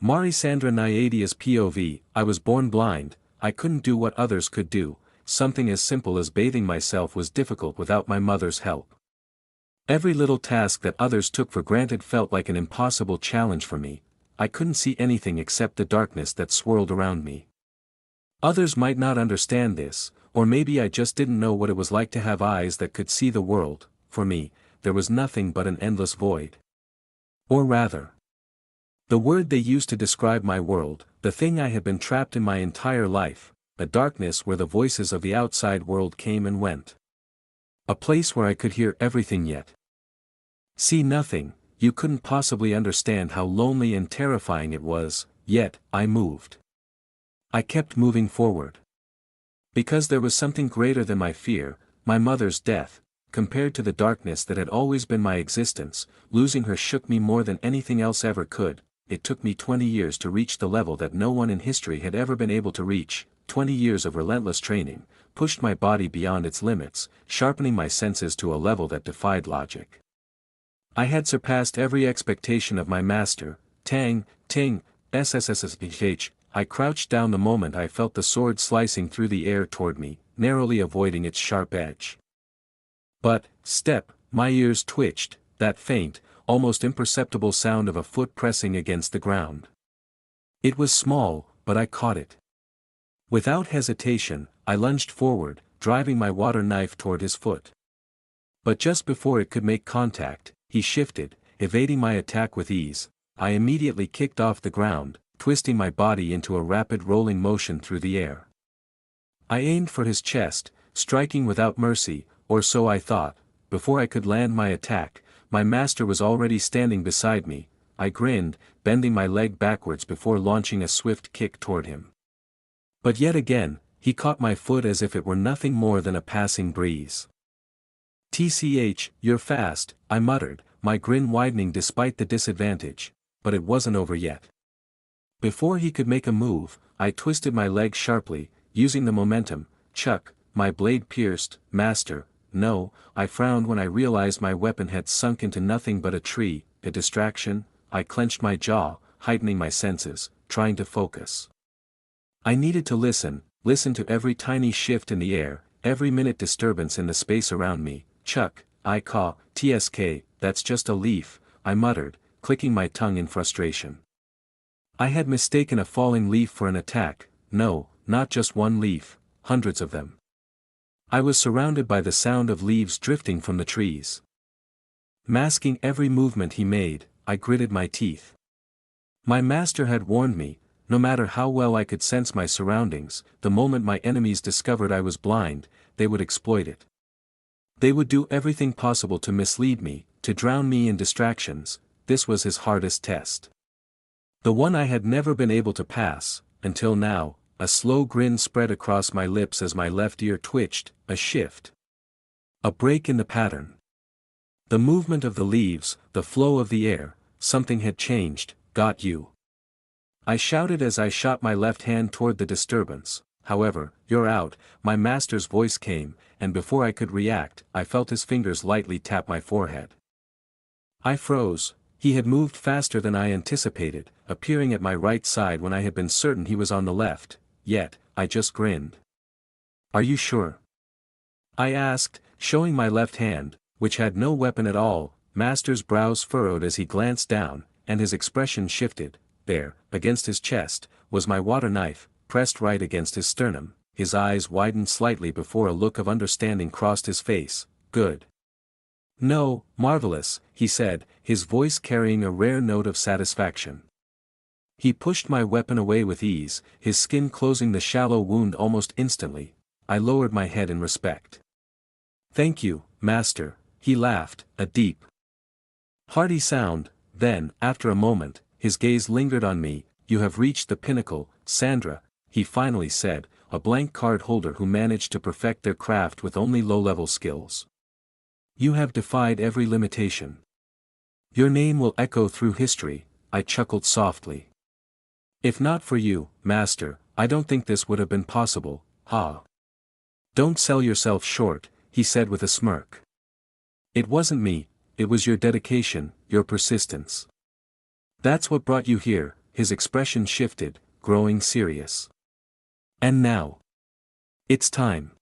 Mari Sandra Nyadia's POV, I was born blind, I couldn't do what others could do, something as simple as bathing myself was difficult without my mother's help. Every little task that others took for granted felt like an impossible challenge for me. I couldn't see anything except the darkness that swirled around me. Others might not understand this, or maybe I just didn't know what it was like to have eyes that could see the world. For me, there was nothing but an endless void. Or rather, the word they used to describe my world, the thing I had been trapped in my entire life, a darkness where the voices of the outside world came and went. A place where I could hear everything yet see nothing. You couldn't possibly understand how lonely and terrifying it was, yet, I moved. I kept moving forward. Because there was something greater than my fear, my mother's death. Compared to the darkness that had always been my existence, losing her shook me more than anything else ever could. It took me 20 years to reach the level that no one in history had ever been able to reach. 20 years of relentless training, pushed my body beyond its limits, sharpening my senses to a level that defied logic. I had surpassed every expectation of my master. Tang, ting, ssssh. I crouched down the moment I felt the sword slicing through the air toward me, narrowly avoiding its sharp edge. But, step, my ears twitched, that faint, almost imperceptible sound of a foot pressing against the ground. It was small, but I caught it. Without hesitation, I lunged forward, driving my water knife toward his foot. But just before it could make contact, he shifted, evading my attack with ease. I immediately kicked off the ground, twisting my body into a rapid rolling motion through the air. I aimed for his chest, striking without mercy, or so I thought. Before I could land my attack, my master was already standing beside me. I grinned, bending my leg backwards before launching a swift kick toward him. But yet again, he caught my foot as if it were nothing more than a passing breeze. "TCH, you're fast," I muttered, my grin widening despite the disadvantage, but it wasn't over yet. Before he could make a move, I twisted my leg sharply, using the momentum. Chuck, my blade pierced. "Master, no," I frowned when I realized my weapon had sunk into nothing but a tree, a distraction. I clenched my jaw, heightening my senses, trying to focus. I needed to listen to every tiny shift in the air, every minute disturbance in the space around me. "Chuck, I caw, tsk, that's just a leaf," I muttered, clicking my tongue in frustration. I had mistaken a falling leaf for an attack. No, not just one leaf, hundreds of them. I was surrounded by the sound of leaves drifting from the trees. Masking every movement he made, I gritted my teeth. My master had warned me, no matter how well I could sense my surroundings, the moment my enemies discovered I was blind, they would exploit it. They would do everything possible to mislead me, to drown me in distractions. This was his hardest test. The one I had never been able to pass, until now. A slow grin spread across my lips as my left ear twitched, a shift. A break in the pattern. The movement of the leaves, the flow of the air, something had changed. Got you. I shouted as I shot my left hand toward the disturbance. However, you're out, my master's voice came, and before I could react, I felt his fingers lightly tap my forehead. I froze. He had moved faster than I anticipated, appearing at my right side when I had been certain he was on the left, yet, I just grinned. Are you sure? I asked, showing my left hand, which had no weapon at all. Master's brows furrowed as he glanced down, and his expression shifted. There, against his chest, was my water knife, pressed right against his sternum. His eyes widened slightly before a look of understanding crossed his face. Good. No, marvelous, he said, his voice carrying a rare note of satisfaction. He pushed my weapon away with ease, his skin closing the shallow wound almost instantly. I lowered my head in respect. Thank you, master, he laughed, a deep, hearty sound. Then, after a moment, his gaze lingered on me. You have reached the pinnacle, Sandra, he finally said, a blank card holder who managed to perfect their craft with only low-level skills. You have defied every limitation. Your name will echo through history, I chuckled softly. If not for you, master, I don't think this would have been possible, ha. Don't sell yourself short, he said with a smirk. It wasn't me, it was your dedication, your persistence. That's what brought you here. His expression shifted, growing serious. And now. It's time.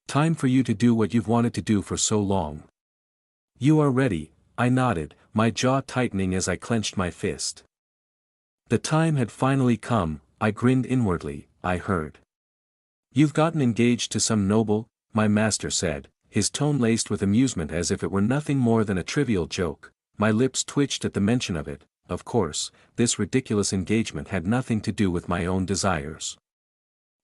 Time for you to do what you've wanted to do for so long. You are ready, I nodded, my jaw tightening as I clenched my fist. The time had finally come, I grinned inwardly. I heard. You've gotten engaged to some noble, my master said, his tone laced with amusement as if it were nothing more than a trivial joke. My lips twitched at the mention of it. Of course, this ridiculous engagement had nothing to do with my own desires.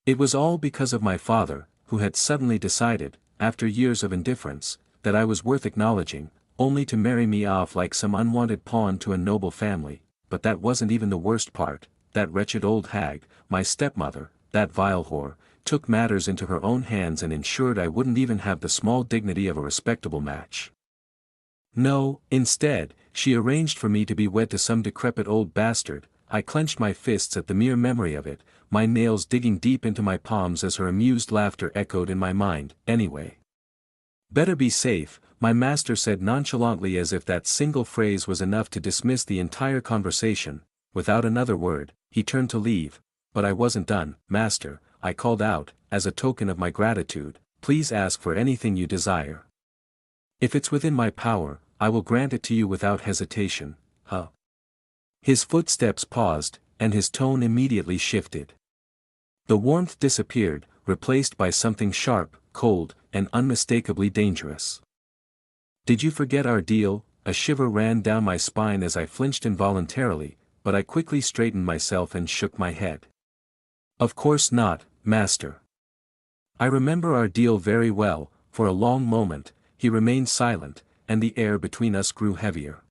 It was all because of my father, who had suddenly decided, after years of indifference, that I was worth acknowledging, only to marry me off like some unwanted pawn to a noble family. But that wasn't even the worst part. That wretched old hag, my stepmother, that vile whore, took matters into her own hands and ensured I wouldn't even have the small dignity of a respectable match. No, instead, she arranged for me to be wed to some decrepit old bastard. I clenched my fists at the mere memory of it, my nails digging deep into my palms as her amused laughter echoed in my mind. Anyway. Better be safe, my master said nonchalantly, as if that single phrase was enough to dismiss the entire conversation. Without another word, he turned to leave. But I wasn't done. Master, I called out, as a token of my gratitude, please ask for anything you desire. If it's within my power, I will grant it to you without hesitation, huh? His footsteps paused, and his tone immediately shifted. The warmth disappeared, replaced by something sharp, cold, and unmistakably dangerous. Did you forget our deal? A shiver ran down my spine as I flinched involuntarily, but I quickly straightened myself and shook my head. Of course not, master. I remember our deal very well. For a long moment, he remained silent, and the air between us grew heavier.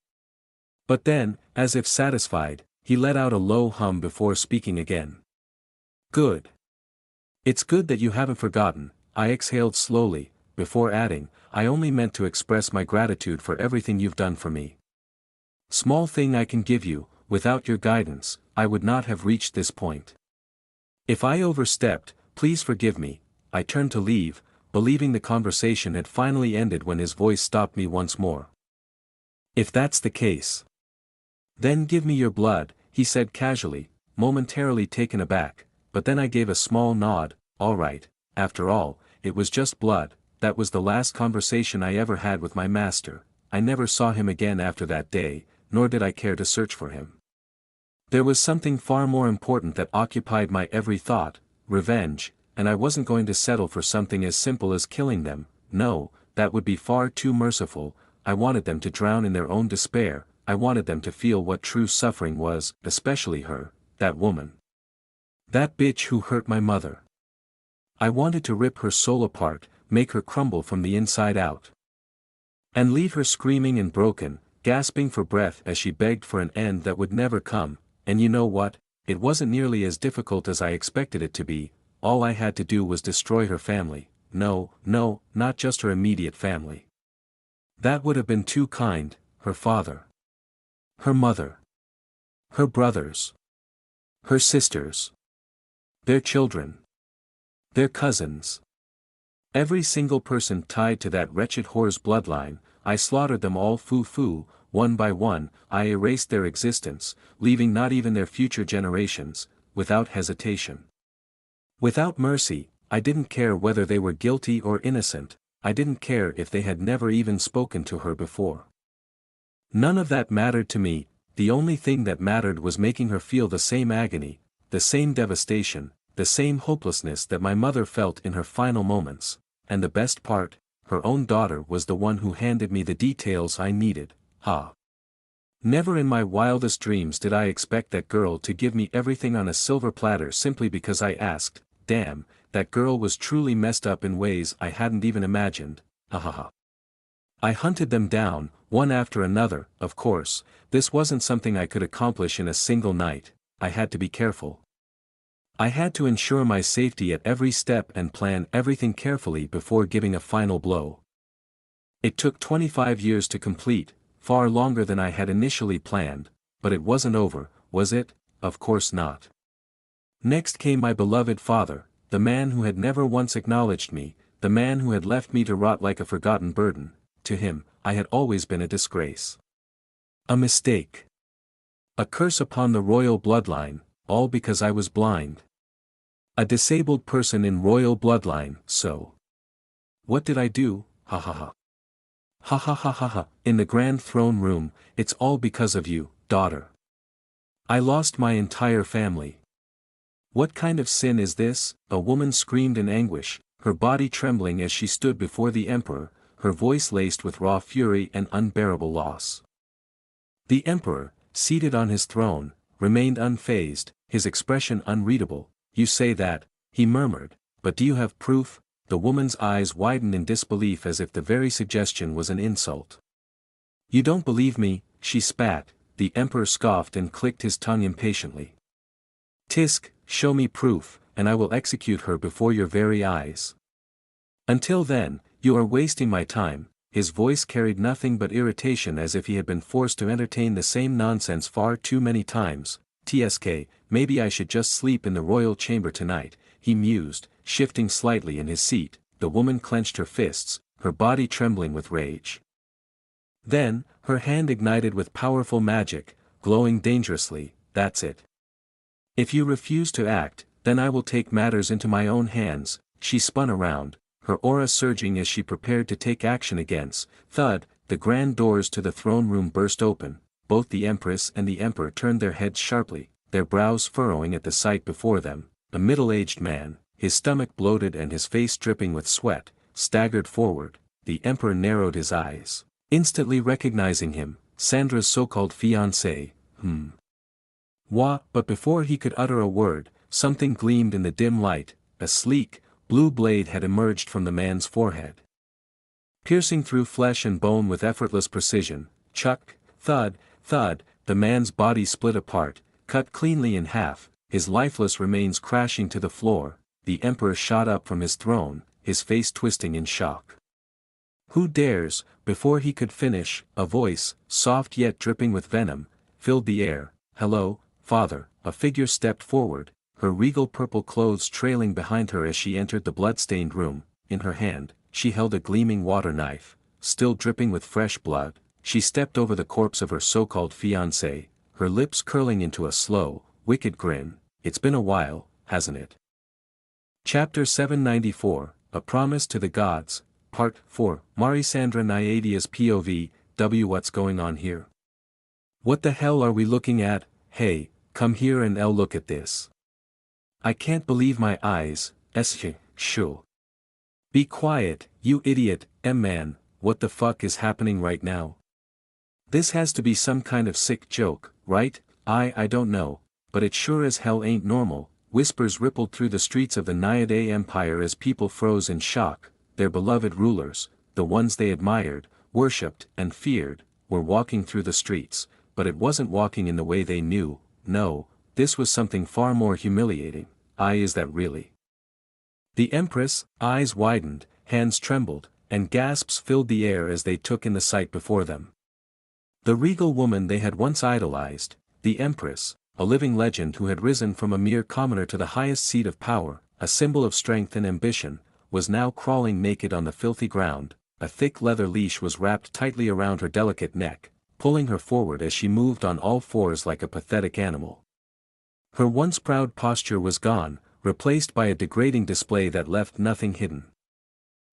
But then, as if satisfied, he let out a low hum before speaking again. Good. It's good that you haven't forgotten, I exhaled slowly, before adding, I only meant to express my gratitude for everything you've done for me. Small thing I can give you, without your guidance, I would not have reached this point. If I overstepped, please forgive me. I turned to leave, believing the conversation had finally ended when his voice stopped me once more. If that's the case, then give me your blood, he said casually, momentarily taken aback, but then I gave a small nod. All right, after all, it was just blood. That was the last conversation I ever had with my master. I never saw him again after that day, nor did I care to search for him. There was something far more important that occupied my every thought, revenge, and I wasn't going to settle for something as simple as killing them. No, that would be far too merciful. I wanted them to drown in their own despair. I wanted them to feel what true suffering was, especially her, that woman. That bitch who hurt my mother. I wanted to rip her soul apart, make her crumble from the inside out. And leave her screaming and broken, gasping for breath as she begged for an end that would never come. And you know what? It wasn't nearly as difficult as I expected it to be. All I had to do was destroy her family. No, not just her immediate family. That would have been too kind. Her father. Her mother. Her brothers. Her sisters. Their children. Their cousins. Every single person tied to that wretched whore's bloodline. I slaughtered them all foo-foo, one by one. I erased their existence, leaving not even their future generations, without hesitation. Without mercy. I didn't care whether they were guilty or innocent. I didn't care if they had never even spoken to her before. None of that mattered to me. The only thing that mattered was making her feel the same agony, the same devastation, the same hopelessness that my mother felt in her final moments. And the best part, her own daughter was the one who handed me the details I needed. Never in my wildest dreams did I expect that girl to give me everything on a silver platter simply because I asked. Damn, that girl was truly messed up in ways I hadn't even imagined. I hunted them down, one after another. Of course, this wasn't something I could accomplish in a single night. I had to be careful. I had to ensure my safety at every step and plan everything carefully before giving a final blow. It took 25 years to complete, far longer than I had initially planned, but it wasn't over, was it? Of course not. Next came my beloved father, the man who had never once acknowledged me, the man who had left me to rot like a forgotten burden. To him, I had always been a disgrace. A mistake. A curse upon the royal bloodline, all because I was blind. A disabled person in royal bloodline, so. What did I do? Ha ha ha. Ha ha ha ha ha. In the grand throne room, it's all because of you, daughter. I lost my entire family. What kind of sin is this? A woman screamed in anguish, her body trembling as she stood before the emperor, her voice laced with raw fury and unbearable loss. The emperor, seated on his throne, remained unfazed, his expression unreadable. You say that, he murmured, but do you have proof? The woman's eyes widened in disbelief as if the very suggestion was an insult. You don't believe me, she spat. The emperor scoffed and clicked his tongue impatiently. Tisk, show me proof, and I will execute her before your very eyes. Until then, you are wasting my time. His voice carried nothing but irritation, as if he had been forced to entertain the same nonsense far too many times. Tsk, maybe I should just sleep in the royal chamber tonight, he mused, shifting slightly in his seat. The woman clenched her fists, her body trembling with rage. Then, her hand ignited with powerful magic, glowing dangerously. That's it. If you refuse to act, then I will take matters into my own hands. She spun around, her aura surging as she prepared to take action against. Thud, the grand doors to the throne room burst open. Both the empress and the emperor turned their heads sharply, their brows furrowing at the sight before them. A middle-aged man, his stomach bloated and his face dripping with sweat, staggered forward. The emperor narrowed his eyes, instantly recognizing him, Sandra's so-called fiancé. But before he could utter a word, something gleamed in the dim light. A sleek, blue blade had emerged from the man's forehead. Piercing through flesh and bone with effortless precision, chuck, thud, thud, the man's body split apart, cut cleanly in half, his lifeless remains crashing to the floor. The emperor shot up from his throne, his face twisting in shock. Who dares? Before he could finish, a voice, soft yet dripping with venom, filled the air. Hello, father. A figure stepped forward, her regal purple clothes trailing behind her as she entered the blood-stained room. In her hand, she held a gleaming water knife, still dripping with fresh blood. She stepped over the corpse of her so-called fiancé, her lips curling into a slow, wicked grin. It's been a while, hasn't it? Chapter 794, A Promise to the Gods, Part 4, Marisandra Nyadia's POV. What's going on here? What the hell are we looking at? Hey, come here and look at this. I can't believe my eyes. Shoo. Be quiet, you idiot, man, what the fuck is happening right now? This has to be some kind of sick joke, right? I don't know, but it sure as hell ain't normal. Whispers rippled through the streets of the Naiade Empire as people froze in shock. Their beloved rulers, the ones they admired, worshipped, and feared, were walking through the streets, but it wasn't walking in the way they knew. No, this was something far more humiliating. Is that really? The Empress' eyes widened, hands trembled, and gasps filled the air as they took in the sight before them. The regal woman they had once idolized, the Empress, a living legend who had risen from a mere commoner to the highest seat of power, a symbol of strength and ambition, was now crawling naked on the filthy ground. A thick leather leash was wrapped tightly around her delicate neck, pulling her forward as she moved on all fours like a pathetic animal. Her once proud posture was gone, replaced by a degrading display that left nothing hidden.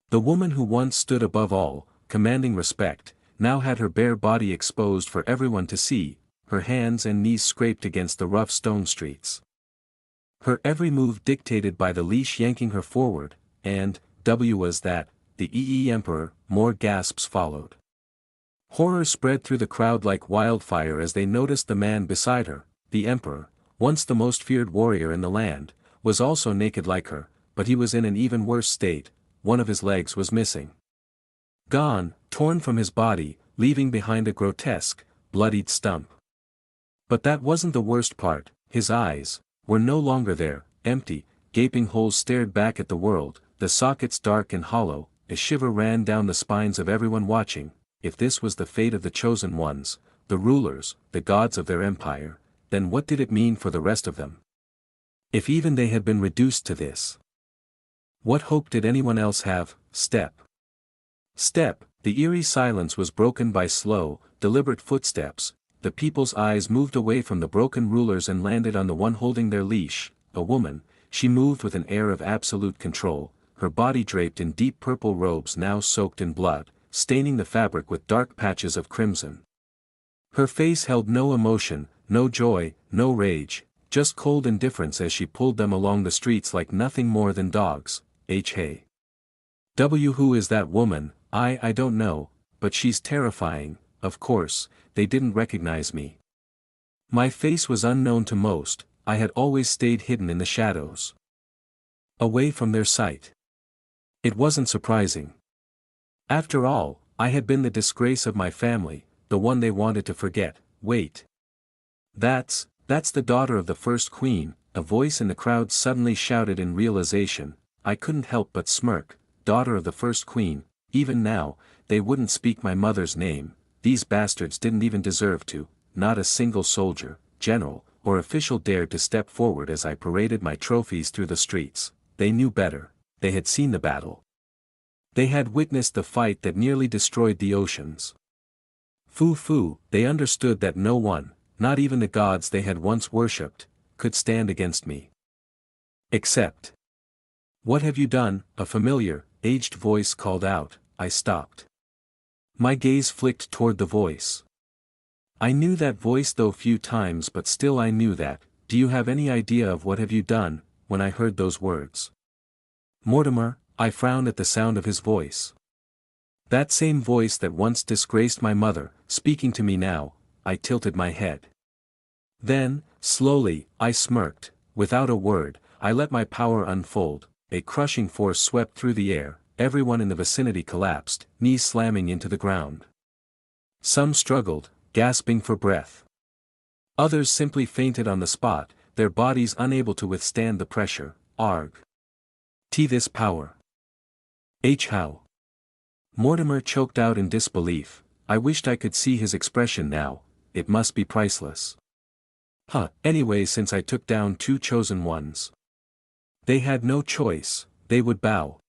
The woman who once stood above all, commanding respect, now had her bare body exposed for everyone to see, her hands and knees scraped against the rough stone streets. Her every move dictated by the leash yanking her forward, and, was that, the Emperor. More gasps followed. Horror spread through the crowd like wildfire as they noticed the man beside her, the Emperor, once the most feared warrior in the land, was also naked like her, but he was in an even worse state. One of his legs was missing. Gone, torn from his body, leaving behind a grotesque, bloodied stump. But that wasn't the worst part. His eyes were no longer there, empty, gaping holes stared back at the world, the sockets dark and hollow. A shiver ran down the spines of everyone watching. If this was the fate of the chosen ones, the rulers, the gods of their empire, then what did it mean for the rest of them? If even they had been reduced to this, what hope did anyone else have? Step. The eerie silence was broken by slow, deliberate footsteps. The people's eyes moved away from the broken rulers and landed on the one holding their leash, a woman. She moved with an air of absolute control, her body draped in deep purple robes now soaked in blood, staining the fabric with dark patches of crimson. Her face held no emotion, no joy, no rage, just cold indifference as she pulled them along the streets like nothing more than dogs. Hey. Who is that woman? I don't know, but she's terrifying. Of course, they didn't recognize me. My face was unknown to most. I had always stayed hidden in the shadows, away from their sight. It wasn't surprising. After all, I had been the disgrace of my family, the one they wanted to forget. Wait. That's the daughter of the first queen, a voice in the crowd suddenly shouted in realization. I couldn't help but smirk. Daughter of the first queen. Even now, they wouldn't speak my mother's name. These bastards didn't even deserve to. Not a single soldier, general, or official dared to step forward as I paraded my trophies through the streets. They knew better. They had seen the battle. They had witnessed the fight that nearly destroyed the oceans. They understood that no one, not even the gods they had once worshipped, could stand against me. Except. What have you done? A familiar, aged voice called out. I stopped. My gaze flicked toward the voice. I knew that voice though few times, but still I knew that. Do you have any idea of what have you done? When I heard those words, Mortimer, I frowned at the sound of his voice. That same voice that once disgraced my mother, speaking to me now. I tilted my head. Then, slowly, I smirked. Without a word, I let my power unfold. A crushing force swept through the air. Everyone in the vicinity collapsed, knees slamming into the ground. Some struggled, gasping for breath. Others simply fainted on the spot, their bodies unable to withstand the pressure. Arg. This power. How? Mortimer choked out in disbelief. I wished I could see his expression now. It must be priceless. Anyway, since I took down 2 chosen ones, they had no choice, they would bow.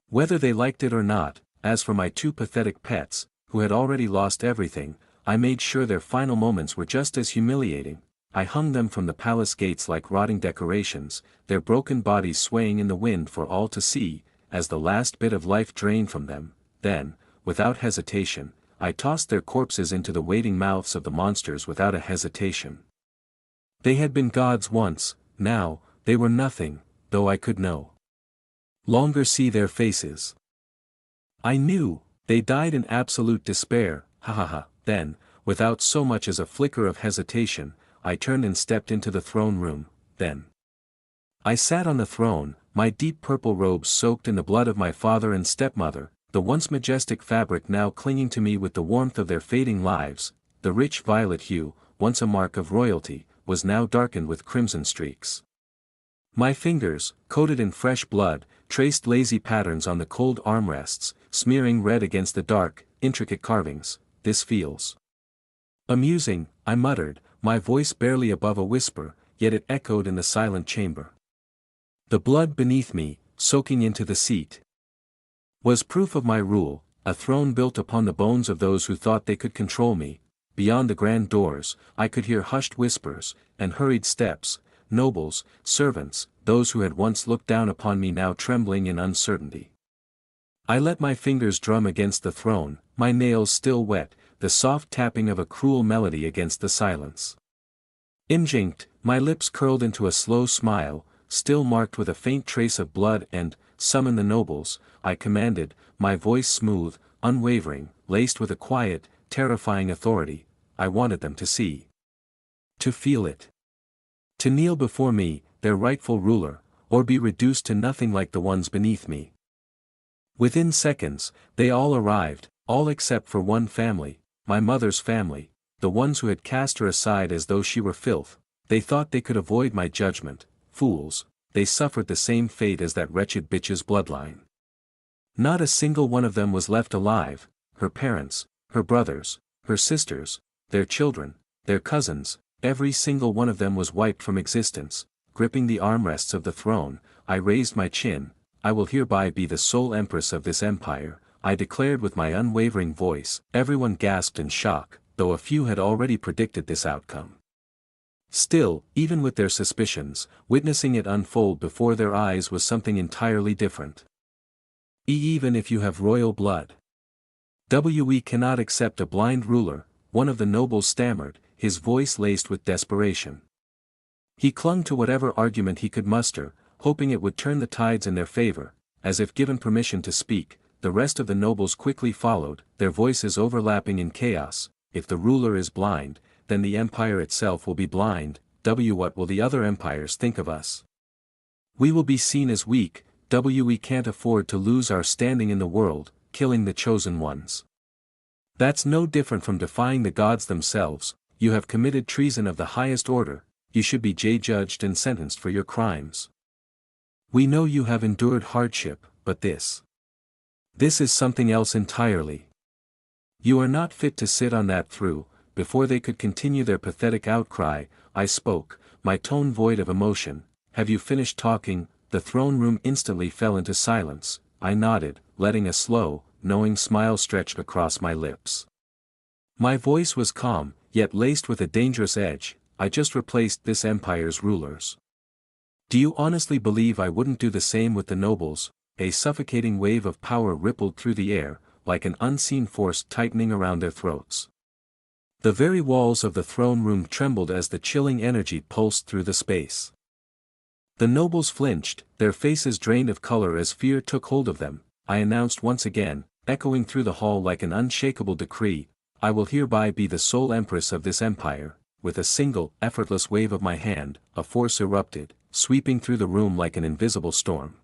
Whether they liked it or not. As for my 2 pathetic pets, who had already lost everything, I made sure their final moments were just as humiliating. I hung them from the palace gates like rotting decorations, their broken bodies swaying in the wind for all to see, as the last bit of life drained from them. Then, without hesitation, I tossed their corpses into the waiting mouths of the monsters without a hesitation. They had been gods once, now, they were nothing, though I could know. longer see their faces. I knew, they died in absolute despair, ha ha ha. Then, without so much as a flicker of hesitation, I turned and stepped into the throne room. Then I sat on the throne, my deep purple robes soaked in the blood of my father and stepmother, the once majestic fabric now clinging to me with the warmth of their fading lives. The rich violet hue, once a mark of royalty, was now darkened with crimson streaks. My fingers, coated in fresh blood, traced lazy patterns on the cold armrests, smearing red against the dark, intricate carvings. This feels amusing, I muttered, my voice barely above a whisper, yet it echoed in the silent chamber. The blood beneath me, soaking into the seat, was proof of my rule, a throne built upon the bones of those who thought they could control me. Beyond the grand doors, I could hear hushed whispers, and hurried steps, nobles, servants, those who had once looked down upon me now trembling in uncertainty. I let my fingers drum against the throne, my nails still wet, the soft tapping of a cruel melody against the silence. Instinct, my lips curled into a slow smile, still marked with a faint trace of blood, and, summon the nobles, I commanded, my voice smooth, unwavering, laced with a quiet, terrifying authority. I wanted them to see. To feel it. To kneel before me, their rightful ruler, or be reduced to nothing like the ones beneath me. Within seconds, they all arrived, all except for one family, my mother's family, the ones who had cast her aside as though she were filth. They thought they could avoid my judgment. Fools, they suffered the same fate as that wretched bitch's bloodline. Not a single one of them was left alive, her parents, her brothers, her sisters, their children, their cousins, every single one of them was wiped from existence. Gripping the armrests of the throne, I raised my chin. I will hereby be the sole empress of this empire, I declared with my unwavering voice. Everyone gasped in shock, though a few had already predicted this outcome. Still, even with their suspicions, witnessing it unfold before their eyes was something entirely different. Even if you have royal blood, we cannot accept a blind ruler, one of the nobles stammered, his voice laced with desperation. He clung to whatever argument he could muster, hoping it would turn the tides in their favor. As if given permission to speak, the rest of the nobles quickly followed, their voices overlapping in chaos. If the ruler is blind, then the empire itself will be blind. What will the other empires think of us? We will be seen as weak. We can't afford to lose our standing in the world, killing the chosen ones. That's no different from defying the gods themselves. You have committed treason of the highest order, you should be judged and sentenced for your crimes. We know you have endured hardship, but this is something else entirely. You are not fit to sit on that throne. Before they could continue their pathetic outcry, I spoke, my tone void of emotion. Have you finished talking? The throne room instantly fell into silence. I nodded, letting a slow, knowing smile stretch across my lips. My voice was calm, yet laced with a dangerous edge. I just replaced this empire's rulers. Do you honestly believe I wouldn't do the same with the nobles? A suffocating wave of power rippled through the air, like an unseen force tightening around their throats. The very walls of the throne room trembled as the chilling energy pulsed through the space. The nobles flinched, their faces drained of color as fear took hold of them. I announced once again, echoing through the hall like an unshakable decree, I will hereby be the sole empress of this empire. With a single, effortless wave of my hand, a force erupted, sweeping through the room like an invisible storm.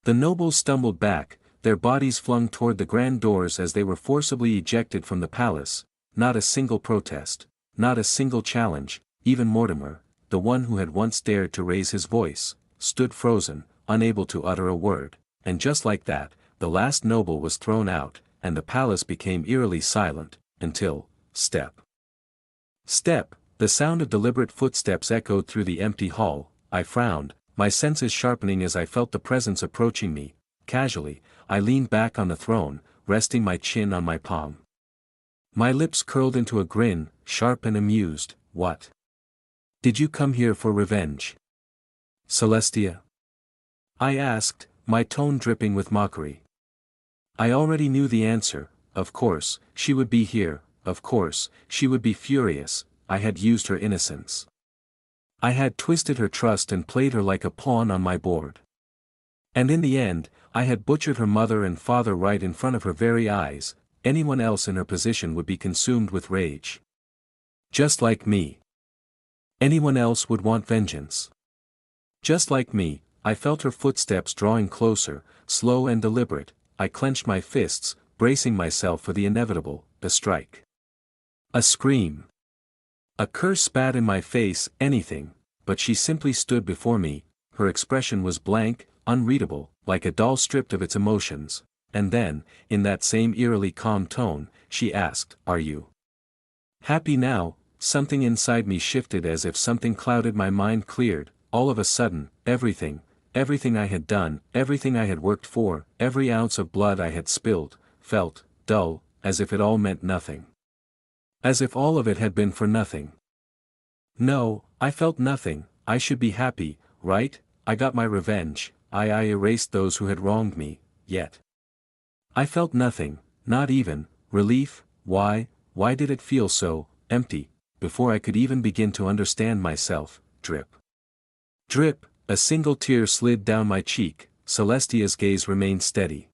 The nobles stumbled back, their bodies flung toward the grand doors as they were forcibly ejected from the palace. Not a single protest, not a single challenge. Even Mortimer, the one who had once dared to raise his voice, stood frozen, unable to utter a word. And just like that, the last noble was thrown out, and the palace became eerily silent, until, step, the sound of deliberate footsteps echoed through the empty hall. I frowned, my senses sharpening as I felt the presence approaching me. Casually, I leaned back on the throne, resting my chin on my palm. My lips curled into a grin, sharp and amused. What? Did you come here for revenge, Celestia? I asked, my tone dripping with mockery. I already knew the answer. Of course, she would be here, of course, she would be furious. I had used her innocence. I had twisted her trust and played her like a pawn on my board. And in the end, I had butchered her mother and father right in front of her very eyes. Anyone else in her position would be consumed with rage. Just like me. Anyone else would want vengeance. Just like me, I felt her footsteps drawing closer, slow and deliberate. I clenched my fists, bracing myself for the inevitable, a strike. A scream. A curse spat in my face, anything, but she simply stood before me. Her expression was blank, unreadable, like a doll stripped of its emotions, and then, in that same eerily calm tone, she asked, "Are you happy now?" Something inside me shifted as if something clouded my mind cleared. All of a sudden, everything I had done, everything I had worked for, every ounce of blood I had spilled, felt dull, as if it all meant nothing. As if all of it had been for nothing. No, I felt nothing. I should be happy, right? I got my revenge. I erased those who had wronged me, yet I felt nothing, not even relief. Why did it feel so empty? Before I could even begin to understand myself, drip. Drip, a single tear slid down my cheek. Celestia's gaze remained steady.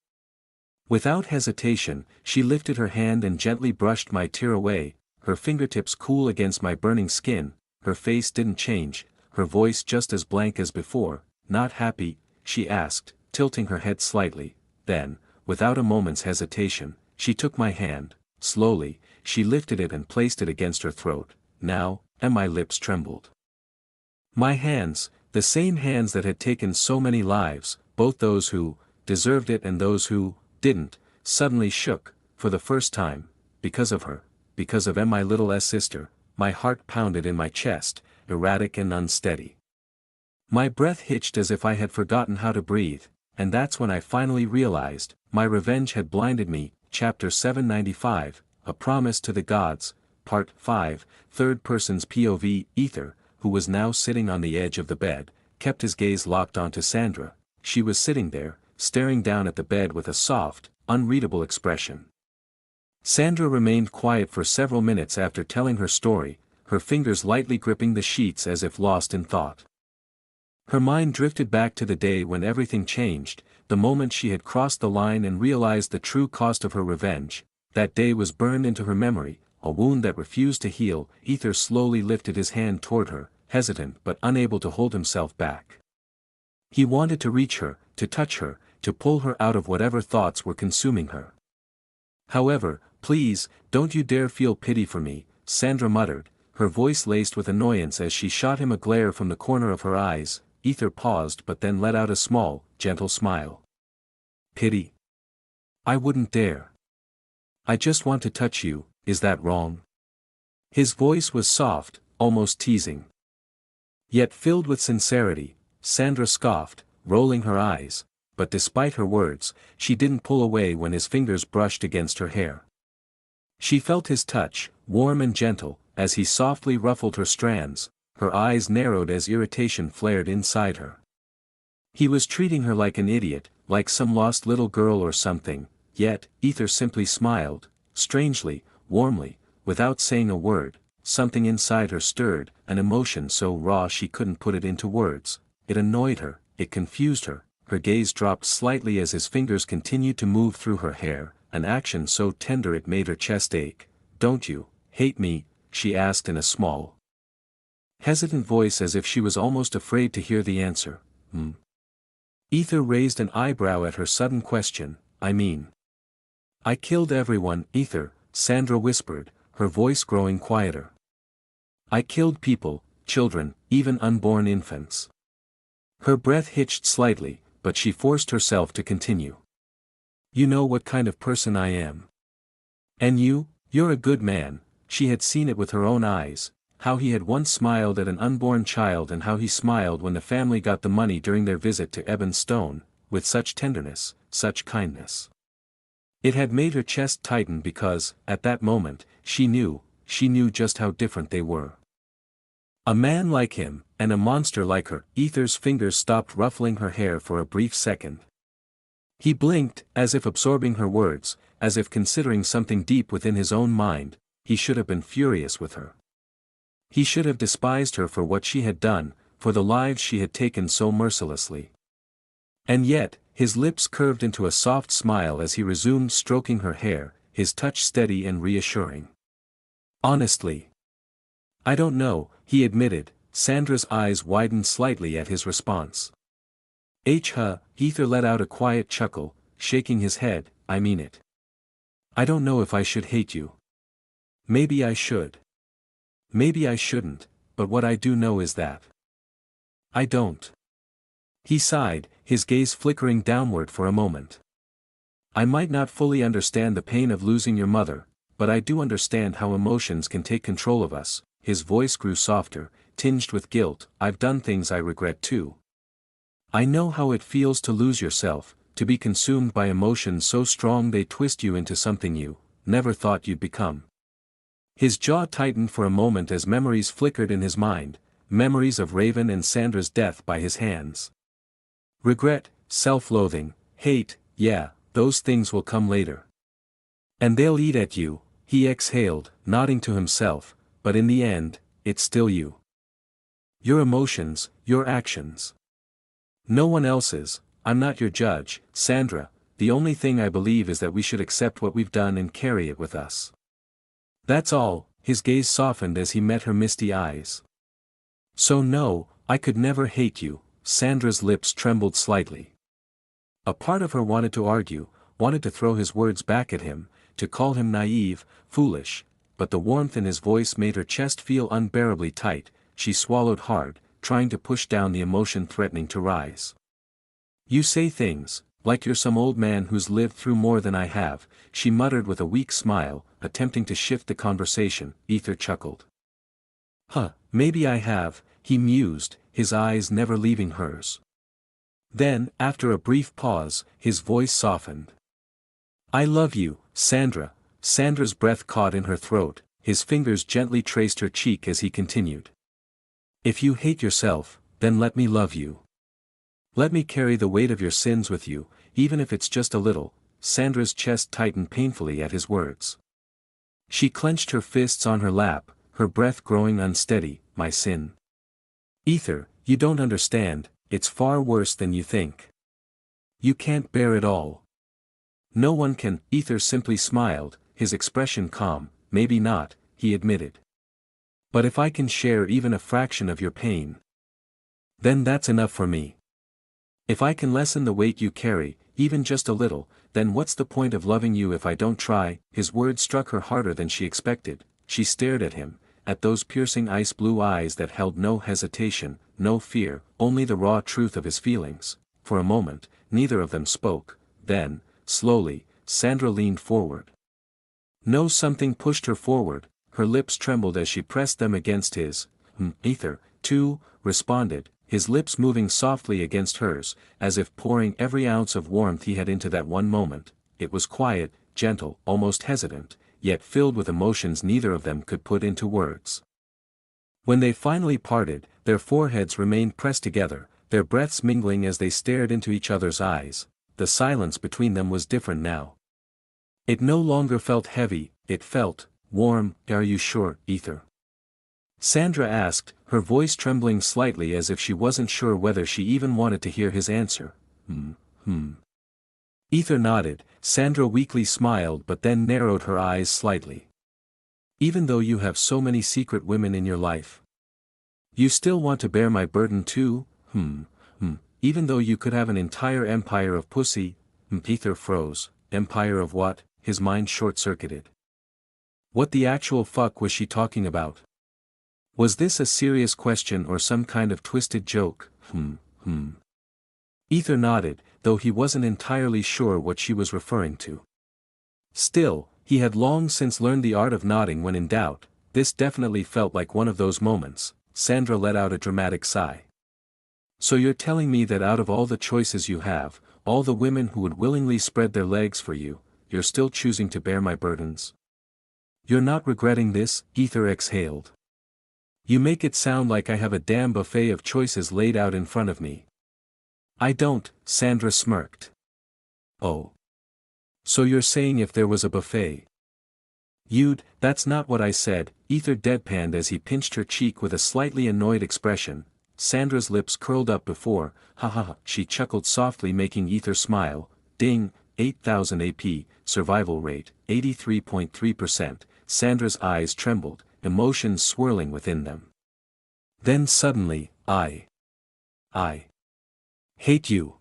Without hesitation, she lifted her hand and gently brushed my tear away, her fingertips cool against my burning skin. Her face didn't change, her voice just as blank as before. "Not happy?" she asked, tilting her head slightly. Then, without a moment's hesitation, she took my hand. Slowly, she lifted it and placed it against her throat. Now, and my lips trembled. My hands, the same hands that had taken so many lives, both those who deserved it and those who didn't, suddenly shook, for the first time, because of her, because of my little sister. My heart pounded in my chest, erratic and unsteady. My breath hitched as if I had forgotten how to breathe, and that's when I finally realized, my revenge had blinded me. Chapter 795, A Promise to the Gods, Part 5, Third Person's POV. Aether, who was now sitting on the edge of the bed, kept his gaze locked onto Sandra. She was sitting there, staring down at the bed with a soft, unreadable expression. Sandra remained quiet for several minutes after telling her story, her fingers lightly gripping the sheets as if lost in thought. Her mind drifted back to the day when everything changed, the moment she had crossed the line and realized the true cost of her revenge. That day was burned into her memory, a wound that refused to heal. Aether slowly lifted his hand toward her, hesitant but unable to hold himself back. He wanted to reach her, to touch her, to pull her out of whatever thoughts were consuming her. "However, please, don't you dare feel pity for me," Sandra muttered, her voice laced with annoyance as she shot him a glare from the corner of her eyes. Aether paused but then let out a small, gentle smile. "Pity? I wouldn't dare. I just want to touch you, is that wrong?" His voice was soft, almost teasing. Yet filled with sincerity. Sandra scoffed, rolling her eyes, but despite her words, she didn't pull away when his fingers brushed against her hair. She felt his touch, warm and gentle, as he softly ruffled her strands. Her eyes narrowed as irritation flared inside her. He was treating her like an idiot, like some lost little girl or something, yet, Aether simply smiled, strangely, warmly, without saying a word. Something inside her stirred, an emotion so raw she couldn't put it into words. It annoyed her, it confused her. Her gaze dropped slightly as his fingers continued to move through her hair, an action so tender it made her chest ache. "Don't you hate me?" she asked in a small, hesitant voice as if she was almost afraid to hear the answer. Aether raised an eyebrow at her sudden question. "I mean, I killed everyone." "Aether," Sandra whispered, her voice growing quieter. "I killed people, children, even unborn infants." Her breath hitched slightly, but she forced herself to continue. "You know what kind of person I am. And you're a good man." She had seen it with her own eyes, how he had once smiled at an unborn child and how he smiled when the family got the money during their visit to Ebonstone, with such tenderness, such kindness. It had made her chest tighten because, at that moment, she knew just how different they were. A man like him, and a monster like her. Aether's fingers stopped ruffling her hair for a brief second. He blinked, as if absorbing her words, as if considering something deep within his own mind. He should have been furious with her. He should have despised her for what she had done, for the lives she had taken so mercilessly. And yet, his lips curved into a soft smile as he resumed stroking her hair, his touch steady and reassuring. Honestly, I don't know, he admitted. Sandra's eyes widened slightly at his response. Aether let out a quiet chuckle, shaking his head. I mean it. I don't know if I should hate you. Maybe I should. Maybe I shouldn't, but what I do know is that I don't. He sighed, his gaze flickering downward for a moment. I might not fully understand the pain of losing your mother, but I do understand how emotions can take control of us. His voice grew softer, tinged with guilt. I've done things I regret too. I know how it feels to lose yourself, to be consumed by emotions so strong they twist you into something you never thought you'd become. His jaw tightened for a moment as memories flickered in his mind, memories of Raven and Sandra's death by his hands. Regret, self-loathing, hate, yeah, those things will come later. And they'll eat at you, he exhaled, nodding to himself, but in the end, it's still you. Your emotions, your actions. No one else's. I'm not your judge, Sandra. The only thing I believe is that we should accept what we've done and carry it with us. That's all. His gaze softened as he met her misty eyes. So no, I could never hate you. Sandra's lips trembled slightly. A part of her wanted to argue, wanted to throw his words back at him, to call him naive, foolish, but the warmth in his voice made her chest feel unbearably tight. She swallowed hard, trying to push down the emotion threatening to rise. You say things, like you're some old man who's lived through more than I have, she muttered with a weak smile, attempting to shift the conversation. Aether chuckled. Maybe I have, he mused, his eyes never leaving hers. Then, after a brief pause, his voice softened. I love you, Sandra. Sandra's breath caught in her throat, his fingers gently traced her cheek as he continued. If you hate yourself, then let me love you. Let me carry the weight of your sins with you, even if it's just a little. Sandra's chest tightened painfully at his words. She clenched her fists on her lap, her breath growing unsteady. My sin. Aether, you don't understand, it's far worse than you think. You can't bear it all. No one can. Aether simply smiled, his expression calm. Maybe not, he admitted. But if I can share even a fraction of your pain, then that's enough for me. If I can lessen the weight you carry, even just a little, then what's the point of loving you if I don't try? His words struck her harder than she expected. She stared at him, at those piercing ice-blue eyes that held no hesitation, no fear, only the raw truth of his feelings. For a moment, neither of them spoke. Then, slowly, Sandra leaned forward. No, something pushed her forward, her lips trembled as she pressed them against his. Aether, too, responded, his lips moving softly against hers, as if pouring every ounce of warmth he had into that one moment. It was quiet, gentle, almost hesitant, yet filled with emotions neither of them could put into words. When they finally parted, their foreheads remained pressed together, their breaths mingling as they stared into each other's eyes. The silence between them was different now. It no longer felt heavy, it felt warm. Are you sure, Aether? Sandra asked, her voice trembling slightly as if she wasn't sure whether she even wanted to hear his answer. Aether nodded. Sandra weakly smiled but then narrowed her eyes slightly. Even though you have so many secret women in your life, you still want to bear my burden too? Even though you could have an entire empire of pussy? Aether froze. Empire of what? His mind short-circuited. What the actual fuck was she talking about? Was this a serious question or some kind of twisted joke? Aether nodded, though he wasn't entirely sure what she was referring to. Still, he had long since learned the art of nodding when in doubt. This definitely felt like one of those moments. Sandra let out a dramatic sigh. So you're telling me that out of all the choices you have, all the women who would willingly spread their legs for you, you're still choosing to bear my burdens? You're not regretting this? Aether exhaled. You make it sound like I have a damn buffet of choices laid out in front of me. I don't, Sandra smirked. Oh. So you're saying if there was a buffet, that's not what I said. Aether deadpanned as he pinched her cheek with a slightly annoyed expression. Sandra's lips curled up before, ha ha ha, she chuckled softly making Aether smile, ding, 8000 AP, survival rate, 83.3%, Sandra's eyes trembled, emotions swirling within them. Then suddenly, I hate you.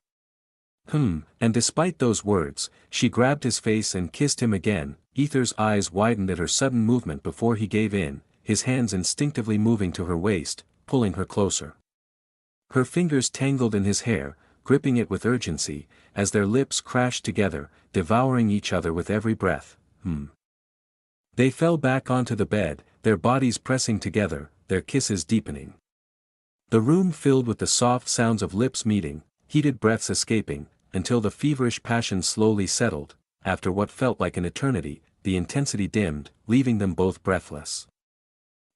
And despite those words, she grabbed his face and kissed him again. Aether's eyes widened at her sudden movement before he gave in, his hands instinctively moving to her waist, pulling her closer. Her fingers tangled in his hair, gripping it with urgency, as their lips crashed together, devouring each other with every breath. They fell back onto the bed, their bodies pressing together, their kisses deepening. The room filled with the soft sounds of lips meeting, heated breaths escaping, until the feverish passion slowly settled. After what felt like an eternity, the intensity dimmed, leaving them both breathless.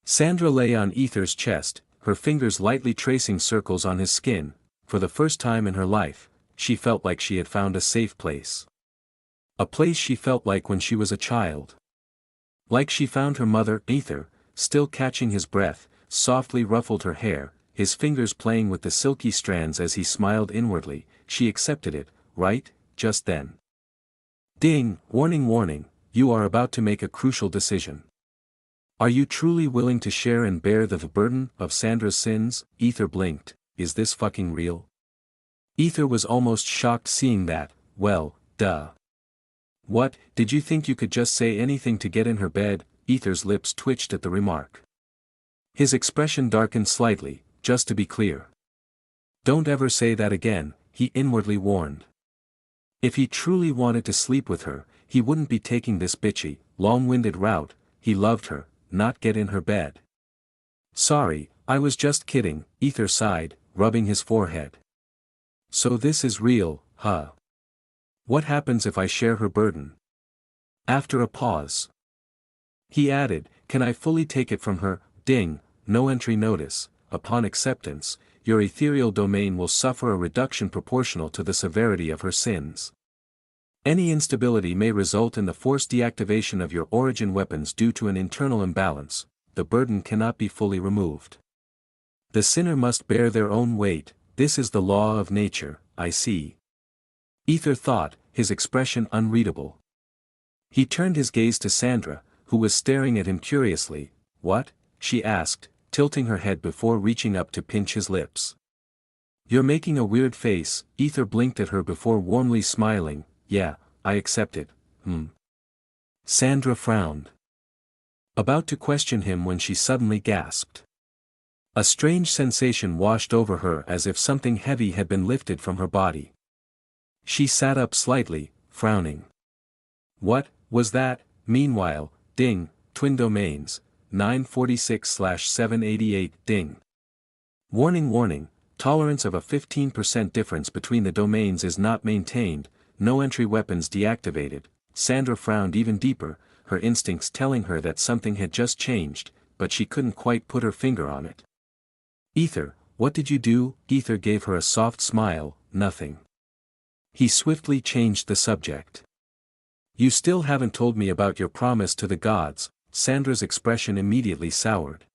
Sandra lay on Aether's chest, her fingers lightly tracing circles on his skin. For the first time in her life, she felt like she had found a safe place. A place she felt like when she was a child. Like she found her mother. Aether, still catching his breath, softly ruffled her hair, his fingers playing with the silky strands as he smiled inwardly. She accepted it, right, just then. Ding, warning warning, you are about to make a crucial decision. Are you truly willing to share and bear the burden of Sandra's sins? Aether blinked, is this fucking real? Aether was almost shocked seeing that, well, duh. What, did you think you could just say anything to get in her bed? Aether's lips twitched at the remark. His expression darkened slightly, just to be clear. Don't ever say that again, he inwardly warned. If he truly wanted to sleep with her, he wouldn't be taking this bitchy, long-winded route. He loved her, not get in her bed. Sorry, I was just kidding, Aether sighed, rubbing his forehead. So this is real, huh? What happens if I share her burden? After a pause, he added, can I fully take it from her? Ding, no entry notice. Upon acceptance, your ethereal domain will suffer a reduction proportional to the severity of her sins. Any instability may result in the forced deactivation of your origin weapons due to an internal imbalance. The burden cannot be fully removed. The sinner must bear their own weight. This is the law of nature. I see. Aether thought, his expression unreadable. He turned his gaze to Sandra, who was staring at him curiously. What? She asked, tilting her head before reaching up to pinch his lips. You're making a weird face. Aether blinked at her before warmly smiling. Yeah, I accept it. Sandra frowned. About to question him when she suddenly gasped. A strange sensation washed over her as if something heavy had been lifted from her body. She sat up slightly, frowning. What was that? Meanwhile, ding, twin domains, 946/788, ding. Warning warning, tolerance of a 15% difference between the domains is not maintained, no entry weapons deactivated. Sandra frowned even deeper, her instincts telling her that something had just changed, but she couldn't quite put her finger on it. Aether, what did you do? Aether gave her a soft smile. Nothing. He swiftly changed the subject. You still haven't told me about your promise to the gods. Sandra's expression immediately soured.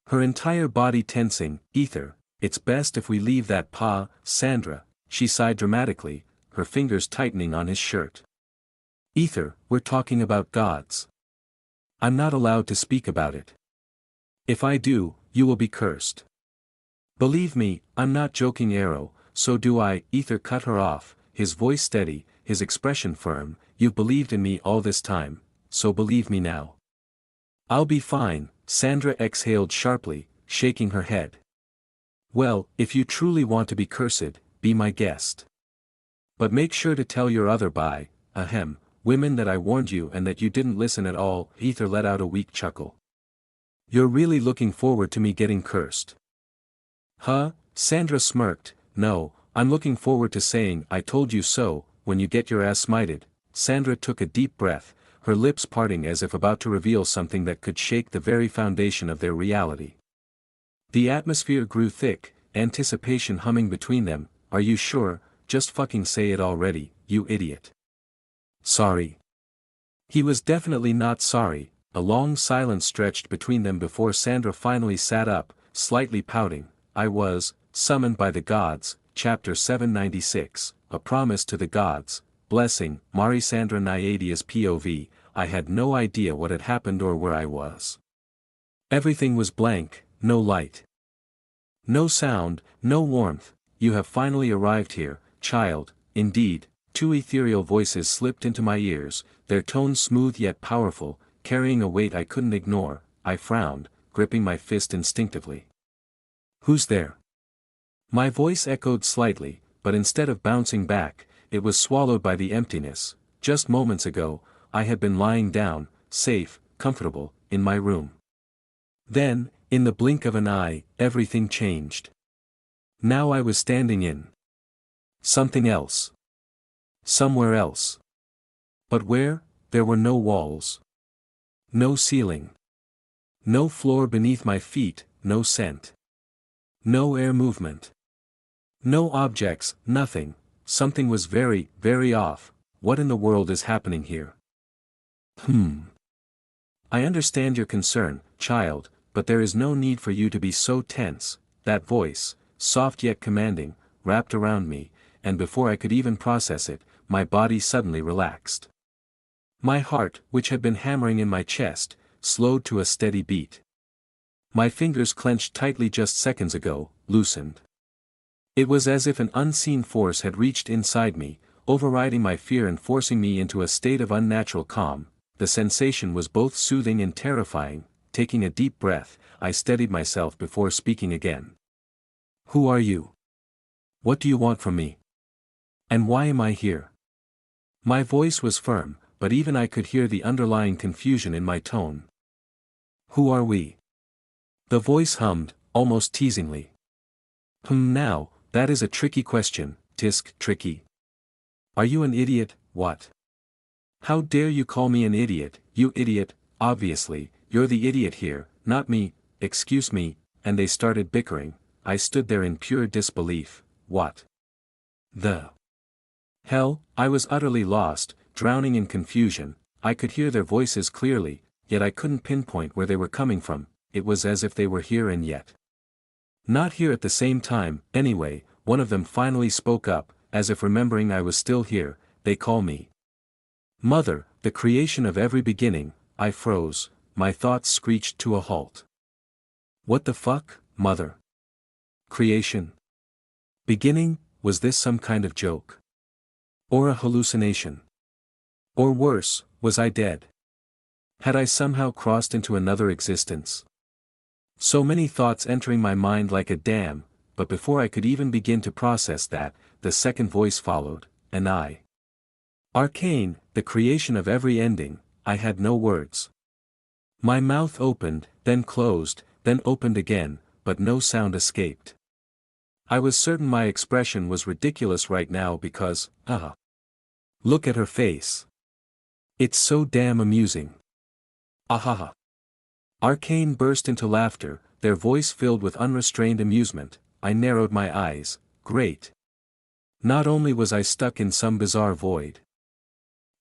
Her entire body tensing. Aether, it's best if we leave that Sandra, she sighed dramatically, her fingers tightening on his shirt. Aether, we're talking about gods. I'm not allowed to speak about it. If I do, you will be cursed. Believe me, I'm not joking. Arrow, so do I. Aether cut her off, his voice steady, his expression firm. You've believed in me all this time, so believe me now. I'll be fine. Sandra exhaled sharply, shaking her head. Well, if you truly want to be cursed, be my guest. But make sure to tell your other women that I warned you and that you didn't listen at all. Aether let out a weak chuckle. You're really looking forward to me getting cursed? Huh? Sandra smirked. No, I'm looking forward to saying I told you so, when you get your ass smited. Sandra took a deep breath, her lips parting as if about to reveal something that could shake the very foundation of their reality. The atmosphere grew thick, anticipation humming between them. Are you sure? Just fucking say it already, you idiot. Sorry. He was definitely not sorry. A long silence stretched between them before Sandra finally sat up, slightly pouting. I was, summoned by the gods, chapter 796, a promise to the gods, blessing, Marisandra Nyadia's POV, I had no idea what had happened or where I was. Everything was blank, no light. No sound, no warmth. You have finally arrived here, child. Indeed, two ethereal voices slipped into my ears, their tones smooth yet powerful, carrying a weight I couldn't ignore. I frowned, gripping my fist instinctively. Who's there? My voice echoed slightly, but instead of bouncing back, it was swallowed by the emptiness. Just moments ago, I had been lying down, safe, comfortable, in my room. Then, in the blink of an eye, everything changed. Now I was standing in something else. Somewhere else. But where? There were no walls. No ceiling. No floor beneath my feet, no scent. No air movement. No objects, nothing. Something was very, very off. What in the world is happening here? I understand your concern, child, but there is no need for you to be so tense. That voice, soft yet commanding, wrapped around me, and before I could even process it, my body suddenly relaxed. My heart, which had been hammering in my chest, slowed to a steady beat. My fingers clenched tightly just seconds ago, loosened. It was as if an unseen force had reached inside me, overriding my fear and forcing me into a state of unnatural calm. The sensation was both soothing and terrifying. Taking a deep breath, I steadied myself before speaking again. Who are you? What do you want from me? And why am I here? My voice was firm, but even I could hear the underlying confusion in my tone. Who are we? The voice hummed, almost teasingly. Now, that is a tricky question, tisk, tricky. Are you an idiot, what? How dare you call me an idiot, you idiot? Obviously, you're the idiot here, not me, excuse me, and they started bickering. I stood there in pure disbelief. What the hell? I was utterly lost, drowning in confusion. I could hear their voices clearly, yet I couldn't pinpoint where they were coming from. It was as if they were here and yet not here at the same time. Anyway, one of them finally spoke up, as if remembering I was still here. They call me Mother, the creation of every beginning. I froze, my thoughts screeched to a halt. What the fuck, mother? Creation? Beginning? Was this some kind of joke? Or a hallucination? Or worse, was I dead? Had I somehow crossed into another existence? So many thoughts entering my mind like a dam, but before I could even begin to process that, the second voice followed, and I. Arcane, the creation of every ending. I had no words. My mouth opened, then closed, then opened again, but no sound escaped. I was certain my expression was ridiculous right now because, look at her face. It's so damn amusing. Ahaha. Arcane burst into laughter, their voice filled with unrestrained amusement. I narrowed my eyes. Great. Not only was I stuck in some bizarre void,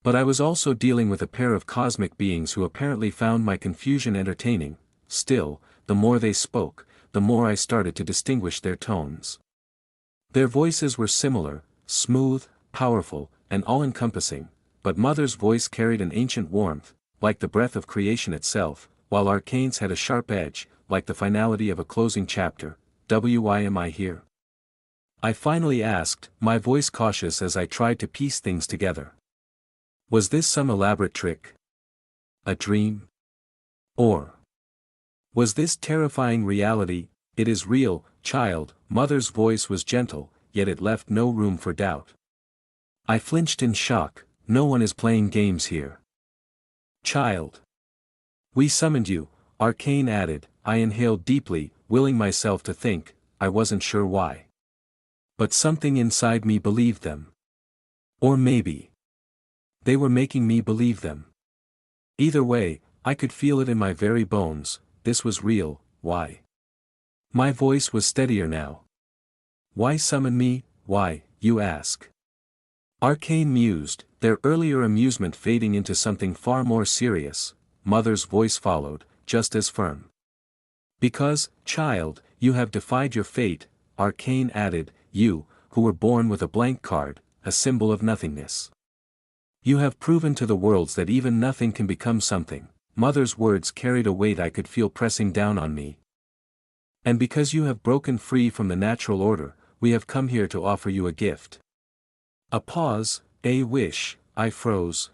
but I was also dealing with a pair of cosmic beings who apparently found my confusion entertaining. Still, the more they spoke, the more I started to distinguish their tones. Their voices were similar, smooth, powerful, and all-encompassing, but Mother's voice carried an ancient warmth, like the breath of creation itself, while Arcane's had a sharp edge, like the finality of a closing chapter. Why am I here? I finally asked, my voice cautious as I tried to piece things together. Was this some elaborate trick? A dream? Or was this terrifying reality? It is real, child. Mother's voice was gentle, yet it left no room for doubt. I flinched in shock. No one is playing games here. Child. We summoned you, Arcane added. I inhaled deeply, willing myself to think. I wasn't sure why. But something inside me believed them. Or maybe they were making me believe them. Either way, I could feel it in my very bones. This was real. Why? My voice was steadier now. Why summon me? Why, you ask? Arcane mused, their earlier amusement fading into something far more serious. Mother's voice followed, just as firm. Because, child, You have defied your fate, Arcane added, you, who were born with a blank card, a symbol of nothingness. You have proven to the worlds that even nothing can become something. Mother's words carried a weight I could feel pressing down on me. And because you have broken free from the natural order, we have come here to offer you a gift. A pause, a wish, I froze.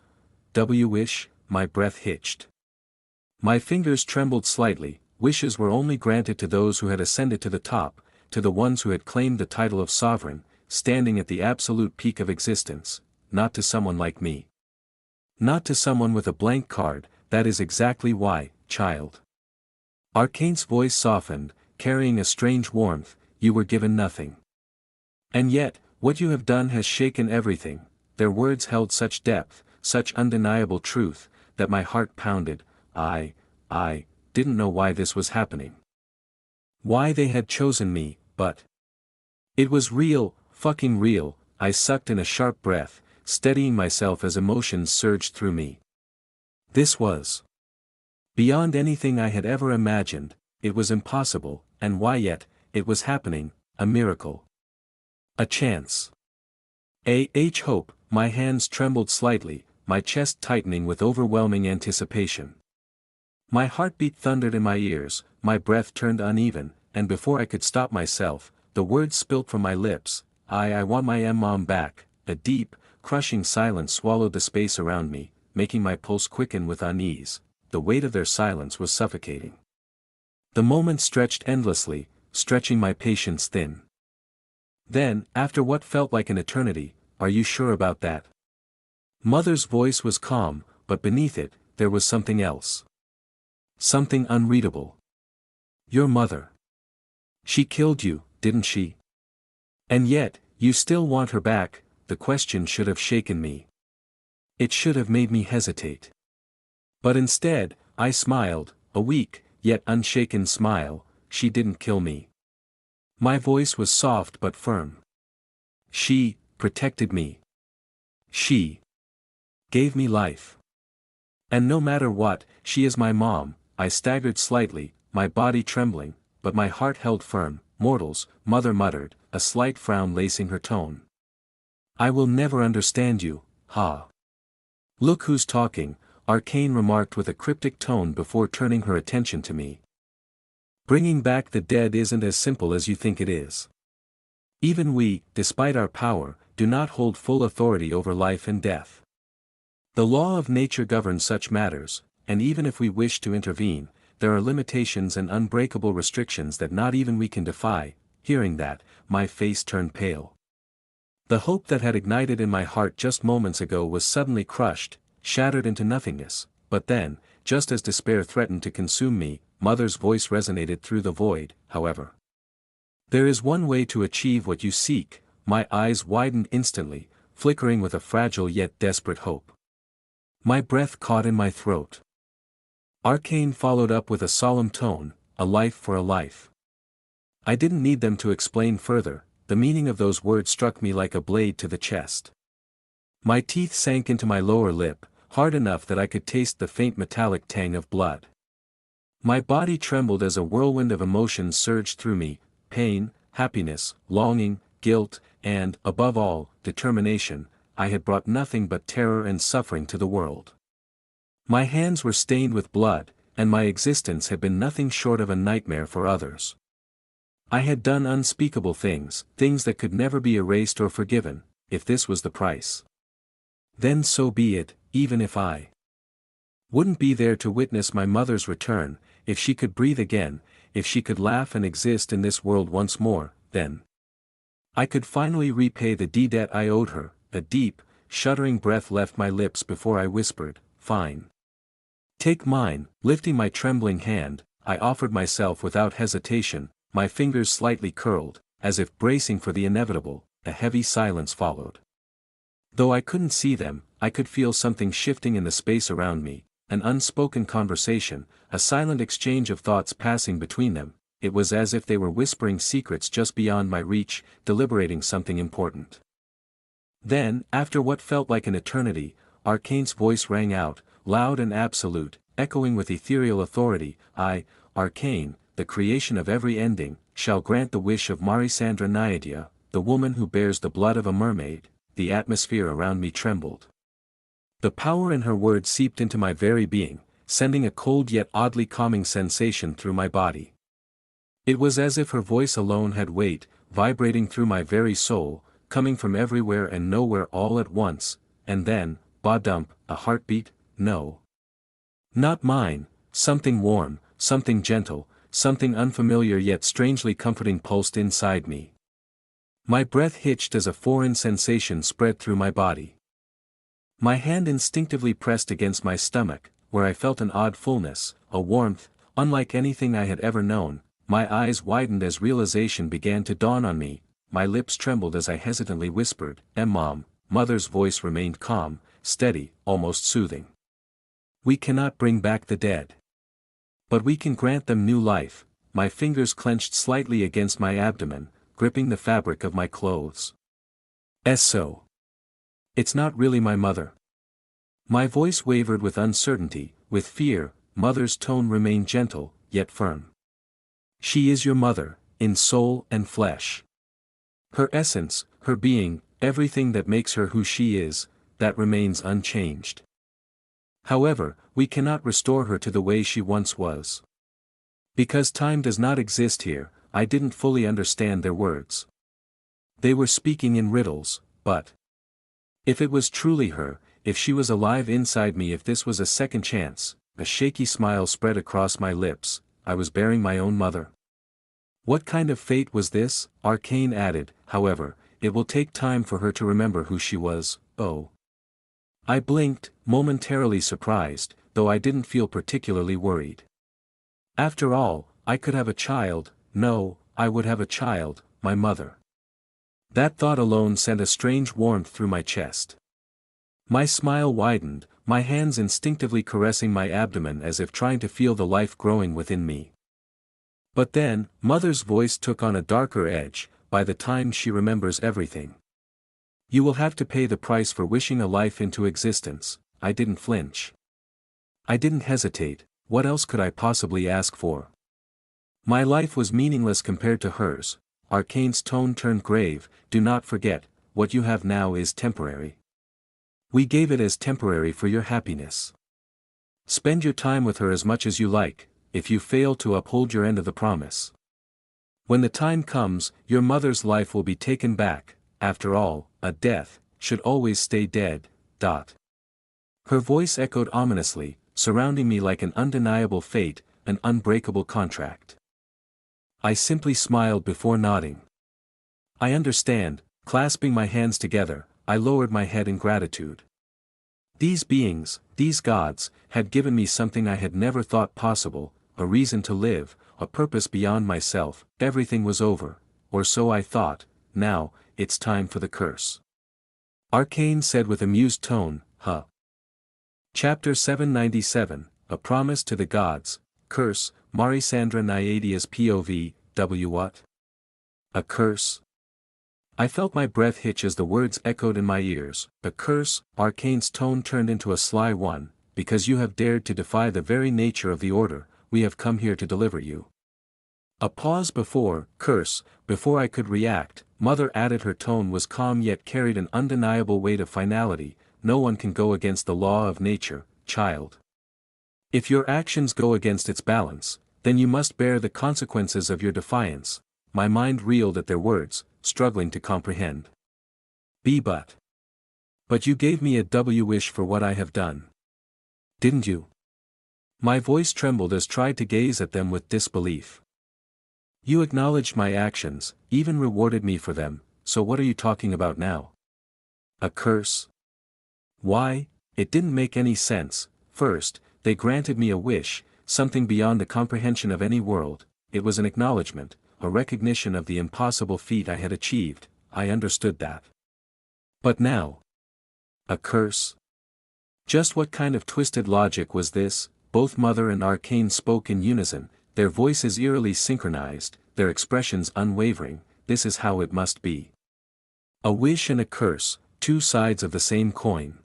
Wish, my breath hitched. My fingers trembled slightly. Wishes were only granted to those who had ascended to the top, to the ones who had claimed the title of sovereign, standing at the absolute peak of existence, not to someone like me. Not to someone with a blank card. That is exactly why, child. Arcane's voice softened, carrying a strange warmth. You were given nothing. And yet, what you have done has shaken everything. Their words held such depth, such undeniable truth, that my heart pounded. I didn't know why this was happening. Why they had chosen me, but it was real, fucking real. I sucked in a sharp breath, steadying myself as emotions surged through me. This was beyond anything I had ever imagined. It was impossible, and why yet, it was happening, a miracle. A chance. Hope. My hands trembled slightly, my chest tightening with overwhelming anticipation. My heartbeat thundered in my ears, my breath turned uneven, and before I could stop myself, the words spilt from my lips. I want my mom back. A deep, crushing silence swallowed the space around me, making my pulse quicken with unease. The weight of their silence was suffocating. The moment stretched endlessly, stretching my patience thin. Then, after what felt like an eternity, are you sure about that? Mother's voice was calm, but beneath it, there was something else. Something unreadable. Your mother. She killed you, didn't she? And yet, you still want her back. The question should have shaken me. It should have made me hesitate. But instead, I smiled, a weak, yet unshaken smile. She didn't kill me. My voice was soft but firm. She protected me. She gave me life. And no matter what, she is my mom. I staggered slightly, my body trembling, but my heart held firm. Mortals, Mother muttered, a slight frown lacing her tone. I will never understand you, ha. Look who's talking, Arcane remarked with a cryptic tone before turning her attention to me. Bringing back the dead isn't as simple as you think it is. Even we, despite our power, do not hold full authority over life and death. The law of nature governs such matters, and even if we wish to intervene, there are limitations and unbreakable restrictions that not even we can defy. Hearing that, my face turned pale. The hope that had ignited in my heart just moments ago was suddenly crushed, shattered into nothingness. But then, just as despair threatened to consume me, Mother's voice resonated through the void. However, there is one way to achieve what you seek. My eyes widened instantly, flickering with a fragile yet desperate hope. My breath caught in my throat. Arcane followed up with a solemn tone, a life for a life. I didn't need them to explain further. The meaning of those words struck me like a blade to the chest. My teeth sank into my lower lip, hard enough that I could taste the faint metallic tang of blood. My body trembled as a whirlwind of emotions surged through me: pain, happiness, longing, guilt, and, above all, determination. I had brought nothing but terror and suffering to the world. My hands were stained with blood, and my existence had been nothing short of a nightmare for others. I had done unspeakable things, things that could never be erased or forgiven. If this was the price, then so be it. Even if I wouldn't be there to witness my mother's return, if she could breathe again, if she could laugh and exist in this world once more, then I could finally repay the debt I owed her. A deep, shuddering breath left my lips before I whispered, "Fine. Take mine." Lifting my trembling hand, I offered myself without hesitation, my fingers slightly curled, as if bracing for the inevitable. A heavy silence followed. Though I couldn't see them, I could feel something shifting in the space around me, an unspoken conversation, a silent exchange of thoughts passing between them. It was as if they were whispering secrets just beyond my reach, deliberating something important. Then, after what felt like an eternity, Arcane's voice rang out, loud and absolute, echoing with ethereal authority. I, Arcane, the creation of every ending, shall grant the wish of Marisandra Naiadia, the woman who bears the blood of a mermaid. The atmosphere around me trembled. The power in her words seeped into my very being, sending a cold yet oddly calming sensation through my body. It was as if her voice alone had weight, vibrating through my very soul, coming from everywhere and nowhere all at once, and then, ba-dump, a heartbeat, no. Not mine, something warm, something gentle, something unfamiliar yet strangely comforting pulsed inside me. My breath hitched as a foreign sensation spread through my body. My hand instinctively pressed against my stomach, where I felt an odd fullness, a warmth, unlike anything I had ever known. My eyes widened as realization began to dawn on me, my lips trembled as I hesitantly whispered, Mom. Mother's voice remained calm, steady, almost soothing. We cannot bring back the dead. But we can grant them new life. My fingers clenched slightly against my abdomen, gripping the fabric of my clothes. So. It's not really my mother. My voice wavered with uncertainty, with fear. Mother's tone remained gentle, yet firm. She is your mother, in soul and flesh. Her essence, her being, everything that makes her who she is, that remains unchanged. However, we cannot restore her to the way she once was. Because time does not exist here, I didn't fully understand their words. They were speaking in riddles, but if it was truly her, if she was alive inside me, if this was a second chance, a shaky smile spread across my lips, I was bearing my own mother. What kind of fate was this? Arcane added, however, it will take time for her to remember who she was. Oh. I blinked, momentarily surprised, though I didn't feel particularly worried. After all, I could have a child. No, I would have a child, my mother. That thought alone sent a strange warmth through my chest. My smile widened, my hands instinctively caressing my abdomen as if trying to feel the life growing within me. But then, Mother's voice took on a darker edge. By the time she remembers everything, you will have to pay the price for wishing a life into existence. I didn't flinch. I didn't hesitate. What else could I possibly ask for? My life was meaningless compared to hers. Arcane's tone turned grave. Do not forget, what you have now is temporary. We gave it as temporary for your happiness. Spend your time with her as much as you like, if you fail to uphold your end of the promise. When the time comes, your mother's life will be taken back. After all, a death should always stay dead. Her voice echoed ominously, surrounding me like an undeniable fate, an unbreakable contract. I simply smiled before nodding. I understand. Clasping my hands together, I lowered my head in gratitude. These beings, these gods, had given me something I had never thought possible, a reason to live, a purpose beyond myself. Everything was over, or so I thought. Now, it's time for the curse. Arcane said with amused tone, huh? Chapter 797, A Promise to the Gods. Curse. Marisandra Naiadia's POV. What? A curse? I felt my breath hitch as the words echoed in my ears. A curse. Arcane's tone turned into a sly one. Because you have dared to defy the very nature of the order, we have come here to deliver you. A pause before, curse, before I could react. Mother added. Her tone was calm yet carried an undeniable weight of finality. No one can go against the law of nature, child. If your actions go against its balance, then you must bear the consequences of your defiance. My mind reeled at their words, struggling to comprehend. But you gave me a wish for what I have done. Didn't you? My voice trembled as tried to gaze at them with disbelief. You acknowledged my actions, even rewarded me for them, so what are you talking about now? A curse? Why, it didn't make any sense. First, they granted me a wish, something beyond the comprehension of any world. It was an acknowledgement, a recognition of the impossible feat I had achieved. I understood that. But now? A curse? Just what kind of twisted logic was this? Both Mother and Arcane spoke in unison, their voices eerily synchronized, their expressions unwavering. This is how it must be. A wish and a curse, two sides of the same coin.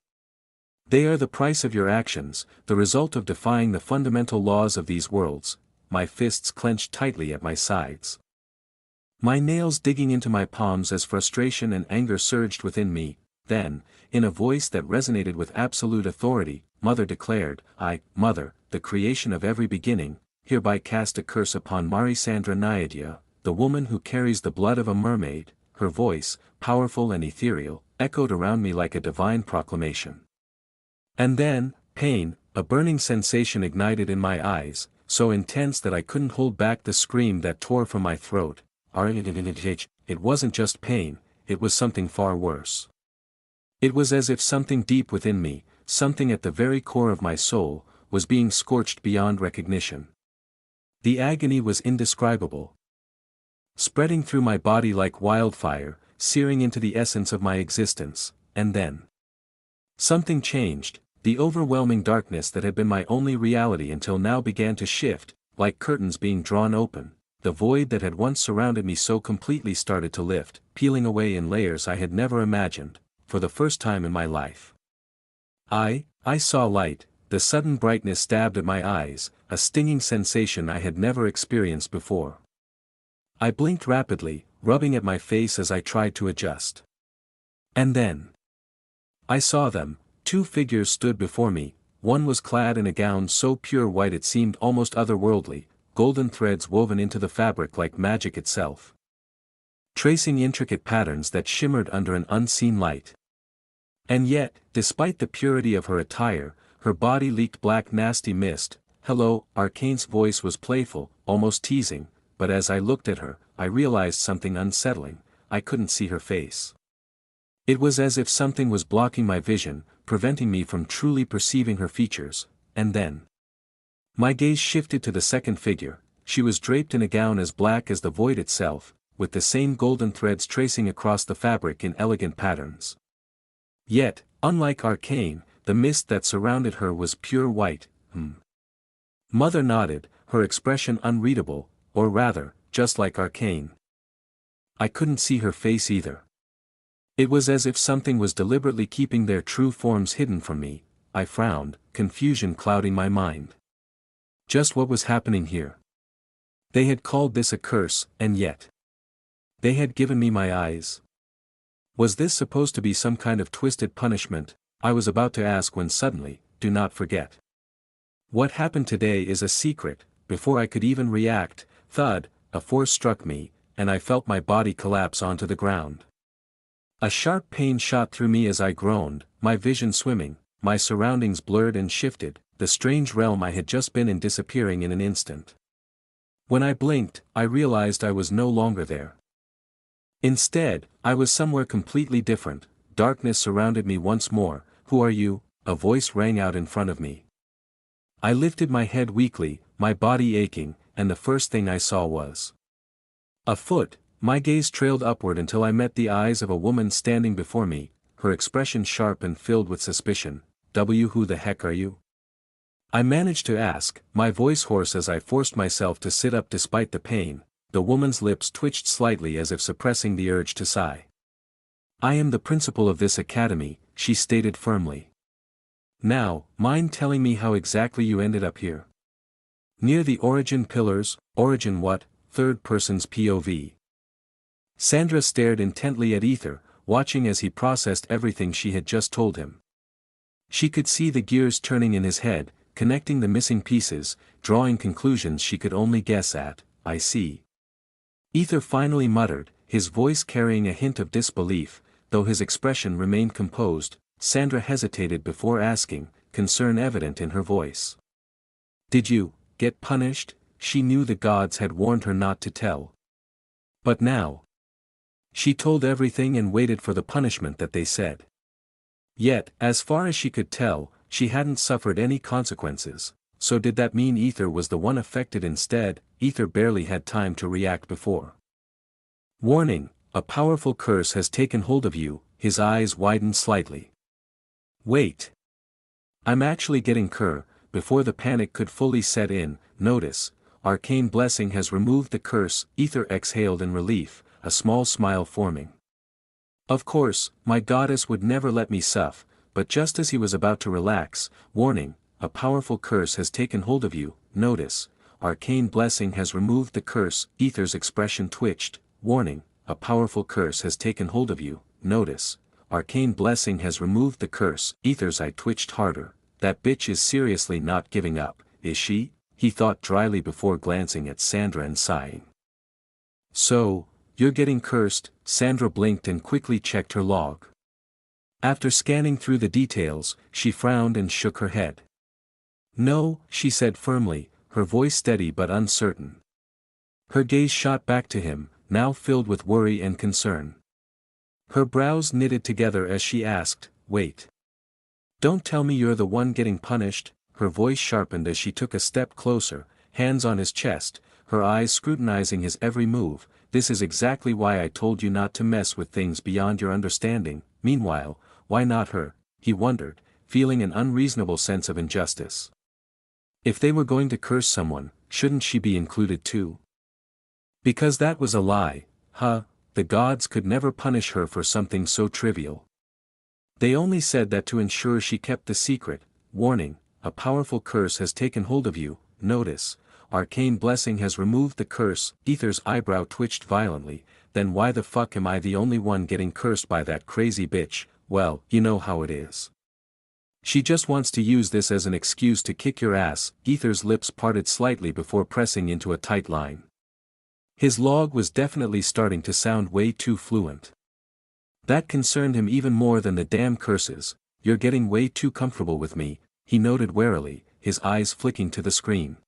They are the price of your actions, the result of defying the fundamental laws of these worlds. my fists clenched tightly at my sides. My nails digging into my palms as frustration and anger surged within me. Then, in a voice that resonated with absolute authority, Mother declared, Mother, the creation of every beginning, hereby cast a curse upon Marisandra Naiadia, the woman who carries the blood of a mermaid. Her voice, powerful and ethereal, echoed around me like a divine proclamation. And then, pain, a burning sensation ignited in my eyes, so intense that I couldn't hold back the scream that tore from my throat. It wasn't just pain, it was something far worse. It was as if something deep within me, something at the very core of my soul, was being scorched beyond recognition. The agony was indescribable, spreading through my body like wildfire, searing into the essence of my existence, and then something changed. The overwhelming darkness that had been my only reality until now began to shift, like curtains being drawn open. The void that had once surrounded me so completely started to lift, peeling away in layers I had never imagined, for the first time in my life. I saw light. The sudden brightness stabbed at my eyes, a stinging sensation I had never experienced before. I blinked rapidly, rubbing at my face as I tried to adjust. And then I saw them. Two figures stood before me. One was clad in a gown so pure white it seemed almost otherworldly, golden threads woven into the fabric like magic itself, tracing intricate patterns that shimmered under an unseen light. And yet, despite the purity of her attire, her body leaked black nasty mist. Hello, Arcane's voice was playful, almost teasing, but as I looked at her, I realized something unsettling. I couldn't see her face. It was as if something was blocking my vision, preventing me from truly perceiving her features, and then my gaze shifted to the second figure. She was draped in a gown as black as the void itself, with the same golden threads tracing across the fabric in elegant patterns. Yet, unlike Arcane, the mist that surrounded her was pure white. Mother nodded, her expression unreadable, or rather, just like Arcane. I couldn't see her face either. It was as if something was deliberately keeping their true forms hidden from me. I frowned, confusion clouding my mind. Just what was happening here? They had called this a curse, and yet they had given me my eyes. Was this supposed to be some kind of twisted punishment? I was about to ask when suddenly, do not forget. What happened today is a secret. Before I could even react, thud, a force struck me, and I felt my body collapse onto the ground. A sharp pain shot through me as I groaned, my vision swimming, my surroundings blurred and shifted, the strange realm I had just been in disappearing in an instant. When I blinked, I realized I was no longer there. Instead, I was somewhere completely different. Darkness surrounded me once more. Who are you? A voice rang out in front of me. I lifted my head weakly, my body aching, and the first thing I saw was a foot. My gaze trailed upward until I met the eyes of a woman standing before me, her expression sharp and filled with suspicion. Who the heck are you? I managed to ask, my voice hoarse as I forced myself to sit up despite the pain. The woman's lips twitched slightly as if suppressing the urge to sigh. I am the principal of this academy, she stated firmly. Now, mind telling me how exactly you ended up here? Near the origin pillars. Origin what? Third person's POV. Sandra stared intently at Aether, watching as he processed everything she had just told him. She could see the gears turning in his head, connecting the missing pieces, drawing conclusions she could only guess at. I see. Aether finally muttered, his voice carrying a hint of disbelief, though his expression remained composed. Sandra hesitated before asking, concern evident in her voice. Did you get punished? She knew the gods had warned her not to tell. But now she told everything and waited for the punishment that they said. Yet, as far as she could tell, she hadn't suffered any consequences, so did that mean Aether was the one affected instead? Aether barely had time to react before. Warning, a powerful curse has taken hold of you. His eyes widened slightly. Wait. I'm actually getting before the panic could fully set in. Notice, arcane blessing has removed the curse. Aether exhaled in relief, a small smile forming. Of course, my goddess would never let me suffer, but just as he was about to relax, warning, a powerful curse has taken hold of you. Notice, arcane blessing has removed the curse. Aether's expression twitched. Warning, a powerful curse has taken hold of you. Notice, arcane blessing has removed the curse. Aether's eye twitched harder. That bitch is seriously not giving up, is she? He thought dryly before glancing at Sandra and sighing. So, you're getting cursed. Sandra blinked and quickly checked her log. After scanning through the details, she frowned and shook her head. No, she said firmly, her voice steady but uncertain. Her gaze shot back to him, now filled with worry and concern. Her brows knitted together as she asked, wait. Don't tell me you're the one getting punished. Her voice sharpened as she took a step closer, hands on his chest, her eyes scrutinizing his every move. This is exactly why I told you not to mess with things beyond your understanding. Meanwhile, why not her? He wondered, feeling an unreasonable sense of injustice. If they were going to curse someone, shouldn't she be included too? Because that was a lie, huh? The gods could never punish her for something so trivial. They only said that to ensure she kept the secret. Warning, a powerful curse has taken hold of you. Notice, arcane blessing has removed the curse. Aether's eyebrow twitched violently. Then why the fuck am I the only one getting cursed by that crazy bitch? Well, you know how it is. She just wants to use this as an excuse to kick your ass. Aether's lips parted slightly before pressing into a tight line. His log was definitely starting to sound way too fluent. That concerned him even more than the damn curses. You're getting way too comfortable with me, he noted warily, his eyes flicking to the screen.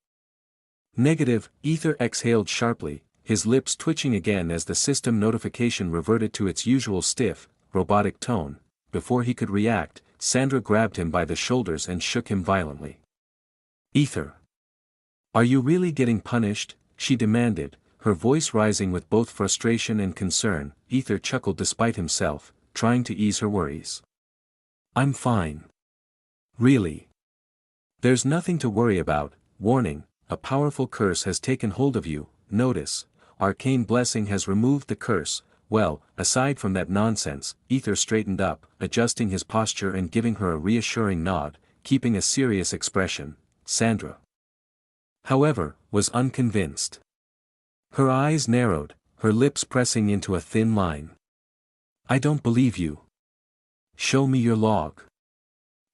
Negative, Aether exhaled sharply, his lips twitching again as the system notification reverted to its usual stiff, robotic tone. Before he could react, Sandra grabbed him by the shoulders and shook him violently. Aether. Are you really getting punished? She demanded, her voice rising with both frustration and concern. Aether chuckled despite himself, trying to ease her worries. I'm fine. Really? There's nothing to worry about. Warning, a powerful curse has taken hold of you. Notice, arcane blessing has removed the curse. Well, aside from that nonsense, Aether straightened up, adjusting his posture and giving her a reassuring nod, keeping a serious expression. Sandra, however, was unconvinced. Her eyes narrowed, her lips pressing into a thin line. I don't believe you. Show me your log.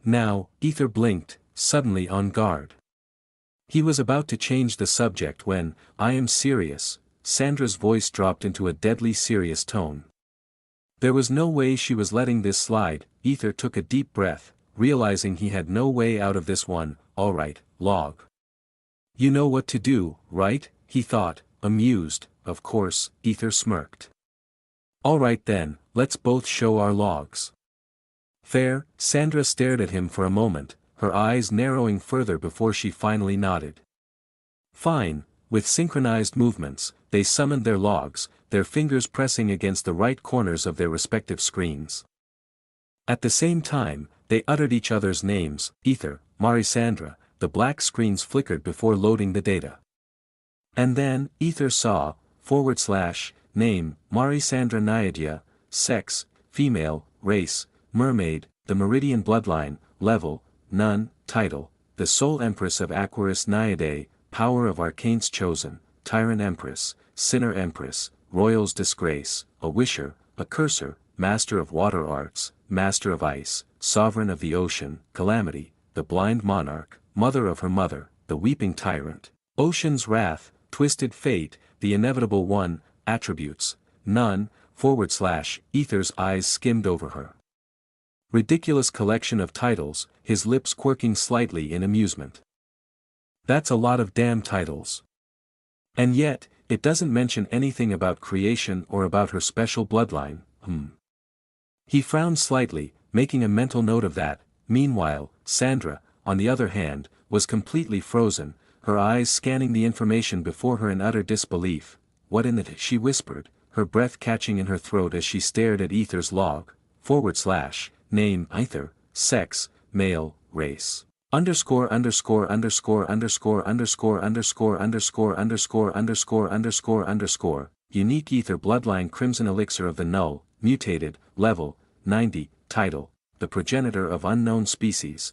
Now, Aether blinked, suddenly on guard. He was about to change the subject when, I am serious. Sandra's voice dropped into a deadly serious tone. There was no way she was letting this slide. Aether took a deep breath, realizing he had no way out of this one. All right, log. You know what to do, right? He thought, amused. Of course, Aether smirked. All right then, let's both show our logs. Fair. Sandra stared at him for a moment, her eyes narrowing further before she finally nodded. Fine. With synchronized movements, they summoned their logs, their fingers pressing against the right corners of their respective screens. At the same time, they uttered each other's names. Aether, Sandra. The black screens flickered before loading the data. And then, Aether saw, / name, Sandra Naiadia, sex, female, race, mermaid, the meridian bloodline, level, none, title, the sole empress of Aquarius Naiadae, power of arcanes chosen, tyrant empress, sinner empress, royal's disgrace, a wisher, a curser, master of water arts, master of ice, sovereign of the ocean, calamity, the blind monarch, mother of her mother, the weeping tyrant, ocean's wrath, twisted fate, the inevitable one, attributes, none, / Aether's eyes skimmed over her. Ridiculous collection of titles, his lips quirking slightly in amusement. That's a lot of damn titles. And yet, it doesn't mention anything about creation or about her special bloodline. He frowned slightly, making a mental note of that. Meanwhile, Sandra, on the other hand, was completely frozen, her eyes scanning the information before her in utter disbelief. What in the she whispered, her breath catching in her throat as she stared at Aether's log, / name, Aether, sex, male, race. _______________________ unique Aether bloodline crimson elixir of the null, mutated, level, 90, title, the progenitor of unknown species,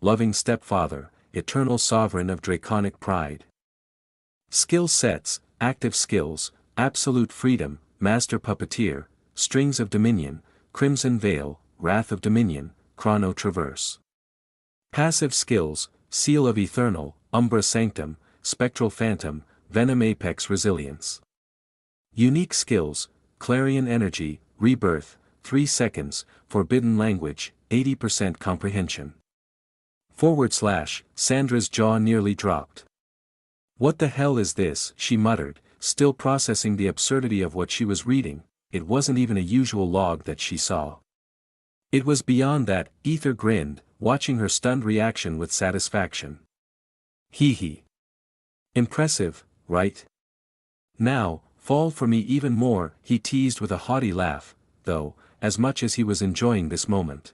loving stepfather, eternal sovereign of draconic pride. Skill sets, active skills, absolute freedom, master puppeteer, strings of dominion, crimson veil, wrath of dominion, chrono traverse. Passive skills, seal of eternal, umbra sanctum, spectral phantom, venom apex resilience. Unique skills, clarion energy, rebirth, 3 seconds, forbidden language, 80% comprehension. / Sandra's jaw nearly dropped. What the hell is this, she muttered, still processing the absurdity of what she was reading. It wasn't even a usual log that she saw. It was beyond that. Aether grinned, watching her stunned reaction with satisfaction. Hee. Impressive, right? Now, fall for me even more, he teased with a haughty laugh, though, as much as he was enjoying this moment.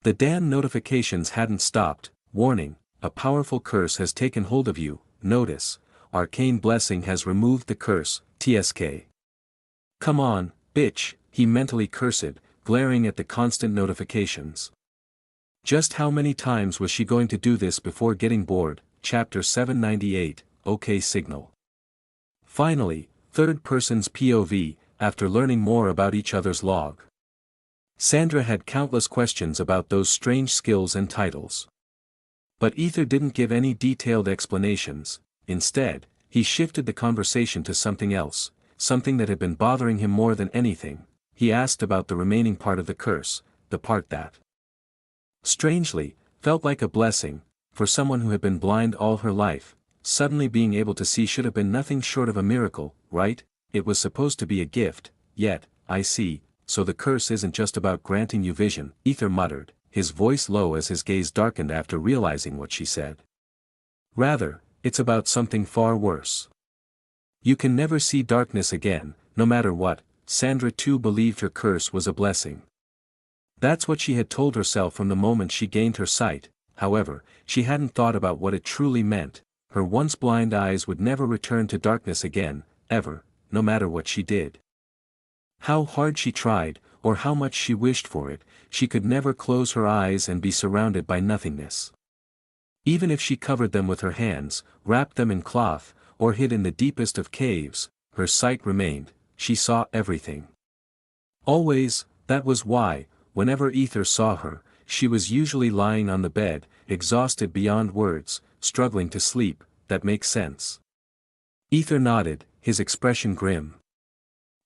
The damn notifications hadn't stopped. Warning, a powerful curse has taken hold of you. Notice, arcane blessing has removed the curse, TSK. Come on, bitch, he mentally cursed, glaring at the constant notifications. Just how many times was she going to do this before getting bored? Chapter 798, OK Signal. Finally, third person's POV, after learning more about each other's log. Sandra had countless questions about those strange skills and titles. But Aether didn't give any detailed explanations. Instead, he shifted the conversation to something else, something that had been bothering him more than anything. He asked about the remaining part of the curse, the part that, strangely, felt like a blessing. For someone who had been blind all her life, suddenly being able to see should have been nothing short of a miracle, right? It was supposed to be a gift, yet, I see, so the curse isn't just about granting you vision, Aether muttered, his voice low as his gaze darkened after realizing what she said. Rather, it's about something far worse. You can never see darkness again, no matter what. Sandra too believed her curse was a blessing. That's what she had told herself from the moment she gained her sight. However, she hadn't thought about what it truly meant. Her once blind eyes would never return to darkness again, ever, no matter what she did. How hard she tried, or how much she wished for it, she could never close her eyes and be surrounded by nothingness. Even if she covered them with her hands, wrapped them in cloth, or hid in the deepest of caves, her sight remained. She saw everything. Always. That was why, whenever Aether saw her, she was usually lying on the bed, exhausted beyond words, struggling to sleep. That makes sense. Aether nodded, his expression grim.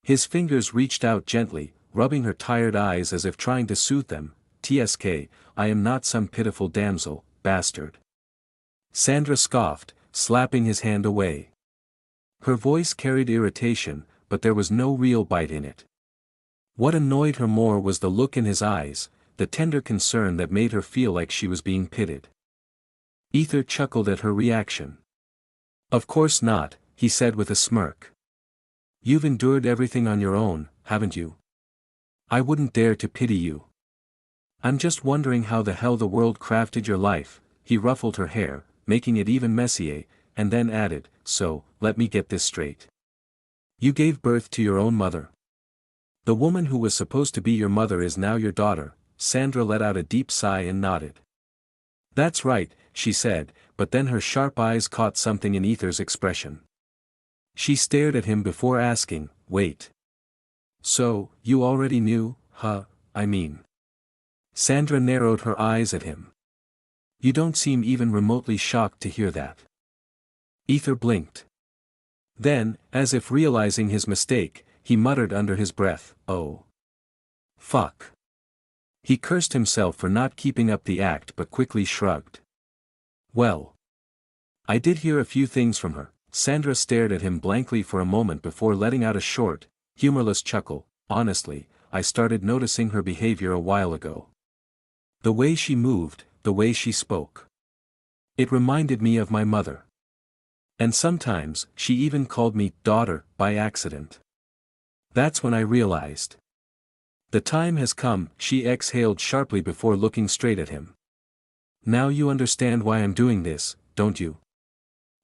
His fingers reached out gently, rubbing her tired eyes as if trying to soothe them. TSK, I am not some pitiful damsel, bastard. Sandra scoffed, slapping his hand away. Her voice carried irritation, but there was no real bite in it. What annoyed her more was the look in his eyes, the tender concern that made her feel like she was being pitied. Aether chuckled at her reaction. Of course not, he said with a smirk. You've endured everything on your own, haven't you? I wouldn't dare to pity you. I'm just wondering how the hell the world crafted your life. He ruffled her hair, making it even messier, and then added, so, let me get this straight. You gave birth to your own mother. The woman who was supposed to be your mother is now your daughter. Sandra let out a deep sigh and nodded. That's right, she said, but then her sharp eyes caught something in Aether's expression. She stared at him before asking, wait. So, you already knew, huh, I mean. Sandra narrowed her eyes at him. You don't seem even remotely shocked to hear that. Aether blinked. Then, as if realizing his mistake, he muttered under his breath, oh. Fuck. He cursed himself for not keeping up the act but quickly shrugged. Well. I did hear a few things from her. Sandra stared at him blankly for a moment before letting out a short, humorless chuckle. Honestly, I started noticing her behavior a while ago. The way she moved, the way she spoke. It reminded me of my mother. And sometimes, she even called me daughter by accident. That's when I realized. The time has come, she exhaled sharply before looking straight at him. Now you understand why I'm doing this, don't you?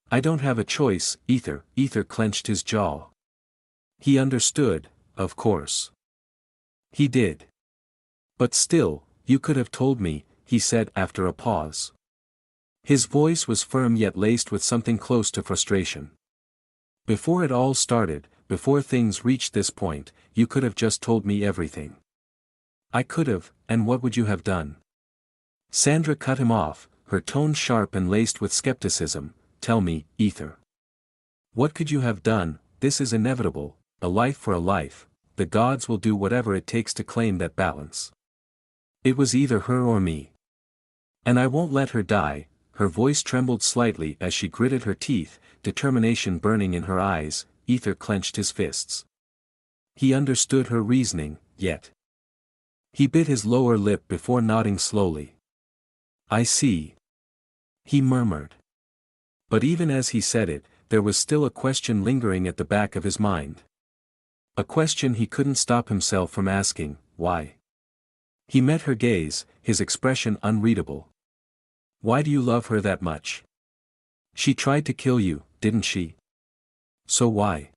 I don't have a choice, Aether. Aether clenched his jaw. He understood, of course. He did. But still, you could have told me, he said after a pause. His voice was firm yet laced with something close to frustration. Before it all started, before things reached this point, you could have just told me everything. I could have, and what would you have done? Sandra cut him off, her tone sharp and laced with skepticism. Tell me, Aether. What could you have done? This is inevitable, a life for a life, the gods will do whatever it takes to claim that balance. It was either her or me. And I won't let her die. Her voice trembled slightly as she gritted her teeth, determination burning in her eyes. Aether clenched his fists. He understood her reasoning, yet. He bit his lower lip before nodding slowly. I see. He murmured. But even as he said it, there was still a question lingering at the back of his mind. A question he couldn't stop himself from asking, why? He met her gaze, his expression unreadable. Why do you love her that much? She tried to kill you, didn't she? So why?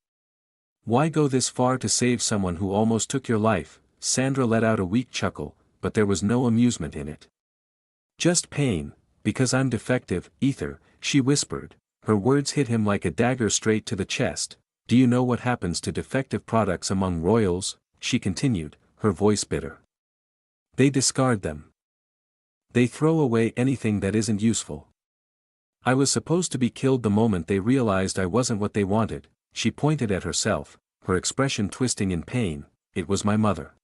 Why go this far to save someone who almost took your life? Sandra let out a weak chuckle, but there was no amusement in it. Just pain, because I'm defective, Aether, she whispered. Her words hit him like a dagger straight to the chest. Do you know what happens to defective products among royals? She continued, her voice bitter. They discard them. They throw away anything that isn't useful. I was supposed to be killed the moment they realized I wasn't what they wanted. She pointed at herself, her expression twisting in pain. It was my mother.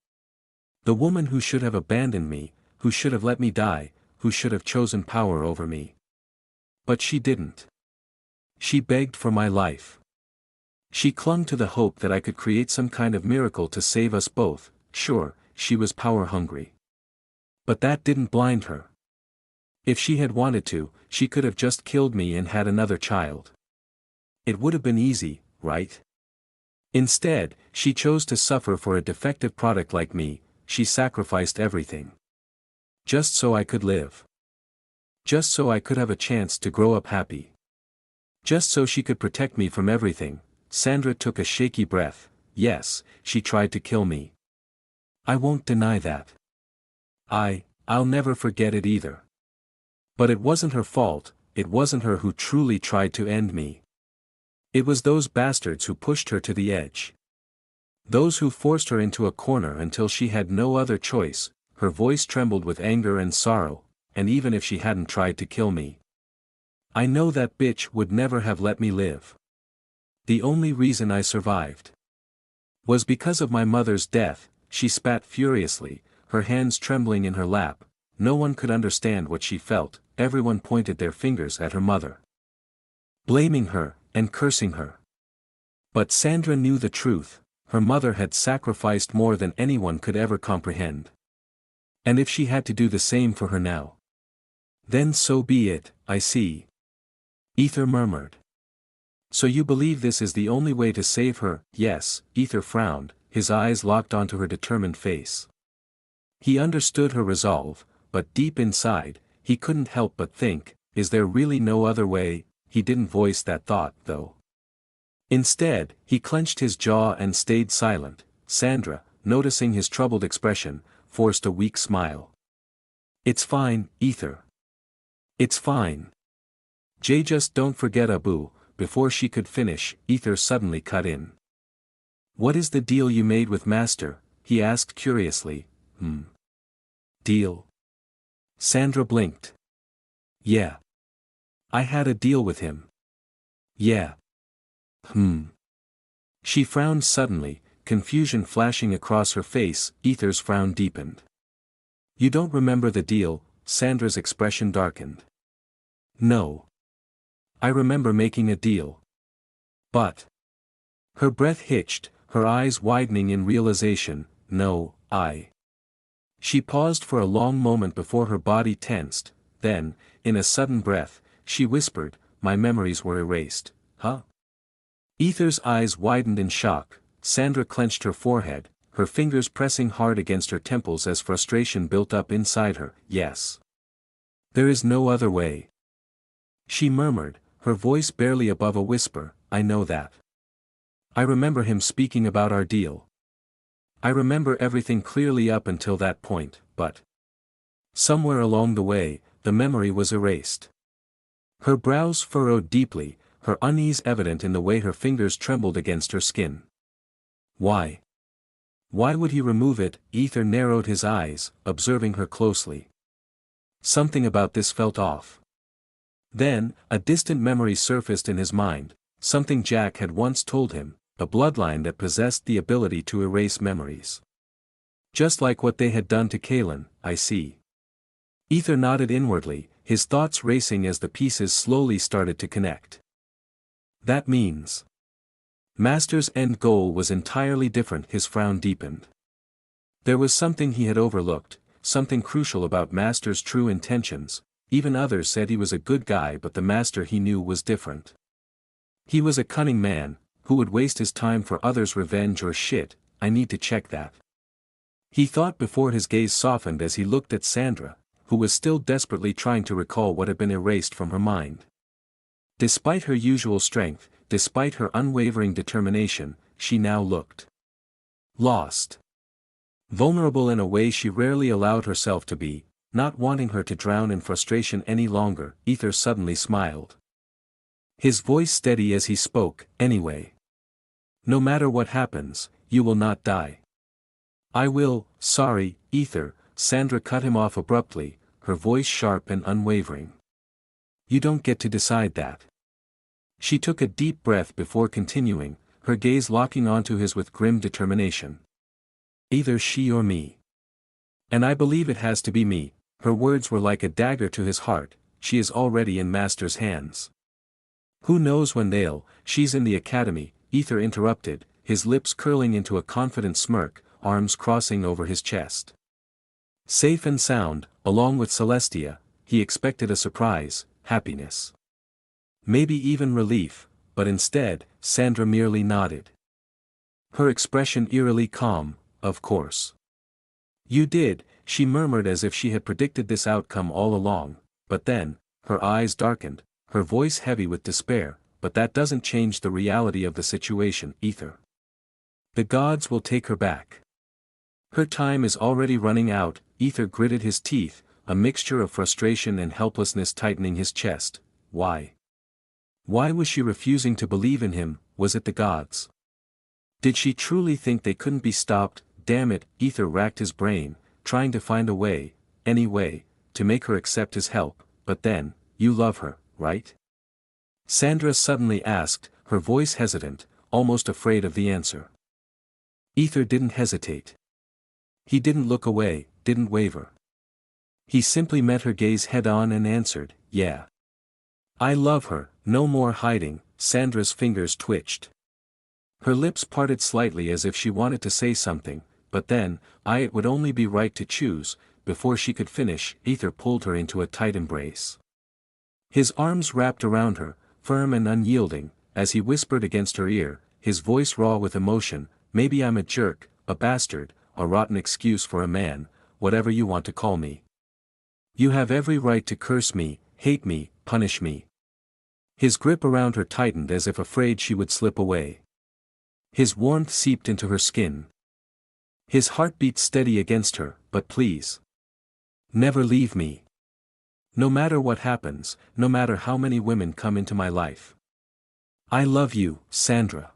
The woman who should have abandoned me, who should have let me die, who should have chosen power over me. But she didn't. She begged for my life. She clung to the hope that I could create some kind of miracle to save us both. Sure, she was power-hungry. But that didn't blind her. If she had wanted to, she could have just killed me and had another child. It would have been easy, right? Instead, she chose to suffer for a defective product like me. She sacrificed everything. Just so I could live. Just so I could have a chance to grow up happy. Just so she could protect me from everything. Sandra took a shaky breath. Yes, she tried to kill me. I won't deny that. I'll never forget it either. But it wasn't her fault, it wasn't her who truly tried to end me. It was those bastards who pushed her to the edge. Those who forced her into a corner until she had no other choice. Her voice trembled with anger and sorrow, and even if she hadn't tried to kill me, I know that bitch would never have let me live. The only reason I survived was because of my mother's death. She spat furiously, her hands trembling in her lap. No one could understand what she felt. Everyone pointed their fingers at her mother, blaming her, and cursing her. But Sandra knew the truth. Her mother had sacrificed more than anyone could ever comprehend. And if she had to do the same for her now, then so be it. I see. Aether murmured. So you believe this is the only way to save her? Yes. Aether frowned, his eyes locked onto her determined face. He understood her resolve, but deep inside, he couldn't help but think, is there really no other way? He didn't voice that thought, though. Instead, he clenched his jaw and stayed silent. Sandra, noticing his troubled expression, forced a weak smile. It's fine, Aether. It's fine. Jay, just don't forget Abu. Before she could finish, Aether suddenly cut in. What is the deal you made with Master? He asked curiously. Deal? Sandra blinked. Yeah. I had a deal with him. Yeah. She frowned suddenly, confusion flashing across her face. Aether's frown deepened. You don't remember the deal? Sandra's expression darkened. No. I remember making a deal. But. Her breath hitched, her eyes widening in realization. No, She paused for a long moment before her body tensed, then, in a sudden breath, she whispered, my memories were erased. Huh? Aether's eyes widened in shock. Sandra clenched her forehead, her fingers pressing hard against her temples as frustration built up inside her. Yes. There is no other way. She murmured, her voice barely above a whisper, I know that. I remember him speaking about our deal. I remember everything clearly up until that point, but somewhere along the way, the memory was erased. Her brows furrowed deeply, her unease evident in the way her fingers trembled against her skin. Why? Why would he remove it? Aether narrowed his eyes, observing her closely. Something about this felt off. Then, a distant memory surfaced in his mind, something Jack had once told him, a bloodline that possessed the ability to erase memories. Just like what they had done to Kaelin, I see. Aether nodded inwardly, his thoughts racing as the pieces slowly started to connect. That means Master's end goal was entirely different. His frown deepened. There was something he had overlooked, something crucial about Master's true intentions. Even others said he was a good guy, but the Master he knew was different. He was a cunning man, who would waste his time for others' revenge or shit. I need to check that. He thought before his gaze softened as he looked at Sandra, who was still desperately trying to recall what had been erased from her mind. Despite her usual strength, despite her unwavering determination, she now looked lost. Vulnerable in a way she rarely allowed herself to be, not wanting her to drown in frustration any longer. Aether suddenly smiled. His voice steady as he spoke, anyway. No matter what happens, you will not die. I will. Sorry, Aether. Sandra cut him off abruptly, her voice sharp and unwavering. You don't get to decide that. She took a deep breath before continuing, her gaze locking onto his with grim determination. Either she or me. And I believe it has to be me. Her words were like a dagger to his heart. She is already in Master's hands. Who knows when she's in the academy. Aether interrupted, his lips curling into a confident smirk, arms crossing over his chest. Safe and sound, along with Celestia, he expected a surprise, happiness. Maybe even relief, but instead, Sandra merely nodded. Her expression eerily calm, of course. You did, she murmured as if she had predicted this outcome all along, but then, her eyes darkened, her voice heavy with despair, but that doesn't change the reality of the situation, Aether. The gods will take her back. Her time is already running out. Aether gritted his teeth, a mixture of frustration and helplessness tightening his chest. Why? Why was she refusing to believe in him? Was it the gods? Did she truly think they couldn't be stopped? Damn it, Aether racked his brain, trying to find a way, any way, to make her accept his help. But then, you love her, right? Sandra suddenly asked, her voice hesitant, almost afraid of the answer. Aether didn't hesitate. He didn't look away, didn't waver. He simply met her gaze head-on and answered, yeah. I love her. No more hiding. Sandra's fingers twitched. Her lips parted slightly as if she wanted to say something, but then, it would only be right to choose. Before she could finish, Aether pulled her into a tight embrace. His arms wrapped around her, firm and unyielding, as he whispered against her ear, his voice raw with emotion, maybe I'm a jerk, a bastard, a rotten excuse for a man, whatever you want to call me. You have every right to curse me, hate me, punish me. His grip around her tightened as if afraid she would slip away. His warmth seeped into her skin. His heart beat steady against her, but please. Never leave me. No matter what happens, no matter how many women come into my life. I love you, Sandra.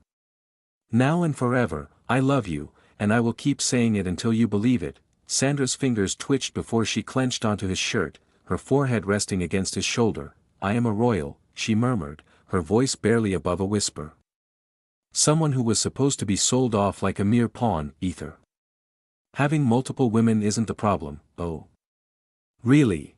Now and forever, I love you, and I will keep saying it until you believe it. Sandra's fingers twitched before she clenched onto his shirt, her forehead resting against his shoulder. I am a royal, she murmured, her voice barely above a whisper. Someone who was supposed to be sold off like a mere pawn, Aether. Having multiple women isn't the problem, oh. Really?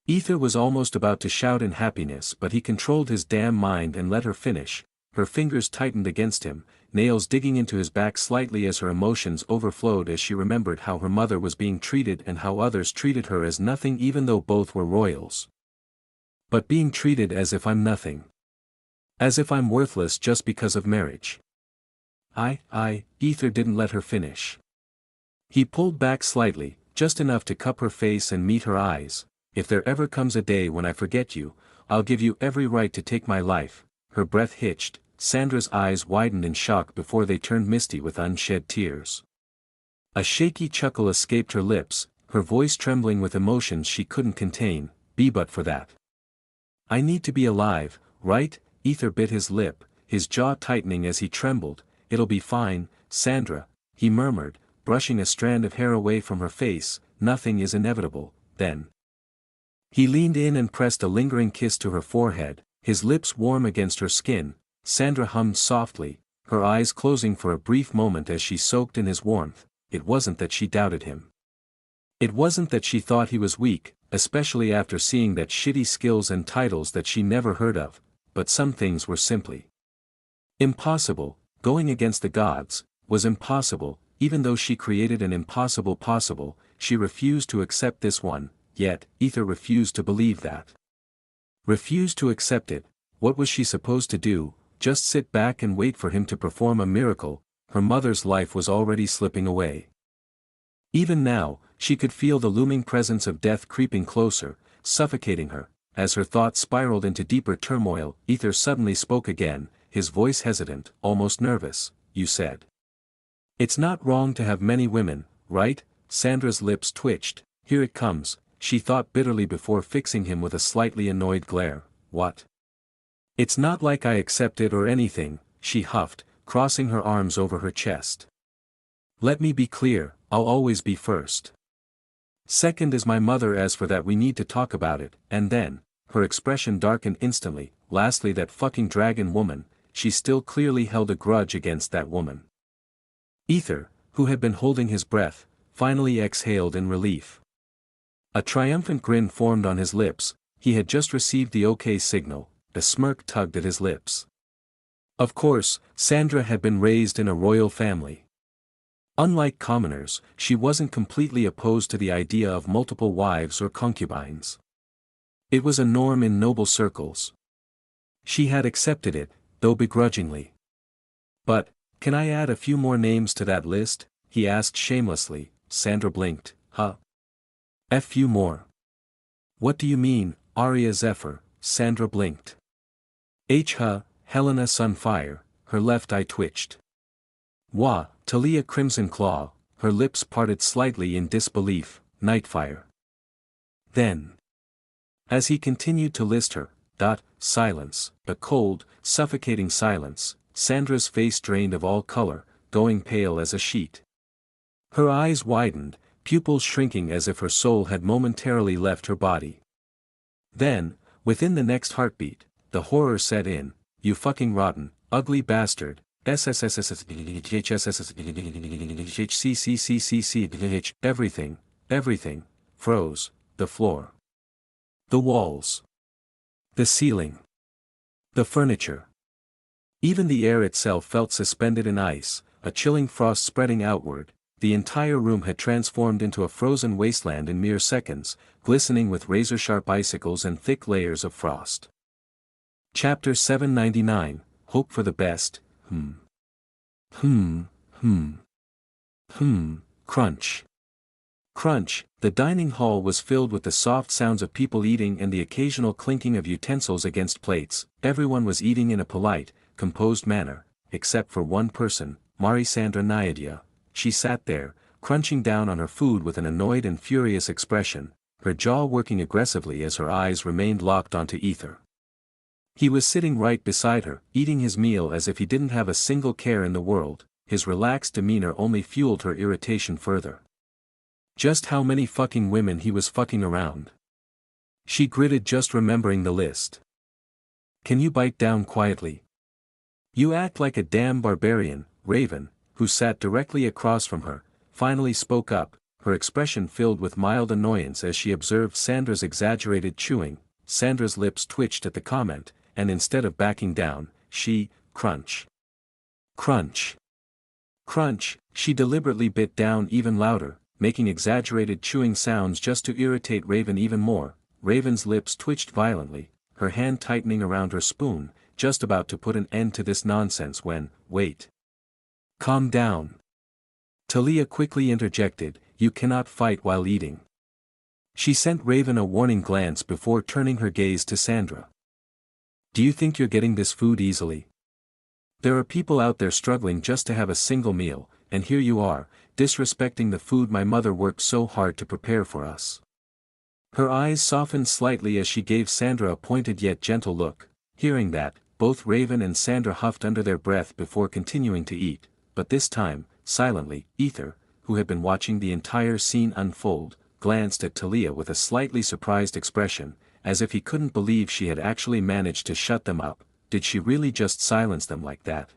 Aether was almost about to shout in happiness, but he controlled his damn mind and let her finish. Her fingers tightened against him, nails digging into his back slightly as her emotions overflowed as she remembered how her mother was being treated and how others treated her as nothing even though both were royals. But being treated as if I'm nothing. As if I'm worthless just because of marriage. Aether didn't let her finish. He pulled back slightly, just enough to cup her face and meet her eyes. If there ever comes a day when I forget you, I'll give you every right to take my life." Her breath hitched, Sandra's eyes widened in shock before they turned misty with unshed tears. A shaky chuckle escaped her lips, her voice trembling with emotions she couldn't contain. "Be but for that. I need to be alive, right?" Aether bit his lip, his jaw tightening as he trembled. "It'll be fine, Sandra," he murmured, brushing a strand of hair away from her face. "Nothing is inevitable, then." He leaned in and pressed a lingering kiss to her forehead, his lips warm against her skin. Sandra hummed softly, her eyes closing for a brief moment as she soaked in his warmth. It wasn't that she doubted him. It wasn't that she thought he was weak, especially after seeing that shitty skills and titles that she never heard of, but some things were simply impossible. Going against the gods was impossible. Even though she created an impossible possible, she refused to accept this one, yet Aether refused to believe that. Refused to accept it. What was she supposed to do? Just sit back and wait for him to perform a miracle? Her mother's life was already slipping away. Even now, she could feel the looming presence of death creeping closer, suffocating her. As her thoughts spiraled into deeper turmoil, Aether suddenly spoke again, his voice hesitant, almost nervous. "You said it's not wrong to have many women, right?" Sandra's lips twitched. "Here it comes," she thought bitterly before fixing him with a slightly annoyed glare. "What? It's not like I accept it or anything," she huffed, crossing her arms over her chest. "Let me be clear, I'll always be first. Second is my mother. As for that, we need to talk about it." And then, her expression darkened instantly. "Lastly, that fucking dragon woman." She still clearly held a grudge against that woman. Aether, who had been holding his breath, finally exhaled in relief. A triumphant grin formed on his lips. He had just received the OK signal. A smirk tugged at his lips. Of course, Sandra had been raised in a royal family. Unlike commoners, she wasn't completely opposed to the idea of multiple wives or concubines. It was a norm in noble circles. She had accepted it, though begrudgingly. "But, can I add a few more names to that list?" he asked shamelessly. Sandra blinked. "Huh? A few more? What do you mean?" "Arya Zephyr." Sandra blinked. Helena Sunfire." Her left eye twitched. "Wah, Talia Crimson Claw." Her lips parted slightly in disbelief. "Nightfire." Then, as he continued to list her, silence, a cold, suffocating silence. Sandra's face drained of all color, going pale as a sheet. Her eyes widened, pupils shrinking as if her soul had momentarily left her body. Then, within the next heartbeat, the horror set in. "You fucking rotten, ugly bastard." Everything froze. The floor, the walls, the ceiling, the furniture. Even the air itself felt suspended in ice, a chilling frost spreading outward. The entire room had transformed into a frozen wasteland in mere seconds, glistening with razor-sharp icicles and thick layers of frost. Chapter 799, Hope for the Best. Crunch. Crunch. The dining hall was filled with the soft sounds of people eating and the occasional clinking of utensils against plates. Everyone was eating in a polite, composed manner, except for one person, Marisandra Naiadia. She sat there, crunching down on her food with an annoyed and furious expression, her jaw working aggressively as her eyes remained locked onto Aether. He was sitting right beside her, eating his meal as if he didn't have a single care in the world. His relaxed demeanor only fueled her irritation further. Just how many fucking women he was fucking around. She gritted just remembering the list. "Can you bite down quietly? You act like a damn barbarian." Raven, who sat directly across from her, finally spoke up, her expression filled with mild annoyance as she observed Sandra's exaggerated chewing. Sandra's lips twitched at the comment, and instead of backing down, she, crunch. Crunch. Crunch, she deliberately bit down even louder, making exaggerated chewing sounds just to irritate Raven even more. Raven's lips twitched violently, her hand tightening around her spoon, just about to put an end to this nonsense when, "Wait. Calm down." Talia quickly interjected, "You cannot fight while eating." She sent Raven a warning glance before turning her gaze to Sandra. Do you think you're getting this food easily? There are people out there struggling just to have a single meal, and here you are, disrespecting the food my mother worked so hard to prepare for us. Her eyes softened slightly as she gave Sandra a pointed yet gentle look. Hearing that, both Raven and Sandra huffed under their breath before continuing to eat, but this time, silently. Aether, who had been watching the entire scene unfold, glanced at Talia with a slightly surprised expression, as if he couldn't believe she had actually managed to shut them up. Did she really just silence them like that?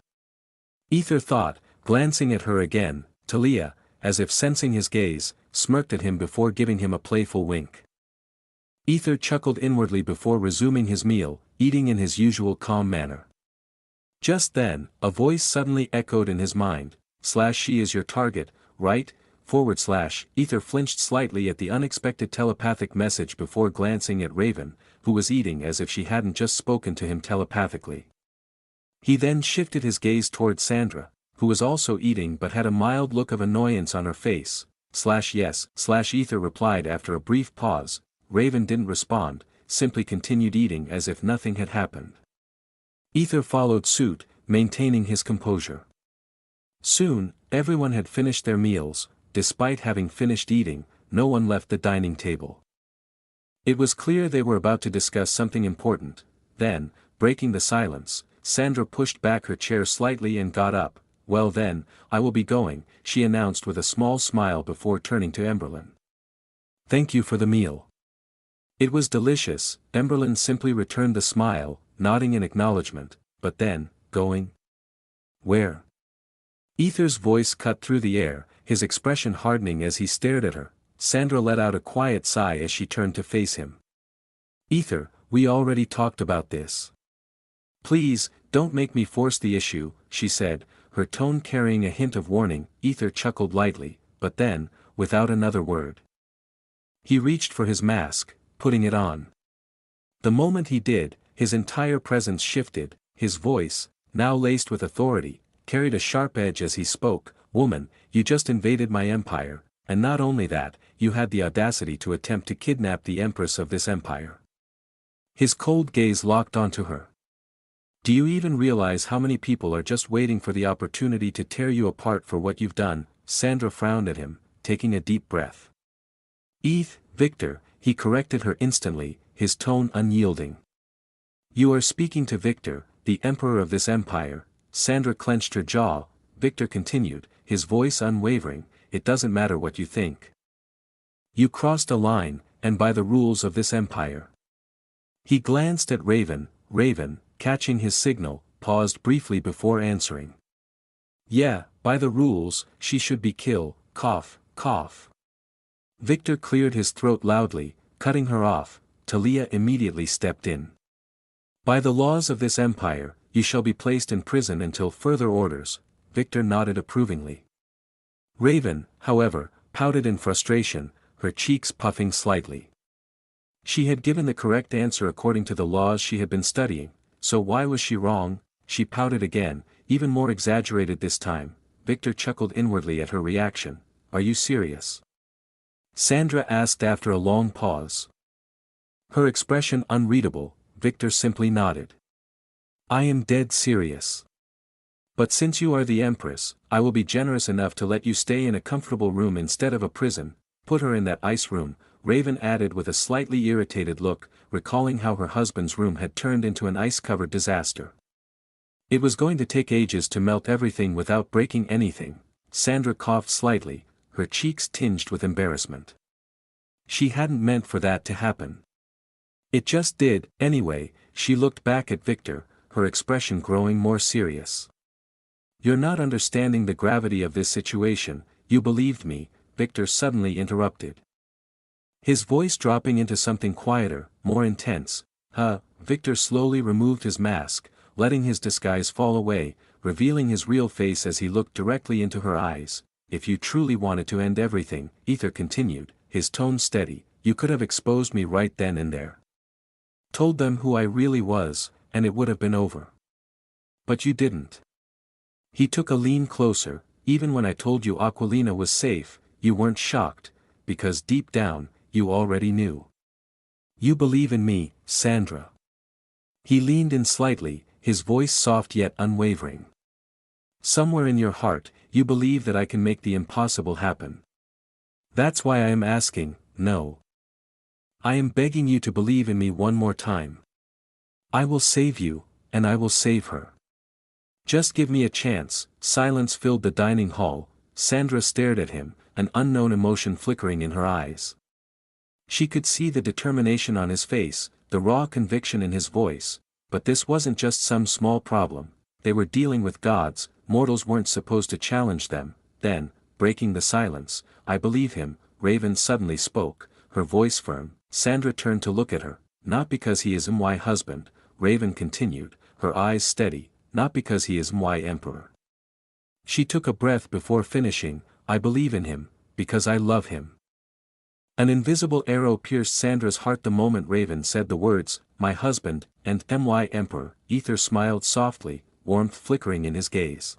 Aether thought, glancing at her again. Talia, as if sensing his gaze, smirked at him before giving him a playful wink. Aether chuckled inwardly before resuming his meal, eating in his usual calm manner. Just then, a voice suddenly echoed in his mind, "She is your target, right?" Aether flinched slightly at the unexpected telepathic message before glancing at Raven, who was eating as if she hadn't just spoken to him telepathically. He then shifted his gaze toward Sandra, who was also eating but had a mild look of annoyance on her face. Yes, Aether replied after a brief pause. Raven didn't respond, simply continued eating as if nothing had happened. Aether followed suit, maintaining his composure. Soon, everyone had finished their meals. Despite having finished eating, no one left the dining table. It was clear they were about to discuss something important. Then, breaking the silence, Sandra pushed back her chair slightly and got up. "Well then, I will be going," she announced with a small smile before turning to Emberlyn. "Thank you for the meal. It was delicious." Emberlyn simply returned the smile, nodding in acknowledgement. "But then, going? Where?" Aether's voice cut through the air, his expression hardening as he stared at her. Sandra let out a quiet sigh as she turned to face him. "Aether, we already talked about this. Please, don't make me force the issue," she said, her tone carrying a hint of warning. Aether chuckled lightly, but then, without another word, he reached for his mask, putting it on. The moment he did, his entire presence shifted. His voice, now laced with authority, carried a sharp edge as he spoke. "Woman, you just invaded my empire, and not only that, you had the audacity to attempt to kidnap the empress of this empire." His cold gaze locked onto her. "Do you even realize how many people are just waiting for the opportunity to tear you apart for what you've done?" Sandra frowned at him, taking a deep breath. Victor," he corrected her instantly, his tone unyielding. "You are speaking to Victor, the emperor of this empire." Sandra clenched her jaw. Victor continued, his voice unwavering, "It doesn't matter what you think. You crossed a line, and by the rules of this empire." He glanced at Raven. Raven, catching his signal, paused briefly before answering. "Yeah, by the rules, she should be killed." Cough, cough. Victor cleared his throat loudly, cutting her off. Talia immediately stepped in. "By the laws of this empire, you shall be placed in prison until further orders." Victor nodded approvingly. Raven, however, pouted in frustration, her cheeks puffing slightly. She had given the correct answer according to the laws she had been studying, so why was she wrong? She pouted again, even more exaggerated this time. Victor chuckled inwardly at her reaction. "Are you serious?" Sandra asked after a long pause. Her expression unreadable. Victor simply nodded. "I am dead serious. But since you are the empress, I will be generous enough to let you stay in a comfortable room instead of a prison." "Put her in that ice room," Raven added with a slightly irritated look, recalling how her husband's room had turned into an ice-covered disaster. "It was going to take ages to melt everything without breaking anything." Sandra coughed slightly, her cheeks tinged with embarrassment. She hadn't meant for that to happen. It just did. Anyway, she looked back at Victor, her expression growing more serious. "You're not understanding the gravity of this situation." "You believed me," Victor suddenly interrupted, his voice dropping into something quieter, more intense. Victor slowly removed his mask, letting his disguise fall away, revealing his real face as he looked directly into her eyes. "If you truly wanted to end everything," Aether continued, his tone steady, "you could have exposed me right then and there. Told them who I really was, and it would have been over. But you didn't." He took a lean closer. "Even when I told you Aquilina was safe, you weren't shocked, because deep down, you already knew. You believe in me, Sandra. He leaned in slightly, his voice soft yet unwavering. Somewhere in your heart, you believe that I can make the impossible happen. That's why I am asking, no. I am begging you to believe in me one more time. I will save you, and I will save her. Just give me a chance. Silence filled the dining hall. Sandra stared at him, an unknown emotion flickering in her eyes. She could see the determination on his face, the raw conviction in his voice, but this wasn't just some small problem. They were dealing with gods, mortals weren't supposed to challenge them. Then, breaking the silence, I believe him, Raven suddenly spoke, her voice firm. Sandra turned to look at her, not because he is my husband, Raven continued, her eyes steady, not because he is my emperor. She took a breath before finishing, I believe in him, because I love him. An invisible arrow pierced Sandra's heart the moment Raven said the words, my husband, and my emperor. Aether smiled softly, warmth flickering in his gaze.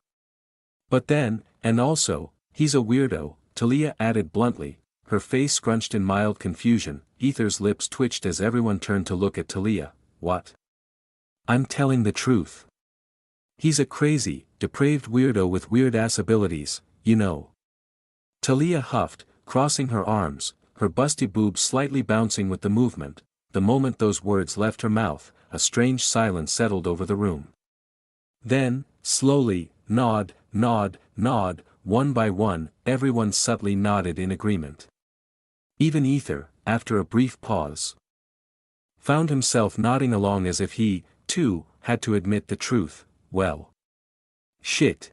But then, and also, he's a weirdo, Talia added bluntly, her face scrunched in mild confusion. Aether's lips twitched as everyone turned to look at Talia. What? I'm telling the truth. He's a crazy, depraved weirdo with weird-ass abilities, you know. Talia huffed, crossing her arms, her busty boobs slightly bouncing with the movement. The moment those words left her mouth, a strange silence settled over the room. Then, slowly, nod, one by one, everyone subtly nodded in agreement. Even Aether, after a brief pause, found himself nodding along as if he, too, had to admit the truth. Well. Shit.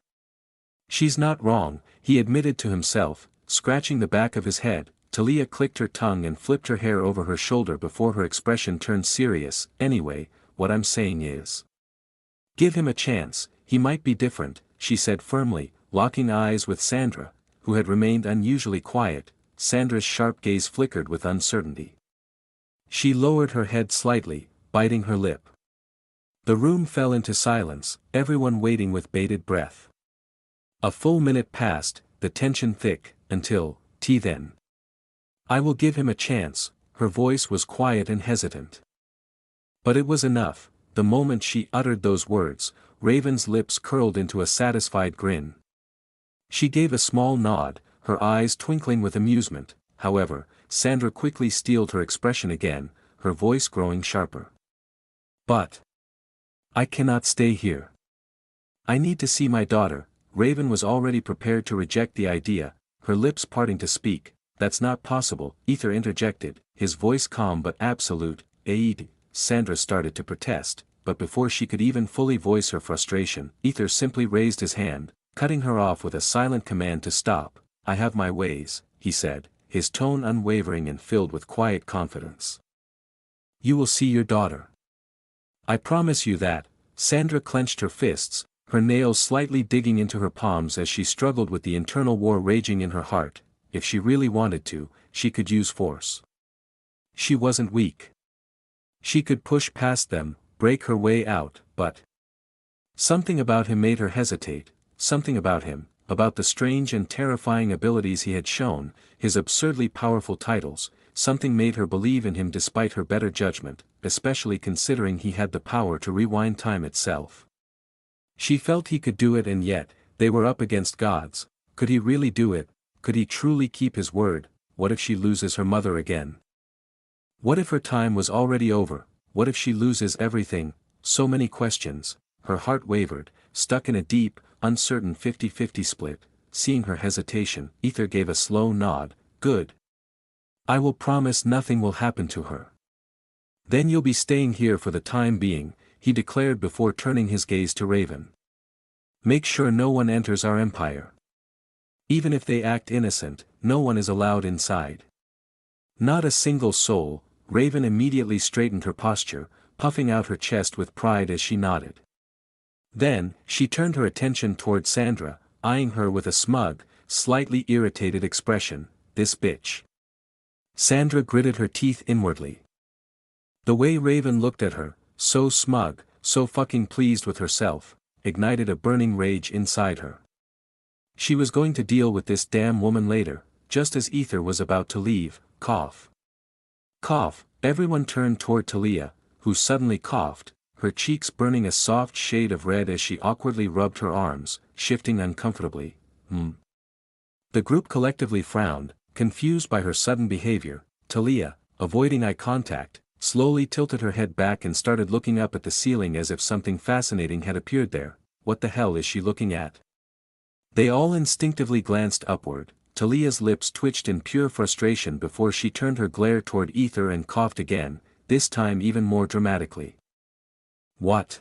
She's not wrong, he admitted to himself, scratching the back of his head. Talia clicked her tongue and flipped her hair over her shoulder before her expression turned serious. Anyway, what I'm saying is, give him a chance, he might be different, she said firmly, locking eyes with Sandra, who had remained unusually quiet. Sandra's sharp gaze flickered with uncertainty. She lowered her head slightly, biting her lip. The room fell into silence, everyone waiting with bated breath. A full minute passed, the tension thick, until, then. I will give him a chance. Her voice was quiet and hesitant. But it was enough. The moment she uttered those words, Raven's lips curled into a satisfied grin. She gave a small nod, her eyes twinkling with amusement. However, Sandra quickly steeled her expression again, her voice growing sharper. But I cannot stay here. I need to see my daughter. Raven was already prepared to reject the idea, her lips parting to speak. That's not possible, Aether interjected, his voice calm but absolute. Sandra started to protest, but before she could even fully voice her frustration, Aether simply raised his hand, cutting her off with a silent command to stop. I have my ways, he said, his tone unwavering and filled with quiet confidence. You will see your daughter. I promise you that. Sandra clenched her fists, her nails slightly digging into her palms as she struggled with the internal war raging in her heart. If she really wanted to, she could use force. She wasn't weak. She could push past them, break her way out, but something about him made her hesitate, something about him, about the strange and terrifying abilities he had shown, his absurdly powerful titles, something made her believe in him despite her better judgment, especially considering he had the power to rewind time itself. She felt he could do it, and yet, they were up against gods. Could he really do it? Could he truly keep his word? What if she loses her mother again? What if her time was already over? What if she loses everything? So many questions. Her heart wavered, stuck in a deep, uncertain 50-50 split. Seeing her hesitation, Aether gave a slow nod. Good. I will promise nothing will happen to her. Then you'll be staying here for the time being, he declared before turning his gaze to Raven. Make sure no one enters our empire. Even if they act innocent, no one is allowed inside. Not a single soul. Raven immediately straightened her posture, puffing out her chest with pride as she nodded. Then, she turned her attention toward Sandra, eyeing her with a smug, slightly irritated expression. This bitch. Sandra gritted her teeth inwardly. The way Raven looked at her, so smug, so fucking pleased with herself, ignited a burning rage inside her. She was going to deal with this damn woman later, just as Aether was about to leave. Cough. Cough. Everyone turned toward Talia, who suddenly coughed, her cheeks burning a soft shade of red as she awkwardly rubbed her arms, shifting uncomfortably. The group collectively frowned, confused by her sudden behavior. Talia, avoiding eye contact, slowly tilted her head back and started looking up at the ceiling as if something fascinating had appeared there. What the hell is she looking at? They all instinctively glanced upward. Talia's lips twitched in pure frustration before she turned her glare toward Aether and coughed again, this time even more dramatically. What?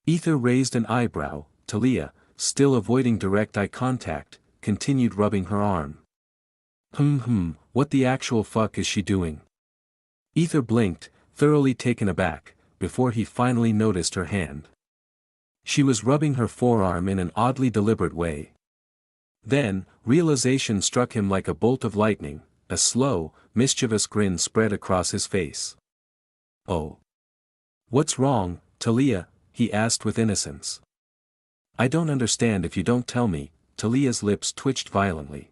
Aether raised an eyebrow. Talia, still avoiding direct eye contact, continued rubbing her arm. What the actual fuck is she doing? Aether blinked, thoroughly taken aback, before he finally noticed her hand. She was rubbing her forearm in an oddly deliberate way. Then, realization struck him like a bolt of lightning, a slow, mischievous grin spread across his face. Oh. What's wrong, Talia? He asked with innocence. I don't understand if you don't tell me. Talia's lips twitched violently.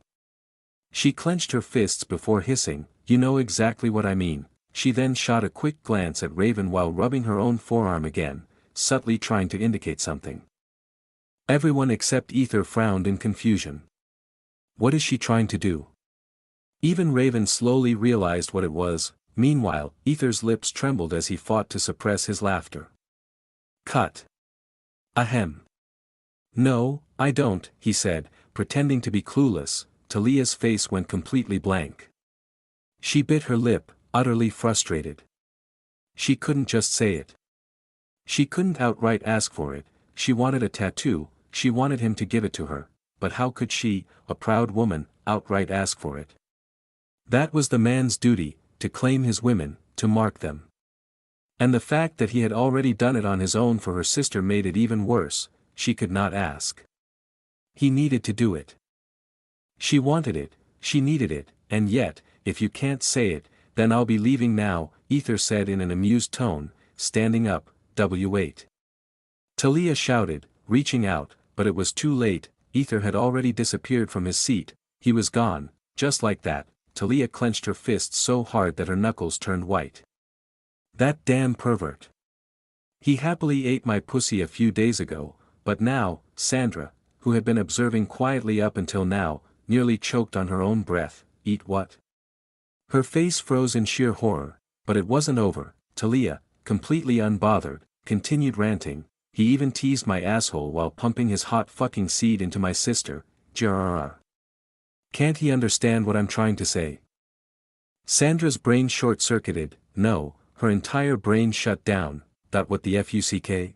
She clenched her fists before hissing, you know exactly what I mean. She then shot a quick glance at Raven while rubbing her own forearm again, subtly trying to indicate something. Everyone except Aether frowned in confusion. What is she trying to do? Even Raven slowly realized what it was. Meanwhile, Aether's lips trembled as he fought to suppress his laughter. Cut. Ahem. No, I don't, he said, pretending to be clueless. Talia's face went completely blank. She bit her lip, utterly frustrated. She couldn't just say it. She couldn't outright ask for it. She wanted a tattoo, she wanted him to give it to her, but how could she, a proud woman, outright ask for it? That was the man's duty, to claim his women, to mark them. And the fact that he had already done it on his own for her sister made it even worse. She could not ask. He needed to do it. She wanted it, she needed it, and yet, if you can't say it, then I'll be leaving now, Aether said in an amused tone, standing up. W8. Talia shouted, reaching out, but it was too late. Aether had already disappeared from his seat. He was gone, just like that. Talia clenched her fists so hard that her knuckles turned white. That damn pervert. He happily ate my pussy a few days ago, but now, Sandra, who had been observing quietly up until now, nearly choked on her own breath. Eat what? Her face froze in sheer horror, but it wasn't over. Talia, completely unbothered, continued ranting. He even teased my asshole while pumping his hot fucking seed into my sister. Grrr. Can't he understand what I'm trying to say? Sandra's brain short-circuited. No, her entire brain shut down. What the fuck?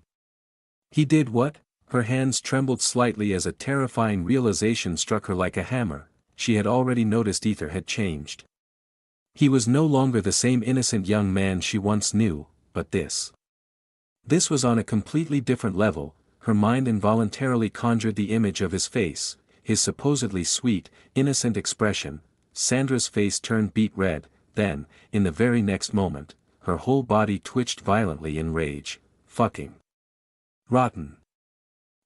He did what? Her hands trembled slightly as a terrifying realization struck her like a hammer. She had already noticed Aether had changed. He was no longer the same innocent young man she once knew, but this was on a completely different level. Her mind involuntarily conjured the image of his face, his supposedly sweet, innocent expression. Sandra's face turned beet red, then, in the very next moment, her whole body twitched violently in rage. Fucking rotten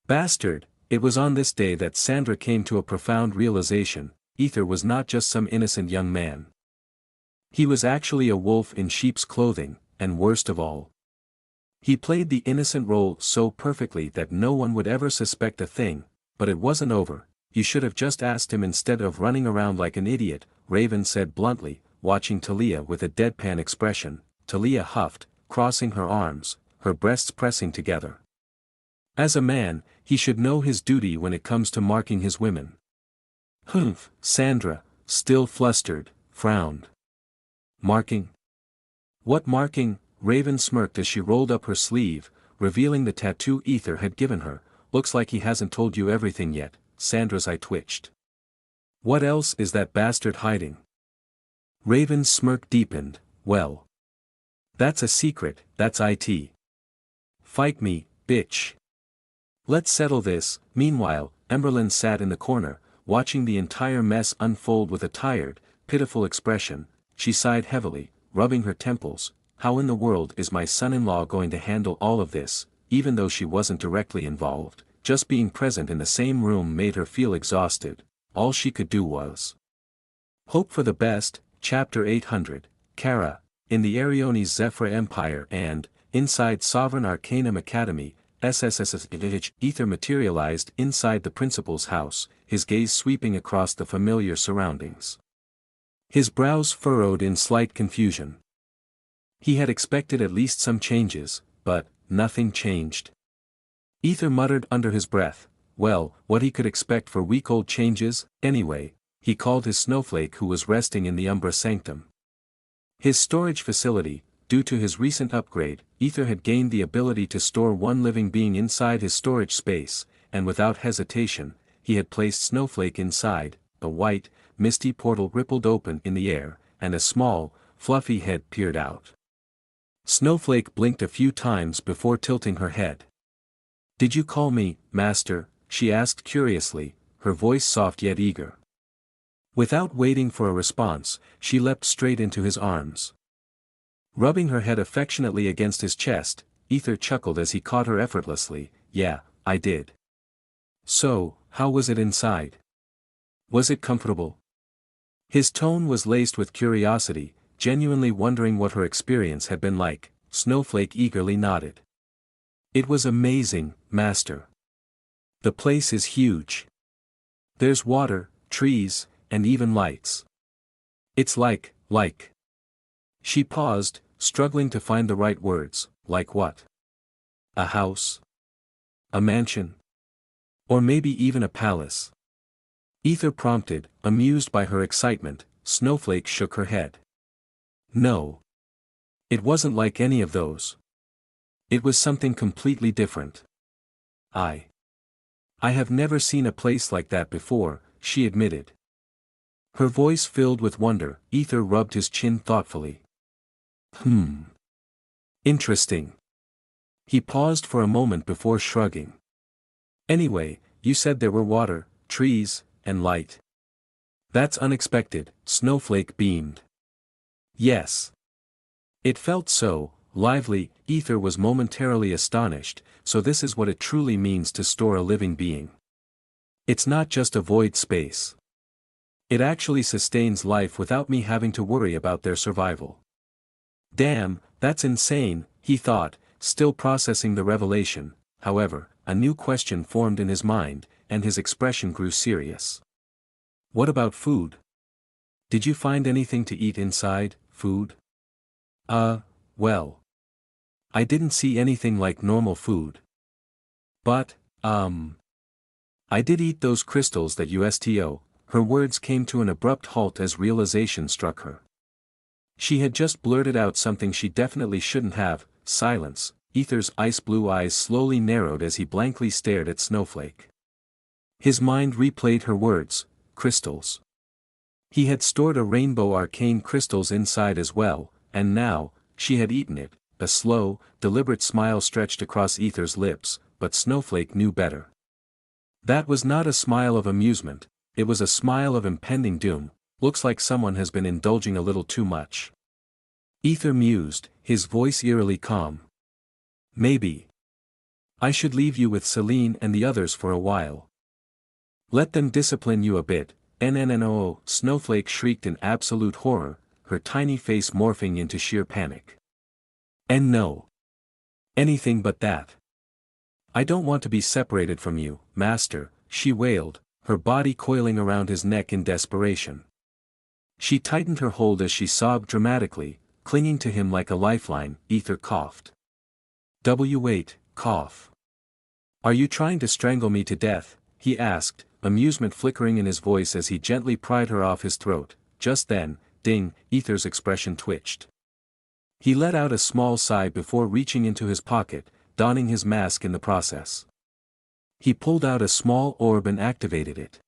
bastard. It was on this day that Sandra came to a profound realization. Aether was not just some innocent young man. He was actually a wolf in sheep's clothing, and worst of all, he played the innocent role so perfectly that no one would ever suspect a thing. But it wasn't over. You should have just asked him instead of running around like an idiot, Raven said bluntly, watching Talia with a deadpan expression. Talia huffed, crossing her arms, her breasts pressing together. As a man, he should know his duty when it comes to marking his women. Humph. Sandra, still flustered, frowned. Marking? What marking? Raven smirked as she rolled up her sleeve, revealing the tattoo Aether had given her. Looks like he hasn't told you everything yet. Sandra's eye twitched. What else is that bastard hiding? Raven's smirk deepened. Well, that's a secret. That's it. Fight me, bitch. Let's settle this. Meanwhile, Emberlyn sat in the corner, watching the entire mess unfold with a tired, pitiful expression. She sighed heavily, rubbing her temples. How in the world is my son-in-law going to handle all of this? Even though she wasn't directly involved, just being present in the same room made her feel exhausted. All she could do was hope for the best. Chapter 800, Kara, in the Ariones Zephyr Empire and, inside Sovereign Arcanum Academy, SSSS. Aether materialized inside the principal's house, his gaze sweeping across the familiar surroundings. His brows furrowed in slight confusion. He had expected at least some changes, but nothing changed. Aether muttered under his breath, well, what he could expect for week-old changes, anyway. He called his snowflake who was resting in the Umbra Sanctum. His storage facility, due to his recent upgrade, Aether had gained the ability to store one living being inside his storage space, and without hesitation, he had placed Snowflake inside. A white, misty portal rippled open in the air, and a small, fluffy head peered out. Snowflake blinked a few times before tilting her head. "Did you call me, Master?" she asked curiously, her voice soft yet eager. Without waiting for a response, she leapt straight into his arms. Rubbing her head affectionately against his chest, Aether chuckled as he caught her effortlessly. "Yeah, I did." "So, how was it inside? Was it comfortable?" His tone was laced with curiosity, genuinely wondering what her experience had been like. Snowflake eagerly nodded. "It was amazing, Master. The place is huge. There's water, trees, and even lights. It's like. She paused, struggling to find the right words. Like what? A house? A mansion? Or maybe even a palace? Aether prompted, amused by her excitement. Snowflake shook her head. No. It wasn't like any of those. It was something completely different. I have never seen a place like that before, she admitted. Her voice filled with wonder. Aether rubbed his chin thoughtfully. Interesting. He paused for a moment before shrugging. Anyway, you said there were water, trees, and light. That's unexpected, Snowflake beamed. Yes. It felt so lively. Aether was momentarily astonished. So this is what it truly means to store a living being. It's not just a void space. It actually sustains life without me having to worry about their survival. Damn, that's insane, he thought, still processing the revelation. However, a new question formed in his mind, and his expression grew serious. What about food? Did you find anything to eat inside, food? Well. I didn't see anything like normal food. But, I did eat those crystals that you sto. Her words came to an abrupt halt as realization struck her. She had just blurted out something she definitely shouldn't have. Silence. Aether's ice-blue eyes slowly narrowed as he blankly stared at Snowflake. His mind replayed her words, crystals. He had stored a rainbow arcane crystals inside as well, and now, she had eaten it. A slow, deliberate smile stretched across Aether's lips, but Snowflake knew better. That was not a smile of amusement, it was a smile of impending doom. Looks like someone has been indulging a little too much. Aether mused, his voice eerily calm. Maybe I should leave you with Celine and the others for a while. Let them discipline you a bit. NNNO. Snowflake shrieked in absolute horror, her tiny face morphing into sheer panic. And no. Anything but that. I don't want to be separated from you, Master, she wailed, her body coiling around his neck in desperation. She tightened her hold as she sobbed dramatically, clinging to him like a lifeline. Aether coughed. Wait, cough. Are you trying to strangle me to death? He asked, amusement flickering in his voice as he gently pried her off his throat. Just then, ding, Aether's expression twitched. He let out a small sigh before reaching into his pocket, donning his mask in the process. He pulled out a small orb and activated it.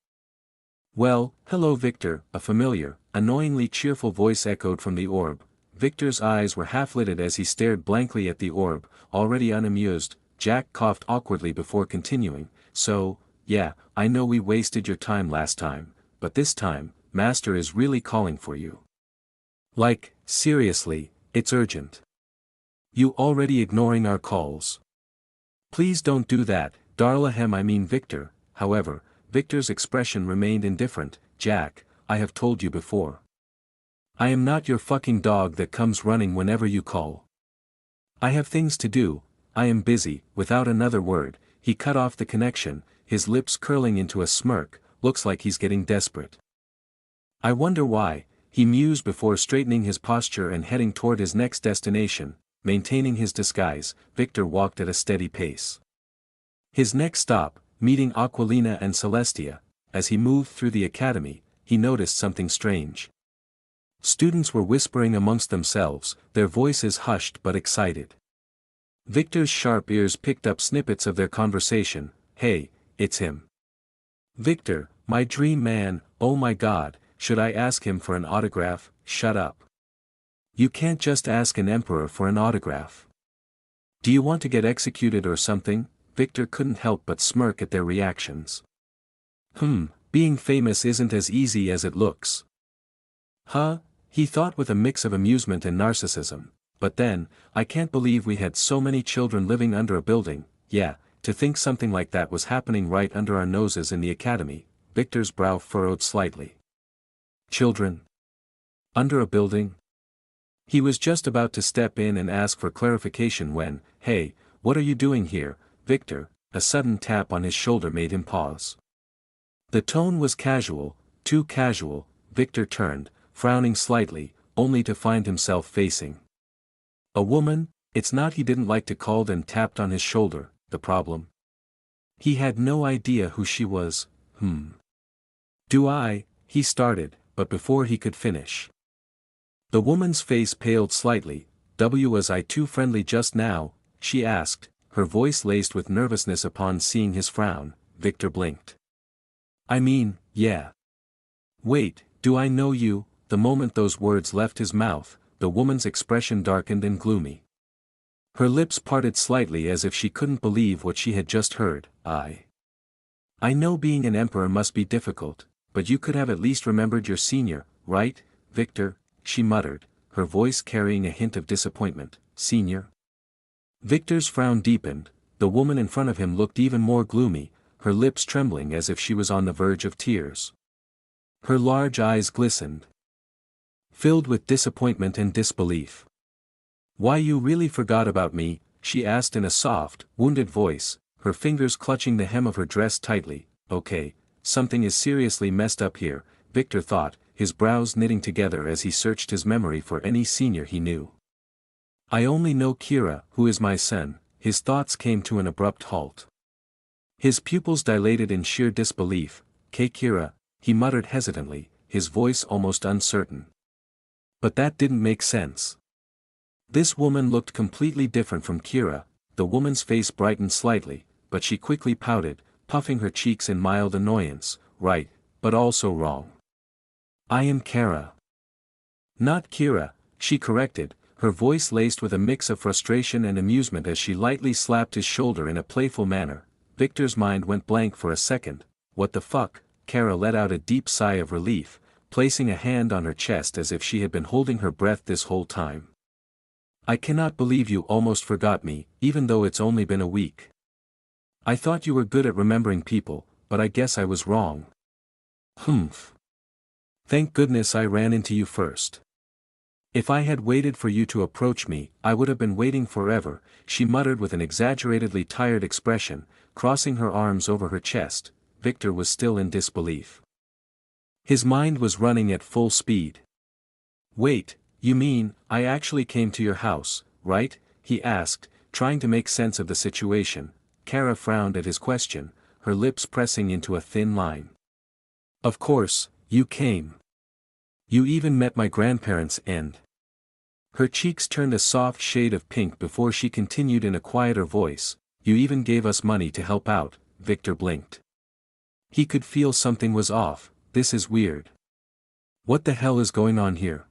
Well, hello Victor, a familiar, annoyingly cheerful voice echoed from the orb. Victor's eyes were half-lidded as he stared blankly at the orb, already unamused. Jack coughed awkwardly before continuing, so, yeah, I know we wasted your time last time, but this time, Master is really calling for you. Like, seriously, it's urgent. You already ignoring our calls. Please don't do that, Darlahem. I mean Victor. However, Victor's expression remained indifferent. Jack, I have told you before. I am not your fucking dog that comes running whenever you call. I have things to do, I am busy." Without another word, he cut off the connection, his lips curling into a smirk. "Looks like he's getting desperate. I wonder why," he mused before straightening his posture and heading toward his next destination. Maintaining his disguise, Victor walked at a steady pace. His next stop, meeting Aquilina and Celestia. As he moved through the academy, he noticed something strange. Students were whispering amongst themselves, their voices hushed but excited. Victor's sharp ears picked up snippets of their conversation. "Hey, it's him. Victor, my dream man, oh my god, should I ask him for an autograph?" "Shut up. You can't just ask an emperor for an autograph. Do you want to get executed or something?" Victor couldn't help but smirk at their reactions. Being famous isn't as easy as it looks. Huh? He thought with a mix of amusement and narcissism. But then, I can't believe we had so many children living under a building. Yeah, to think something like that was happening right under our noses in the academy. Victor's brow furrowed slightly. Children? Under a building? He was just about to step in and ask for clarification when, "Hey, what are you doing here, Victor?" A sudden tap on his shoulder made him pause. The tone was casual, too casual. Victor turned, frowning slightly, only to find himself facing a woman. It's not he didn't like to called and tapped on his shoulder, the problem. He had no idea who she was. "Do I?" he started, but before he could finish, the woman's face paled slightly. "Was I too friendly just now?" she asked, her voice laced with nervousness. Upon seeing his frown, Victor blinked. "I mean, yeah. Wait, do I know you?" The moment those words left his mouth, the woman's expression darkened and gloomy. Her lips parted slightly as if she couldn't believe what she had just heard. I know being an emperor must be difficult, but you could have at least remembered your senior, right, Victor?" she muttered, her voice carrying a hint of disappointment. "Senior?" Victor's frown deepened. The woman in front of him looked even more gloomy, her lips trembling as if she was on the verge of tears. Her large eyes glistened, filled with disappointment and disbelief. "Why, you really forgot about me?" she asked in a soft, wounded voice, her fingers clutching the hem of her dress tightly. "Okay, something is seriously messed up here," Victor thought, his brows knitting together as he searched his memory for any senior he knew. "I only know Kira, who is my son." His thoughts came to an abrupt halt. His pupils dilated in sheer disbelief. "Kira," he muttered hesitantly, his voice almost uncertain. But that didn't make sense. This woman looked completely different from Kira. The woman's face brightened slightly, but she quickly pouted, puffing her cheeks in mild annoyance. "Right, but also wrong. I am Kara." "Not Kira," she corrected, her voice laced with a mix of frustration and amusement as she lightly slapped his shoulder in a playful manner. Victor's mind went blank for a second. "What the fuck?" Kara let out a deep sigh of relief, placing a hand on her chest as if she had been holding her breath this whole time. "I cannot believe you almost forgot me, even though it's only been a week. I thought you were good at remembering people, but I guess I was wrong." "Thank goodness I ran into you first. If I had waited for you to approach me, I would have been waiting forever," she muttered with an exaggeratedly tired expression, crossing her arms over her chest. Victor was still in disbelief. His mind was running at full speed. "Wait, you mean, I actually came to your house, right?" he asked, trying to make sense of the situation. Kara frowned at his question, her lips pressing into a thin line. "Of course, you came. You even met my grandparents and—" Her cheeks turned a soft shade of pink before she continued in a quieter voice, "You even gave us money to help out." Victor blinked. He could feel something was off. This is weird. What the hell is going on here?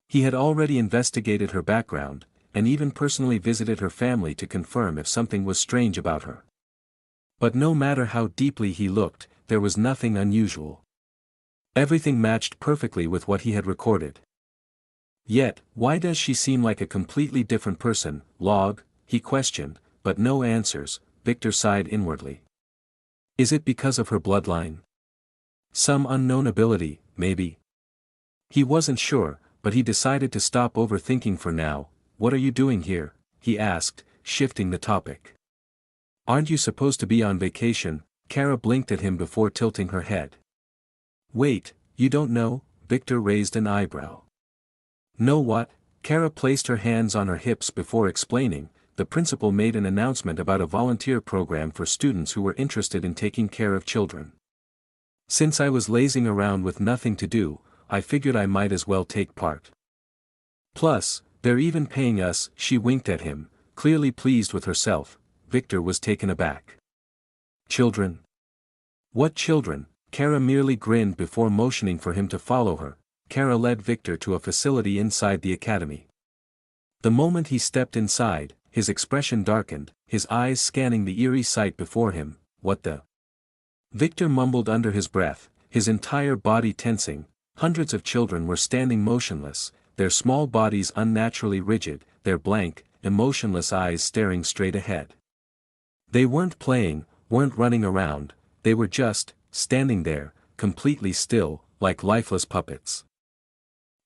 He had already investigated her background, and even personally visited her family to confirm if something was strange about her. But no matter how deeply he looked, there was nothing unusual. Everything matched perfectly with what he had recorded. Yet, why does she seem like a completely different person? Log, he questioned, but no answers. Victor sighed inwardly. Is it because of her bloodline? Some unknown ability, maybe? He wasn't sure, but he decided to stop overthinking for now. "What are you doing here, he asked, shifting the topic. Aren't you supposed to be on vacation? Kara blinked at him before tilting her head. Wait, you don't know? Victor raised an eyebrow. Know what? Kara placed her hands on her hips before explaining. The principal made an announcement about a volunteer program for students who were interested in taking care of children. Since I was lazing around with nothing to do, I figured I might as well take part. Plus, they're even paying us. She winked at him, clearly pleased with herself. Victor was taken aback. Children? What children? Kara merely grinned before motioning for him to follow her. Kara led Victor to a facility inside the academy. The moment he stepped inside, his expression darkened, his eyes scanning the eerie sight before him. What the? Victor mumbled under his breath, his entire body tensing. Hundreds of children were standing motionless, their small bodies unnaturally rigid, their blank, emotionless eyes staring straight ahead. They weren't playing, weren't running around, they were just standing there, completely still, like lifeless puppets.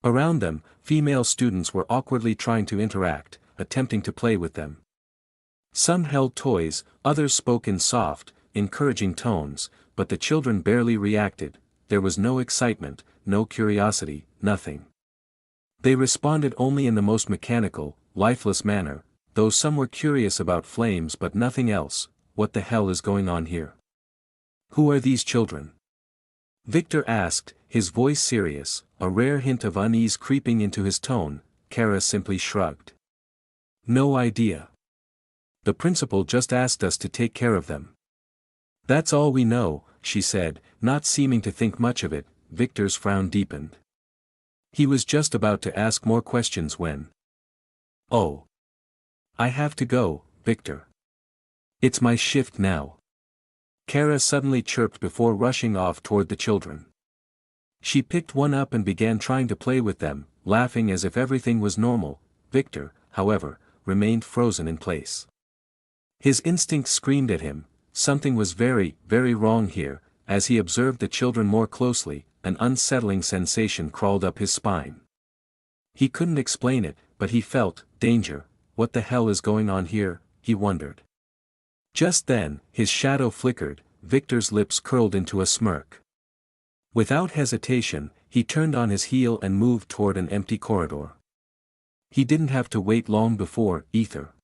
Around them, female students were awkwardly trying to interact, attempting to play with them. Some held toys, others spoke in soft, encouraging tones, but the children barely reacted. There was no excitement, no curiosity, nothing. They responded only in the most mechanical, lifeless manner, though some were curious about flames but nothing else. What the hell is going on here? Who are these children? Victor asked, his voice serious, a rare hint of unease creeping into his tone. Kara simply shrugged. No idea. The principal just asked us to take care of them. That's all we know, she said, not seeming to think much of it. Victor's frown deepened. He was just about to ask more questions when. Oh. I have to go, Victor. It's my shift now. Kara suddenly chirped before rushing off toward the children. She picked one up and began trying to play with them, laughing as if everything was normal. Victor, however, remained frozen in place. His instincts screamed at him, something was very, very wrong here. As he observed the children more closely, an unsettling sensation crawled up his spine. He couldn't explain it, but he felt danger. What the hell is going on here, he wondered. Just then, his shadow flickered, Victor's lips curled into a smirk. Without hesitation, he turned on his heel and moved toward an empty corridor. He didn't have to wait long before Aether.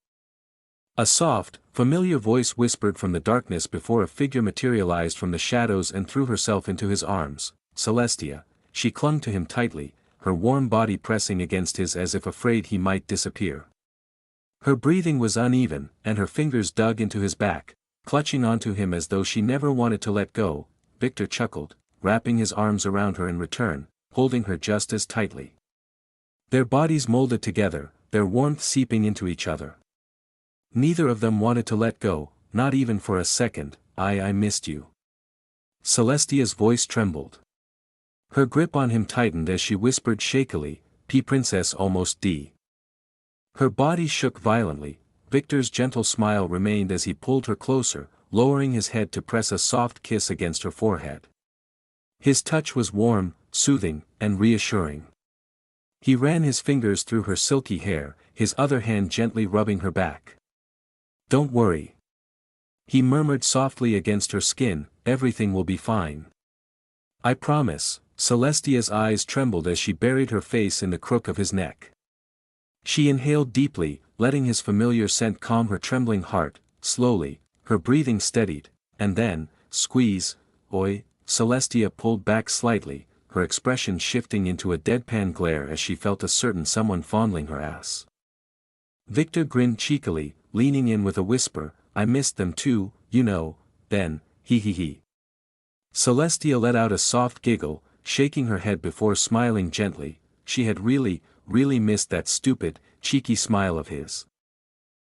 A soft, familiar voice whispered from the darkness before a figure materialized from the shadows and threw herself into his arms. Celestia. She clung to him tightly, her warm body pressing against his as if afraid he might disappear. Her breathing was uneven, and her fingers dug into his back, clutching onto him as though she never wanted to let go. Victor chuckled, wrapping his arms around her in return, holding her just as tightly. Their bodies molded together, their warmth seeping into each other. Neither of them wanted to let go, not even for a second. I missed you. Celestia's voice trembled. Her grip on him tightened as she whispered shakily, P-Princess almost D. Her body shook violently. Victor's gentle smile remained as he pulled her closer, lowering his head to press a soft kiss against her forehead. His touch was warm, soothing, and reassuring. He ran his fingers through her silky hair, his other hand gently rubbing her back. Don't worry. He murmured softly against her skin, everything will be fine. I promise. Celestia's eyes trembled as she buried her face in the crook of his neck. She inhaled deeply, letting his familiar scent calm her trembling heart. Slowly, her breathing steadied, and then, squeeze. Oi. Celestia pulled back slightly, her expression shifting into a deadpan glare as she felt a certain someone fondling her ass. Victor grinned cheekily, leaning in with a whisper, I missed them too, you know. Then, he. Celestia let out a soft giggle, shaking her head before smiling gently. She had really missed that stupid, cheeky smile of his.